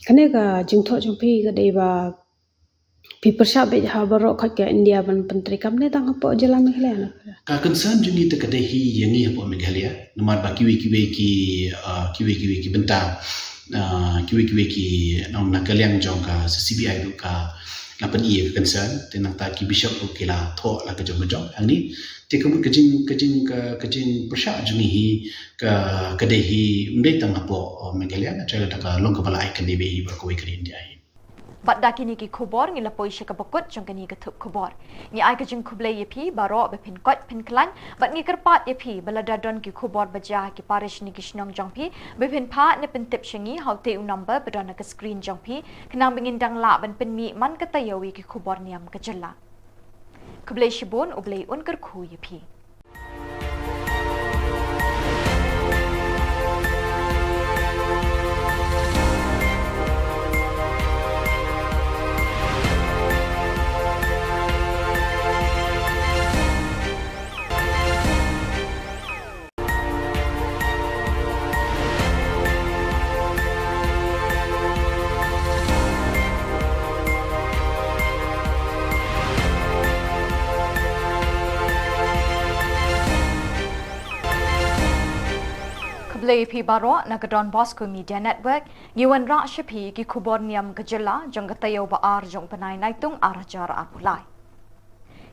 kane ka jingtho jongpi ka dei ba pipersha be ha baro khat ka India ban pantri kam ne tang po jela Meghalaya na ka concern juni te kade hi yangi ha Meghalaya namar ba kiwi ki benta kiwi ki nom na kalyang jong ka CBI ru ka lapan ie concern tenang ta ki bishop ru kila tho la ka jong angni te kamu kajing persha juni hi ka kade hi mdei tang po Meghalaya na trela ta ka long ka bala ikan be hi ba ko ikri India hi Bat dakini ki khubor ngi lapoi shaka bakut jong kani ka thup khubor ngi ai ka jing khublei yepi baro be pin kot pin klan bat ngi kerpat yepi balada don ki khubor baja ki parish ni kishnong jong pi be pin pha ne pin tip shingi haute u number bedon ka screen jong pi khnang bingin dang la ban pin mi man ka tayawi ki khubor niam ka jalla khublei shibon ublei un kar khu yepi Blay pi baro nagadon Bosco Media Network Yuan Ra Shapi ki Khubor Niam Gajala jong katayo ba ar jong panay naitung arajar apulai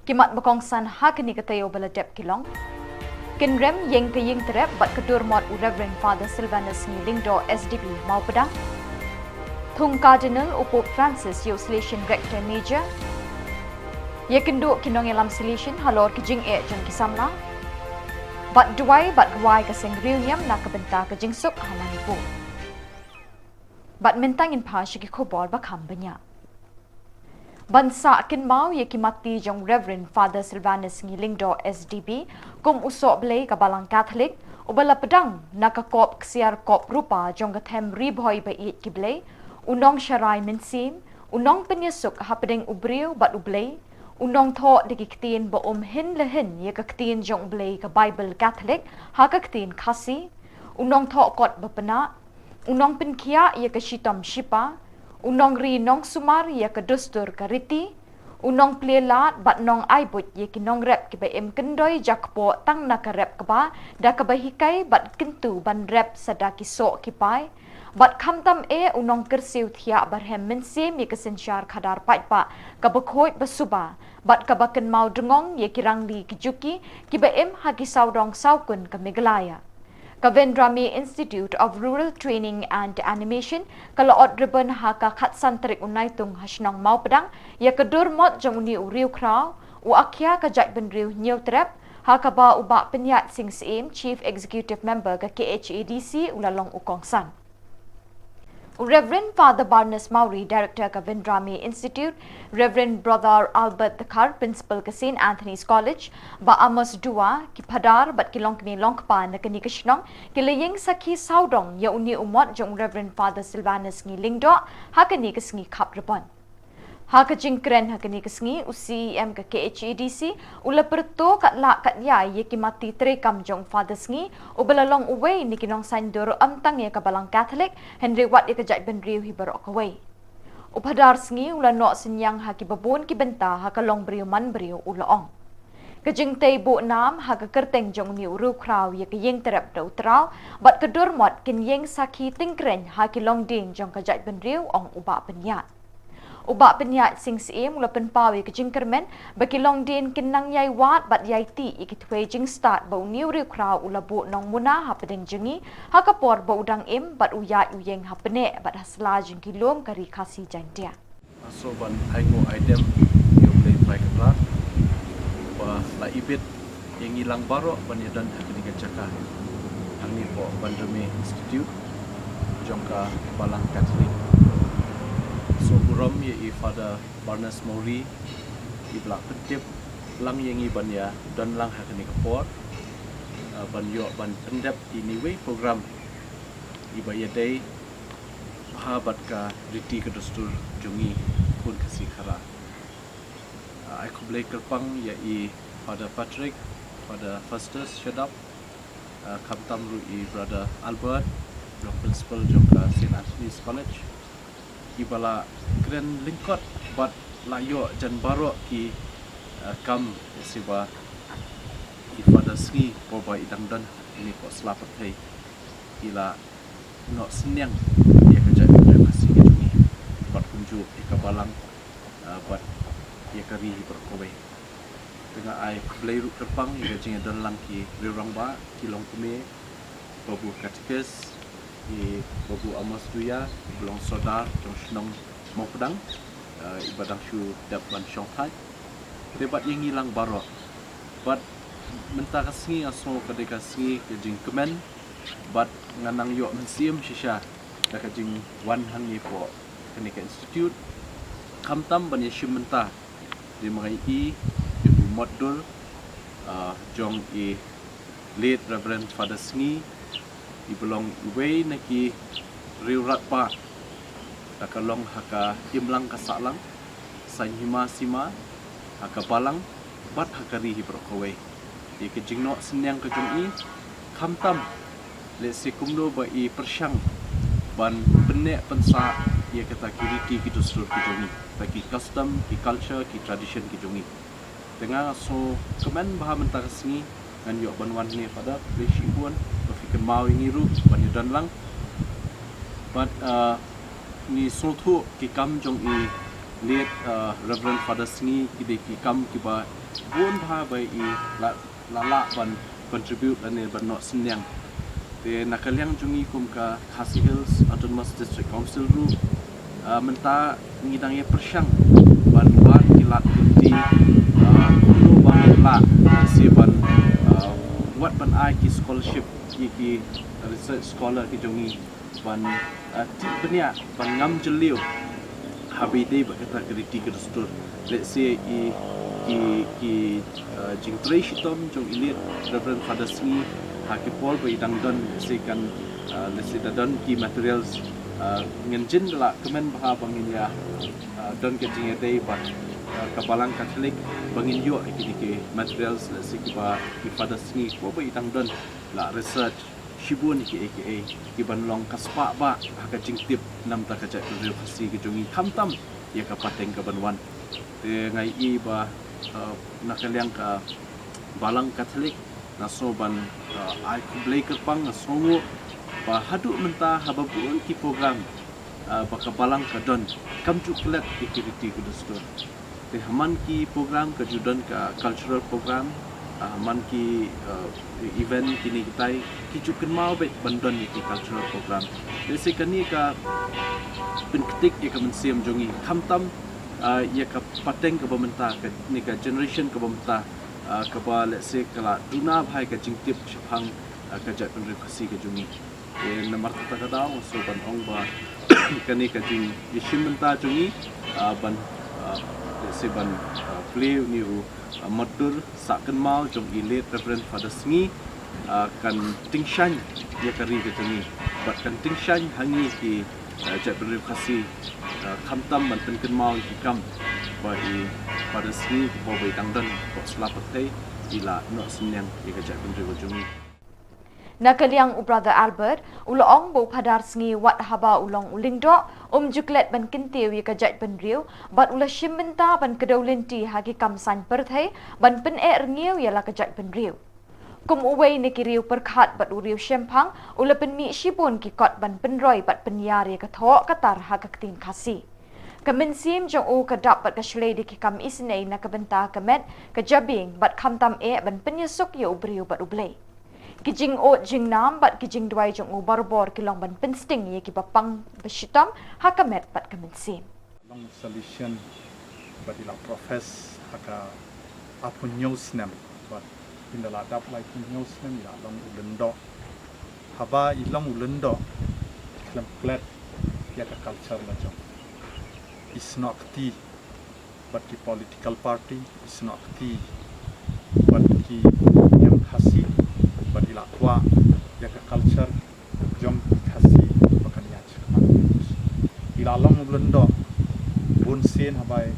kimat bakong san hakini katayo bala dep kilong kinrem yeng kaying trep bat kadur mod Reverend Father Sylvanus ni lingdo SDB mau pedang Thung Cardinal Upop Francis Yoslation Rector Major. Ia kenduk kinong elam silation halor kijing jong kisamla. Bat duai bat guai kaseng Niam Naka Dbmntv suk Manipur. Bat mentangin pa shiki khubor bakam banyak. Bansa kin mau ye kimati jong Reverend Father Silvanus Ngilingdo SDB kum usok blay kabalang Catholic ubala pedang nakakop ksiar kop rupa jong kathem riboy ba it kiblay unong syarai mensim unong penyesuk hapedeng ubriu bat ublay unong tho dikiktin ba hin lehin ye kaktin jong blay ka Bible Catholic ha kaktin khasi unong tho kot bapena unong penkia ye ka shitam shipa unong ri nong sumar ye ka dustur ka riti unong plelat bat nong aibut ye ki nong rep ki ba em kendoi jakpo tang na ka rep ka ba da ka ba hikai bat kentu ban rep sada ki so ki pai bat khamtam unong kersiu thia barhem mensim ye ka sensyar khadar pai pa ka ba khoi ba suba bat ka ba ken mau dengong ye ki rangli ki juki ki ba em ha ki saudong saukun ka megalaya Kavendrami Institute of Rural Training and Animation kalaot ribbon haka khatsan tarik unaitung hasnong mau pedang ya kedur mot jong uni uriu kraw u akhya ka jat benriu new trap haka ba uba penyat sing sim Chief Executive Member ka KHADC ulalong ukongsan Reverend Father Barnes Maury, Director Kavendrami Institute, Reverend Brother Albert Thakar, Principal ka St. Anthony's College, ba Amos Dua, ki Padar, bat kilong kini longpa na kanikashnong, kilayeng sakhi saudong ya uni umot jong Reverend Father Silvanus Ngilingdo, hakani kasngi kaprabon. Haka jingkren hakani kasngi UCM ka KHADC ula perto kat la kat ya ye kimati trekam jong Father sngi ubalalong uway ni kinong sandoro amtang ye kabalang Catholic Henry Watt ye kajat benriu hibarok away. Upadar sngi ula no senyang haki babon ki benta haka long briu man briu ulaong. Kajing tay bu nam haka kerteng jong ni uru kraw ye kayeng terap da utraw bat kedur mot kin yeng sakhi tingkren haki long ding jong kajat benriu ong uba penyat. Uba penyat sing sim ula penpawi ke jingkermen bagi long din kinang yai wat bat yai ti ikitwe jing start bau new riu kraw ula bu nong muna hapedeng jengi hakapor bau udang im bat uyat uyeng hapene bat hasla jing kilom kari kasi jantia. So ban aigo item yo play try kra ba la ibit yang ilang baro ban yadan hakini caka angni po Benediction Institute jongka balang Catholic so buram ye I Father Barnes Maury I blak petip lang yengi ban ya dan lang hakani kapor ban yo ban pendep ini way program I bayadai sahabat ka riti ke dustur jungi pun kasih khara I kublai kerpang ya I Father Patrick Father Festus Shadap kamtam ru I Brother Albert the principal jongka St. Anthony's College ibala kren lingkot bat layo jan baro ki kam siba I Father Sri poba idang dan ini ko selapat hai ila no senyang ya kerja kasih gitu ni bat kunju ikabalang bat ya kari berkowe dengan ai play ru terpang ya jing dan lang ki rirang ba kilong kume babu katikes I babu Amos Duya belong sodar jong senong mau pedang ibadang shu dap ban Shanghai debat yang hilang baro bat mentah kasngi aso kadai kasngi ke jing kemen bat nganang yo mensiam shisha da ka jing wan hang ni po Clinical Institute kamtam ban yeshim mentah di mengai I ibu modul jong I late Reverend Father Sngi I belong way naki riurat pa takalong haka imlang kasalang sain hima sima haka balang bat hakari hibrokaway I kejingno senyang kejung I kamtam le sekumdo ba I persyang ban benek pensa ia kata kiriti gitu seluruh kejungi bagi custom ki culture ki tradition kejungi dengan so kemen baha mentah sengi ngan yo banwan ni pada leshi buan berfikir mau ngiru banyudan lang but ni sotu ki kam jong I late Reverend Father Sngi ki kam ki ba bun bha bai I la ban contribute ane ban no senyang te nakaliang jungi kum ka Khasi Hills Autonomous District Council ru menta ngidangnya persyang ban kilat kunti kuno ban la si ban buat ban ai ki scholarship ki research scholar ki jongi ban ti benia ban ngam jeliu habi dei ba kata kriti ke stur let's say ki jing traitom jong ilit reverend father sni haki pol ba idang don si kan let's say don ki materials ngenjin la kemen bah bangin ya don ke jing dei ba kabalang Katolik bangin yo ki materials let's say ki father sni ko ba idang don la research shibun ki aka ki banlong kaspa ba haka jing tip nam ta kaca real khasi ki jongi khamtam ya ka pateng ka banwan te ngai i ba nakaliang ka balang Katolik naso ban ai kublai kerpang nasongo ba hadu menta hababun ki program baka balang ka don kam tu klet security ku dostor te haman ki program ka judan ka cultural program haman ki event kini kitai ki juken mau bet bandon ki cultural program desi kani ka penketik ya ka mensiam jongi khamtam ya ka pateng ka bamenta ka ni ka generation ka bamenta ka ba let's say kala duna bhai ka jingtip shphang ka jat pen khasi ka jongi nomor kata daw so ban ong ba kani ka jing yishim menta jongi ban let's say ban play ni matur saken mau jong ilet reverend father sngi kan tingshan ya kari ke jongi bat kan tingshan hangi ki jat pen khasi khamtam man pen mau ki kam ba i father sngi ko ba tangdan ko slapat thai ila no senyang ya ka jat pen jongi Nakaliang brother Albert ulong bo padar sngi wat haba ulong ulingdo juklet ban kintiu ya kajat ban riu bat ula shimbenta ban kedaulinti hagi kamsan perthai ban pen ngiu ya la kajat ban riu kum uwei ni kiriu perkhat bat uriu shempang ula pen mi shibun ki kot ban penroi bat penyar ya katho katar hagaktin khasi Kemensim jong u kadap bat kashlei di kikam isnei na kabenta kamet kajabing bat khamtam ban penyesuk ya ubriu bat ublei Kijing o jing nam bat kijing dwai jong u barbor kilong ban pensting ye ki bapang beshitam hakamet bat kemensim. Long solution but ila profess haka apun news nem but in the ladap like news nem ila long ulendo haba ilong ulendo klam klet ya ka culture la jong is not the but the political party is not the but the yang khasi but ila tua ya ka culture jom khasi bakan ya ila long ulendo bun sen habai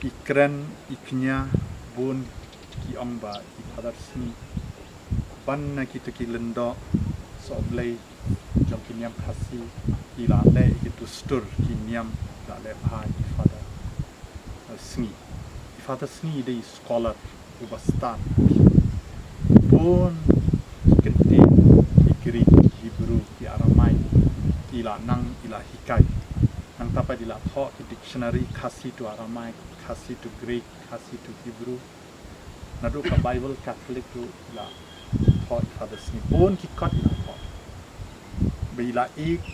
ikren iknya bun ki amba ipadar sini ban na kita ki lendo so blai jom ki niam khasi ila le itu stur ki niam la le bhai father sini de scholar ubastan bun kenti ikri Hebrew ki Aramai ila nang ila hikai nang tapa dila tho ki dictionary khasi to Aramai khasi to Greek khasi to Hebrew nadu ka Bible Catholic to ila tho father sni bun ki kot ila tho bila ik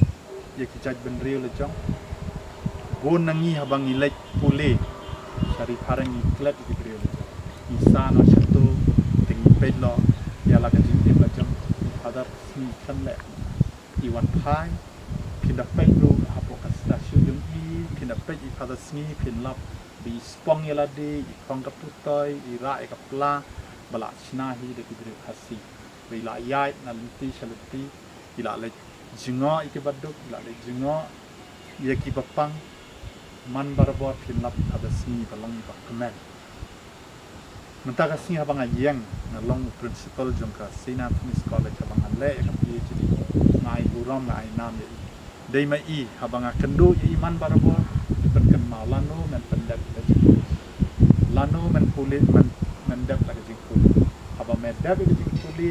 ye ki jaj ben real jong bun nangi habang ilek pule sari parang iklet ki real isa no satu tingi pedlo ya la ka jing jong father sni kan le iwan pai pindah pedro hapo ka stasiun yung pindah ped I father sni pin lap bi spong ya la de I kong ka putoy I ra ka pla bala sinahi de ki bre khasi bila yai na linti shalati ila le jingo ikibaduk ila le jingo ye ki bapang man barbor pin lap father sni balang ba kemen Menta kasih abang ayang nalong principal jongka Sina Tunis College abang ale ka PhD ngai buram ngai nam ye dei mai I abang akendu ye iman barabor perken malano men pendek lano men puli men mendap la jing puli abang medap ye jing puli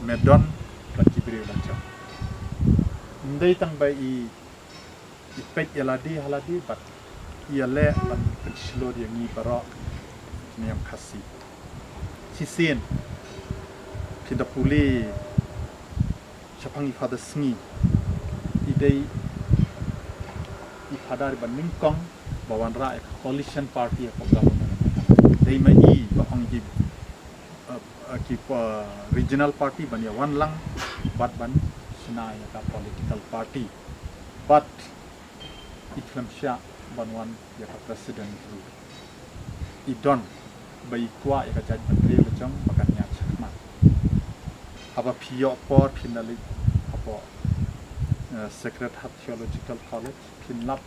medon ka kibri lancha ndai tang bai I pet yaladi haladi bat iale ban pensilor yang ni barok niam khasi sisen pindah puli sapang I father sni idei padar ban ningkong bawan ra coalition party of government dei mai ba ong ki regional party ban ya wan lang bat ban sina ya ka political party but iklam sha ban wan ya ka president ru idon bai kwa ya ka jaj ban re chong bakan ya chakma aba phio por finally apo Sacred Heart Theological College Pinlap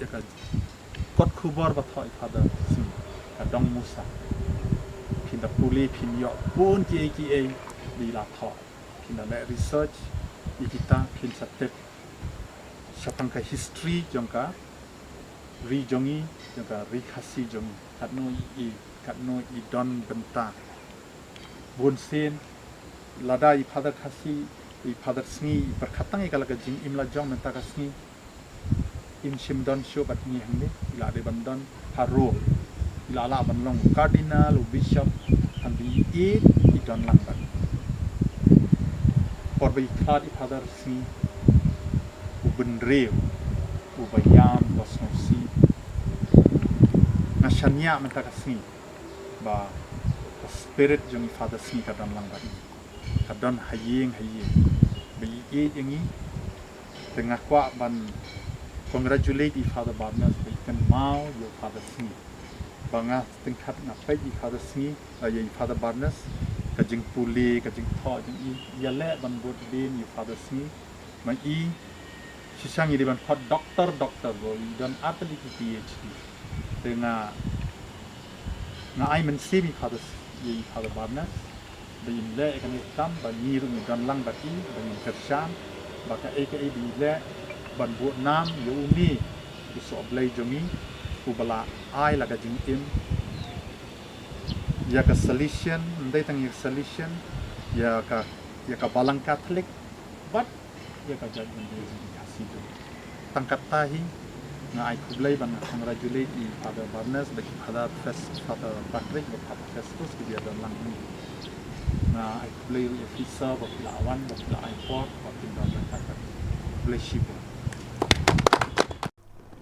yaka kot khubor ba thoi father si dong musa pin da puli pin yo pun ki di la tho pin da research ikita pin satep satang ka history jongka ri jongi jongka ri khasi jongi katno i don benta bun sen lada i father khasi i father sni perkatang ikala ka jing imla jong menta ka sni in shimdon show bat ni hangni ila de bandon haro ila la ban long cardinal bishop and the eight i don lang ban por bi khad i father sni u benreu u bayam bosnosi nashania menta ka sni ba spirit jong i father sni ka don lang ban kadon hayeng bi yang ini tengah kwa ban congratulate i father barnas bi kan mau yo father sni banga tingkat ngapai i father sni ya i father barnas ka jing puli ka jing tho jing i ya le ban bot bin i father sni ma i sisang i ban hot doctor go i don atli PhD tengah ngai men semi father i father barnas bin le kan ikam ban niru dan lang bati ban kersan baka aka bi le ban bu nam yo umi so blai jongi ubala ai la ga jing im ya ka solution ndai tang ya solution ya ka balang catholic but ya ka jadi bin kasih tu tangkat tahi na ai kublai ban congratulate i father barnes bagi father patrick father festus dia dan lang ni na ai play officer ba pila awan ba pila import ba pila kata play ship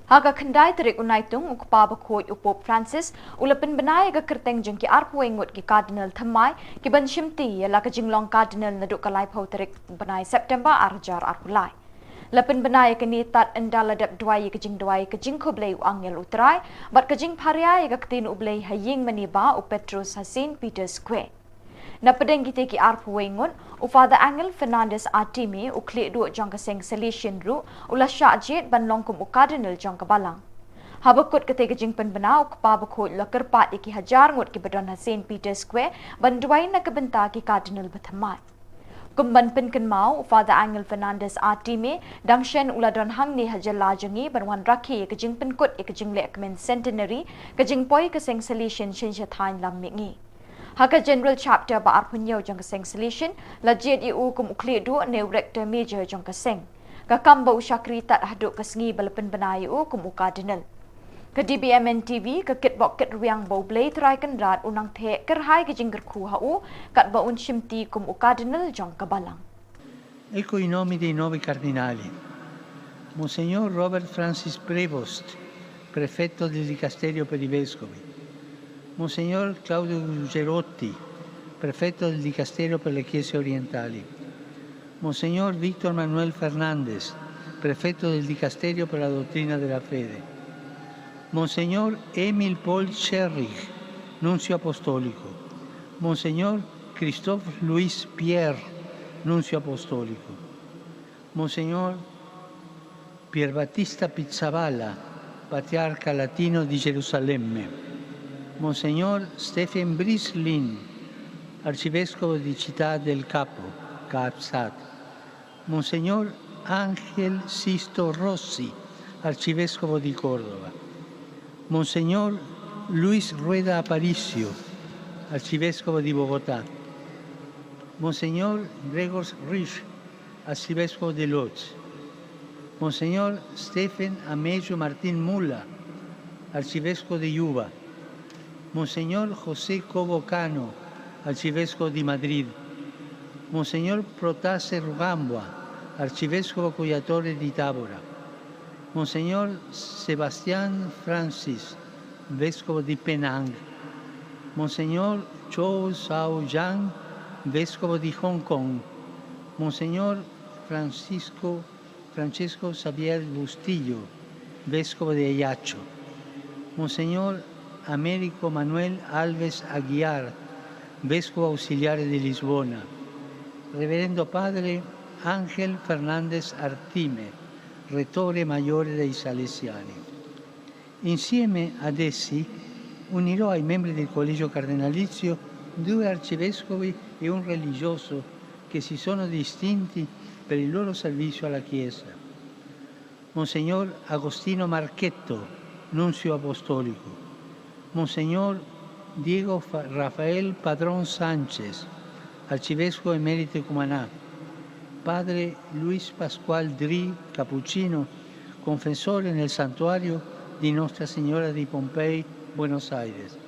Haga kendai terik unai tung ukpa ba khoi upop Francis ulapin benai ga kerteng jengki arpuengut ki cardinal thamai ki ban shimti la ka jinglong cardinal naduk kalai phau terik benai September arjar arpulai lapin benai ka ni tat endaladap duai ka jing khoblei angel utrai bat ka jing pharia ga ktin ublei haying maniba u Petrus Hasin Peter Square na pedeng kita ki arpu wengun u Father Angel Fernandez Atimi u klik du jong ka seng solution ru ula syajet ban longkum u cardinal jong ka balang habakut kete ka jing pen bana u pa bakut la kerpat iki hajar ngut ki badon Hasin Peter Square ban duai na ka benta ki cardinal bathamai kumban pen kan mau u Father Angel Fernandez Atimi dangshen ula don hang ni hajala jangi ban wan rakhi ka jing pen kut ik jing le kmen centenary ka jing poi ka seng solution shin thain lam mingi Haka General Chapter ba arpunyo jong kaseng solution lajit iu kum ukli du ne rector major jong kaseng kakam ba usyakri tat haduk kasngi balapan benai u kum cardinal ka Dbmntv ka kitbok kit riang bo blay try kan rat unang the kerhai ka jingger khu ha u kat ba un shimti kum cardinal jong kabalang Ecco i nomi dei 9 cardinali. Monsignor Robert Francis Prevost, prefetto del Dicasterio per i Vescovi. Monsignor Claudio Gerotti, prefetto del Dicasterio per le Chiese Orientali. Monsignor Víctor Manuel Fernández, prefetto del Dicasterio per la Dottrina della Fede. Monsignor Emil Paul Scherrich, nunzio apostolico. Monsignor Christophe Louis Pierre, nunzio apostolico. Monsignor Pierbattista Pizzaballa, patriarca latino di Gerusalemme. Monsignor Stephen Brislin, arcivescovo di Città del Capo, Capsat. Monsignor Ángel Sisto Rossi, arcivescovo di Córdoba. Monsignor Luis Rueda Aparicio, arcivescovo di Bogotá. Monsignor Gregor Rich, arcivescovo di Lodz. Monsignor Stephen Amejo Martín Mula, arcivescovo di Yuba. Monsignor José Cobo Cano, arcivescovo di Madrid. Monsignor Protase Rugambua, arcivescovo Coyatore di Tabora. Monseñor Sebastián Francis, Vescovo di Penang, Monseñor Chow Sao Yang, Vescovo di Hong Kong, Monseñor Francesco Xavier Bustillo, Vescovo di Ayacho, Monseñor Américo Manuel Alves Aguiar, Vescovo Ausiliare di Lisbona, Reverendo Padre Ángel Fernández Artime, Rettore Maggiore dei Salesiani. Insieme ad essi unirò ai membri del Collegio Cardinalizio 2 arcivescovi e un religioso che si sono distinti per il loro servizio alla Chiesa. Monseñor Agostino Marchetto, Nunzio Apostolico, Monseñor Diego Rafael Padrón Sánchez, Arcivescovo Emerito Cumaná, Padre Luis Pascual Dri Cappuccino, confessore nel santuario di Nostra Signora di Pompei, Buenos Aires.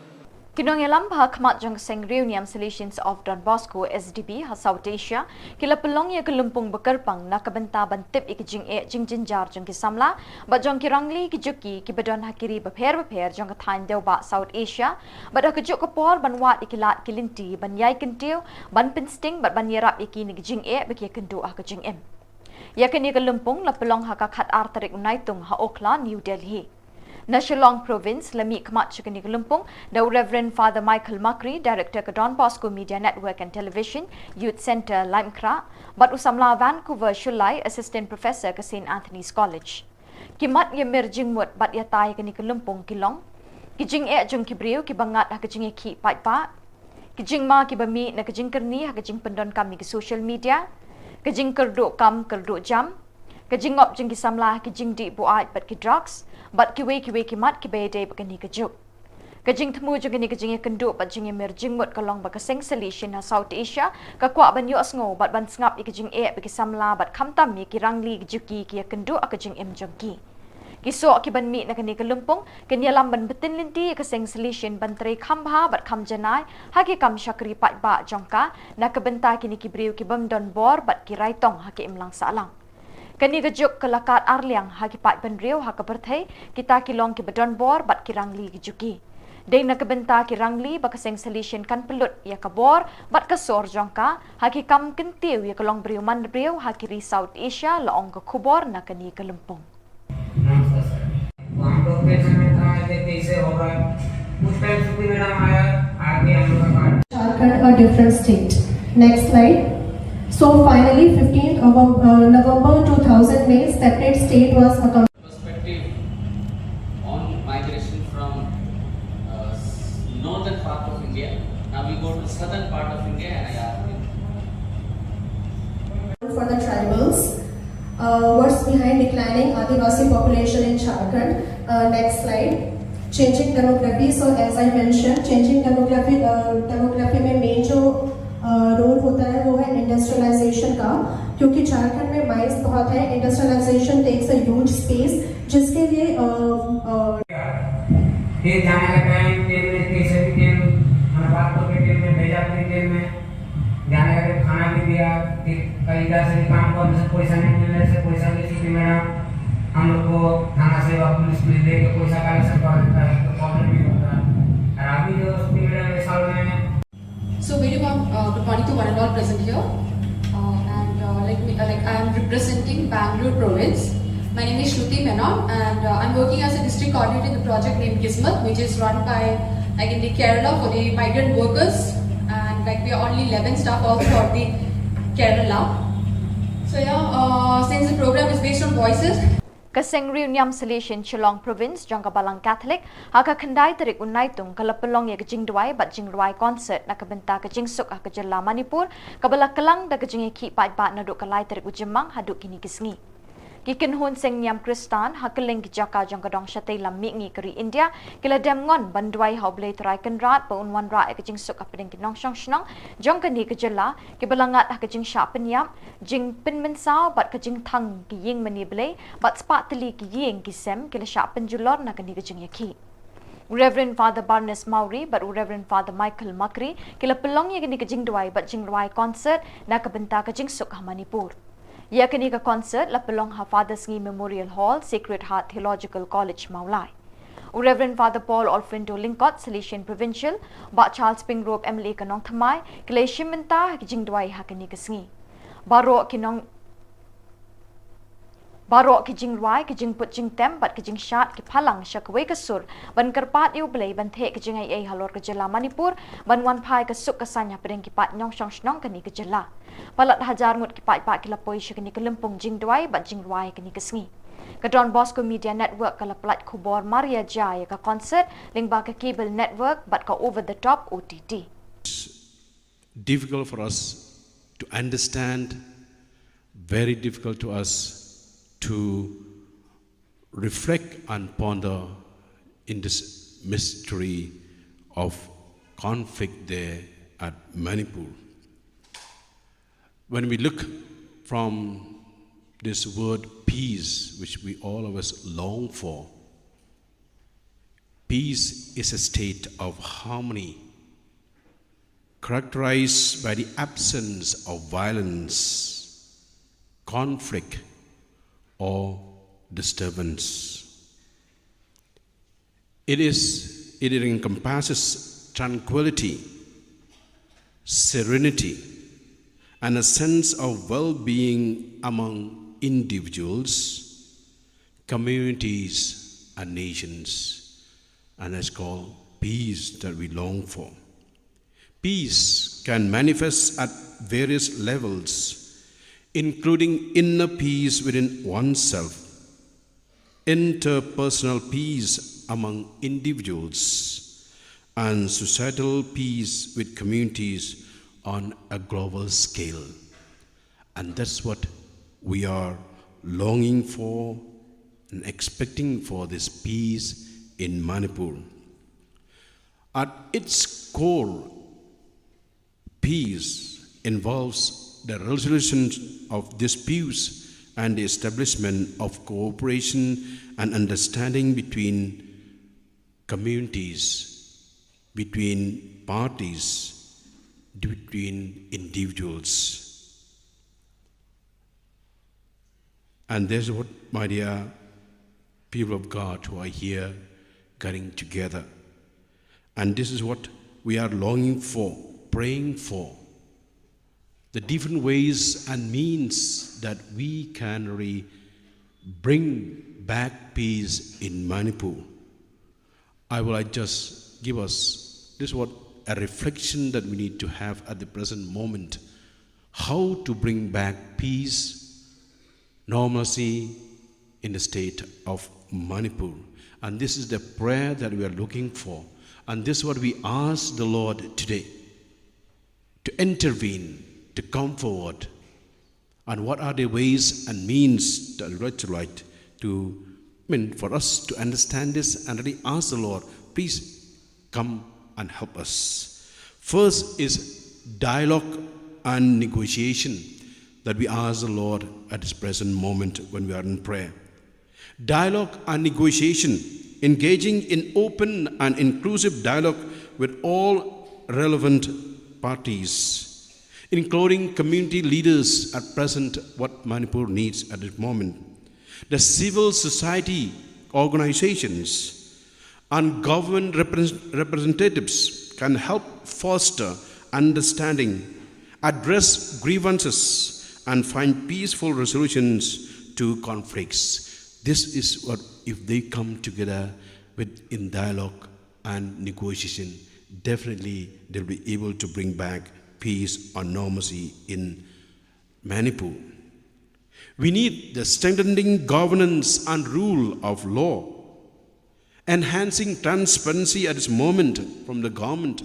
Kinong ilam bahakmat jang seng Niam Solutions of Don Bosco SDB ha South Asia kila pelong ya kelumpung bekerpang na kabenta bantip ikijing jinjar jang kisamla ba jang kirangli kijuki kibadon hakiri bapher jang kathain deuba South Asia ba da kejuk kapor banwat ikilat kilinti ban yai kentiu ban pinsting bat ban yerap ikini kijing beki kendu ah kijing ya kini kelumpung la pelong ha kakhat artarik unaitung ha Auckland New Delhi National Province Lami Kmat Chukani Lumpung, the Reverend Father Michael Makri, Director of Don Bosco Media Network and Television, Youth Centre Limekra, but Usamla Vancouver Shulai, Assistant Professor ke St. Anthony's College. Kimat ye merjing mut bat ya tai kani Lumpung kilong, kijing jung kibriu kibangat ha kijing ki pa, kijing ma kibami na kijing kerni ha kijing pendon kami ke social media, kijing kerdu kam kerdu jam, kijing op jing kisamla kijing di buat bat ki drugs, but kiwe kimat kibede bakani kejuk. Kajing temu juga ni kajing kenduk bat jing emerging mut kalong bakaseng solution ha South Asia ka kwa ban yu asngo bat ban sngap ikajing bagi samla bat khamtam mi kirangli kejuki ki kenduk akajing jongki. Kiso akiban mi na kani kelumpung kenyalam ban betin linti kaseng solution ban tre khambha bat kham janai haki kam syakri pat ba jongka na kebenta kini kibriu kibam don bor bat kirai tong haki imlang salang. Kani kejuk kelakat arliang haki pat benriu haka berthai kita kilong ki bedon bor bat kirangli kejuki. Deng na kebenta kirangli bakaseng solution kan pelut ya kabor bat kesor jongka haki kam kentiu ya kelong beriu man beriu haki ri South Asia laong ke Khubor na kani kelempung. हम लोग के समय कैसे होगा उस टाइम सुखी मैडम आया आगे हम लोग का Jharkhand a different state. Next slide. So finally, 15th of November 2000 May, separate state was accomplished. Perspective on migration from northern part of India. Now we go to southern part of India and I ask you. For the tribals, what's behind declining Adivasi population in Jharkhand? Next slide. Changing demography. So as I mentioned, changing demography में main जो रोल होता है वो है इंडस्ट्रियलाइजेशन का, क्योंकि झारखंड में mines बहुत है. Industrialisation takes a huge space जिसके लिए फिर जाने का टाइम ट्रेन में कैसे भी ट्रेन मनपात को ट्रेन में भेजा, फिर ट्रेन में जाने का फिर खाना भी दिया, फिर कई इधर से काम करने से पैसा नहीं मिलने से पैसा की स्थिति में हम लोग को थाना सेवा पुलिस पुलिस दे के पैसा कलेक्शन कर देता है तो प्रॉब्लम भी होता है. और अभी जो स्थिति में साल में So very good morning to one and all present here. I am representing Bangalore province. My name is Shruti Menon and I'm working as a district coordinator in the project named Kismet, which is run by in the Kerala for the migrant workers, and we are only 11 staff all throughout the Kerala. So since the program is based on voices. Kaseng Niam Solution Shillong Province jangka balang Catholic haka kendai terik unaitung kala pelong ya kejing duai bat jing ruai concert na kebenta kejing suk ha kejela Manipur kabala kelang da kejing ki pat bat na duk kalai terik ujemang haduk kini kisngi. Kikin hun seng Niam Kristan hakeling kijaka jangka dong syatay lamik ngi keri India kila dem ngon banduai haublay terai kenrat pa unwan ra kejing suk apedeng kinong syong shnong jangka ni kejela kibalangat ha kejing syak penyam jing penmensau bat kejing thang ki ying maniblay bat spat teli ki ying kisem kila syak penjulor na kani kejing yaki. Reverend Father Barnes Mauri but Reverend Father Michael Makri kila pelong ya kini kejing duai bat jing ruai concert na kebenta kejing suk ha Manipur. Yakani ka concert la pelong ha Fathers Ngi Memorial Hall, Sacred Heart Theological College Maulai. Reverend Father Paul Alfredo Lincott, Salesian Provincial, Ba Charles Pingrove MLA Kanong Thamai, Kaleshim Menta Jingdwai Hakani Kasngi. Baro ki jing ruai ki jing put jing tem bat ki jing shat ki phalang shakwe ka sur ban karpat yu blei ban the ki jing ai halor ka jela Manipur ban wan phai ka suk ka sanya pedeng ki pat nyong shong shnong ka ni ka jela palat hajar ngut ki pat ki lapoi shakni ka lempung jing duai bat jing ruai ka ni ka sngi ka Don Bosco Media Network ka laplat Khubor Maria Jaya ka concert lingba ka cable network bat ka over the top OTT. Difficult for us to understand, very difficult to us to reflect and ponder in this mystery of conflict there at Manipur. When we look from this word peace, which we all of us long for, peace is a state of harmony, characterized by the absence of violence, conflict, or disturbance. It encompasses tranquility, serenity, and a sense of well-being among individuals, communities, and nations, and it's called peace that we long for. Peace can manifest at various levels, including inner peace within oneself, interpersonal peace among individuals, and societal peace with communities on a global scale. And that's what we are longing for and expecting for this peace in Manipur. At its core, peace involves the resolution of disputes and the establishment of cooperation and understanding between communities, between parties, between individuals. And there's what, my dear people of God who are here getting together. And this is what we are longing for, praying for. The different ways and means that we can bring back peace in Manipur. I will just give us this what a reflection that we need to have at the present moment. How to bring back peace, normalcy in the state of Manipur. And this is the prayer that we are looking for. And this is what we ask the Lord today, to intervene, to come forward. And what are the ways and means that we would like to, for us to understand this and really ask the Lord, please come and help us. First is dialogue and negotiation that we ask the Lord at this present moment when we are in prayer. Dialogue and negotiation, engaging in open and inclusive dialogue with all relevant parties, including community leaders at present, what Manipur needs at this moment, the civil society organizations and government representatives can help foster understanding, address grievances, and find peaceful resolutions to conflicts. This is what, if they come together in dialogue and negotiation, definitely they'll be able to bring back peace or normalcy in Manipur. We need the strengthening governance and rule of law, enhancing transparency at this moment from the government,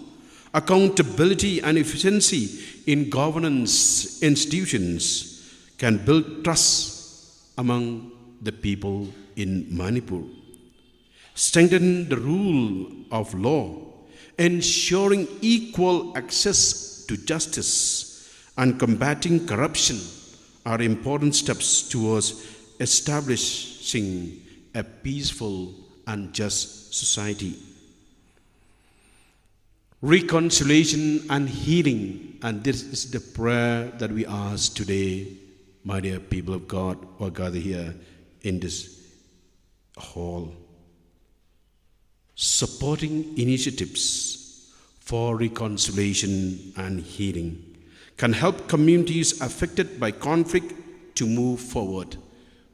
accountability and efficiency in governance institutions can build trust among the people in Manipur. Strengthen the rule of law, ensuring equal access to justice and combating corruption are important steps towards establishing a peaceful and just society. Reconciliation and healing, and this is the prayer that we ask today my dear people of God who are gathered here in this hall, supporting initiatives for reconciliation and healing can help communities affected by conflict to move forward.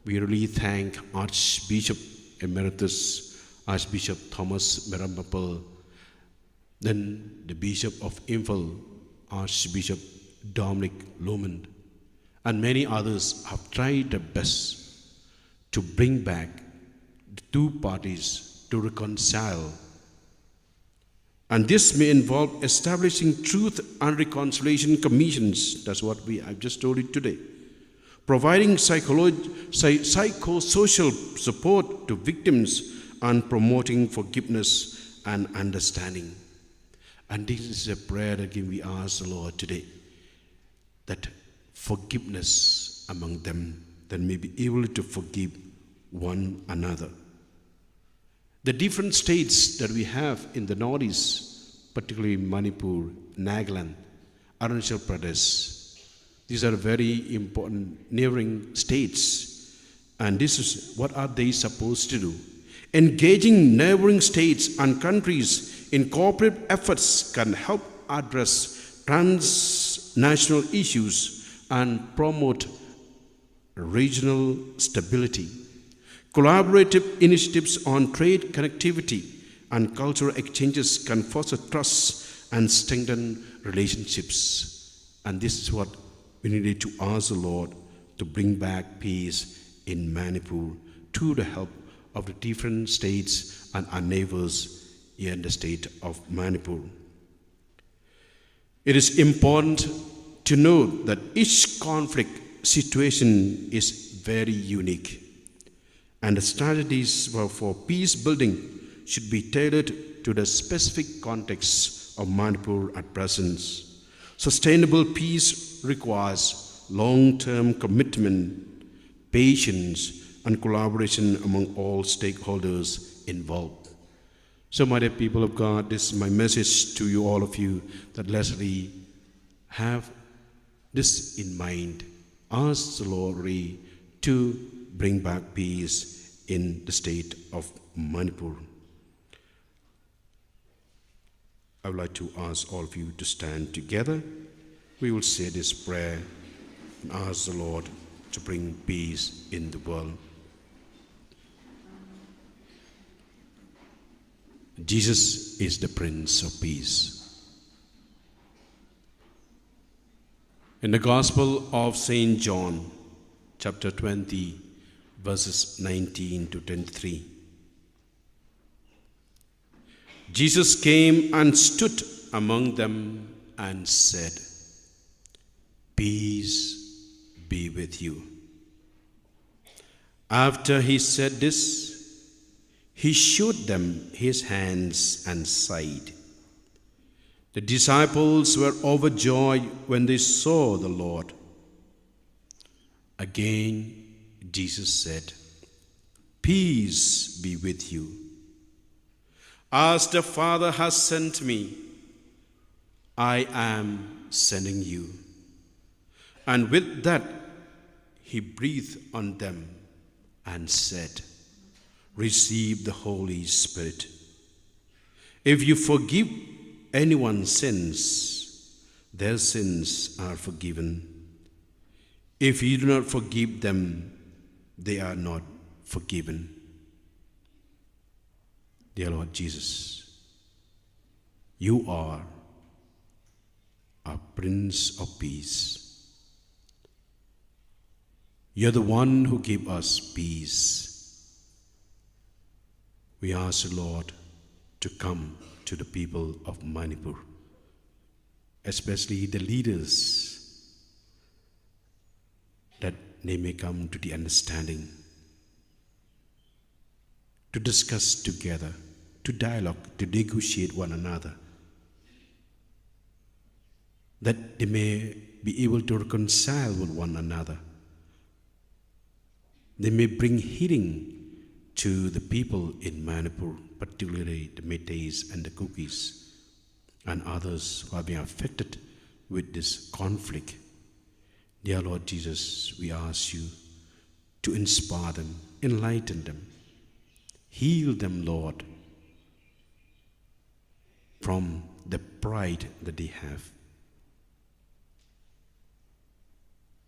We really thank Archbishop Emeritus Archbishop Thomas Meramapal, then the Bishop of Imphal, Archbishop Dominic Lumen, and many others have tried their best to bring back the two parties to reconcile. And this may involve establishing truth and reconciliation commissions. That's what I've just told you today. Providing psychosocial support to victims and promoting forgiveness and understanding. And this is a prayer that we ask the Lord today, that forgiveness among them, that may be able to forgive one another. The different states that we have in the Northeast, particularly Manipur, Nagaland, Arunachal Pradesh, these are very important neighboring states. And this is what are they supposed to do? Engaging neighboring states and countries in cooperative efforts can help address transnational issues and promote regional stability. Collaborative initiatives on trade connectivity and cultural exchanges can foster trust and strengthen relationships. And this is what we needed to ask the Lord to bring back peace in Manipur through the help of the different states and our neighbors here in the state of Manipur. It is important to note that each conflict situation is very unique, and the strategies for peace building should be tailored to the specific context of Manipur at present. Sustainable peace requires long-term commitment, patience, and collaboration among all stakeholders involved. So, my dear people of God, this is my message to you, all of you, that let's really have this in mind. Ask the Lord really to bring back peace in the state of Manipur. I would like to ask all of you to stand together. We will say this prayer and ask the Lord to bring peace in the world. Jesus is the Prince of Peace. In the Gospel of St. John, chapter 20, verses 19 to 23, Jesus came and stood among them and said, "Peace be with you." After he said this, he showed them his hands and side. The disciples were overjoyed when they saw the Lord. Again, Jesus said, "Peace be with you. As the Father has sent me, I am sending you." And with that, he breathed on them and said, "Receive the Holy Spirit. If you forgive anyone's sins, their sins are forgiven. If you do not forgive them, they are not forgiven." Dear Lord Jesus, you are our Prince of Peace. You're the one who gives us peace. We ask the Lord to come to the people of Manipur, especially the leaders, that they may come to the understanding, to discuss together, to dialogue, to negotiate one another, that they may be able to reconcile with one another. They may bring healing to the people in Manipur, particularly the Métis and the Kukis and others who are being affected with this conflict. Dear Lord Jesus, we ask you to inspire them, enlighten them, heal them, Lord, from the pride that they have.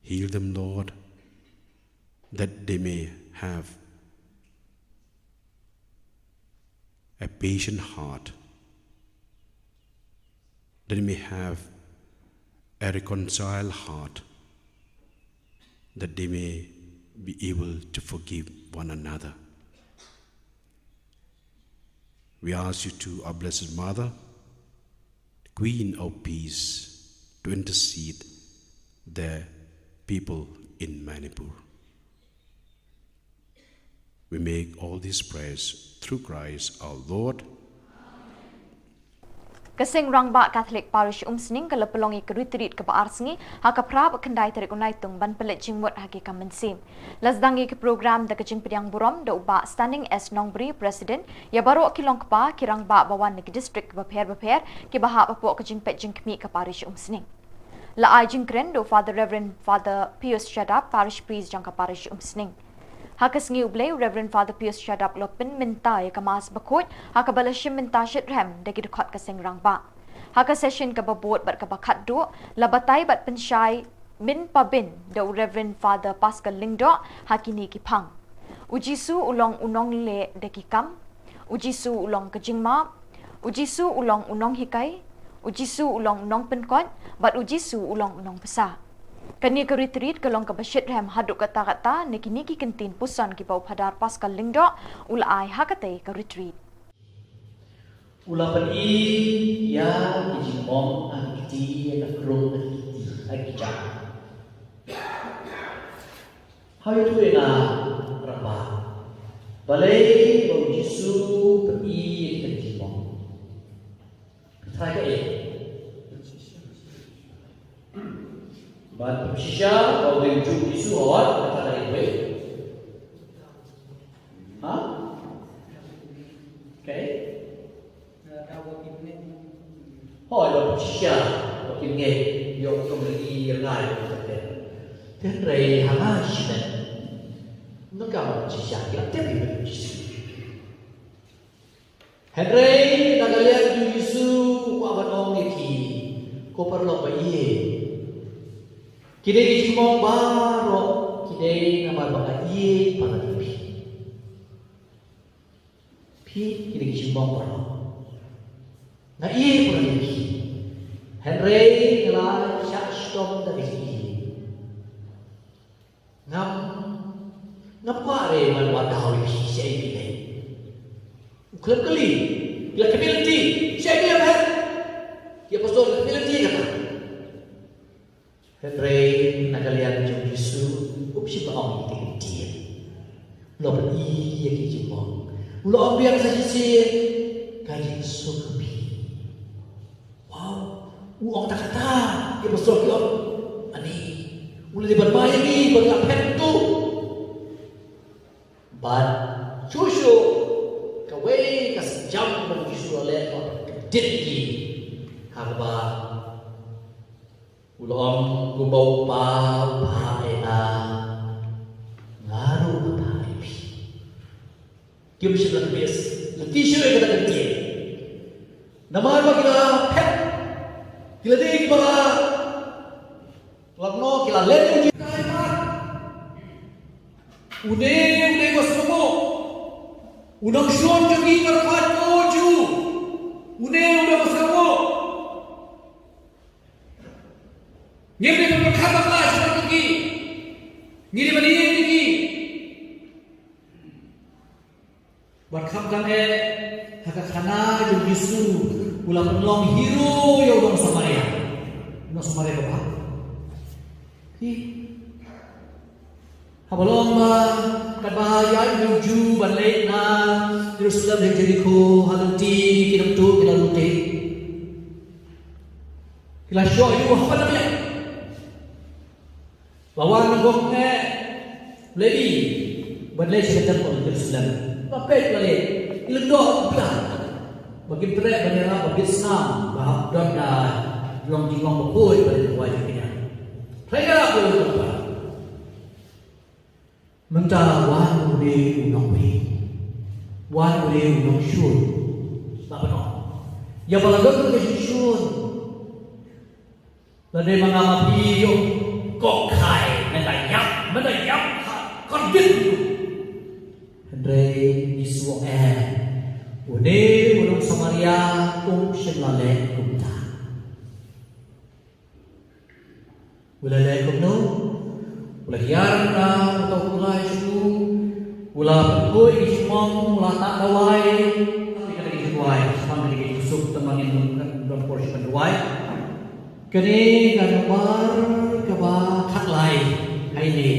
Heal them, Lord, that they may have a patient heart, that they may have a reconciled heart, that they may be able to forgive one another. We ask you to, our Blessed Mother, Queen of Peace, to intercede the people in Manipur. We make all these prayers through Christ our Lord. Kasing rangba Catholic Parish umsning kalapelongi keritrit ke baarsingi haka prab kendai tarik unai tung ban pelet jingmut haki kamensim. Lasdangi ke program da kejing pediang burom da uba standing as nongbri president ya baru kilong kepa kirang ba bawan ke district beper ke bahak bapuk kejing pet jing kemi ke parish umsning. La ai jing kren do Father Reverend Father Pius Shadap parish priest jangka parish umsning. Haka sengi ublay Reverend Father Pius Shadap lopin minta ya kemas bakut haka balashim minta shit rem dagi dekat ke sengrang ba. Haka session ke babot bat ke bakat do labatai bat pensyai min pabin do Reverend Father Pascal Lingdo hakini kipang. Ujisu ulong unong le dagi kam, ujisu ulong kejingma, ujisu ulong unong hikai, ujisu ulong unong penkot, bat ujisu ulong unong pesa. Kani ke retreat kelong ke basyit rem haduk kata-kata niki kentin pusan ki bau padar Pascal Lingdo ula ai hakate ke retreat. Ula peni ya dijimong akiti na krong akija. Hayo tu na rapa. Balai bau Yesu peni dijimong. Saya But Shisha or the Judisu or what? Huh? Okay. Oh, your Shisha, what you get, your community, your life. Then Ray Hamash, no come Shisha, you'll tell you Henry, Nagalia Judisu, Wabanong, Copper Lopaye. Kidai dijimong baro, kidai nama baka iye pada pi. Pi kidai dijimong baro. Na iye pada pi. Henry ngela syak stom dari iye. Ngapa re man wadau pi saya pilih. Uklep kali, bila kemilti, saya pilih apa? Dia pasal kemilti kata. Henry nagalian jung Yesu upsi baong iti dia. Lo beri ya kijimong. Lo biar saja sih kaji sukupi. Wow, uang tak kata dia besar kion. Ani, mulai bermain ni berlapet tu. But cucu kawai kasih jam bagi Yesu oleh kedit lagi. Harba Ulong kubau pa ena ngaru pa ipi. Kim sila bes, letisyo ay kata ketiye. Namar ba kila pet, kila di ba lagno kila leto di kaya pa. Une mas mo, unang shon jogi marpat oju. Une mas mo. Nyeri berkata kelas lagi, nyeri berdiri lagi. Berkhamkan haka khana jung Yesu ulang penolong hero yang ulang Samaria. Ulang Samaria apa? Habalong kadbahaya menuju balik na Jerusalem dan Jericho halanti kinam tu kilalute. Kila show itu apa namanya? Lawan gokne lady badlay sa temple Jerusalem. Papet balik ilendok belah. Bagi trek banyak bagi Islam bahak dan long jingong berkuat pada wajib kita. Rega aku lupa. Mentah wan ude unong wi, wan ude unong shun, tak benar. Ya balagot ke shun, lade mengamapi yo kok kai, mendayap, konflik. Hendai isu ude unong Samaria shelale kumta. Ulale kumno. Ula hiar na atau ula itu ula pekoi ismong ula tak dawai tapi kena kita dawai semang kena kita susuk temangin dalam porsi pendawai kini gambar kaba tak lai hari ini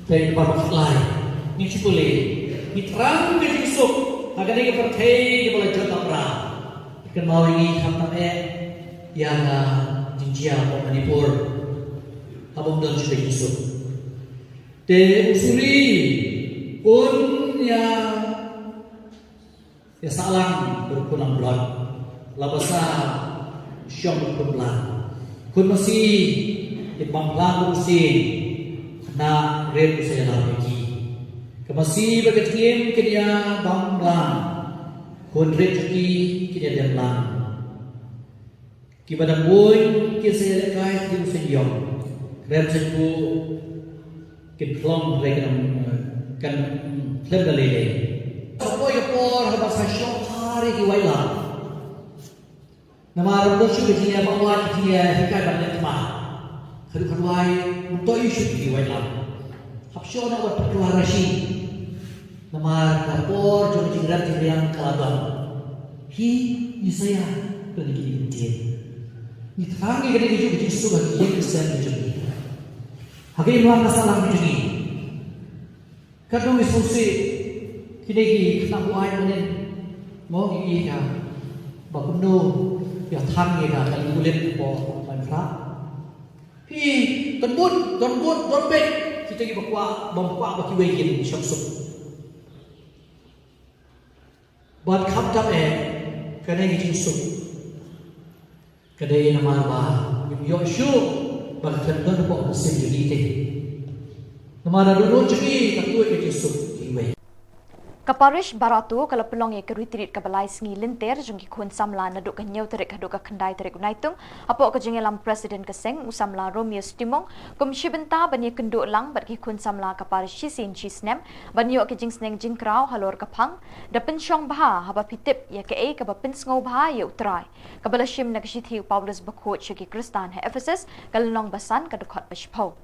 dari gambar tak lai ni cikule ni terang kena susuk agar dia percaya dia boleh jatuh perang ikan mau ini hamtam yang jinjia atau Manipur abang dan juga Yusuf. De usuri pun ya salang berpulang bulan, labasa syom berpulang. Kun masih di banglang usin na red saya lagi. Kemasih bagi tim kini banglang kun red lagi kini demlang. Kipada boy kisah lekai tim senyum, rem senyum kinplong rekan kan klem dalile. Sopo yapor habas syok hari kiwailah. Nama orang tu dia bawa dia hikai banyak temah. Kedua untuk isu kiwailah. Hapsyo nak buat deklarasi. Nama rapor jom yang kalabang. Hi saya pergi dia. Ni tangi kena hidup di suka dia kesan hidup ni. Hakim lah masalah hidup ni. Kadang isusi kini kita buat mana mau ini ya, bakuno ya tangi dah kali kulit po mantra. Hi tenbut dorbet kita pergi bapa bagi wekin syamsuk. Buat kapta kena hidup suka. Kadai nama ba Yoshu bahkan dan buat mesin jadi te. Nama dulu jadi takut itu sukai. Kaparish baratu kalau pelong ye keritrit kabalai sengi linter jengki kun samla naduk kenyau terik haduk kendai terik unaitung apok ke jengelam presiden keseng usamla Romeo Stimong komisi benta bani kenduk lang bagi kun samla kaparish sisin chisnem bani ke jing sneng jingkrau halor kapang dapen syong baha haba pitip ye ke ka bapin sngo baha ye utrai kabala shim nagsithi Paulus bakot shiki Kristan he Ephesus kalnong basan kadukot bashpau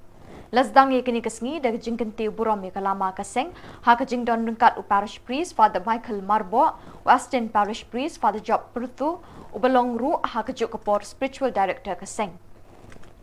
Lasdang ye kini kesngi dari jingkenti buram ye kalama kaseng ha ka jingdon nungkat u parish priest Father Michael Marbo Western parish priest Father Job Prutu ubalong ru ha ka juk kapor spiritual director kaseng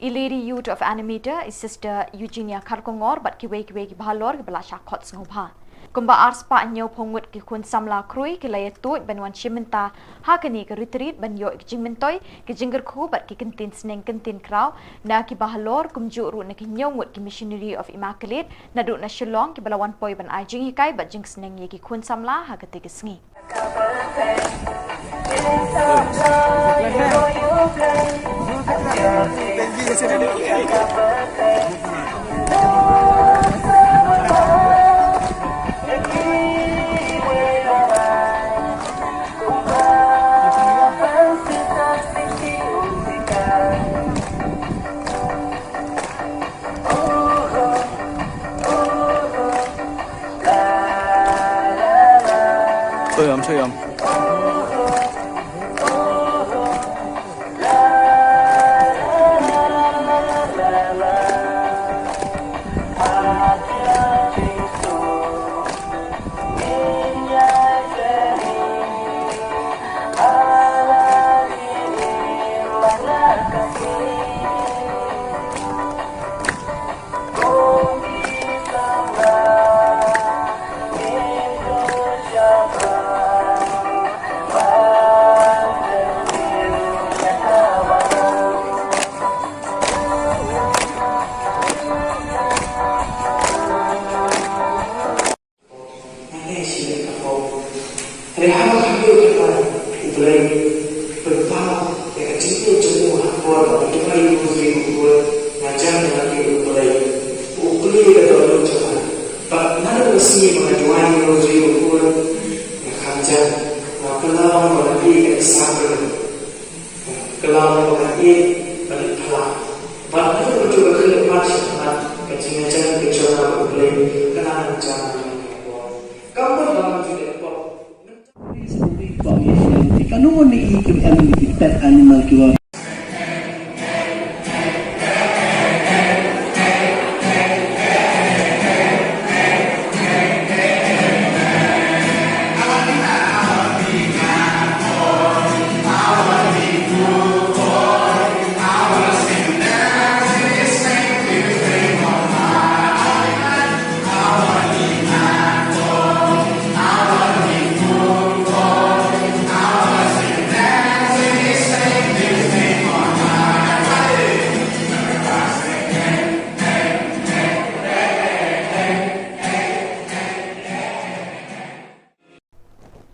Iliri youth of animator is sister Eugenia Karkongor bat kiwe ki bahalor ke bala syakot ngobha kumba arspa nyo pongut ki kun samla krui ki layatut banwan shimenta ha kani ke retreat banyo ki jingmentoi ki jingger khu bat ki kentin sneng kentin kraw na ki bahalor kumju ru na ki nyongut ki missionary of immaculate na du na shillong ki balawan poi ban ai jing hikai bat jing sneng ye ki kun samla ha ka ti sngi chơi không? Rehab kami itu itu lagi berpau mengajuai Roji Khubor Khanja kelam menjadi example kelam menjadi pelan pada itu bercoba ke depan semangat kecingan kecoba boleh kenal jangan kamu dalam juga Kanungan ni ikim pet animal kiwa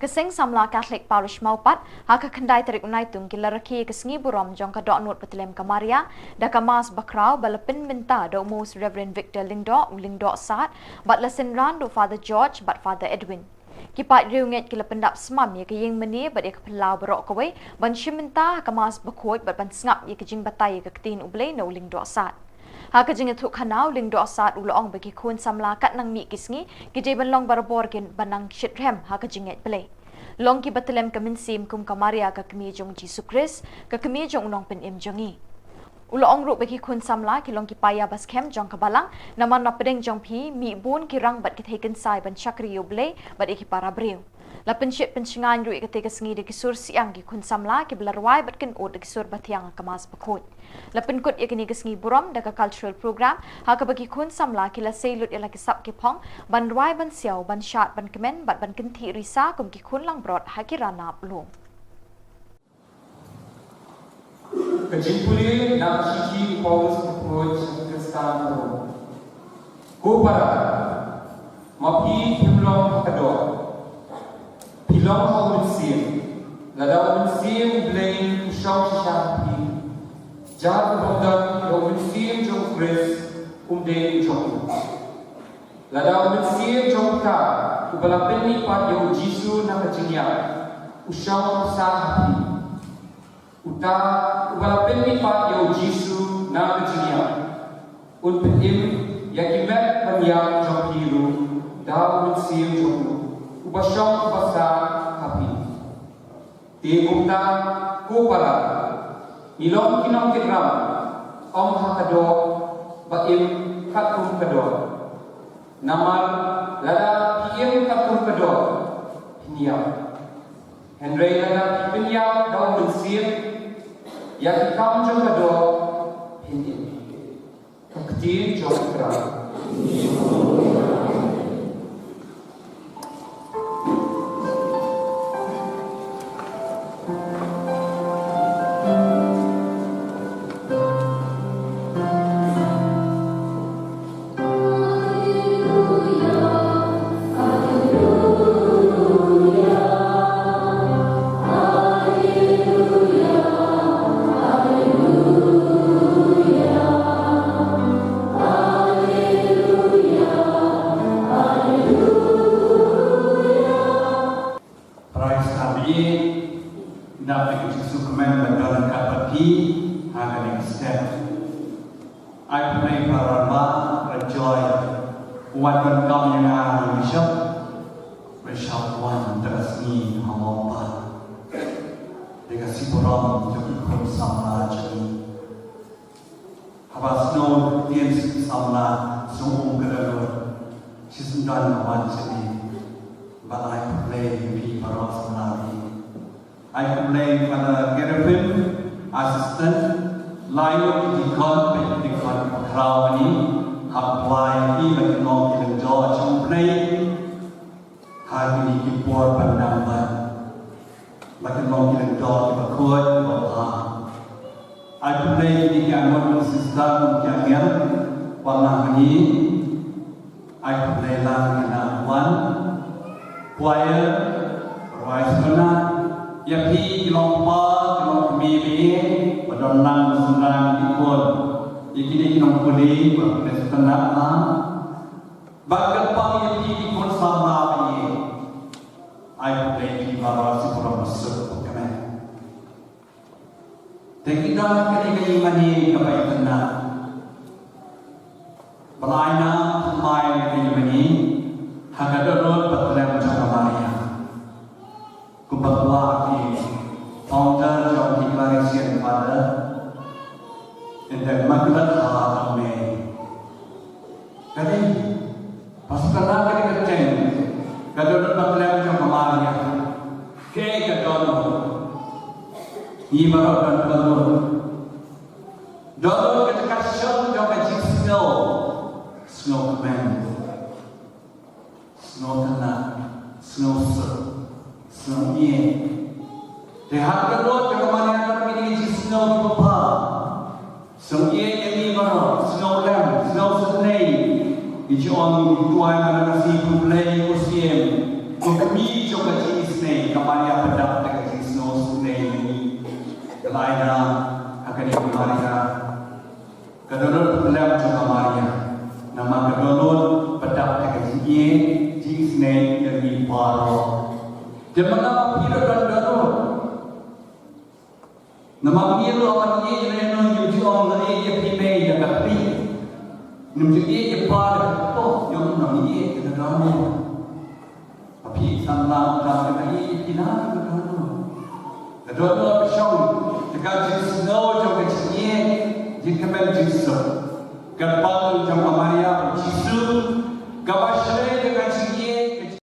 Keseng samla Catholic Parish Maupat haka kendai tarik unaitung kilaraki kesengi burom jong kadok nut petelem kamaria da kamas bakrau balapin minta do most Reverend Victor Lingdo Sat bat lesen ran do Father George bat Father Edwin kipat riunget kila pendap semam ya keying meni bat ya kepelau berok kawai ban shiminta kamas bakoi bat ban sngap ya kejing batai ya ketin ublay no Lingdo Sat haka jing itu kanau Lingdo Sat ulong bagi kun samla kat nang mi kisngi gije ban long barbor kin banang shitrem haka jinget play long ki batelem kaminsim kum kamaria ka kemi jong Jesu Christ ka kemi jong unong pen im jongi ulo ong ru bagi kun samla ki long ki paya bas kem jong kabalang naman na pedeng jong pi mi bun ki rang bat ki theken sai ban chakri yoble bat ki para breu la penship pensingan ru ikate ka sengi de ki sur siang ki kun samla ki belarwai bat ken od ki sur batiang kamas bakut la penkut yakini ka sengi buram da ka cultural program ha ka bagi kun samla ki la seilut ya la ki sap ki phong ban rwai ban siao ban shat ban kemen bat ban ken thi risa kum ki kun lang brot ha ki rana plum Kejimpuli nak cici Paulus approach Kristano. Kupara, mapi himlong kador. Pilong hau mensim, ladau mensim blain usau sishapi. Jat bondan hau mensim jong Chris day jong. Ladau mensim jong ta, ubalapin ni pat yang Jesu nak kejinya. Usau sahapi. Uta ubalapin ni pat yang Jesu nak kejinya. Untuk im yakimet panyang jong hiru, dau mensim jong ubasong basa hapi. Di bukta kupala, nilong kinong kinram, om hakado, baim katung kado. Namal lada piem katung kado, piniam. Henry lada piniam daun bersih, yang kam jong kado, piniam. Kektiin jong kerang. Bakal pang yang di konsama ini, I play di bawah si kurang besar kami. Tapi dah kini mani kapai tenang. Pelaina mai kini mani, hagadorot berkelam jaga Maria. Kubatwa di founder John Declaration pada, dan maklumat hal kami. Kali pasukan kini kerjaan, gadorot berkelam jaga Maria. Ke gadorot, ibarat dan gadorot. Gadorot ketika syam jaga snow command, snow tenang, snow sur, snow ye. Dehat gadorot jaga Maria kami ini snow di bawah. Snow ye ini baru snow lamb, snow sunai. Ijon tuai mana nasi play usiem. Kami coba jenis ni Maria pedap dengan jenis snow sunai ini. Kelaina akan ikut Maria. Kadang-kadang pelam juga Maria. Nama kadang-kadang pedap dengan jenis ni dari baru. Dia mengaku hidup dan kadang. Nama miru apa ni jadi nunjuk orang dari yang primai yang kepri. Nunjuk yang pada oh yang nama ni kadang-kadang. Tapi sama orang ini kena kadang-kadang. Kadang-kadang bersama dekat jenis snow juga jenis jika menjelaskan kapal jama Maria Yesus kapasnya dengan jenis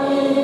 Yeah.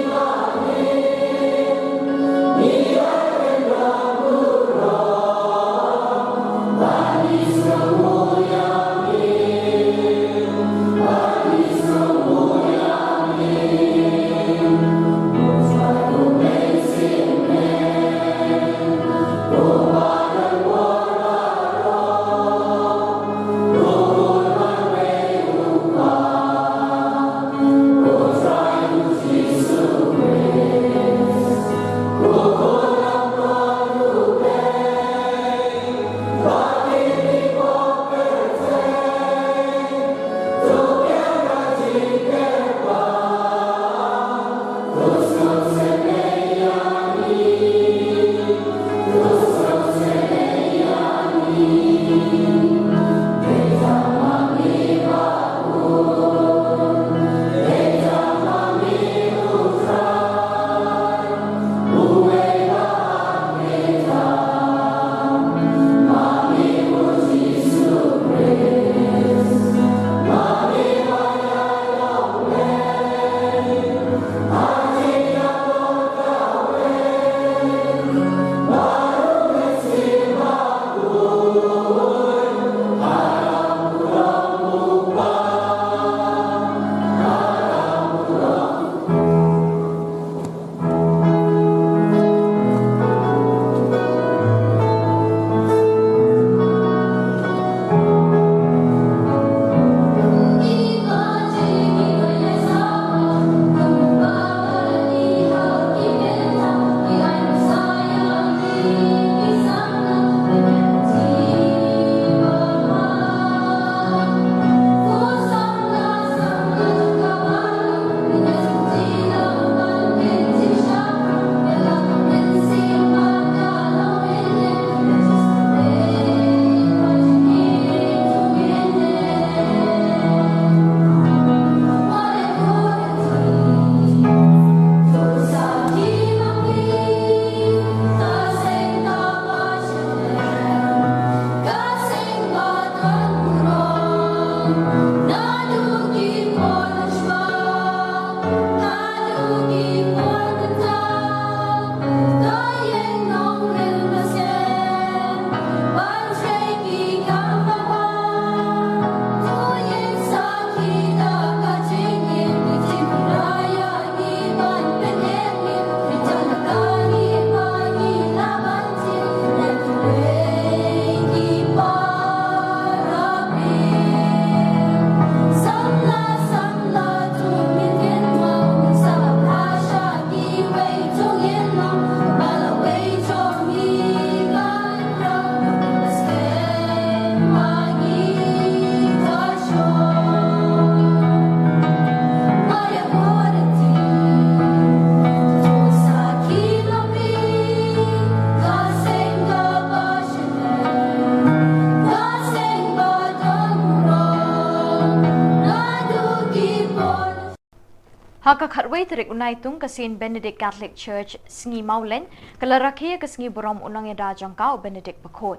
Haka khatway terik unai tung ke Saint Benedict Catholic Church Sngi Maulen kalarakia ke Sngi Borom unang eda jangkau Benedict Bakot.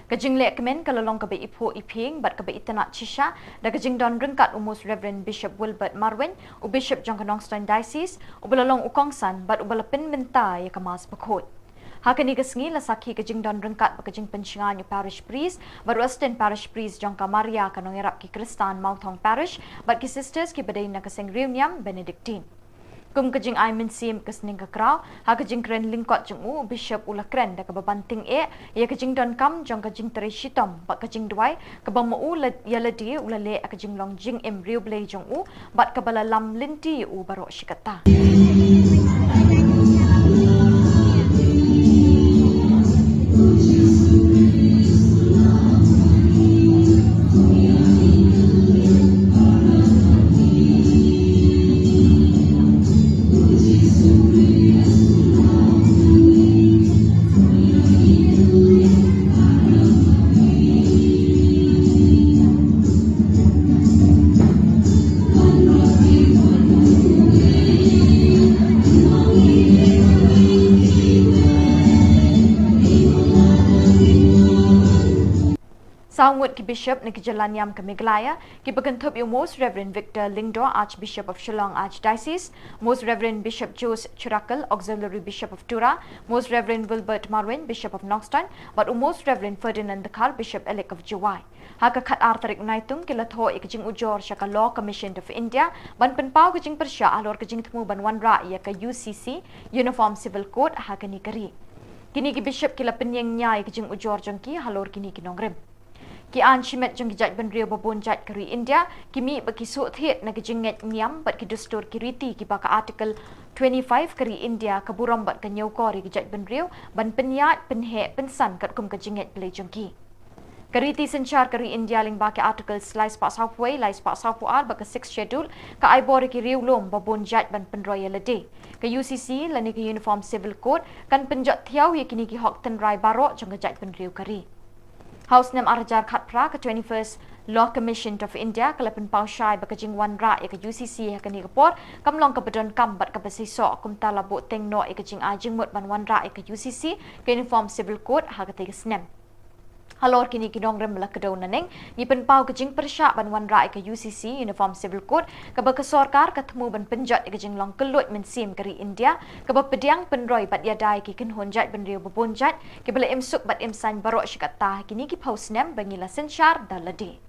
Kajing lekmen kalalong kabe ipo iping bat kabe itanat cisha da kajing don ringkat umus Reverend Bishop Wilbert Marwin u Bishop Jongkanongstown Diocese u belalong ukongsan bat u balapin minta ya kemas Bakot. Hakani kesngi lasaki kajing don ringkat kajing pencingan parish priest baru assistant parish priest Jongka Maria kanong erap ki Kristan Mautong Parish bat ki sisters ki badai na kaseng Niam Benedictine. Kum kajing ay mensim kesning kakraw ha kajing kren lingkot jengu Bishop ula kren da kababanting ya kajing don kam jong kajing teri shitom bat kajing duai kabang mau yaladi ulale kajing long jing embryo blay jongu bat kabala lam linti u barok shikata. Sawut ki Bishop ni Jalan Niam Kamiglaya ki Bagantup yung Most Reverend Victor Lingdo, Archbishop of Shillong Archdiocese, Most Reverend Bishop Jose Churakal, Auxiliary Bishop of Tura, Most Reverend Wilbert Marwin, Bishop of Knoxtown, but Most Reverend Ferdinand Dakar, Bishop Elect of Juwai. Haka kat artarik naitung kilatho ikajing ujor siya ka Law Commission of India, ban penpau kajing persya alor kajing temu ban wanra iya ka UCC, Uniform Civil Code haka ni kari. Kini ki Bishop kila penyeng nyai kajing ujor jangki halor kini kinongrim. Ki an chimet jang kijat benrio babon jat kari India kimi baki suat hit na kijinget niam bat ki dustur kiriti ki baka article 25 kari India kaburam bat kanyau kori kijat benrio ban penyat penhe pensan kat kum kijinget play jangki. Kariti senchar kari India ling baki article slice pak southway lice pak southwar baka 6 schedule ka aibori ki riulom babon jat ban penroya lede. Ka UCC lani ki Uniform Civil Code kan penjat thiau ya kini ki hok tenrai barok jang kijat benrio kari. House Nam Arajar Khatpra ke 21st Law Commission of India kalapan pausyai bakajing wanra ya ke UCC ya ke Nigapor kamlong ke bedon kambat ke besiso kumtala bo tengno ya kajing ajing mut ban wanra ya ke UCC ke Uniform Civil Code ha ke tegasnem. Halor kini kinongrem la kedaw naneng ni penpau kajing persya ban wanra ya ke UCC Uniform Civil Code ke bakasarkar ketemu ban penjat ya kajing long kelut mensim kari India ke bapediang penroy bat yadai ki kenhonjat ban rio babonjat ke bala imsuk bat imsan barok syikata kini ki pausnem bangila senchar dalade.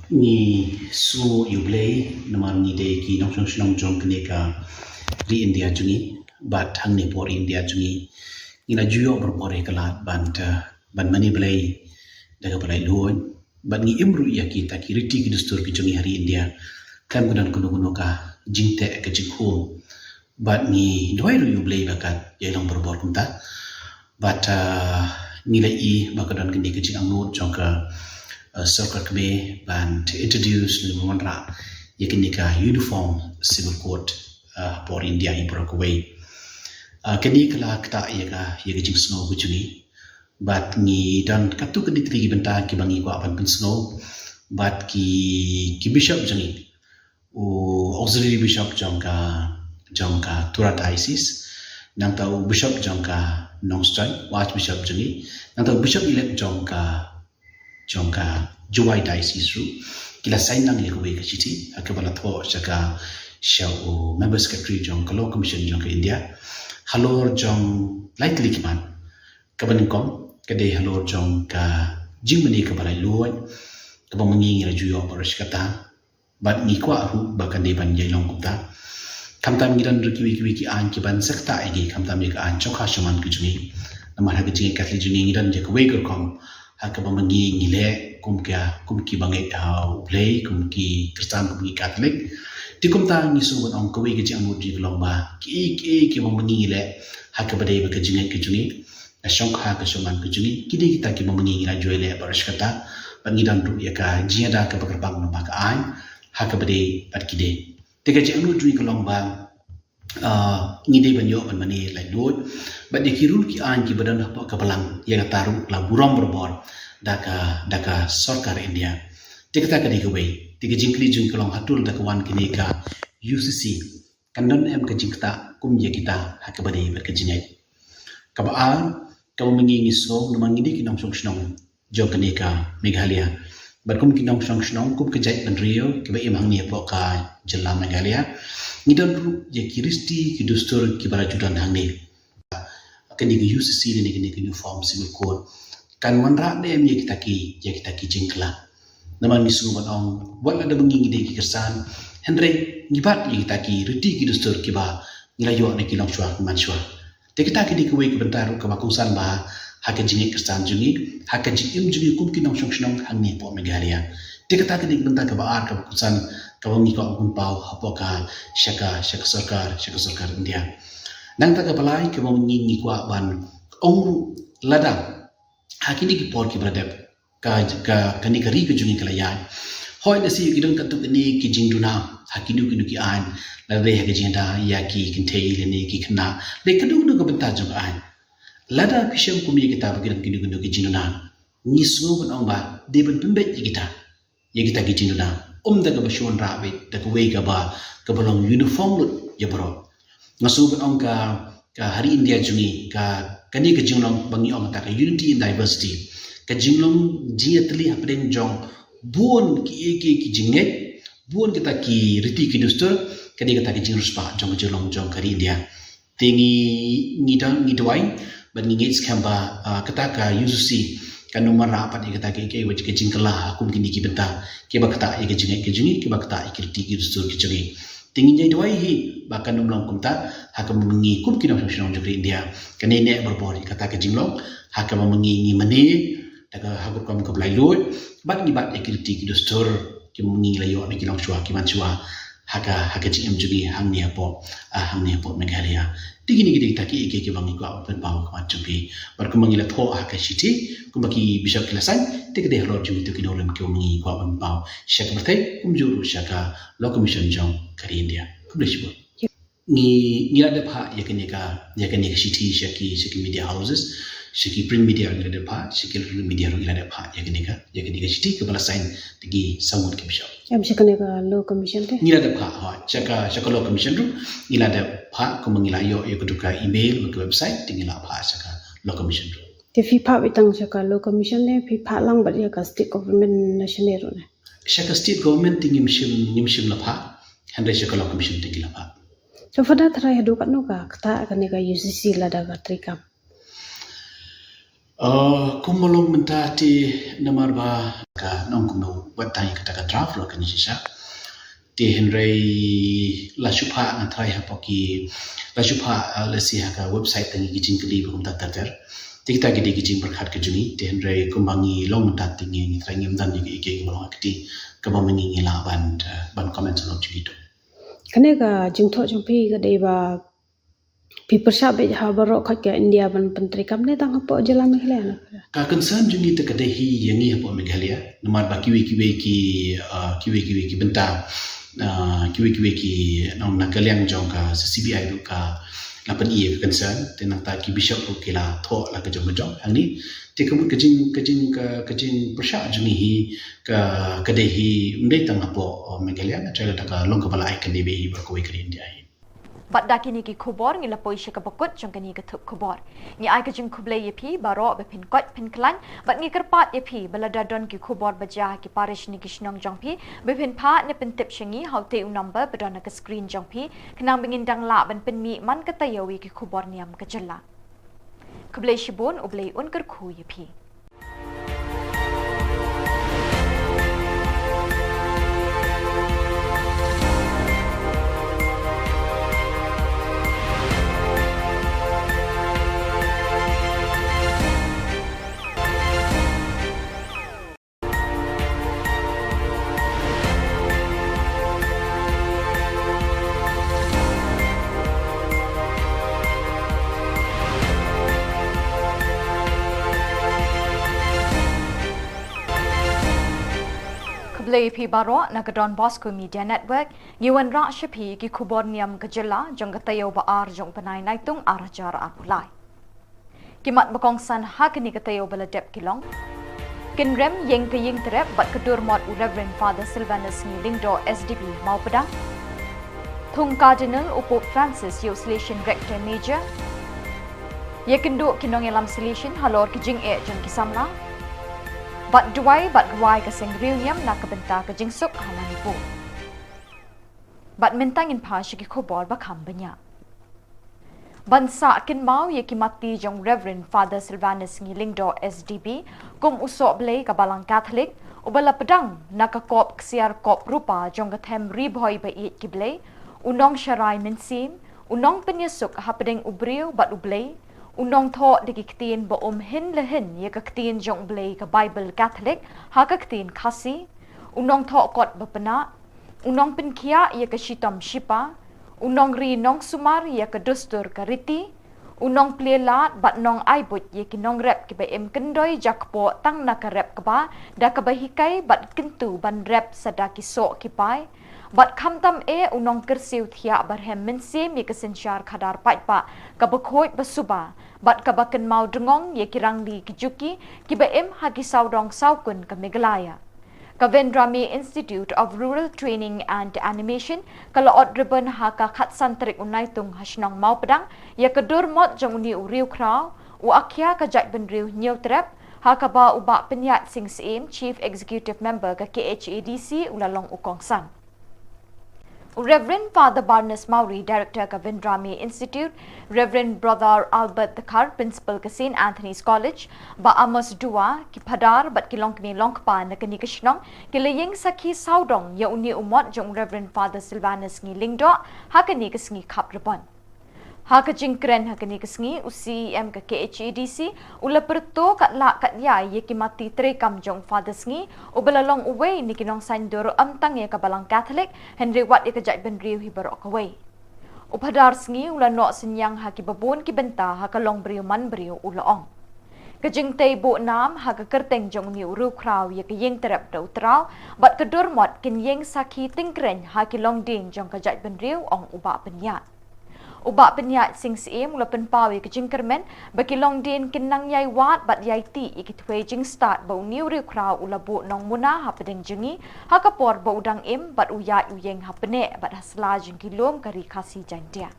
Ni su yublei naman ni de ki nong song jong kneka ri India jungi bat hang ni por India jungi ina juyo berbore kelat ban mani blai daga balai luon ban ni imru ya kita kiriti ki dustur ki jungi hari India kam gudan kuno ka jingte ke jikhum bat ni doi ru yublei bakat yelong berbor kumta bat nilai i bakadan kini ke jing angut jongka Circle kami ban to introduce ni monra yakin nika Uniform Civil Code for India in Brokaway. Kini kala kata yaga jing snow bujuni bat ni dan katu kini tri benta ki bangi ko apan pen snow bat ki bishop jangi auxiliary bishop jangka Tura Diocese nang tau bishop jangka Knoxtown watch bishop jangi nang tau bishop elect jongka Juwai Diocese ru kila sign nang lekwe ka chiti akabala tho chaka shaw member secretary jongka Law Commission jongka India halor jong likely kiman kabanin kom kade halor jongka jingmani kabala luon kabamangi rajuyo parish kata bat ni kwa ru bakande ban jailong kuta kamtam gidan ruki ki an ki ban sakta igi kamtam ka an chokha shaman kujuni namar hagi Catholic juni gidan je kwei kom hakaba mangi ngile kumki bangai play kumki Kristen kumki Catholic ti kumta ngi so wan ong kawe ke jang mudi lomba ki mangi ngile hakaba dei baka jingai ke juni ashong ha ka shoman ke juni kidi kita ki mangi ngila joile barish kata bangi dan ru ya ka jiada ka bakerbang lomba ka an hakaba dei bat kide te ka jang mudi lomba ngide banyo ban mani lai lot ba de kirul ki an ki badan apa ka balang ya taru la buram berbor daka sarkar India tikata ka dikaway tika jingkli jingkolong hatul daka wan kini ka UCC Kandon em kajikta kum ya kita hakabadi berkejinai. Kabaan kau mengingi so namang ini kinong song jong kaneka Meghalaya. Berkum kinong song kum kejait ben Rio kiba imang ni po ka jela Meghalaya. Ngidon ru ya kiristi kidustur kibarajudan hangni. Kani ke UCC ni kani ke uniform civil code. Kan wanra ne em ya kita ki jingkla. Namang ni suban ong wala da mengingi de ki kersan. Henry ngibat ya kita ki reti kidustur kiba nglayo ne kilong shwa manswa. Kita kini kuwe kebentar ke bakusan bah hak jingit kersan jungi hak jingim jungi kum kinong song hangni po Meghalaya. Kita kini kebentar ke baar ke bakusan ke wangi ko kumpau hapoka syaka sarkar India. Nang tak kepalai ke mengingi kwa ban ong ladang hak ini ki por ki beradab ka kani kari ke jungi kelayan. Hoi nasi kidong kantuk ini ki jingduna hakinu ki an lade hak jingda ya ki kintei leni ki kena le kedung ke bentar jong an lada pisyam kumi kita bagi kinu ki jingduna ni semua pun ong ba de ben pembet kita ki jingduna da ke basyun rabe da ke we ka ba ke belong uniform lut ya bro ngasu pun ong ka hari India jungi ka kani ke jinglong bangi ong ta ka unity in diversity ka jinglong jiatli hapden jong buon ki jinget buon kita ki riti ki dustur kadi kita ki jingrus pa jong kari India tingi ngidwai ban ngit skamba kata ka UCC kan nomor rapat kita ki wajib ki jingkala hukum kini ki benta ki ba kata ki jinget ki jungi ki ba kata ki riti ki dustur ki jungi tingi nyai dwai hi bahkan nomlong kumta hakam mengi kum ki nong kari India kani ne berbor kata ki jinglong hakam mengi mani daga hakur kam ka blai lut bat ni bat ekirti ki dustur ki mengi layo ne ki long chua ki man chua haka jim jubi hangni apo Meghalaya tigini ki taki ki bangi ko open baw ka jubi bar ko mangi la tho haka shiti ko baki bisap kilasan tigde hlo jubi to ki nolam ki mengi ko open baw shak bertai juru shaka lo commission jong kari India ko blish bo ni ada pha yakini ka shiti shaki media houses shiki print media ngila pa shiki media ngila pa yakini ka shiti ke bala sign tigi samut ke bisho Em shikane ka law commission te ngila pa ha chaka law commission ru ngila pa ko mangila yo kutuka email ke website tingila pa chaka law commission ru te fi pha bitang shaka law commission ne fi pha lang ba ya ka state government national ro ne shaka state government tingim shim la pa hande shaka law commission tingila pa so fada thrai hadu ka no ka kata ka ne ka UCC la da ka trikam kumulong mentati namar ba ka nong kumu batay kata ka draft lo kani sisa ti henrei la shupa na try hapoki la shupa la si ka website tangi gijing kali bu ta ter ti kita gidi gijing berkhat ke juni ti henrei kumbangi long mentati ngi try ngim dan ni ke ngolo akti ka ba mengi la ban comment lo juni to kane ka jingtho jumpi ka dei ba people sabe ha baro khat ka India ban pentri kam ne tang po jela Meghalaya ka concern juni te kade hi yangi hapo Meghalaya namar ba kiwi ki benta kiwi ki nong nakaliang jong ka CBI ru ka lapan ie concern te nang ta ki bishop ru kila tho la ka jong angni te kabut kajing persya juni hi ka kade hi mdei tang hapo Meghalaya na trailer ta ka long ka bala icon debe hi ba ko kari India hi Bat daki ni ki khubor ngi lapoi shi ka bakut jong kani ka thup khubor ngi ai ka jing khuble yepi baro be pin kot pin klan bat ngi kerpat yepi balada don ki khubor baja ki parish ni kishnong jong pi be pin pha ne pin tip shingi haute u number badona ka screen jong pi knang bingin dang la ban pin mi man ka tayawi ki khubor niam ka jalla khuble shibon ublei un kar khu yepi Pi baro nagadon Bosco Media Network ngiwan ra shapi ki Khubor Niam Kajela jong katayo ba ar jong panay naitung arajar apulai kimat bakong san hakini katayo baladep kilong kinrem yeng kaying trep bat kedur mod Reverend Father Sylvanus ni lingdo SDP mau pedang Thung Cardinal Pope Francis yo Salesian Rector Major. Ye kenduk kinong elam Salesian halor kijing jong kisamla. Bat duai ka sing Niam Naka Dbmntv ka jingsuk Manipur. Bat mentangin pa shiki khubor bakam banyak. Bansa kin mau ye kimati jong Reverend Father Silvanus Ngilingdo SDB kum usok blay ka balang Catholic ubala pedang nakakop ksiar kop rupa jong kathem ribhoy ba it kiblay unong syarai mensim unong penyesuk hapadeng ubriu bat ublay unong tho dikiktin ba hin lehen ye kaktin jong blay ka Bible Catholic ha kaktin khasi unong tho kot bapena unong penkia ye ka shitam shipa unong ri nong sumar ye ka dustur ka riti unong plelat bat nong aibut ye kinong rep ki ba kendoi jakpo tang naka rep ka ba da ka bahikai bat kentu ban rep sadaki so kipai bat khamtam unong kersiu thia barhem mensim ye kesensyar khadar paitpa ka bakhoi basuba bat ka baken mau dengong ye kirang di kijuki ki ba hagi saudong saukun ka Meghalaya. Kavendrami Institute of Rural Training and Animation kalaot ribbon haka khatsan terik unai tung hasnong mau pedang ya kedur mot jong uni uriu kraw u akhya ka jat benriu nyau trap haka ba ubak penyat sing sim Chief Executive Member ka KHADC ulalong ukongsan. Reverend Father Barnes Mauri, Director Kavendrami Institute, Reverend Brother Albert Thakar, Principal ka St. Anthony's College, ba Amos Dua, ki Padar, bat kilong kini longkpa na kanikashnong, kilaying sakhi saudong ya uni umot jong Reverend Father Silvanus Ngilingdo, hakani kasngi kap repon. Haka jingkren hakani kasngi UCM ka KHADC ula perto kat la kat ya ye kimati trekam jong Father sngi ubalalong uway ni kinong sandoro amtang ye kabalang Catholic Henry Wat ye kajat benriu hibarok away. Upadar sngi ula no senyang haki babon ki benta haka long briu man briu ulaong. Kajing tay bu nam haka kerteng jong ni uru kraw ye kayeng terap daw traw bat kedur mot kin yeng sakhi tingkren haki long ding jong kajat benriu ong uba penyat. Ubak penyat sing sim mula penpawi ke jingkermen bagi long din kinang yai wat bat yai ti ikitwe jing start bau niu riu kraw ula bu nong muna hapedeng jengi hakapor bau udang im bat uyat uyeng hapene bat hasla jing kilom kari kasi jantia.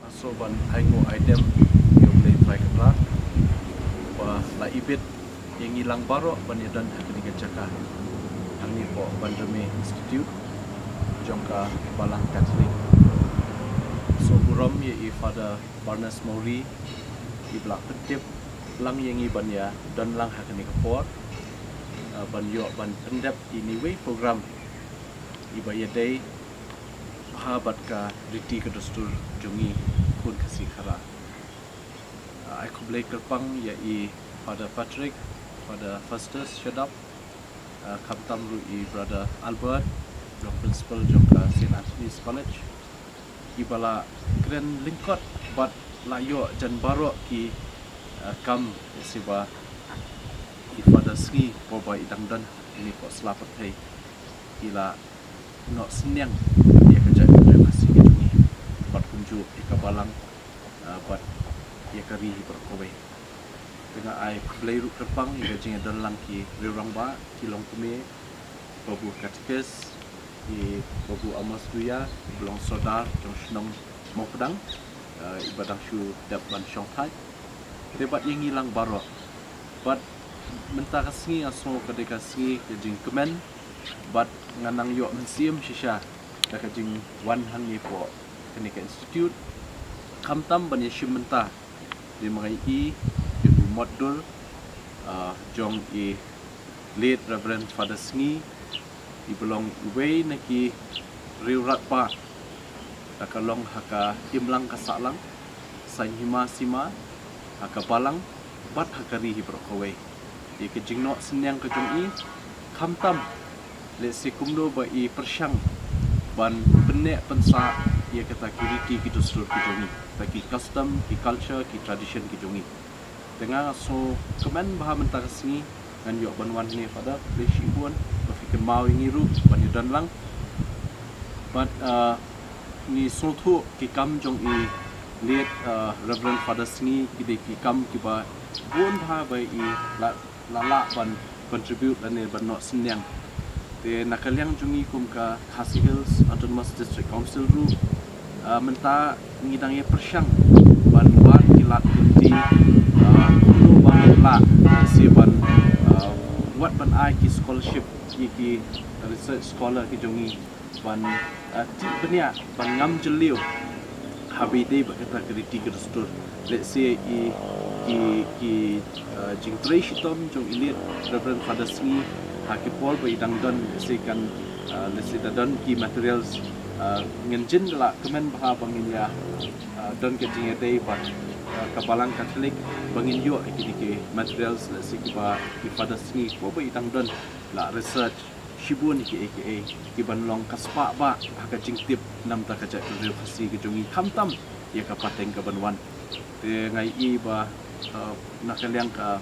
So ban aingo item yo play try kepla wa la ibit yang ilang baro ban yadan hakini kecaka angni po Programmatic Institute jongka balang Catholic. So buram ye Father Barnes Mauri i blak petip lang yengi ban ya dan lang hakani kapor ban yo ban pendep ini way program i baya day habat ka riti ka dustur jungi kun kasi khara ai khoblai kerpang ya i Father Patrick Father Festus Shadap kaptam ru i Brother Albert jong principal jong ka St. Anthony's College ibala kren lingkot bat layo jan baro ki kam siba ifada ski boba idang dan ini po selapat hai ila no senyang dia kerja dengan kasih ini bat kunju ikabalang bat ia kari berkowe dengan ai bleiru kerpang ida jinga dan lang ki rirang ba kilong kume babu katekes di babu Amos Duya belong sodar jong senong mau pedang ibadang shu dap ban syong thai debat yang hilang baro bat mentah kasngi aso kadeka sngi kejing kemen bat nganang yo mensim shisha da kejing wan hangi po Kenika Institute kamtam ban yeshim mentah di mengai ibu modul jong i late Reverend Father Sngi ibelong way naki riurat pa takalong haka imlang kasalang sanhima sima haka balang bat hakari hibrokowe di kejingno senyang kejung i kamtam le sekumdo ba i persyang ban benek pensa ia kata kiriti gitu seluruh kejungi bagi custom ki culture ki tradition kejungi dengan so kemen baha mentah sini ngan yok banwan ni pada leshi buan berfikir mau ngiru banyu dan lang but ni sultu ki kam jong i late Reverend Father Sni ki kam ki ba buan ha bai i la ban contribute dan ban not senyang te nakaliang jungi kum ka Khasi Hills Autonomous District Council ru menta ngidangnya persyang ban kilat kunti kuno banget lah si ban buat ban ki scholarship ki research scholar ki jongi ban ti benia ban ngam jeliu habide ba kata kriti ke stur let's say ki jing shitom jong ilit reverend father sni hakipol ba idang don si kan let's say don ki materials ngenjin la kemen bah bangin ya don ke jing day ba kabalang Katolik bangin yo ki materials let's say ki father sni ko ba idang don la research shibun ki aka ki banlong kaspa ba haka jingtip nam ta ka jat real khasi ki jongi khamtam ya ka pateng ka banwan te ngai I ba nakaliang ka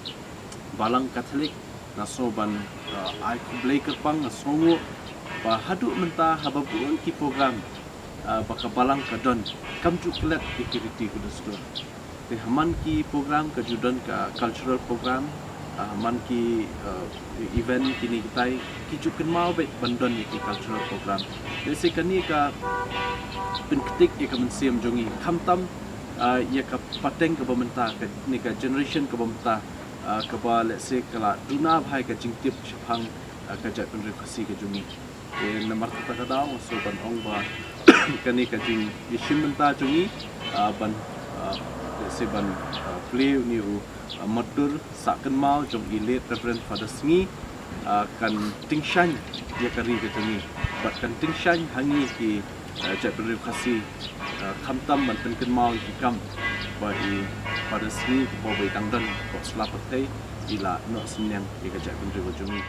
balang Katolik na soban ai kublai kerpang na songo ba hadu menta hababun ki program baka balang ka don kam tu kelet security ku dostor te haman ki program ka judon ka cultural program man ki event kini kitai kijukan mau bet bandon ki cultural program desi kani ka penketik ya ka mensiam jongi khamtam ya ka pateng ka bamenta ka ni ka generation ka bamenta ka ba let's say kala duna bhai ka jingtip chhang ka jat penri khasi ka jongi e namar ta ka daw so ban ong ba kani ka jing yishim menta jongi ban let's say ban play ni matur saken mau jong ilit reverend father sni kan tingshan ya kari ke tani bat kan tingshan hangi ki jat beri khasi khamtam ban pen mau ki kam ba I father sni ko bai tangdan ko slapatai ila no senyang ki jat beri wajungi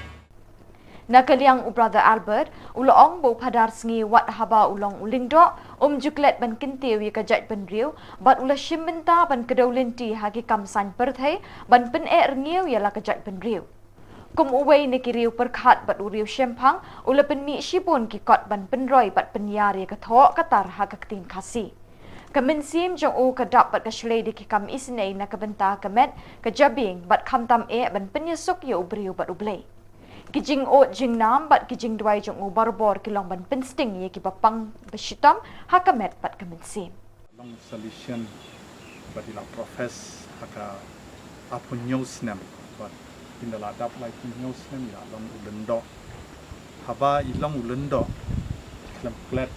Nakaliang brother Albert ulong bo padar sngi wat haba ulong ulingdo juklet ban kintiu ya kajat ban riu bat ula shimbenta ban kedaulinti hagi kamsan perthai ban pen ngiu ya la kajat ban riu kum uwei ne kiriu perkhat bat uriu shempang ula pen mi shibun ki kot ban pen roi bat pen yar ya katho katar hagaktin khasi Kemensim jong u kadap bat kashlei di kikam isnei na kabenta kamet kajabing bat khamtam ban penyesuk ya ubriu bat ublei Kijing o jing nam bat kijing dwai jong u barbor kilong ban pensting ye ki bapang beshitam hakamet bat kemensim. Long solution badila profess haka apun news nem but in the ladap like news nem ya long ulendo haba ilong ulendo klam klet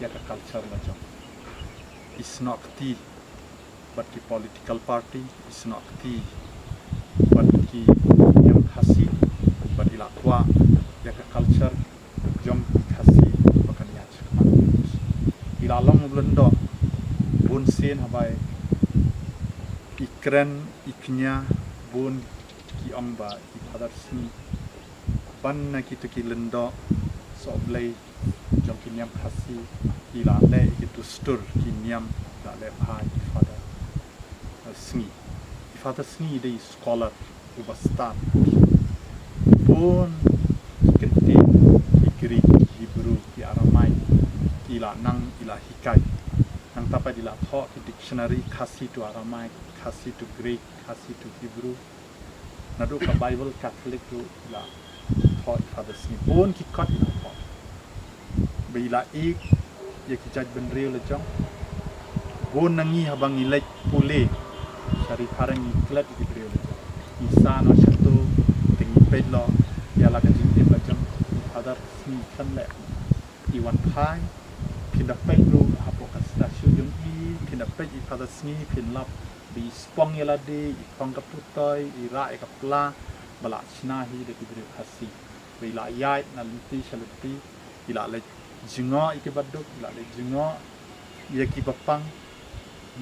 ya ka culture la jong is not the but the political party is not the but the yang khasi badila kwa ya ka culture jom khasi bakan ya chakma ila long ulendo bun sen habai ikren iknya bun ki amba I padar sni ban na ki to ki lendo so blai jom ki niam khasi ila le ki to stur ki niam da le bhai father sni father sni de scholar ubastan bun kenti Greek Hebrew ki Aramai ila nang ila hikai nang tapa dila tho ki dictionary khasi to Aramai khasi to Greek khasi to Hebrew nadu ka Bible Catholic tu ila tho father sni bun ki kot ila tho bila ik ya ki jaj ben real le jong bun nangi habang ilek pule sari parang iklat ki real le jong isano satu tingi pedlo ya la ka jing la jong father sni kan le iwan pai pinda pedro apo ka stasio jong pinda ped I father sni pin lap bi spong ya la de I pong ka putoi I ra ka pla bala china hi de ki bre khasi bila yai na linti shaluti ila le jingo I baduk ila le jingo ya ki bapang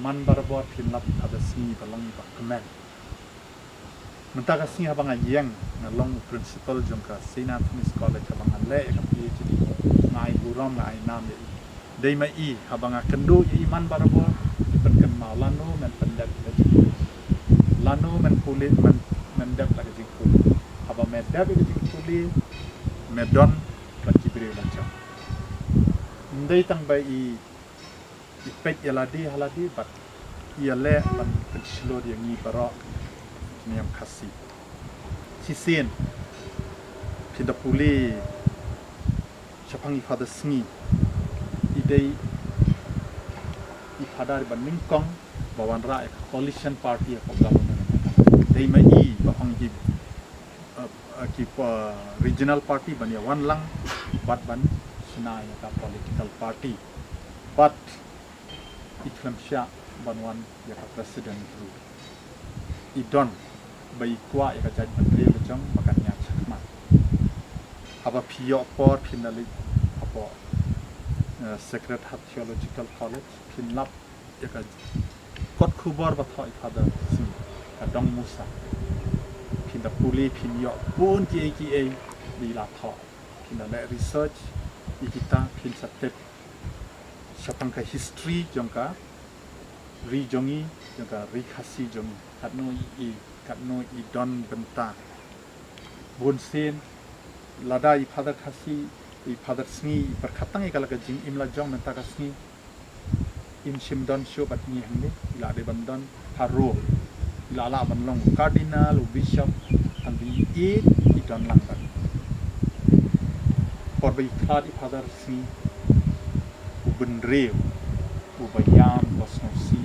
man barbor pin lap father sni balong ba kemen Mentaka sing habang ayang na long principal jong ka Saint Anthony's College habang ale ka PhD ngai buram ngai nam ye dei mai I habang kendo ye iman barabor pen kan malano men pendek lano men pulit men dep la jing pul habang men dep jing puli medon ka kibre la cham ndei tang bai I pek yaladi haladi bat ia le ban penshlo yang ni baro niam khasi sisen pinda puli chapang I father sni idei padar ban ningkong bawan ra coalition party of government dei mai ba ong ki regional party ban ya wan lang bat ban sina ya ka political party but ikram sha ban wan ya ka president ru idon bai kwa ya ka jaj menteri lejong makanya chakma aba pio por finally apo secretariat theological college finlap ya ka kot khubor ba thoi father si ka dong musa pinda puli pinyo pun ki di la tho pinda le research ikita pin satep sapang ka history jongka ri jongi jongka ri khasi jongi katno i don benta bun sen lada i father khasi i father sngi perkhatang i kala ka jing imla jong menta ka sngi in shimdon show bat ni hangni la de bandon haro la banlong cardinal bishop ambi i don lang ban por bai khad i father sngi benreu ubayam wasnosi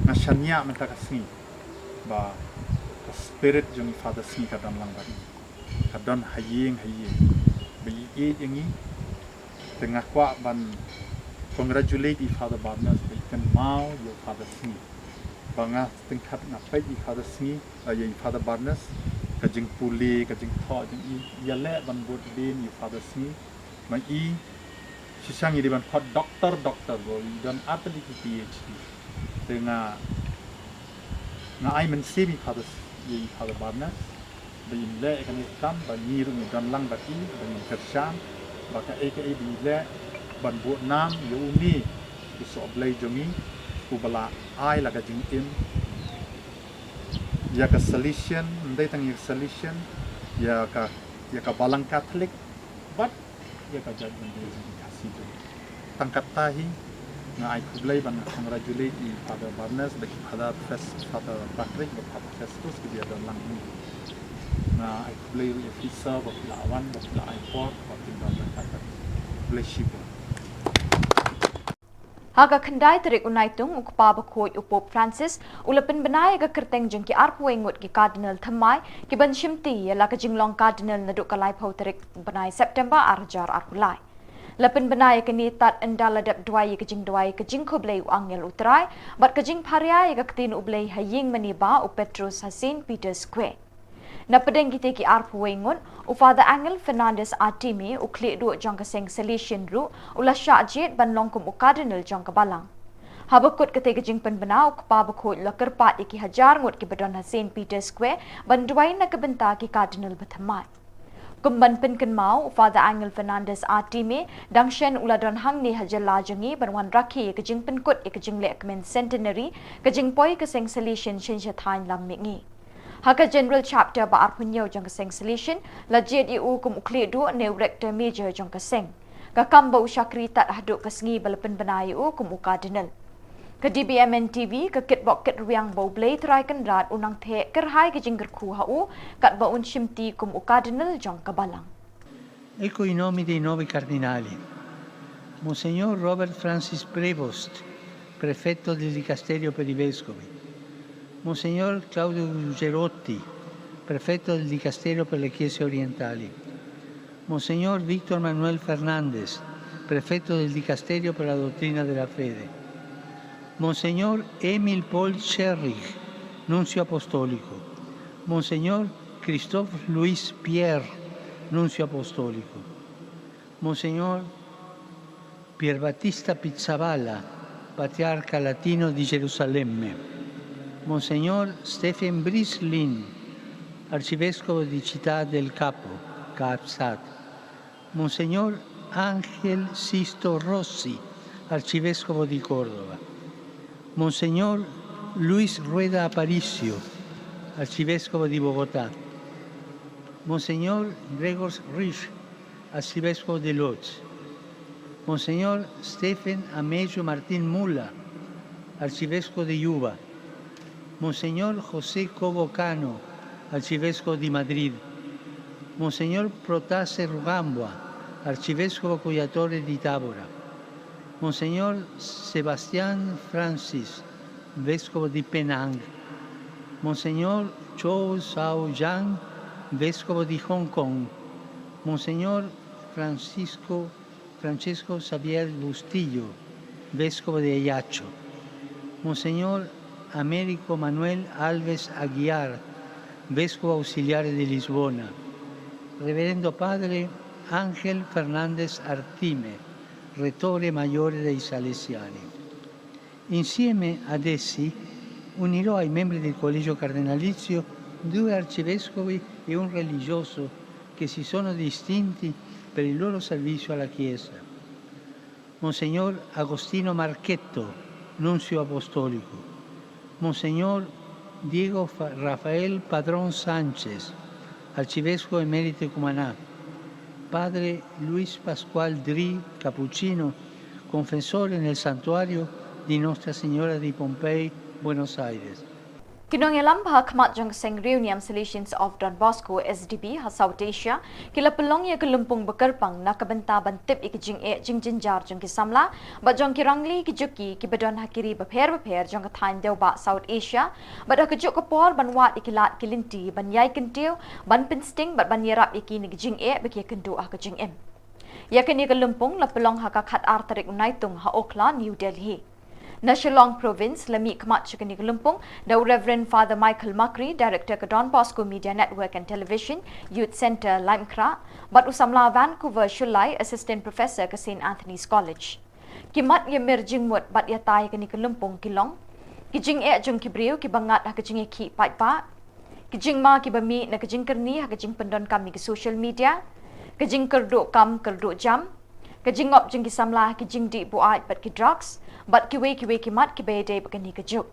nashanya menta ka sngi ba ka spirit jong father sngi ka don lang ban ka don hayeng bai yangi tengah kwa ban congratulate i father barnas bai kan mau yo father sngi banga tingkat ngapai i father sngi ya i father barnas ka jing puli ka jing tho jing i yale ban bot din i father sngi mai i sisang i ban hot doctor bo dan apa di PhD tengah ai men semi father i father barnas bai le kan kam ba ni ru dan lang ba i ban kersham ba ka bi le ban buat nam yo ni iso blai jongi ubala ai laga jing in ya ka solution ndai tang ya solution ya ka balang catholic but ya ka judgment day jing kasi tu tangkat tahi na ai kublai ban congratulate i father barnes bagi father patrick bagi father festus ke dia dalam ni na ai kublai officer bagi lawan bagi ai port bagi dalam kata bless you Haga khandai tarik unaitung ukpa bakhoi upop Francis ulapin banai ga kerteng jengki arpuengut ki cardinal thamai ki ban shimti la ka jinglong cardinal naduk kalai phau tarik banai September arjar arpulai lapin banai ka ni tat endala dap dwai ka jing khoblei angel utrai bat ka jing pharia ga ktin ublei haying mani ba u Petrus Hasin Peter Square na pedeng kita ki arpuengut u Father Angel Fernandez Atime u kle du jong ka seng solution ru ula sha jet ban longkum u cardinal jong ka balang habakut kate ka jing pen banau ka pa bakho la kerpat iki hajar ngot ki badon Hasin Peter Square ban dwai na ka benta ki cardinal bathamai kumban pen kan mau Father Angel Fernandez Atime dangshen ula don hang ni hajala jangi banwan rakhi ka jing pen kut ka jing le kmen centenary ka jing poi ka seng solution shin thain lam mi Haka General Chapter ba arpunyo jong kaseng solution lajet iu kum ukli du ne rector major jong kaseng ka kamba usyakri tat haduk kasngi balapen banai u kum cardinal ka Dbmntv ka kitbok kit riang bo blay try kan rat unang the kerhai ka jingger khu ha u kat ba un shimti kum cardinal jong kabalang Ecco i nomi dei 9 cardinali. Monsignor Robert Francis Prevost, prefetto del Dicasterio per i Vescovi. Monsignor Claudio Gerotti, prefetto del Dicasterio per le Chiese Orientali. Monsignor Víctor Manuel Fernández, prefetto del Dicasterio per la Dottrina della Fede. Monsignor Emil Paul Scherrich, nunzio apostolico. Monsignor Christophe Louis Pierre, nunzio apostolico. Monsignor Pierbattista Pizzaballa, patriarca latino di Gerusalemme. Monsignor Stephen Brislin, arcivescovo di Città del Capo, Capsat. Monsignor Ángel Sisto Rossi, arcivescovo di Córdoba. Monsignor Luis Rueda Aparicio, arcivescovo di Bogotá. Monsignor Gregor Rich, arcivescovo de Lodz. Monsignor Stephen Amejo Martín Mula, arcivescovo di Yuba. Monsignor José Cobo Cano, arcivescovo di Madrid. Monsignor Protase Rugambua, arcivescovo coiatore di Tabora. Monseñor Sebastián Francis, Vescovo di Penang, Monseñor Chow Sao Yang, Vescovo di Hong Kong, Monseñor Francesco Xavier Bustillo, Vescovo de Ayacho, Monseñor Américo Manuel Alves Aguiar, Vescovo Auxiliare di Lisbona, Reverendo Padre Ángel Fernández Artime, Rettore Maggiore dei Salesiani. Insieme ad essi unirò ai membri del Collegio Cardinalizio 2 arcivescovi e un religioso che si sono distinti per il loro servizio alla Chiesa. Monseñor Agostino Marchetto, Nunzio Apostolico, Monseñor Diego Rafael Padrón Sánchez, Arcivescovo emerito de Cumaná, Padre Luis Pascual Dri Cappuccino, confesor en el santuario de Nuestra Señora de Pompey, Buenos Aires. Kinongelam Khmat Jong Seng Niam Solutions of Don Bosco SDB ha South Asia kila pelong ya kelumpung bekerpang nak benta bantip ikijing jing jinjar jong kisamla ba jong kirangli kijuki kibadon hakiri beper jong kathain deu ba South Asia ba dah kejuk kepor banwat ikilat kilinti ban yai kentiu ban pinsting bat ban yerap ikini kijing beki kendu kijing em yakini kelumpung la pelong ha kakhat artarik unaitung ha Okla New Delhi National Province Lami Khmat Chikani Lumpung, the Reverend Father Michael Makri, Director of Don Bosco Media Network and Television, Youth Centre Limekra, but Usamla Vancouver Shulai, Assistant Professor at St. Anthony's College. Kimat Yamir Jingmut, but Yatai Kani Lumpung Kilong, Kijing Jung Kibriu, Kibangat Hakajing Ki Pai Pa, Kijing Ma Kibami, Nakajing Kerni, Hakajing Pendon Kami social media, Kajing Kerdu Kam Kerdu Jam, Kajing Op Jing Kisamla, Kijing Di Buat, but Ki drugs, but kiwe kimat kibede bakani kajuk.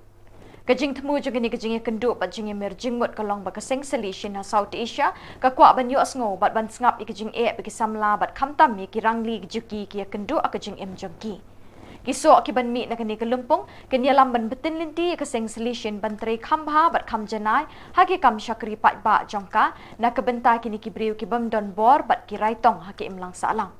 Kajing temu juga ni kajing kendu bat jing emerging mut kalong bakaseng solution ha South Asia kakwa banyo asngo bat ban sngap ikajing bagi samla bat kamtam mi kirangli juki ki kendu akajing jongki. Kiso akiban mi nakani kelumpung kenyalam ban betin linti kaseng solution ban tre khambha bat kham janai haki kam syakri pat ba jongka nakabenta kini kibriu kibam don bor bat kirai tong haki imlang salang.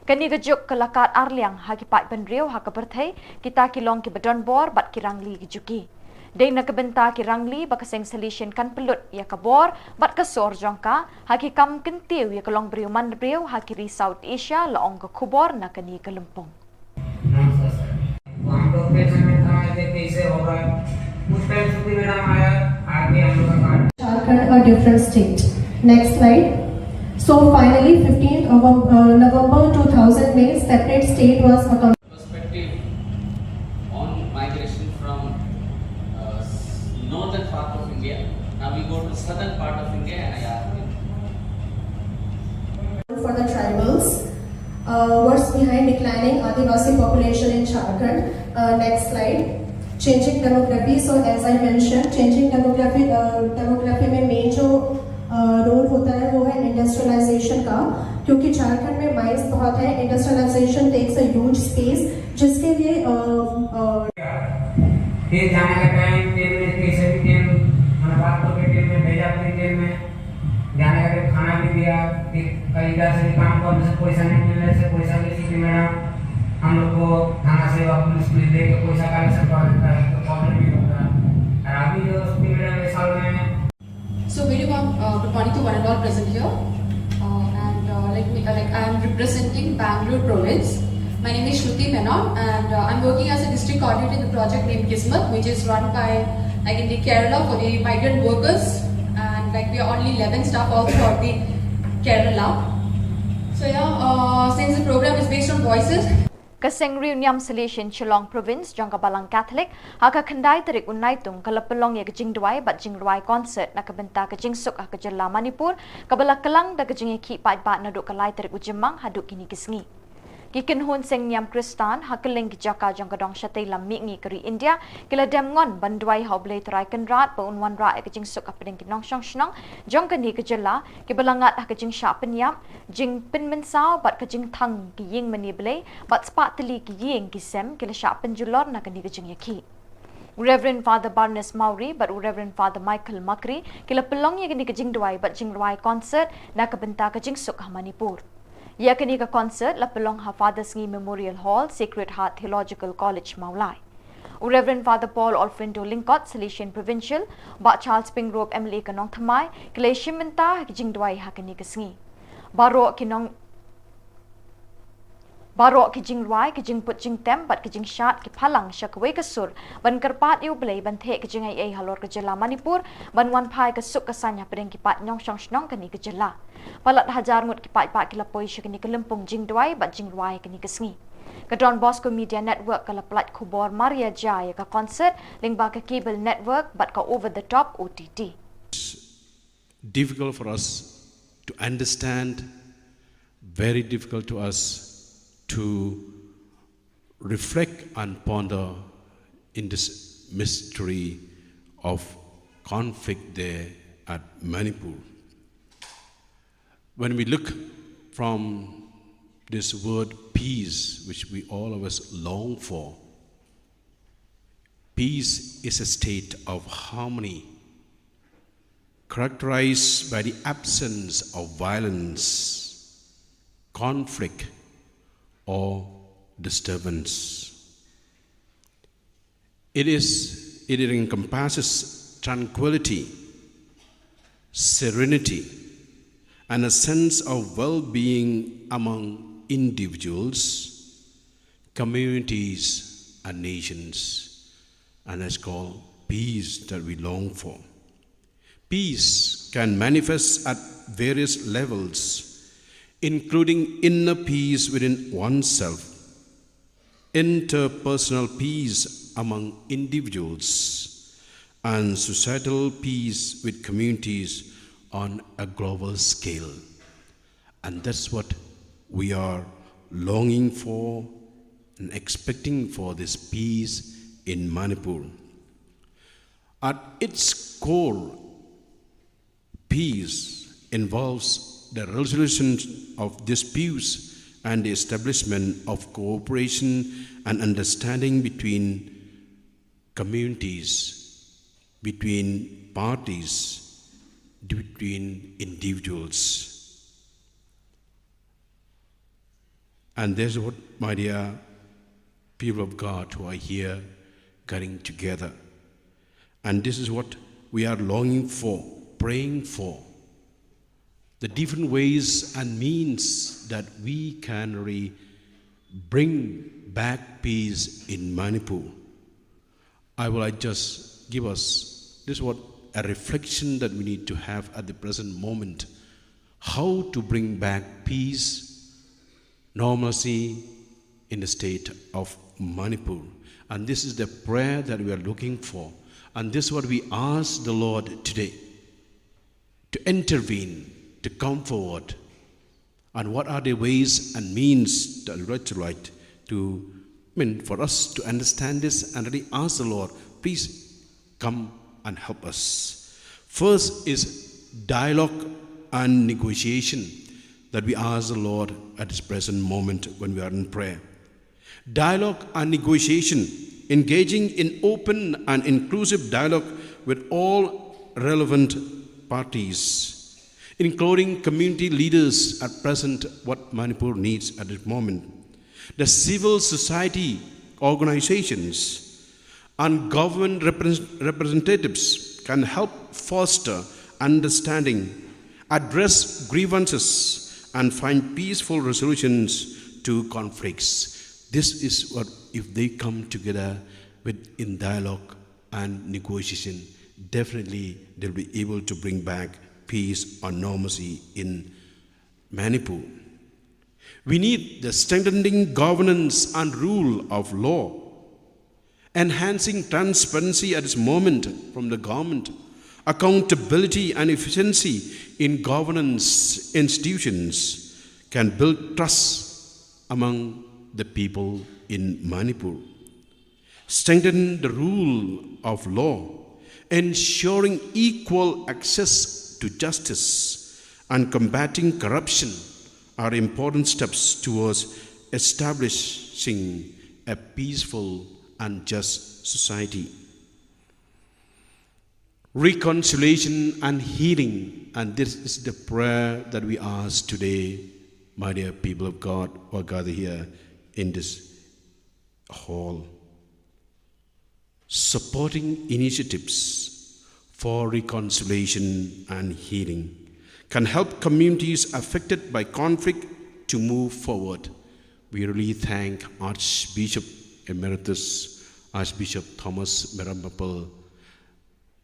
Kani kejuk kelakat arliang haki pat benriu haka berthai kita kilong ki bedon bor bat kirangli kejuki. Dei nak benta kirangli bakaseng solution kan pelut ya kabor bat kasor jongka haki kam kentiu ya kelong briu man briu haki ri South Asia laong ke Khubor nakani ke Lempung. हम लोग के समय था ये कैसे होगा उस टाइम સુધી मेरा आया आगे हम लोग का Jharkhand a different state. Next slide. So finally, 15th of November 2000 May, separate state was accomplished. Perspective on migration from northern part of India. Now we go to southern part of India and For the tribals, what's behind declining Adivasi population in Jharkhand? Next slide. Changing demography. So as I mentioned, changing demography में main जो रोल होता है वो है इंडस्ट्रियलाइजेशन का, क्योंकि झारखंड में mines बहुत है. Industrialisation takes a huge space जिसके लिए फिर जाने का टाइम ट्रेन में कैसे भी ट्रेन मैंने बात करके ट्रेन में भेजा अपनी ट्रेन में जाने का टाइम खाना भी दिया फिर कई इधर से काम करने से पैसा नहीं मिलने से पैसा की स्थिति में हम लोग को थाना सेवा पुलिस लेके पैसा कलेक्शन करता है तो प्रॉब्लम भी होता है. और अभी जो स्थिति में साल में So very good morning to one and all present here, and I am representing Bangalore province. My name is Shruti Menon, and I'm working as a district coordinator in the project named Kismet, which is run by in the Kerala for the migrant workers, and we are only 11 staff also for the Kerala. So since the program is based on voices. Kaseng Niam Solution Shillong Province jangka balang Catholic haka kendai terik unaitung kalapelong ya kejing duai bat jing duai concert nak benta kejing suk haka jela Manipur kabala kelang da kejing ki pat bat naduk kalai terik ujemang haduk kini kisngi. Kikin hun seng Niam Kristan hakeling kijaka jangka dong syatay lamik ngi keri India kila dem ngon banduai haublay terai kenrat pa unwan ra kejing suk apedeng kinong syong shnong jangka ni kejela kibalangat haka jing sya penyap jing penmensau bat kejing thang kiying maniblay bat spat teli kiying kisem kila sya penjulor nak ni kejing yaki. Reverend Father Barnes Mauri but Reverend Father Michael Makri kila pelong ya kini kejing duai bat jing duai concert nak benta kejing suk Manipur. Yakani ka concert la pelong ha Fathers Ngi Memorial Hall, Sacred Heart Theological College Maulai. Reverend Father Paul Alfredo Lincott, Salesian Provincial, Ba Charles Pingrove MLA Kanong Thamai, Kaleshim Menta, Jingdwai Hakani Kasngi. Baro ki jing rwai ki jing put jing tem bat ki jing shat ki phalang shakwei ka sur ban karpat yu blei ban the ki jing ai halor ka jela Manipur ban wan phai ka suk ka sanya pedeng ki pat nyong shong snong ka ni ka jela palat hajar ngut ki pat pa ki lapoi shik ni ka lempung jing dwai bat jing rwai ka ni ka sngi ka Don Bosco Media Network ka la plat Khubor Maria Jaya ka concert ling ba ka cable network bat ka over the top OTT. Difficult for us to understand, very difficult to us to reflect and ponder in this mystery of conflict there at Manipur. When we look from this word peace, which we all of us long for, peace is a state of harmony, characterized by the absence of violence, conflict, or disturbance. It encompasses tranquility, serenity, and a sense of well-being among individuals, communities, and nations. And that's called peace that we long for. Peace can manifest at various levels, including inner peace within oneself, interpersonal peace among individuals, and societal peace with communities on a global scale. And that's what we are longing for and expecting for, this peace in Manipur. At its core, peace involves the resolution of disputes and the establishment of cooperation and understanding between communities, between parties, between individuals. And there's what, my dear people of God who are here getting together. And this is what we are longing for, praying for. The different ways and means that we can bring back peace in Manipur. I will just give us this what a reflection that we need to have at the present moment. How to bring back peace, normalcy in the state of Manipur. And this is the prayer that we are looking for. And this is what we ask the Lord today, to intervene, to come forward. And what are the ways and means that for us to understand this and really ask the Lord, please come and help us. First is dialogue and negotiation that we ask the Lord at this present moment when we are in prayer. Dialogue and negotiation, engaging in open and inclusive dialogue with all relevant parties, including community leaders at present, what Manipur needs at this moment. The civil society organizations and government representatives can help foster understanding, address grievances, and find peaceful resolutions to conflicts. This is what, if they come together in dialogue and negotiation, definitely they'll be able to bring back peace or normalcy in Manipur. We need the strengthening governance and rule of law, enhancing transparency at this moment from the government, accountability and efficiency in governance institutions can build trust among the people in Manipur. Strengthen the rule of law, ensuring equal access to justice and combating corruption are important steps towards establishing a peaceful and just society. Reconciliation and healing, and this is the prayer that we ask today my dear people of God who are gathered here in this hall, supporting initiatives for reconciliation and healing can help communities affected by conflict to move forward. We really thank Archbishop Emeritus, Archbishop Thomas Merambapal,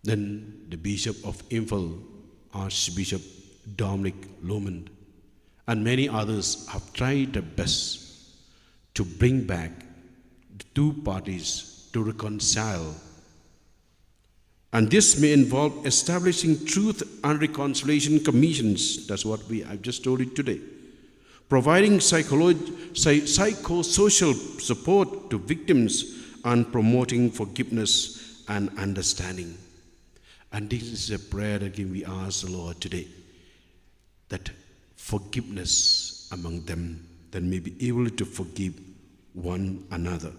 then the Bishop of Imphal, Archbishop Dominic Lohman, and many others have tried their best to bring back the two parties to reconcile. And this may involve establishing truth and reconciliation commissions. That's what I've just told you today. Providing psychosocial support to victims and promoting forgiveness and understanding. And this is a prayer that we ask the Lord today, that forgiveness among them, that may be able to forgive one another.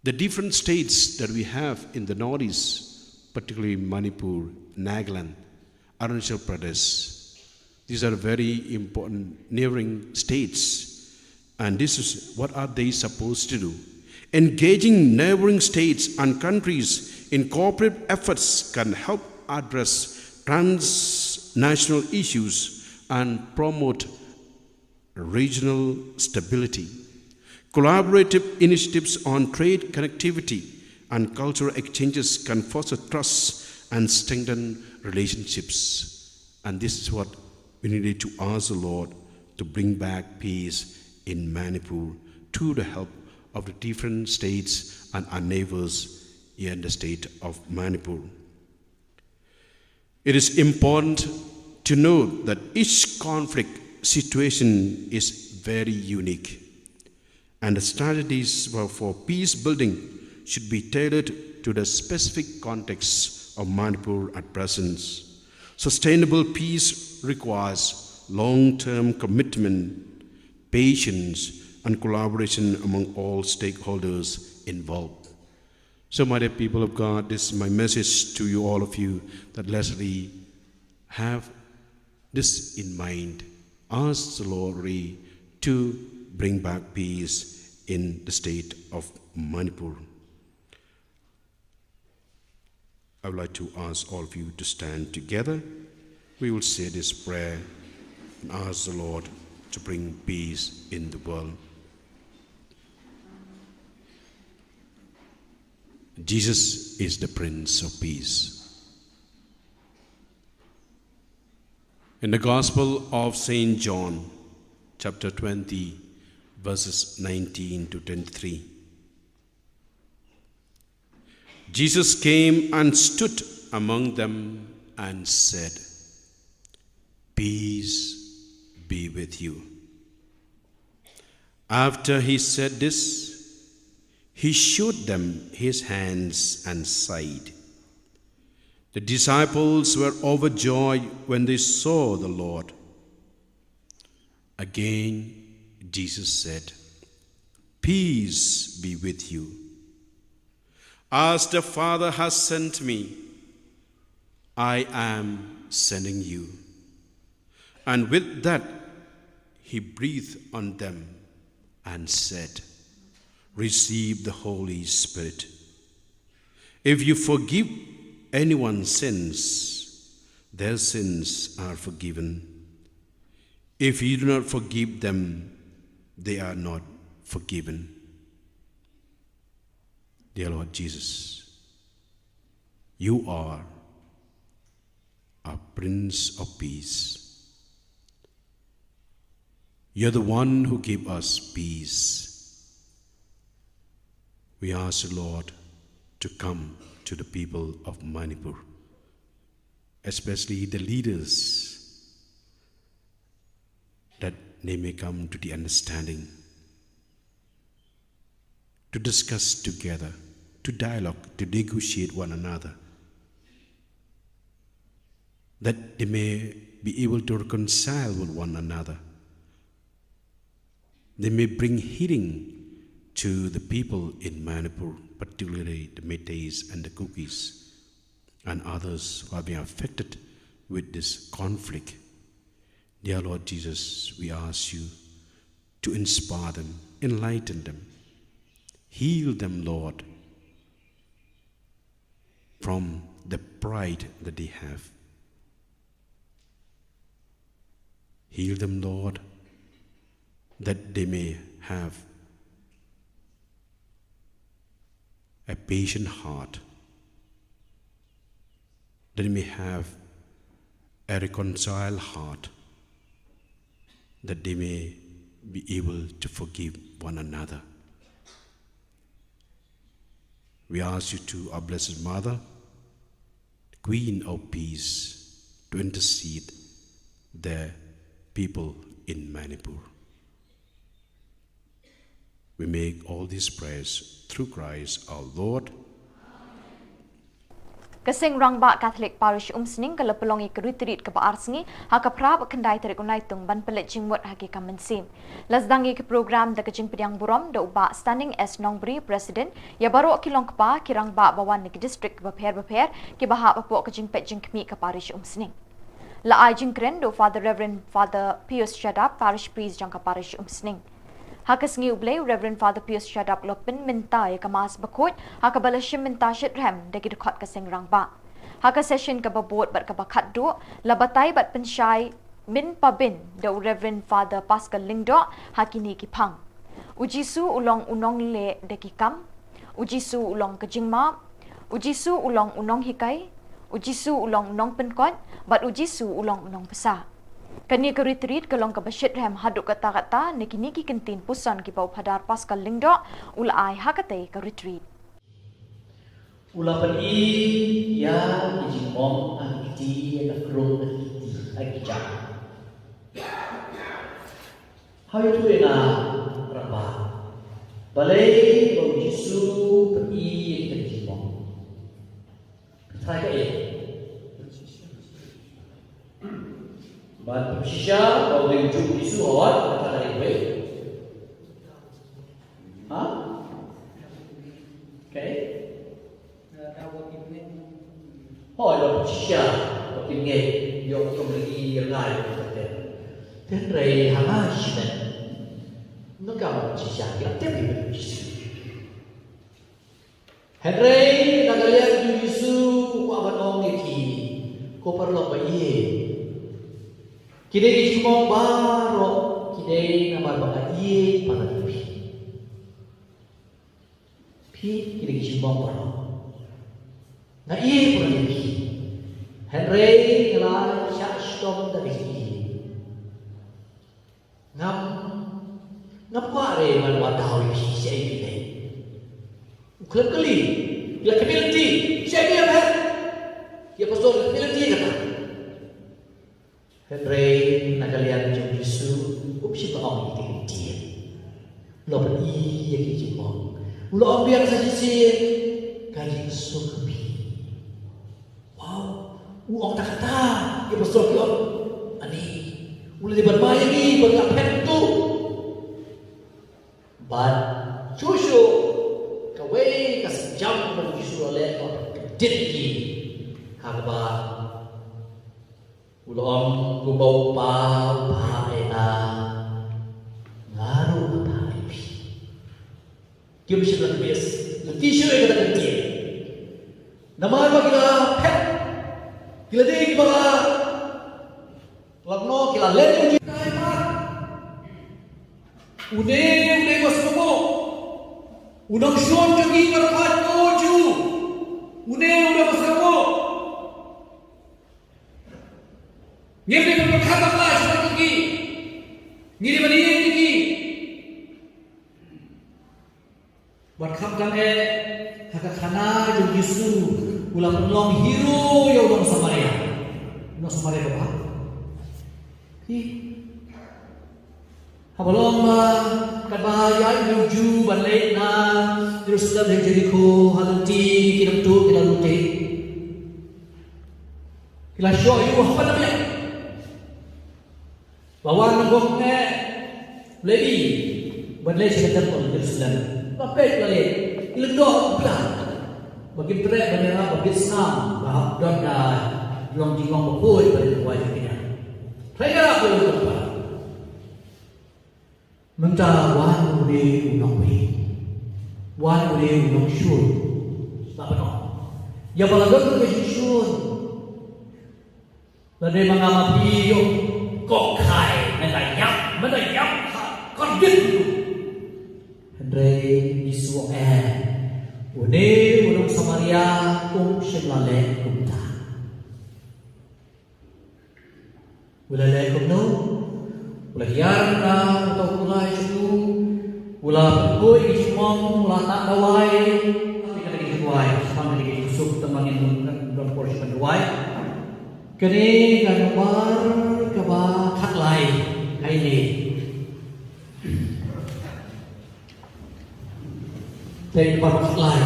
The different states that we have in the Northeast, particularly Manipur, Nagaland, Arunachal Pradesh, these are very important neighboring states. And this is what are they supposed to do? Engaging neighboring states and countries in cooperative efforts can help address transnational issues and promote regional stability. Collaborative initiatives on trade connectivity and cultural exchanges can foster trust and strengthen relationships. And this is what we needed to ask the Lord to bring back peace in Manipur through the help of the different states and our neighbors here in the state of Manipur. It is important to note that each conflict situation is very unique, and the strategies for peace building should be tailored to the specific context of Manipur at present. Sustainable peace requires long-term commitment, patience, and collaboration among all stakeholders involved. So, my dear people of God, this is my message to you, all of you, that let's really have this in mind. Ask the Lord really to bring back peace in the state of Manipur. I would like to ask all of you to stand together. We will say this prayer and ask the Lord to bring peace in the world. Jesus is the Prince of Peace. In the Gospel of St. John, chapter 20, verses 19 to 23, Jesus came and stood among them and said, "Peace be with you." After he said this, he showed them his hands and side. The disciples were overjoyed when they saw the Lord. Again, Jesus said, "Peace be with you. As the Father has sent me, I am sending you." And with that, he breathed on them and said, "Receive the Holy Spirit. If you forgive anyone's sins, their sins are forgiven. If you do not forgive them, they are not forgiven." Dear Lord Jesus, you are our Prince of Peace. You're the one who gives us peace. We ask the Lord to come to the people of Manipur, especially the leaders, that they may come to the understanding, to discuss together, to dialogue, to negotiate one another, that they may be able to reconcile with one another. They may bring healing to the people in Manipur, particularly the Meiteis and the Kukis and others who are being affected with this conflict. Dear Lord Jesus, we ask you to inspire them, enlighten them, heal them, Lord, from the pride that they have. Heal them, Lord, that they may have a patient heart, that they may have a reconciled heart, that they may be able to forgive one another. We ask you to, our Blessed Mother, Queen of Peace, to intercede the people in Manipur. We make all these prayers through Christ our Lord. Kasing rangba Catholic Parish umsning kalapelongi keritrit ke baarsngi haka prab kendai tarik unai tung ban pelet jingwat haki kamensim. Lasdangi ke program da kejing pediang burom da uba standing as nongbri president ya baru kilong kepa kirang ba bawan ke district beper ke bahak bapok kejing pet jing kemi ke parish umsning. La ai jing kren do Father Reverend Father Pius Shadap parish priest jang ke parish umsning. Haka sengi ublay Reverend Father Pius Shadap lopin minta ya kemas bakut haka balashim minta shit rem degi dekot ke sing rangba. Haka session ke babot bat ke bakat do labatai bat pensyai min pabin da Reverend Father Pascal Lingdo hakini ki pang. Ujisu ulong unong le deki kam, ujisu ulong kejingma, ujisu ulong unong hikai, ujisu ulong unong penkot, bat ujisu ulong unong pesa. Kani ke retreat kelong ke basyit rem haduk kata-kata niki kentin pusan ki pau padar Pascal Lingdo ulai hakate ke retreat. Ulapan i ya ijimong akiti ya krong akiti akija. How you doing raba? Balai bau Yesu pergi ke ijimong. Try ke But Shisha, or when you issue or what way? Huh? Okay? Oh, I Shisha, or in gay, your community, your life. Then Ray Hamashman. No government Shisha, you're telling me. Henry, Nagalian, you sue, our own key, Copper Lopay. Kini dijumong baro, kini nama baka iye pada pi. Pi kini dijumong baro. Na iye pada pi. Henry kelai syak stom dari iye. Ngam kuare man wadau pi siai pi. Uklep kali, bila community siai pi apa? Ya pastor community kata. Henry nagalian jung Yesu upsi ba ong iting dia. Lo ba i ya ki jumong. Lo biar saja si kaji sukapi. Wow, uang tak kata ya pastor ki ani. Ula di berbaya ni berlapet tu. But Joshua kawai kasjam bagi Yesu oleh kediki. Haba Ulong gubau pau paena ngaru paipi. Kim sila kebes, leti sila kata kerja. Nama apa kita pet, kita dek kita lagno kita letu kita imat. Udah bos kamu, unang shon jogi berkat koju. Udah bos kamu. Ngiri berkata kelas pergi, ngiri beri pergi. Berkat kami hak khana yang Yesu ulang ulang hero yang ulang Samaria, ulang Samaria apa? Hi, habalong kabaya menuju balik na Jerusalem yang Jericho haluti kita tu kita luti. Kita show you apa namanya? Bawa nanggung lady berlai sekitar pun Jerusalem. Lapet lagi, ilendok belah. Bagi berat bendera bagi senam, bahak dan jong jingong berkuat pada kuat kita. Saya berdoa. Mentah wan ule unong syun. Tak benar. Ya balaga ke syun. Lalu mengamati yung kok kai menayap kon dit. Hendrai isuo une unong Samaria semlale kumta. Ulale kumno, ulahian na atau ulai itu, ulah berkoi ismong, ulah tak dawai, tapi kata kita dawai, semang kita tusuk teman yang dalam porsi pendawai. Kini kan bar keba tak lai hari ini. Dari bar tak lai,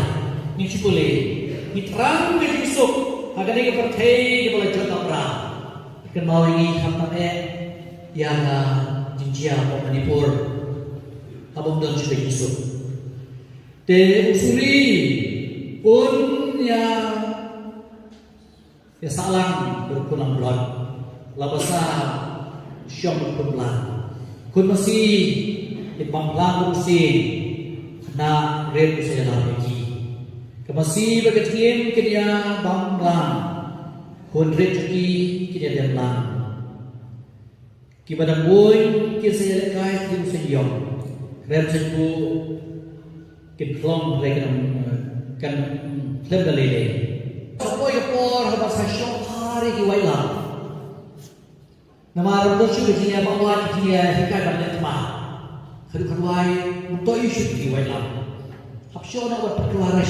ni cikule, ni terang ke tusuk, agar dia percaya kepada jodoh orang. Kenal ini hamtam yang jinjia Manipur abang dan juga Yusuf. Te usuri pun ya salang berpulang bulan, labasa syam berpulang. Kun masih di panglang usin na red saya lagi. Kemasih berketim kedia banglang. Kun rezeki kita dalam kibadan boy kita saya lekai tim sejom rem sebu kita long mereka kan klub dalile sampai ke por habis syok hari ki waila nama orang tu dia bawa dia hikai banyak tema kedua untuk isu ki waila habis nak buat perkeluaran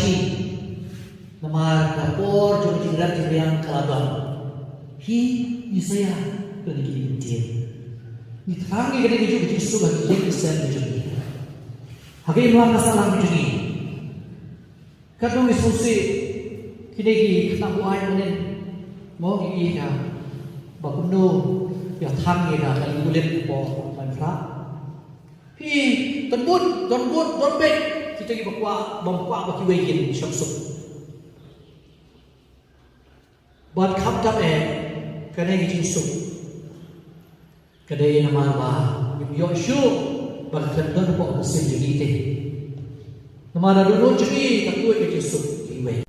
nama kapor jom jiran yang keladon hi saya pergi dia ni tangi kena juga Yesus bagi dia kesan macam ni hakim lang masalah macam ni kadang Yesus kini kita buat menen mau ini ya bakuno ya tangi dah kalau kulit po mantra hi tenbut don bet kita pergi berkuah bagi wekin syamsuk buat kapta kena Yesus kadai nama ba Yoshu bahkan dan buat mesin jadi teh nama dulu jadi takut Yesus iwe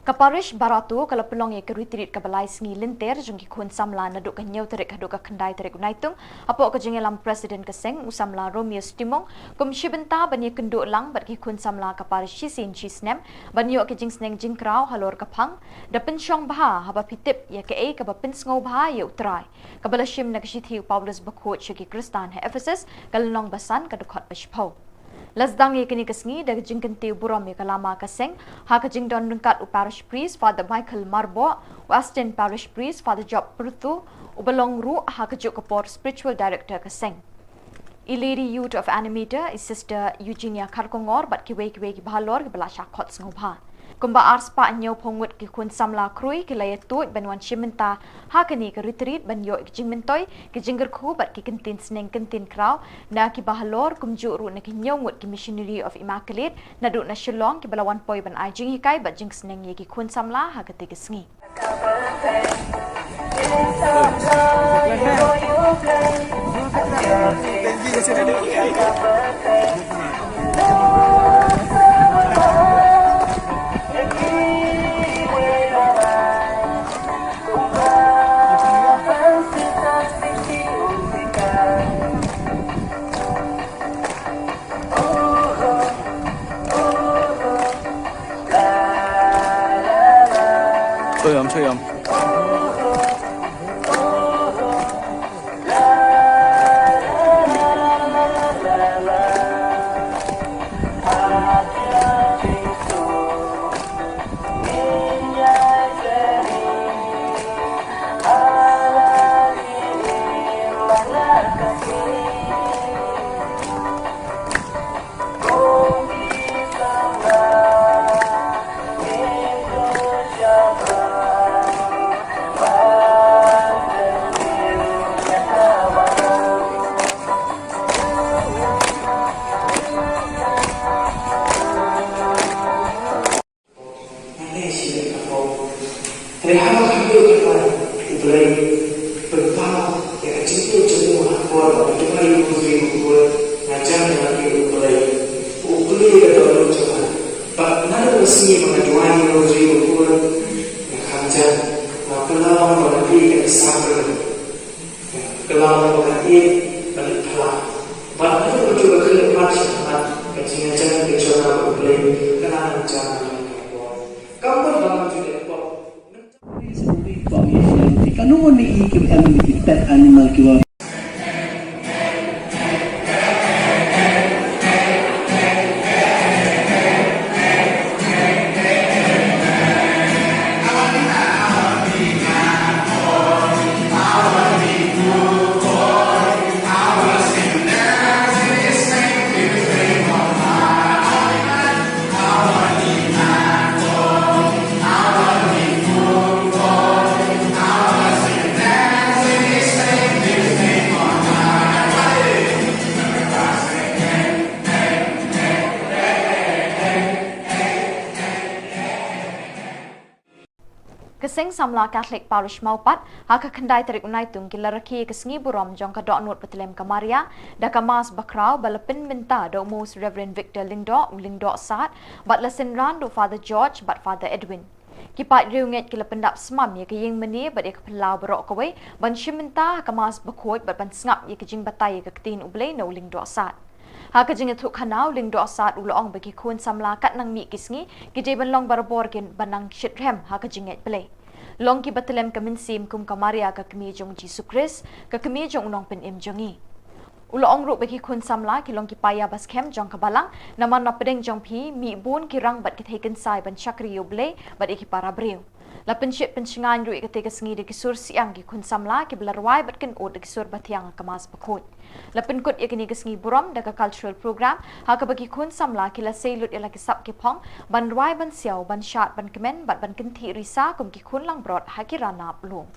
Kaparish Baratu kalau pelong ye keritrit kabalai sengi linter jungki kun samla naduk ke nyau terik haduk ke kendai terik unaitung apok ke jengelam presiden keseng usamla Romeo Stimong kum shibenta ban ye kenduk lang bat ki kun samla kaparish shisin chisnem ban yo ke jing sneng jingkrau halor kapang da pensyong baha haba pitip ye ke ka ba pensngau baha ye utrai kabala shim na kshithi Paulus bakot shiki Kristan he Ephesus kalnong basan kadukot bashpau Lasdang ye kini kesngi dari jingkenti buram ye kalama kaseng ha kajing don rengkat u parish priest Father Michael Marbo Western parish priest Father Job Prutu ubalong ru ha kajuk kapor spiritual director kaseng Iliri youth of animator is sister Eugenia Karkongor bat kiwe ki bahalor ki belasha khot ngobha kumba arspa nyau pongut ki kun samla krui ki laya tu banwan shimenta ha kani ka retreat ban yo ki jingmentoi ki jingger khu bat ki kentin sneng kentin kraw na ki bahalor kumju ru na ki nyongut ki missionary of immaculate na du na shillong ki balawan poi ban ai jing hikai bat jing sneng ye ki kun samla ha ka te ki sngi 초염 Dari hal yang itu berpau yang cinta cuma hafal itu hari muslim buat ngajak lagi upulai kata cuma tak nada resmi mengajuan muslim buat ngajak makalah menjadi eksabel kalau menjadi penitlah pada itu juga kelepas kecil jangan kecuali upulai kerana jangan kamu bangun juga Kanu ni ikim pet animal kiwa Kesing samla Catholic Parish Maupat haka kendai tarik unai tung kilaraki kesengi buram jong ka dok petelem kamaria da kamas bakrau balapin minta do Most Reverend Victor Lingdo Sat bat lesen ran do Father George bat Father Edwin kipat riunget kila pendap semam ya kiying meni bat ek pelau berok kawai ban shiminta kamas bakoi bat ban sngap ya kijing batai ya ketin ublei no Lingdo Sat haka jing thuk khanau Lingdo Sat ulong bagi kun samla kat nang mi kisngi kijai ban long barabor kin banang shitrem haka jinget play long ki batelem kamin sim kum kamaria ka kemi jong Jesu Christ ka kemi jong unong pen im jongi ulong ru bagi kun samla ki long ki paya bas kem jong kabalang naman na pedeng jong pi mi bun ki rang bat ki theken sai ban chakri yoble bat ki para breu la penship pensingan ru ikate ka sengi de ki sur siang ki kun samla ki belarwai bat ken od ki sur batiang kamas bakut la penkut yakini ka sengi buram da ka cultural program ha ka bagi kun samla ki la seilut ila ki sap ki phong ban rwai ban siau ban shat ban kemen bat ban ken thi risa kum ki kun lang brot ha ki rana plum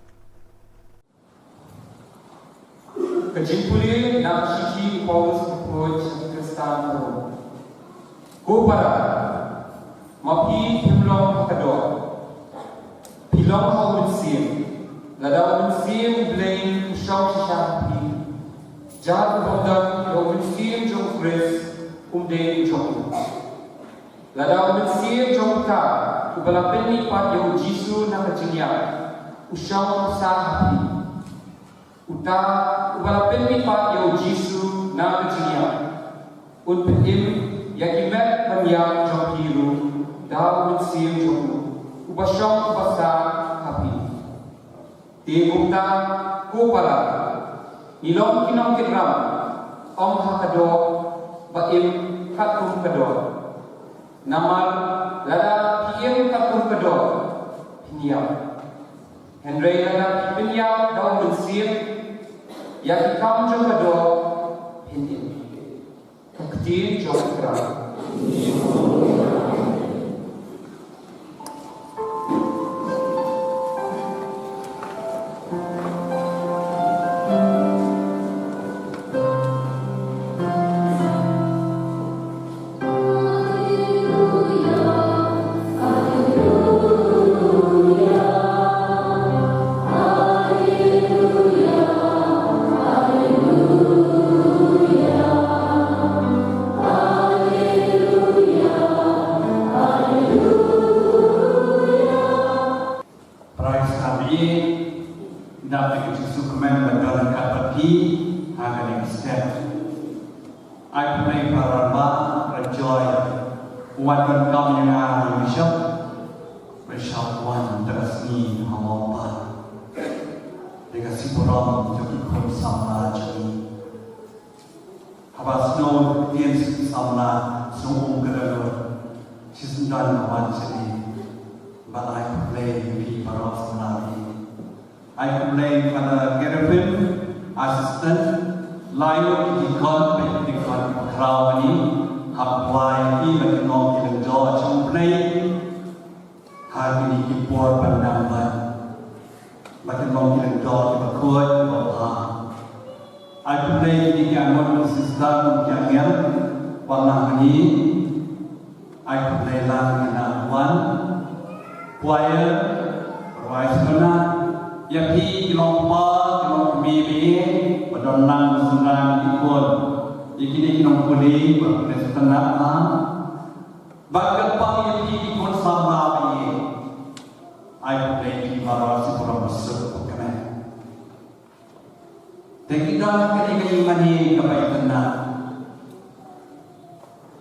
Kejimpuli nak sisi Paulus approach Kristano. Kupara, mapi himlong kador. Pilong hau mensim, ladau mensim blain usau syapi. Jad bodang hau mensim jong Chris umde jong. Ladau mensim jong ka, ubalapen ni pat yang Jisu nak kejengya. Usau sahapi. Uta ubalapen ni pat yang Jisu nak kejengya. Un petim yakimet panyang jong kiru, dau mensim jong. Ubasong ubasa hapi. Tibukta kupala. Nilong kinong kitram. Om hakado baim katum kado. Namar lada piem katum kado. Pinyam. Henry lada pinyam daun bensir. Yang ikam jom kado. Pinyam. Kektin jom kitram. Choir, Vice Guna, Yapi, Kilong Pa, Kilong Mi, ikini kinong puli berkena bagai pagi ini pun sama ini ayat lagi marah si orang besar kena tapi dah kini mani kebaikan na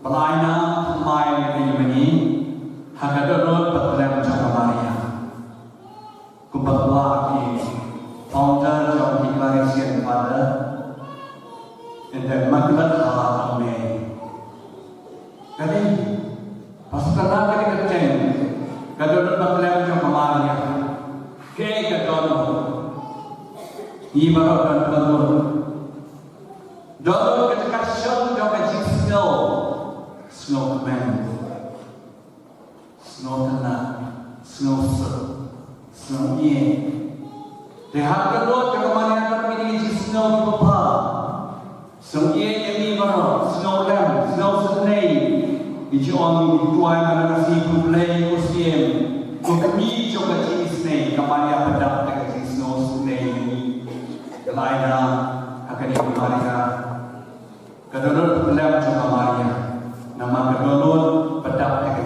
pelaina mai kini mani hakadorot berkelam jaga Maria kubatwa ki founder of declaration father and the Immaculate Heart of Mary. Kali pasukan kali kecil, kadang berkelam jaga Maria, ke kadang ibarat dan kadang dalam ketika show jaga snow command, snow tenang, snow sur, snow ye. Lihat kedua jaga Maria terpilih snow papa. Snow ye ini mana? Snow lamb, snow snake. Dijual di tuan mana nasi pulai musim. Kami coba ciri snake. Kemaria pedak dengan ciri snow snake ini. Kelaina akan ikut Maria. Kedua lamb coba Maria. Nama kedua pedak dengan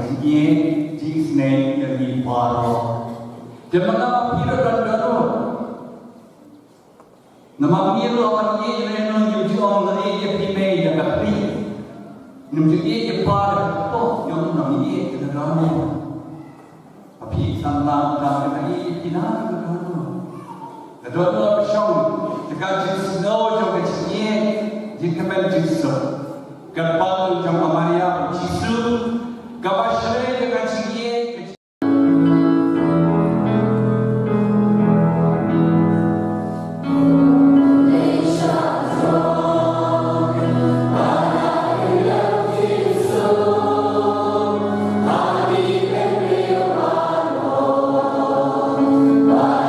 ciri snake dari Paro. Dia mengapa hidup dan kedua? Nama dia orang ini yang menunjukkan orang ini pribadi dan kami menunjukkan kepada oh yang nama ini kita tahu. Tapi sampai kami ini tidak tahu. Kedua bersama jika jenis snow jauh kecil jika menjenis gerbang jauh Maria Yesus kapasnya dengan ciri Bye.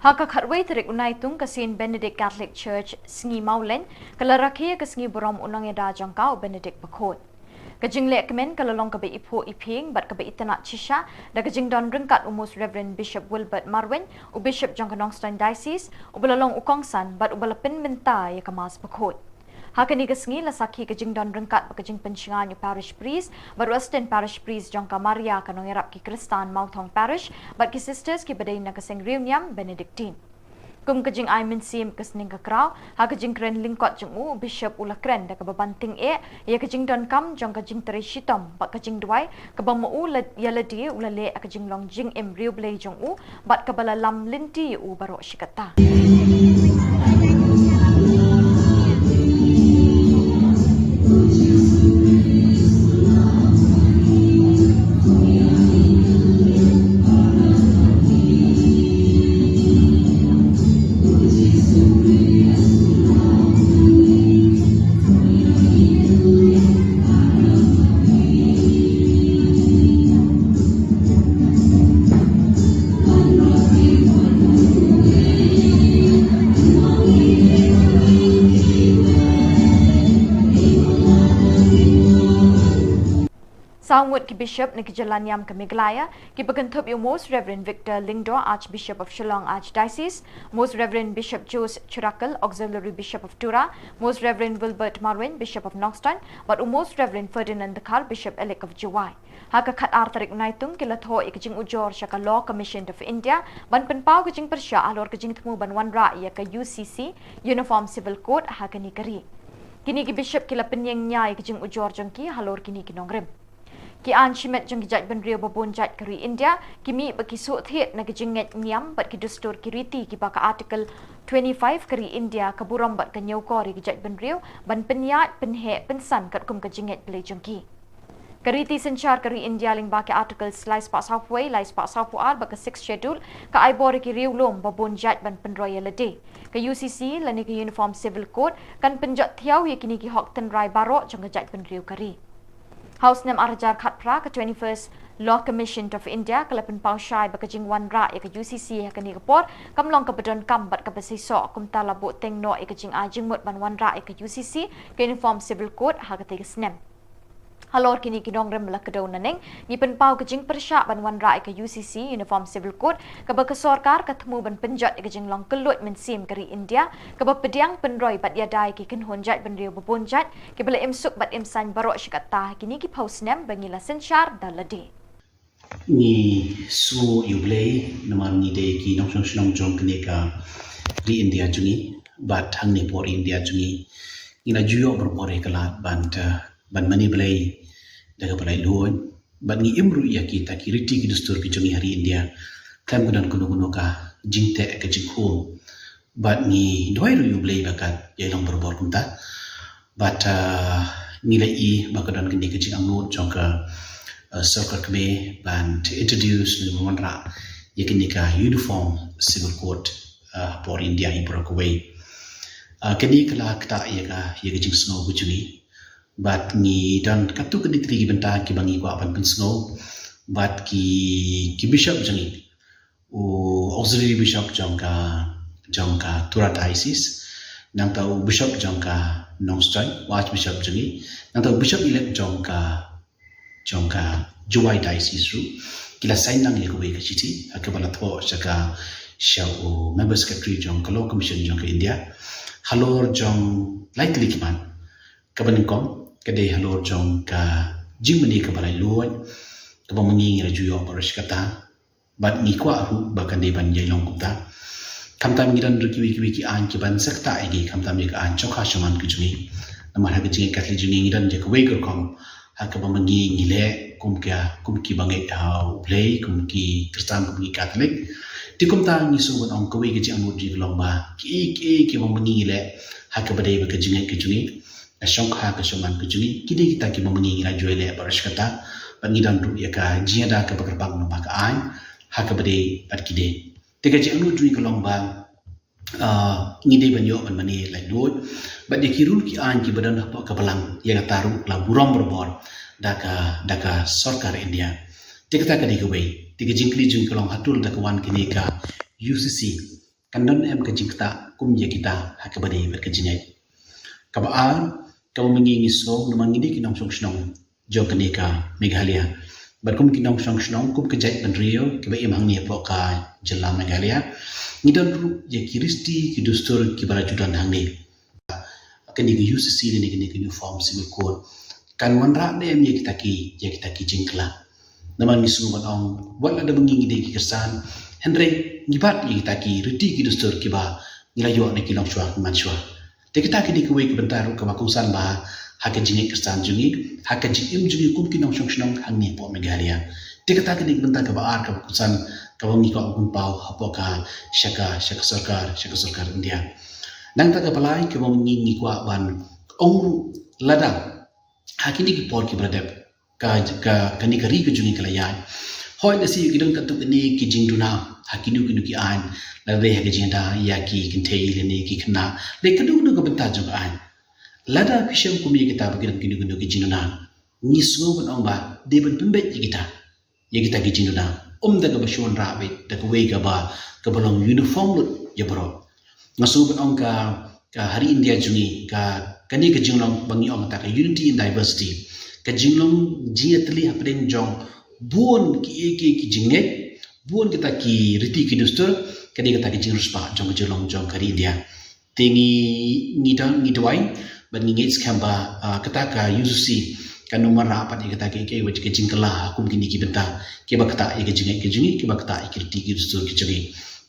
Haka khatway terik unai tung kasin Benedict Catholic Church sngi maulen kalaraki kasngi borom unang eda jangkau Benedict bakot. Kajing lek kemen kalalong kabe ipo iping bat kabe itana chisha da kajing don ringkat umus Reverend Bishop Wilbert Marwin u Bishop Jangkanongstein Diocese u balalong ukongsan bat u balapin minta ya kamas bakot. Hakani kasngi lasaki kajing don ringkat kajing pencingan parish priest bat Western Parish Priest Jangka Maria kanong irap ki Kristan Mautong Parish bat ki sisters ki badai na kasing Niam Benedictine. Kum kajing ay minsim kasning kakraw, ha kajing kren lingkot jeng u Bishop ula kren da kababanting ya kajing don kam jang kajing tereshitom bat kajing duai kabang mo u yaladi ulale kajing long jing embryo blay jeng u bat kabala lam linti u baro shikata. Sawut ki Bishop ni Niam Naka ki Bagantop yung Most Reverend Victor Lingdo, Archbishop of Shillong Archdiocese, Most Reverend Bishop Jose Churakal, Auxiliary Bishop of Tura, Most Reverend Wilbert Marwin, Bishop of Nongstown, but Most Reverend Ferdinand Dakar, Bishop Elect of Jawai. Haka kat artarik naitung kilatho ikajing ujor syaka Law Commission of India, ban penpau kajing persya alor kajing temu ban wanra ia ke UCC, Uniform Civil Code haka ni kari. Kini ki Bishop kila penyeng nyai kajing ujor jengki halor kini kinongrim. Ki an shimet jeng kijaj benrio babon jaj kari India kimi baki suat thiet na kijinget niam bat ki dustur kiriti ki baka article 25 kari India kaburam bat ka nyau kori kijaj benrio ban penyat penhe pensan kat kum kijinget belai jengki. Kariti senchar kari India ling baki article slice pak southway lais pak southward baka 6 schedule ka aibori ki riulom babon jaj ban penroya lede. Ka UCC lani ki Uniform Civil Code kan penjat thiau ye kini ki hok tenrai barok jeng kijaj benrio kari. House Nam Arajar Khatpra ke 21st Law Commission of India kalapan pausyai bakajing wanra ya ke UCC ya ke ni kapor kamlong ke bedon kambat ke besiso kum talabut tengno ya kajing ajing mut ban wanra ya ke UCC ke Uniform Civil Code ha ke tegesnem. Halor kini kinong rem lakadaw naneng ni penpau kajing persyak ban wanra ya ke UCC Uniform Civil Code ke bakasorkar ketemu ban penjat ya kajing long kelut mensim kari India ke bapediang penroy bat yadai ki kenhonjat benrio babonjat ke bela imsuk bat imsan barok syikata kini ki pausnem bangila sensyar dalade. Ni su yublei namar ni de ki nong song jong keneka di India jungi bat hang ni por India jungi ina juyo berbore kelat ban mani belai daga belai luon ban ni imru ya kita kiriti ki dustur ki jungi hari India kam gudan kuno ka jingte ka jingho bat ni doi ru yublei bakat ya long berbor kunta bat nilai i bakadan kini ke jing angut jong ka circle kami ban to introduce ni monra yakini ka Uniform Civil Code for India ibro kuwei kini kala kata ya jing snow bujuni bat ni dan katu kini trigi benta ki bangi ko apan pen snow bat ki bishop jangi auxiliary bishop jangka Tura Diocese nang tau bishop jangka Nongstown archbishop jangi nang tau bishop elect jangka Jawai Diocese ru kila sign nang ye ko ka chiti akabala tho saka shaw member secretary jangka Law Commission jangka India halor jang likely kiman kabaningkom kade halor jangka jimani kabalai luon kabamangi rajuyo parashkata bat ni kwa hu bakan de ban yailong kuta kamtam ngiran ruki ki an ki ban sakta igi kamtam ka an chokha shaman ki jumi namar ha ki katli juni ngiran je ko weger kom ha kabamangi ngile kumki bangai play kumki Kristan kumki Katolik tikum ta ni so ban ong ko we ki ang mudi lomba ki bamangi ngile ha kabade ba ka jingai ki juni ashong ha ka shaman ki juni kidi kita ki bamangi ngira joile parashkata bangidan ru ya ka jiada ka bakarbang no ka an hakabade patkide tega je anu dui kolomba ngide banyo ban mani lai lod ba de kirul ki an ki badan apa ka balang ya taru la buram berbor daka sarkar India tega ta ka de kubai tega jingkli jing kolong hatul daka wan kini ka UCC Kandon em ke jingta kum ye kita hakabade berkejingai. Kabaan kau mengingi song namang ini kinong song snong jokaneka Meghalaya. Berkum kinong song snong kum kejai penrio kiba imang ni poka jela Meghalaya. Ngidon ru ye kiristi kidustur kibara judan hangni. Kani ke UCC ni kini ke form simikor. Kan wanra ne em ye kita ki jingkla. Namang ni sungu batong wala da mengingi de ki kesan. Henry ngibat ye kita ki riti kidustur kiba nilayo ne kinong shwa manshwa. Kita kini kuwe kebentar ke bakusan bah hak jingik kesan jungi hak jingim jungi kum kinong song snong hangni po Meghalaya. Kita kini kebentar ke baar ke bakusan ke wangi ko kum pau apoka syaka sarkar India. Nang tak kepalai ke wangi ni ko ban ong ladang hak ini ki por ki bradep ka kani kari ke jungi kalayan. Hoi nasi kidong katuk ini ki jingduna hakinu kinu ki an lade hak jinda ya ki kintei leni ki kena le kadu nu bentar juga an lada pisang kumi kita bagi kinu ki jingduna ni sungu ban ba de ban pembe kita ki jingduna da ka bashon rabe da ka we ka ba ka balong uniform lut ya bro ngasu ban ka hari India jungi ka kani ka jinglong bangi ta ka unity in diversity ka jinglong jiatli hapren jong buon ki jinget buon kita ki riti ki dustur kani kita ki jingrus pa jong jong kari India tingi ngidawai ban ngits kamba kata ka UCC kan nomor rapat kita ki wajib ki jingkala hukum kini ki benta ki ba kata ki jinget ki jungi ki ba kata ki riti ki dustur ki jungi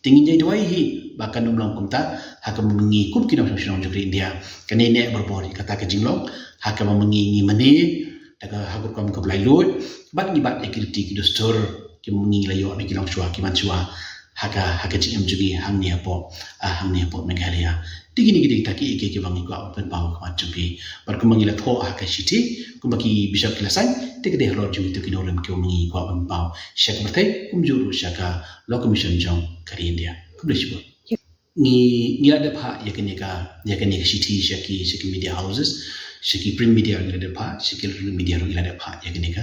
tingi nyai dawai hi bahkan nomlong kumta hakam mengi kum kinong song jong India kani ne berbori kata ka jinglong hakam mengi mani daga hagur kam ka blai lot bat ni bat ekirti ki dustur ki mengi layo ne kilong shwa ki manchwa haka jingam jugi hangni apo Meghalaya tigini gidi taki ki bangi ko pen pau ka jugi bar ku mengi la tho haka shiti ku baki bishop kilasan tigde hlo jugi to kinolem ki mengi ko pen pau shak bertai kum juru shaka lo commission jong kari India ku deshbo ni ada pha yakani ka shiti shaki media houses shiki print media ni ada pha shiki media ro ada pha yakani ka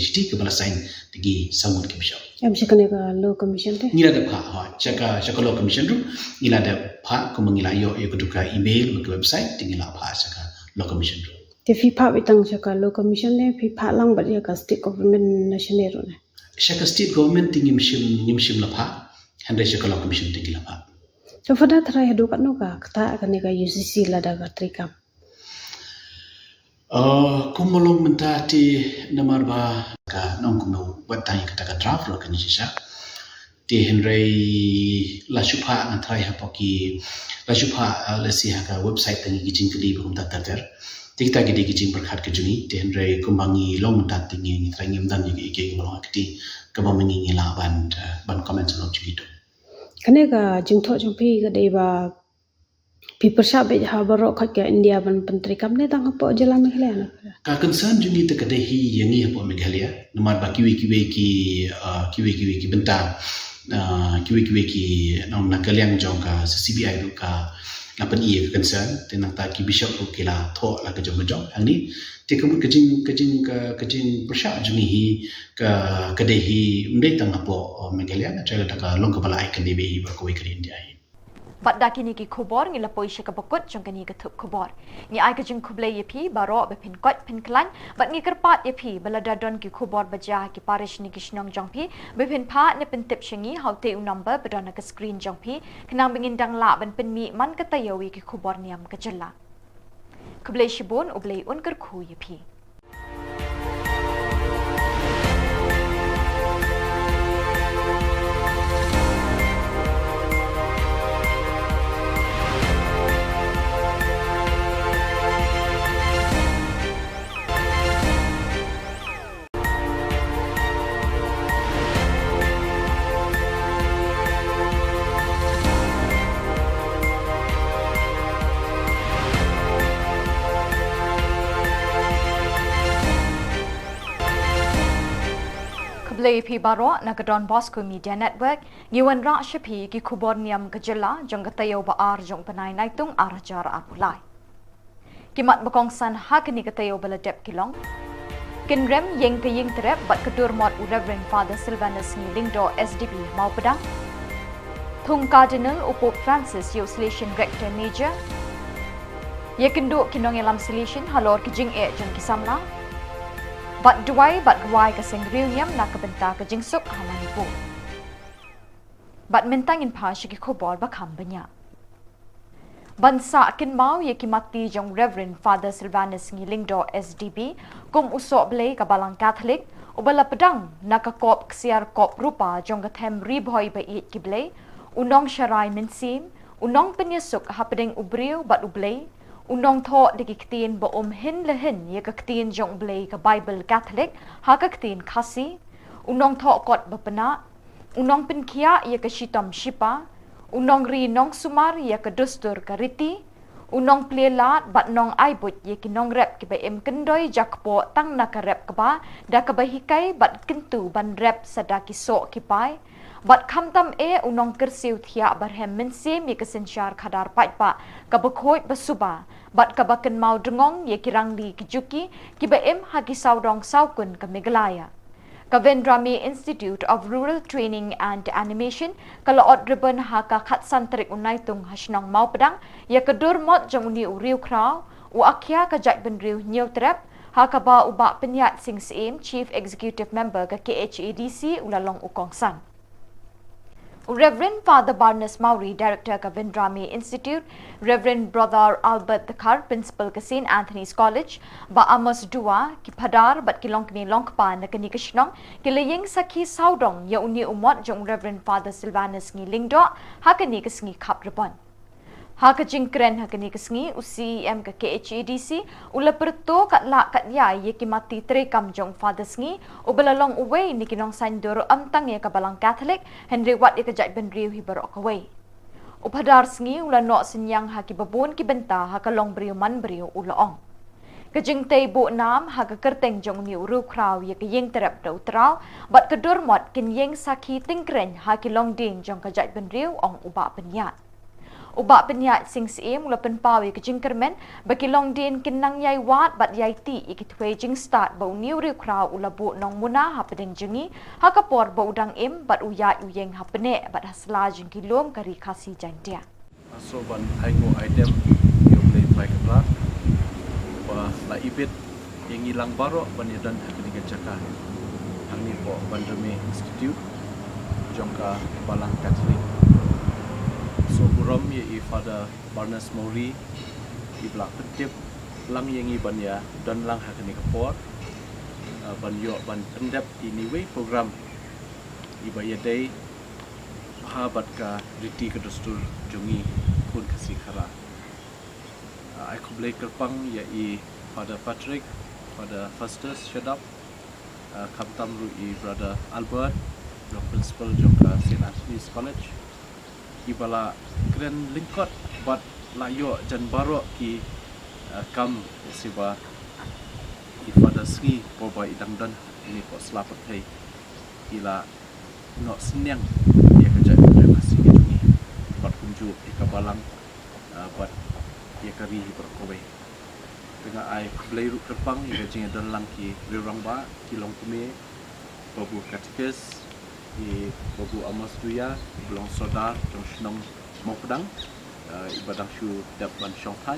shiti ke bala sign tigi samut ke bishop Em shikane ka law commission te ni ada pha ha chaka law commission ro ni ada pha ko mangila yo kuduka email ke website tigi la pha chaka law commission ro te fi pha bitang shaka law commission ne fi pha lang ba ya ka state government national ro ne shaka state government tingi mishim la pha hande shaka law commission tigi la pha so fada thara hedu ka no ka kata ka ne ka UCC la da ka trikam kumolong mentati namar ba ka nong kumu watai kata ka draft lo kan sisa ti henrei la shupha ngatrai ha poki la shupha la si ha ka website tangi kijing kli bu ta ter tikta gidi kijing berkhat ke juni ti henrei kumbangi long mentati ngi ngi ngim dan ni ke ngolo akti ka ba mengi ngi la ban comment lo jigi to kane ka jingtho jongpi ka dei ba people shabe ha baro khak India ban pantri kam ne tang po jela Meghalaya na ka concern juni te kade hi yangi ha Meghalaya namar ba kiwi ki benta kiwi ki nom na kalyang jong ka CBI ru ka lapan ie concern te nang ta ki bishop ru kila tho la ka jong angni te kamu kajing persha juni hi ka kade hi mdei tang po Meghalaya na tra ta ka long ka bala ikan be hi ba ko ikri India hi Bat dakini ki khubor ngi lapoi shaka bakut jong kani ka thup khubor ni ai ka jing khuble yepi baro be pin kot pin klan bat ngi kerpat yepi balada don ki khubor baja ki parish ni kishnong jong pi be pin pha ne pin tip shingi haute u number bedon ka screen jong pi khnang bingin dang la ban pin mi man ka tayawi ki khubor niam ka jalla khuble shibon ublei un kar khu yepi Play P Baro Nakadon Bosco Media Network Yuan Ra Shapi ki Khubor Niam Kajala jong katayo ba ar jong panay naitung arajar apulai Kimat bakong san hakani katayo baladep kilong Kinrem yeng kaying terep bat kadur mod Reverend Father Sylvanus ni Lingdo SDB mau pedang Thung Cardinal Upop Francis Yo Selection Rector Major. Ye kenduk kinong elam selection halor kijing jong kisamla. Bat duai bat guai ka sengriu Niam Naka benta ka jingsuk ha Manipur. Bat mentang in pa shiki khobor bakam banya. Bansa kin mau ye kimati jong Reverend Father Silvanus Ngilingdo SDB kum usok blei ka balang Catholic ubala pedang nakakop ksiar kop rupa jong kathem ribhoi ba it kiblei unong syarai mensim unong penyesuk hapedeng ubriu bat ublei unong tho dikiktin ba hin lehen ye kaktin jong blei ka Bible Catholic ha kaktin khasi unong tho kot ba pena unong penkia ye ka shitam shipa unong ri nong sumar ye ka dustur ka riti unong plelat bat nong aibut ye kinong rep ki ba em kendoi jakpo tang naka rep ka ba da ka ba hikai bat kintu ban rep sadaki so ki pai bat khamtam unong kersiu thia barhem mensim ye ka sensyar khadar pai pa ka ba khoi ba suba bat ka ba ken mau dengong ye kirang di kijuki ki ba em hagi saudong saukun ka megalaya Kavendrami Institute of Rural Training and Animation kalau od ribbon haka khat santrik unaitung hasnong mau pedang ya kedur mot jong ni uriu krau u akhya ka jat benriu nyau trap haka ba uba penyat sing sim Chief Executive Member ka KHADC ulalong ukongsan Reverend Father Barnes Mauri, Director Kavendrami Institute, Reverend Brother Albert Thakar, Principal ka St. Anthony's College, ba Amos Dua, ki Padar, bat kilong kini longpa na kani kashnong, kilayeng sakhi saudong ya uni umot jong Reverend Father Silvanus Ngilingdo, hakani kasngi kaprabon. Haka jingkren hakani kasngi UCM ka KHADC ula perto kat la kat ya ye kimati trekam jong Father sngi ubalalong uwe ni kinong sandur amtang ye kabalang Catholic Henry Watt ye kajat benriu hibarok away. Upadar sngi ula no senyang haki babun ki benta haka long briu man briu ulaong. Kajing tay bu nam haka kerteng jong ni uru kraw ye kayeng terap daw traw bat kedur mot kin yeng sakhi tingkren haki long ding jong kajat benriu ong uba penyat. Uba penyat sing sim ula penpawi ke jingkermen bagi long din kinang yai wat bat yai ti ikitwe jing start bau niu riu kraw ula bu nong muna hapedeng jengi hakapor bau udang im bat uyat uyeng hapene bat hasla jing kilom kari kasi jantia. So ban aigo item yung play try kepla ba la ibit yang ilang baro ban yadan hakini jaka hang ni po Programmatic Institute jongka balang Catholic so buram ye I Father Barnes Mauri I blak petip lang yang I ban ya dan lang hakini kapor ban yo ban pendep ini way program iba ya day habat ka riti kedustur jungi kun kasih kara aku boleh kerpang ya I Father Patrick Father Festus Shadap kamtam ru I Brother Albert Rock Principal jongka St. Anthony's College ibala keren lingkot bat layo jan baro ki kam siba I Father Sri poba idang dan ini ko selapat hai ila no senyang ya kerja kasih jungi bat kunju ikabalang bat ya kari berkowe dengan ai blai ru kerpang ya jing dan lang ki rirang ba kilong kume babu katikes I babu Amos Duya belong sodar jong snong mau pedang ibadang shu dap ban syong thai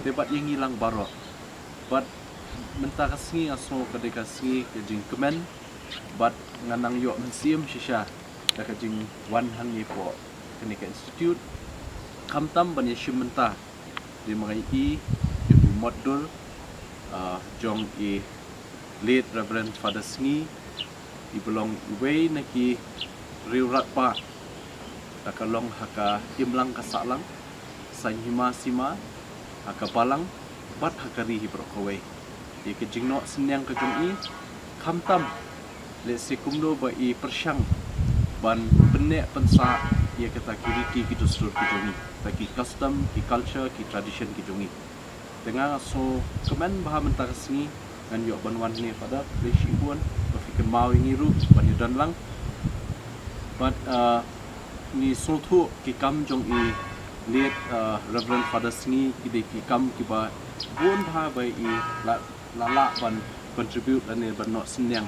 debat yang hilang baro bat mentah kasngi aso kadai kasngi ke jing kemen bat nganang yo mensiam shisha da ka jing wan hang ni po kini ka institute kamtam ban yesu mentah di mengai I ibu modul jong I late Reverend Father Sngi I belong way naki riurat pa takalong haka imlang kasalang sanhima sima haka balang bat haka rihi brokowe I kejingno senyang kejung I kamtam le sekumdo ba I persyang ban benek pensa ia kata kiriti gitu seluruh kejungi bagi custom ki culture ki tradition kejungi dengan so kemen baha mentah sini ngan yo banwan ni pada leshi buan berfikir mau ini ru ban dan lang but ni sotu ki kam jong I late Reverend Father Sni ki ki kam ki ba buan baha bai I la ban contribute dan ban no senyang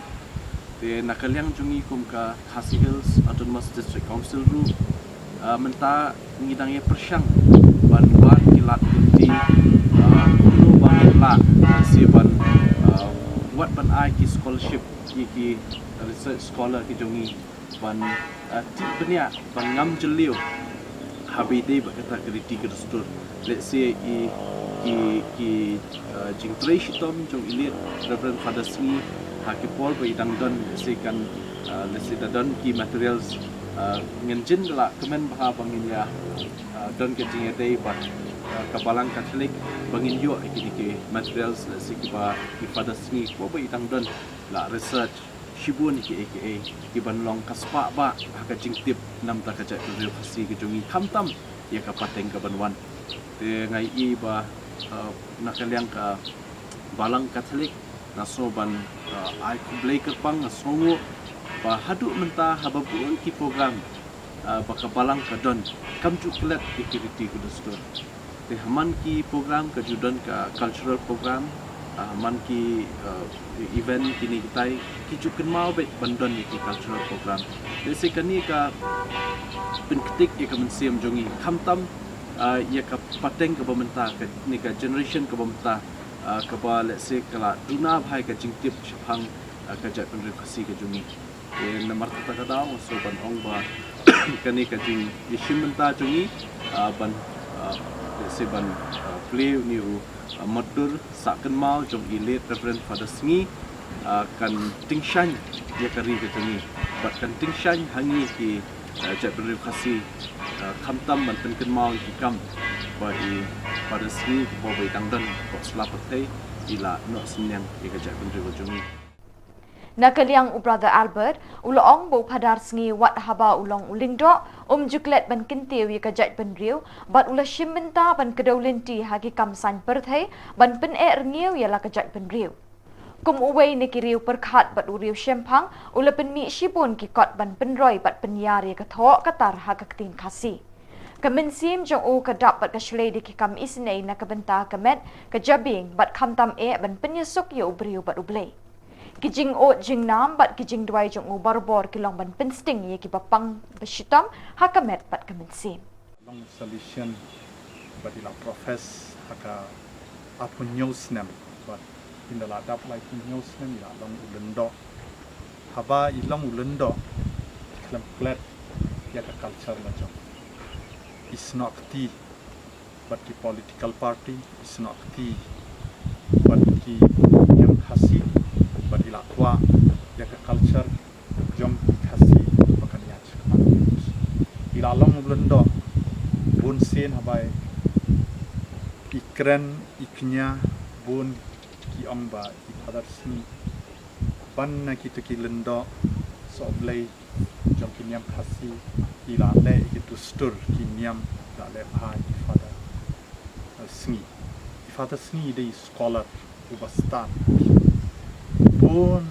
te nakaliang jungi kum ka Khasi Hills Autonomous District Council ru menta ngidangnya persyang ban kilat kunti kuno bangin la si ban buat ban ai ki scholarship ki research scholar ki jongi ban ti benia ban ngam jeliu habi dei bakata kriti kerstur let's say ki jing traitom jong ilit reverend father sni hakipol bai dangdon se kan let's say dan ki materials ngenjin la kemen bah bangin ya don ke jing dei bat kabalang Katolik bangin yo iki materials let's say ki father sni ko bai dangdon la research Shibun ki banlong kaspa ba ka jingtip nam ta ka ja real khasi ke jongi khamtam ya ka pateng ka banwan te ngai I ba nakaliang ka balang Katolik naso ban ai kublai ke pang nasongo ba hadu menta hababun ki program ba ka balang ka don kam chu klet activity ku dostor te haman ki program ka judan ka cultural program man ki event kini kita kijukan mau bet bandon ni cultural program desi kani ka penketik ya ka mensiam jongi khamtam ya ka pateng ka bamenta ka ni ka generation ka bamenta ka ba let's say kala duna bhai ka jingtip chhang ka ja penri khasi ka jongi namar ta ka daw so ban ong ba kani ka jing yishimenta jongi ban let's say ban play ni madur sakan mau jom ilit reverend father sngi kan tingshan ya kari ke tani bat kan tingshan hangi ki ja beri khasi khamtam man pen kan mau ki kam ba I father sngi bo bai dangdan ko slapatei ila no sinyang ya ja beri ko jongi Nakaliang brother Albert ulong bo padar sngi wat haba ulong ulingdo juklet ban kintiu ya kajat ban riu bat ula shimmenta ban kedolenti hagi kamsan perthai ban pen rngiu ya la kajat ban riu kum uwei ni kiriu perkhat bat uriu shempang ula pen mi shibun ki kot ban penroi bat penyar ya kathok katar hagaktin khasi Kemensim jong u kadap bat kashlei di kikam isnei na kabenta kamet kajabing bat khamtam ban penyesuk ya ubriu bat ublei Kijing o jing nam bat kijing duai jong u barbor kilong ban pensting ye ki bapang beshitam hakamet bat kemensim. Long solution badila profess haka apun nyosnem but in the ladap like nyosnem ila long ulendo haba ilong ulendo klam klet ya ka culture la jong is not the but the political party is not the but the yang khasi badila kwa ya ka culture jom khasi bakan ya ila long ulendo bun sen habai ikren iknya bun ki ongba I padar sni ban na ki to ki lendo so blai jom ki niam khasi ila le ki to stur ki niam da le ha I father sni de scholar ubastan bun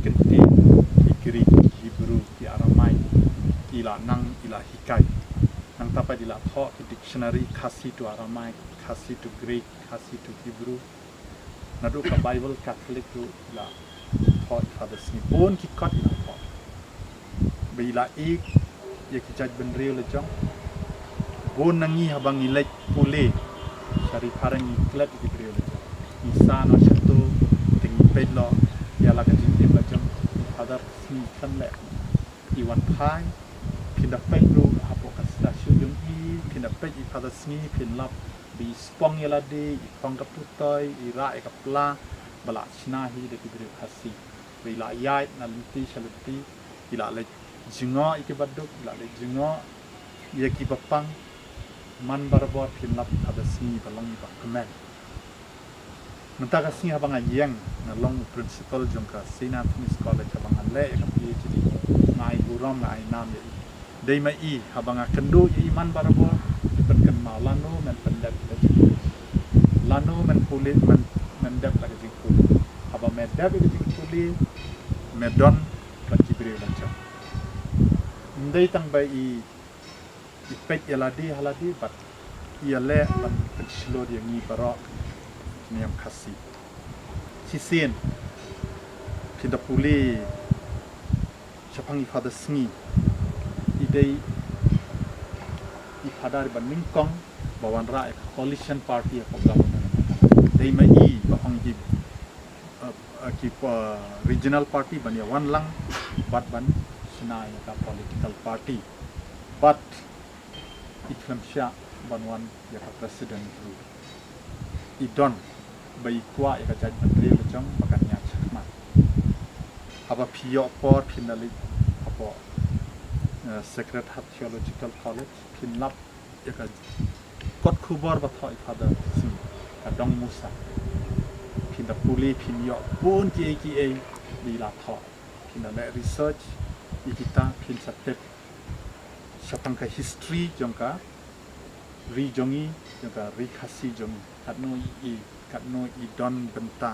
kenti Greek Hebrew ki Aramai ila nang ila hikai nang tapa ila tho ki dictionary khasi to Aramai khasi to Greek khasi to Hebrew nadu ka Bible Catholic to ila tho father sni bun ki kot ila tho bila ik ye ki jaj ben real jong bun nangi habang ilek pule sari parang iklet ki real isa no shatu tingi pedlo ya la ka jing jong father sni kan le iwan pai pindah pedro hapo ka stasiun jong pindah ped I father sni pin lap bi spong yala de I pong ka putoy I ra e ka pla bala china hi de ki khasi bila yai na linti shaluti ila le jingo I ki baduk ila le jingo ye ki bapang man barbor pin lap father sni balong ba kemen mentaka sni habang ayeng na long principal jong ka St. Anthony's College habang le ka PhD ngai burom ngai nam ye dei mai I habang kendu iman barbor perken malano men pendap lano men kulit men mendap la jing kulit habang medap jing kulit medon ka kibre lanca ndai tang bai I pet haladi bat ia le ban pensilor yang ni barok niam khasi sisen pindah puli siapang I father sni idei i padar ban mingkong bawan ra coalition party of government dei mai ba hong ji regional party ban ya wan lang bat ban sina ya ka political party but iklam sha ban wan ya ka president ru i don bai kwa ya ka jaj menteri lechong bakan nya chakma haba pio por finally apo Sacred Heart Theological College pinlap ya ka kot khubor ba thoi father si ka dong musa pinda puli pinyo pun ki di la tho pinda le research ikita pin satep sapang ka history jongka ri jongi jongka ri khasi jongi katno i don benta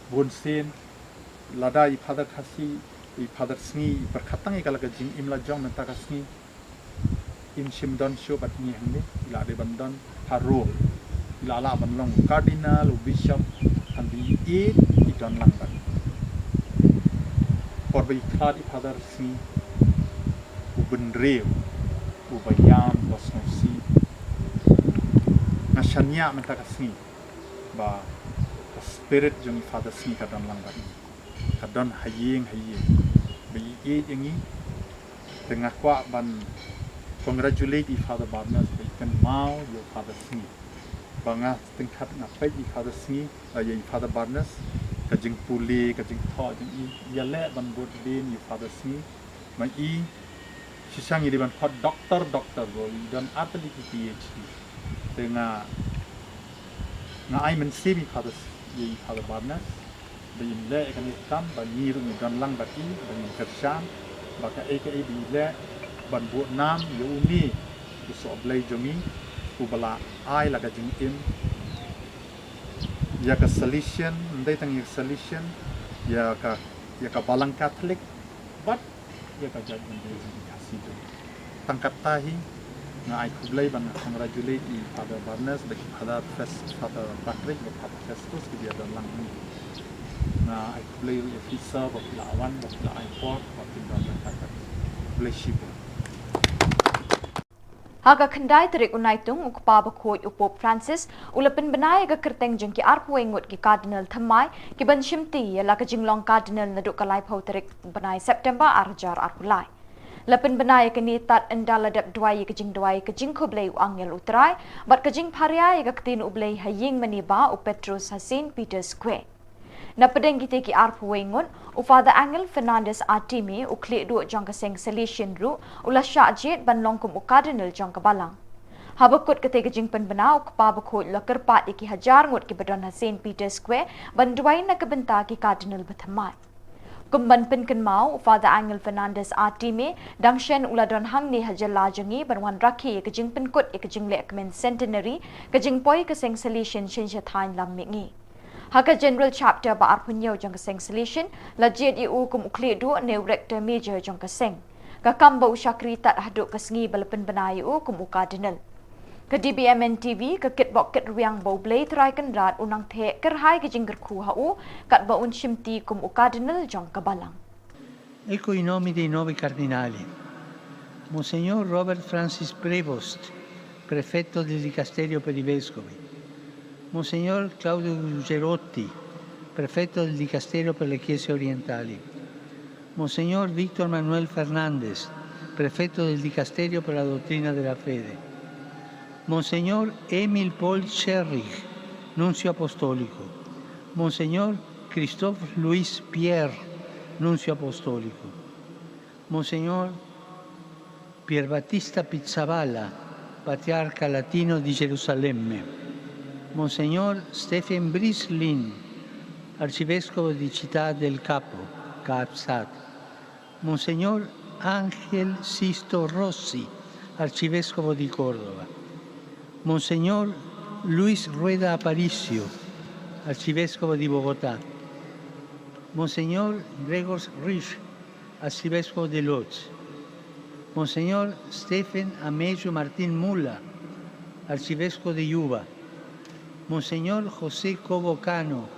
bun sen lada i father khasi i father sngi berkatang i kala ka jing imla jong menta ka sngi im shimdon show bat ni hangni ila de bandon haru ila la ban long cardinal bishop and the eight i don lang ban por bi khad i father sngi u bendrew u bayam bosnosi nashanya menta ka sngi ba spirit jong father sngi ka don lang ban ka don hayeng bi eight yangi tengah kwa ban congratulate i father Barnes by can mau your father sngi banga tingkat ngapai i father sngi ya i father Barnes ka jing puli ka jing tho jing i yale ban bot din i father sngi ma i sisang i ban khot doctor go dan atli ki PhD tenga na ai men sebi father i father Barnes bi le kan tam ba ni ru dan lang ba i ban kersan ba ka aka bi le ban buat nam yo umi so blai jongi ubala ai laga jing in ya ka solution ndai tang solution ya ka balang catholic but ya ka judgment day kasi do tangkat tahi na ai kublai ban congratulate i father Barnes bagi father Patrick bagi father Festus ki dia dan lang ni na ai kublai ya fisa bagi lawan bagi ai port bagi dan kata bless you Haga kendai terik unai tung ukpa bakoi upop Francis ulapin benai ga kerteng jengki arpuengut ki cardinal thamai ki ban shimti la ka jinglong cardinal na duk kalai phau terik benai September arjar arpulai lapin benai ka ni tat endala dap dwai ka jing khoblei u angel utrai bat ka jing pharia ga ktin ublei haying maniba u Petrus Hasin Peter Square na pedeng kita ki arpuengut u Father Angel Fernandez Atimi u klik du jong ka seng solution ru ula syajet ban longkum u cardinal jong ka balang habakut kete ka jing pen benau ka pa bakho la kerpat iki hajar ngut ki badon Hasin Peter Square ban duai na ka benta ki cardinal bathamai kumban pen ken mau u Father Angel Fernandez Atimi dangshen ula don hang ni hajala jangi ban wan rakhi ka jing pen kut ka jing le kmen centenary ka jing poi ka seng solution shin sha thain lam mingi Haka General Chapter ba arpunyo jong kaseng solution la JDU kum ukli du ne rector major jong kaseng ka kamba usyakri tat haduk kasngi balapen benayu kum cardinal ka Dbmntv ka kitbok kit riang bo blay try kan rat unang the kerhai ka jingger khu hau kat ba un shimti kum cardinal jong ka balang Ecco i nomi dei 9 cardinali. Monsignor Robert Francis Prevost, prefetto del Dicasterio per i Vescovi. Monsignor Claudio Gerotti, prefetto del Dicasterio per le Chiese Orientali. Monsignor Víctor Manuel Fernández, prefetto del Dicasterio per la Dottrina della Fede. Monsignor Emil Paul Scherrich, nunzio apostolico. Monsignor Christophe Louis Pierre, nunzio apostolico. Monsignor Pierbattista Pizzaballa, patriarca latino di Gerusalemme. Monsignor Stephen Brislin, arcivescovo di Città del Capo, Capsat. Monsignor Ángel Sisto Rossi, arcivescovo di Córdoba. Monsignor Luis Rueda Aparicio, arcivescovo di Bogotá. Monsignor Gregor Rich, arcivescovo di Lodz. Monsignor Stephen Amezio Martín Mula, arcivescovo di Yuba. Monsignor José Cobo Cano,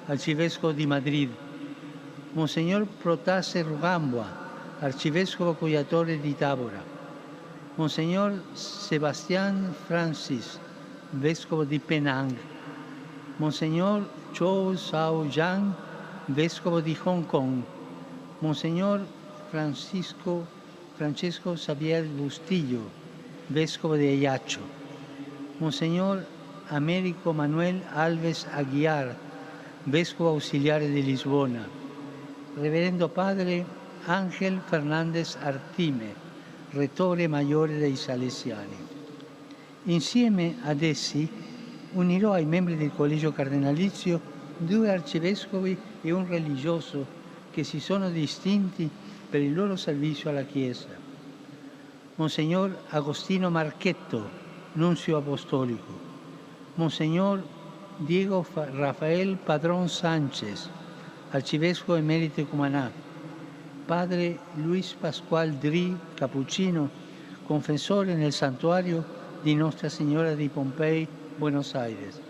arcivescovo di Madrid. Monsignor Protase Rugambua, arcivescovo coiatore di Tabora. Monseñor Sebastián Francis, Vescovo di Penang, Monseñor Chow Sao Yang, Vescovo di Hong Kong, Monseñor Francesco Xavier Bustillo, Vescovo de Ayacho, Monseñor Américo Manuel Alves Aguiar, Vescovo Ausiliare di Lisbona, Reverendo Padre Ángel Fernández Artime, Rettore Maggiore dei Salesiani. Insieme ad essi unirò ai membri del Collegio Cardinalizio 2 arcivescovi e un religioso che si sono distinti per il loro servizio alla Chiesa. Monseñor Agostino Marchetto, Nunzio Apostolico, Monseñor Diego Rafael Padrón Sánchez, Arcivescovo Emerito de Cumaná, Padre Luis Pascual Dri Cappuccino, confessore nel santuario di Nostra Signora di Pompei, Buenos Aires.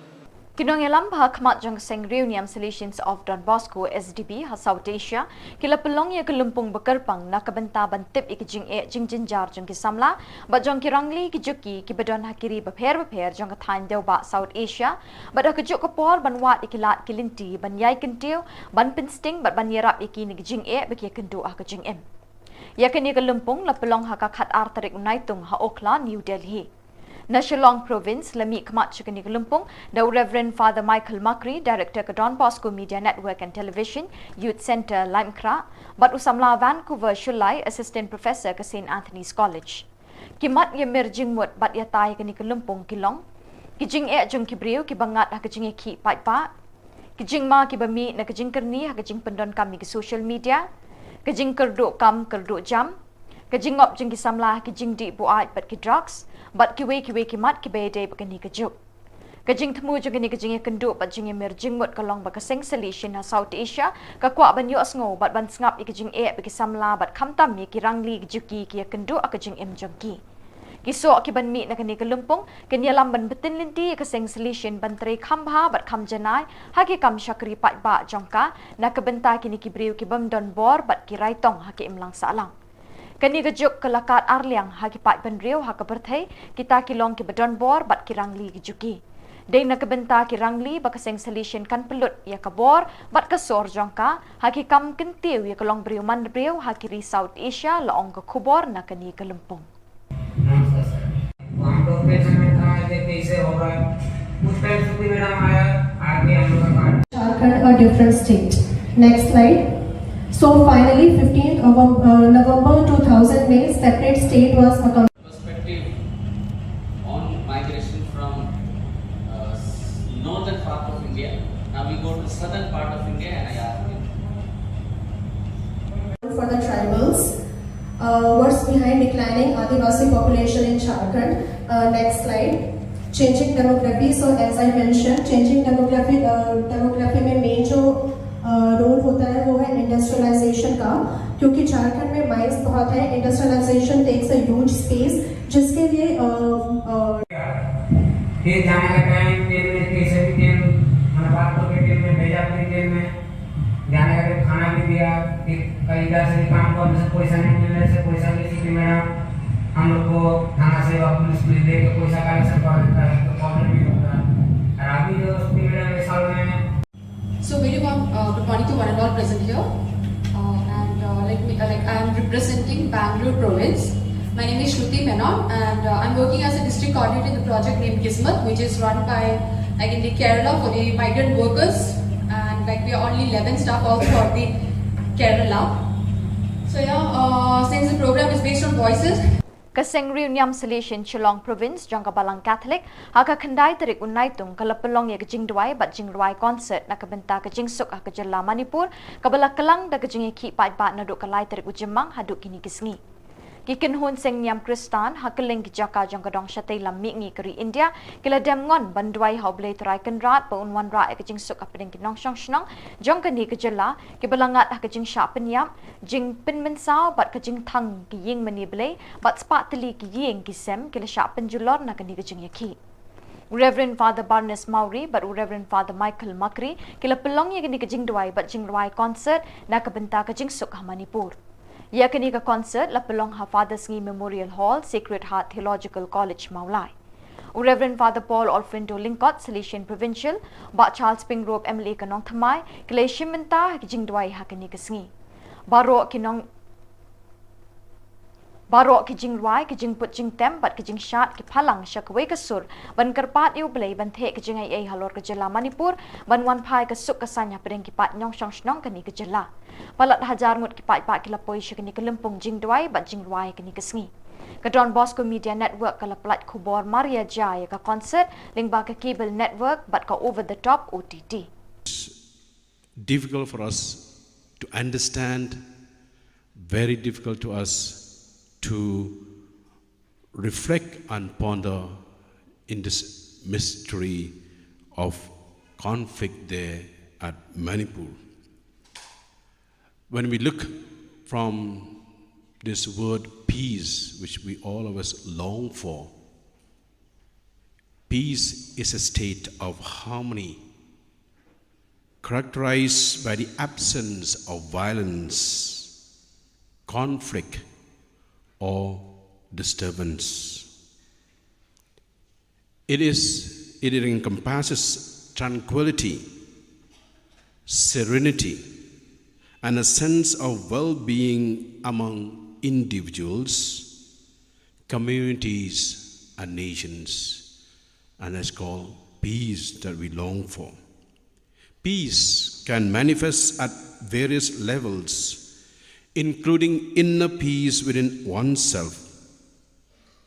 Kinong ilam bah khmat jang seng Niam Solutions of Don Bosco SDB ha South Asia kila pelong ya kelumpung bekerpang nak benta bantip ikjing jinjar jang ki samla ba jang ki rangli ki juki ki badon hakiri bapher jang ka thain deu ba South Asia ba da kejuk kapor banwat ikilat kilinti ban yai kentiu ban pinsting bat ban yerap iki ni jing ba ki kendu ah kejing em ya kini kelumpung la pelong ha ka khat ar tarik unaitung ha Auckland New Delhi National Province Lami Kmat Chikani Lumpung, the Reverend Father Michael Makri, Director of Don Bosco Media Network and Television, Youth Centre Limekra, but Usamla Vancouver Shulai, Assistant Professor ke St. Anthony's College. Kimat ye merjing mut bat ya tai kani Lumpung kilong. Kijing jung kibriu ki bangat ha kijing ki pai pa. Kijing ma ki bami na kijing kerni ha kijing pendon kami ke social media. Kijing kerduk kam kerduk jam. Kijing op jing ki samla kijing di buat bat ki drugs. But kiwe ki mat ki bede bakani kejuk. Kajing temu juga ni kajing kenduk bat jing emerging mut kalong bakaseng solution ha South Asia ka kwa banyo asngo bat ban sngap ikajing bagi samla bat khamtam ni ki rangli juki ki kenduk akajing jongki. Kiso ki ban mi na kani kelumpung kenyalam ban betin linti kaseng solution ban tre khambha bat kham janai ha ki kam shakri pat ba jongka na kebenta kini ki briu ki bam don bor bat ki raitong ha ki imlang salang. Kani kejuk kelakat arliang haki pat benriu haka berthai kita kilong ki bedon bor bat kirangli kejuki. Deng nak kebenta kirangli bakaseng solution kan pelut ya kabor bat kesor jongka haki kam kentiu ya kelong briu man briu haki ri South Asia laong ke Khubor Nakani ke Lempung. हम लोग पेट में देखते कैसे होगा उस टाइम छुट्टी मैडम आया आगे हम लोग का Jharkhand a different state. Next slide. So finally, 15th of November 2000, May, separate state was accomplished. Perspective on migration from northern part of India. Now we go to southern part of India and I ask you. For the tribals, what's behind declining Adivasi population in Jharkhand? Next slide. Changing demography. So as I mentioned, changing demography में main जो रोल होता है वो है इंडस्ट्रियलाइजेशन का क्योंकि झारखंड में mines बहुत है industrialisation takes a huge space जिसके लिए फिर जाने का टाइम ट्रेन में कैसे भी ट्रेन मनपालपुर के ट्रेन में भेजा पूरी ट्रेन में जाने का फिर खाना भी दिया फिर कई इधर से काम करने से पैसा नहीं मिलने से पैसा की स्थिति में हम लोग को थाना सेवा पुलिस दे के पैसा कलेक्शन करता है तो प्रॉब्लम भी होता है और अभी जो स्थिति में साल में So very good morning to one and all present here. I am representing Bangalore province. My name is Shruti Menon and I'm working as a district coordinator in the project named Kismet, which is run by in the Kerala for the migrant workers, and we are only 11 staff all for the Kerala. So since the program is based on voices. Kaseng Niam Solution Chilong Province Jangka Balang Catholic haka kendai terik unaitung kala pelong ya kejing duai bat jing ruai concert nak kebenta kejing suk ha kejela Manipur kabala kelang da kejing ki pat pat naduk kalai terik ujemang haduk kini kisngi kiken hun seng Niam Kristan hakeling ki jaka jangka dong shatai lam mi ngi keri India kila dem ngon banduai hoblei terai kenrat pa unwan ra kejing suk apeng ki nong shong shnong jangka ni kejela ki balangat ha kejing sha penyam jing pen mensau bat kejing thang ki ying mani blei bat spat teli ki ying ki sem kila sha penjulor na kani kejing yaki Reverend Father Barnes Mauri but Reverend Father Michael Makri kila pelong ya kini kejing duai bat jing ruai concert na kebenta kejing suk ha Manipur Yakani ka concert la pelong ha Fathers Ngi Memorial Hall, Sacred Heart Theological College Maulai. Reverend Father Paul Olfindo Linkot, Salesian Provincial, Ba Charles Pingrove MLA Kanong Thamai, Kaleshim Menta Jingdwai Hakani Kasngi. Baro kinong Baro kijing ruai kijing put jing tem bat kijing shat ki phalang shakwe kasur ban karpat yu play ban the kijing ai halor ka jela Manipur ban wan phai ka suk ka sanya preng ki pat nyong shong snong kani ka jela palat hajar ngut ki pat pa ki lapoi shakani ka lempung jing dwai bat jing ruai kani kasngi ka Don Bosco Media Network ka laplat Khubor Maria Jaya ka concert ling ba ka cable network bat ka over the top OTT. Difficult for us to understand, very difficult to us to reflect and ponder in this mystery of conflict there at Manipur. When we look from this word peace, which we all of us long for, peace is a state of harmony characterized by the absence of violence, conflict, or disturbance. It encompasses tranquility, serenity, and a sense of well-being among individuals, communities, and nations, and it's called peace that we long for. Peace can manifest at various levels, including inner peace within oneself,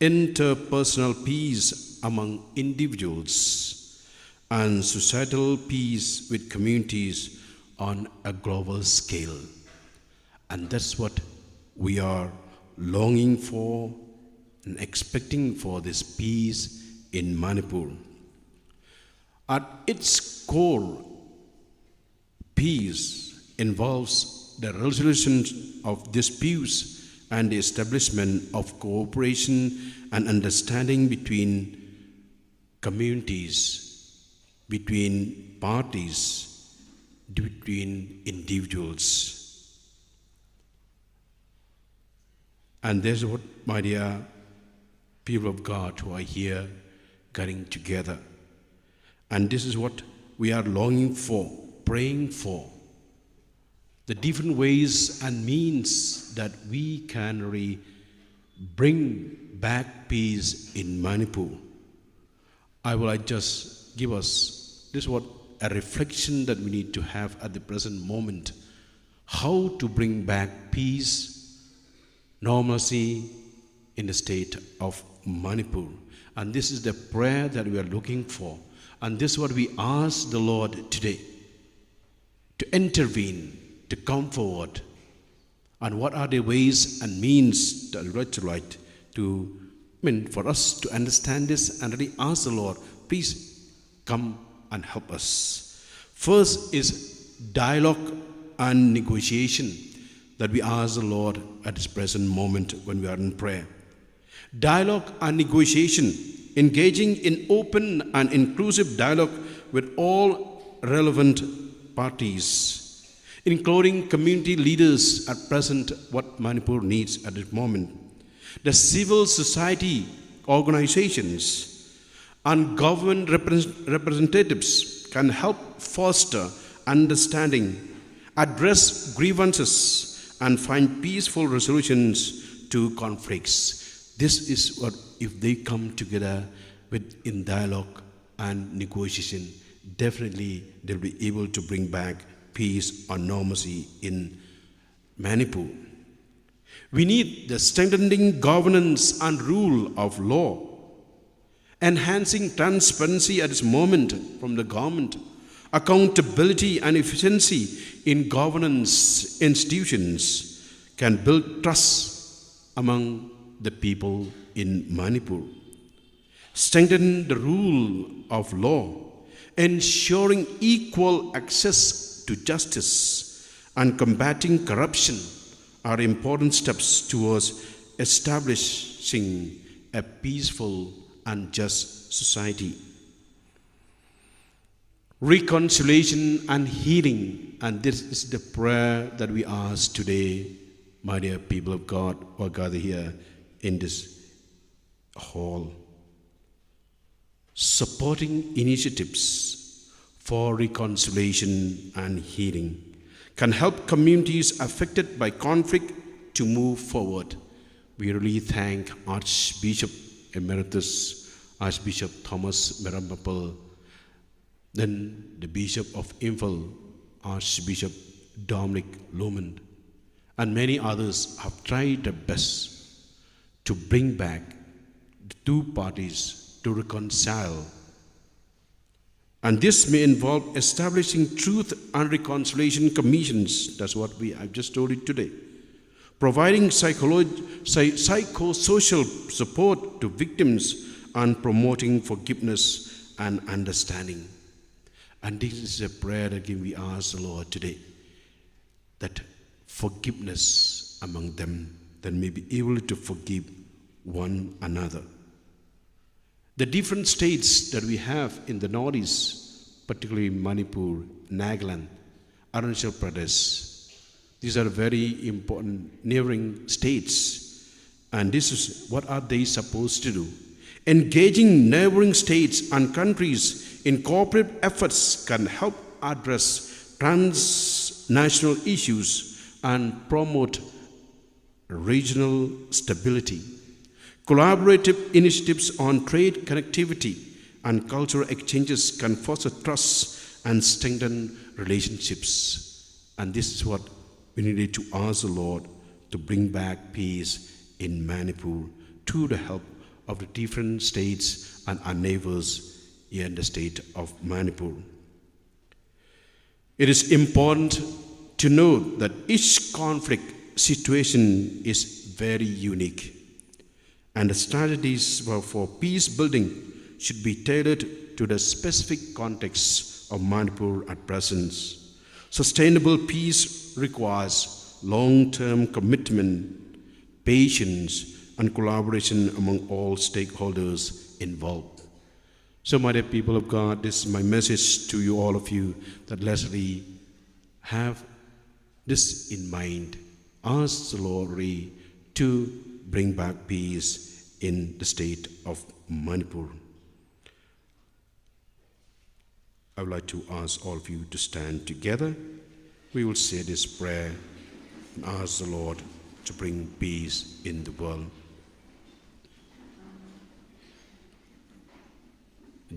interpersonal peace among individuals, and societal peace with communities on a global scale. And that's what we are longing for and expecting for, this peace in Manipur. At its core, peace involves the resolution of disputes and the establishment of cooperation and understanding between communities, between parties, between individuals. And there's what, my dear people of God who are here getting together. And this is what we are longing for, praying for. The different ways and means that we can bring back peace in Manipur. I will just give us this what a reflection that we need to have at the present moment. How to bring back peace, normalcy in the state of Manipur. And this is the prayer that we are looking for. And this is what we ask the Lord today, to intervene, to come forward. And what are the ways and means that we would like to, for us to understand this and really ask the Lord, please come and help us. First is dialogue and negotiation that we ask the Lord at this present moment when we are in prayer. Dialogue and negotiation, engaging in open and inclusive dialogue with all relevant parties, including community leaders at present, what Manipur needs at this moment. The civil society organizations and government representatives can help foster understanding, address grievances, and find peaceful resolutions to conflicts. This is what, if they come together in dialogue and negotiation, definitely they'll be able to bring back peace and normalcy in Manipur. We need the strengthening governance and rule of law, enhancing transparency at this moment from the government, accountability and efficiency in governance institutions can build trust among the people in Manipur. Strengthen the rule of law, ensuring equal access to justice and combating corruption are important steps towards establishing a peaceful and just society. Reconciliation and healing, and this is the prayer that we ask today, my dear people of God who are gathered here in this hall, supporting initiatives for reconciliation and healing can help communities affected by conflict to move forward. We really thank Archbishop Emeritus Archbishop Thomas Merambapal, then the Bishop of Imphal, Archbishop Dominic Lomond, and many others have tried their best to bring back the two parties to reconcile. And this may involve establishing truth and reconciliation commissions. That's what I've just told you today. Providing psychosocial support to victims and promoting forgiveness and understanding. And this is a prayer that we ask the Lord today, that forgiveness among them, that may be able to forgive one another. The different states that we have in the Northeast, particularly Manipur, Nagaland, Arunachal Pradesh, these are very important neighboring states. And this is what are they supposed to do? Engaging neighboring states and countries in cooperative efforts can help address transnational issues and promote regional stability. Collaborative initiatives on trade connectivity and cultural exchanges can foster trust and strengthen relationships. And this is what we needed to ask the Lord to bring back peace in Manipur through the help of the different states and our neighbors here in the state of Manipur. It is important to note that each conflict situation is very unique, and the strategies for peace building should be tailored to the specific context of Manipur at present. Sustainable peace requires long-term commitment, patience, and collaboration among all stakeholders involved. So, my dear people of God, this is my message to you, all of you, that let's really have this in mind. Ask the Lord really to bring back peace in the state of Manipur. I would like to ask all of you to stand together. We will say this prayer and ask the Lord to bring peace in the world.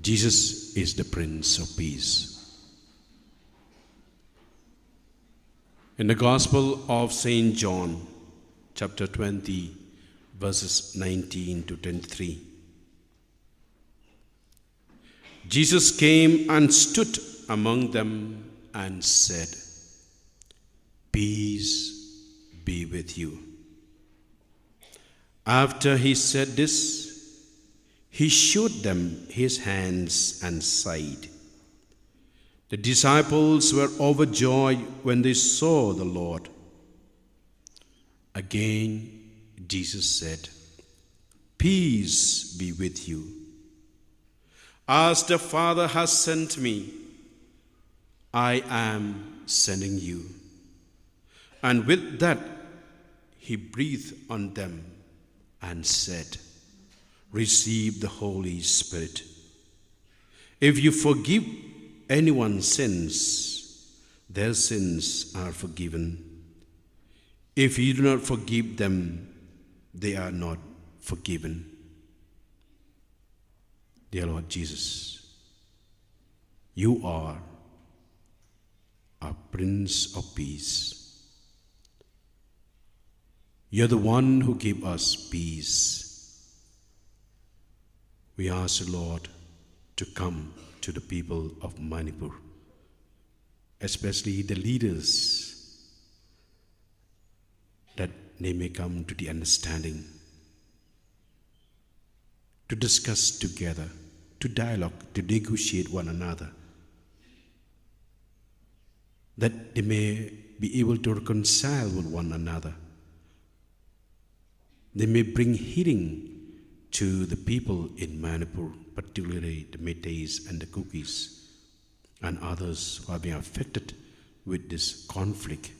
Jesus is the Prince of Peace. In the Gospel of St. John, chapter 20, verses 19 to 23, Jesus came and stood among them and said, "Peace be with you." After he said this, he showed them his hands and side. The disciples were overjoyed when they saw the Lord. Again, Jesus said, "Peace be with you. As the Father has sent me, I am sending you." And with that, he breathed on them and said, "Receive the Holy Spirit. If you forgive anyone's sins, their sins are forgiven. If you do not forgive them, they are not forgiven." Dear Lord Jesus, you are our Prince of Peace. You're the one who gives us peace. We ask the Lord to come to the people of Manipur, especially the leaders, that they may come to the understanding, to discuss together, to dialogue, to negotiate one another, that they may be able to reconcile with one another. They may bring healing to the people in Manipur, particularly the Meiteis and the Kukis and others who are being affected with this conflict.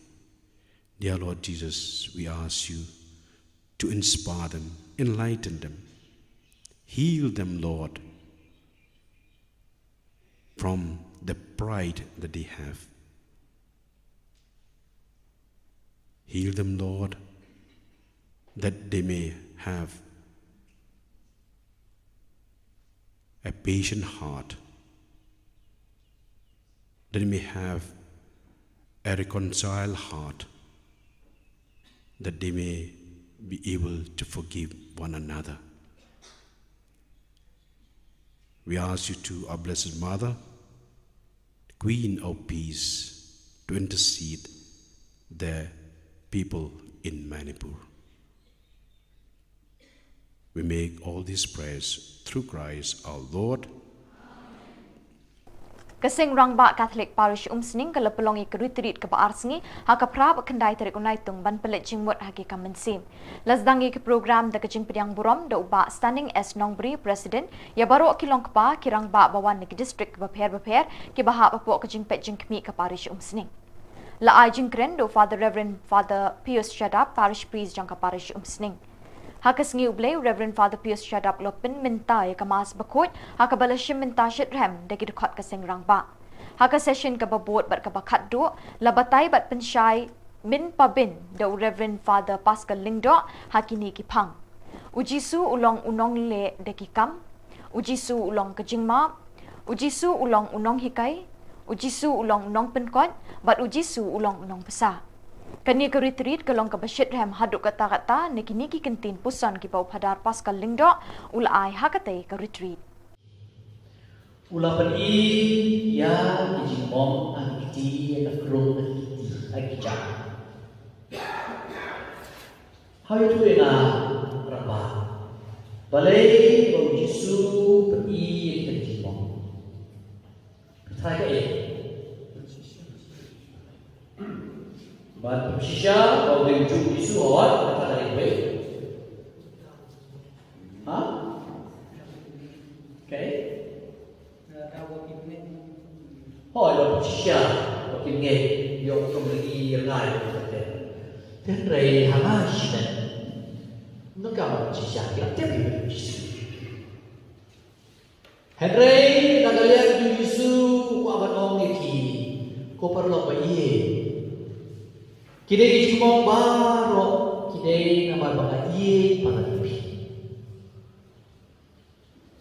Dear Lord Jesus, we ask you to inspire them, enlighten them, heal them, Lord, from the pride that they have. Heal them, Lord, that they may have a patient heart, that they may have a reconciled heart, that they may be able to forgive one another. We ask you to, our Blessed Mother, Queen of Peace, to intercede the people in Manipur. We make all these prayers through Christ our Lord. Kasing Rangba Catholic Parish Umsning kalapalongi keritrit ke Arsengi haka prab kendai tarik unai tung ban pelet jingmut haki kamensim. Lasdangi ke program da kejing pediang burom da uba standing as nongbri president ya baru kilong kepa kirang ba bawan negi district beper ki bahap apok kejing pet jing kemi ke Parish Umsning. La ai jing kren do Father Reverend Father Pius Shadap Parish Priest jangka Parish Umsning. Haka sengi ublay Reverend Father Pius Shadap lopin minta ya kemas bakut haka balashim minta shit rem dagi dekat ke sing rangba. Haka session ke babot bat ke bakat do labatai bat pensyai min pabin da Reverend Father Pascal Lingdo hakini ki pang. Ujisu ulong unong le dagi kam, ujisu ulong ke jingma, ujisu ulong unong hikai, ujisu ulong unong penkot, bat ujisu ulong unong pesa. Kani ke retreat ke long ke basyit rem haduk kata-kata niki kentin pusan ki bau padar Pascal Lingdo ula ai hakate ke retreat. Ula peni ya dijimom akiti na krong akiti akija. Hawi tu ena raba. Balai bau Yesu peni dijimom. Thai ke But Shisha or the Jew issue or what? Huh? Okay. Oh, the Shisha, working gay, your community, your life. Then Ray Hamash, no government Shisha, you're telling me. Henry, Nagalia, Yusu, Wabanong, Copper Lopa. Kini dijimong baro, kini nama baka iye para pi.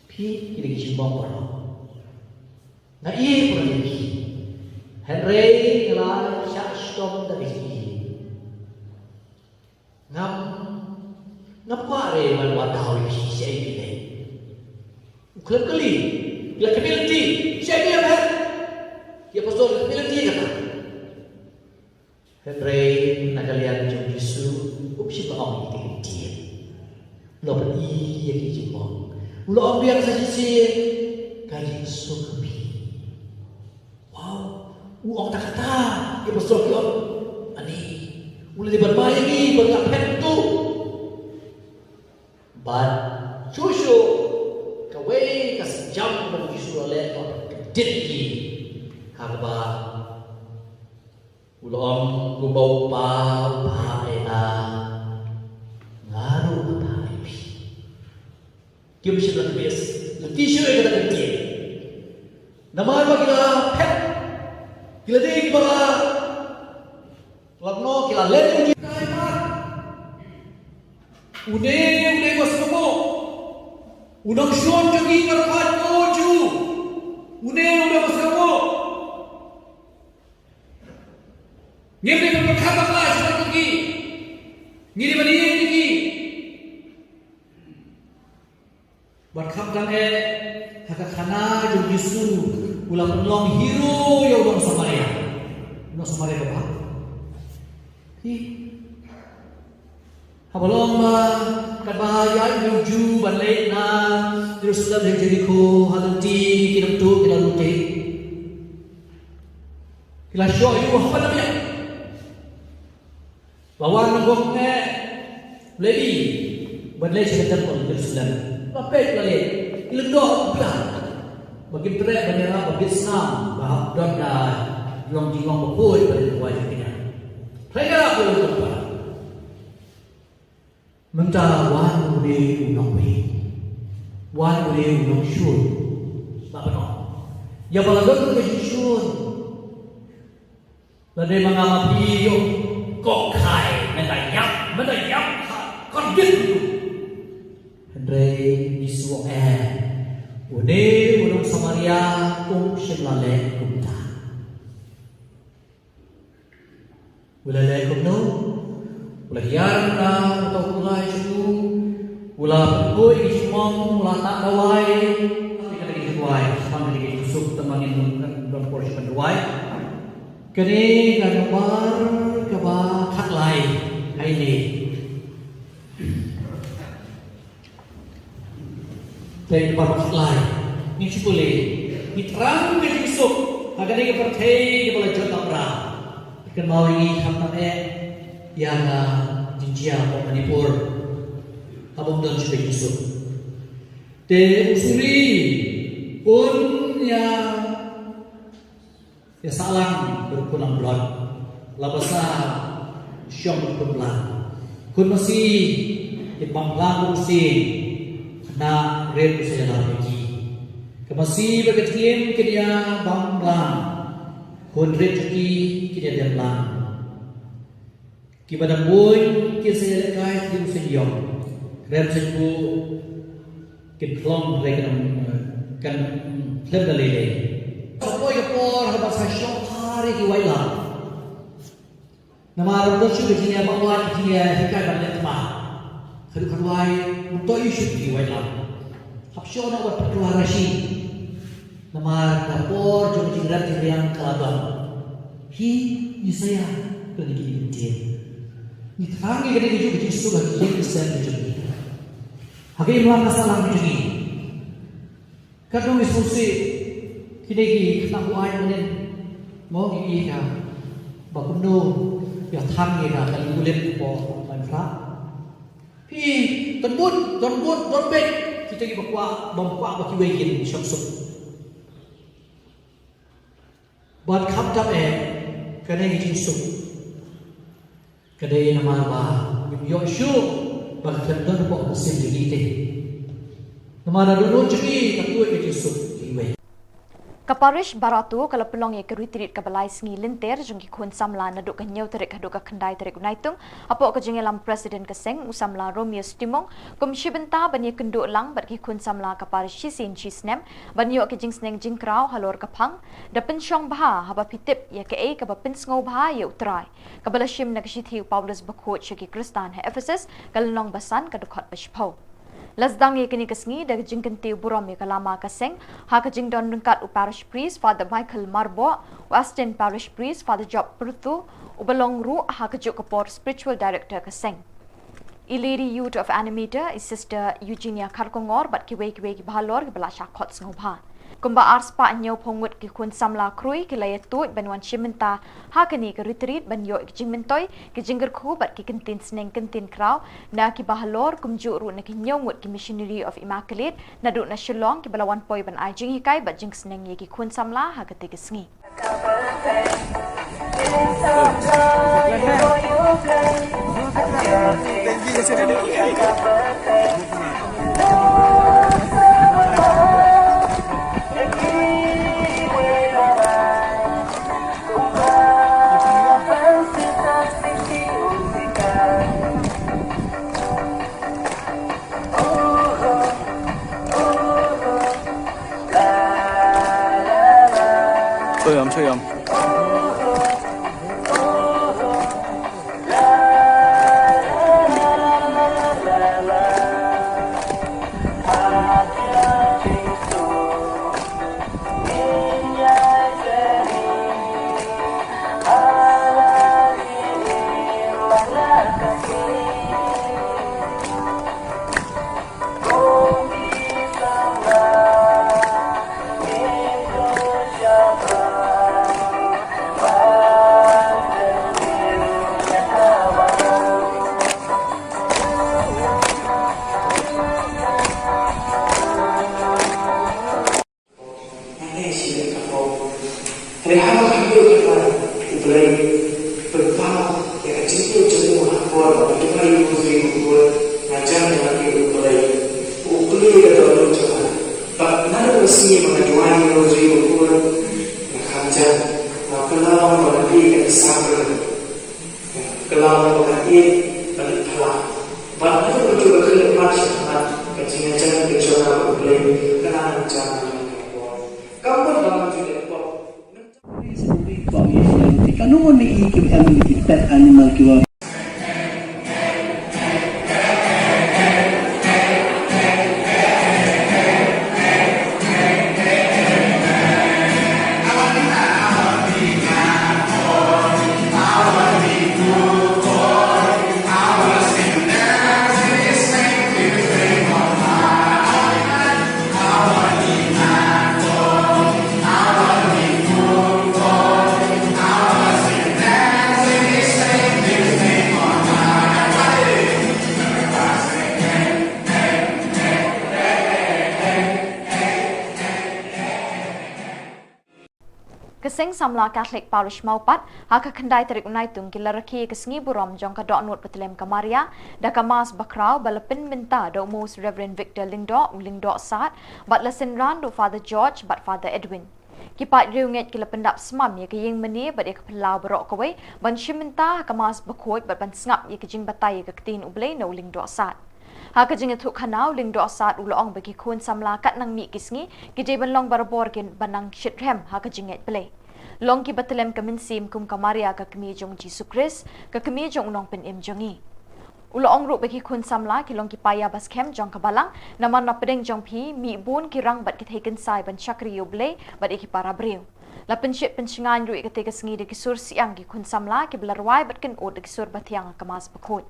Pi kini dijimong baro. Na iye para pi. Henry ngelai syak stom dari iye. Ngap kuare man wadau pi siya iye. Uklep kali, bila kemilti, siya iye apa? Dia pasal kemilti kata. Henry nakalian jom Yesu upsi baong itu dia. Lo beri yang dijemong. Lo ambil saja sih kaji sukapi. Wow, uang tak kata dia besar kion. Ani, mulai dibermaya ni berkapet tu. But Joshua kawai kasih jam bagi Yesu oleh kediri harba. Ulong gubau pa paena ngaru papi. Kim sila bias, letisyo ay kata kenti. Namar ba kila pet, kila di kila lagno kila leto di kaya. Une mas mo, unang shon jogi markat oju. Une mas mo. Ngiri berkata kelas seperti ngiri beri ini berkata hak khana jom Yesu ulang long hero yang ulang Samaria apa? Habalong kabaya menuju balik na Jerusalem dan Jericho halanti kinamtu kinalute kila show itu apa namanya? Lawan nagokne lady badlay sa temple Jerusalem. Kapet lali ilendo plan. Bagi trek banyak Vietnam bahag don na long jingong bakoy pada wajib niya. Kaya berdoa. Mentah wan ude unong be, wan ude unong syun, tak benar. Ya balaga ke syun, lade mengamapi yo kok kai, mendayap, kondit. Hendrai disuo ude unong Samaria shelale kumta. Ulale kumno. Ulah hiar na atau ulai itu, ulah koi ismong, ulah tak dawai, kita lagi dawai, semang lagi tusuk temangin dalam porsi dawai. Kini gambar keba kat lai hari ini. Dari gambar kat lai, ni boleh. Diterang ke tusuk, agar dia percaya boleh jatuh berah. Ikan mau ini hampa yang jinjia atau Manipur abang dan sudah Yusuf. De usuri pun ya salang berpulang bulan, labasa syom berpulang. Kun masih di banglang usin na red saya lagi. Kemasih berketiam kedia banglang kun red lagi kedia demlang. Kipada boy kisah lekai tim sejauh, rem sebu kitlong mereka kan lem dalile. Sampai kepor habis saya hari diwailah. Nama orang tu juga dia bawa dia hikai banyak tempat. Kedua untuk isu diwailah. Habisnya nak buat deklarasi. Nama kepor juga yang kelabang. Hi saya kena gini. Ditanggi kena hidup di sudah hidup Islam hidup. Hagi muam masalah hidup ini. Kadang isusi kita ini nak buat mana mau ini kan, bakuno ya tanggi kan kalau boleh buat mantra. Pi tenbut dorbet kita ini berkuat baki wekin syamsuk. Buat kapten kena hidup sup. Kadai nama ba yo shu ba khadan bo sim ji te nama na do ji ka tu ke su iwe Kaparish baratu kalau pelong ye keritrit ke balai sengi linter jengki kun samla naduk ke nyau terik kaduk ke kendai terik unaitung apa ke jengelam presiden keseng usamla Romeo Stimong kum shibenta bani kenduk lang bagi kun samla kaparish sisin chisnem bani yo ke jing sneng jing krau halor kapang da pensyong bah haba pitip ye ke e ke ba pensngau bah ye utrai ke balashim na kshiti Paulus bakot shiki Kristan he Ephesus kalnong basan kadukot bashpau Lazdang ye kini kesngi dari jingkenti burom ye kalama keseng ha ke jingdon rengkat parish priest Father Michael Marbo Western parish priest Father Job Prutu ubelong ru ha ke juk kepor spiritual director keseng Iliri youth of animator is sister Eugenia Karkongor bat kiwe ki balor ke belasha khot ngobha kumba arspa nyau pongut ki kun samla krui ki laya tu banwan shimenta ha kini ke retreat ban yo ki jingmentoi ki jingger khu bat ki kentin sneng kentin kraw na ki bahalor kumju ru na ki nyongut ki missionary of immaculate na du na shillong ki balawan poi ban ai jing hikai bat jing sneng ye ki kun samla ha ke sngi吹音。ya cinta cemu hafal kita ibu sri kubur ngajar lagi upalai upali kata orang cakap tak nada resmi mengajuan sri kubur ngajar kelam berarti kata sabar kelam berarti balik telah Bapak itu bercoba ke lepas kecingan kecoba upalai kenangan jangan kamu dalam juga Kanu ni ikim pet animal kiwa. Kesing samla Catholic Parish Maupat haka kendai terik unai tung kilaraki kesengi buram jong ka dok petelem kamaria da kamas bakrau balapin minta do Most Reverend Victor Lingdo Sat bat lesen ran do Father George bat Father Edwin kipat riunget kila pendap semam ya kiying meni bat ya kepelau berok kawai ban shiminta kamas bakoi bat ban sngap ya kejing batai ya ketin ublay no Lingdo Sat haka jing itu kanau Lingdo Sat ulong bagi kun samla kat nang mi kisngi gide ban long barabor kin banang shitrem haka jinget play long ki batelem kaminsim kum kamaria ka kemi jong Jesu Christ ka kemi jong unong pen im jongi ulong ru bagi kun samla ki long ki paya bas kem jong kabalang naman na pedeng jong pi mi bun ki rang bat ki theken sai ban chakri yoble bat iki para breu la penship pensingan ru ikate ka sengi de ki sur siang ki kun samla ki blarwai bat ken od ki sur batiang kamas bakut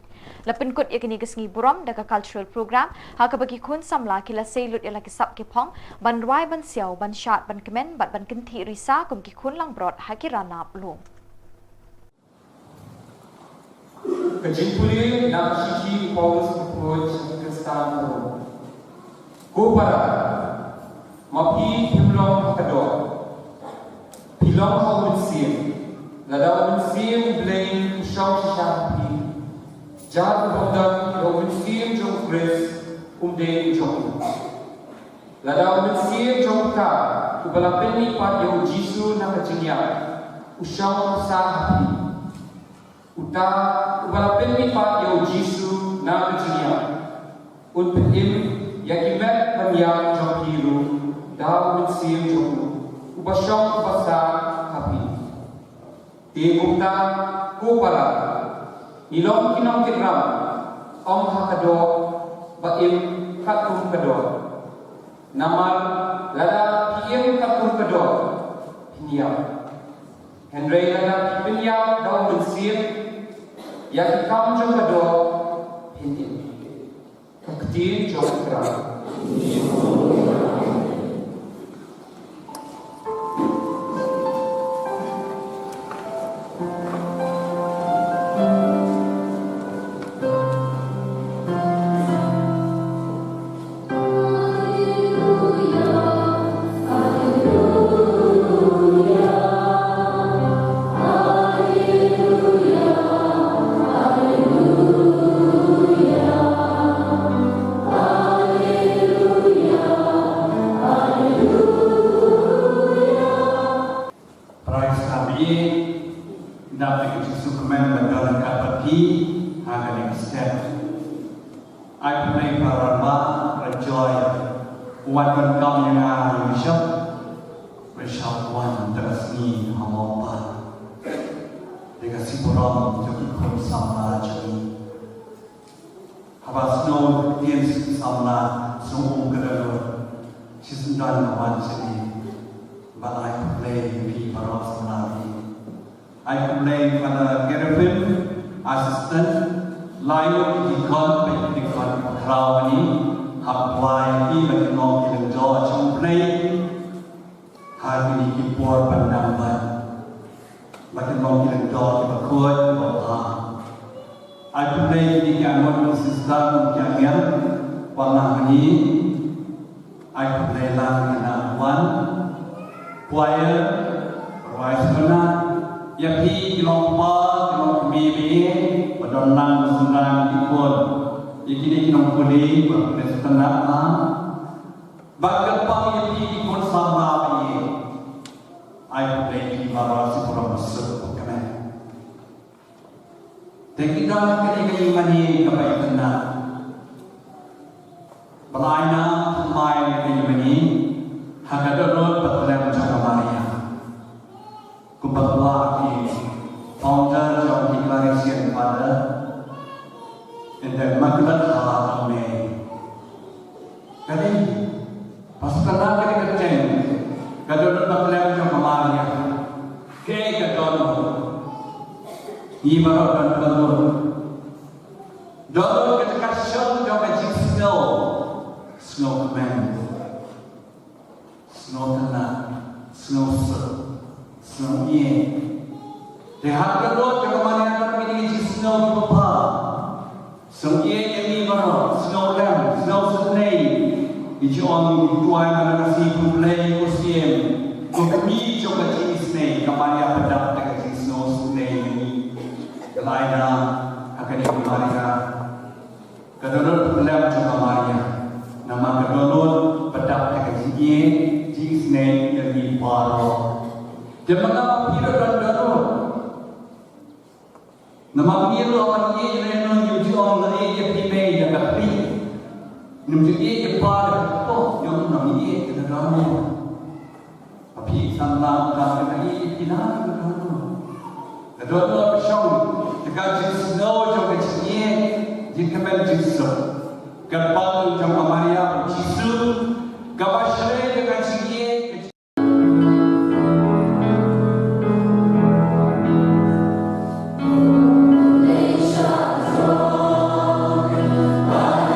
la penkut yakini ka sengi buram da ka cultural program ha ka bagi kun samla ki la seilut ya la ki sap ki phong ban rwai ban siau ban shat ban kemen bat ban kenti risa kum ki kun lang brot ha ki rana plum Kejimpuli nak siki Paulus approach Kristano. Kupara mapi himlong kador. Pilong hawitsim. Ladaw mitsim blain shaw shapi. Jad bodam hawitsim jong Chris umde jong. Ladaw mitsim jong ka ubalapin ni pat yung Jisu na kajinya. Ushaw sahapi. Uta ubalapin ni pat yung Jisu na kajinya. Unpetim yakimet panyang jong hiru. Daw mitsim jong ubasyaw ubasa hapi. Tigumta kupara. Ilong kinong kinram. Om hakado baim katung kador. Namal lada piem katung kador. Pinyam. Henry lada pinyam daw mensir. Yakikam jong kador. Pinyam. Kaktin jong kram. ya pi kilong pa kilong mi bi padon nang sunang ikon ikini kilong puli pa setengah ma bagat pa ya pi ikon sama bi ai play ki barasi pura masuk kame tekida kini mani kapai kena Balaina mai kini mani hagadorot patulem jagamaya Kubahwa ki founder of declaration pada and the maglat ha ame kali pasukana kali kecen kadon patulem jagamaya ke kadon imaro dan kadon don ketakasyon jamaji snow command snow tana snow snow ye they have the road to come and meeting snow papa snow ye any maro snow lamb snow snake each on to I am see to play kusiem to me joka snake kamaya pada taka snow snake laina akan kumaria kadon lamb joka maria nama kadon pada taka snake yang paro Jemaah pira dan darul. Nama pira aman ye reno yuji on la ye pime ya kapi. Numju ye par to yang nama ye kita ramu. Api sanna ka ye kina ka ramu. Kadon shau dekat snow jo ke ye jikabel jisu. Kapal jo amaria jisu. Kabashre dekat ye Niam Naka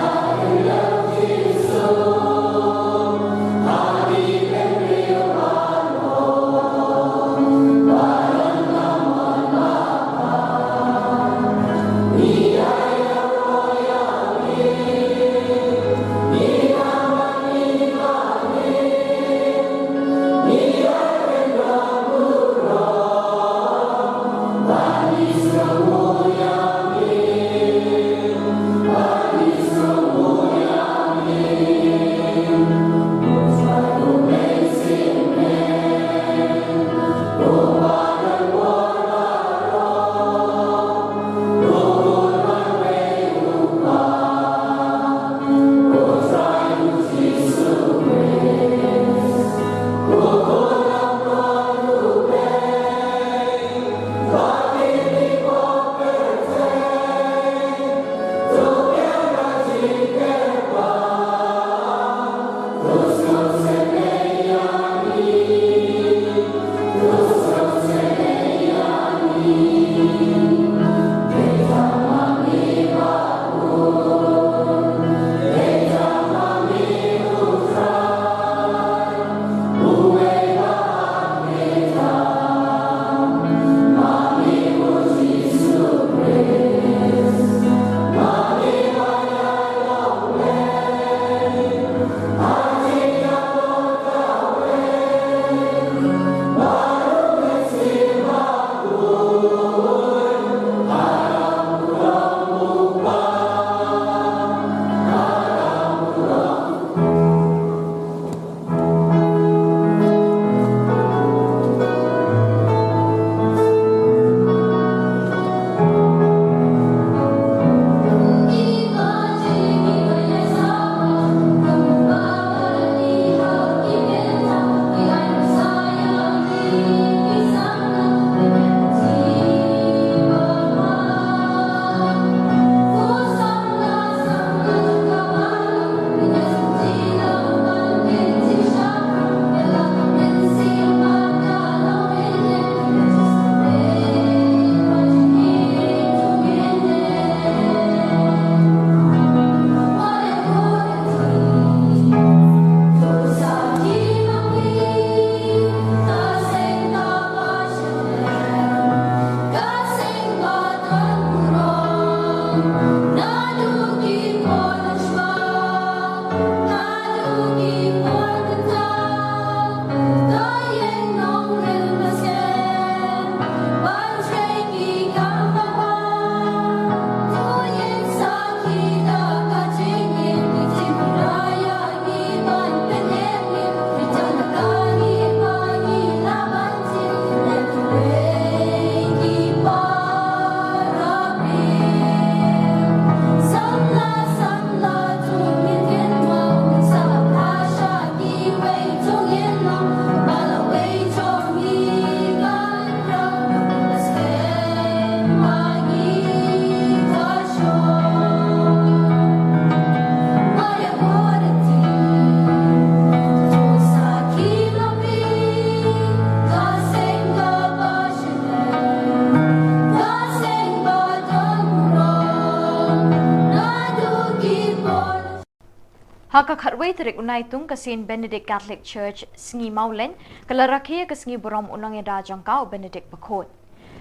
Haka khatway tarik unai tung kasin Benedict Catholic Church sngi maulen kalarakia kasngi borom unang eda jangkau Benedict bakot.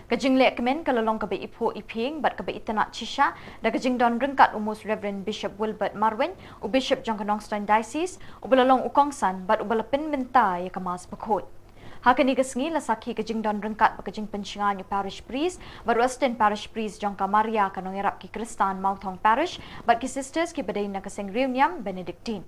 Kajing lek kemen kalalong kabe ipo iping bat kabe itanak cisha da kajing don rengkat umus Reverend Bishop Wilbert Marwin u Bishop Jangkanongstein Diocese u belalong ukongsan bat u balapin menta ya kamas bakot. Hakani kasngi lasaki kajing don rengkat bakajing pencingan parish priest bat Western Parish Priest Jangka Maria kanong irap ki Kristan Mautong Parish bat ki sisters ki badai na kasing reunion Benedictine.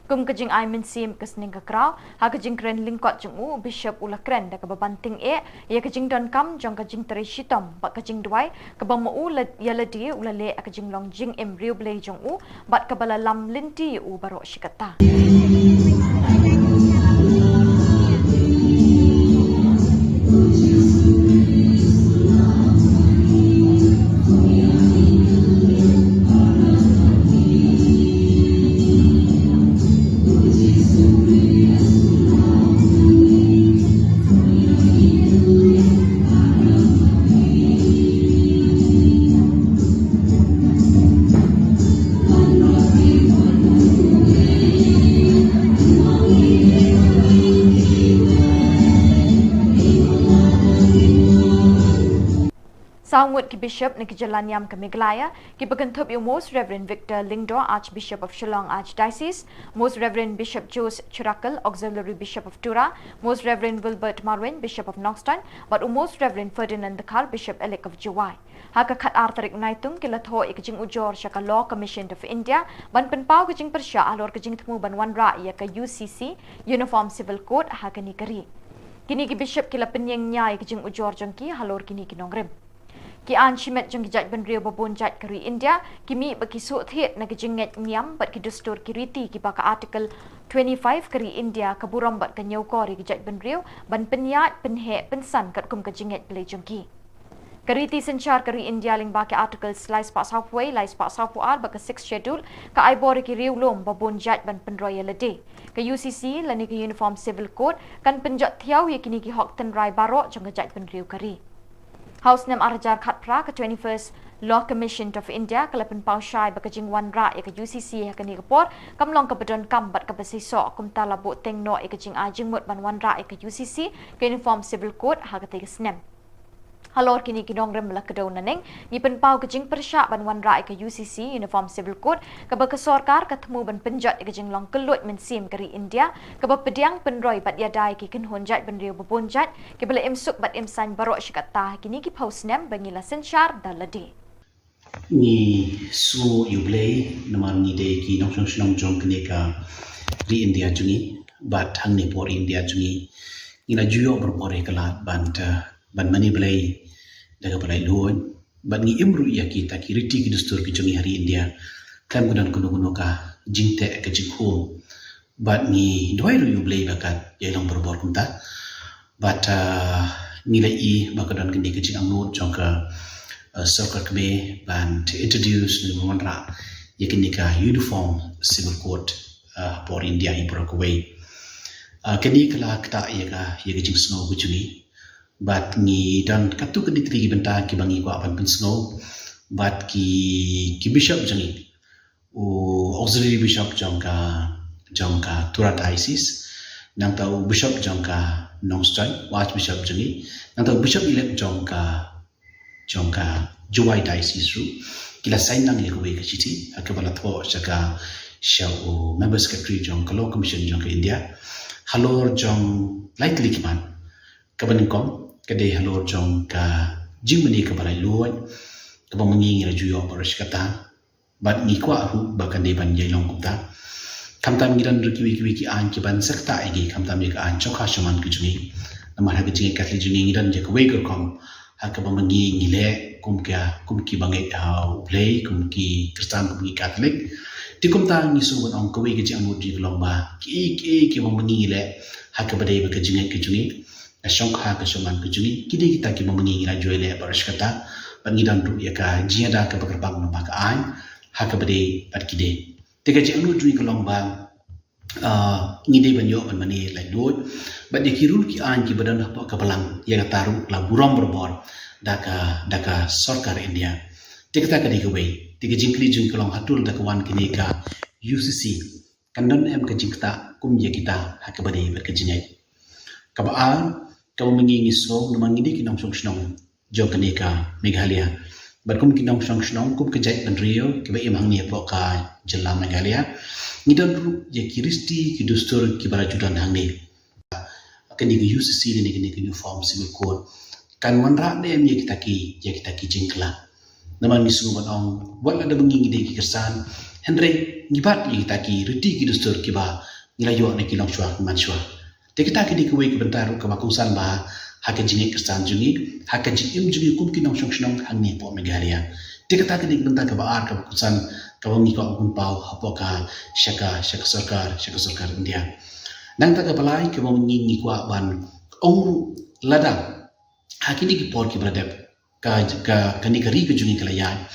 Kum kajing ay mensim kasning kakraw, ha kajing kren lingkot jeng Bishop ula kren da kababanting ya kajing don kam jong kajing teri shitom, bat kajing duai, kabang yaladi ula le kajing long jing riu blay jong bat kabala lam linti barok shikata. Sawngwat ki Bishop ni Niam Naka ki Bagantup yung Most Reverend Victor Lingdo, Archbishop of Shillong Archdiocese, Most Reverend Bishop Jose Chirakal, Auxiliary Bishop of Tura, Most Reverend Wilbert Marwin, Bishop of Nongstown, but Most Reverend Ferdinand Dakal, Bishop Elect of Juwai. Haka kat artarik naitung kilatho ikajing ujor siya ka Law Commission of India, ban penpau kajing persya alor kajing temu ban wanra iya ka UCC, Uniform Civil Code haka ni kari. Kini ki Bishop kila penyeng nyai kajing ujor jangki halor kini kinongrim. Ki an shimet jong kijat benrio babon jat kari India kimi baki suot thiet na kijinget niam bat ki dustur kiriti ki baka article 25 kari India kaburam bat kanyau kori kijat benrio ban penyat penhe pensan kat kum kijinget play jongki. Kariti senchar kari India ling baki articles lais pak southway lais pak southwar baka 6 schedule ka aibori ki riulom babon jat ban penroyal day. Ka UCC lani ki Uniform Civil Code kan penjat thiau ye kini ki hok tenrai barok jong kijat benrio kari. House Nam Arajar Khatpra ke 21st Law Commission of India kalapan pausyai bakajing wanra ya ke UCC ya ke ni kapor kamlong kabadon kambat kabasiso kum talabo tengno ya kajing ajing mut ban wanra ya ke UCC ke Uniform Civil Code ha ke tegasnem. Halor kini kinong rem lakadaw naneng ngipen pau kajing persya ban wanra ya ke UCC Uniform Civil Code kabaka sorkar katemu ban penjat ya kajing long kelut mensim kari India kabak pediang penroy bat yadai ki kenhonjat ban riu babonjat ke bala imsuk bat imsan barok syikata kini ki pausnem bangila senchar daladi. Ni su yublay naman ni de ki nong song jong knika ri India jungi bat hang ni por India jungi ina juyo berpore kalat ban mani blay daga balai luon ban ni imru ya kita ki riti ki dustur ki jungi hari India kan gudan kuno ka jingte ka jikho bat ni doi ru yublay bakat yelong berbor kunta bat nilai i bakadan kini ka jing angut jong ka circle kami ban to introduce ni monra yakin ka Uniform Civil Code for India Ibrokaway kini kala kata yaga jing snow bujuni bat ni dan katu kini tri benta ki bangi ko apan pen snow bat ki bishop jangi auxiliary bishop jangka Tura Diocese nang tau bishop jangka Nongstown watch bishop jangi nang tau bishop elect jangka Juwai Diocese ru kila sign nang yekowe ka chiti akabala tho chaka shaw member secretary jangka Law Commission jangka India halor jang likely kiman kabaningkom kade halor jangka jingmani kabala luon kabamangi ngira juyo parish kata bat ni kwa ru bakan de ban yailong kuta kamtam ngiran ruki wiki an ki ban sakta igi kamtam ye ka an chokha shaman ki jungi namar ha ki Catholic jungi ngiran je ka weger kom ha ka bamangi ngile kumki bangai play kumki Kristen kumki Catholic ti kumta ni so wan ko wege jang di lomba ki bamangi ngile ha ka badai ba ka jungi ki jungi ashong ha ka shaman ki jungi kidi kita ki bamangi ngira joile parish kata bangidan ru ya ka jiada ka bagerbang no maka an ha ka badai pat kide tega jang di lomba ngide banyo ban mani lai do ba de kirul ki an ki badan ha ka balang ya taru la buram berbor daka sarkar India tikta ka dikaway tiga jingkli jingkolong hatul daka wan kini ka UCC Kandon em kejikta kum ya kita hakabade berkejingai. Kabaan kau mengingi song namang ini kinong song snong jokaneka Meghalaya. Berkum kinong song snong kum kejait benrio keba imang ni poka jela Meghalaya. Ngidon ru ya kiristi kidustur kibarajudan hangni. Akan di UCC ni ni uniform civil code. Kan wanra ne em ya kita ki jingkla. Namang ni sungu banong wala da mengingi de kesan Henry ngibat ni kita ki reti ki dustur ki ba nilayo ne ki long chwa man chwa te kita ki di kuwe ki bentar ka bakungsan ba haka jingi kesan jungi haka jim jungi kum ki nong shong shnong hang ni po Meghalaya te kita ki di bentar ka ba ar ka bakungsan ka bangi ko kun pau hapo ka shaka sarkar India nang ta ka balai ka bangi ni kwa ban ong lada hakini ki por ki bradep ka kani kari ka jungi kalayan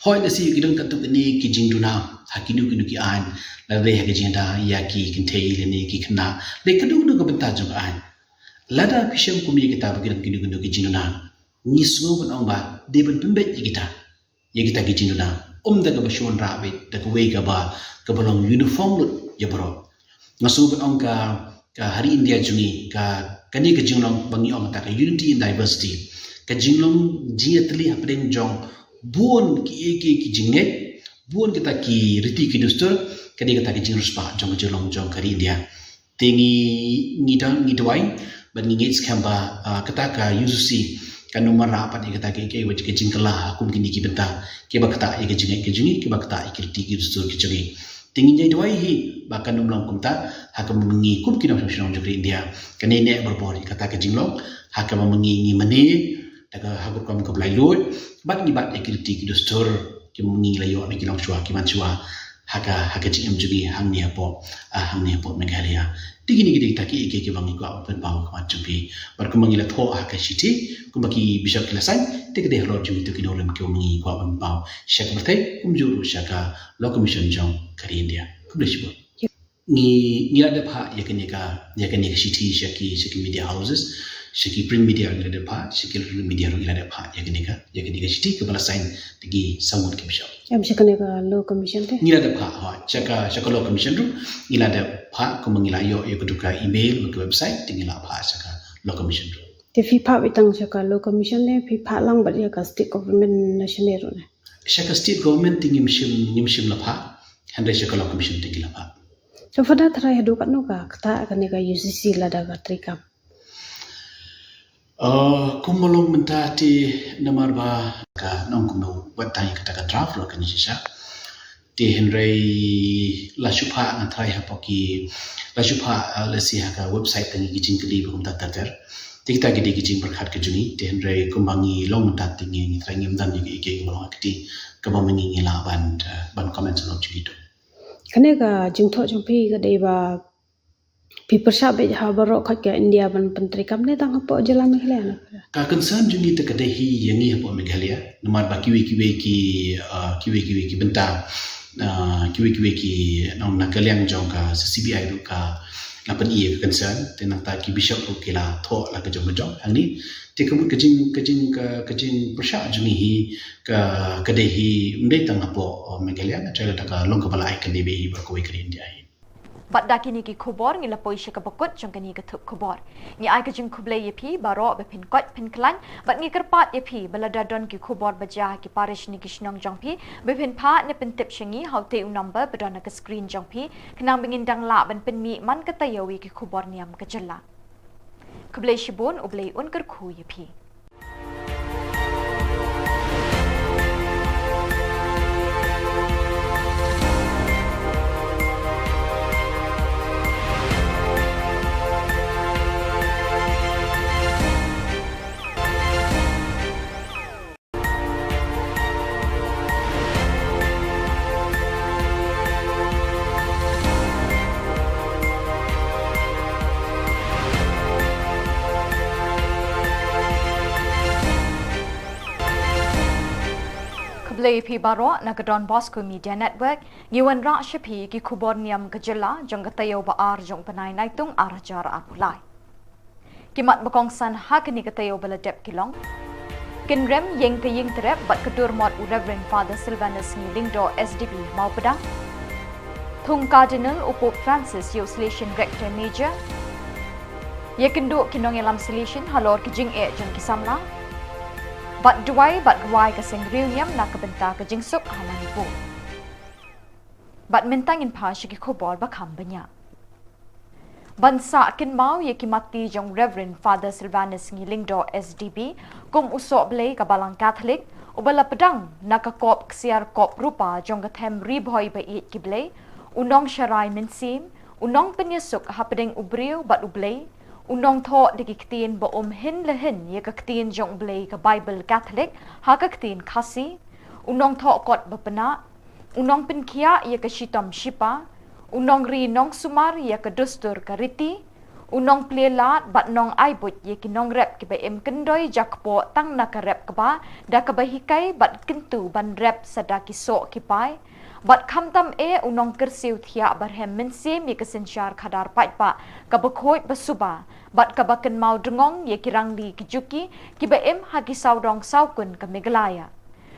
hoi nasi kidong tatuk ini ki jingduna hakinu kinu ki an la re ha jinda ya ki kintei le ni ki khna le kadu nu ka benta jong an lada pisham kumi kita bagin kinu ki jingduna ni su ban ong ba de ban pembe kita ki jingduna da ka bashon ra be da ka we ka ba ka balong uniform lut ya bro ngasu ban ong ka hari India jungi ka kani ka jinglong bangi ong ta ka unity in diversity ka jinglong jiatli hapdeng jong buon ki jinget buon kita ki riti ki dustur kadi kita ki jingrus pa jong jong kari India tingi ngidwai ban ngit skamba kata ka UCC kan nomor rapat kita ki wajib ki jingkala kum kini ki benta ki ba kata ki jinget ki jungi ki ba kata ki riti ki dustur ki jungi tingi ngidwai hi bahkan nomlang kumta hakam mengi kum ki nong jong India kani ne berbori kata ki jinglong hakam mengi mani daga hagur kam ka blai lot bat ni bat ekirti ki dustur ki mungi layo ni ki long chua ki man chua haka jing jugi hang ni apo Meghalaya digini gidi taki ki bangi ko open pau ka chupi bar ko mangi la tho haka shiti ko baki bishop kilasan te de hlo jugi to ki dolem ki mungi ko open pau shak bertai juru shaka law commission jong kari India publish bo ni ada pha yakani ka shiti shaki media houses shiki print media ni ada pha shiki media ro ada pha yakani ka shiti ke bala sign tigi samut ke bishop Em shakane ka law commission te ni ada pha ha shaka law commission ro ni ada pha ko mangila yo kuduka email ke website tigi la pha shaka law commission ro te fi pha bitang shaka law commission ne fi pha lang ba ya ka state government national ro ne shaka state government tingi mishim la pha handle shaka law commission tigi la pha so fada thara hedu kan no ka kata kan ka UCC la da ka trikam kumolong mentati namar ba ka nong kuno watai kata ka draft lo kan sisa ti henrei la shupha ngatrai ha poki la shupha la si ha ka website tangi gijing kli bu ta tater ti kita gidi gijing berkhat ke juni ti henrei kumbangi long mentat tingi ni trangim dan ni ke ke lo akti ka ba mengi la ban comment lo chito kane ka jingtho jongpi ka dei ba pipersha be ha baro khat ka India ban pantri kam ne tang po jela Meghalaya na ka concern juni te ka dei hi yangi ha po Meghalaya namar ba kiwi ki benta kiwi ki nong nakaliang jong ka CBI ru ka lapan iya ka concern te nang ta ki bishop ru kila tho la ka jong angni te ka kajing persha juni hi ka dei hi mbe tang ha po Meghalaya na trela ta ka long ka bala ai ka dei be hi ba ko ke India hi Bat da kini ki khubor ngi la poi shaka bakut jong kani ka thup khubor ngi ai ka jing khuble ye phi baro be phin kot phin klan bat ngi karpat ye phi balada don ki khubor baja ki parish ni kishnong jong phi be phin pha ne pin tip shingi haute u number bedona ka screen jong phi knang bingin dang la ban pin mi man ka tayawi ki khubor niam ka jalla khuble shibun uble un kar khu ye phi Play P Baro Nakadon Bosco Media Network Yuan Ra Shapi ki Khubor Niam Kajilla jong katayo ba ar jong panay naitung arajar apulai Kimat bakong san hakini katayo baladep kilong Kinrem yeng kaying terep bat kadur mod Reverend Father Sylvanus Nilingdo SDB mau pedang Thung Cardinal Upop Francis Yo Selection Rector Major. Ye kenduk kinong elam selection halor kijing jeng kisamla. Bat duai bat guai ka sengriu Niam Naka Dbmntv suk Manipur. Bat mentangin pa shiki khubor bakam banyak. Bansa kin mau ye kimati jong Reverend Father Silvanus Ngilingdo SDB kum usok blay ka balang Catholic ubala pedang nakakop ksiar kop rupa jong kathem riboy ba it kiblay unong syarai mensim unong penyesuk hapedeng ubriu bat ublay unong tho dikiktin ba hin lehin ye kaktin jong blay ka Bible Catholic ha kaktin khasi unong tho kot bapena unong penkia ye ka shitam shipa unong ri nong sumar ye ka dustur ka riti unong plelat bat nong aibut ye ki nong rep ki ba em kendoi jakpo tang na ka rep ka ba da ka bahikai bat kentu ban rep sada ki so ki pai bat khamtam unong kersiu thia barhem mensim ye ka sensyar khadar pai pa ka bakhoi basuba bat ka baken mau dengong ye ki rangli ki juki ki ba em ha ki saudong saukun ka Meghalaya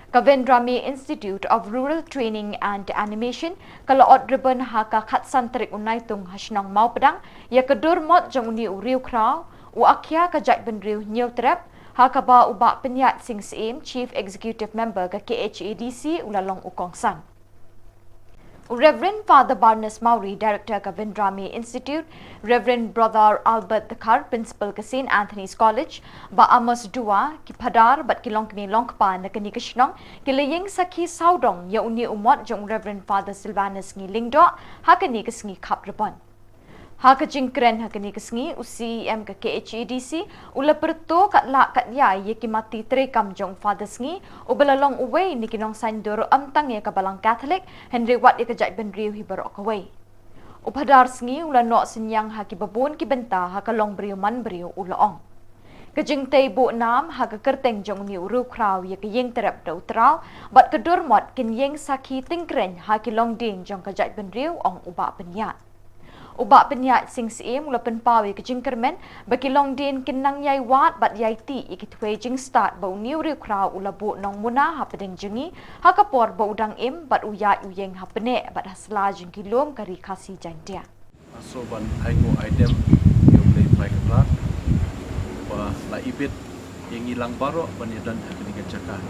Kavendrami Institute of Rural Training and Animation kalau odriban haka khatsan terik unai tung hasnong mau pedang ya kedur mot jong uni uriu krau u akhya ka jat benriu nyau trap haka ba ubak penyat sing sim Chief Executive Member ka KHADC ulalong ukongsan Reverend Father Barnes Maury, Director Kavendrami Institute, Reverend Brother Albert Thakar, Principal ka St. Anthony's College, ba Amos Dua, ki Padar, bat ki Longkmi Longkpa na kanikashnong, ki Laying Sakhi Saudong, ya uni umot jong Reverend Father Silvanus Ngilingdo, ha kanikas ngi kap repon. Ha ka jingkren ha kanikas ngi UCM ka KHADC, ula perto kat la kat ya ye ki mati trekam jong Father ngi, ubalalong uway ni kinong sandoro amtang ye ka balang Catholic, Henry Wat ye ka jat benriu hibarok away. Upadar ngi ula no senyang ha ki babon ki benta ha ka long briu man briu ulaong. Kajing tay bu nam ha ka kerteng jong ni uru kraw ye ka yeng terap dau trau, bat ka durmot kin yeng sakhi tingkren ha ki long ding jong ka jat benriu ong uba penyat. Ubak penyat sing sim ula penpawi ke jingkermen bagi long din kinang yai wat bat yai ti ikit we jing start bau niu ri kraw ula bu nong muna ha pedeng jengi ha kapor bau udang im bat uyat uyeng ha pene bat hasla jing kilom kari khasi jantia so ban aigo item yo play try kra ba la ibit yang ilang baro ban dan hakni jaka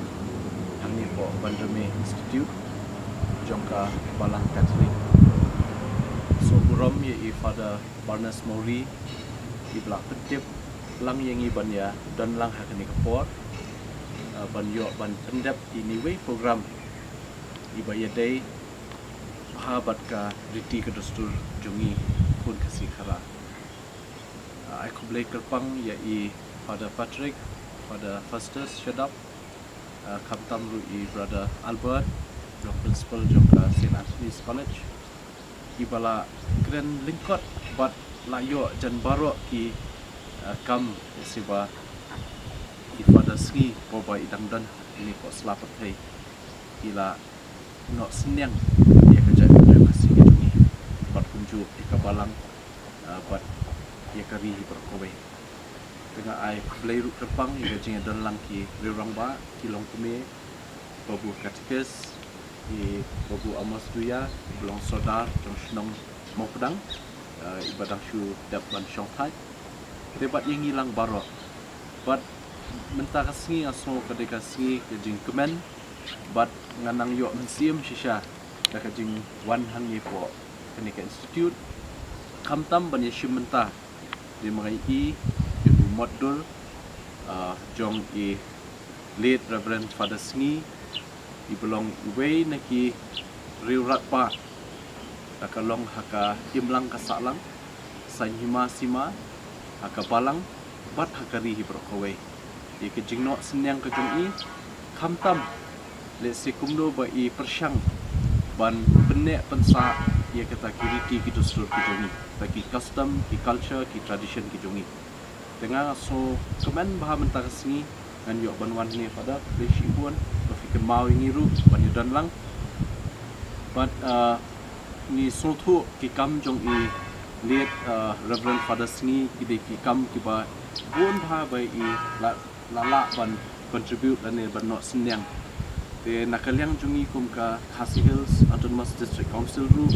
angni po Benediction Institute jongka balang Catholic so buram ye I Father Barnes Maury I belak petip lang yang I ban ya dan lang hakni kapor ban yo ban endap ini way program I baya day habat ka riti ka dustur jungi pun kasi khara I kublai kerpang ya I Father Patrick Father Festus Shadap Kaptam Ru I Brother Albert Your Principal Jongka St. Anthony's College Ibala keren lingkot bat layo jan baro ki kam siba I Father Sri poba idang dan ini ko selapat hai ila no senyang ya kerja yang kasih gitu ni bat kunju ikabalang bat ya kari berkowe dengan ai blai ru terpang ya jing dan lang ki rirang ba kilong kume babu katikes I babu Amos Duya belong sodar jong senong mau pedang ibadah syu dap ban Shanghai debat yang hilang barok bat mentah kasih aso kedai kasih ke jing kemen bat nganang yo mensim shisha da ka jing wan hang ye po Kenika Institute kamtam ban ye mentah di mengai I ibu modul jong I late Reverend Father Sngi I belong way naki riurat pa takalong haka imlang kasalang sanhima sima haka balang bat hakari hibrokaway di kejingno senyang kejong I kamtam le sekumdo ba I persyang ban benek pensa ia kata kiriti gitu seluruh kejongi bagi custom ki culture ki tradition kejongi dengan so kemen baha mentah sini dan yok banwan ni pada leshi pun berfikir mau ngiru banyu lang but ni sotu ki kam jong I late Reverend Father Sni ki ki kam ki ba bun bha bai I la ban contribute dan ban no senyang te nakaliang jungi kum ka Khasi Hills Autonomous District Council ru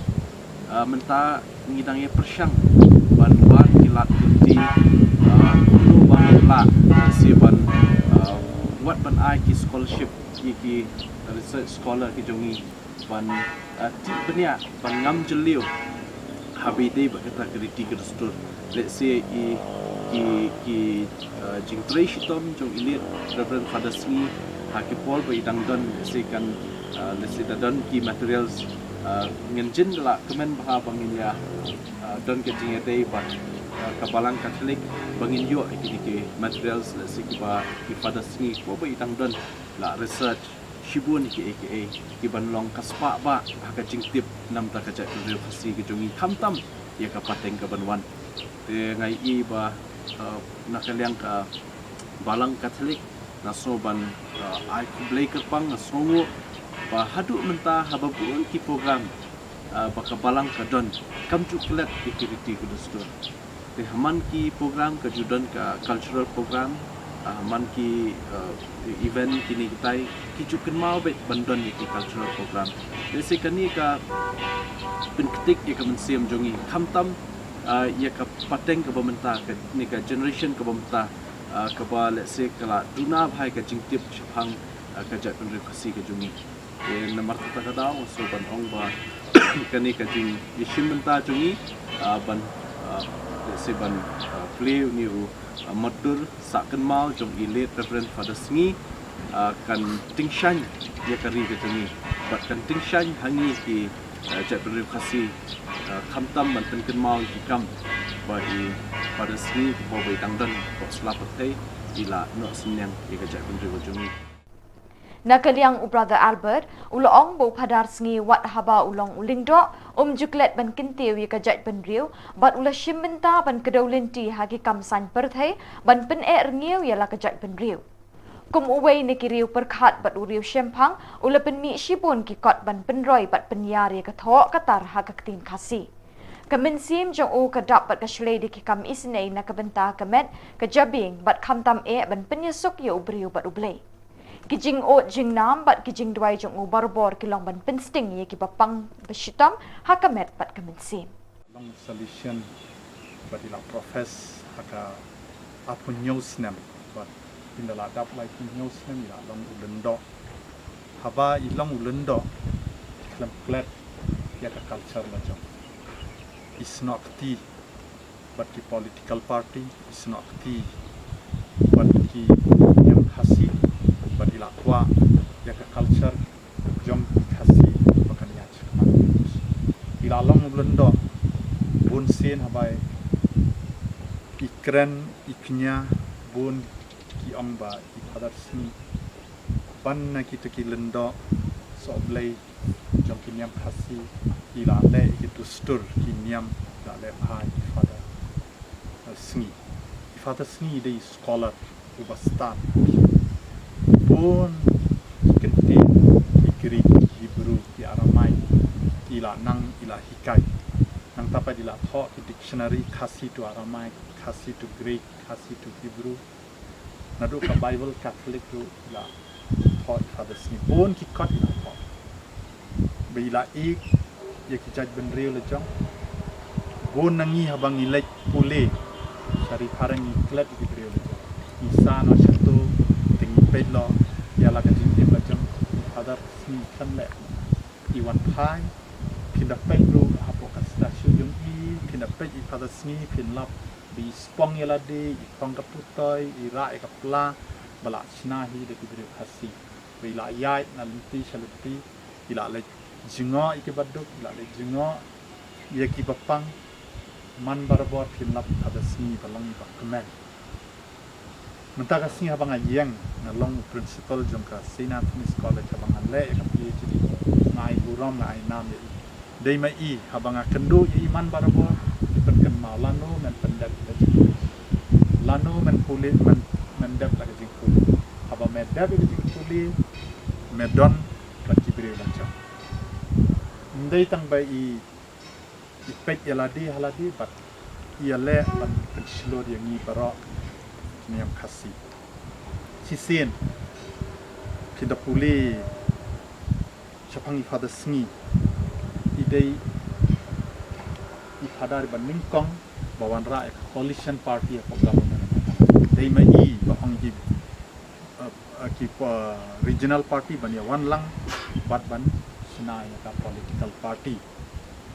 menta ngidangnya persyang ban buat kilat kunti kuno ban la si ban buat ban ai ki scholarship ki research scholar ki jongi ban ti benia ban ngam jeliu habi dei ba kata kriti ke stur let's say ki jing traition jong ilit reverend father sni haki pol ba idang don si kan let's say don ki materials ngenjin la kemen bah banginya don ke jing dei ba kabalang Katolik bangin yo ki materials let's say ki father sni ko ba idang don la research shibun ki banlong kaspa ba haka jingtip nam ta kaja real khasi ki jongi khamtam ya ka pateng ka banwan te ngai i ba nakaliang ka balang Katolik naso ban ai kublai ka pang naso ba hadu menta hababun ki program baka balang ka don kam chu klet security ku dostor te haman ki program ka judan ka cultural program man ki event kini kitai kijukan mau bet bandon ki cultural program desi kani ka penketik ya ka mensiam jongi khamtam ya ka pateng ka bamenta ka ni ka generation ka bamenta ka ba let's say kala duna bhai ka jingtip chhang ka ja kun khasi ka jongi e namar ta ka daw so ban ong ba kani ka jing yishim menta jongi ban let's say ban play ni madur saken mau jong ilet reverend father sni kan tingshan ya kari ke tani bat kan tingshan hangi ki ja beri khasi khamtam man pen mau ki kam ba i father sni ko bai tangdan ko slapatai ila no senyang ki ja beri jongi Nakaliang brother Albert ulong bo padar sngi wat haba ulong ulingdo juklet ban kintiu ya kajat ban riu bat ula shimmenta ban kedaulinti hagi kamsan perthai ban pen ngiu ya la kajat ban riu kum uwei ni kiriu perkhat bat uriu shempang ula pen mi shipun ki kot ban penroi bat penyar ya kathok katar hagaktin khasi Kemensim jong u kadap bat kashlei di kikam isnei na kabenta kamet kajabing bat khamtam ban penyesuk ya ubriu bat ublei Kijing o jing nam bat kijing dwai jong u barbor kilong ban pensting ye ki papang beshitam hakamet bat kemensim. Long solution but ila profess haka apun news nem but in the ladap like news nem ila long ulendo haba ilong ulendo klet ya ka culture la jong is not the but the political party is not the but the yang khasi ila kwa ya ka culture jom khasi bakan ya chama ila long blendo bun sen habai ikren iknya bun ki amba i padar sni ban na ki to ki lendo so blai jom ki niam khasi ila le ki to stur ki niam da le bhai father sni dei scholar ubastan pun kenti Greek, Hebrew, ki Aramai, ila nang ila hikai, nang tapai ila thok ki dictionary khasi to Aramai, khasi to Greek, khasi to Hebrew, nadu ka Bible Catholic tu ila thok father sni pun ki kot ila thok, bila ik ya ki jaj ben real jong, pun nangi habang ilek pule, sari parang iklet ki real jong, isa no satu tinggi pedlo ya la ka jing macam ada sni kan le iwan pai pindah pedro apo ka stasiun jong i pindah ped i pada sni pin lap bi spong ya la de i pong ka putoi i ra ka pla bala sinahi de ki beri khasi bila yai na linti shaluti ila le jingo i ke baduk ila le jingo ya ki bapang man barbor pin lap pada sni balang ba kemen Mentaka sing habang ayang na long principal jong ka St. Anthony's College habang ale ka PhD ngai buram ngai nam ye dei mai I habang akendu ye iman barabo penken mau lano men pendat lano men puli men dap la jing puli habang men dap jing puli medon ka kibri lancha ndai tang bai I pet yaladi haladi bat iale ban pensilor yang ni barok niam khasi sisen pindah puli chapang i father sni idei padar ban ningkong bawan ra coalition party of government dei mai I ba ong ki regional party ban ya wan lang bat ban sinai ka political party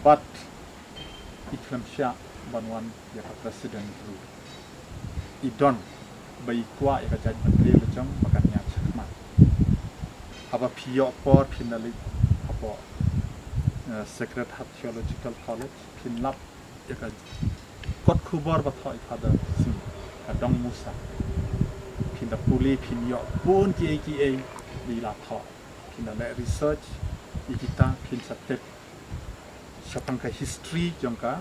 but iklam sha ban wan ya ka president ru idon bai kwa ya ka jaj ban re lechong bakan nya chakma aba phio por finally apo Sacred Heart Theological College Pinlap yaka kot khubor ba thoi father si dong musa pin da puli pin yo pun ki di la tho pin da research ikita pin satep sapang ka history jongka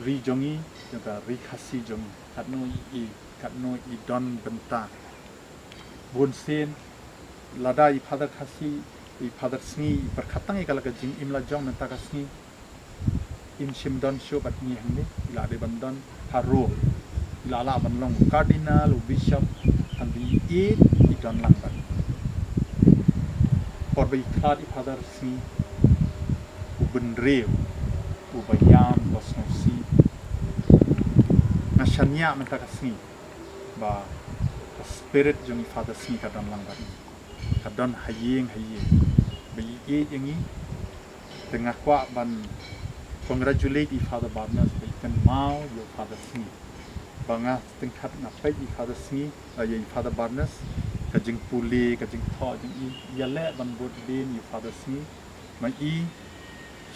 ri jongi jongka ri khasi jongi katno I don benta bun sen lada I father khasi I father sngi berkatang I kalaga jing imla jong nanta kasni in shimdon show bat ni hangni ila de bandon haro ila la banlong cardinal bishop and the I don lang ban por by khad I father sngi ubendreu ubayam bosnosi nashanya nanta kasni ba spirit jong I father sngi ka don lang ban kadon hayeng bai yang ini tengah kwa ban congratulate I father Barnes bai kan mau your father sini banga tingkat ngapai I father sini I father Barnes kajing puli kajing tho jing I yale ban bot din I father sini mai I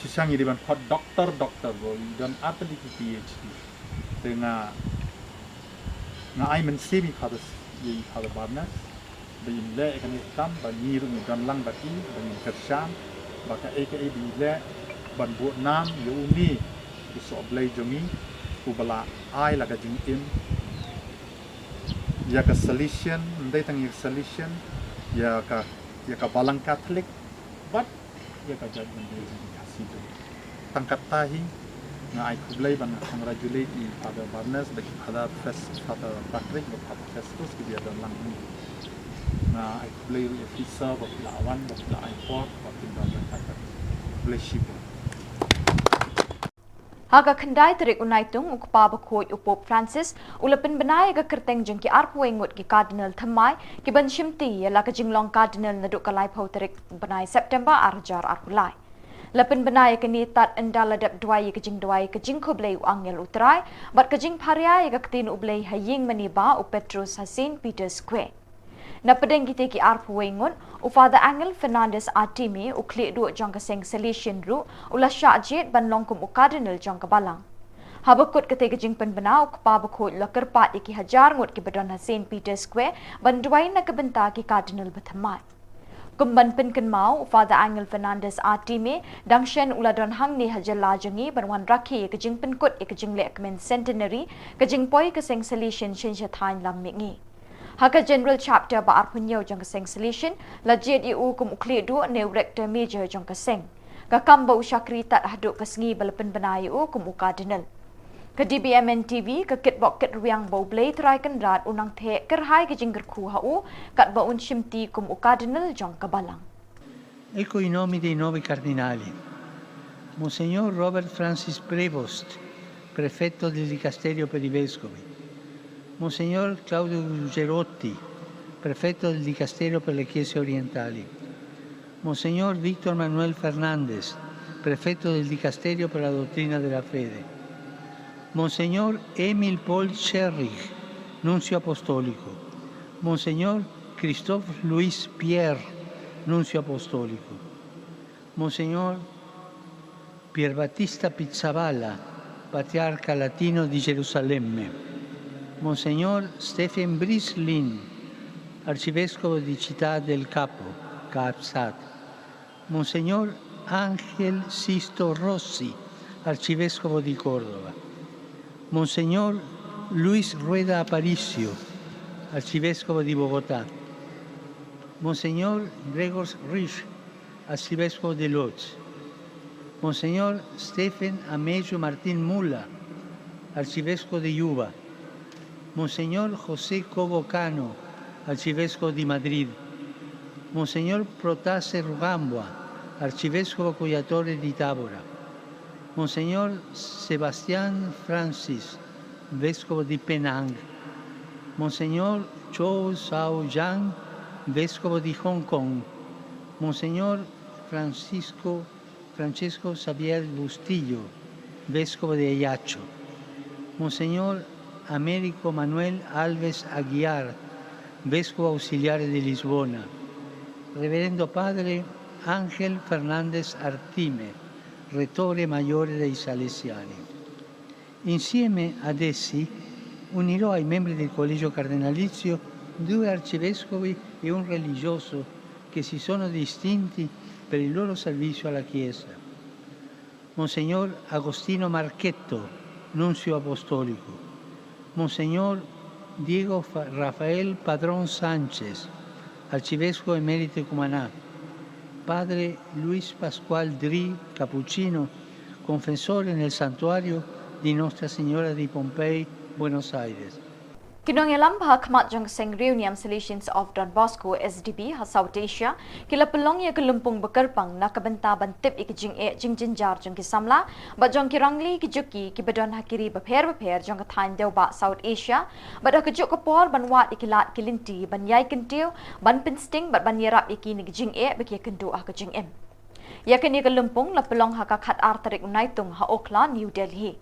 sisang I ban hot doctor boy dan apa di PhD tengah ngai men I father Barnes le kan tam ba ni ru dan lang ba ti ba ni kersham ba ka di le ban bu nam yu ni ku so blai jongi ku bala ai la ga jing im ya ka solution ndai tang ya solution ya ka balang catholic but ya ka judgment dei ka situ tangkat tahi nga ai ku blai ban congratulate I father Barnes ba father Patrick ba father Festus ki dia dan lang ni na I play officer of lawan of la import of the flagship Haga khandai terik unaitung ukpa bakoi upop Francis ulapin benai ga kerteng jengki arpuengut ki cardinal thamai ki ban shimti la ka jinglong cardinal naduk kalai phau terik benai September arjar arpulai lapin benai ka ni tat endaladap dwai ka jing khoblei angel utrai bat ka jing pharia ga ktin ublei haying maniba u Petrus Hasin Peter Square na pedeng kita ki arpu wengun u Father Angel Fernandez Atime u kli du jangka seng selection ru ula syajet ban longkum u cardinal jangka balang habakut kete jing pen bana u kpa bakut la kerpat iki hajar ngut ki badon Saint Peter Square ban duai na kebenta ki cardinal bathamai kumban pen ken mau u Father Angel Fernandez Atime dangshen ula don hang ni hajala jangi ban wan rakhi ke jing pen kut ke jing le kmen centenary ke jing poi ke seng selection shenja thain lam mingi Haka General Chapter ba arpunyo jang kaseng solution lajet iu kum ukli du ne rector major jang kaseng ka kamba usyakri tat haduk kasngi balapan benai u kum cardinal ka Dbmntv ka kitbok kit riang bo blay try kan rat unang the kerhai ka jingger khu ha u kat ba un shimti kum cardinal jang kabalang Ecco I nomi dei 9 cardinali. Monsignor Robert Francis Prevost, prefetto del Dicasterio per i Vescovi. Monsignor Claudio Gerotti, prefetto del Dicasterio per le Chiese Orientali. Monsignor Víctor Manuel Fernández, prefetto del Dicasterio per la Dottrina della Fede. Monsignor Emil Paul Scherrich, nunzio apostolico. Monsignor Christophe Louis Pierre, nunzio apostolico. Monsignor Pierbattista Pizzaballa, patriarca latino di Gerusalemme. Monsignor Stephen Brislin, arcivescovo di Città del Capo, Capsat. Monsignor Ángel Sisto Rossi, arcivescovo di Córdoba. Monsignor Luis Rueda Aparicio, arcivescovo di Bogotá. Monsignor Gregor Rich, arcivescovo di Lodz. Monsignor Stephen Amejo Martín Mula, arcivescovo di Yuba. Monsignor José Cobo Cano, arcivescovo di Madrid. Monsignor Protase Rugambua, arcivescovo coiatore di Tabora. Monseñor Sebastián Francis, Vescovo di Penang, Monseñor Chow Sao Yang, Vescovo di Hong Kong, Monseñor Francesco Xavier Bustillo, Vescovo de Ayacho, Monseñor Américo Manuel Alves Aguiar, Vescovo Auxiliare di Lisbona, Reverendo Padre Ángel Fernández Artime, Rettore Maggiore dei Salesiani. Insieme ad essi unirò ai membri del Collegio Cardinalizio 2 arcivescovi e un religioso che si sono distinti per il loro servizio alla Chiesa. Monseñor Agostino Marchetto, Nunzio Apostolico, Monseñor Diego Rafael Padrón Sánchez, Arcivescovo Emerito Cumaná, Padre Luis Pascual Dri Cappuccino, confessore nel santuario di Nostra Signora di Pompei, Buenos Aires. Kinongelam Khmat Jong Seng Niam Solutions of Don Bosco SDB ha South Asia kila pelong ya kelumpung bekerpang nak benta bantip ikjing jinjar jong kisamla ba jong kirangli kijuki ki bedon hakiri beper jong kathain deu ba South Asia ba da kejuk kapor banwat ikilat kilinti ban yai kentiu ban pinsting ban yerap iki ni kijing beki kendu kejing em ya kini kelumpung la pelong ha khat artarik unaitung ha Okla New Delhi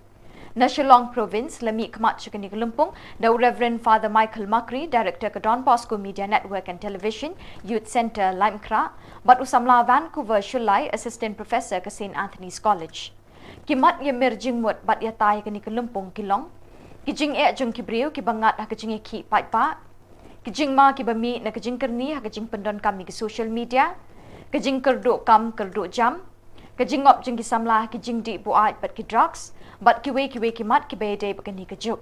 na Shillong Province, Lami Khmat Chikani Kalumpung, the Reverend Father Michael Makri, Director of Don Bosco Media Network and Television, Youth Centre, Limekra, but Usamla Vancouver Shulai, Assistant Professor ka St. Anthony's College. Kimat Yamir Jingmut, but Yatai Kani Kalumpung Kilong, Kijing Jung Kibriu, Kibangat Hakajing Ki Paipa, Kijing Ma Kibami, Nakajing Kerni, Hakajing Pendon Kami ke social media, Kajing Kerdu Kam Kerdu Jam, Kajing Op Jing Kisamla, Kijing Di Buat, but Ki drugs, but kiwe kimat kibe day bakani kajuk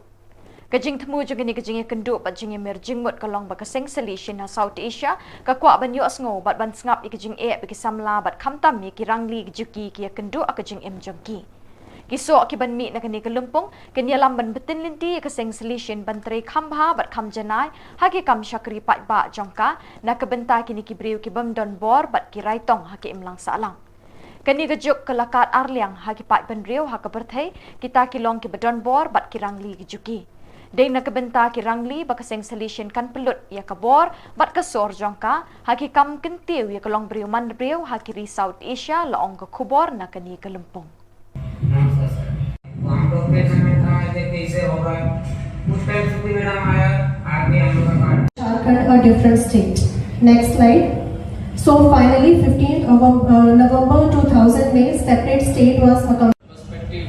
kajing temu jeng ni kajing kendu bat jing mer jingmut kalong ba kaseng solution na South Asia ka kwa ban yo sngo bat ban ngap ikajing baki samla bat khamtam mi kirangli juki ki kendu akajing jongki kiso akiban mi na kani kalumpung kenyalam ban betin linti kaseng solution ban tre khambha bat kham janai haki kam shakri pat ba jongka na kabenta kini kibriu kibam don bor bat kirai tong haki imlang salang kani gajuk kelakat arliang hakipat benriu hakaberthai kita kilong ki bedon bor bat kirangli gijuki dei na kebenta kirangli bakaseng solution kan pelut ya kabor bat kasor jongka hakikam kentiu ya kelong briu man briu hakiri South Asia laong ke Khubor na kani kelempung हम लोग के समय था कैसे होगा उस टाइम से मेरा आया आगे हम लोग का Jharkhand a different state. Next slide. So finally, 15th of November 2000, May, separate state was accomplished. Perspective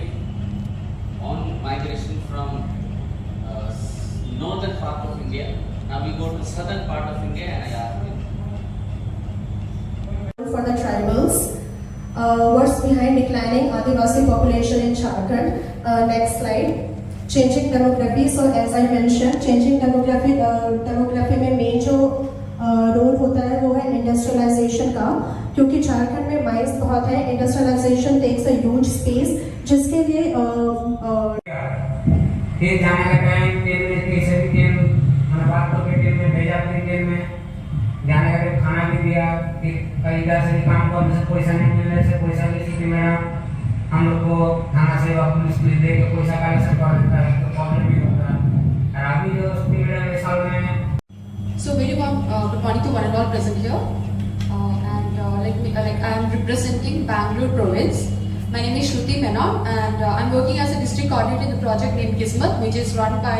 on migration from northern part of India. Now we go to southern part of India and For the tribals, what's behind declining Adivasi population in Jharkhand? Next slide. Changing demography. So as I mentioned, changing demography में main जो रोल होता है वो है इंडस्ट्रियलाइजेशन का क्योंकि झारखंड में mines बहुत है industrialisation takes a huge space जिसके लिए फिर जाने का टाइम ट्रेन में कैसे भी ट्रेन मैंने बात तो ट्रेन में भेजा अपनी ट्रेन में जाने का टाइम खाना भी दिया फिर कई इधर से काम करने से पैसा नहीं मिलने से पैसा की स्थिति में हम लोग को थाना सेवा पुलिस दे के पैसा कलेक्शन कर देता है तो प्रॉब्लम भी होता है और अभी जो स्थिति में साल में So very warm good morning to one and all present here. I am representing Bangalore province. My name is Shruti Menon and I'm working as a district coordinator in the project named Kismet, which is run by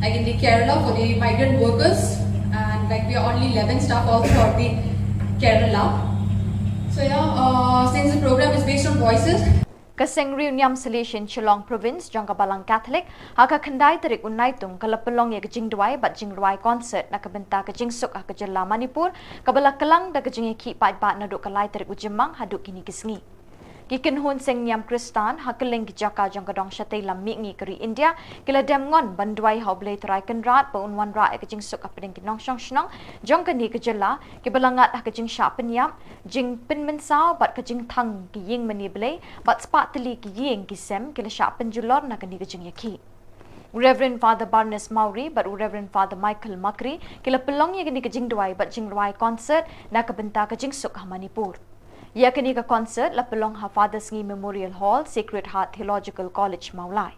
in the Kerala for the migrant workers, and we are only 11 staff all throughout the Kerala. So since the program is based on voices. Kaseng Niam Solution Shillong Province jangka balang Catholic haka kendai terik unaitung kalapelong ya kejing duai bat jing duai concert na kabenta kejing suk ha kejela Manipur kabala kelang da kejing ki pat bat na duk kalai terik ujemang haduk kini kisngi kiken hun seng Niam Kristan hakeling ki jaka jangka dong shatei lam mi keri India kila dem ngon banduai hoblei terai kenrat pa unwan ra kejing suk apeng kinong shong shnong jangka ni kejela ki balangat ha kejing sha penyam jing pen mensau bat kejing thang ki ying mani blei bat spat teli ki ying ki sem kila sha penjulor na kani kejing yaki Reverend Father Barnes Mauri but Reverend Father Michael Makri kila pelong ya kini kejing duai bat jing duai concert na kabenta kejing suk ha Manipur Yakani ka concert la pelong ha Father Sngi Memorial Hall, Sacred Heart Theological College Maulai.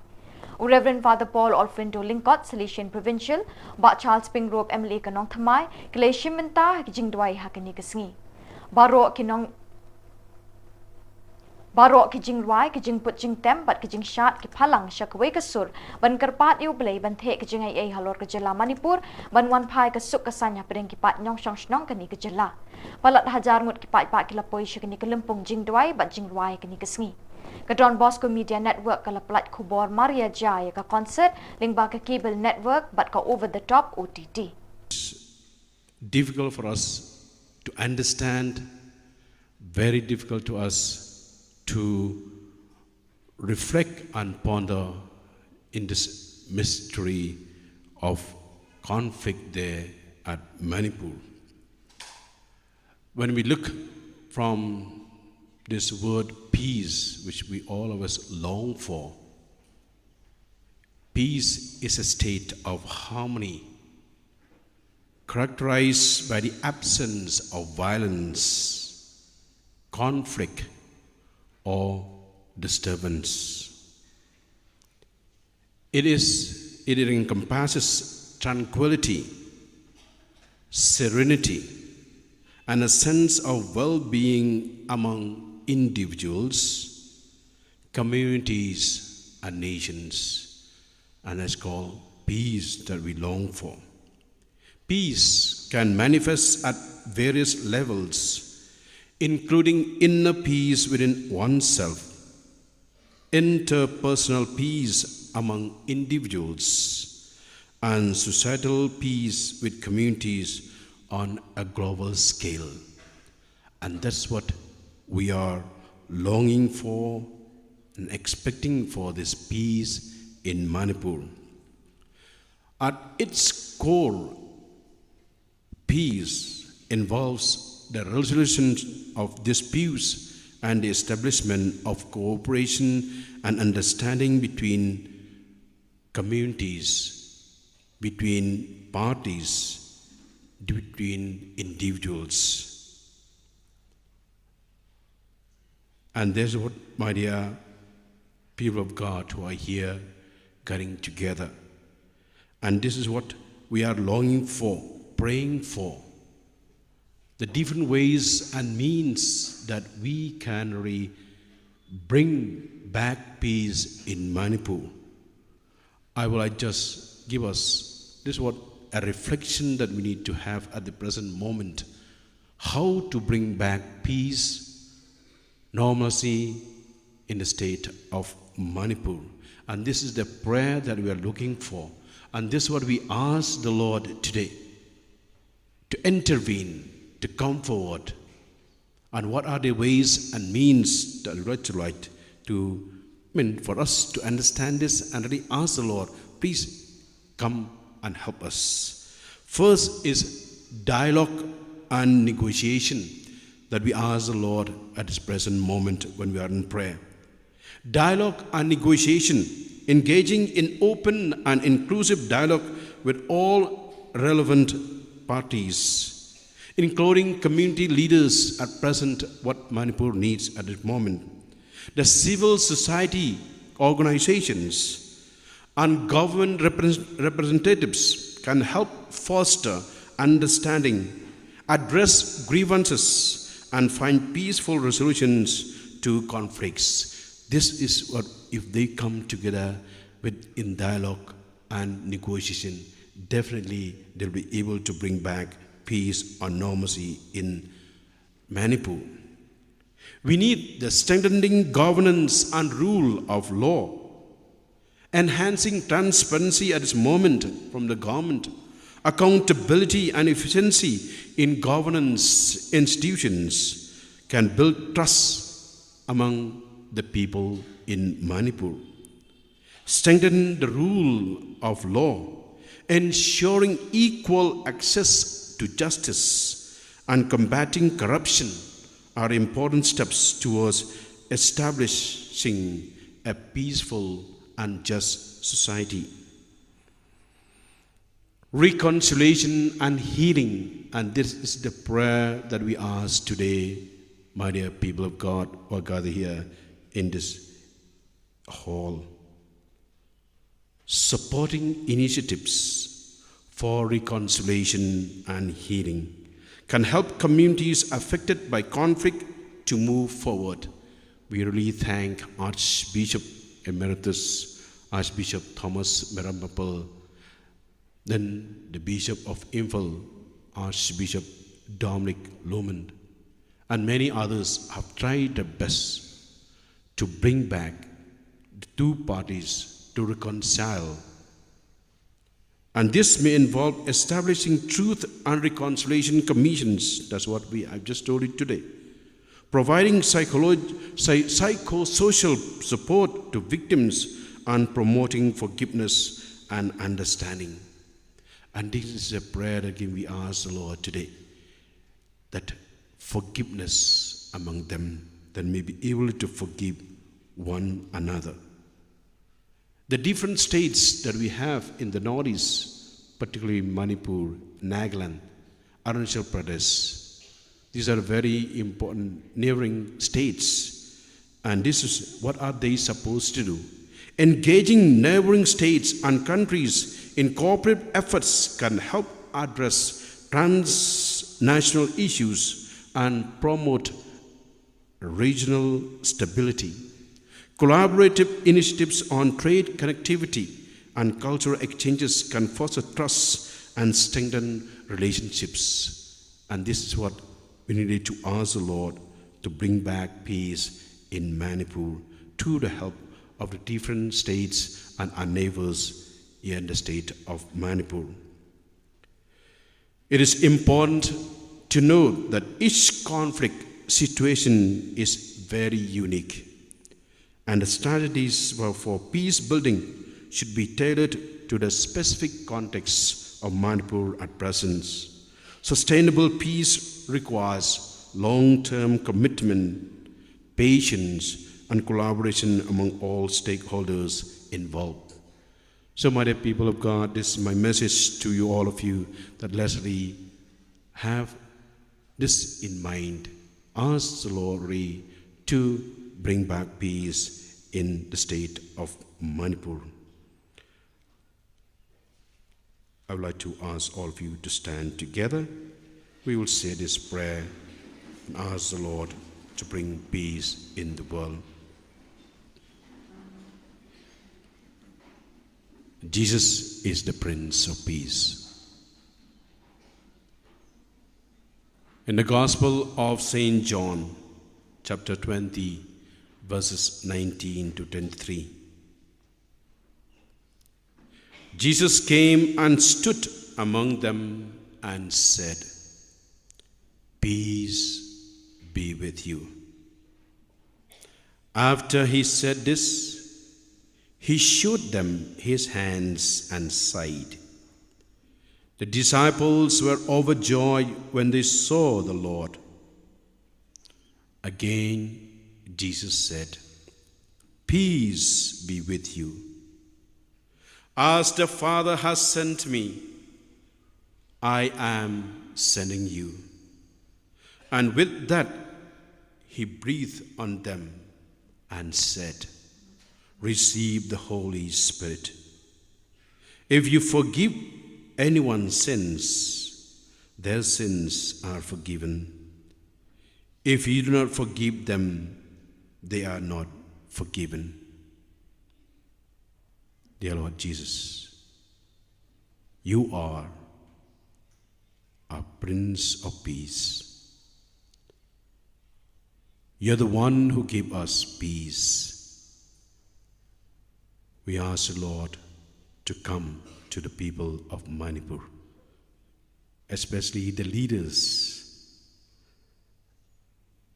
Reverend Father Paul Alfredo Linkot, Salesian Provincial, Ba Charles Pingrove MLA Kanong Thamai, Kaleshim Menta Jingdwai Hakani Kasngi. Baro kijing ruai kijing put jing tem bat kijing shat ki phalang shakwei kasur ban karpat yu blei ban the kijing ai halor ka jela Manipur ban wan phai ka suk ka sanya preng ki pat nyong shong shnong kani ka jela palat hajar ngut ki pat ki lapoi shakani ka lempung jing duai bat jing ruai kani ka sngi ka Don Bosco Media Network ka laplat Khubor Maria Jaya ka concert ling ba ka cable network bat ka over the top OTT. Difficult for us to understand, very difficult to us to reflect and ponder in this mystery of conflict there at Manipur. When we look from this word peace, which we all of us long for, peace is a state of harmony, characterized by the absence of violence, conflict, or disturbance. It encompasses tranquility, serenity, and a sense of well-being among individuals, communities, and nations, and it's called peace that we long for. Peace can manifest at various levels, including inner peace within oneself, interpersonal peace among individuals, and societal peace with communities on a global scale. And that's what we are longing for and expecting for this peace in Manipur. At its core, peace involves the resolution of disputes and the establishment of cooperation and understanding between communities, between parties, between individuals. And there's what, my dear people of God who are here getting together. And this is what we are longing for, praying for. The different ways and means that we can bring back peace in Manipur. I will just give us this what a reflection that we need to have at the present moment. How to bring back peace, normalcy in the state of Manipur. And this is the prayer that we are looking for. And this is what we ask the Lord today, to intervene, to come forward. And what are the ways and means that we like to, for us to understand this and really ask the Lord, please come and help us. First is dialogue and negotiation that we ask the Lord at this present moment when we are in prayer. Dialogue and negotiation, engaging in open and inclusive dialogue with all relevant parties, including community leaders at present, what Manipur needs at this moment. The civil society organizations and government representatives can help foster understanding, address grievances, and find peaceful resolutions to conflicts. This is what, if they come together in dialogue and negotiation, definitely they'll be able to bring back peace or normalcy in Manipur. We need the strengthening governance and rule of law, enhancing transparency at this moment from the government, accountability and efficiency in governance institutions can build trust among the people in Manipur. Strengthen the rule of law, ensuring equal access to justice and combating corruption are important steps towards establishing a peaceful and just society. Reconciliation and healing, and this is the prayer that we ask today my dear people of God who are gathered here in this hall, supporting initiatives for reconciliation and healing can help communities affected by conflict to move forward. We really thank Archbishop Emeritus Archbishop Thomas Meramapal, then the Bishop of Imphal, Archbishop Dominic Lumen, and many others have tried their best to bring back the two parties to reconcile. And this may involve establishing truth and reconciliation commissions. That's what I've just told you today. Providing psychosocial support to victims and promoting forgiveness and understanding. And this is a prayer that we ask the Lord today, that forgiveness among them, that may be able to forgive one another. The different states that we have in the Northeast, particularly Manipur, Nagaland, Arunachal Pradesh, these are very important neighboring states. And this is what are they supposed to do? Engaging neighboring states and countries in cooperative efforts can help address transnational issues and promote regional stability. Collaborative initiatives on trade connectivity and cultural exchanges can foster trust and strengthen relationships. And this is what we needed to ask the Lord to bring back peace in Manipur through the help of the different states and our neighbors here in the state of Manipur. It is important to note that each conflict situation is very unique, and the strategies for peace building should be tailored to the specific context of Manipur at present. Sustainable peace requires long-term commitment, patience, and collaboration among all stakeholders involved. So, my dear people of God, this is my message to you, all of you, that let's really have this in mind. Ask the Lord really to bring back peace in the state of Manipur. I would like to ask all of you to stand together. We will say this prayer and ask the Lord to bring peace in the world. Jesus is the Prince of Peace. In the Gospel of St. John, chapter 20, verses 19 to 23, Jesus came and stood among them and said, "Peace be with you." After he said this, he showed them his hands and side. The disciples were overjoyed when they saw the Lord. Again, Jesus said, "Peace be with you. As the Father has sent me, I am sending you." And with that, he breathed on them and said, "Receive the Holy Spirit. If you forgive anyone's sins, their sins are forgiven. If you do not forgive them, they are not forgiven." Dear Lord Jesus, you are our Prince of Peace. You're the one who gives us peace. We ask the Lord to come to the people of Manipur, especially the leaders,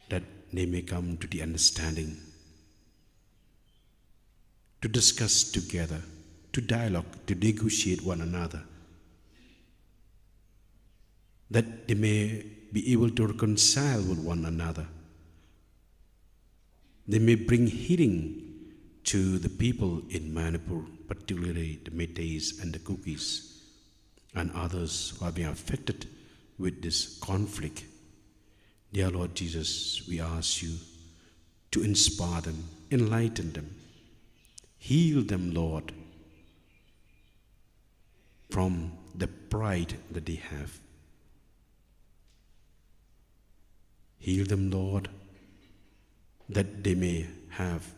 that they may come to the understanding, to discuss together, to dialogue, to negotiate one another, that they may be able to reconcile with one another. They may bring healing to the people in Manipur, particularly the Meiteis and the Kukis and others who are being affected with this conflict. Dear Lord Jesus, we ask you to inspire them, enlighten them, heal them, Lord, from the pride that they have. Heal them, Lord, that they may have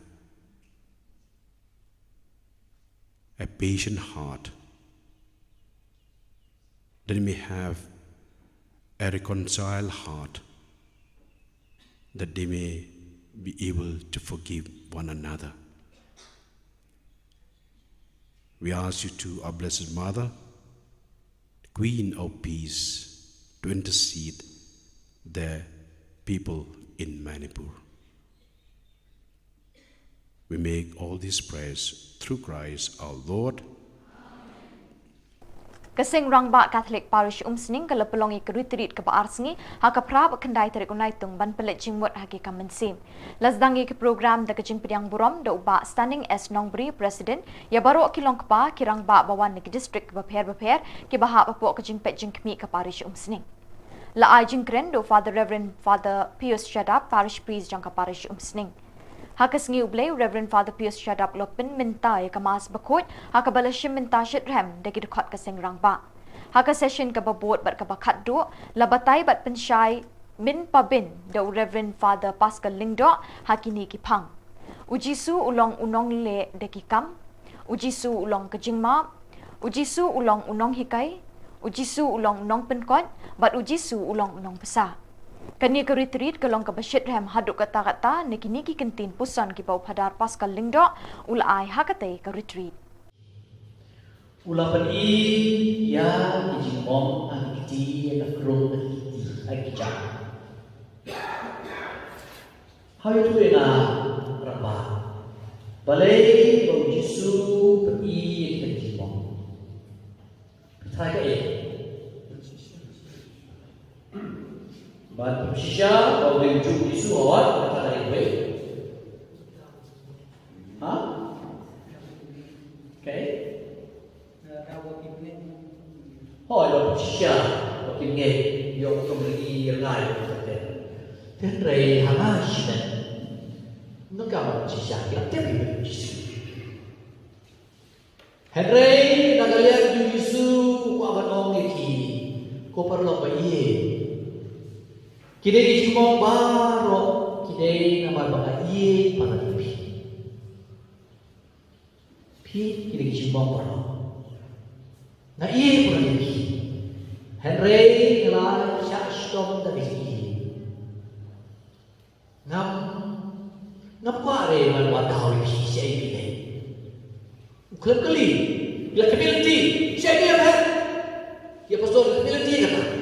a patient heart, that they may have a reconciled heart, that they may be able to forgive one another. We ask you to, our Blessed Mother, Queen of Peace, to intercede the people in Manipur. We make all these prayers through Christ our Lord. Kasing rangba Catholic Parish umsning kalapelongi keritrit ke baarsengi haka prab kendai tarik unaitung ban pelet jingmut haki kamensim. Lasdangi ke program da kejing pediang burom da uba standing as nongbri president ya baru kilong kepa kirangba bawan ke district beper ke bahak bapok kejing pet jing kemi ke parish umsning. La ai jing kren do Father Reverend Father Pius Shadap parish priest jangka parish umsning. Haka sengi ublay Reverend Father Pius Shadap lopin minta ya kamas bakut haka balashim minta shit rem dagi dekat kasing rangba. Haka session ka babot bat ka bakat do labatay bat pensyai min pabin da Reverend Father Pascal Lingdo hakini kipang. Ujisu ulong unong le dagi kam, ujisu ulong kejingma, ujisu ulong unong hikai, ujisu ulong unong penkot, bat ujisu ulong unong pesa. Kani ke retreat kelong ke basyit rem haduk kata-kata niki kentin pusan ki bau padar Pascal Lingdo ula ai hakate ke retreat. Ula peni ya dijimong akiti na krong akiti akija. Hayu tu na raba. Balai bau Yesu peni dijimong. Try ke But Shisha or when you issue or what? That's the way. Huh? Okay. Oh, your Shisha, working gay, your community, your life. Then Ray Hamash, no government Shisha, you tell me. Henry, Nagalia, you issue, Wabanong, Copper Lobby. Kini dijumong baro, kini nama baka iye para pi. Pi kini dijumong baro. Na iye para pi. Henry ngelai syastom dari iye. Ngap kuare man wadau pi siapa ini? Uklep kali, bila community siapa dia kan? Dia pastor community kata.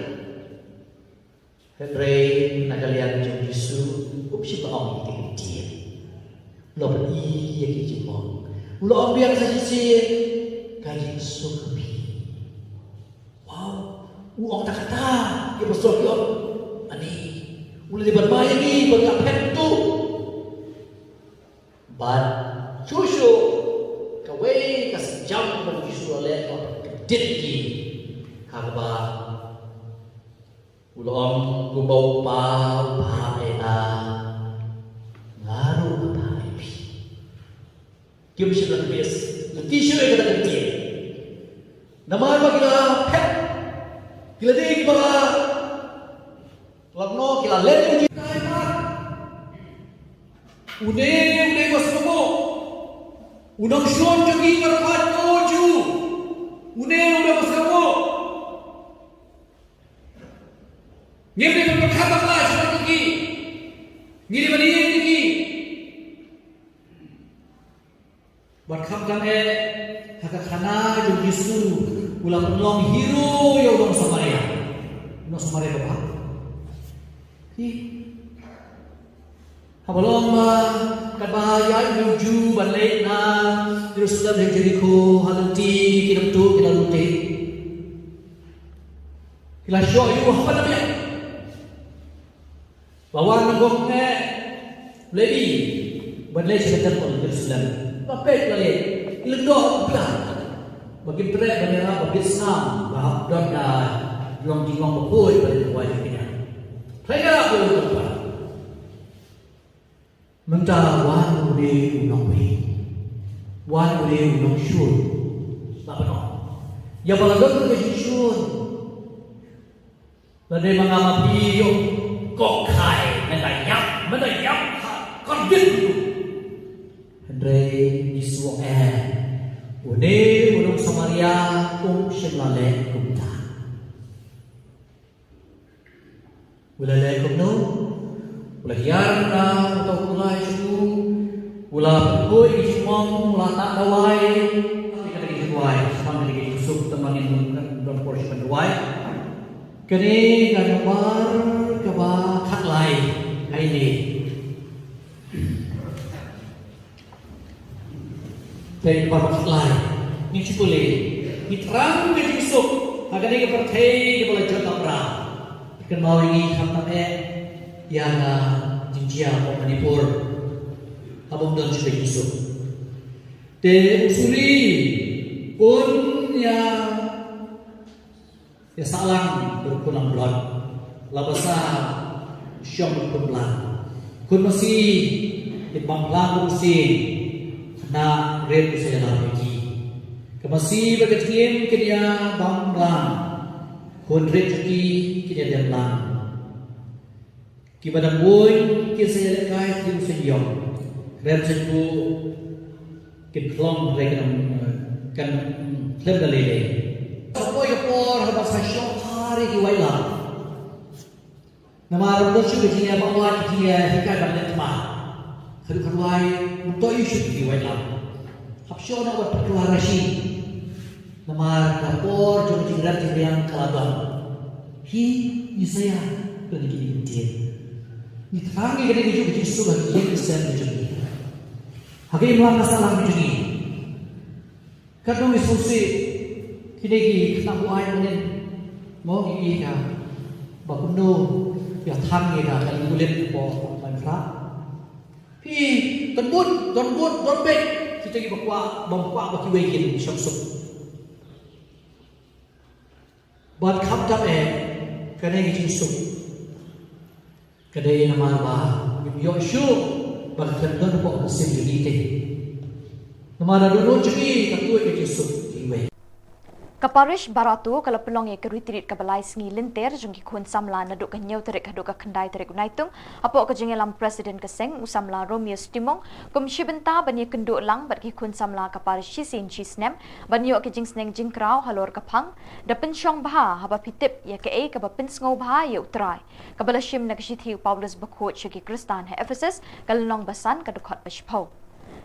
Henry nagalian jung Yesu upsi baong itik dia. Lo beri ya kijimong. Lo ambiang saja sih kaji sukapi. Wow, uang tak kata dia pastor kion. Ani, mulai bermain ni berapa tu? But Joshua kawai kasih jam pada Yesu oleh kediri harba. Ulong gubau pa ena ngaru pa ipi. Kim sila kebes, letisyo ay kata ketiye. Namay ba kila pet, kila di ba lagno kila len yung kaya pa. Une mas mo. Unang syon yung imarkat ko ju. Une mas mo. Ngiri berkata kelas lagi, ngiri beri lagi. Berkata hakakana yang Yesu ulang penolong hero yang ulang Samaria, ulang Samaria apa? Habalong ba kabahaya menuju balik na Yerusalem yang Jericho halanti kinam tu kinalute. Kila show you apa namanya? Bawa nagok lady balai sekitar Jerusalem. Papet balai ilendok belah. Bagi perek bendera bagi Islam bahak dan dong dingong berpoi pada wajib kita. Rega berapa? Mentah wan ude unong wan ude unong syun. Tak benar. Ya balagon ke syun. Lade mangamapi yo kok kai mendayap kon dit. Hendrai disuo ude unong Samaria syelale kumta. Ulale kumno, ulahiar na atau ulai itu, ulah berkoi ismong, ulah tak dawai, tapi kata kita dawai, semang kita kusuk temangin dalam porsi pendawai. Kini gambar kaba kat lai hari ini. Dari gambar kat lai, ni cipule, ni terang kita kusuk, agar dia bertei dia boleh jatuh berang. Kan mau ini hamtam yang jinjia atau Manipur abang dan juga Yusuf. De usuli pun ya salang berkunang bulan, labasa syom berkunang. Kun masih di banglang berusin na red saya lagi. Kemasih berketim kedia banglang. Kun red lagi kedia demlang. Kibadan boy kisah lekai tim senyum rem senyum kitlong rekan kan klub dalile sampai kepor habis syok hari kiwailah nama rodo syuk dia bawa dia hikai balik mah kedua untuk isu kiwailah habsyo nak buat perkeluarasi nama kapor jom jingrat yang kelaban hi saya pergi dia. Ni tangi kena hidup di Yesus bagi Yesus hidup ni. Hakim melakukan masalah hidup ni. Kadang Yesus kini kita buat ni mau ini ya, bakuno ya tangi dah kalau kulit po manfaat. Pi tembut, dorbek kita kita bawa bagi wekin syamsuk. Buat kapta kena Yesus. Kadai nama ba Yoshu bahkan dan po mesin unite nama ada dulu jadi ketua ke Yesus iwe Kaparish baratu kalau pelong ye keritrit kabalai sengi linter jengki kun samla naduk kenyau terik haduk kendai terik unaitung apo ke jengelam presiden keseng usamla Romeo Stimong kum shibenta bani kenduk lang bagi kun samla kaparish sin chisnem bani ke jing sneng jingkrau halor kapang dapen syong baha haba pitip ye ke ka bapin sngo baha ye utrai kabala shim nagshithi Paulus bakot shiki Kristan he Ephesus kalnong basan kadukot bashpau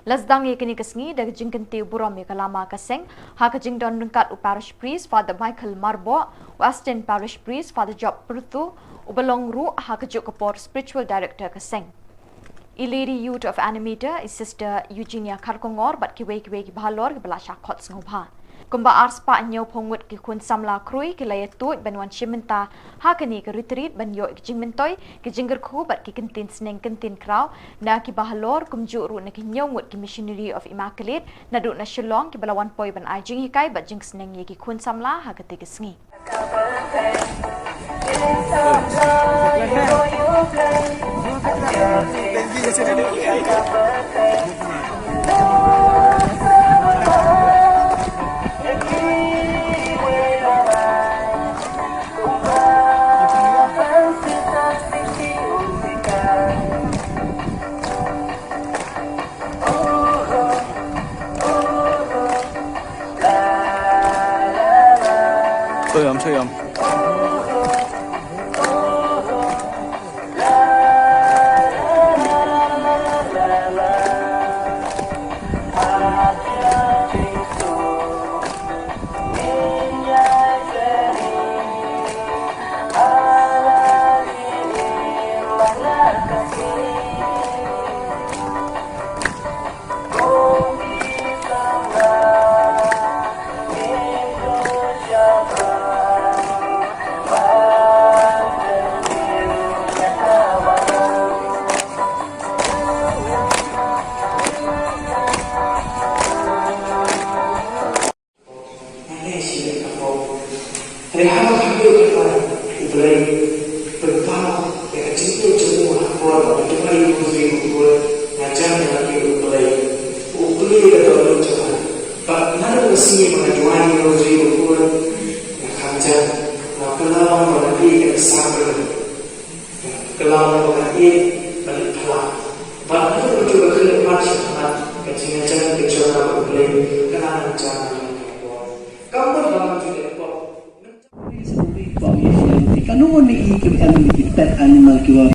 Lasdang ye kini kesngi dag jingkenti buram ye kalama kaseng ha ka jingdon nungkat u parish priest Father Michael Marbo Western parish priest Father Job Prutu ubalong ru ha ka juk kapor spiritual director kaseng I lady youth of animator is sister Eugenia Karkongor bat ki bahalor ki belasha khot ngobha kumba arspa nyo pongut ki kun samla krui ki laya tu banwan shimenta ha kani ka retreat banyo ki jingmentoi ki jingger khu bat ki kentin sneng kentin kraw na ki bahalor kumju ru na ki nyongut ki missionary of immaculate na du na shillong ki balawan poi ban ai jing hikai bat jing sneng ye ki kun samla ha ka ti sngi 소염 tu berkena macam mana kecilnya jangan kecorak boleh kenangan jangan kamu dalam juga kanungon ni ikim pet animal kiwa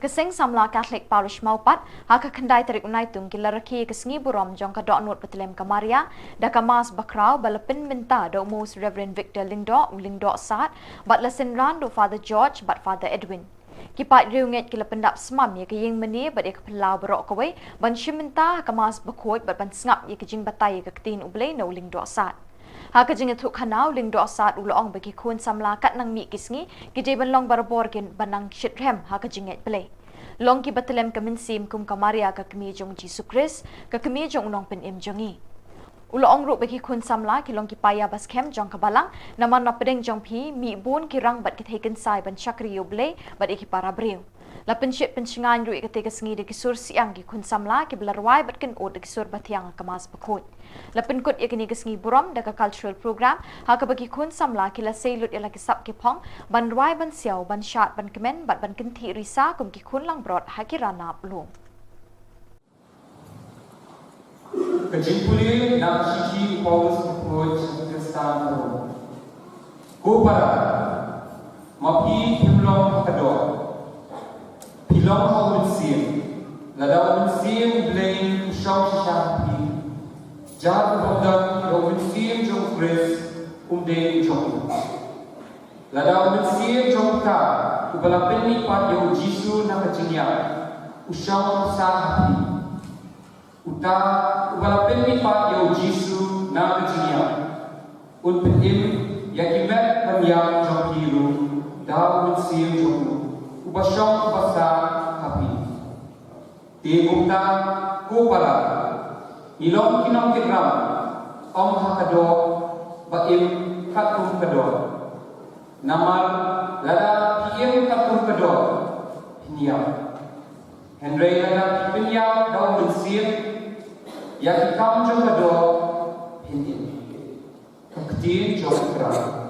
Keseng samla Catholic Parish Maupat haka kendai tarik unaitung kila raki kesengi burom jong ka dok not petelem kamaria da kamas bakrau balapin minta do most Reverend Victor Lingdo Sat bat lesen ran do Father George bat Father Edwin kipat riunget kila pendap semam ye kayeng meni bat ek pelau berok kawai ban shiminta kamas bakoi bat ban sngap ye kejing batai ye ketin ublei no Lingdo Sat haka jinga thuk khanau Lingdo Sat ulong bagi kun samla kat nang mi kisngi kije ban long barabor kin banang shitrem haka jinget play long ki batelem kaminsim kum kamaria ka kemi jong Jesu Christ ka kemi jong unong pen im jongi ulong ru bagi kun samla ki long ki paya bas kem jong kabalang naman na pedeng jong phi mi bun ki rang bat ki theken sai ban chakri yoble bat ki para breu la penshit penshingan ru ikate ka sengi de ki sur siang ki kun samla ki belarwai bat ken od ki sur batiang kamas bakut la penkut yakini ka sengi buram da ka cultural program ha ka bagi kun samla ki la seilut ila ki sap ki phong ban rwai ban siau ban shat ban kemen bat ban kenti risa kum ki kun lang brot ha ki rana plum Kejimpuli nak cici Paulus approach Kristano. Kupara, mapi himlong kador. Pilong hau mensim, ladau mensim blame usau syapi. Jad bodang hau mensim jong Chris umde jong. Ladau mensim jong ka, ubalapin ni pat yang Jesu nak kejinya. Usau syapi. Uta ubalapin ni pat yang Jesu nak kejinya. Unpim yakimet panyam jong hiru, dau mensim jong. Ubasong basa kapi. Di bukta kupala. Ilong kinong kinram. Om hakado. Baim katum kado. Namar lada piem katum kado. Pinyam. Henry lada pinyam daun bensir. Yakikam jong kado. Pinyam. Kaktiin jong kram.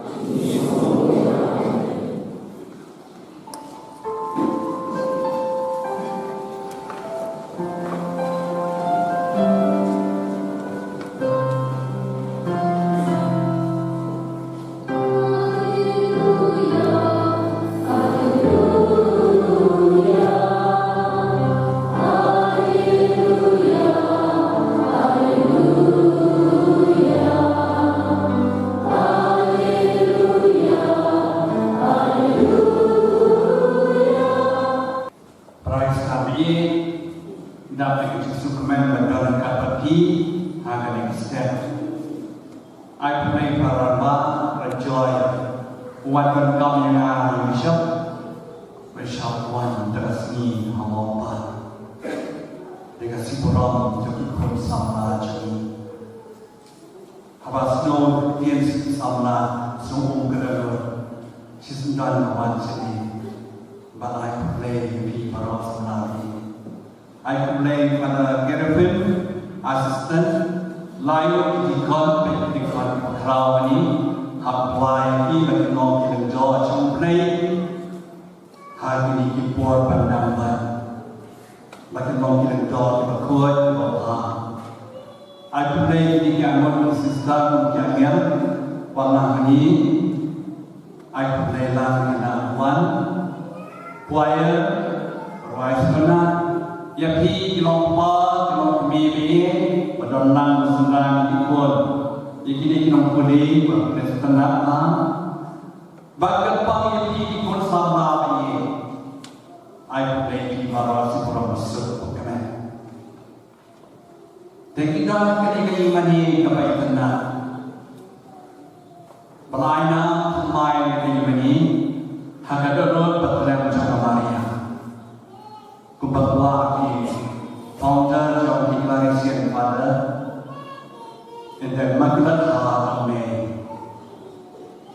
and then Magdalena May.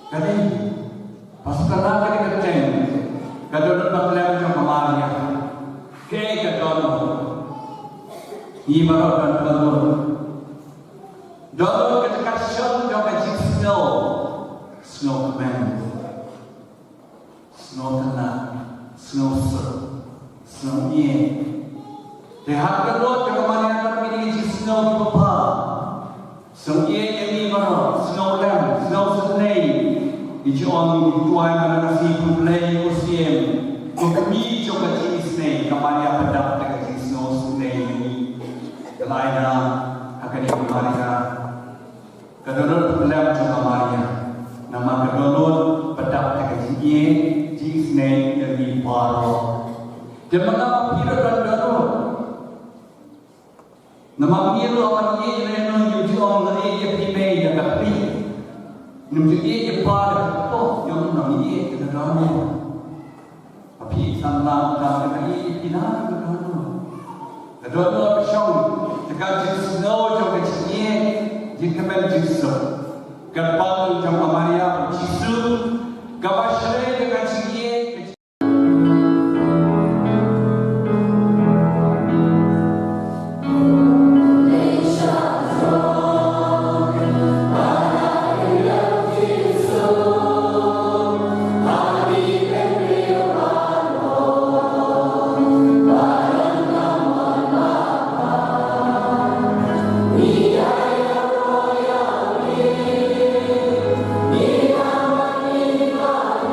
Kali, pasukan kali kecil, kadang berlem jam Maria, ke kadang, ibarat dan kadang, kadang ketika shot jam kecil snow command, snow tanah, snow sur, snow ye. Dehat kadang jam Maria terpilih snow di bawah. Snow ye yang ibarat, snow lamb, snow snake. Ijon tuai mana nasi play musim. Kami coba jenis ni, kami apa dapat jenis snow ni. Kelaina akan dimaria. Kedolor pelam coba maria. Nama kedolor dapat jenis ni dari baru. Dia mengapa kira kedolor? Nama kira apa ni? Yang ujian dari yang primai yang kami. Nung ye par to yung nang ye ke dalam api sanna ka ka ye pina ka ka do shong ka jis no jo ka ye jikmel jis ka pa jo amaria jisu ka ba shre ka ye Niam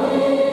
Naka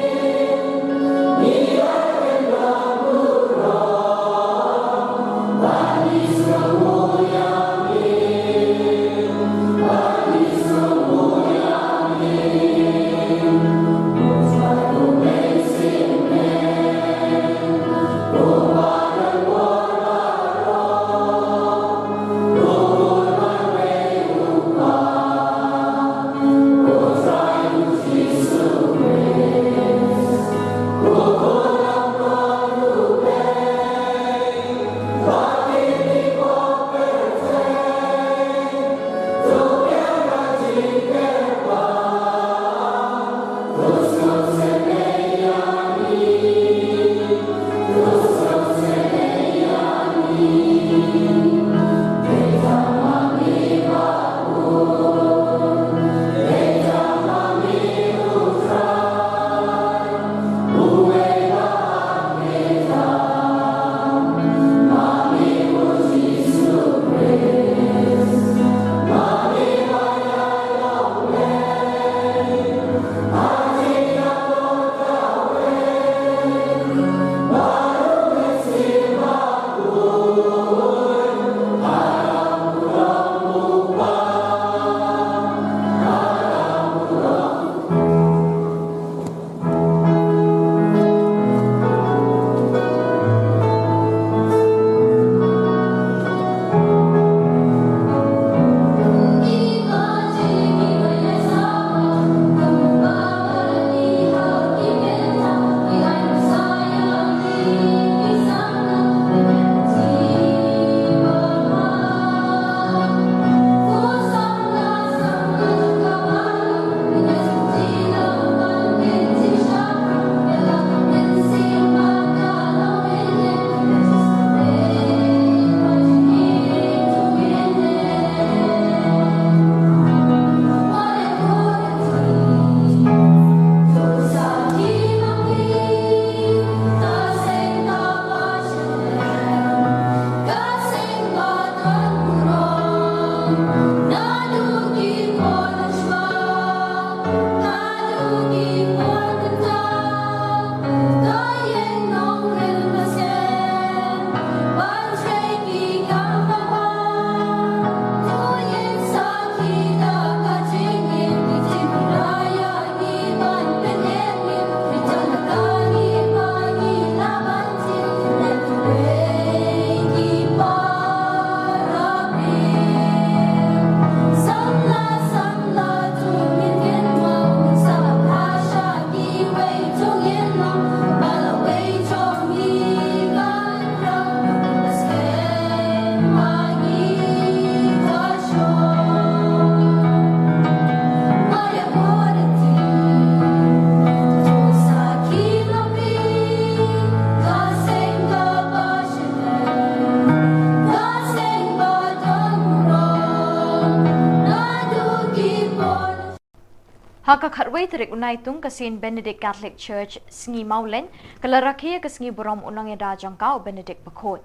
Haka khatway terik unai tung kasin Benedict Catholic Church sngi maulen kalaraki kasngi borom unang eda jangkau Benedict bakot.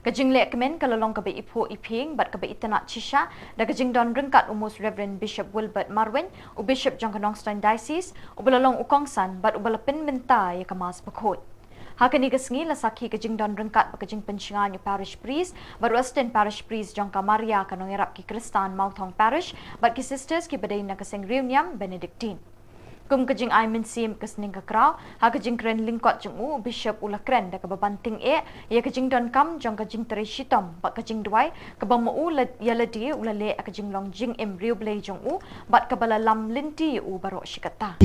Kajing lekmen kalalong kabe ipo iping bat kabe itana chisha da kajing don ringkat umus Reverend Bishop Wilbert Marwin u Bishop Jangkanongstein Diocese u balalong ukongsan bat u balapin minta ya kamas bakot. Hakani kasngi lasaki kajing don ringkat bakajing pencingan parish priest bat Western parish priest Jangka Maria kanong irap ki Kristan Mauthong parish bat ki sisters ki badai na kasing Niam Benedictine. Kum kajing ay minsim kasning kakraw ha kajing kren lingkot jungu Bishop ula kren da kababanting ya kajing don kam jong kajing teri shitom bat kajing duai kabang mau yaladi ula le kajing long jing riu blay jungu bat kabala lam linti u barok shikata.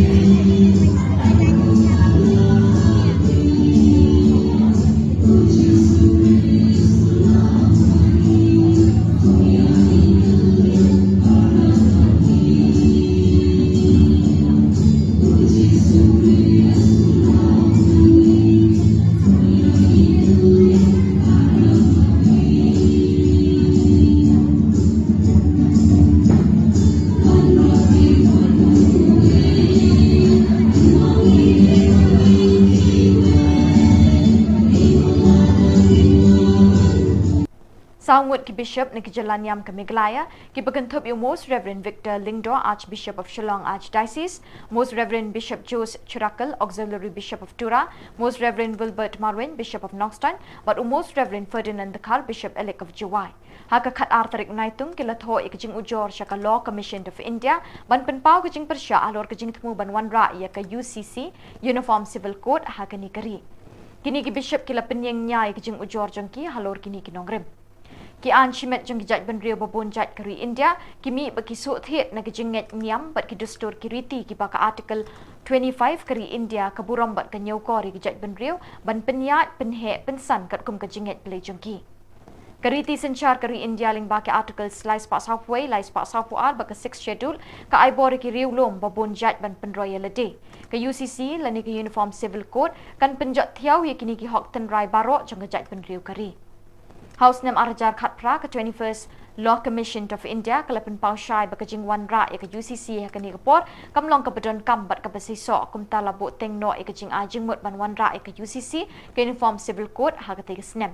Sawut ki Bishop ni Khubor Niam Naka ki Bagantup yung Most Reverend Victor Lingdo, Archbishop of Shillong Archdiocese, Most Reverend Bishop Jose Chirakal, Auxiliary Bishop of Tura, Most Reverend Wilbert Marwin, Bishop of Nongstown, but Most Reverend Ferdinand Dakar, Bishop Elect of Jawai. Haka kat artarik naitung kilatho ikajing ujor siya ka Law Commission of India, ban penpau kajing persya alor kajing temu banwan ra ya ka UCC, Uniform Civil Code haka ni kari. Kini ki Bishop kila penyeng nyai kajing ujor jangki halor kini kinongrim. Ki an shimet jang kijat benrio babon jat kari India kimi baki suat thiet na kijinget niam bat ki dustur kiriti ki baka article 25 kari India kaburam bat ka nyau kori kijat benrio ban penyat penhe pensan kat kum kijinget play jangki. Kariti senchar kari India ling baki article slice pas halfway lies pas halfway baka 6 schedule ka aibori ki riulom babon jat ban penroya lede. Ka UCC lani ka Uniform Civil Code kan penjat thiau ye kini ki hok ten rai barok jang kijat benrio kari. House Nam Arajar Khatpra ka 21st Law Commission of India kalapan pausyai bakajing wan ra ya ka UCC ya ka ni kapor kamlong ka badon kam bat ka basiso kum talabo teng no ikajing ajing mut ban wan ra ya ka UCC ka Uniform Civil Code ha ka tigasnem.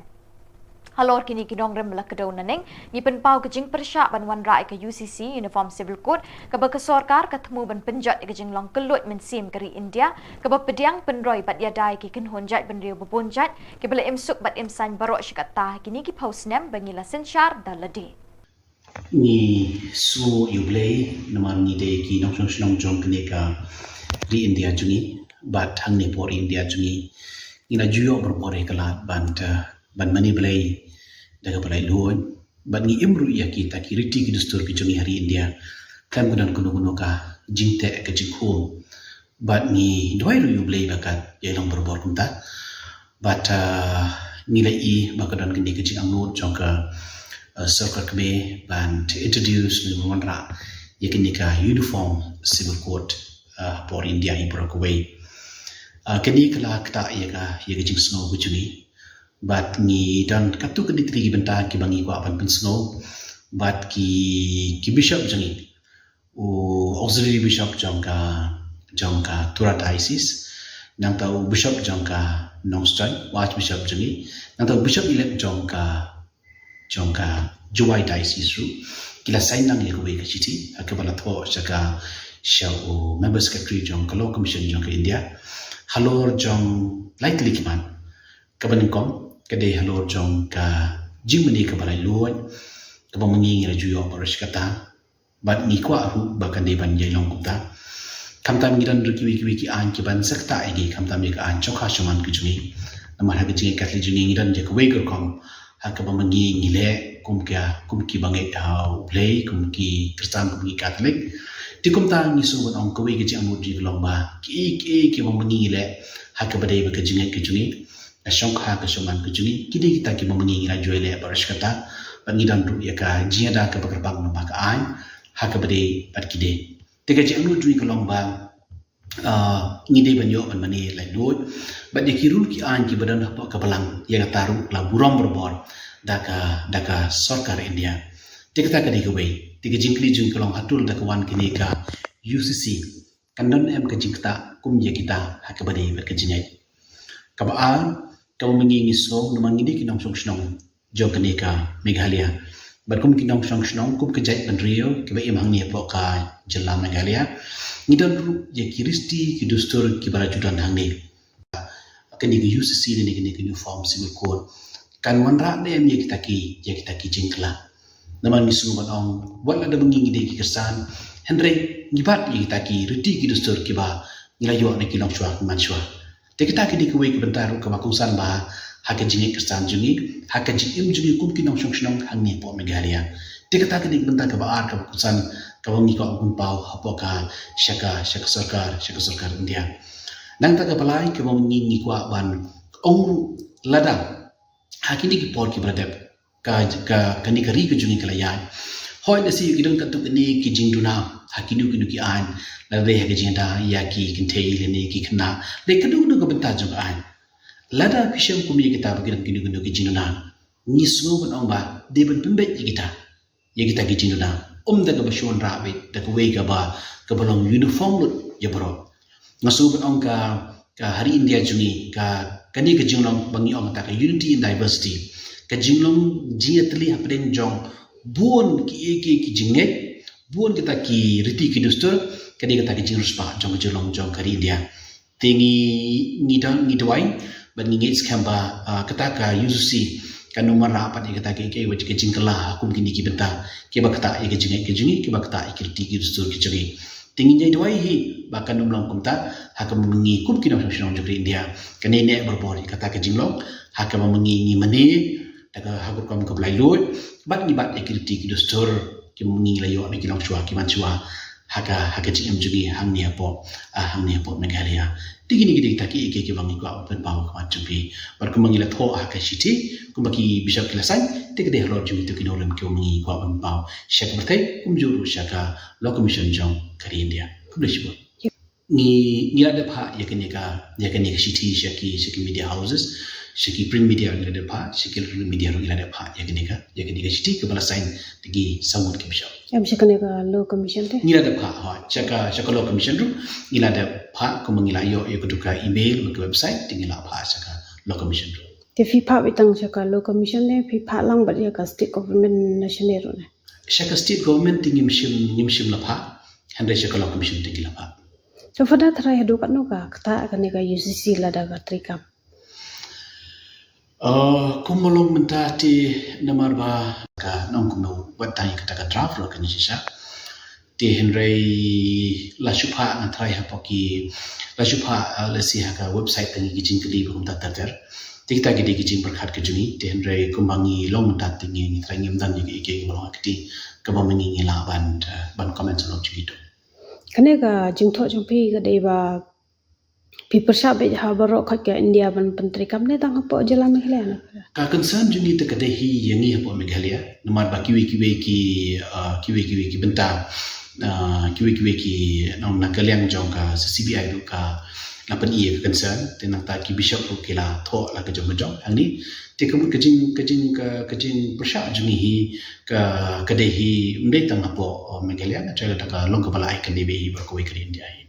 Halor kini kinongrem malakadaw naneng ni penpau kajing persya ban wan ra ya ka UCC Uniform Civil Code ka bakasorkar katemu ban penjat ikajing long kelut mensim kari India ka bapediang penroy bat yadai ki kenhonjat ban riu babonjat ki bala imsuk bat imsan barok syikata kini ki pausnem bangila senchar daladi. Ni su yublei naman ni de ki nong song jong kene ka ri India jungi bat hang ne por India jungi ina juyo berpore kalat ban mani belai daga belai luon ban ni imru ya kita kiriti ki dustur ki jungi hari India kan gudan kuno ka jingte ka jingkhum bat ni doi ru yublei bakat ya long berbor kumta bat nilai i bakadan kini ke jing angut jong ka circle kami ban to introduce ni monra ya kini ka Uniform Civil Code for India Ibrokaway kini kala kata ya ka jing snow bujuni bat ni dan katu kini trigi benta ki bangi ko apan pen snow bat ki bishop jangi auxiliary bishop jangka Tura Diocese nang tau bishop jangka Nongstown archbishop jangi nang tau bishop elect jangka Jawai Diocese ru kila sign nang ye kuwe ka chiti akabala tho chaka shaw member secretary jangka Law Commission jangka India halor jang likely kiman kabaningkom kade halor jong ka jingmani ka balai luon ka bamangi ra juyo barish kata bat ni kwa hu bakan de ban yelong kupta kamtam gidan ruki ki an ki ban sakta igi kamtam ka an chokha shaman ki jungi namar ha ki katli jungi gidan je ka weger kom ha ka bamangi ngile kum ki bangai tau play kum ki kristan kum ki catholic ti kum ta ni so ban ong ka we ki jang mo ji lomba ki bamangi ngile ha ka badai ba ka jingai ki jungi Ashongkha ka shoman ka jungi kidi kita ki mamangi na joile barish kata bangidan ru ya ka jiada ka bakarbang na maka an ha ka bade pat kide tega ji anu tui ka lomba ngide banyo ban mani lai lot bat de kirul ki an ki badan ha ka balang ya ka taru la buram berbor daka sarkar India tega ta ka de we tega jingkli jing ka long hatul daka wan kini ka UCC Kandon em ke jingta kum ye kita hakabade berkejinyai. Kabaan kau mengingi song namang ini kinong song snong jokaneka Meghalaya. Berkum kinong song snong kum kejai penrio kiba imang ni ka jela Meghalaya. Ngidon ru ye kiristi kidustur kibara judan hangni. Kini ke UCC ni kini ke uniform civil code. Kan wanra ne em ye kita ki jingkla. Namang ni sungu banong wala da mengingi de ki kesan. Henry ngibat ye kita ki reti kidustur kiba ngilayo ne kinong chwa manchwa. Kita kini kuwe kebentar ke makusan bah hakan jingik kesan jungi hakan jingim jungi kum kinong song snong hangni po Meghalaya. Kita kini kebentar ke baar ke makusan ke wangi ko gumpau hapo ka syaka sarkar India. Nang tak kepalai ke mengingi kwa ban ong ladang hakini ki por ki bradep ka kani kari ke jungi kelayan. Hoi nasi kidong katuk ini ki jingduna hakinu ki an lade ha jinda ya ki kintei lene ki kena le kadu ko benta jong an lada pisham kumi kita bagiran kinu ki jingduna ni sungu ban ba de ban pembe kita ki jingduna daga bashon rabe daga we ga ba ka balong uniform lut ya bro ngasu ban ka hari India jungi ka kani ka jinglong bangi ta ka unity in diversity ka jinglong jiatli hapden jong buon ki jinget buon kita ki riti ki dustur kadi kita ki jingrus pa jong kari India tingi ngidawai ban ngit skamba kita ka UCC kan nomor rapat kita ki wajib ki jingkala hukum kini ki benta ki ba kita ki jinget ki jungi ki ba kita ki riti ki dustur ki jungi tingi nyai dawai hi bahkan nomlong kumta hakam mengi kum kinong jong India kani ne berbori kata ki jinglong hakam mengi mane daga hagur kam ka blai loy bat ni bat ekirti ki dustur ki mungi layo ne ki long chua ki man chua haka jingam jugi hangni apo Meghalaya digini gidi taki ki bangi ko open bawo ka chumpi bar ko mangi la tho haka shiti kumbaki bishop kilasan tikde hlo jugi to ki nolam ki mungi ko open bawo shak bertai kumjuru shaka law commission jong kari India kumleshbo ni ada pha yakani ka shiti shaki media houses shiki print media ila de pha shiki media ila de pha yakani ka shiti ke bala sign tigi samut ke bisha em shikane ka law commission te ila de pha ha chaka law commission ru ila de pha ko mangila yo kuduka email ke website tigi la pha chaka law commission ru te fi pha bitang chaka law commission ne fi pha lang ba ka state government national ro ne shaka state government tingim shim la pha hande shaka law commission tigi la pha so fada thrai hadu kan no ka kata kan ka UCC la da ka trikam kumolong mentati namar ba ka nong kuno watai kata ka draft lo kan sisa ti henrei la shupha na trai ha poki la shupha la si ha ka website tang gi jing kli bum ta ter ti kita gi jing berkhat ke juni ti henrei kumbangi long mentati ngi trai ngim dan gi ke lo akti ka ba mengi ngi la ban comment lo jigi to kane ka jingtho jongpi ka dei ba people shabe ha baro khat ka India ban pantri kam ne tang po jela Meghalaya na ka concern juni te kade hi yangi ha po Meghalaya namar ba kiwi ki benta kiwi ki nong nakaliang jong ka CBI du ka lapan ie concern tenang ta ki bishop ru kila tho la ka jong angni te kamut kajing persha juni hi ka kade hi mdei tang po Meghalaya na chela ta ka long ka bala ai kan debi hi ba ko ikri India hi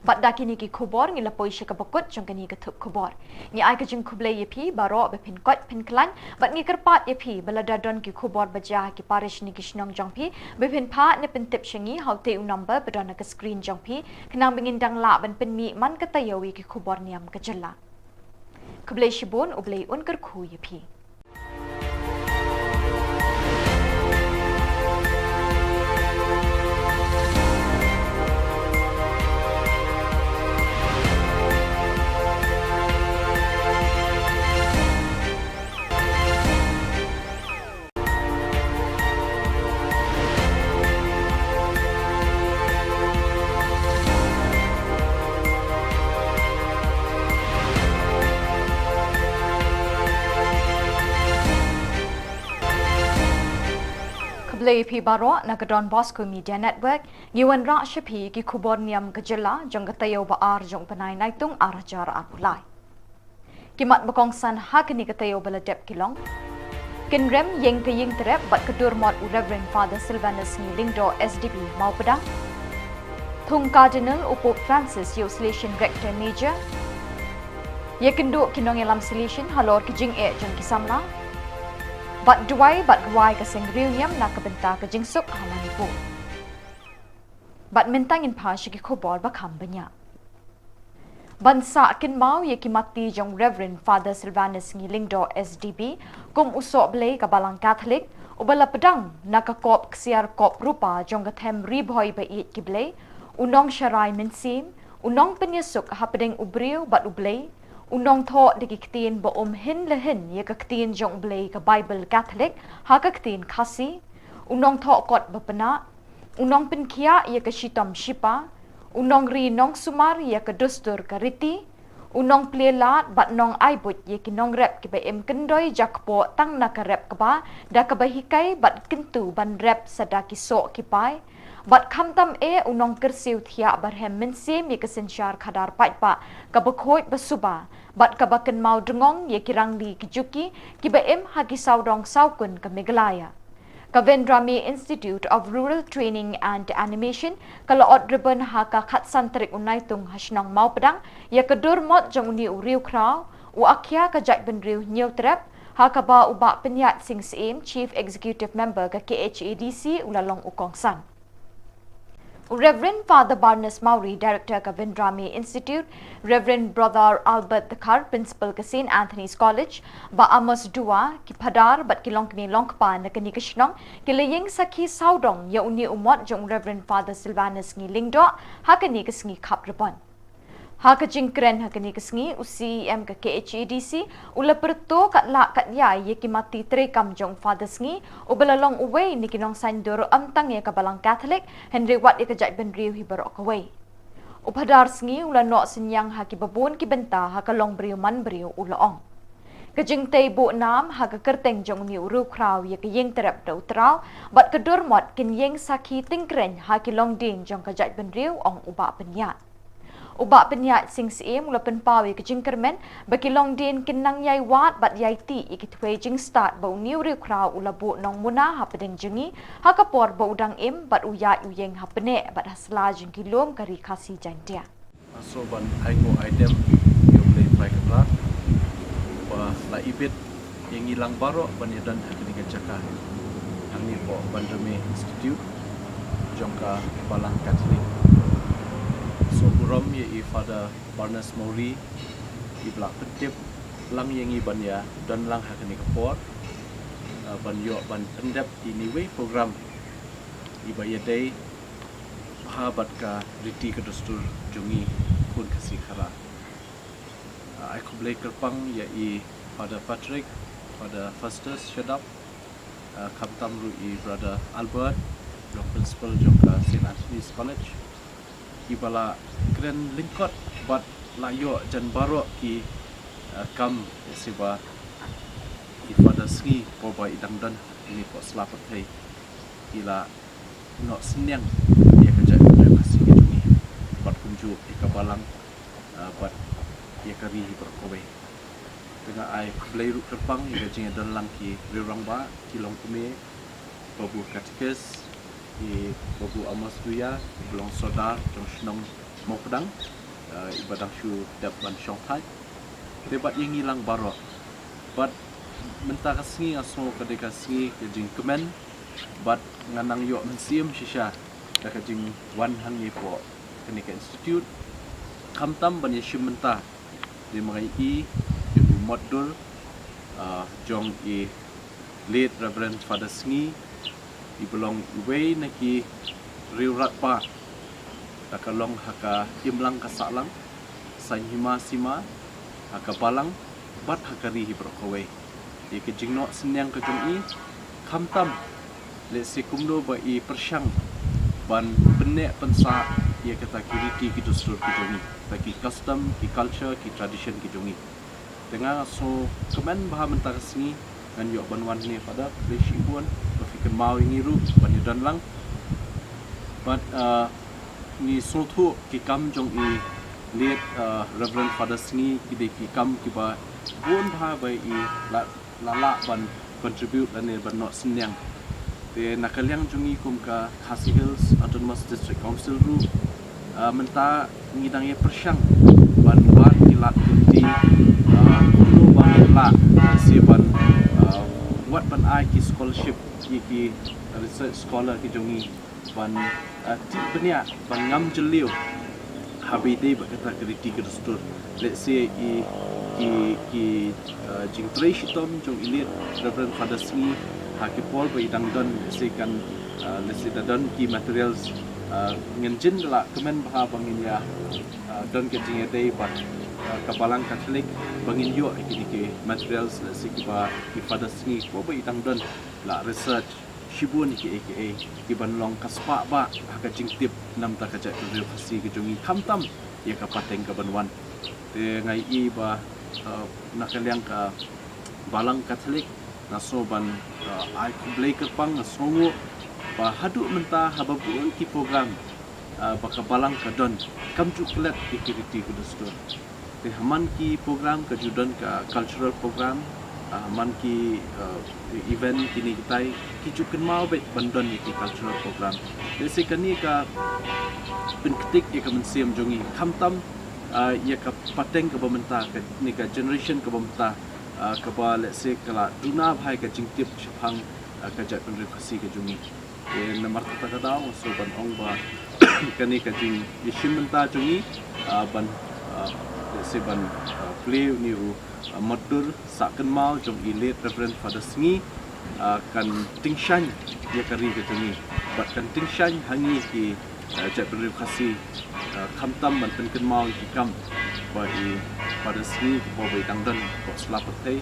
Bat daki ni ki khubor ngi lapoi shika bakut jong kani ka thup khubor ni ai ka jing khuble yepi baro be pin kot pin klan bat ngi kerpat yepi balada don ki khubor baja ki parish ni ki shnong jong pi be pin pha ne pin tip shingi haute u number badona ka screen jong pi khnang bingin dang la ban pin mi man ka tayawi ki khubor niam ka jalla khuble shibon ublei un kar khu yepi Play baro Naka Bosco Media Network Yuan Ra Shapi ki Khubor Niam Kajala jong katayo ba ar jong panay naitung arajar apulai kimat bakong san hakini katayo baladep kilong kinrem yeng kaying terep bat kedur mod Reverend Father Silvanus ni lingdo SDP mau pedang Thung Cardinal Pope Francis yo selection rector major. Ye kenduk kinong yalam selection halor kijing jong kisamla. Bat duai kasing riu Niam Naka benta ke jingsuk Manipur. Bat mentang in pa shiki khobor bakam banyak. Bansa kin mau ye kimati jong Reverend Father Silvanus Ngilingdo SDB kum usok blay kabalang Catholic ubala pedang nakakop ksiar kop rupa jong kathem ribhoi bait kiblay unong syarai mensim unong penyesuk hapedeng ubriu bat ublay unong tho dikiktin bo hin lehen ye kaktin jong blay ka Bible Catholic ha kaktin khasi unong tho kot bapena unong penkia ye ka shitom shipa unong ri nong sumar ye ka dustur ka riti unong plelat bat nong aibut ye kinong rep ki em kendoi jakpo tang na ka rep ka ba da ka bahikai bat kintu ban rep sadaki so ki pai bat khamtam unong kersiu thia barhem mensim ye ka sensyar khadar pai pa ka bakhoi basuba bat ka baken mau dengong ye kirang di kijuki ki em hagi saudong saukun ka megalaya Kavendrami Institute of Rural Training and Animation kalau ribbon haka khatsan terik unai tung hasnang mau pedang ya kedur mot jong uni uriu krau u akhya ka jat benriu nyau trap haka ba uba penyat sing sim Chief Executive Member ka KHADC ulalong ukongsan Reverend Father Barnes Mauri, Director of Kavendrami Institute, Reverend Brother Albert Thakar, Principal ka St. Anthony's College, ba Amos Dua, ki Padar, bat kilong kini longpa na kani kashnong, kilaying sakhi saudong ya uni umot jong Reverend Father Silvanus Ngilingdo, hakani kasngi kaprapon. Haka jingkren hakani kasngi UCM ka KHADC ula perto kat la kat ya ye kimati trekam jong Father sngi ubalalong uway ni kinong sandur amtang ye kabalang Catholic Henry Wat ye kajat benriu hibarok away. Upadar sngi ula no senyang haki babun ki benta haka long briu man briu ulaong. Kajing tay bu nam haka kerteng jong ni uru kraw ye kayeng terap da utraw bat kedur mot kin yeng sakhi tingkren haki long ding jong kajat benriu ong uba penyat. Ubak penyat sing sim mula penpawi ke jingkermen bagi long din kinang yai wat bat yai ti ikitwe jing start bau new riu kraw ula bu nong muna hapedeng jengi hakapor bau udang im bat uyat uyeng hapene bat hasla jing kilom kari kasi jantia. So ban aigo item yo play try kra ba la ibit yang ilang baro ban yadan hakini jaka angni po Programmatic Institute jongka balang Catholic so buram ye Father Barnes Mauri i blak petip lang yengi ban ya dan lang hakani kapor ban yo ban pendep ini way program i baya day sahabat ka riti ke dustur jungi kun kasih khara ai kublai kerpang ya i Father Patrick Father Festus Shadap kamtam ru i Brother Albert jong principal jong ka St. Anthony's College ibala kren lingkot bat layo jan baro ki kam siba ifada ski poba idang dan ini po selapat hai ila no senyang dia kerja kasih gitu ni bat kunju ikabalang bat dia kari berkowe dengan ai bleiru kerpang ia jinga dan lang ki rirang ba kilong kume babu katikes di babu Amos Duya belong sodar jong senong mau pedang ibadang shu dap ban syong thai debat yang hilang baro bat mentah kasngi aso kadeka kasngi ke jing kemen bat nganang yo mensim shisha da ka jing wan hang ye po kenika institute kamtam ban yeshu mentah di mengai i ibu modul jong i late Reverend Father Sngi ibelong way naki riurat pa takalong haka imlang kasalang sanhima sima haka balang bat hakari hibrokowe ye kejingno senyang kejung i kamtam le sikumdo ba i persyang ban benek pensa ye kata kiriti gitu seluruh kijungi bagi custom ki culture ki tradition kijungi dengan so kemen baha mentar sini dan yo banwan ni pada besibun berfikir mau ngiru banyadan lang but ni sotu ki kam jong i late Reverend Father Sni ki ki kam ki ba bun bha bai i la ban contribute dan ban not senyang de nakaliang jungi kum ka Khasi Hills Autonomous District Council ru menta ngidangnya persyang ban kilat kunti kuno banget lah si ban buat ban ki scholarship ki research scholar ki jongi ban ti benia ban ngam jeliu habide bakata kriti kerstur let's say ki jing shitom jong ilit reverend father sni hakipol ba idang don se kan let's say don ki materials ngenjin la kemen bah bangin ya don ke jing day but kabalang Catholic bangin yo ki materials let's say ki father sni ko ba idang don la research shibun ki aka ki banlong kaspa ba ka jingtip nam ta ka ja ke fasi ke jongi khamtam ya ka pateng ka banwan te ngai i ba nakaliang ka balang Catholic naso ban ai kublai ke pang nasongo ba hadu menta hababun ki program ba ka balang ka don kam chuklet ki kiriti ku dostor te haman ki program ka judan ka cultural program man ki event kini kita kijukan mau bet bandon ki cultural program desi kani ka penketik ya ka mensiam jongi khamtam ya ka pateng ka bamenta ka ni ka generation ka bamenta ka ba let's say kala duna bhai ka jingtip chhang ka ja penri khasi ka jongi e namar ta ka daw so ban ong ba kani ka jing yishim menta jongi ban let's say ban play ni madur sakan mau jom ilit reverend father sngi kan tingshan ya kari ke tuni bat kan tingshan hangi ki jap beri khasi khamtam ban penken mau ki kam ba i father sngi bo bai dangdan ko slapatai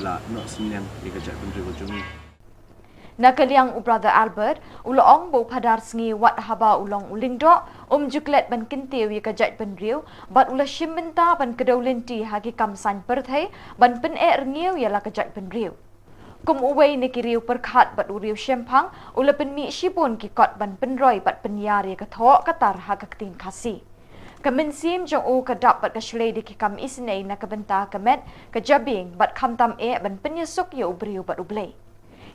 ila no senyang ya jap beri jumi Nakaliang brother Albert ulong bo padar sngi wat haba ulong ulingdo juklet ban kintiw ka jat ban riu bat ula shimbenta ban kedolenti hagi kamsan perthai ban pen ngiu ya la ka jat ban riu kum uwei ni kiriu perkhat bat uriu shempang ula pen mi shipun ki kot ban pen roi bat pen yari ka tho katar haga tin khasi Kemensim jong u kadap bat ka shlei di ki kam isnei na ka benta kamet ka jabing bat khamtam ban penyesuk ya ubriu bat ublei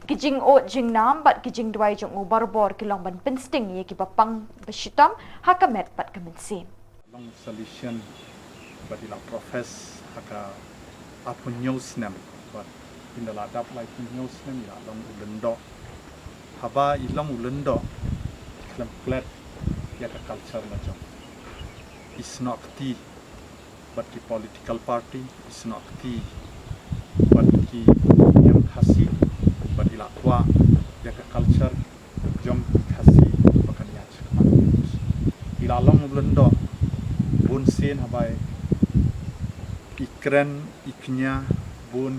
kijing o jing nam bat kijing dwai jong u barbor kilong ban pinsting ye ki papang beshitam hakamet bat kemensim long solution but ila profess haka apun news nem but in the ladap like news nem ila long ulendo haba ilong ulendo klam klet ya ka culture la jong is not the but the political party is not the but ki yang khasi but ila tua ya ka culture jom khasi bakan ya chama ila long ulendo bun sen habai ikren iknya bun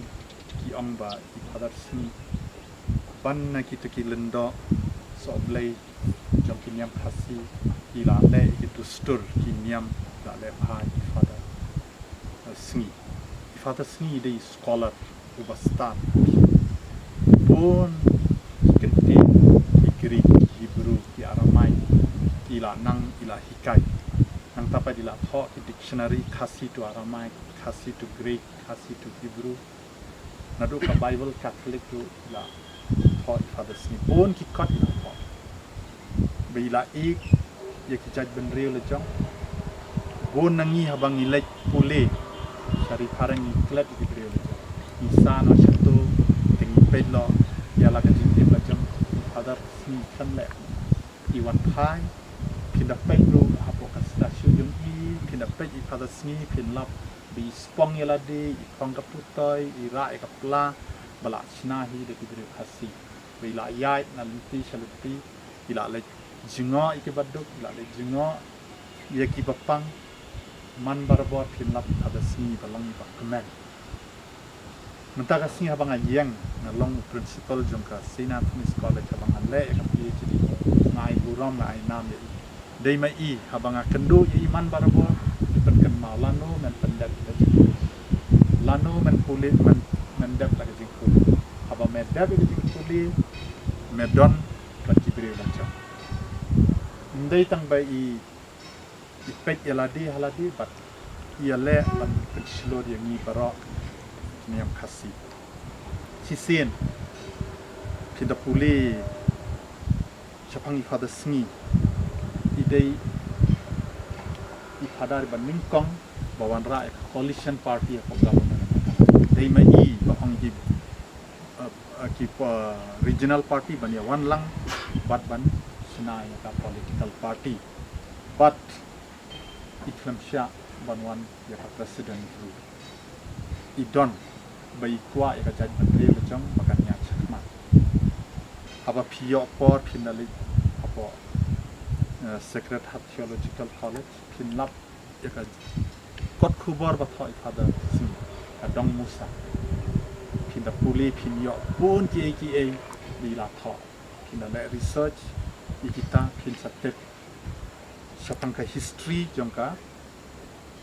ki amba i padar sni ban na kita ki lendo so blai jom ki niam khasi ila le itu stur ki niam la le bhai father sni father sni de scholar ubastan bun kenti Greek Hebrew ki Aramai ila nang ila hikai nang tapa ila tho ki dictionary khasi to Aramai khasi to Greek khasi to Hebrew nadu ka Bible Catholic to ila tho father sni bun ki kot ila tho bila ik ya ki jaj ben real le jong bun nangi habang ilek pule sari parang iklet ki real le jong insano shatu tingi pedlo ya la ka jing la jong father sni kan le iwan phai pinda pedro apokas stasio jong I pinda ped I father sni pin lap bi spong ya la de I pong ka putoi I ra e ka pla bala chna hi de ki khasi bila yai na linti shaluti ila le jingo iki baduk ila le jingo ya ki papang man barbor pin lap father sni balang ba kemen mentaka sni habang ayeng na long principal jongka Sina Tunis College habang ale ka PhD ngai buram ngai nam ya dei mai I habang kendu ya iman barbor diperken malano men pendek lano men kulit men dep la jing kulit habang men dep jing kulit medon ka kibri macam ndai tang bai I pek yaladi haladi bat iale ban pensilor yang ni barok niam khasi sisen pinda puli chapang I father sni idei padar ban ningkong bawan ra coalition party of government dei mai ba ong ki regional party ban ya wan lang bat ban sina ya ka political party but iklam sha ban wan ya ka president ru idon bai kwa ya ka jaj menteri lejong bakan nya chakma aba pio por finally apo secret hat theological college pinlap ya ka kot khubor ba thoi father si adong musa pinda puli pinyo pun ki e di la tho pinda le research ikita pin satet sapangka history jongka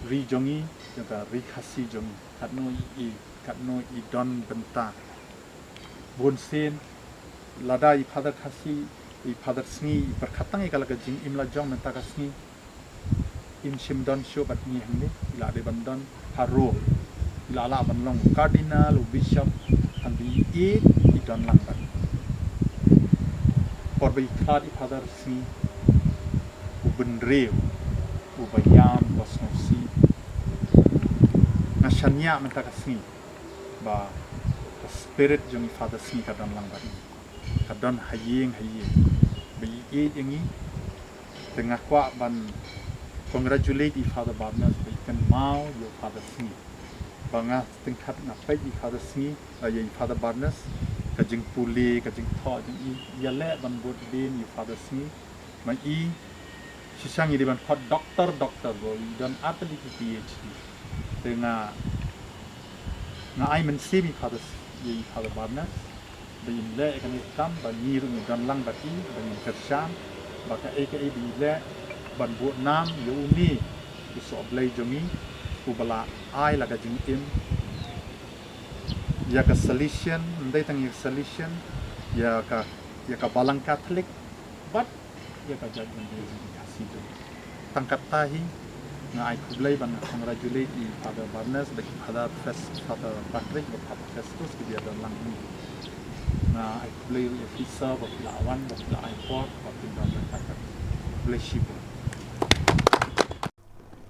ri jongi jongka ri khasi jongi katno i don benta bun sen lada i father khasi i father sngi perkhatang i kala jing imla jong menta kasni im shimdon show bat ni hangni ila de bandon haro ila la banlong cardinal bishop andi i don lang ban por bi khad i father sngi ubendreu ubayam bosnosi nashanya menta kasni ba spirit jong father sngi kadon lang ban kadon hayeng bi yangi tengah kwa ban congratulate father Barnes by can mau your father sngi banga tingkat ngapai father sngi ya father Barnes kajing puli kajing tho jing ya le ban bot bin father sngi mai sisang ini ban khot doctor bo dan atli PhD tengah ai men semi father father Barnes bin le kan kam ban ni ru dan lang bati ban kersham baka aka bin le ban bu nam yu ni iso blai jomi ubala ai laga jing im ya ka solution ndai tang ya solution ya ka balang catholic but ya ka judgment ya sido tangkat tahi na ai kublai ban congratulate i father Barnes bagi father Patrick bagi father Festus dia dan lang ni na ai kublai officer bagi lawan bagi ai port bagi dan takat kublai ship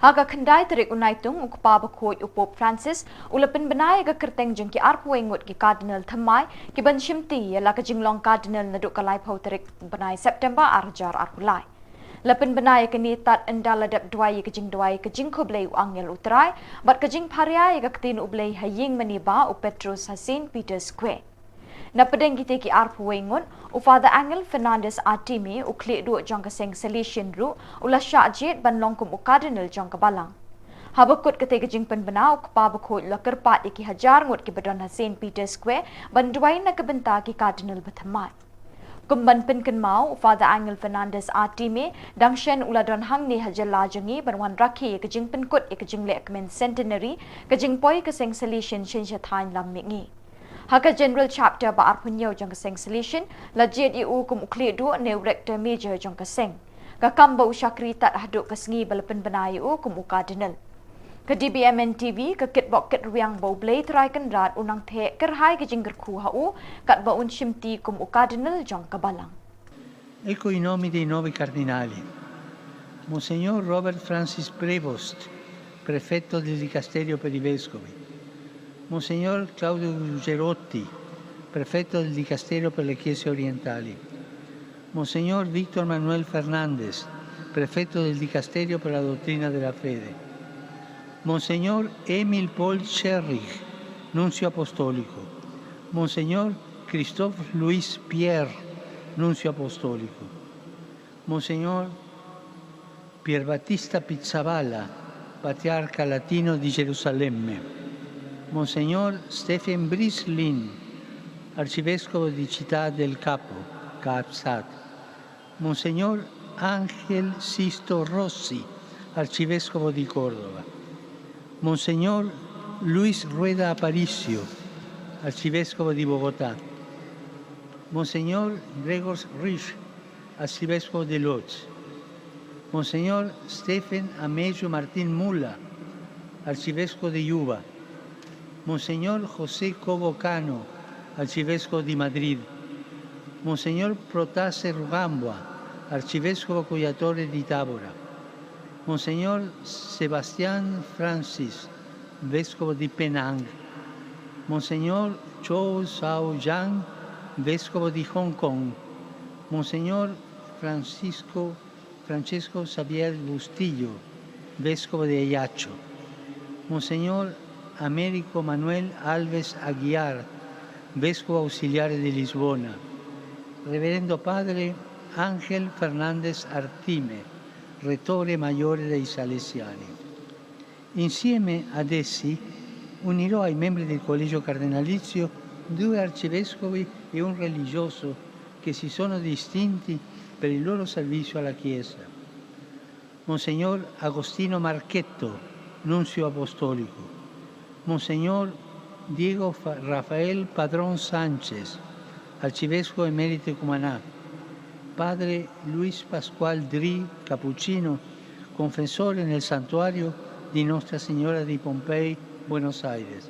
Haga kendai terik unai tung ukpa bakoi upop Francis ulapin benai ga kerteng jengki arpuengut ki cardinal thamai ki ban shimti ya ka jinglong cardinal naduk kalai phau terik benai September arjar arpulai lapin benai ka ni tat endala dap duai ka jing khoblei angel utrai bat ka jing pharia ya ka tin ublei haying maniba u Petrus Hasin Peter Square na pedeng kita ki arpuengut u Father Angel Fernandez Atimi u klik du jangka seng solution ru ula syajet ban longkum u cardinal jangka balang habakut kete ke jing pen benau kpa bakut la kerpat iki hajar ngut ki badon Hasin Peter Square ban duai na kebenta ki cardinal bethamai kumban pen ken mau u Father Angel Fernandez Atimi dangshen ula don hang ni hajala jangi banwan rakhi ke jing pen kut ke jing le kemen centenary ke jing poi ke seng solution shin thain lam mingi Haka General Chapter ba arpunyo jang kaseng solution la jet u kum ukli du ne rector major jang kaseng ka kamba usyakri tat haduk kasngi balapen benai u kum cardinal ka Dbmntv ka kitbok kit riang bo blay try kan rat unang the kerhai ka jingger khu ha u kat ba un shimti kum cardinal jang kabalang Ecco i nomi dei 9 cardinali. Monsignor Robert Francis Prevost, prefetto del Dicasterio per i Vescovi. Monsignor Claudio Gerotti, prefetto del Dicasterio per le Chiese Orientali. Monsignor Víctor Manuel Fernández, prefetto del Dicasterio per la Dottrina della Fede. Monsignor Emil Paul Scherrich, nunzio apostolico. Monsignor Christophe Louis Pierre, nunzio apostolico. Monsignor Pier Battista Pizzaballa, patriarca latino di Gerusalemme. Monsignor Stephen Brislin, arcivescovo di Città del Capo, Capsat. Monsignor Ángel Sisto Rossi, arcivescovo di Córdoba. Monsignor Luis Rueda Aparicio, arcivescovo di Bogotà. Monsignor Gregor Rich, arcivescovo di Lodz. Monsignor Stephen Amezio Martín Mula, arcivescovo di Yuba. Monsignor José Cobo Cano, arcivescovo di Madrid. Monsignor Protase Rugambua, arcivescovo coiatore di Tabora. Monseñor Sebastián Francis, Vescovo di Penang, Monseñor Chow Sao Yang, Vescovo di Hong Kong, Monseñor Francesco Xavier Bustillo, Vescovo de Ayacho, Monseñor Américo Manuel Alves Aguiar, Vescovo Auxiliare di Lisbona, Reverendo Padre Ángel Fernández Artime, Rettore Maggiore dei Salesiani. Insieme ad essi unirò ai membri del Collegio Cardinalizio 2 arcivescovi e un religioso che si sono distinti per il loro servizio alla Chiesa. Monseñor Agostino Marchetto, Nunzio Apostolico, Monseñor Diego Rafael Padrón Sánchez, Arcivescovo Emerito de Cumaná, Padre Luis Pascual Dri Cappuccino, confessore nel santuario di Nostra Signora di Pompei, Buenos Aires.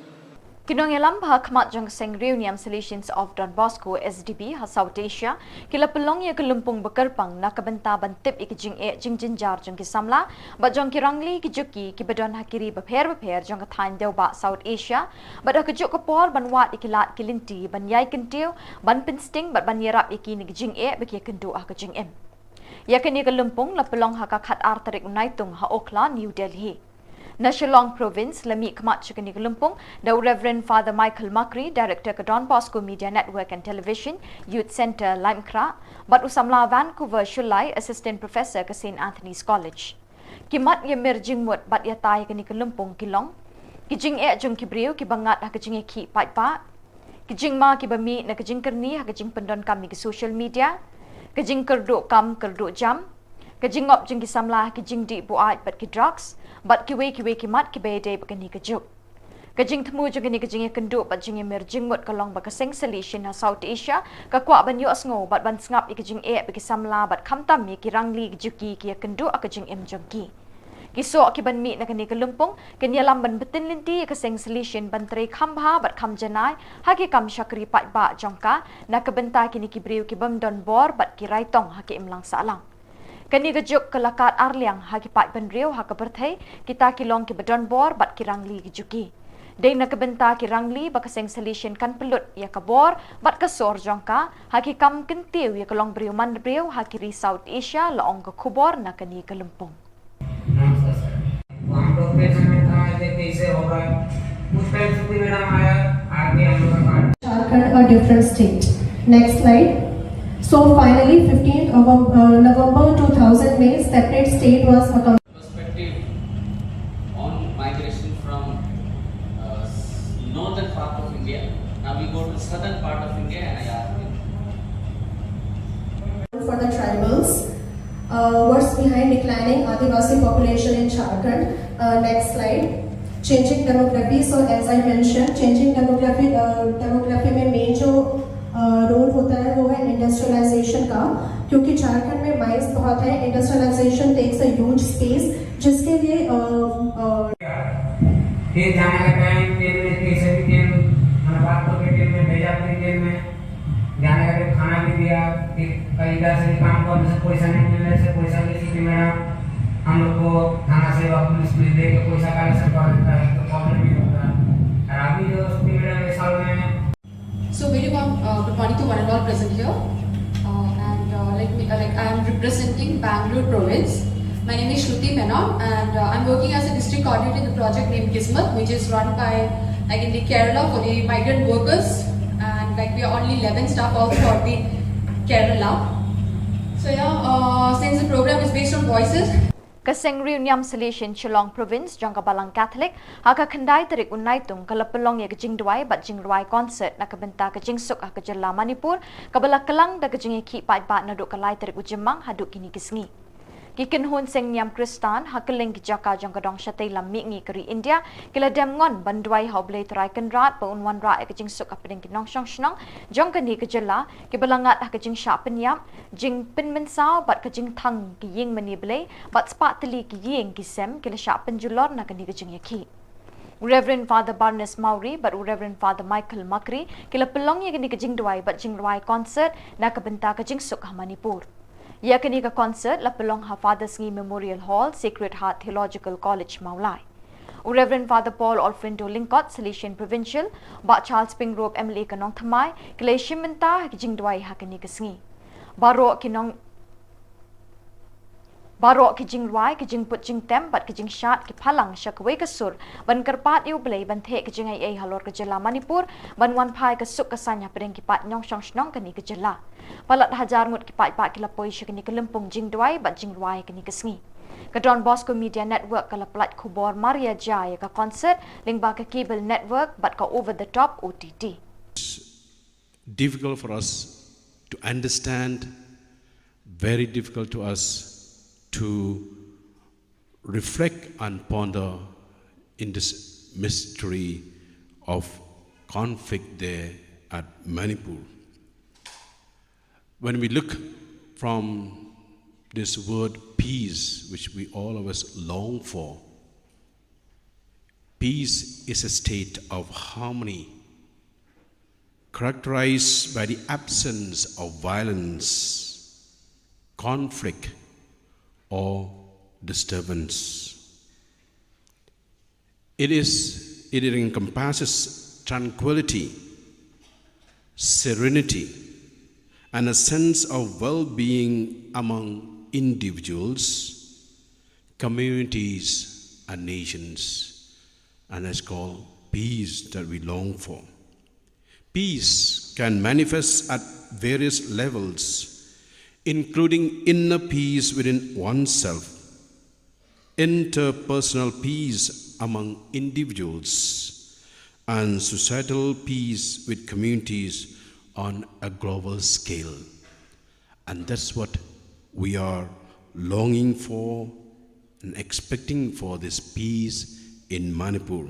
Kinong ilam bahak mat jang seng Niam Solutions of Don Bosco SDB ha South Asia kila pelong ya kelumpung bekerpang na kabenta bantip ikijing jing jinjar jang kisamla ba jang kirangli kijuki ki badon hakiri bapher jang kathain deu ba South Asia ba da kejuk kapor banwat ikilat kilinti ban yai kentiu ban pinsting bat ban yerap ikini kijing beki kendu ah kijing em ya kini kelumpung la pelong ha ka khat artarik unaitung ha Okla New Delhi na Shillong Province lami kmat chikani kelumpung the Reverend Father Michael Makri, Director ke Don Bosco Media Network and Television Youth Centre Limekra, bat usamla Vancouver Shulai Assistant Professor ke St Anthony's College. Kimat ye merjing mut bat ya tai kani kelumpung kilong kijing jung kibriu ki bangat ha kijing ki pai pa kijing ma ki bami na kijing kerni ha kijing pendon kami ke social media kijing kerduk kam kerduk jam kijing ngop jing ki samla kijing di buat bat ki drugs bat kiwe kimat ki bede bakani kejuk kajing temu juga ni kajing kenduk bat jing emerging mut kalong ba kaseng solution ha South Asia ka kwa ban yo asngo bat ban sngap ikajing bagi samla bat khamtam mi ki rangli juki ki kenduk akajing jongki kiso ki ban mi na kani kelumpung kenya lam ban betin linti kaseng solution ban tre khambha bat kham janai ha ki kam shakri pat ba jongka na kabenta kini ki briu ki bam don bor bat ki raitong ha ki imlang salang kani gajuk kelakat arliang hagi pat benriu ha keberthai kita kilong ki bedon bor bat kirangli gijuki dei na kebenta kirangli bakaseng solution kan pelut ya kabor bat kasor jongka hagi kam kentiu ya kelong briu man briu ha kiri South Asia laong ke Khubor na kani kelempung हम लोग पेशेंट में था कैसे हो रहा है उस टाइम छुट्टी मैडम आया आगे हम लोग का Jharkhand a different state. Next slide. So finally, 15th of November 2000, May, separate state was accomplished. Perspective on migration from northern part of India. Now we go to southern part of India and I ask you. For the tribals, what's behind declining Adivasi population in Jharkhand? Next slide. Changing demography. So as I mentioned, changing demography में main जो रोल होता है वो है इंडस्ट्रियलाइजेशन का क्योंकि झारखंड में mines बहुत है industrialisation takes a huge space जिसके लिए फिर जाने का टाइम ट्रेन में कैसे भी ट्रेन मैंने बात करके ट्रेन में भेजा अपनी ट्रेन में जाने का फिर खाना भी दिया फिर कई इधर से काम करने से पैसा नहीं मिलने से पैसा की स्थिति में हम लोग को थाना सेवा पुलिस दे के पैसा कलेक्शन कर देता है तो प्रॉब्लम भी होता है और अभी जो स्थिति में साल में So very good morning to one and all present here. I am representing Bangalore province. My name is Shruti Menon and I'm working as a district coordinator in the project named Kismet, which is run by in the Kerala for the migrant workers, and we are only 11 staff out for the Kerala. So since the program is based on voices. Kaseng Niam Solution Shillong Province jangka balang Catholic haka kendai terik unaitung kala pelong ya kejing duai bat jing duai concert na kebenta kejing suk ha kejela Manipur kabala kelang da kejing ki pat bat na duk kalai terik ujemang haduk kini kisngi kiken hun seng Niam Kristan hakeling ki jaka jangka dong shatei lam mi ngi keri India kila dem ngon banduai hoblei terai kenrat pa unwan ra kejing suk apedeng ki nong shong shnong jangka ni kejela ki balangat ha kejing sha penyam jing pin mensau bat kejing thang ki ying mani blei bat spat teli ki ying ki sem kila sha penjulor na kani kejing yaki Reverend Father Barnes Mauri but Reverend Father Michael Makri kila pelong ya kini kejing duai bat jing duai concert na kebenta kejing suk ha Manipur Yakani ka concert la pelong ha Fathers Ngi Memorial Hall, Sacred Heart Theological College Maulai. Reverend Father Paul Alfredo Lincott, Salesian Provincial, Ba Charles Pingrove MLA Kanong Thamai, Kaleshim Menta, Jingdwai Hakani Kasngi. Barok kijing luai, kijing put jing tem, but kijing shat, kipalang, shakaway kasur, ban karpat yu blay, ban te kijing ay halor kajala Manipur, ban wan pai kasuk kasanya pedeng kipat nyong shong shnong kani kajala. Palat hajar ngut kipat pak kilapoy shakani kalimpung jing duai, but jing luai kani kasngi. Kadron Bosco Media Network kalaplat Khubor Maria Jaya ka concert, lingba ka cable network, but ka over the top OTT. Difficult for us to understand, very difficult to us to reflect and ponder in this mystery of conflict there at Manipur. When we look from this word peace, which we all of us long for, peace is a state of harmony characterized by the absence of violence, conflict, or disturbance. It encompasses tranquility, serenity, and a sense of well-being among individuals, communities, and nations. And that's called peace that we long for. Peace can manifest at various levels, including inner peace within oneself, interpersonal peace among individuals, and societal peace with communities on a global scale. And that's what we are longing for and expecting for, this peace in Manipur.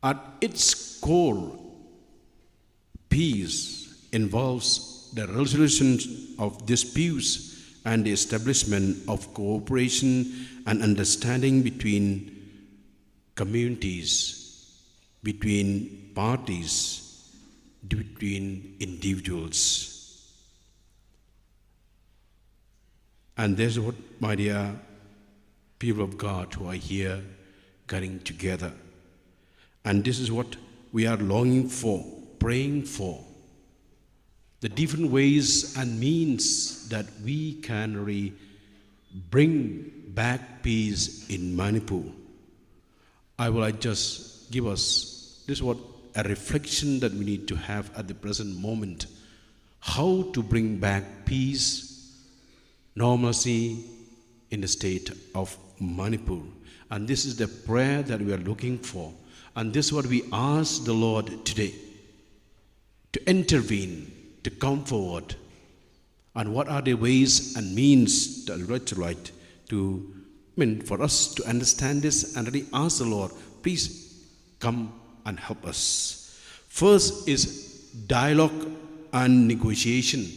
At its core, peace involves the resolution of disputes and the establishment of cooperation and understanding between communities, between parties, between individuals. And there's what, my dear people of God who are here getting together. And this is what we are longing for, praying for. The different ways and means that we can bring back peace in Manipur. I will just give us this what a reflection that we need to have at the present moment. How to bring back peace, normalcy in the state of Manipur. And this is the prayer that we are looking for. And this is what we ask the Lord today, to intervene, to come forward. And what are the ways and means that we like to for us to understand this and really ask the Lord, please come and help us. First is dialogue and negotiation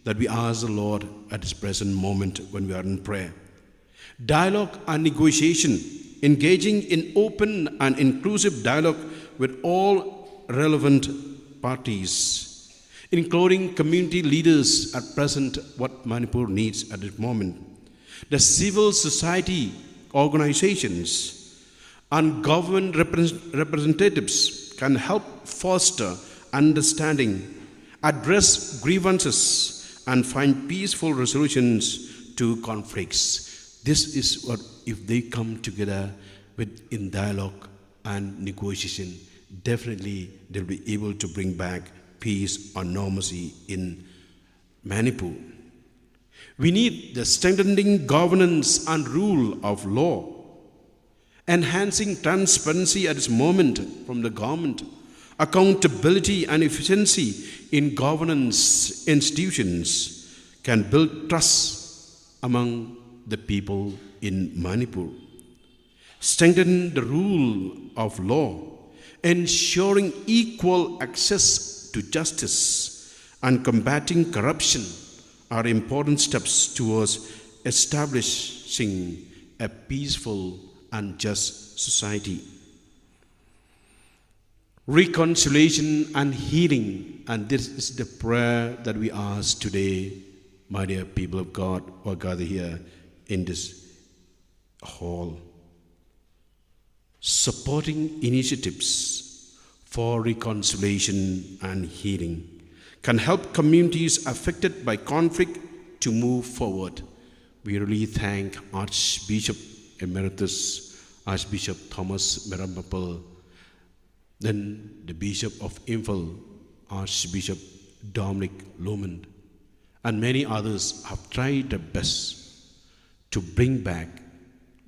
that we ask the Lord at this present moment when we are in prayer. Dialogue and negotiation, engaging in open and inclusive dialogue with all relevant parties, including community leaders at present, what Manipur needs at this moment. The civil society organizations and government representatives can help foster understanding, address grievances, and find peaceful resolutions to conflicts. This is what, if they come together in dialogue and negotiation, definitely they'll be able to bring back peace or normalcy in Manipur. We need the strengthening governance and rule of law, enhancing transparency at this moment from the government, accountability and efficiency in governance institutions can build trust among the people in Manipur. Strengthen the rule of law, ensuring equal access to justice and combating corruption are important steps towards establishing a peaceful and just society. Reconciliation and healing, and this is the prayer that we ask today my dear people of God who are gathered here in this hall, supporting initiatives for reconciliation and healing can help communities affected by conflict to move forward. We really thank Archbishop Emeritus, Archbishop Thomas Merambapal, then the Bishop of Imphal, Archbishop Dominic Lomond, and many others have tried their best to bring back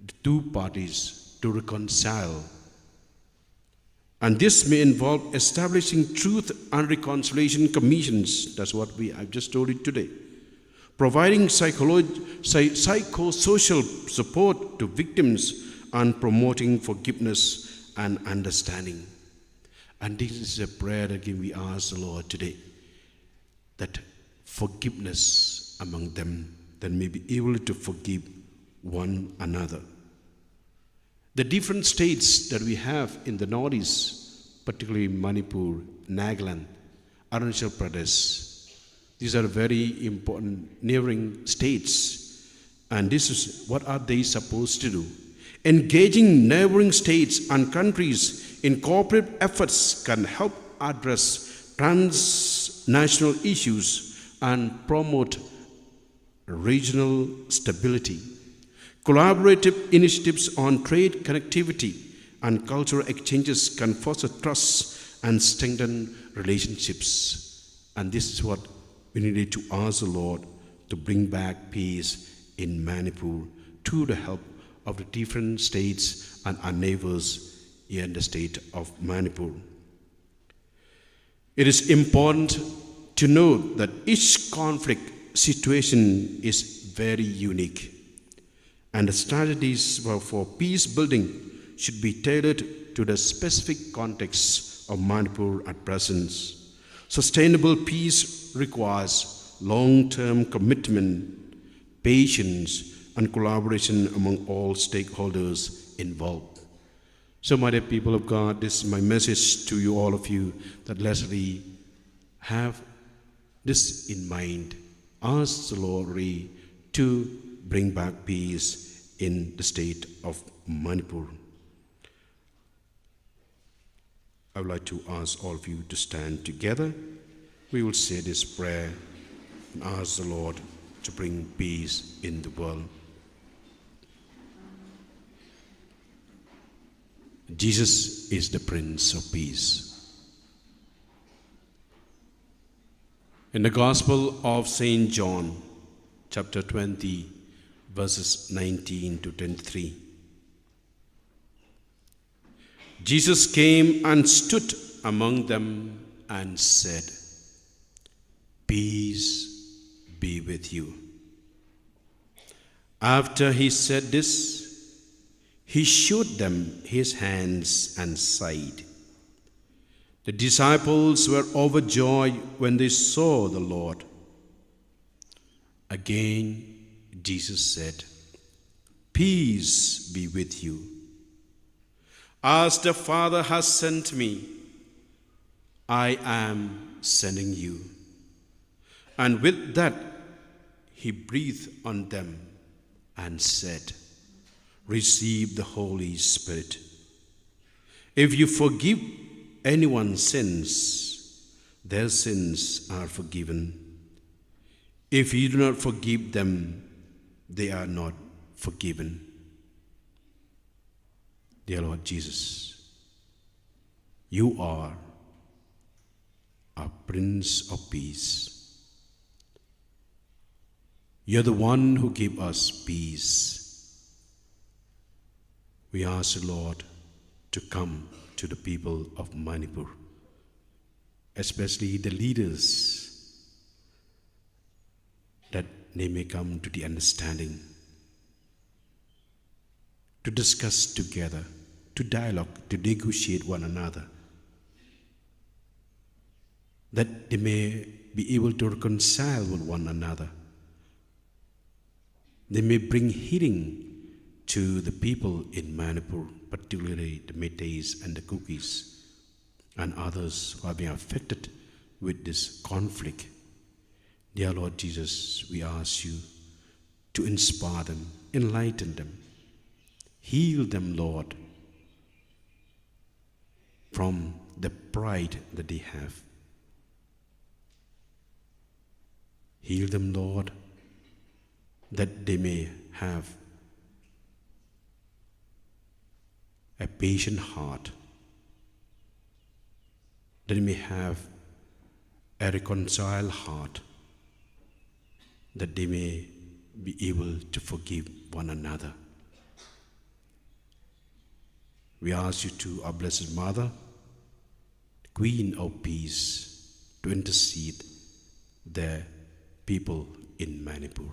the two parties to reconcile. And this may involve establishing truth and reconciliation commissions. That's what I've just told you today. Providing psychosocial support to victims and promoting forgiveness and understanding. And this is a prayer that we ask the Lord today, that forgiveness among them, that may be able to forgive one another. The different states that we have in the Northeast, particularly Manipur, Nagaland, Arunachal Pradesh, these are very important neighboring states. And this is what are they supposed to do? Engaging neighboring states and countries in cooperative efforts can help address transnational issues and promote regional stability. Collaborative initiatives on trade connectivity and cultural exchanges can foster trust and strengthen relationships. And this is what we needed to ask the Lord to bring back peace in Manipur through the help of the different states and our neighbors here in the state of Manipur. It is important to note that each conflict situation is very unique, and the strategies for peace building should be tailored to the specific context of Manipur at present. Sustainable peace requires long-term commitment, patience, and collaboration among all stakeholders involved. So, my dear people of God, this is my message to you, all of you, that let's really have this in mind. Ask the Lord really to bring back peace in the state of Manipur. I would like to ask all of you to stand together. We will say this prayer and ask the Lord to bring peace in the world. Jesus is the Prince of Peace. In the Gospel of St. John, chapter 20, verses 19 to 23, Jesus came and stood among them and said, "Peace be with you." After he said this, he showed them his hands and side. The disciples were overjoyed when they saw the Lord. Again, Jesus said, "Peace be with you. As the Father has sent me, I am sending you." And with that, he breathed on them and said, "Receive the Holy Spirit. If you forgive anyone's sins, their sins are forgiven. If you do not forgive them, they are not forgiven." Dear Lord Jesus, you are our Prince of Peace. You're the one who gives us peace. We ask the Lord to come to the people of Manipur, especially the leaders, that they may come to the understanding, to discuss together, to dialogue, to negotiate one another, that they may be able to reconcile with one another. They may bring healing to the people in Manipur, particularly the Meiteis and the Kukis and others who are being affected with this conflict. Dear Lord Jesus, we ask you to inspire them, enlighten them, heal them, Lord, from the pride that they have. Heal them, Lord, that they may have a patient heart, that they may have a reconciled heart, that they may be able to forgive one another. We ask you to, our Blessed Mother, Queen of Peace, to intercede the people in Manipur.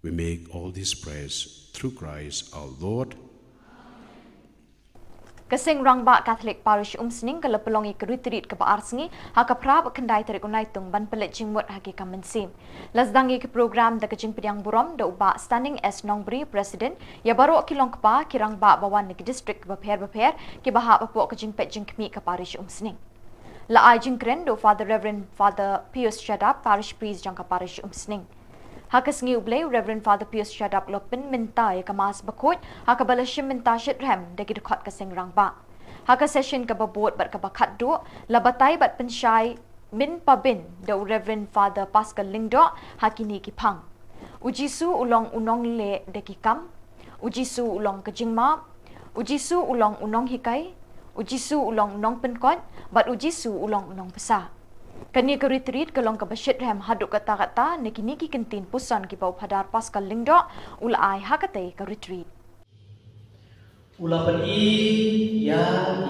We make all these prayers through Christ our Lord. Kasing rangba Catholic Parish umsning kalapelongi keritrit ke paarsingi haka prab kendai tarik unai tung ban pelet jingmut haki kamensim. Lasdangi ke program da kejing pediang burom da uba standing as nongbri president ya baru kilong kepa kirang ba bawan ke district beper ke bahak bapok kejing pet jing kemi ke parish umsning. La ajing kren do Father Reverend Father Pius Shadap parish priest jangka parish umsning. Haka sengi ublay Reverend Father Pius Shadap lopin minta ya kemas bakut haka balashim minta shit rem degi dekot ke sing rangba. Haka session ke babot bat ke bakat do labatai bat pensyai min pabin do Reverend Father Pascal Lingdo hakini ki pang. Ujisu ulong unong le deki kam, ujisu ulong ke jingma, ujisu ulong unong hikai, ujisu ulong unong penkot, bat ujisu ulong unong pesa. Kani ke retreat ke long ke basyit rem haduk kata-kata niki kentin pusan ki bau padar Pascal Lingdo ulai hakate ke retreat. Ulapan i ya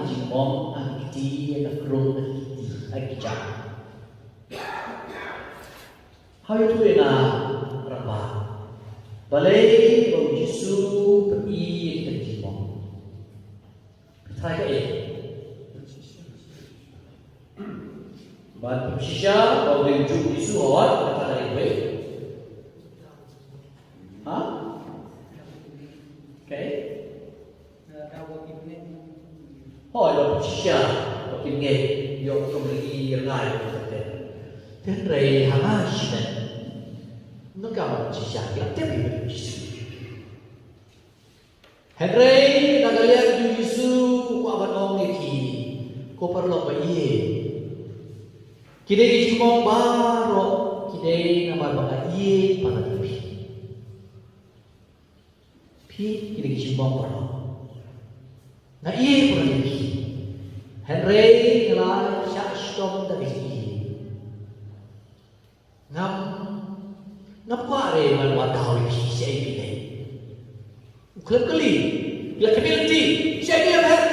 ijimong ang kiti ya krong ang kijak. Hawi tu na rapa. Balai bau Yesu pergi ke ijimong. Thai ka But Shisha or the Jew issue or what? Huh? Okay. Oh, the Shisha, what you get, your community, your life. Then they have a shit. No government Shisha, you're telling me. Henry, Nagalia, you sue, what only key, Copper Lopay. Kidai dijimong baro, kidai nama baka iye pada pi. Pi kidai dijimong baro. Na iye pada pi. Henry kelai syak stom dari iye. Ngam kuare man wadau pi siai kidai. Uklep keli, bila kemilti, siai dia kan?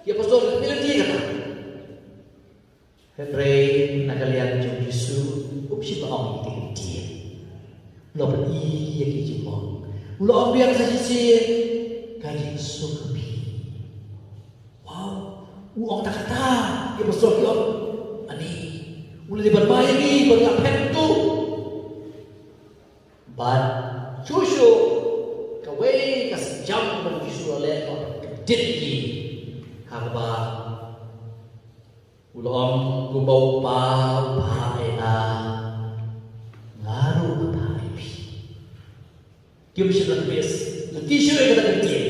Ya pastor kemilti kata. Henry Nagalian Jung Yesu upsi baong tinggi dia. Lo beri ya kijimong. Lo ambil saja sih kaji sukapi. Wow, uang tak kata ya besar kiam. Ani, ulai berbayar ni berapa tu? But susu kawai kasih jam berjisu oleh kediri kabar. Ulong gubau pa ena ngaru pa ipi. Kim siya bes, lagi siya kata kerja.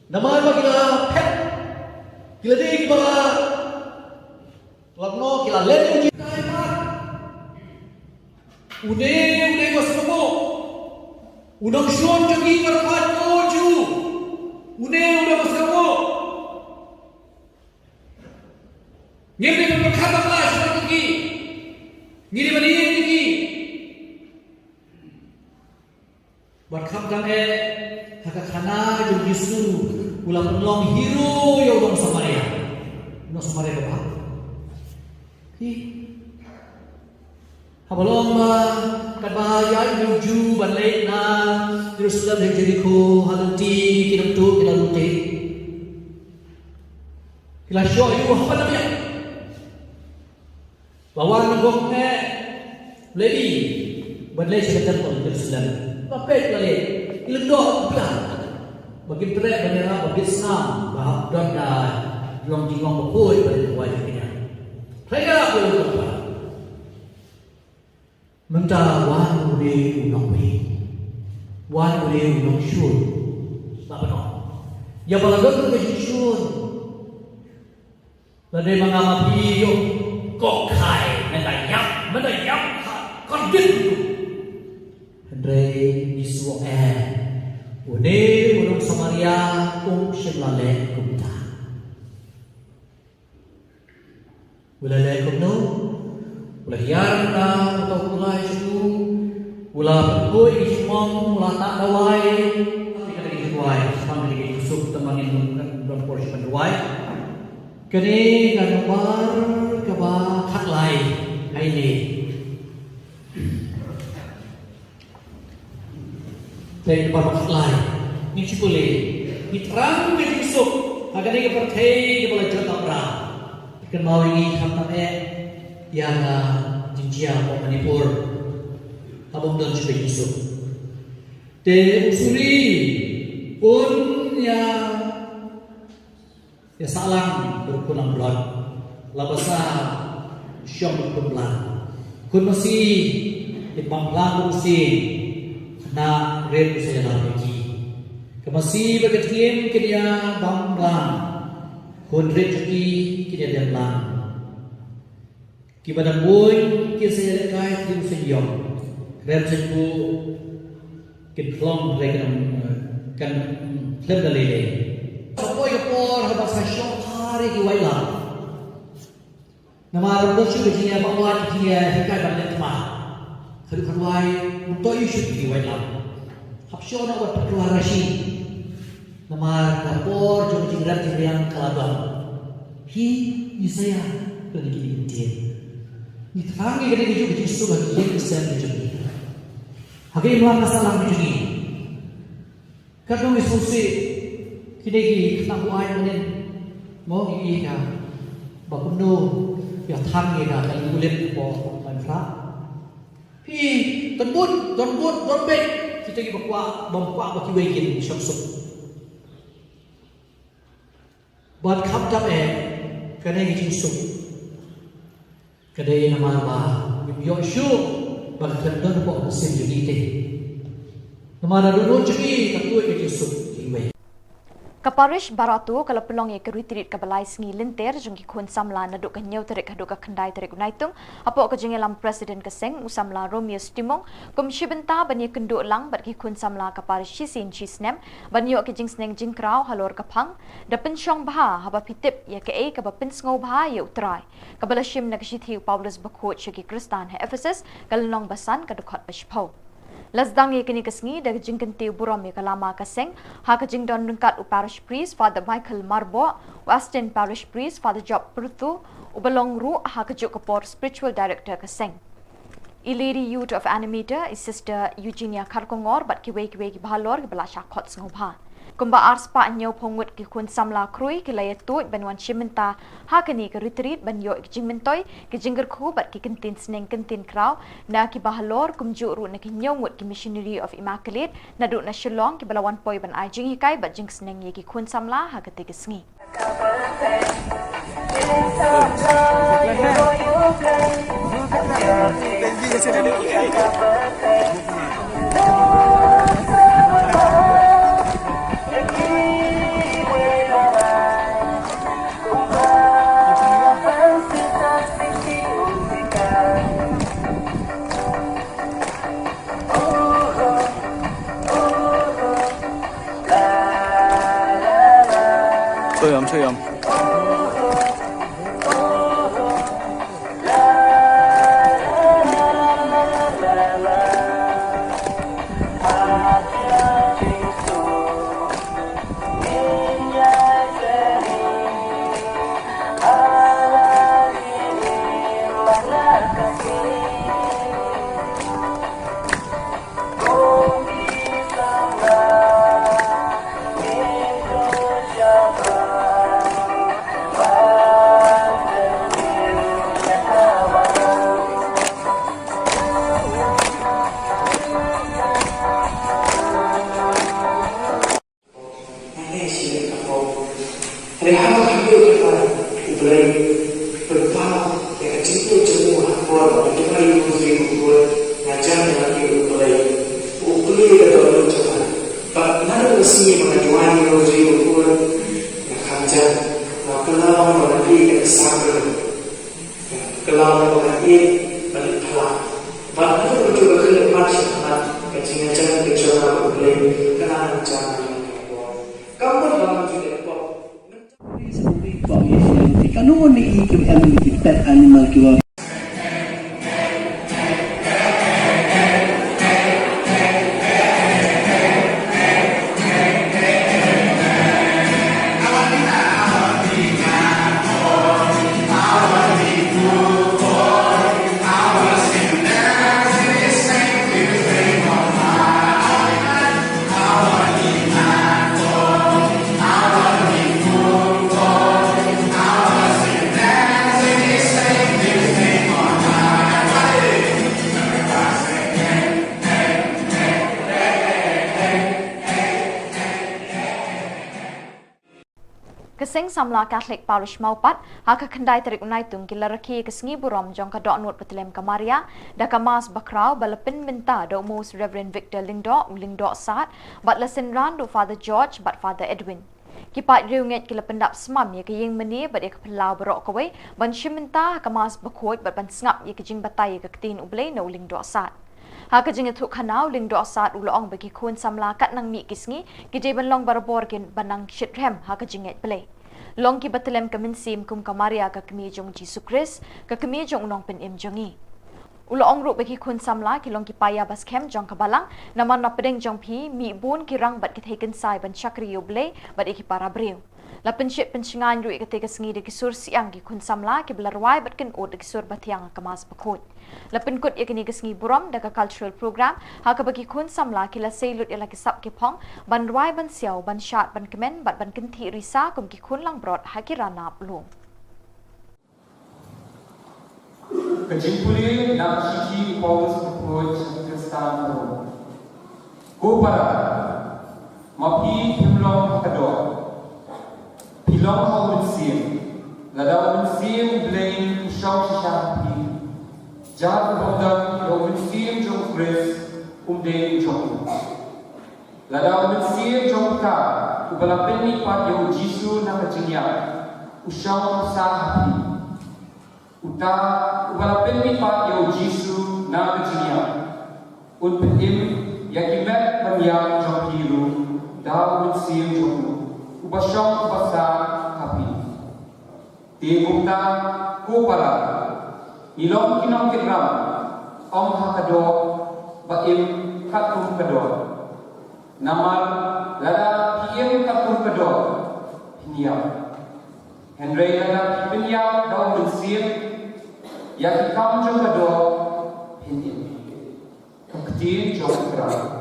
Nama apa kita pet, kita dek ba, lagno kita lelaki uji kaya pa. Udah mas kamu, udang shon jogi berkat oju, udah mas kamu. Ngiri berkata kelas lagi, ngiri beri lagi. Berkata hakakana jung Yesu ulang long hero yang dong Samaria, dong Samaria apa? Hi, habalong ma kabaya yuju balik na Jerusalem yang Jericho halanti kinam tu kilaluti. Kilasyo itu apa namanya? Bawa nagok lady badlay sa temple Jerusalem. Kapit lali ilendo plan. Bagi trek banyak bagi sam bahag don na yung jingong mapuy pada kuwai kanya. Mereka pun berdoa. Mentah wan boleh unong be, wan boleh unong syur, tak benar. Yang balaga tu syur. Lalu mengamati yo kok kai, mendayap, kondit. Hendai disuo une unong Samaria shemlale kumta. Ulale kumno, ulahiar na atau ulai itu, ulah berkoi ismong, ulah tak dawai, tapi kata kita dawai, semang kita kusuk temangin dalam porsi pendawai. Kini gambar keba hak lai hari ini. Dari gambar hak lai, ni cipule, ni terang ke kusuk, agar ni kepercayai kepada jota berah. Ikan mau ini hamtam yang jinjia mau Manipur abang dan juga Yusuf. Dan usuri pun ya salang berpulang bulan, labasa syom berpulang. Kun masih di panglang usin na red saya dah pergi. Kemasih berketim kdia panglang. Kun red pergi kini dia lang. Kibadan boy kisah lekai tim senyum. Rem senyum kin klong rekan kan klem dalile. Sapoi kapor habas syok hari ki waila. Nama ro chu ki ya bawat ki ya hikai ban letma. Khadu khanwai to isu ki waila. Hapsyo na wat perwarasi. Nama kapor jo jingran jingran kalabang. Hi Isaya pergi diintir. Ni tangi kena dijuk Yesus bagi yang kesan dijuk ni. Hagai melang masalah dijuk ni. Kadang Yesus kini nak buat mana? Mau ini kah? Bakundo ya tangi kah? Kalau kulit po mantra. Hi tenbut, donbet kita kita berkuat bagi wekin syamsuk. Buat kapta kadai Yesus kadai nama ba Yoshu bagkan don po mesin unite nama don jadi katui Yesus iwe Kaparish baratu kalau pelong ye keritrit kabalai sengi linter jungki kun samla naduk kenyau terik kaduk kendai terik unaitung apa ke jengelam presiden keseng usamla Romeo Stimong kum shibenta bani kenduk lang bat ki kun samla kaparish sisin chisnem bani yo ke jing sneng jing krau halor kapang da pensyong baha haba pitip ye ke ka ba pensngau baha ye utrai kabala shim nak shithi Paulus bakot shiki Kristan he Ephesus kalnong basan kadukhat bashpau Lasdang ye kini kesngi dari jingkenti burom ye kalama kaseng ha ka jingdon rengkat u parish priest Father Michael Marbo Western parish priest Father Job Prutu ubalong ru ha ka juk kapor spiritual director kaseng Iliri youth of animator is sister Eugenia Karkongor bat kiwe ki bahalor ki belasha khot ngobha kumba arspa nyau pongut ki kun samla krui ki laya tu banwan shimenta ha kani ka retreat ban yo ki jingmentoi ki jingger khu bat ki kentin sneng kentin kraw na ki bahalor kumju ru na ki nyongut ki missionary of immaculate na du na shillong ki balawan poi ban ai jing hikai bat jing sneng ye ki kun samla ha ka te ki sngi 소염 Rehab hampir berapa? Mulai berpau si mengajuan roji ukur kerja kalau menjadi example kalau menjadi pelan baru itu juga kelemahan sangat kecil jangan bicara boleh kenal jangan kamu dalam juga Kanu ni pet animal kiwa Kesing samla Catholic Parish Maupat haka kendai tarik unai tung kilaraki kesengi buram jong ka dok not petelem kamaria da kamas bakrau balapin minta do Most Reverend Victor Lingdo Sat bat lesen ran do Father George bat Father Edwin kipat riunget kila pendap semam ya kiying meni bat ya kepelau berok kawai ban shiminta kamas bakoi bat ban sngap ya kejing batai ya ketin ublay no Lingdo Sat haka jing itu kanau Lingdo Sat ulong bagi kun samla kat nang mi kisngi gide ban long barabor kin banang shitrem haka jinget play long ki batelem kaminsim kum kamaria ka kemi jong Jesu Christ ka kemi jong unong pen im jongi ulong ru bagi kun samla ki long ki paya bas kem jong kabalang naman na pedeng jong pi mi bun ki rang bat ki theken sai ban chakri yoble bat ki para breu la penship penshingan ru ikate ka sngi de ki sur siang ki kun samla ki blarwai bat ken od ki sur batiang kamas bakut la penkut yakini ka sngi buram da ka cultural program ha ka bagi kun samla ki la seilut ya la ki sap ki pong ban rwai ban siao ban shat ban kemen bat ban ken thi risa kum ki kun lang brot ha ki ranap lu Kejimpuli nak siki Paulus approach Kristen Rome. Kupara mapi himlong kador. Pilong hau mensim. Ladau mensim blain usau syapi. Jad bodang hau mensim jong Chris umden jong. Ladau mensim jong ka ubalapin ni pat yang Jesu na kajingya. Usau sahapi. Uta ubalapin ni pat yang Jesu na kajingya. Un petim yakimet panyang jong hiru dau mensim jong ubasong ubasa kapi. Tibukta kupala ilong kinong kitram ong hakado baim katung kado namar lada piem katung kado hinyam Henry lada pinyam daw mensir yakikam jong kado hinyam kaktin jong kram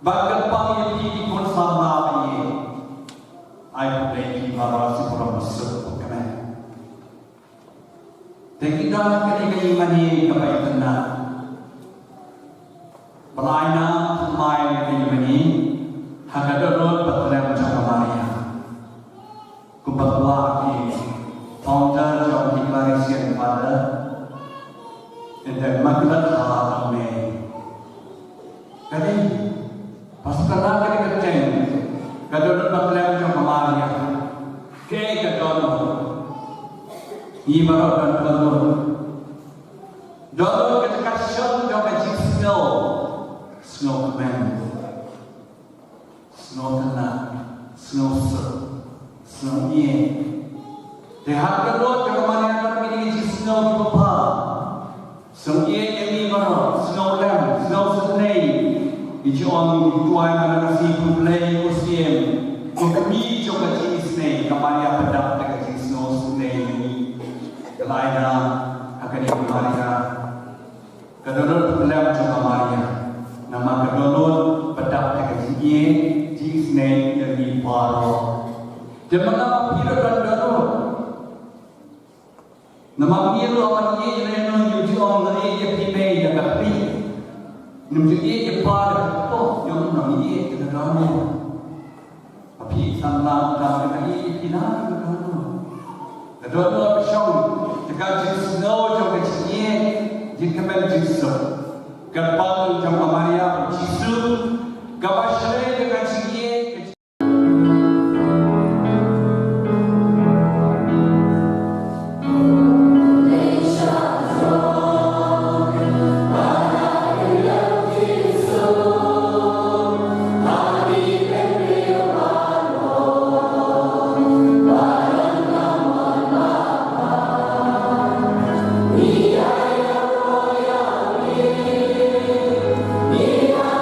Bagat pang yati kon sama ye. Ai play ki marasi pura masuk kena. Teki dah kini mani kapai kena. Pelaina mai kini mani hakadorot patram jakamaya. Kubatwa ki founder of declaration father and the maklat ha ame. Kali pasukana kali keceng kadorot patram jakamaya. Ke kadorot ibarat dan kadorot. Dorot ketika shot jamaji snow command, snow tenang, snow snow ye. Dehat kedua kemana yang terpilih snow di bawah, snow ye yang mana snow lamb, snow snake, dijual tuai mana kasih play museum, kami juga jenis snake, kemana yang pedap dengan jenis snow snake ini, kelaina akan dikembalikan. Kedua lamb juga Maria. Nama kedolot pedap dekat sini, jisne jadi paro. Jemaah pira dan dolot. Nama pira awan ye reno yuji on le ye pime ya kapi. Numju ye par to yang nama ye kita ramo. Api sanna dan kita ye kina kita ramo. Kedolot shong dekat jisno jo dekat sini, jikemel jisno. Gerbang jamaah Maria Jisu gabasre dengan sini. Yeah.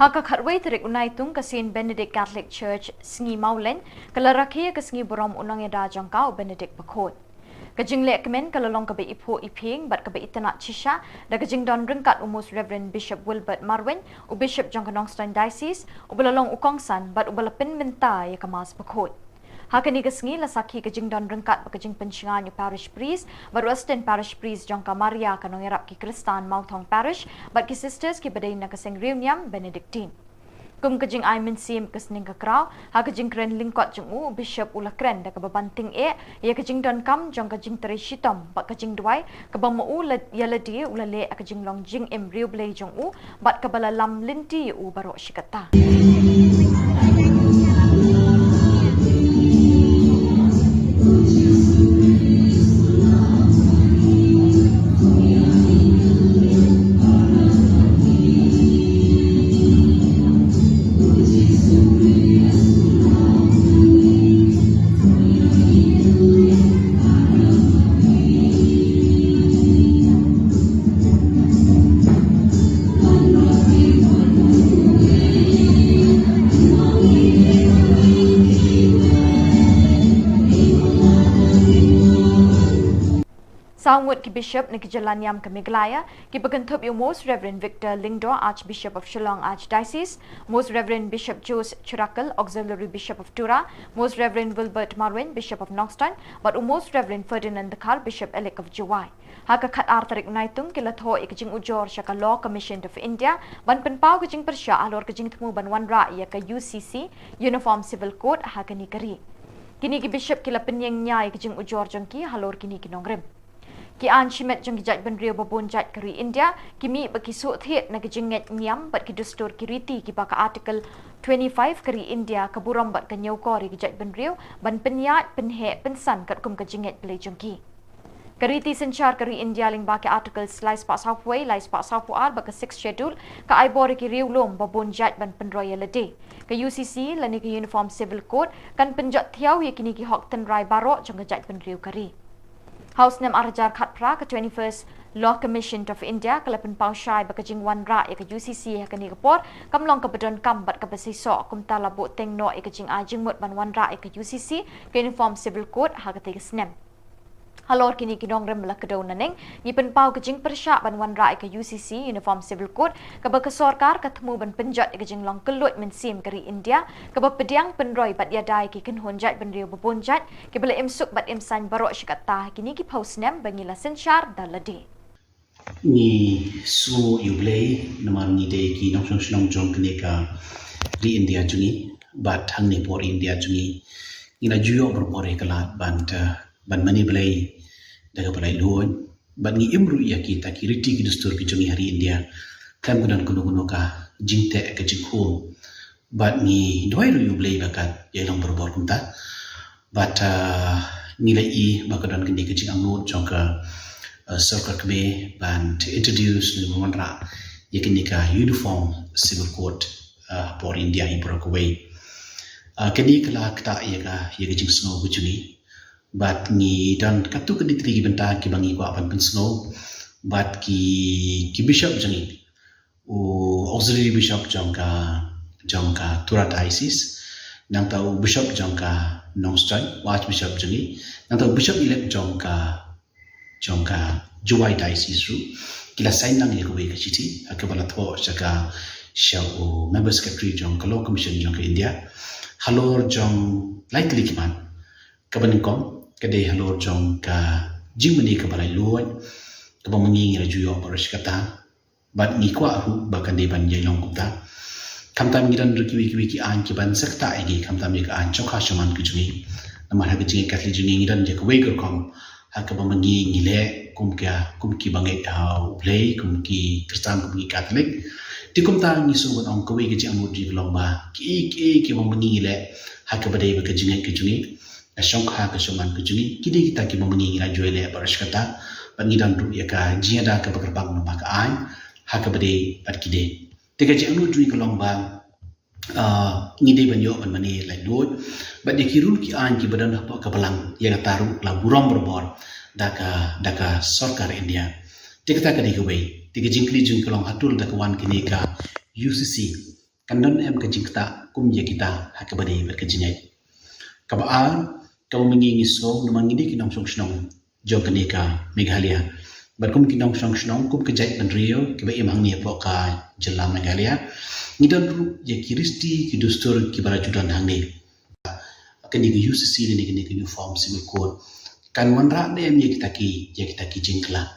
Haka khatway terik unai tung kasin Benedict Catholic Church sngi maulen kalarakia ka sngi borom unang eda jangkau Benedict bakot. Kajing lek kemen kalalong kabe ipo iping bat kabe itana chisha da kajing don ringkat umus Reverend Bishop Wilbert Marwin u Bishop Jangkanongstein Diocese u balalong ukongsan bat u balapin menta ya kamas bakot. Hakani kasngi lasaki kajing don ringkat bakajing pencingan yu parish priest baru assistant parish priest Jangka Maria kanong irap ki Kristan Mautong Parish bat ki sisters ki badai na kaseng reunion Benedictine. Kum kajing ay mensim kasning kakraw ha kajing kren lingkot jung u Bishop ula kren da kababanting ya kajing don kam jong kajing teri shitom bat kajing duai kabang mo u yaladi ula le kajing long jing em riu blay jong u bat kabala lam linti u barok shikata. Sangwut ki Bishop ni Niam Naka ki Pagantup yu Most Reverend Victor Lingdo, Archbishop of Shillong Archdiocese, Most Reverend Bishop Jose Churakal, Auxiliary Bishop of Tura, Most Reverend Wilbert Marwin, Bishop of Nongstown, but Most Reverend Ferdinand Dakar, Bishop-elect of Jawai. Haka kat artarik naitung kilatho ikajing ujor syaka Law Commission of India, ban penpau kajing persya alor kajing temu ban wanra ia ka UCC, Uniform Civil Code haka ni kari. Kini ki Bishop kila penyeng nyai kajing ujor jangki halor kini kinongrim. Ki an chimet jang kijat ban rio babon jat kari India kimi baki suot thiet na kijinget niam bat ki dustur kiriti ki baka article 25 kari India kaburam bat kanyau kori kijat ban rio ban penyat penhe pensan kat kum kijinget play jangki. Kariti senchar kari India ling baki articles lais pak halfway lais pak halfuar baka 6 schedule ka aibori ki rio lom babon jat ban penroya lede. Ka UCC lani ki Uniform Civil Code kan penjat thiau ye kini ki hok ten rai barok jang kijat ban rio kari. House Nam Arajar Khatpra ke 21st Law Commission of India kalapan pau syai bakajing wan ra ya ke UCC ya ke ni kapor kamlong ke bedon kam bat ke besiso kum tala bo teng no ya kajing ajing mut ban wan ra ya ke UCC ke Uniform Civil Code ha ke snem. Halor kini kinong rem la kedau naneng ni pen pau kajing persya ban wan ra ya ke UCC Uniform Civil Code ke ba kesorkar ketemu ban penjat ya kajing long kelut mensim kari India ke ba pediang penroi bat ya dai ki ken honjat ban rio babonjat ke bela imsuk bat imsan barok syikata kini ki pau snem bangila senchar daladi. Ni su yublei namar ni de ki nong song jong knika di India jungi bat hang ni por India jungi ina juyo berbore kelat ban mani belai daga belai luon ban ni imru ya kita kiriti ki dustur ki jungi hari India kam gudan kuno ka jingte ka jikhum bat ni doi ru yublei bakat ya long berbor kumta bat nilai i bakadan kini ka jing angut jong ka circle kami ban to introduce the monra yakinika Uniform Civil Code for India Ibrokaway kini kala kata yaga jing snow bujuni but ni dan katu kini tri benta ki bangi ko apan pen snow but ki bishop jangi auxiliary bishop jangka Tura Diocese nang tau bishop jangka Nongstown archbishop jangi nang tau bishop elect jangka Jawai Diocese ru kila sign nang ye kuwe kachiti akabala tho chaka shaw member secretary jangka Law Commission jangka India halor jang likely kiman kabaningkom kade halor jangka jimani kabala luan kabamangi ngira juyo barashkata bat ni kwa hu bakan de ban yelong kuta kamtam ngiran ruki ki an ki ban sakta igi kamtam ye ka an chokha shaman kujui namar ha kiji kathli jungi ngiran je kuwe kom hakabamangi ngile kumki bangai play kumki Kristen kumki Catholic di kumta ni so ong kawe ke jang mudi lomba ki bamangi ngile hakabadai ba kajinga kajuni ashong ha ka shoman kajuni kidi kita ki bamangi ngira joile barashkata pangidan ru ya ka jiada ka bakarbang no maka an hakabadai pat kide tega jang mudi lomba ngide banyo ban mani lai dot ba de kirul ki an ki badan apa kabalang ya taru la buram berbor daka sarkar India tikta ka dikaway tiga jingkli jingklong hatul daka wan kini ka UCC Kandon em kejingta kum ya kita hakabade berkejingai. Kabaan kau mengingi so numan ngidi kinong song snong jokaneka Meghalaya. Berkum kinong song snong kum kejai penrio keba imang ni poka jela Meghalaya. Ngidon ru ya kiristi kidustur kibara judan hangni. Kani ke UCC ni kani ke form simul code. Kan wanra dem ya kita ki jingkla.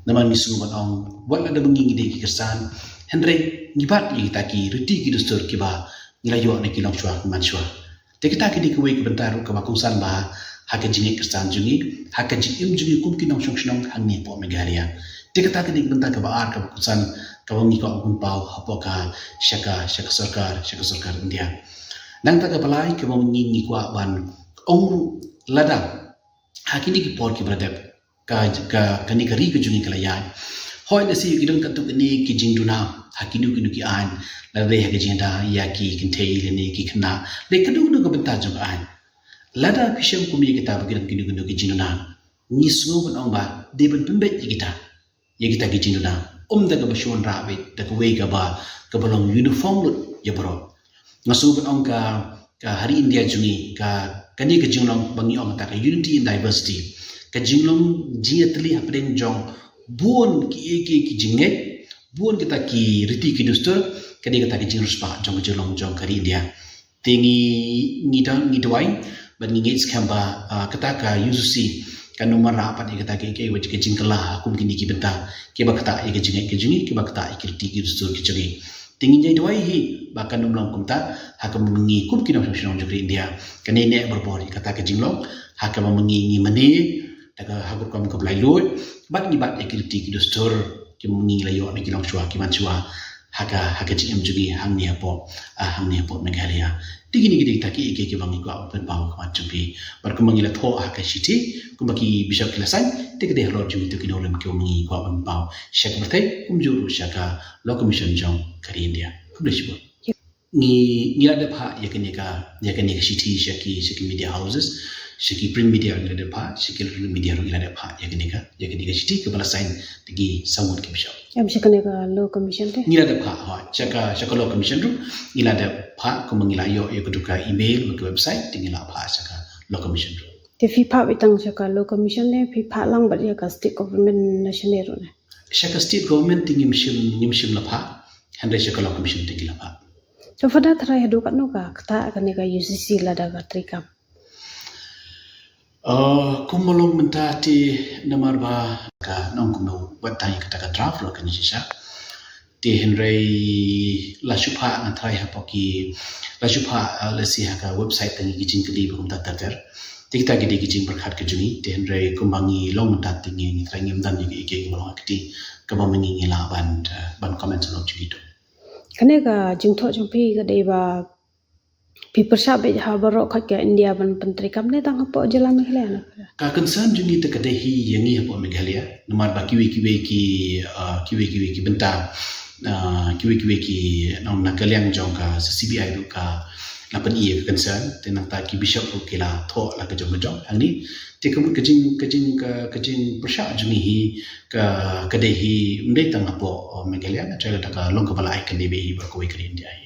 Naman misu banong wala da mengingi de ki kesan Henry ngibat ni kita ki reti ki dustur ki ba ngilayo ne ki long chua man chua te kita ki di kuwe ki bentar ka ba kungsan ba haka jingi kristan jungi haka jim jungi kum ki nong shong shnong hang ni po Meghalaya te kita ki di bentar ka ba ar ka ba kungsan ka ba ngi ko kun pau hapo ka shaka sarkar India nang ta ka palai ka ba ngi kwa ban ong lada hakini ki por ki bradep ka kani kari ka jungi kala yan hoi na si kidong katuk ni ki jingduna hakinu kinu ki an la re ha jinda ya ki kintei le ni ki khna le kadu nu ka benta jong an lada pisham kumi kita bagin kinu ki jingduna ni suo ban ong ba de ban pembe kita ki jingduna da ka bashon ra be da ka we ka ba ka balong uniform lut ya bro ngasu ban ong ka hari India jungi ka kani ka jinglong bangi ong ta ka unity in diversity ka jinglong jiatli hapden jong buon ki jinget buon kita ki riti ki dustur kadi kita ki jingrus pa jong kari India tingi ngidawai ban ngit skamba kata ka UCC kan nomor rapat kita ki wajib ki jingkala akum kini ki benta ki ba kata ki jinget ki jingi ki ba kata ki riti ki dustur ki jingi tingi nyai dawai hi bahkan nomlong kumta hakam mengi kum ki nong jong India kani ne berbori kata ki jinglong hakam mengi mani daga hagur kam ka blai lot bat ni bat ekirti ki dustur ki mungi layo me ki long chua ki man chua haka jim jugi hang ni apo Meghalaya tigini ki taki ki bangi ko open pau ka chumpi bar ko mangi la tho haka shiti ko baki bishop klasan tigde hlo jugi to ki no lem ki mungi ko open pau shak bertai juru shaka law commission jong kari India publish bo ni ada pha yakini ka shiti shaki media houses shiki print media ro ada pha shiki media ro ada pha yakini ka shiti ke bala sign tigi samut ke bishop am shikane ka law commission te ni ada pha ha shaka law commission ro ada pha ko mangila yo kuduka email ke website tingila pha shaka law commission ro te fi pha bitang shaka law commission ne fi pha lang ba ya ka state government national ro ne shaka state government tingim shim la pha hande shaka law commission tingila pha so fada thara hedu ka no ka kata ka ne ka UCC la da ka trikam kumulong mentati namar ba ka nong kumu batang kata ka draft lo kan sisa ti henrei la shupa na trai ha poki la shupa la si ha ka website tangi kijing kedi bu ta tater ti kita gidi kijing berkhat ke juni ti henrei kumbangi long mentati ngi trai ngim dan ni ke ngolo akti ka ba mengi la ban comment lo jigi to kane ka jingtho jongpi ka dei ba pipersha be ha baro khat ka India ban pantri kam ne tang po jela Meghalaya na ka concern juni te kade hi yangi ha po Meghalaya namar ba kiwi ki benta kiwi ki nom na kalyang jong ka CBI ru ka lapan ia concern te nang ta ki bishop ru kila tho la ka jong angni te kamu kajing persha juni hi ka kade hi mde tang po Meghalaya na tra ta ka long ka bala ai kan be hi ba ko ke India hi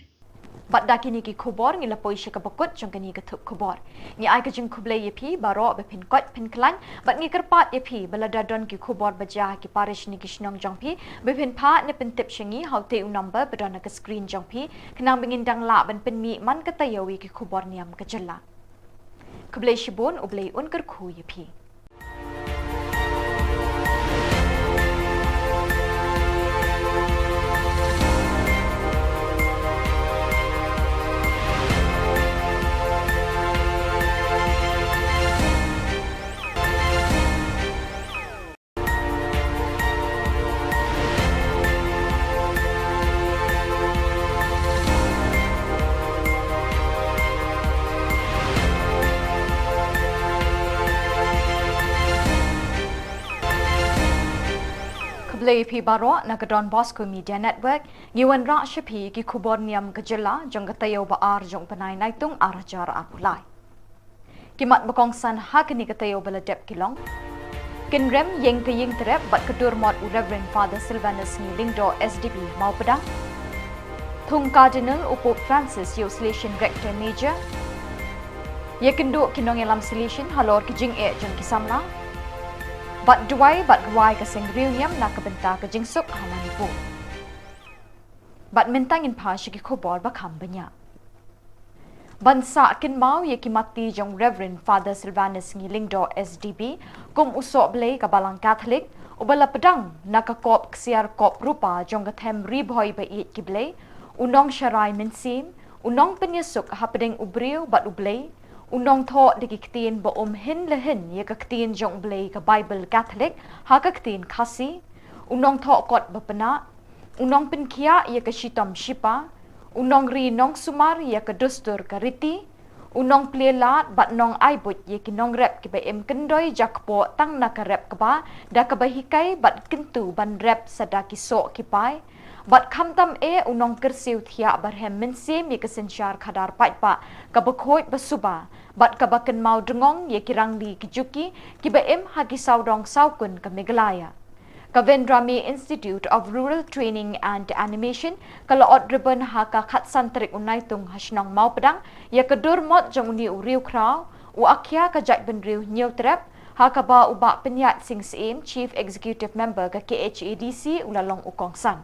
Bat dakini ki Khubor ngi lapoi shaka bakut jong kani ka thup Khubor ngi ai ka jing khublei yepi baro be pin kot pin klan bat ngi kerpat yepi balada don ki Khubor baja ki parish ni kishnong jong pi be pin pha ne pin tip shingi haute u number badona ka screen jong pi knang bingin dang la ban pin mi man ka tayawi ki Khubor niam ka jalla khublei shibon ublei un kar khu yepi Play pi baro nagadon Bosco Media Network ngiwan ra shapi ki Khubor Niam Kajilla jong katayo ba ar jong panay naitung arajar apulai kimat bakong san hakini katayo baladep kilong kinrem yeng taying trep bat kedur mod Reverend Father Sylvanus ni lingdo SDP mau pedang Thung Cardinal Pope Francis yo Salesian Rector Major. Ye kenduk kinong elam Salesian halor kijing jong kisamla. Bat duai bat ruai kasing Niam Naka Dbmntv suk Manipur. Bat mentangin pa shiki khubor bakam banyak. Bansa kin mau ye kimati jong Reverend Father Silvanus Ngilingdo SDB kum usok blay kabalang Catholic ubala pedang nakakop ksiar kop rupa jong kathem riboy ba it kiblay unong syarai mensim unong penyesuk hapadeng ubriu bat ublay unong tho dikiktin ba hin lehen ye kaktin jong blay ka Bible Catholic ha kaktin khasi unong tho kot bapena unong penkia ye ka shitam shipa unong ri nong sumar ye ka dustur ka riti unong plelat bat nong aibut ye kinong rep ki ba kendoi jakpo tang na ka rep ka ba da ka bahikai bat kentu ban rep sadaki so kipai bat khamtam unong kersiu thia barhem mensim ye kesensyar khadar paitpa ka bakhoi basuba bat ka baken mau dengong ye kirang di kijuki ki ba hagi saudong saukun ka megalaya Kavendrami Institute of Rural Training and Animation kalaot ribbon haka khatsan terik unai tung hasnong mau pedang ya kedur mot jong uni uriu kraw u akhya ka jat benriu nyau trap haka ba ubak penyat sing sim Chief Executive Member ka KHADC ulalong ukongsan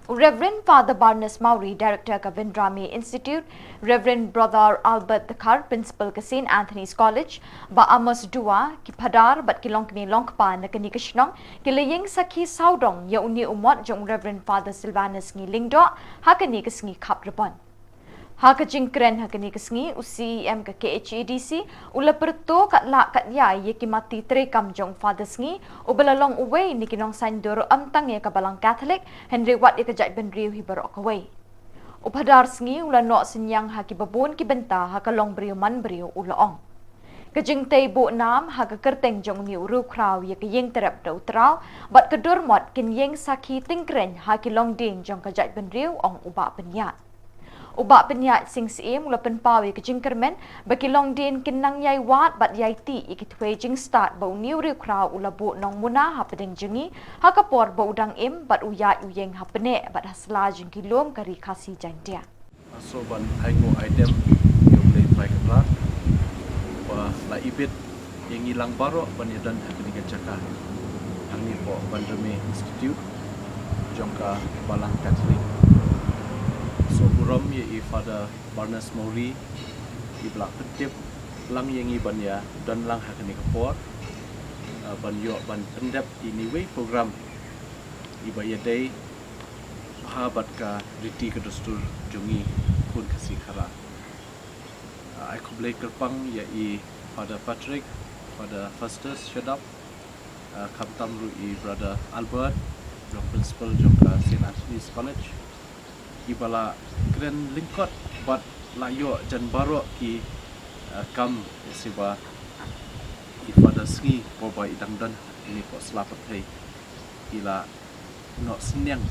Reverend Father Barnes Mauri, Director Kavendrami Institute, Reverend Brother Albert Dakar, Principal ka St. Anthony's College, ba Amos Dua, ki Padar, bat kilong kini longpa na kani kashnong, kilaying sakhi saudong ya uni umot jong Reverend Father Silvanus Ngilingdo, hakani kasngi kap repon. Haka jingkren hakani kasngi UCM ka KHADC ula perto kat la kat ya ye kimati trekam jong Father sngi ubalalong uway ni kinong sandur amtang ye kabalang Catholic Henry wat ye kajat benriu hibarok away. Upadar sngi ula no senyang haki babun ki benta haka long briu man briu ulaong. Kajing tay bu nam haka kerteng jong ni uru kraw ye kayeng terap da utraw bat kedur mot kin yeng sakhi tingkren haki long ding jong kajat benriu ong uba penyat. Ubak penyat sing sim mula penpawi ke jingkermen bagi long din kinang yai wat bat yai ti ikitwe jing start bau niu riu kraw ula bu nong muna hapedeng jengi hakapor bau udang im bat uyat uyeng hapene bat hasla jing kilom kari kasi jantia. So ban aigo item yo play try kepla wa la ibit yang ilang baro ban yadan hakini kecaka angni po Programmatic Institute jongka balang Catholic. So buram ye Father Barnes Mauri i belak petip lang yang i ban ya dan lang hakani kapor ban yo ban pendep ini way program i baya day sahabat ka riti ke dustur jungi pun kasih khara ai ko blai kerpang ya i Father Patrick Father Festus Shadap kamtam ru i Brother Albert jong principal jong ka St. Anthony's College ibala kren lingkot bat layo jan baro ki kam siba ifada ski boba idang dan ini po selapat hai ila no senyang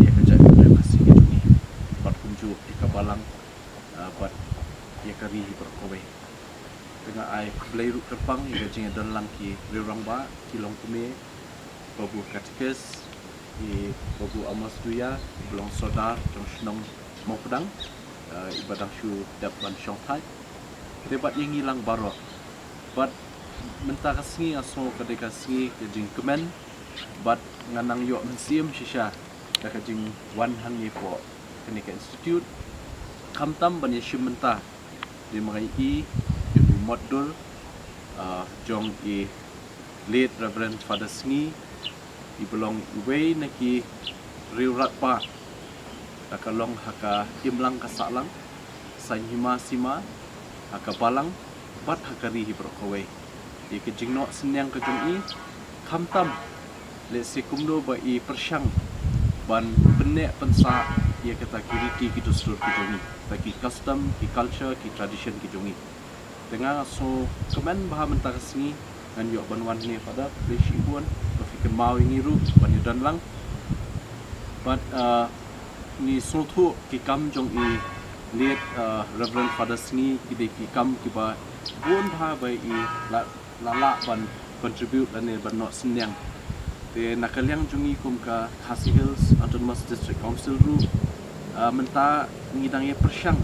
ya kerja kasih gitu ni bat kunju ikabalang bat ya kari berkowe dengan ai bleiru kerpang ya jinga dan lang ki rirang ba kilong kume babu katikes i babu Amos Duya belong sodar jong snong mau pedang ibadang shu dap ban syong thai debat yang hilang baro bat mentah kasngi aso kadeka kasngi ke jing kemen bat nganang yo mensim shisha ka jing wan hang ye po Clinical Institute kamtam ban yeshim mentah di mai i ibu modul jong i late Reverend Father Sngi ibelong way naki riurat pa takalong haka imlang kasalang sanhima sima haka balang bat hakari hibrokowe di kejingno senyang kejung i kamtam le sekumdo ba i persyang ban benek pensa ia kata kiriti gitu seluruh kejungi bagi custom ki culture ki tradition kejungi dengan so kemen baha mentah kesini dan yok banwan ni pada leshi buan berfikir mau ini ru banyu dan lang but ni sultu ki kam jong i late Reverend Father Sni ki kam ki ba buan tha bai i la ban contribute dan ban not senyang te nakaliang jungi kum ka Khasi Hills Autonomous District Council ru menta ngidangnya persyang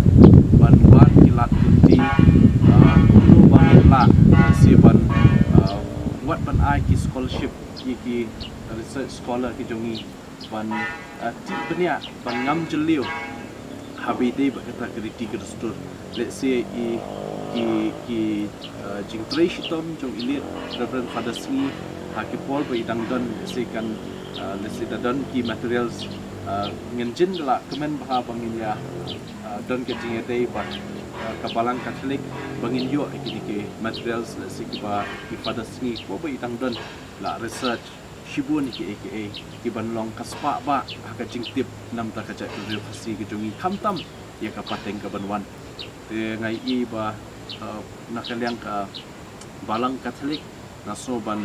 ban kilat kunti kuno banget lah si ban buat ban ki scholarship ki research scholar ki jongi ban ti benia ban ngam jeliu habide bakata kriti kristur let's say ki jing shitom jong ilit reverend father sni hakipol ba idang don si kan let's say don ki materials ngenjin la kemen baha banginya don ke jing day ba kabalang Katolik bangin yo ki materials let's say ki father sni ko ba idang don la research shibun ki aka ki banlong kaspa ba haka jingtip nam ta ka jat university ki jongi khamtam ya ka pateng ka banwan te ngai I ba nakaliang ka balang Katolik naso ban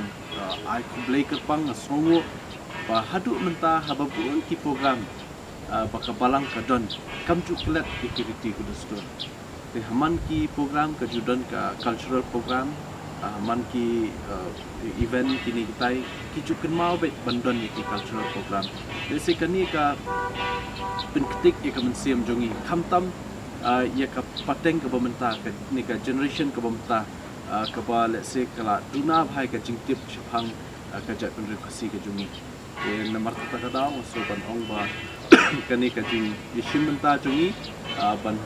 ai kublai kerpang nasongo ba hadu menta hababun ki program baka balang ka don kam ju kelet security ku dostor te haman ki program ka judon ka cultural program man ki event kini kitai kijukan mau bet bandon ki cultural program desi kani ka penketik ya ka mensiam jongi khamtam ya ka pateng ka bamenta ka ni ka generation ka bamenta ka ba let's say kala duna bhai ka jingtip chhang ka jat penrefasi ka jongi e namar ta ka daw so ban ong ba kani ka jing yishim menta jongi ban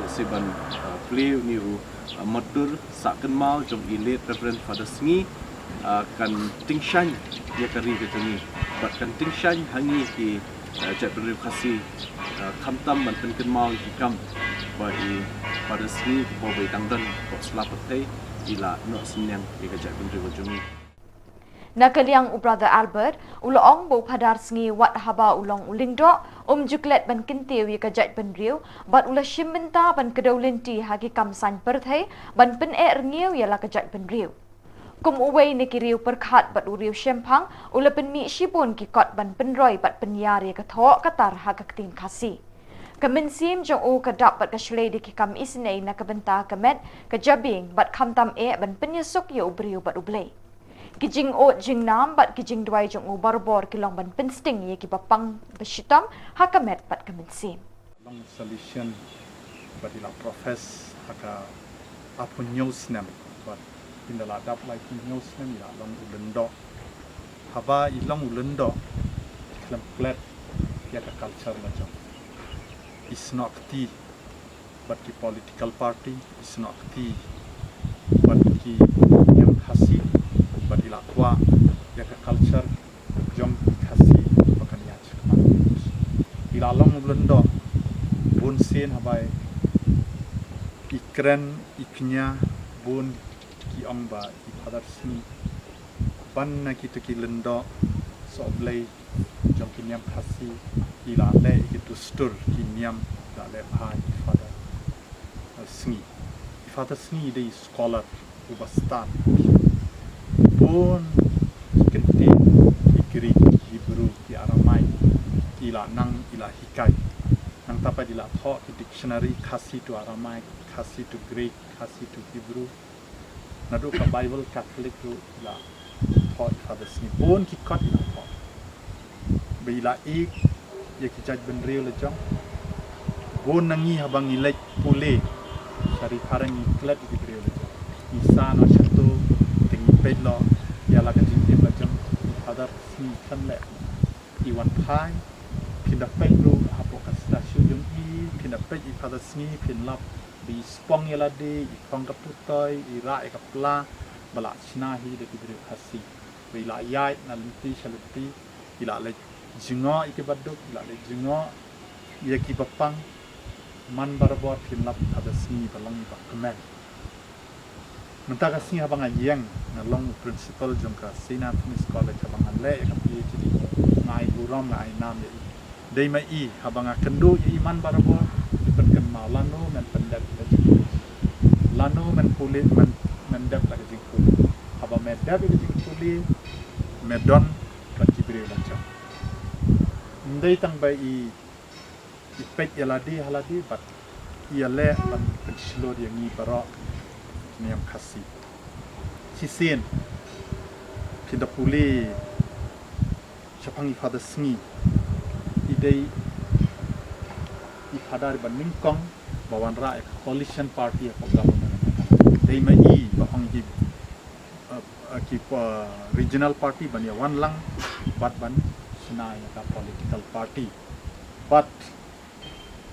let's say ban play ni matur saken mau jom ilit reverend father sni kan tingshan ya kari ke jongi bat kan tingshan hangi ki jat berifasi khamtam ban pen mau ki kam ba father sni bo be tangdan ko slapatai ila no senyang ke jat berifasi jongi Nakaliang brother Albert ulong bo padar sngi wat haba ulong ulingdo juklet ban kintiu ya kajat ban riu bat ula shimbenta ban kedaulinti hagi kamsan perthai ban pen ngiu ya la kajat ban riu kum uwei ni kiriu perkhat bat uriu shempang ula pen mi shibun ki kot ban penroi bat penyar ya katho katar hagaktin khasi Kemensim jong u kadap bat kashlei di kikam isnei na kabenta kamet kajabing bat khamtam ban penyesuk ya ubriu bat ublei Kijing o jing nam bat kijing dwai jong u barbor kilong ban pensting ye ki bapang beshitam hakamet bat kemensim. Long solution badila profess haka apun news nem but in the ladap like news nem ya long ulendo haba ilong ulendo klam klet ya ka culture la jong is not the but the political party is not the but ki yang khasi badila kwa ya ka culture jom khasi bakan ya chakma ila long ulendo bun sen habai ikren iknya bun ki amba I padar sni ban na ki to ki lendo so blai jom ki niam khasi ila le ki to stur ki niam da le bhai father sni de scholar ubastan bun kenti Greek Hebrew ki Aramai ila nang ila hikai nang tapa dila tho ki dictionary khasi to Aramai khasi to Greek khasi to Hebrew nadu ka Bible Catholic ru ila tho father sni bun ki kot ila tho bila ik ye ki jaj ben real le jong bun nangi habang ilek pule sari parang iklat ki real le jong isano chatu tingi pedlo ya la ka jing la jong father sni kan le iwan pai pinda pedro apo ka stasio jong pinda ped I father sni pin lap bi spong ya la de I pong ka putoi I ra ka pla bala china hi de ki bre khasi bila yai na linti shalti ila le jingo I ke baduk ila le jingo ye ki bapang man barbor pin lap father sni balang ba kemen Mentaka singa bang ayang na long principal jong ka Saint Anthony's College habang le ka PhD ngai buram ngai nam ye dei mai I habang kendo ye iman barabo pen kan malano men pendap lano men puli men dap la jing puli habang men dap jing puli medon ka kibre la cha ndai tang bai I pet yaladi haladi bat ia le ban pensilor yang ni baro niam khasi sisen pinda puli chapangi father sni idei ipada ban ningkong bawan ra coalition party of government dei mai ba ong ki regional party ban ya wan lang bat ban sina ya ka political party but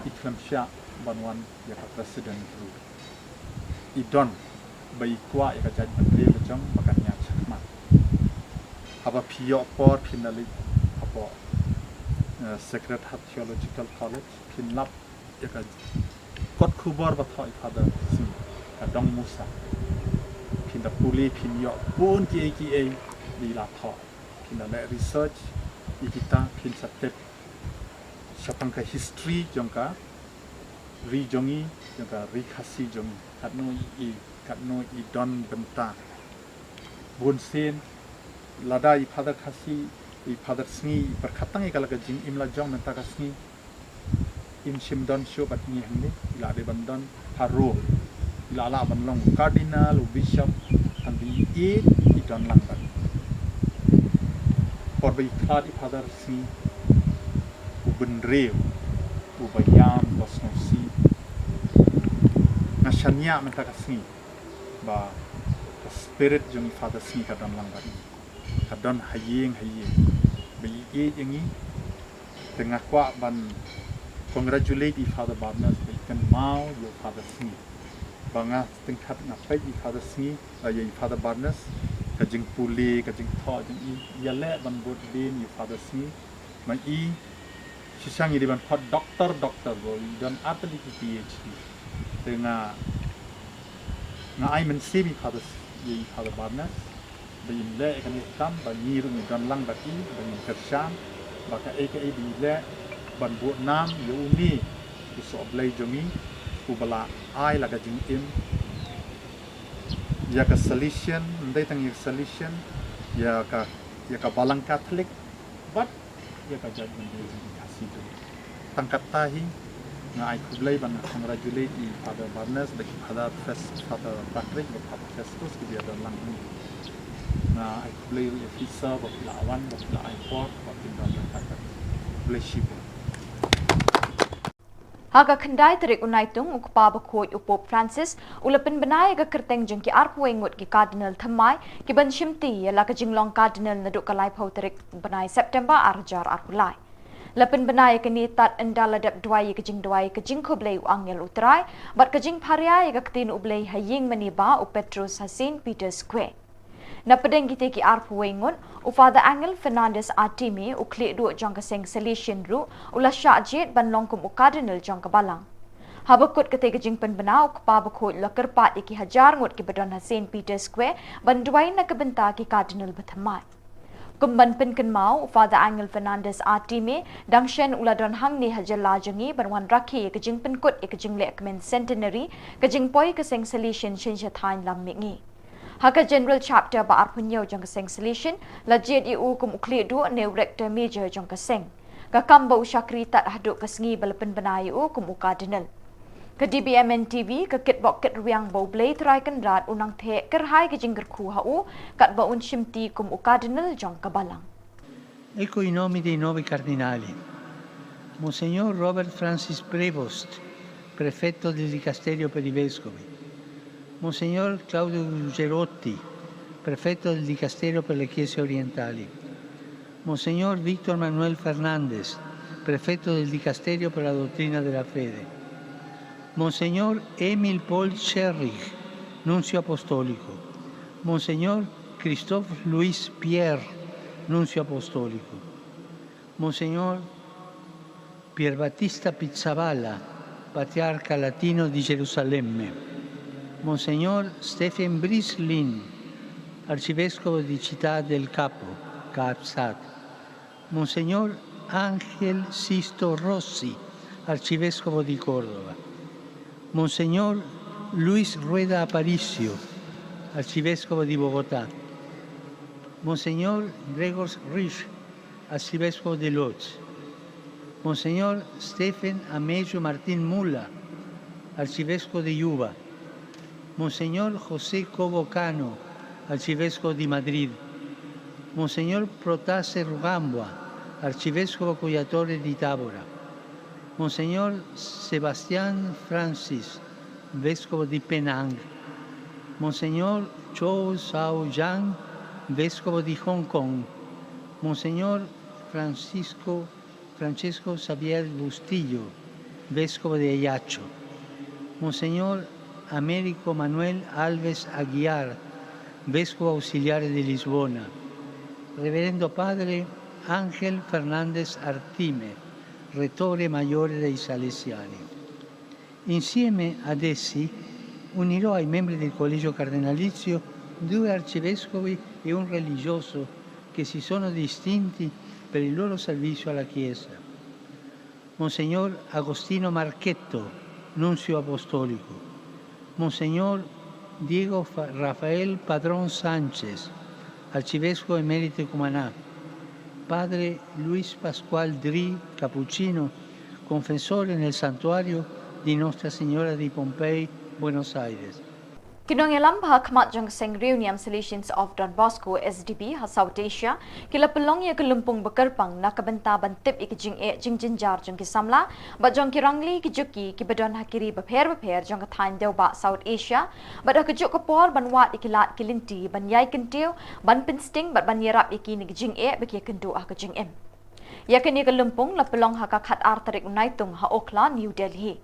ikram sha ban wan ya ka president ru idon bai kwa ya ka jaj menteri lejong bakanya chakma aba pio por finally apo secretariat theological college finlap ya ka kot khubor ba thoi father si ka dong musa pinda puli pinyo pun ki di la tho pinda le research ikita pin satep sapang ka history jongka ri jongi jongka ri khasi jongi katno i don benta bun sen lada i father khasi i father sngi perkatang i kala jing imla jong menta ka sngi im shimdon show bat ni hangni la de bandon haro la banlong cardinal bishop ambi i don lang ban por bi khad i father sngi u benreu u bayam bosnosi nashanya menta ka sngi ba spirit jong father sngi ka don lang ban ka don hayeng bi yang ni tengah kwa ban congratulate Father Barnes kan mau your Father Sngi banga tingkat ngapai i Father Sngi ya Father Barnes kajing puli kajing tho jing i yale ban bot din you Father Sngi mai i sisang i ban khot doctor bo dan atli PhD tengah ngai men sibi Father i Father Barnes bin le kan kam ba ni ru dan lang ba i ban kersham baka aka bi le ban buat nam yuni iso blai jongi ubala ai laga jing in ya ka solution ndai tang ya solution ya ka balang catholic but ya ka judgment day kasih tu tangkat tahi na ai kublai ban congratulate i Father Barnes the Father Patrick the Father Festus ki dia dalam ni na ai kublai officer ba lawan ba ai port ba tindak tak bless you Haga khandai terik unaitung ukpa bakhoi upop Francis ulapin banai ga kerteng jengki arpuengut ki cardinal thamai ki ban shimti la ka jinglong cardinal naduk kalai phau terik banai September arjar arpulai lapin banai ka ni tat endala dap dwai ka jing khoblei angel utrai bat ka jing pharia ga ktin ublei haying mani ba u Petrus Hasin Peter Square na pedeng gite ki arpuengut u Father Angel Fernandez Atime u kle du jong ka seng solution ru ula sha jet ban long kum u cardinal jong ka balang habakut kate ka jing pen banau ka pa bakho la kerpat iki hajar ngot ki badon Hasin Peter Square ban dwai na ka benta ki cardinal bathamai kumban pen kan mau Father Angel Fernandez Atime dangshen ula don hang ni hajala jangi banwan rakhi ka jing pen kut ka jing le kmen centenary ka jing poi ka seng solution shin thain lam mi Haka General Chapter ba arpunyo jong kaseng solution lajet iu kum ukli du ne rector major jong kaseng ka kamba usyakri tat hadu kasngi balapen banai u kum cardinal ka Dbmntv ka kitbok kit riang bo blay try kan rat unang the kerhai ka jingger khu ha u kat ba un shimti kum cardinal jong kabalang Ecco i nomi dei 9 cardinali. Monsignor Robert Francis Prevost, prefetto del Dicasterio per i Vescovi. Monsignor Claudio Gerotti, prefetto del Dicasterio per le Chiese Orientali. Monsignor Víctor Manuel Fernández, prefetto del Dicasterio per la Dottrina della Fede. Monsignor Emil Paul Scherrich, nunzio apostolico. Monsignor Christophe Louis Pierre, nunzio apostolico. Monsignor Pierbattista Pizzaballa, patriarca latino di Gerusalemme. Monsignor Stephen Brislin, arcivescovo di Città del Capo, Capsat. Monsignor Ángel Sisto Rossi, arcivescovo di Córdoba. Monsignor Luis Rueda Aparicio, arcivescovo di Bogotá. Monsignor Gregor Rich, arcivescovo di Lodz. Monsignor Stephen Amejo Martín Mula, arcivescovo di Yuba. Monsignor José Cobo Cano, arcivescovo di Madrid. Monsignor Protase Rugambua, arcivescovo coiatore di Tabora. Monseñor Sebastián Francis, Vescovo di Penang, Monseñor Chow Sao Yang, Vescovo di Hong Kong, Monseñor Francesco Xavier Bustillo, Vescovo de Ayacho, Monseñor Américo Manuel Alves Aguiar, Vescovo Auxiliare di Lisbona, Reverendo Padre Ángel Fernández Artime, Rettore Maggiore dei Salesiani. Insieme ad essi unirò ai membri del Collegio Cardinalizio 2 arcivescovi e un religioso che si sono distinti per il loro servizio alla Chiesa. Monseñor Agostino Marchetto, Nunzio Apostolico, Monseñor Diego Rafael Padrón Sánchez, Arcivescovo emerito de Cumaná, Padre Luis Pascual Dri Cappuccino, confesor en el santuario de Nuestra Señora de Pompey, Buenos Aires. Kinong ilam khmat jong sengriu Niam Solutions of Don Bosco SDB ha South Asia kila pelong ya kelumpung bekerpang nak benta bantip ikjing jinjar jong kisamla ba jong kirangli kijuki kibadon hakiri beper jong kathain deu ba South Asia ba dah kejuk kepor banwat ikilat kilinti ban yai kentiu ban pinsting bat ban yerap ikini kijing beki kendu kejing yakini kelumpung la pelong ha khat artarik unaitung ha Okla New Delhi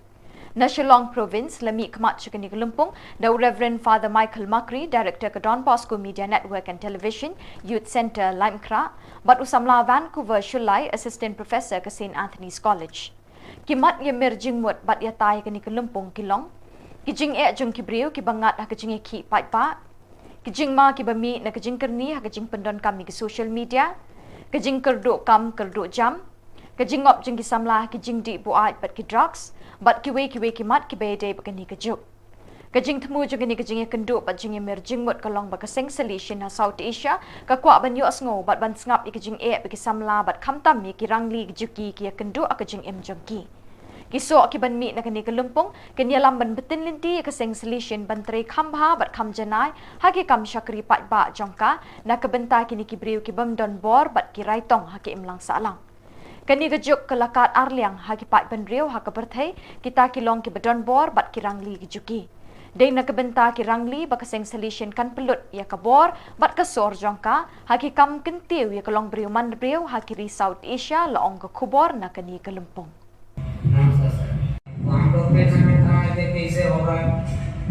National Province Lami Kmat Chikani Kalumpung, the Reverend Father Michael Makri, Director of Don Bosco Media Network and Television, Youth Centre Limekra, but Usamla Vancouver Shulai, Assistant Professor ke St. Anthony's College. Kimat ye merjing mut bat ya tai kani Kalumpung kilong, kijing jung kibriu kibangat ha kijing ki pai pa, kijing ma kibami na kijing kerni ha kijing pendon kami ke social media, kijing kerdu jam, kijing op jing kisamla kijing di buat bat ki drugs, but kiwe kimat kibede bakani kejuk. Kajing temu juga ni kajing kendu bat jing emerging mut kalong ba kaseng solution ha South Asia ka kwa ban yo sngo bat ban ngap ikajing bagi samla bat khamtam mi kirangli juki ki kendu akajing jongki. Kiso kiban mi na kani kelumpung kenyalam ban betin linti kaseng solution ban tre khambha bat kham janai haki kam syakri pat ba jongka na kebenta kini kibriu kibam don bor bat kirai tong haki imlang salang. Kani kejuk kelakat arliang haki pat benriu haka berthai kita kilong ki bedon bor bat kirangli kejuki. Dei na kebenta kirangli bakaseng solution kan pelut ya kabor bat kasor jongka haki kam kentiu ya kelong briu man briu haki ri South Asia laong ke Khubor na kani kelumpung. हम लोग के समय था कैसे होगा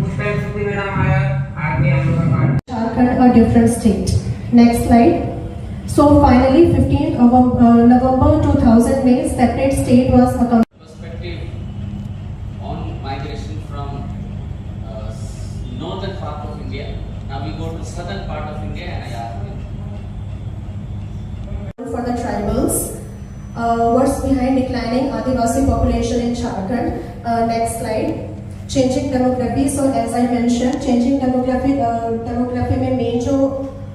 उस टाइम સુધી મેડમ આયા आगे हम लोग का Jharkhand a different state. Next slide. So finally 15th of November 2000 May separate state was perspective on migration from northern part of India. Now we go to southern part of India and I ask for the tribals. What's behind declining Adivasi population in Jharkhand? Next slide. Changing demography. So as I mentioned, changing demography में main जो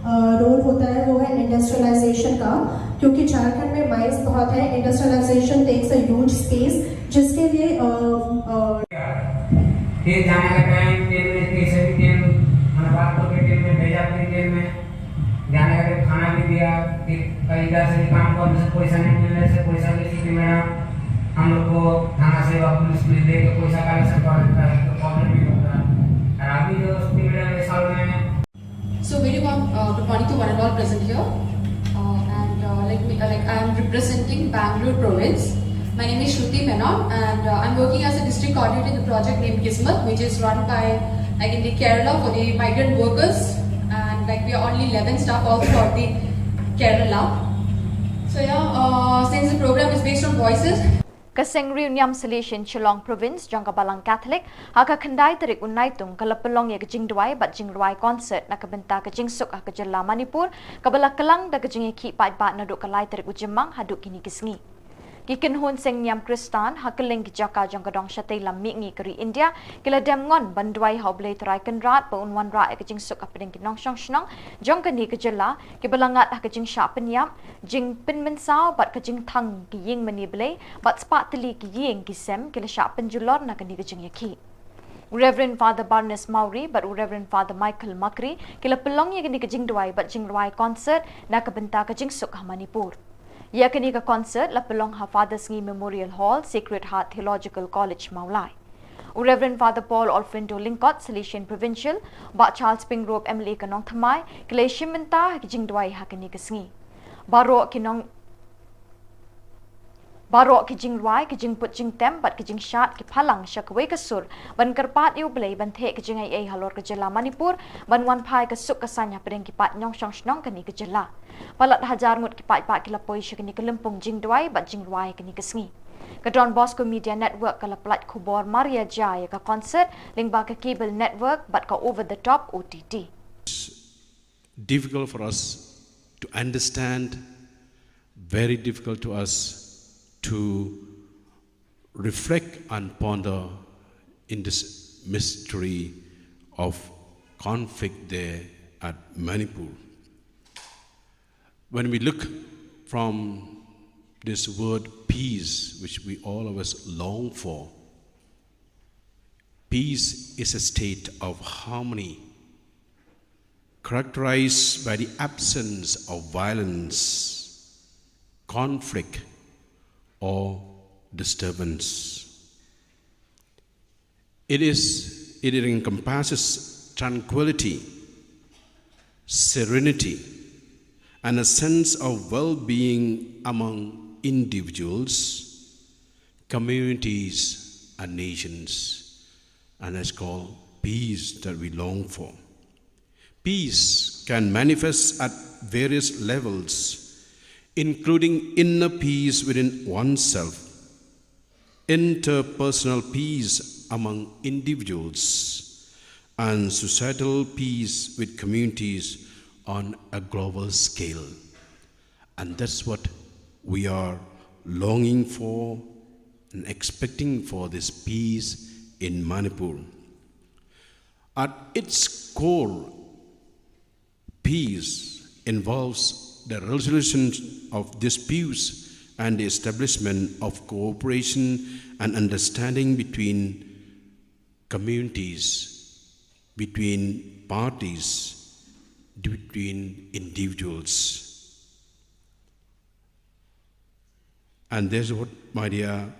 रोल होता है वो है इंडस्ट्रियलाइजेशन का, क्योंकि झारखंड में mines बहुत है. Industrialisation takes a huge space जिसके लिए फिर जाने का टाइम ट्रेन में कैसे भी ट्रेन मैंने बात करके ट्रेन में भेजा, फिर ट्रेन में जाने का टाइम खाना भी दिया, फिर कई इधर से काम करने से पैसा नहीं मिलने से पैसा की स्थिति में हम लोग को थाना सेवा पुलिस लेके पैसा कलेक्शन करता है तो प्रॉब्लम भी होता है. और अभी जो स्थिति में साल में So very good morning to one and all present here. I am representing Bangalore province. My name is Shruti Menon and I'm working as a district coordinator in the project named Kismet, which is run by in the Kerala for the migrant workers, and we are only 11 staff also for the Kerala. So since the program is based on voices. Kasengriu Niam Solution Shillong Province jangka balang Catholic haka kendai terik unaitung kalapelong ya kejing duai bat jing duai concert nak kebenta kejing suk haka jela Manipur kabala kelang da kejing ki pat bat naduk kalai terik ujemang haduk kini kisngi. Kiken hun seng Niam Kristan hakeling ki jaka jangka dong syatei lam ngi keri India kila dem ngon banduai haublei terai kenrat pa unwan ra kejing suk apedeng kinong syong shnong jangka ni kejela ki balangat haka jing sya penyap jing pin mensau bat kejing thang ki ying maniblei bat spat teli ki ying ki sem kila sya penjulor na kani kejing yaki. Reverend Father Barnes Mauri but Reverend Father Michael Makri kila pelong ya kini kejing duai bat jing duai concert na kebenta kejing suk Manipur. Yakani ka concert la pelong ha Fathers Ngi Memorial Hall, Sacred Heart Theological College Maulai. Reverend Father Paul Olfindo Linkot, Salesian Provincial, Ba Charles Pingrove MLA Kanong Thamai, Kaleshim Menta, Jingdwai Hakani Kasngi. Baro kijing ruai kijing put jing tem bat kijing shat ki phalang shakwei kasur ban karpat yu blei ban the kijing ai halor ka jela Manipur ban wan phai ka suk ka sanya pedeng ki pat nyong shong snong kani ka jela palat hajar ngut ki pat pa ki lapoi shakani kelempung jing duai bat jing ruai kani kasngi ka Don Bosco Media Network ka laplat Khubor Maria Jaya ka concert ling ba ka cable network bat ka over the top OTT. Difficult for us to understand, very difficult to us to reflect and ponder in this mystery of conflict there at Manipur. When we look from this word peace, which we all of us long for, peace is a state of harmony, characterized by the absence of violence, conflict, or disturbance. It encompasses tranquility, serenity, and a sense of well-being among individuals, communities, and nations. And that's called peace that we long for. Peace can manifest at various levels, including inner peace within oneself, interpersonal peace among individuals, and societal peace with communities on a global scale. And that's what we are longing for and expecting for this peace in Manipur. At its core, peace involves the resolution of disputes and the establishment of cooperation and understanding between communities, between parties, between individuals. And there's what, my dear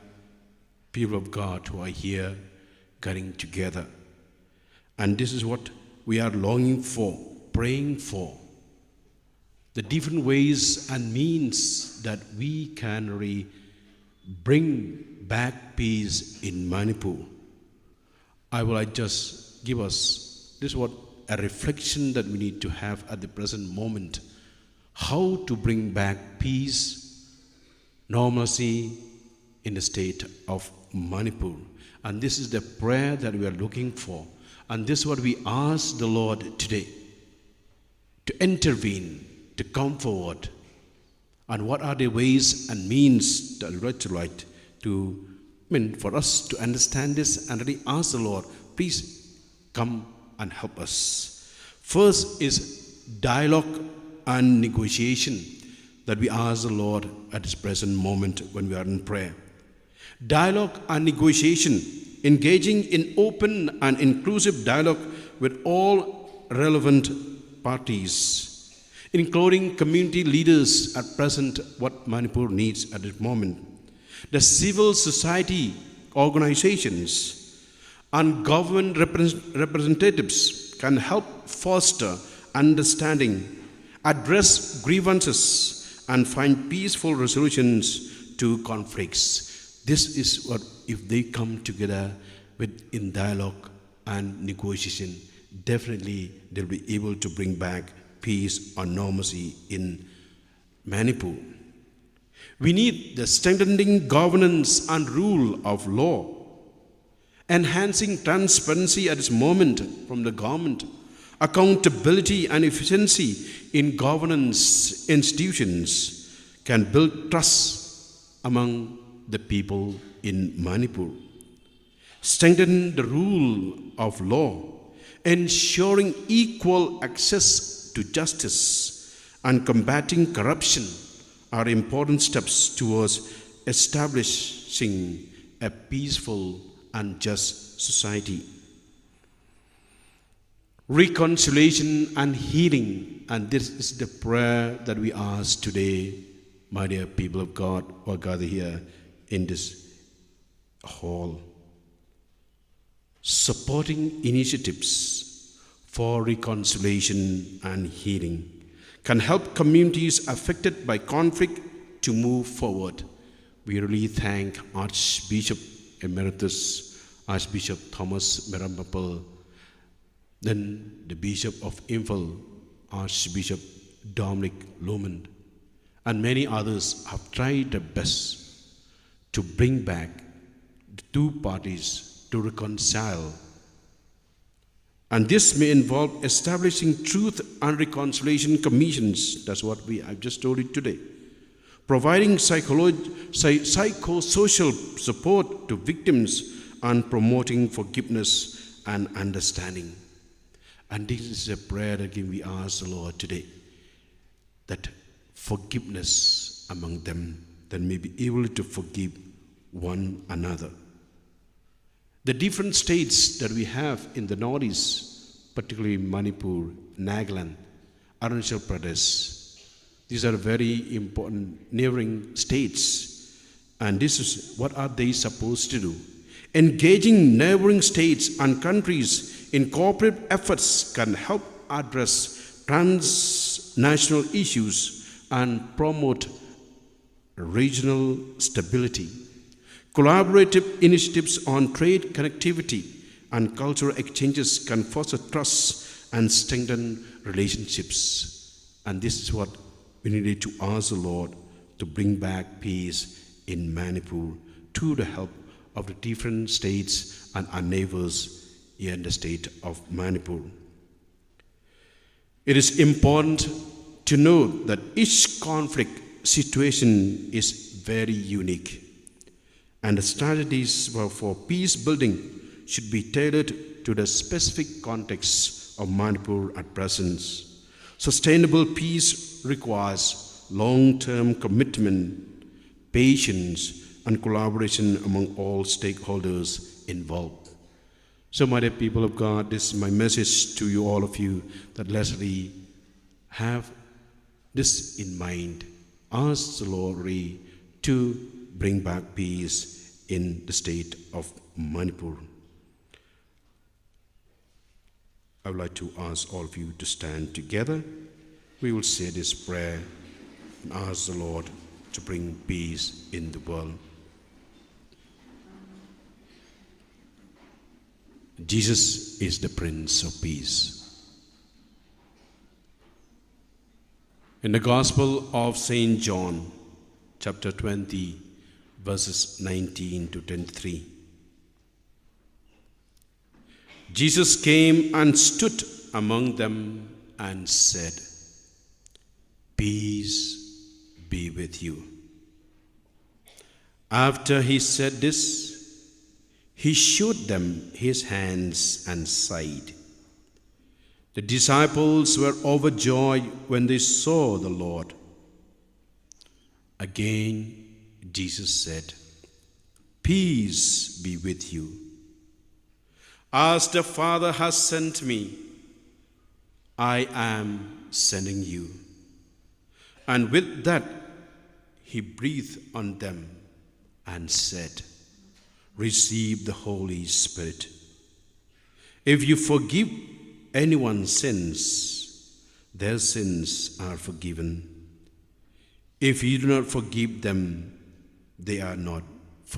people of God who are here getting together. And this is what we are longing for, praying for. The different ways and means that we can bring back peace in Manipur. I will just give us this what a reflection that we need to have at the present moment. How to bring back peace, normalcy in the state of Manipur. And this is the prayer that we are looking for. And this is what we ask the Lord today, to intervene, to come forward. And what are the ways and means that we like to, for us to understand this and really ask the Lord, please come and help us. First is dialogue and negotiation that we ask the Lord at this present moment when we are in prayer. Dialogue and negotiation, engaging in open and inclusive dialogue with all relevant parties, including community leaders at present, what Manipur needs at this moment. The civil society organizations and government representatives can help foster understanding, address grievances, and find peaceful resolutions to conflicts. This is what, if they come together in dialogue and negotiation, definitely they'll be able to bring back peace or normalcy in Manipur. We need the strengthening governance and rule of law, enhancing transparency at this moment from the government, accountability and efficiency in governance institutions can build trust among the people in Manipur. Strengthen the rule of law, ensuring equal access to justice and combating corruption are important steps towards establishing a peaceful and just society. Reconciliation and healing, and this is the prayer that we ask today my dear people of God who are gathered here in this hall, supporting initiatives for reconciliation and healing can help communities affected by conflict to move forward. We really thank Archbishop Emeritus, Archbishop Thomas Merampapal, then the Bishop of Imphal, Archbishop Dominic Lumen, and many others have tried their best to bring back the two parties to reconcile. And this may involve establishing truth and reconciliation commissions. That's what I've just told you today. Providing psychosocial support to victims and promoting forgiveness and understanding. And this is a prayer that we ask the Lord today, that forgiveness among them, that may be able to forgive one another. The different states that we have in the Northeast, particularly Manipur, Nagaland, Arunachal Pradesh, these are very important neighboring states. And this is what are they supposed to do? Engaging neighboring states and countries in cooperative efforts can help address transnational issues and promote regional stability. Collaborative initiatives on trade connectivity and cultural exchanges can foster trust and strengthen relationships. And this is what we needed to ask the Lord to bring back peace in Manipur through the help of the different states and our neighbors here in the state of Manipur. It is important to note that each conflict situation is very unique, and the strategies for peace building should be tailored to the specific context of Manipur at present. Sustainable peace requires long-term commitment, patience, and collaboration among all stakeholders involved. So, my dear people of God, this is my message to you, all of you, that let's really have this in mind. Ask the Lord really to bring back peace in the state of Manipur. I would like to ask all of you to stand together. We will say this prayer and ask the Lord to bring peace in the world. Jesus is the Prince of Peace. In the Gospel of St. John, chapter 20, verses 19 to 23, Jesus came and stood among them and said, "Peace be with you." After he said this, he showed them his hands and side. The disciples were overjoyed when they saw the Lord. Again, Jesus said, "Peace be with you. As the Father has sent me, I am sending you." And with that, he breathed on them and said, "Receive the Holy Spirit. If you forgive anyone's sins, their sins are forgiven. If you do not forgive them, they are not